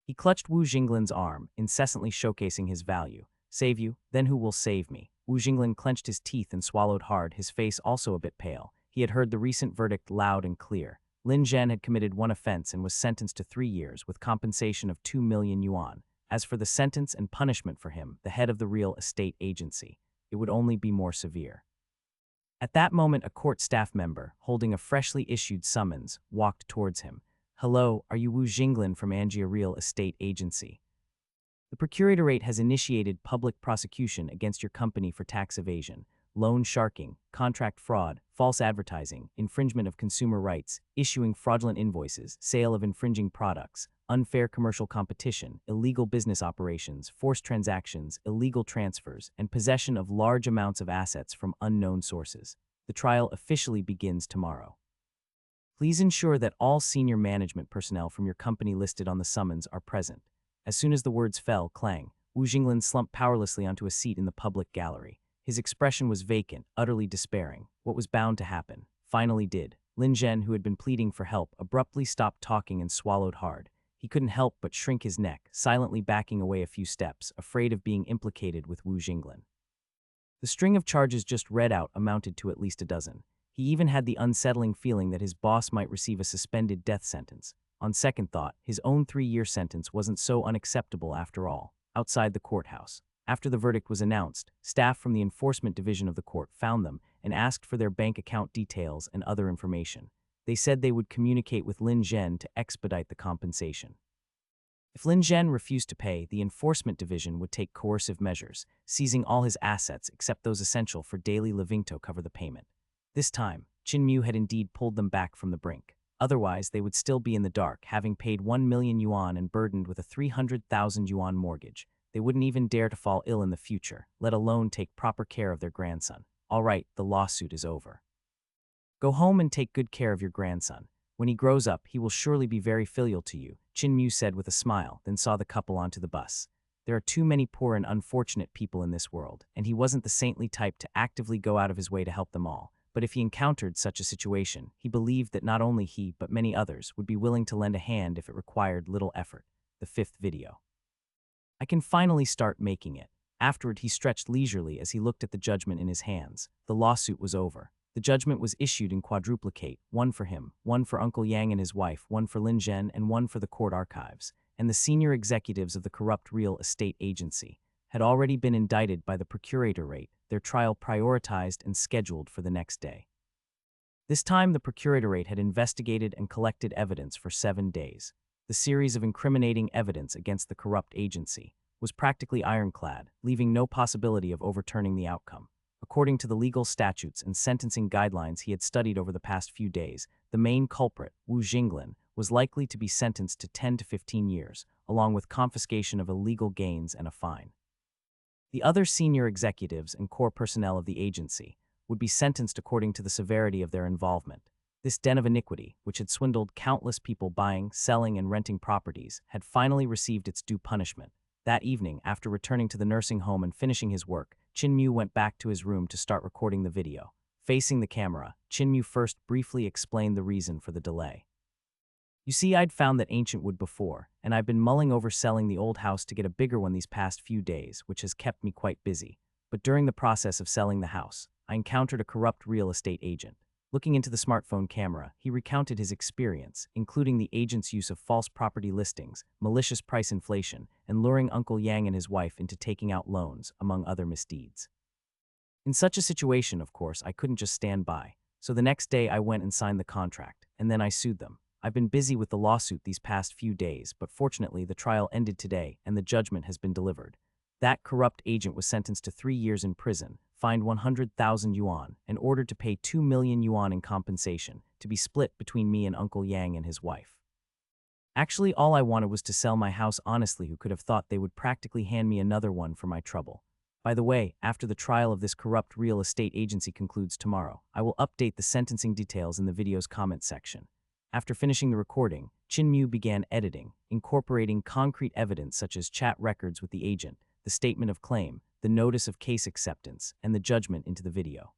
He clutched Wu Jinglin's arm, incessantly showcasing his value. Save you? Then who will save me? Wu Jinglin clenched his teeth and swallowed hard, his face also a bit pale. He had heard the recent verdict loud and clear. Lin Zhen had committed one offense and was sentenced to 3 years with compensation of 2 million yuan. As for the sentence and punishment for him, the head of the real estate agency, it would only be more severe. At that moment, a court staff member, holding a freshly issued summons, walked towards him. Hello, are you Wu Jinglin from Angia Real Estate Agency? The Procuratorate has initiated public prosecution against your company for tax evasion, loan sharking, contract fraud, false advertising, infringement of consumer rights, issuing fraudulent invoices, sale of infringing products, unfair commercial competition, illegal business operations, forced transactions, illegal transfers, and possession of large amounts of assets from unknown sources. The trial officially begins tomorrow. Please ensure that all senior management personnel from your company listed on the summons are present. As soon as the words fell, clang, Wu Jinglin slumped powerlessly onto a seat in the public gallery. His expression was vacant, utterly despairing. What was bound to happen finally did. Lin Zhen, who had been pleading for help, abruptly stopped talking and swallowed hard. He couldn't help but shrink his neck, silently backing away a few steps, afraid of being implicated with Wu Jinglin. The string of charges just read out amounted to at least a dozen. He even had the unsettling feeling that his boss might receive a suspended death sentence. On second thought, his own 3-year sentence wasn't so unacceptable after all. Outside the courthouse, after the verdict was announced, staff from the enforcement division of the court found them and asked for their bank account details and other information. They said they would communicate with Lin Zhen to expedite the compensation. If Lin Zhen refused to pay, the enforcement division would take coercive measures, seizing all his assets except those essential for daily living to cover the payment. This time, Qin Mu had indeed pulled them back from the brink. Otherwise, they would still be in the dark, having paid 1 million yuan and burdened with a 300,000 yuan mortgage. They wouldn't even dare to fall ill in the future, let alone take proper care of their grandson. All right, the lawsuit is over. Go home and take good care of your grandson. When he grows up, he will surely be very filial to you, Chin Mu said with a smile, then saw the couple onto the bus. There are too many poor and unfortunate people in this world, and he wasn't the saintly type to actively go out of his way to help them all. But if he encountered such a situation, he believed that not only he but many others would be willing to lend a hand if it required little effort. The fifth video. I can finally start making it. Afterward, he stretched leisurely as he looked at the judgment in his hands. The lawsuit was over. The judgment was issued in quadruplicate, one for him, one for Uncle Yang and his wife, one for Lin Zhen, and one for the court archives. And the senior executives of the corrupt real estate agency had already been indicted by the procuratorate, their trial prioritized and scheduled for the next day. This time, the procuratorate had investigated and collected evidence for 7 days. The series of incriminating evidence against the corrupt agency was practically ironclad, leaving no possibility of overturning the outcome. According to the legal statutes and sentencing guidelines he had studied over the past few days, the main culprit, Wu Jinglin, was likely to be sentenced to 10 to 15 years, along with confiscation of illegal gains and a fine. The other senior executives and core personnel of the agency would be sentenced according to the severity of their involvement. This den of iniquity, which had swindled countless people buying, selling, and renting properties, had finally received its due punishment. That evening, after returning to the nursing home and finishing his work, Chin Mu went back to his room to start recording the video. Facing the camera, Chin Mu first briefly explained the reason for the delay. You see, I'd found that ancient wood before, and I've been mulling over selling the old house to get a bigger one these past few days, which has kept me quite busy. But during the process of selling the house, I encountered a corrupt real estate agent. Looking into the smartphone camera, he recounted his experience, including the agent's use of false property listings, malicious price inflation, and luring Uncle Yang and his wife into taking out loans, among other misdeeds. In such a situation, of course, I couldn't just stand by. So the next day I went and signed the contract, and then I sued them. I've been busy with the lawsuit these past few days, but fortunately the trial ended today and the judgment has been delivered. That corrupt agent was sentenced to 3 years in prison, fined 100,000 yuan, and ordered to pay 2 million yuan in compensation, to be split between me and Uncle Yang and his wife. Actually, all I wanted was to sell my house honestly. Who could have thought they would practically hand me another one for my trouble? By the way, after the trial of this corrupt real estate agency concludes tomorrow, I will update the sentencing details in the video's comment section. After finishing the recording, Chin Mu began editing, incorporating concrete evidence such as chat records with the agent, the statement of claim, the notice of case acceptance, and the judgment into the video.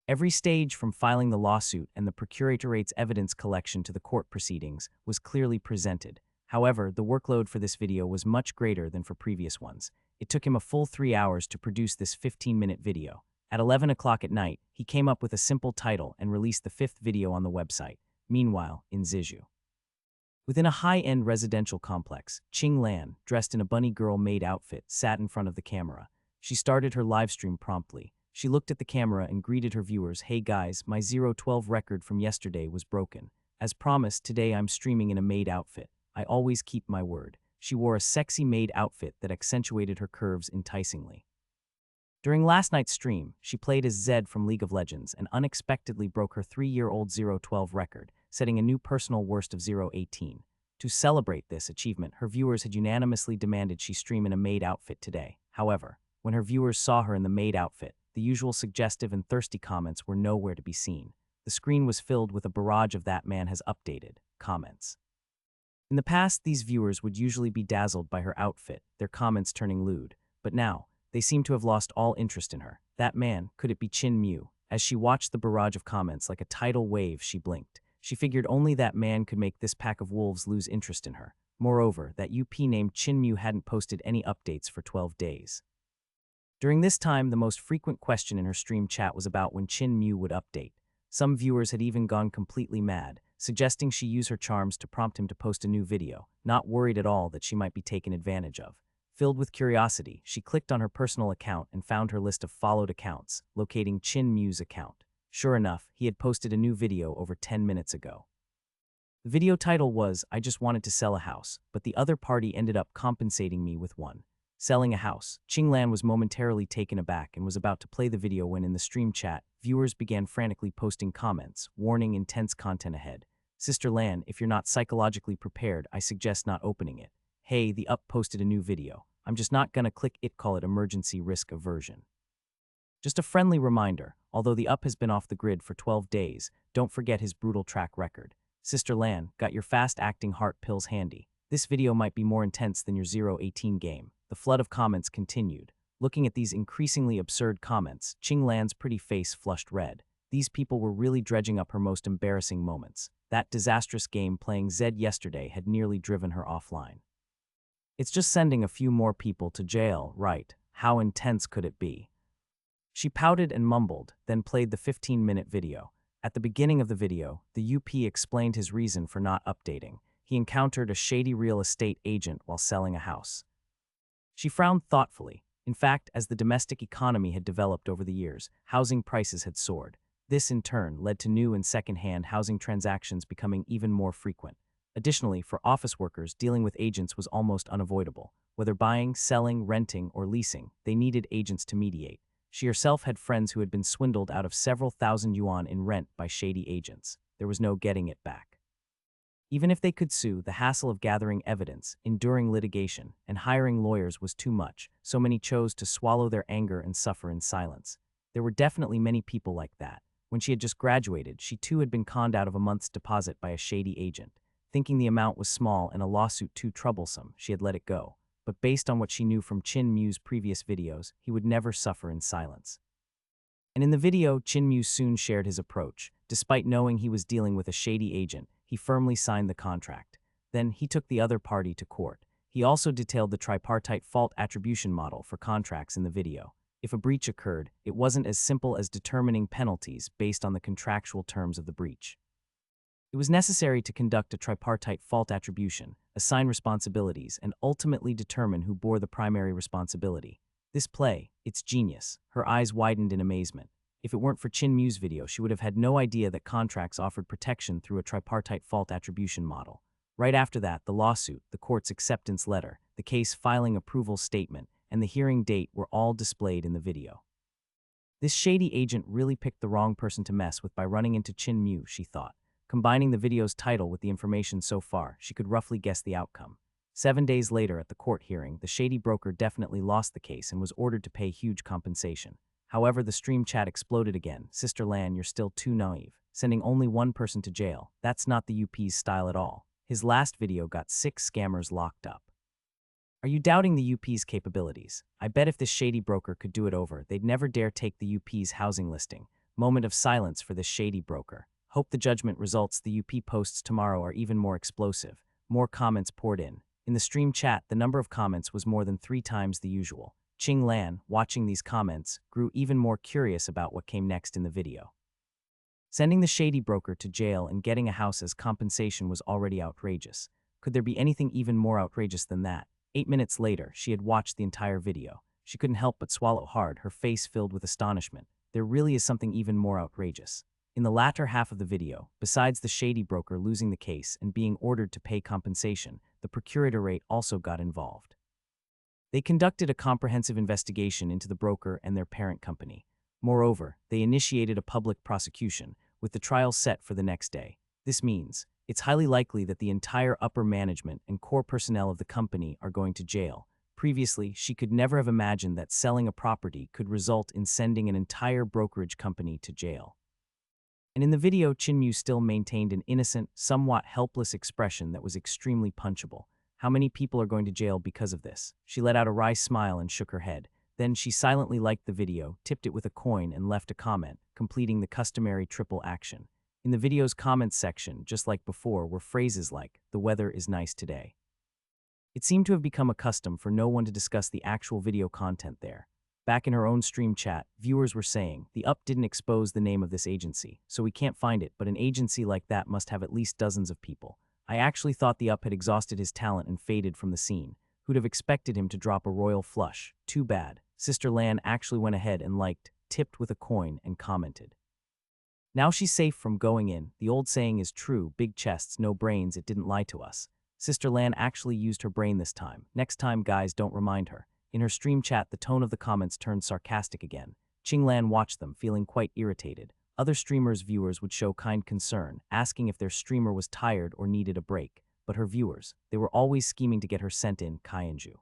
Every stage from filing the lawsuit and the procurator's evidence collection to the court proceedings was clearly presented. However, the workload for this video was much greater than for previous ones. It took him a full 3 hours to produce this 15-minute video. At 11 o'clock at night, he came up with a simple title and released the 5th video on the website. Meanwhile, in Zizhu, within a high-end residential complex, Qing Lan, dressed in a bunny girl maid outfit, sat in front of the camera. She started her livestream promptly. She looked at the camera and greeted her viewers. Hey guys, my 012 record from yesterday was broken. As promised, today I'm streaming in a maid outfit. I always keep my word. She wore a sexy maid outfit that accentuated her curves enticingly. During last night's stream, she played as Zed from League of Legends and unexpectedly broke her 3-year-old 012 record, setting a new personal worst of 018. To celebrate this achievement, her viewers had unanimously demanded she stream in a maid outfit today. However, when her viewers saw her in the maid outfit, the usual suggestive and thirsty comments were nowhere to be seen. The screen was filled with a barrage of "that man has updated" comments. In the past, these viewers would usually be dazzled by her outfit, their comments turning lewd, but now, they seemed to have lost all interest in her. That man, could it be Chin Mu? As she watched the barrage of comments like a tidal wave, she blinked. She figured only that man could make this pack of wolves lose interest in her. Moreover, that UP named Chin Mu hadn't posted any updates for 12 days. During this time, the most frequent question in her stream chat was about when Chin Mu would update. Some viewers had even gone completely mad, suggesting she use her charms to prompt him to post a new video, not worried at all that she might be taken advantage of. Filled with curiosity, she clicked on her personal account and found her list of followed accounts, locating Chin Mu's account. Sure enough, he had posted a new video over 10 minutes ago. The video title was, "I just wanted to sell a house, but the other party ended up compensating me with one." Selling a house. Qing Lan was momentarily taken aback and was about to play the video when in the stream chat, viewers began frantically posting comments, warning intense content ahead. Sister Lan, if you're not psychologically prepared, I suggest not opening it. Hey, the up posted a new video. I'm just not gonna click it, call it emergency risk aversion. Just a friendly reminder, although the up has been off the grid for 12 days, don't forget his brutal track record. Sister Lan, got your fast-acting heart pills handy. This video might be more intense than your 018 game. The flood of comments continued. Looking at these increasingly absurd comments, Qing Lan's pretty face flushed red. These people were really dredging up her most embarrassing moments. That disastrous game playing Zed yesterday had nearly driven her offline. It's just sending a few more people to jail, right? How intense could it be? She pouted and mumbled, then played the 15-minute video. At the beginning of the video, the UP explained his reason for not updating. He encountered a shady real estate agent while selling a house. She frowned thoughtfully. In fact, as the domestic economy had developed over the years, housing prices had soared. This, in turn, led to new and second-hand housing transactions becoming even more frequent. Additionally, for office workers, dealing with agents was almost unavoidable. Whether buying, selling, renting, or leasing, they needed agents to mediate. She herself had friends who had been swindled out of several thousand yuan in rent by shady agents. There was no getting it back. Even if they could sue, the hassle of gathering evidence, enduring litigation, and hiring lawyers was too much, so many chose to swallow their anger and suffer in silence. There were definitely many people like that. When she had just graduated, she too had been conned out of a month's deposit by a shady agent. Thinking the amount was small and a lawsuit too troublesome, she had let it go. But based on what she knew from Chin Mu's previous videos, he would never suffer in silence. And in the video, Chin Mu soon shared his approach. Despite knowing he was dealing with a shady agent, he firmly signed the contract. Then, he took the other party to court. He also detailed the tripartite fault attribution model for contracts in the video. If a breach occurred, it wasn't as simple as determining penalties based on the contractual terms of the breach. It was necessary to conduct a tripartite fault attribution, assign responsibilities, and ultimately determine who bore the primary responsibility. This play, it's genius. Her eyes widened in amazement. If it weren't for Chin Mu's video, she would have had no idea that contracts offered protection through a tripartite fault attribution model. Right after that, the lawsuit, the court's acceptance letter, the case filing approval statement, and the hearing date were all displayed in the video. This shady agent really picked the wrong person to mess with by running into Chin Mu, she thought. Combining the video's title with the information so far, she could roughly guess the outcome. 7 days later at the court hearing, the shady broker definitely lost the case and was ordered to pay huge compensation. However, the stream chat exploded again. Sister Lan, you're still too naive. Sending only one person to jail. That's not the UP's style at all. His last video got 6 scammers locked up. Are you doubting the UP's capabilities? I bet if this shady broker could do it over, they'd never dare take the UP's housing listing. Moment of silence for this shady broker. Hope the judgment results the UP posts tomorrow are even more explosive. More comments poured in. In the stream chat, the number of comments was more than 3 times the usual. Qing Lan, watching these comments, grew even more curious about what came next in the video. Sending the shady broker to jail and getting a house as compensation was already outrageous. Could there be anything even more outrageous than that? 8 minutes later, she had watched the entire video. She couldn't help but swallow hard, her face filled with astonishment. There really is something even more outrageous. In the latter half of the video, besides the shady broker losing the case and being ordered to pay compensation, the procuratorate also got involved. They conducted a comprehensive investigation into the broker and their parent company. Moreover, they initiated a public prosecution, with the trial set for the next day. This means, it's highly likely that the entire upper management and core personnel of the company are going to jail. Previously, she could never have imagined that selling a property could result in sending an entire brokerage company to jail. And in the video, Chin Mu still maintained an innocent, somewhat helpless expression that was extremely punchable. How many people are going to jail because of this? She let out a wry smile and shook her head. Then she silently liked the video, tipped it with a coin, and left a comment, completing the customary triple action. In the video's comments section, just like before, were phrases like, "The weather is nice today." It seemed to have become a custom for no one to discuss the actual video content there. Back in her own stream chat, viewers were saying, the UP didn't expose the name of this agency, so we can't find it, but an agency like that must have at least dozens of people. I actually thought the UP had exhausted his talent and faded from the scene. Who'd have expected him to drop a royal flush? Too bad. Sister Lan actually went ahead and liked, tipped with a coin, and commented. Now she's safe from going in. The old saying is true, big chests, no brains, it didn't lie to us. Sister Lan actually used her brain this time. Next time, guys, don't remind her. In her stream chat, the tone of the comments turned sarcastic again. Qing Lan watched them, feeling quite irritated. Other streamers' viewers would show kind concern, asking if their streamer was tired or needed a break. But her viewers, they were always scheming to get her sent in Kainju.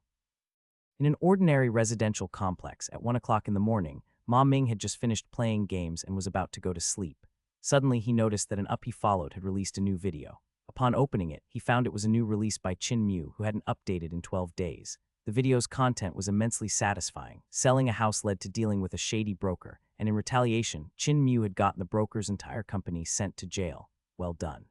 In an ordinary residential complex, at 1 o'clock in the morning, Ma Ming had just finished playing games and was about to go to sleep. Suddenly, he noticed that an up he followed had released a new video. Upon opening it, he found it was a new release by Chin Mew, who hadn't updated in 12 days. The video's content was immensely satisfying. Selling a house led to dealing with a shady broker, and in retaliation, Chin Mew had gotten the broker's entire company sent to jail. Well done.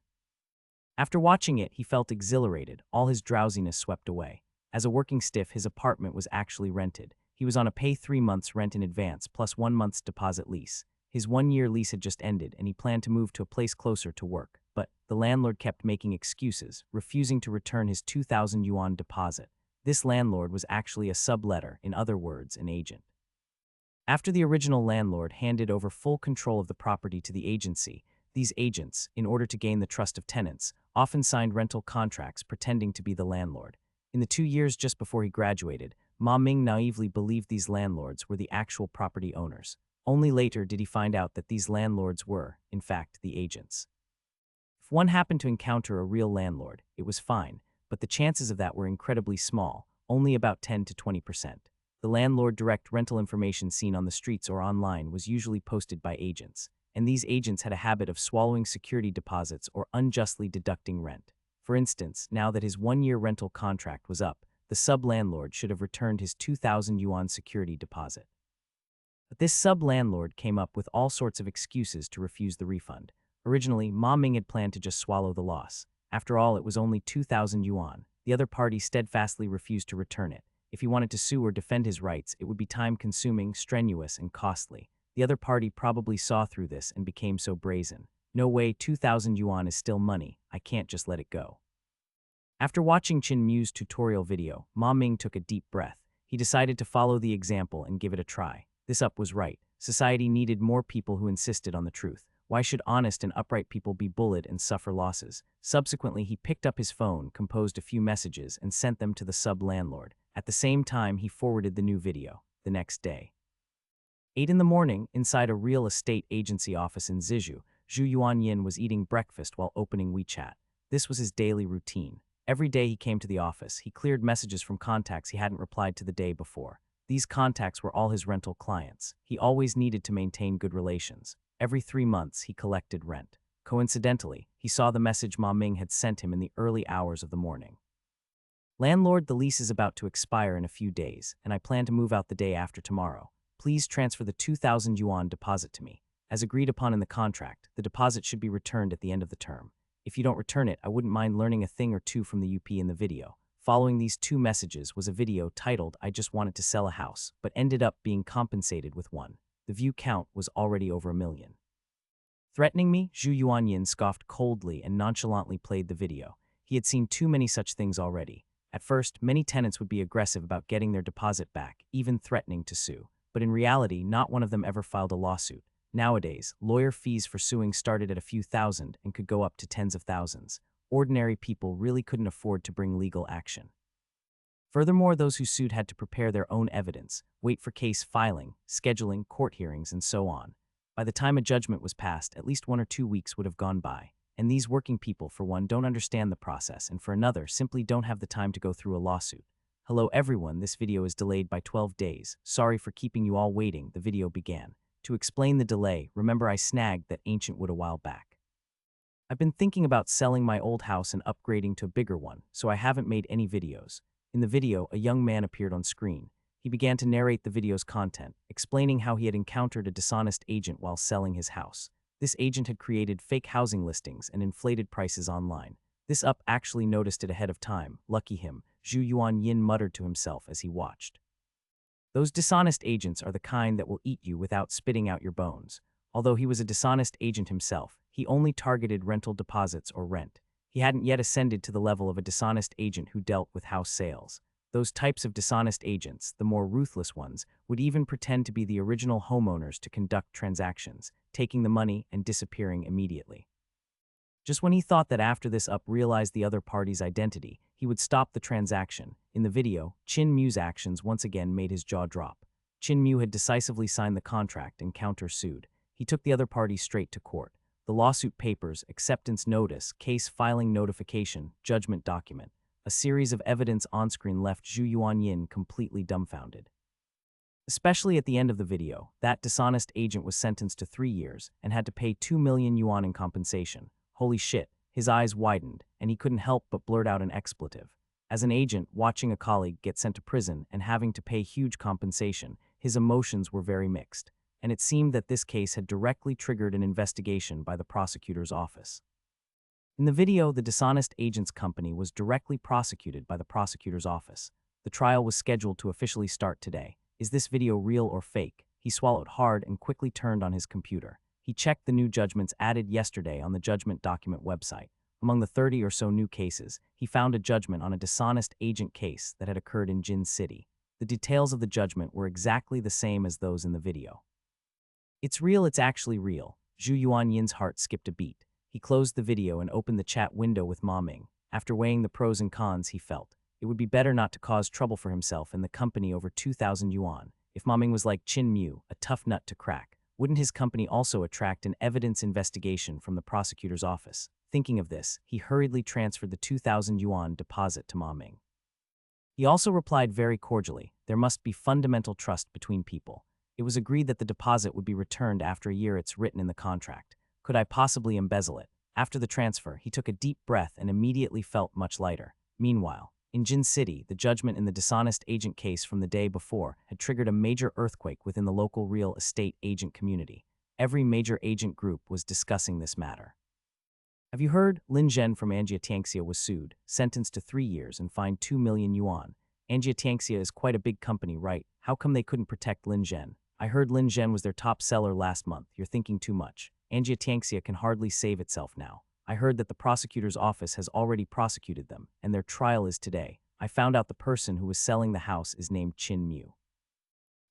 After watching it, he felt exhilarated, all his drowsiness swept away. As a working stiff, his apartment was actually rented. He was on a pay 3 months rent in advance plus 1 month's deposit lease. His 1-year lease had just ended, and he planned to move to a place closer to work. But the landlord kept making excuses, refusing to return his 2,000 yuan deposit. This landlord was actually a subletter, in other words, an agent. After the original landlord handed over full control of the property to the agency, these agents, in order to gain the trust of tenants, often signed rental contracts pretending to be the landlord. In the 2 years just before he graduated, Ma Ming naively believed these landlords were the actual property owners. Only later did he find out that these landlords were, in fact, the agents. If one happened to encounter a real landlord, it was fine, but the chances of that were incredibly small, only about 10 to 20%. The landlord direct rental information seen on the streets or online was usually posted by agents, and these agents had a habit of swallowing security deposits or unjustly deducting rent. For instance, now that his 1-year rental contract was up, the sub-landlord should have returned his 2,000 yuan security deposit. But this sub-landlord came up with all sorts of excuses to refuse the refund. Originally, Ma Ming had planned to just swallow the loss. After all, it was only 2,000 yuan. The other party steadfastly refused to return it. If he wanted to sue or defend his rights, it would be time-consuming, strenuous, and costly. The other party probably saw through this and became so brazen. No way, 2,000 yuan is still money. I can't just let it go. After watching Chin Mew's tutorial video, Ma Ming took a deep breath. He decided to follow the example and give it a try. This up was right. Society needed more people who insisted on the truth. Why should honest and upright people be bullied and suffer losses? Subsequently, he picked up his phone, composed a few messages, and sent them to the sub-landlord. At the same time, he forwarded the new video. The next day, 8 in the morning, inside a real estate agency office in Zizhu, Zhu Yuanyin was eating breakfast while opening WeChat. This was his daily routine. Every day he came to the office, he cleared messages from contacts he hadn't replied to the day before. These contacts were all his rental clients. He always needed to maintain good relations. Every 3 months, he collected rent. Coincidentally, he saw the message Ma Ming had sent him in the early hours of the morning. Landlord, the lease is about to expire in a few days, and I plan to move out the day after tomorrow. Please transfer the 2,000 yuan deposit to me. As agreed upon in the contract, the deposit should be returned at the end of the term. If you don't return it, I wouldn't mind learning a thing or two from the UP in the video. Following these 2 messages was a video titled I Just Wanted to Sell a House, but ended up being compensated with 1. The view count was already over 1 million. Threatening me? Zhu Yuanyin scoffed coldly and nonchalantly played the video. He had seen too many such things already. At first, many tenants would be aggressive about getting their deposit back, even threatening to sue. But in reality, not one of them ever filed a lawsuit. Nowadays, lawyer fees for suing started at a few thousand and could go up to tens of thousands. Ordinary people really couldn't afford to bring legal action. Furthermore, those who sued had to prepare their own evidence, wait for case filing, scheduling, court hearings, and so on. By the time a judgment was passed, at least 1 or 2 weeks would have gone by. And these working people, for one, don't understand the process, and for another, simply don't have the time to go through a lawsuit. Hello everyone, this video is delayed by 12 days. Sorry for keeping you all waiting, the video began. To explain the delay, remember I snagged that ancient wood a while back. I've been thinking about selling my old house and upgrading to a bigger one, so I haven't made any videos. In the video, a young man appeared on screen. He began to narrate the video's content, explaining how he had encountered a dishonest agent while selling his house. This agent had created fake housing listings and inflated prices online. This up actually noticed it ahead of time. Lucky him, Zhu Yuanyin muttered to himself as he watched. Those dishonest agents are the kind that will eat you without spitting out your bones. Although he was a dishonest agent himself, he only targeted rental deposits or rent. He hadn't yet ascended to the level of a dishonest agent who dealt with house sales. Those types of dishonest agents, the more ruthless ones, would even pretend to be the original homeowners to conduct transactions, taking the money and disappearing immediately. Just when he thought that after this up realized the other party's identity, he would stop the transaction. In the video, Chin Mew's actions once again made his jaw drop. Chin Mew had decisively signed the contract and counter-sued. He took the other party straight to court. The lawsuit papers, acceptance notice, case filing notification, judgment document. A series of evidence on-screen left Zhu Yuanyin completely dumbfounded. Especially at the end of the video, that dishonest agent was sentenced to 3 years and had to pay 2 million yuan in compensation. Holy shit, his eyes widened, and he couldn't help but blurt out an expletive. As an agent, watching a colleague get sent to prison and having to pay huge compensation, his emotions were very mixed, and it seemed that this case had directly triggered an investigation by the prosecutor's office. In the video, the dishonest agent's company was directly prosecuted by the prosecutor's office. The trial was scheduled to officially start today. Is this video real or fake? He swallowed hard and quickly turned on his computer. He checked the new judgments added yesterday on the judgment document website. Among the 30 or so new cases, he found a judgment on a dishonest agent case that had occurred in Jin City. The details of the judgment were exactly the same as those in the video. It's real, it's actually real. Zhu Yuanyin's heart skipped a beat. He closed the video and opened the chat window with Ma Ming. After weighing the pros and cons, he felt it would be better not to cause trouble for himself and the company over 2,000 yuan. If Ma Ming was like Qin Mu, a tough nut to crack, wouldn't his company also attract an evidence investigation from the prosecutor's office? Thinking of this, he hurriedly transferred the 2,000 yuan deposit to Ma Ming. He also replied very cordially, there must be fundamental trust between people. It was agreed that the deposit would be returned after a year. It's written in the contract. Could I possibly embezzle it? After the transfer, he took a deep breath and immediately felt much lighter. Meanwhile, in Jin City, the judgment in the dishonest agent case from the day before had triggered a major earthquake within the local real estate agent community. Every major agent group was discussing this matter. Have you heard? Lin Zhen from Angiatiangxia was sued, sentenced to 3 years and fined 2 million yuan. Angiatiangxia is quite a big company, right? How come they couldn't protect Lin Zhen? I heard Lin Zhen was their top seller last month. You're thinking too much. Angiatiangxia can hardly save itself now. I heard that the prosecutor's office has already prosecuted them, and their trial is today. I found out the person who was selling the house is named Qin Mu.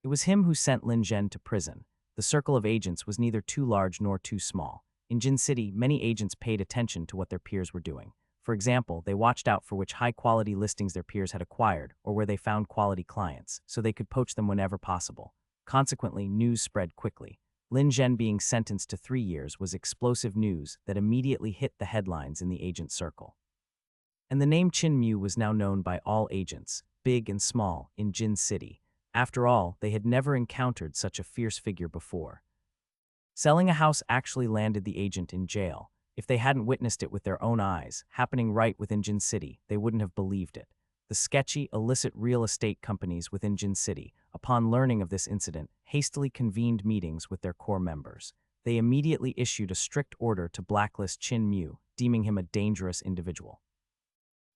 It was him who sent Lin Zhen to prison. The circle of agents was neither too large nor too small. In Jin City, many agents paid attention to what their peers were doing. For example, they watched out for which high-quality listings their peers had acquired or where they found quality clients, so they could poach them whenever possible. Consequently, news spread quickly. Lin Zhen being sentenced to 3 years was explosive news that immediately hit the headlines in the agent circle. And the name Qin Mu was now known by all agents, big and small, in Jin City. After all, they had never encountered such a fierce figure before. Selling a house actually landed the agent in jail. If they hadn't witnessed it with their own eyes, happening right within Jin City, they wouldn't have believed it. The sketchy, illicit real estate companies within Jin City, upon learning of this incident, hastily convened meetings with their core members. They immediately issued a strict order to blacklist Qin Mu, deeming him a dangerous individual.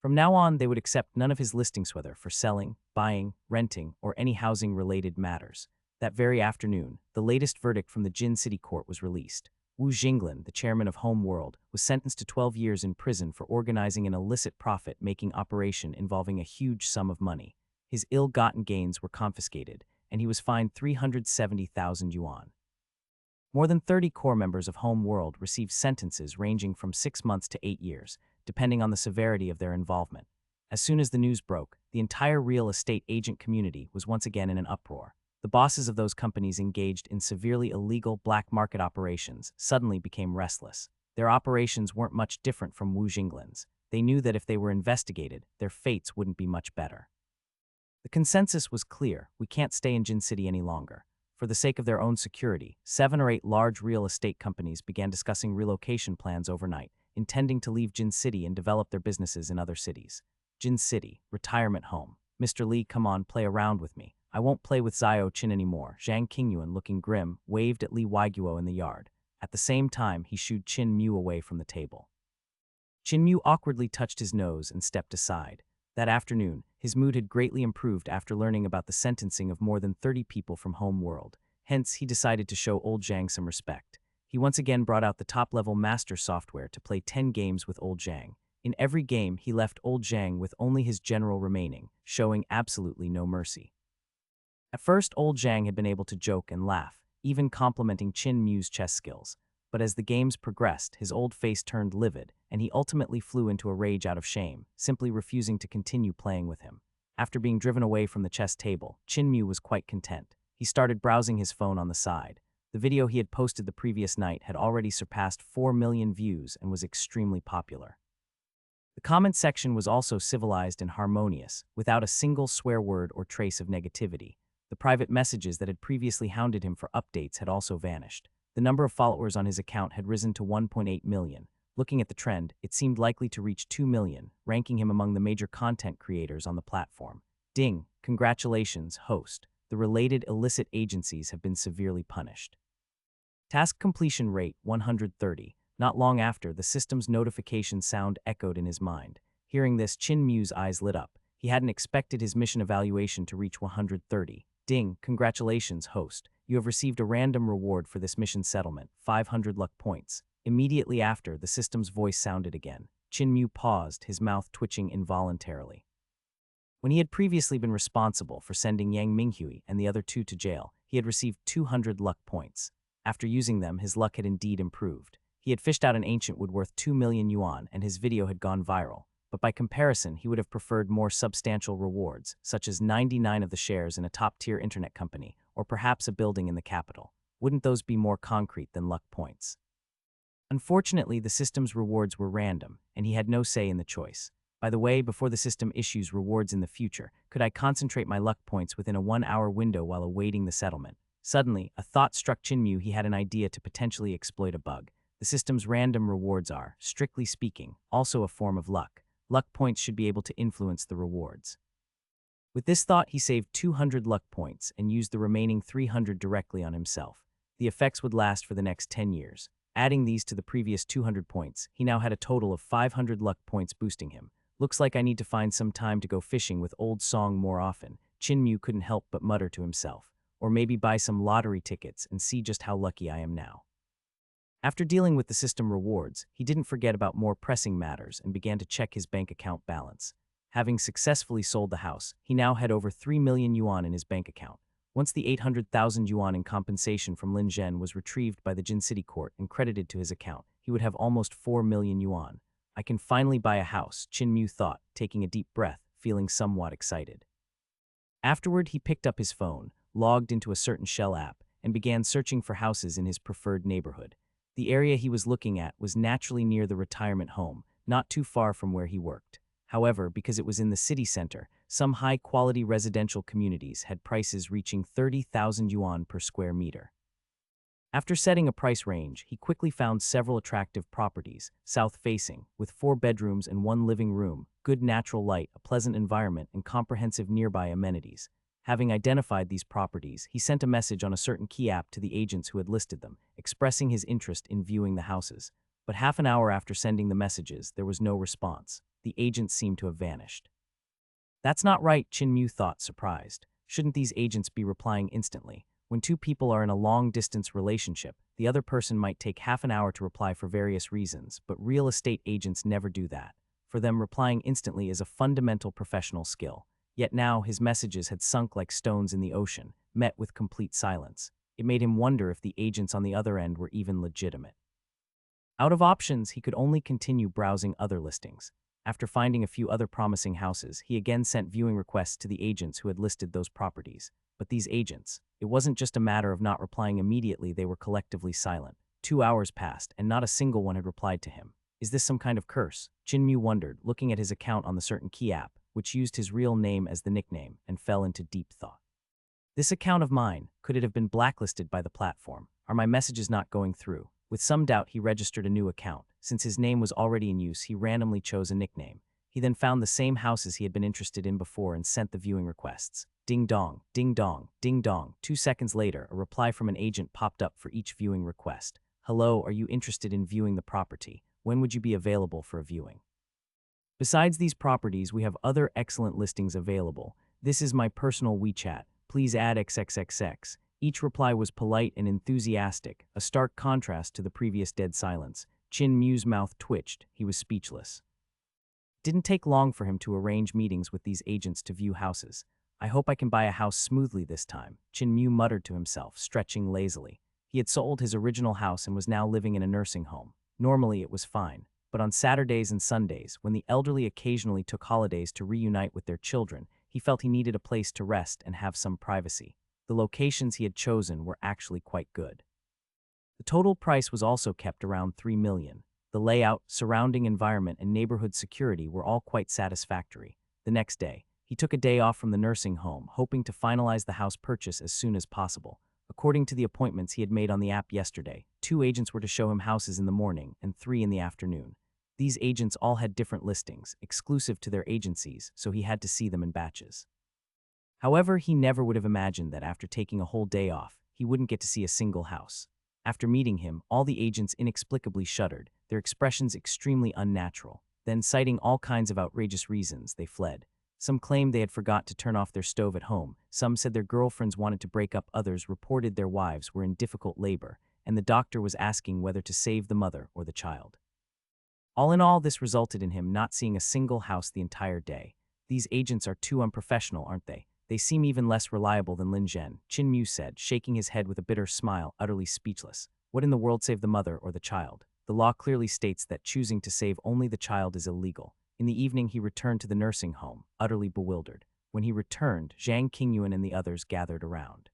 From now on, they would accept none of his listings, whether for selling, buying, renting, or any housing-related matters. That very afternoon, the latest verdict from the Jin City court was released. Wu Jinglin, the chairman of Home World, was sentenced to 12 years in prison for organizing an illicit profit-making operation involving a huge sum of money. His ill-gotten gains were confiscated, and he was fined 370,000 yuan. More than 30 core members of Home World received sentences ranging from 6 months to 8 years, depending on the severity of their involvement. As soon as the news broke, the entire real estate agent community was once again in an uproar. The bosses of those companies engaged in severely illegal black market operations suddenly became restless. Their operations weren't much different from Wu Jinglin's. They knew that if they were investigated, their fates wouldn't be much better. The consensus was clear: we can't stay in Jin City any longer. For the sake of their own security, 7 or 8 large real estate companies began discussing relocation plans overnight, intending to leave Jin City and develop their businesses in other cities. Jin City, retirement home. Mr. Li, come on, play around with me. I won't play with Xiao Qin anymore. Zhang Qingyuan, looking grim, waved at Li Weiguo in the yard. At the same time, he shooed Qin Mu away from the table. Qin Mu awkwardly touched his nose and stepped aside. That afternoon, his mood had greatly improved after learning about the sentencing of more than 30 people from Home World. Hence, he decided to show old Zhang some respect. He once again brought out the top-level master software to play 10 games with old Zhang. In every game, he left old Zhang with only his general remaining, showing absolutely no mercy. At first, old Zhang had been able to joke and laugh, even complimenting Qin Mu's chess skills. But as the games progressed, his old face turned livid, and he ultimately flew into a rage out of shame, simply refusing to continue playing with him. After being driven away from the chess table, Qin Mu was quite content. He started browsing his phone on the side. The video he had posted the previous night had already surpassed 4 million views and was extremely popular. The comment section was also civilized and harmonious, without a single swear word or trace of negativity. The private messages that had previously hounded him for updates had also vanished. The number of followers on his account had risen to 1.8 million. Looking at the trend, it seemed likely to reach 2 million, ranking him among the major content creators on the platform. Ding! Congratulations, host. The related illicit agencies have been severely punished. Task completion rate 130. Not long after, the system's notification sound echoed in his mind. Hearing this, Chin Mu's eyes lit up. He hadn't expected his mission evaluation to reach 130. Ding! Congratulations, host. You have received a random reward for this mission settlement, 500 luck points. Immediately after, the system's voice sounded again. Chin Mu paused, his mouth twitching involuntarily. When he had previously been responsible for sending Yang Minghui and the other two to jail, he had received 200 luck points. After using them, his luck had indeed improved. He had fished out an ancient wood worth 2 million yuan and his video had gone viral. But by comparison, he would have preferred more substantial rewards, such as 99 of the shares in a top-tier internet company, or perhaps a building in the capital. Wouldn't those be more concrete than luck points? Unfortunately, the system's rewards were random, and he had no say in the choice. By the way, before the system issues rewards in the future, could I concentrate my luck points within a 1-hour window while awaiting the settlement? Suddenly, a thought struck Chinmu. He had an idea to potentially exploit a bug. The system's random rewards are, strictly speaking, also a form of luck. Luck points should be able to influence the rewards. With this thought, he saved 200 luck points and used the remaining 300 directly on himself. The effects would last for the next 10 years. Adding these to the previous 200 points, he now had a total of 500 luck points boosting him. Looks like I need to find some time to go fishing with Old Song more often. Chinmu couldn't help but mutter to himself. Or maybe buy some lottery tickets and see just how lucky I am now. After dealing with the system rewards, he didn't forget about more pressing matters and began to check his bank account balance. Having successfully sold the house, he now had over 3 million yuan in his bank account. Once the 800,000 yuan in compensation from Lin Zhen was retrieved by the Jin City Court and credited to his account, he would have almost 4 million yuan. I can finally buy a house, Chin Mu thought, taking a deep breath, feeling somewhat excited. Afterward, he picked up his phone, logged into a certain Shell app, and began searching for houses in his preferred neighborhood. The area he was looking at was naturally near the retirement home, not too far from where he worked. However, because it was in the city center, some high-quality residential communities had prices reaching 30,000 yuan per square meter. After setting a price range, he quickly found several attractive properties, south-facing, with 4 bedrooms and 1 living room, good natural light, a pleasant environment, and comprehensive nearby amenities. Having identified these properties, he sent a message on a certain key app to the agents who had listed them, expressing his interest in viewing the houses. But half an hour after sending the messages, there was no response. The agents seemed to have vanished. That's not right, Chin Mu thought, surprised. Shouldn't these agents be replying instantly? When two people are in a long-distance relationship, the other person might take half an hour to reply for various reasons, but real estate agents never do that. For them, replying instantly is a fundamental professional skill. Yet now, his messages had sunk like stones in the ocean, met with complete silence. It made him wonder if the agents on the other end were even legitimate. Out of options, he could only continue browsing other listings. After finding a few other promising houses, he again sent viewing requests to the agents who had listed those properties. But these agents, it wasn't just a matter of not replying immediately, they were collectively silent. 2 hours passed, and not a single one had replied to him. Is this some kind of curse? Chin Mu wondered, looking at his account on the certain key app, which used his real name as the nickname, and fell into deep thought. This account of mine, could it have been blacklisted by the platform? Are my messages not going through? With some doubt, he registered a new account. Since his name was already in use, he randomly chose a nickname. He then found the same houses he had been interested in before and sent the viewing requests. Ding dong, ding dong, ding dong. 2 seconds later, a reply from an agent popped up for each viewing request. Hello, are you interested in viewing the property? When would you be available for a viewing? Besides these properties, we have other excellent listings available. This is my personal WeChat. Please add XXXX. Each reply was polite and enthusiastic, a stark contrast to the previous dead silence. Chin Mu's mouth twitched. He was speechless. It didn't take long for him to arrange meetings with these agents to view houses. I hope I can buy a house smoothly this time, Chin Mu muttered to himself, stretching lazily. He had sold his original house and was now living in a nursing home. Normally it was fine, but on Saturdays and Sundays, when the elderly occasionally took holidays to reunite with their children, he felt he needed a place to rest and have some privacy. The locations he had chosen were actually quite good. The total price was also kept around 3 million. The layout, surrounding environment, and neighborhood security were all quite satisfactory. The next day, He took a day off from the nursing home, hoping to finalize the house purchase as soon as possible. According to the appointments he had made on the app yesterday, 2 agents were to show him houses in the morning and 3 in the afternoon. These agents all had different listings, exclusive to their agencies, so he had to see them in batches. However, he never would have imagined that after taking a whole day off, he wouldn't get to see a single house. After meeting him, all the agents inexplicably shuddered, their expressions extremely unnatural. Then, citing all kinds of outrageous reasons, they fled. Some claimed they had forgot to turn off their stove at home, some said their girlfriends wanted to break up, others reported their wives were in difficult labor, and the doctor was asking whether to save the mother or the child. All in all, this resulted in him not seeing a single house the entire day. These agents are too unprofessional, aren't they? They seem even less reliable than Lin Zhen, Qin Mu said, shaking his head with a bitter smile, utterly speechless. What in the world save the mother or the child? The law clearly states that choosing to save only the child is illegal. In the evening, he returned to the nursing home, utterly bewildered. When he returned, Zhang Qingyuan and the others gathered around.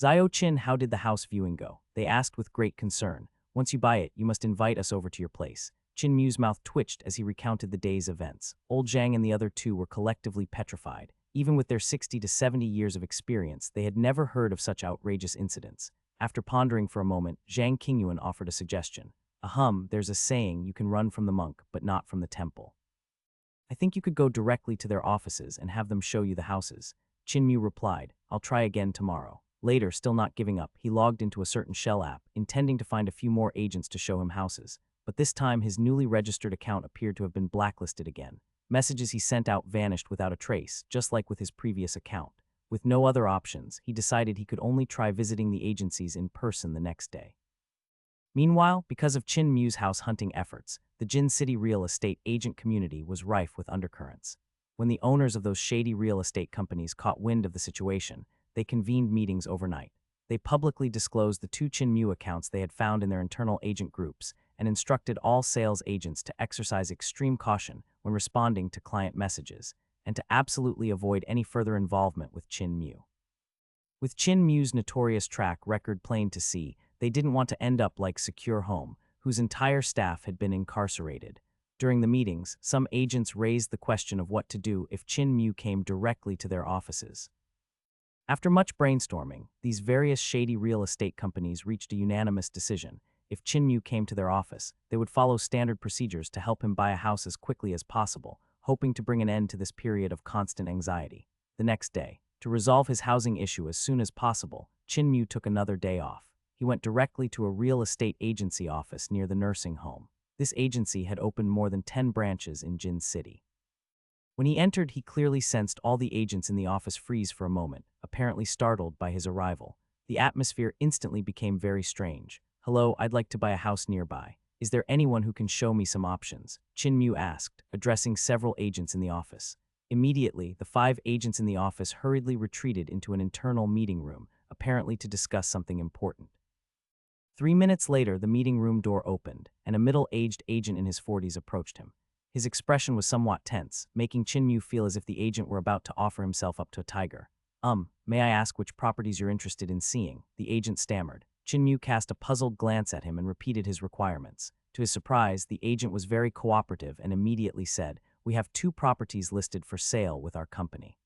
Zhao Qin, how did the house viewing go? They asked with great concern. Once you buy it, you must invite us over to your place. Qin Mu's mouth twitched as he recounted the day's events. Old Zhang and the other 2 were collectively petrified. Even with their 60 to 70 years of experience, they had never heard of such outrageous incidents. After pondering for a moment, Zhang Qingyuan offered a suggestion. There's a saying, you can run from the monk, but not from the temple. I think you could go directly to their offices and have them show you the houses. Qin Mu replied, I'll try again tomorrow. Later, still not giving up, he logged into a certain shell app, intending to find a few more agents to show him houses. But this time, his newly registered account appeared to have been blacklisted again. Messages he sent out vanished without a trace, just like with his previous account. With no other options, he decided he could only try visiting the agencies in person the next day. Meanwhile, because of Qin Mu's house hunting efforts, the Jin City real estate agent community was rife with undercurrents. When the owners of those shady real estate companies caught wind of the situation, they convened meetings overnight. They publicly disclosed the 2 Qin Mu accounts they had found in their internal agent groups and instructed all sales agents to exercise extreme caution when responding to client messages and to absolutely avoid any further involvement with Qin Mu. With Qin Mu's notorious track record plain to see, they didn't want to end up like Secure Home, whose entire staff had been incarcerated. During the meetings, some agents raised the question of what to do if Qin Mu came directly to their offices. After much brainstorming, these various shady real estate companies reached a unanimous decision. If Qin Mu came to their office, they would follow standard procedures to help him buy a house as quickly as possible, hoping to bring an end to this period of constant anxiety. The next day, to resolve his housing issue as soon as possible, Qin Mu took another day off. He went directly to a real estate agency office near the nursing home. This agency had opened more than 10 branches in Jin City. When he entered, he clearly sensed all the agents in the office freeze for a moment, apparently startled by his arrival. The atmosphere instantly became very strange. Hello, I'd like to buy a house nearby. Is there anyone who can show me some options? Qin Mu asked, addressing several agents in the office. Immediately, the 5 agents in the office hurriedly retreated into an internal meeting room, apparently to discuss something important. 3 minutes later, the meeting room door opened, and a middle-aged agent in his 40s approached him. His expression was somewhat tense, making Qin Mu feel as if the agent were about to offer himself up to a tiger. May I ask which properties you're interested in seeing? The agent stammered. Qin Mu cast a puzzled glance at him and repeated his requirements. To his surprise, the agent was very cooperative and immediately said, We have 2 properties listed for sale with our company.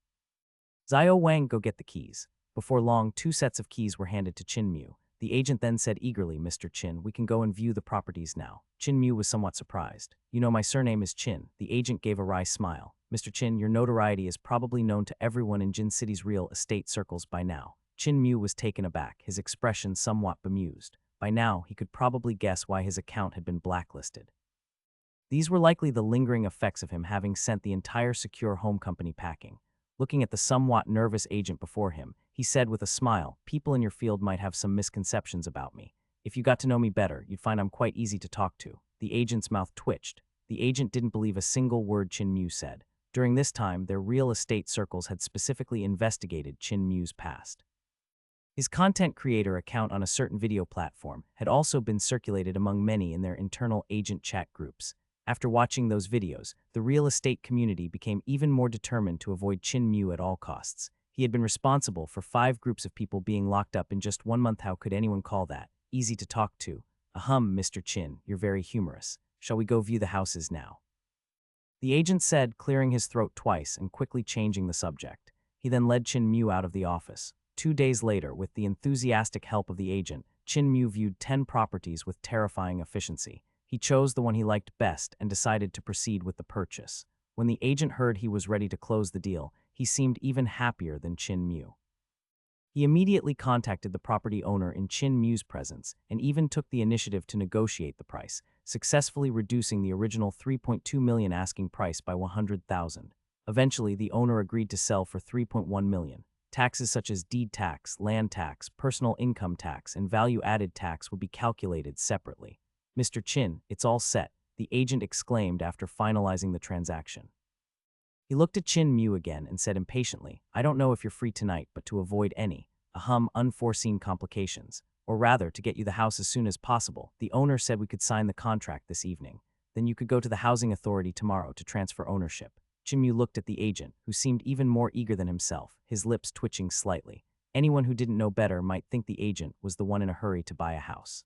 Zhao Wang, go get the keys. Before long, 2 sets of keys were handed to Qin Mu. The agent then said eagerly, Mr. Qin, we can go and view the properties now. Qin Mu was somewhat surprised. You know, my surname is Qin. The agent gave a wry smile. Mr. Qin, your notoriety is probably known to everyone in Jin City's real estate circles by now. Qin Mu was taken aback, his expression somewhat bemused. By now, he could probably guess why his account had been blacklisted. These were likely the lingering effects of him having sent the entire Secure Home company packing. Looking at the somewhat nervous agent before him, he said with a smile, People in your field might have some misconceptions about me. If you got to know me better, you'd find I'm quite easy to talk to. The agent's mouth twitched. The agent didn't believe a single word Qin Mu said. During this time, their real estate circles had specifically investigated Qin Mu's past. His content creator account on a certain video platform had also been circulated among many in their internal agent chat groups. After watching those videos, the real estate community became even more determined to avoid Qin Mu at all costs. He had been responsible for 5 groups of people being locked up in just 1 month. How could anyone call that easy to talk to? Mr. Qin, you're very humorous. Shall we go view the houses now? The agent said, clearing his throat twice and quickly changing the subject. He then led Chin Mu out of the office. 2 days later, with the enthusiastic help of the agent, Chin Mu viewed 10 properties with terrifying efficiency. He chose the one he liked best and decided to proceed with the purchase. When the agent heard he was ready to close the deal, he seemed even happier than Chin Mu. He immediately contacted the property owner in Chin Mu's presence and even took the initiative to negotiate the price, successfully reducing the original 3.2 million asking price by 100,000. Eventually, the owner agreed to sell for 3.1 million. Taxes such as deed tax, land tax, personal income tax, and value-added tax would be calculated separately. "Mr. Chin, it's all set," the agent exclaimed after finalizing the transaction. He looked at Chin Mu again and said impatiently, "I don't know if you're free tonight, but to avoid any unforeseen complications, or rather to get you the house as soon as possible, the owner said we could sign the contract this evening. Then you could go to the housing authority tomorrow to transfer ownership." Chin Mu looked at the agent, who seemed even more eager than himself, his lips twitching slightly. Anyone who didn't know better might think the agent was the one in a hurry to buy a house.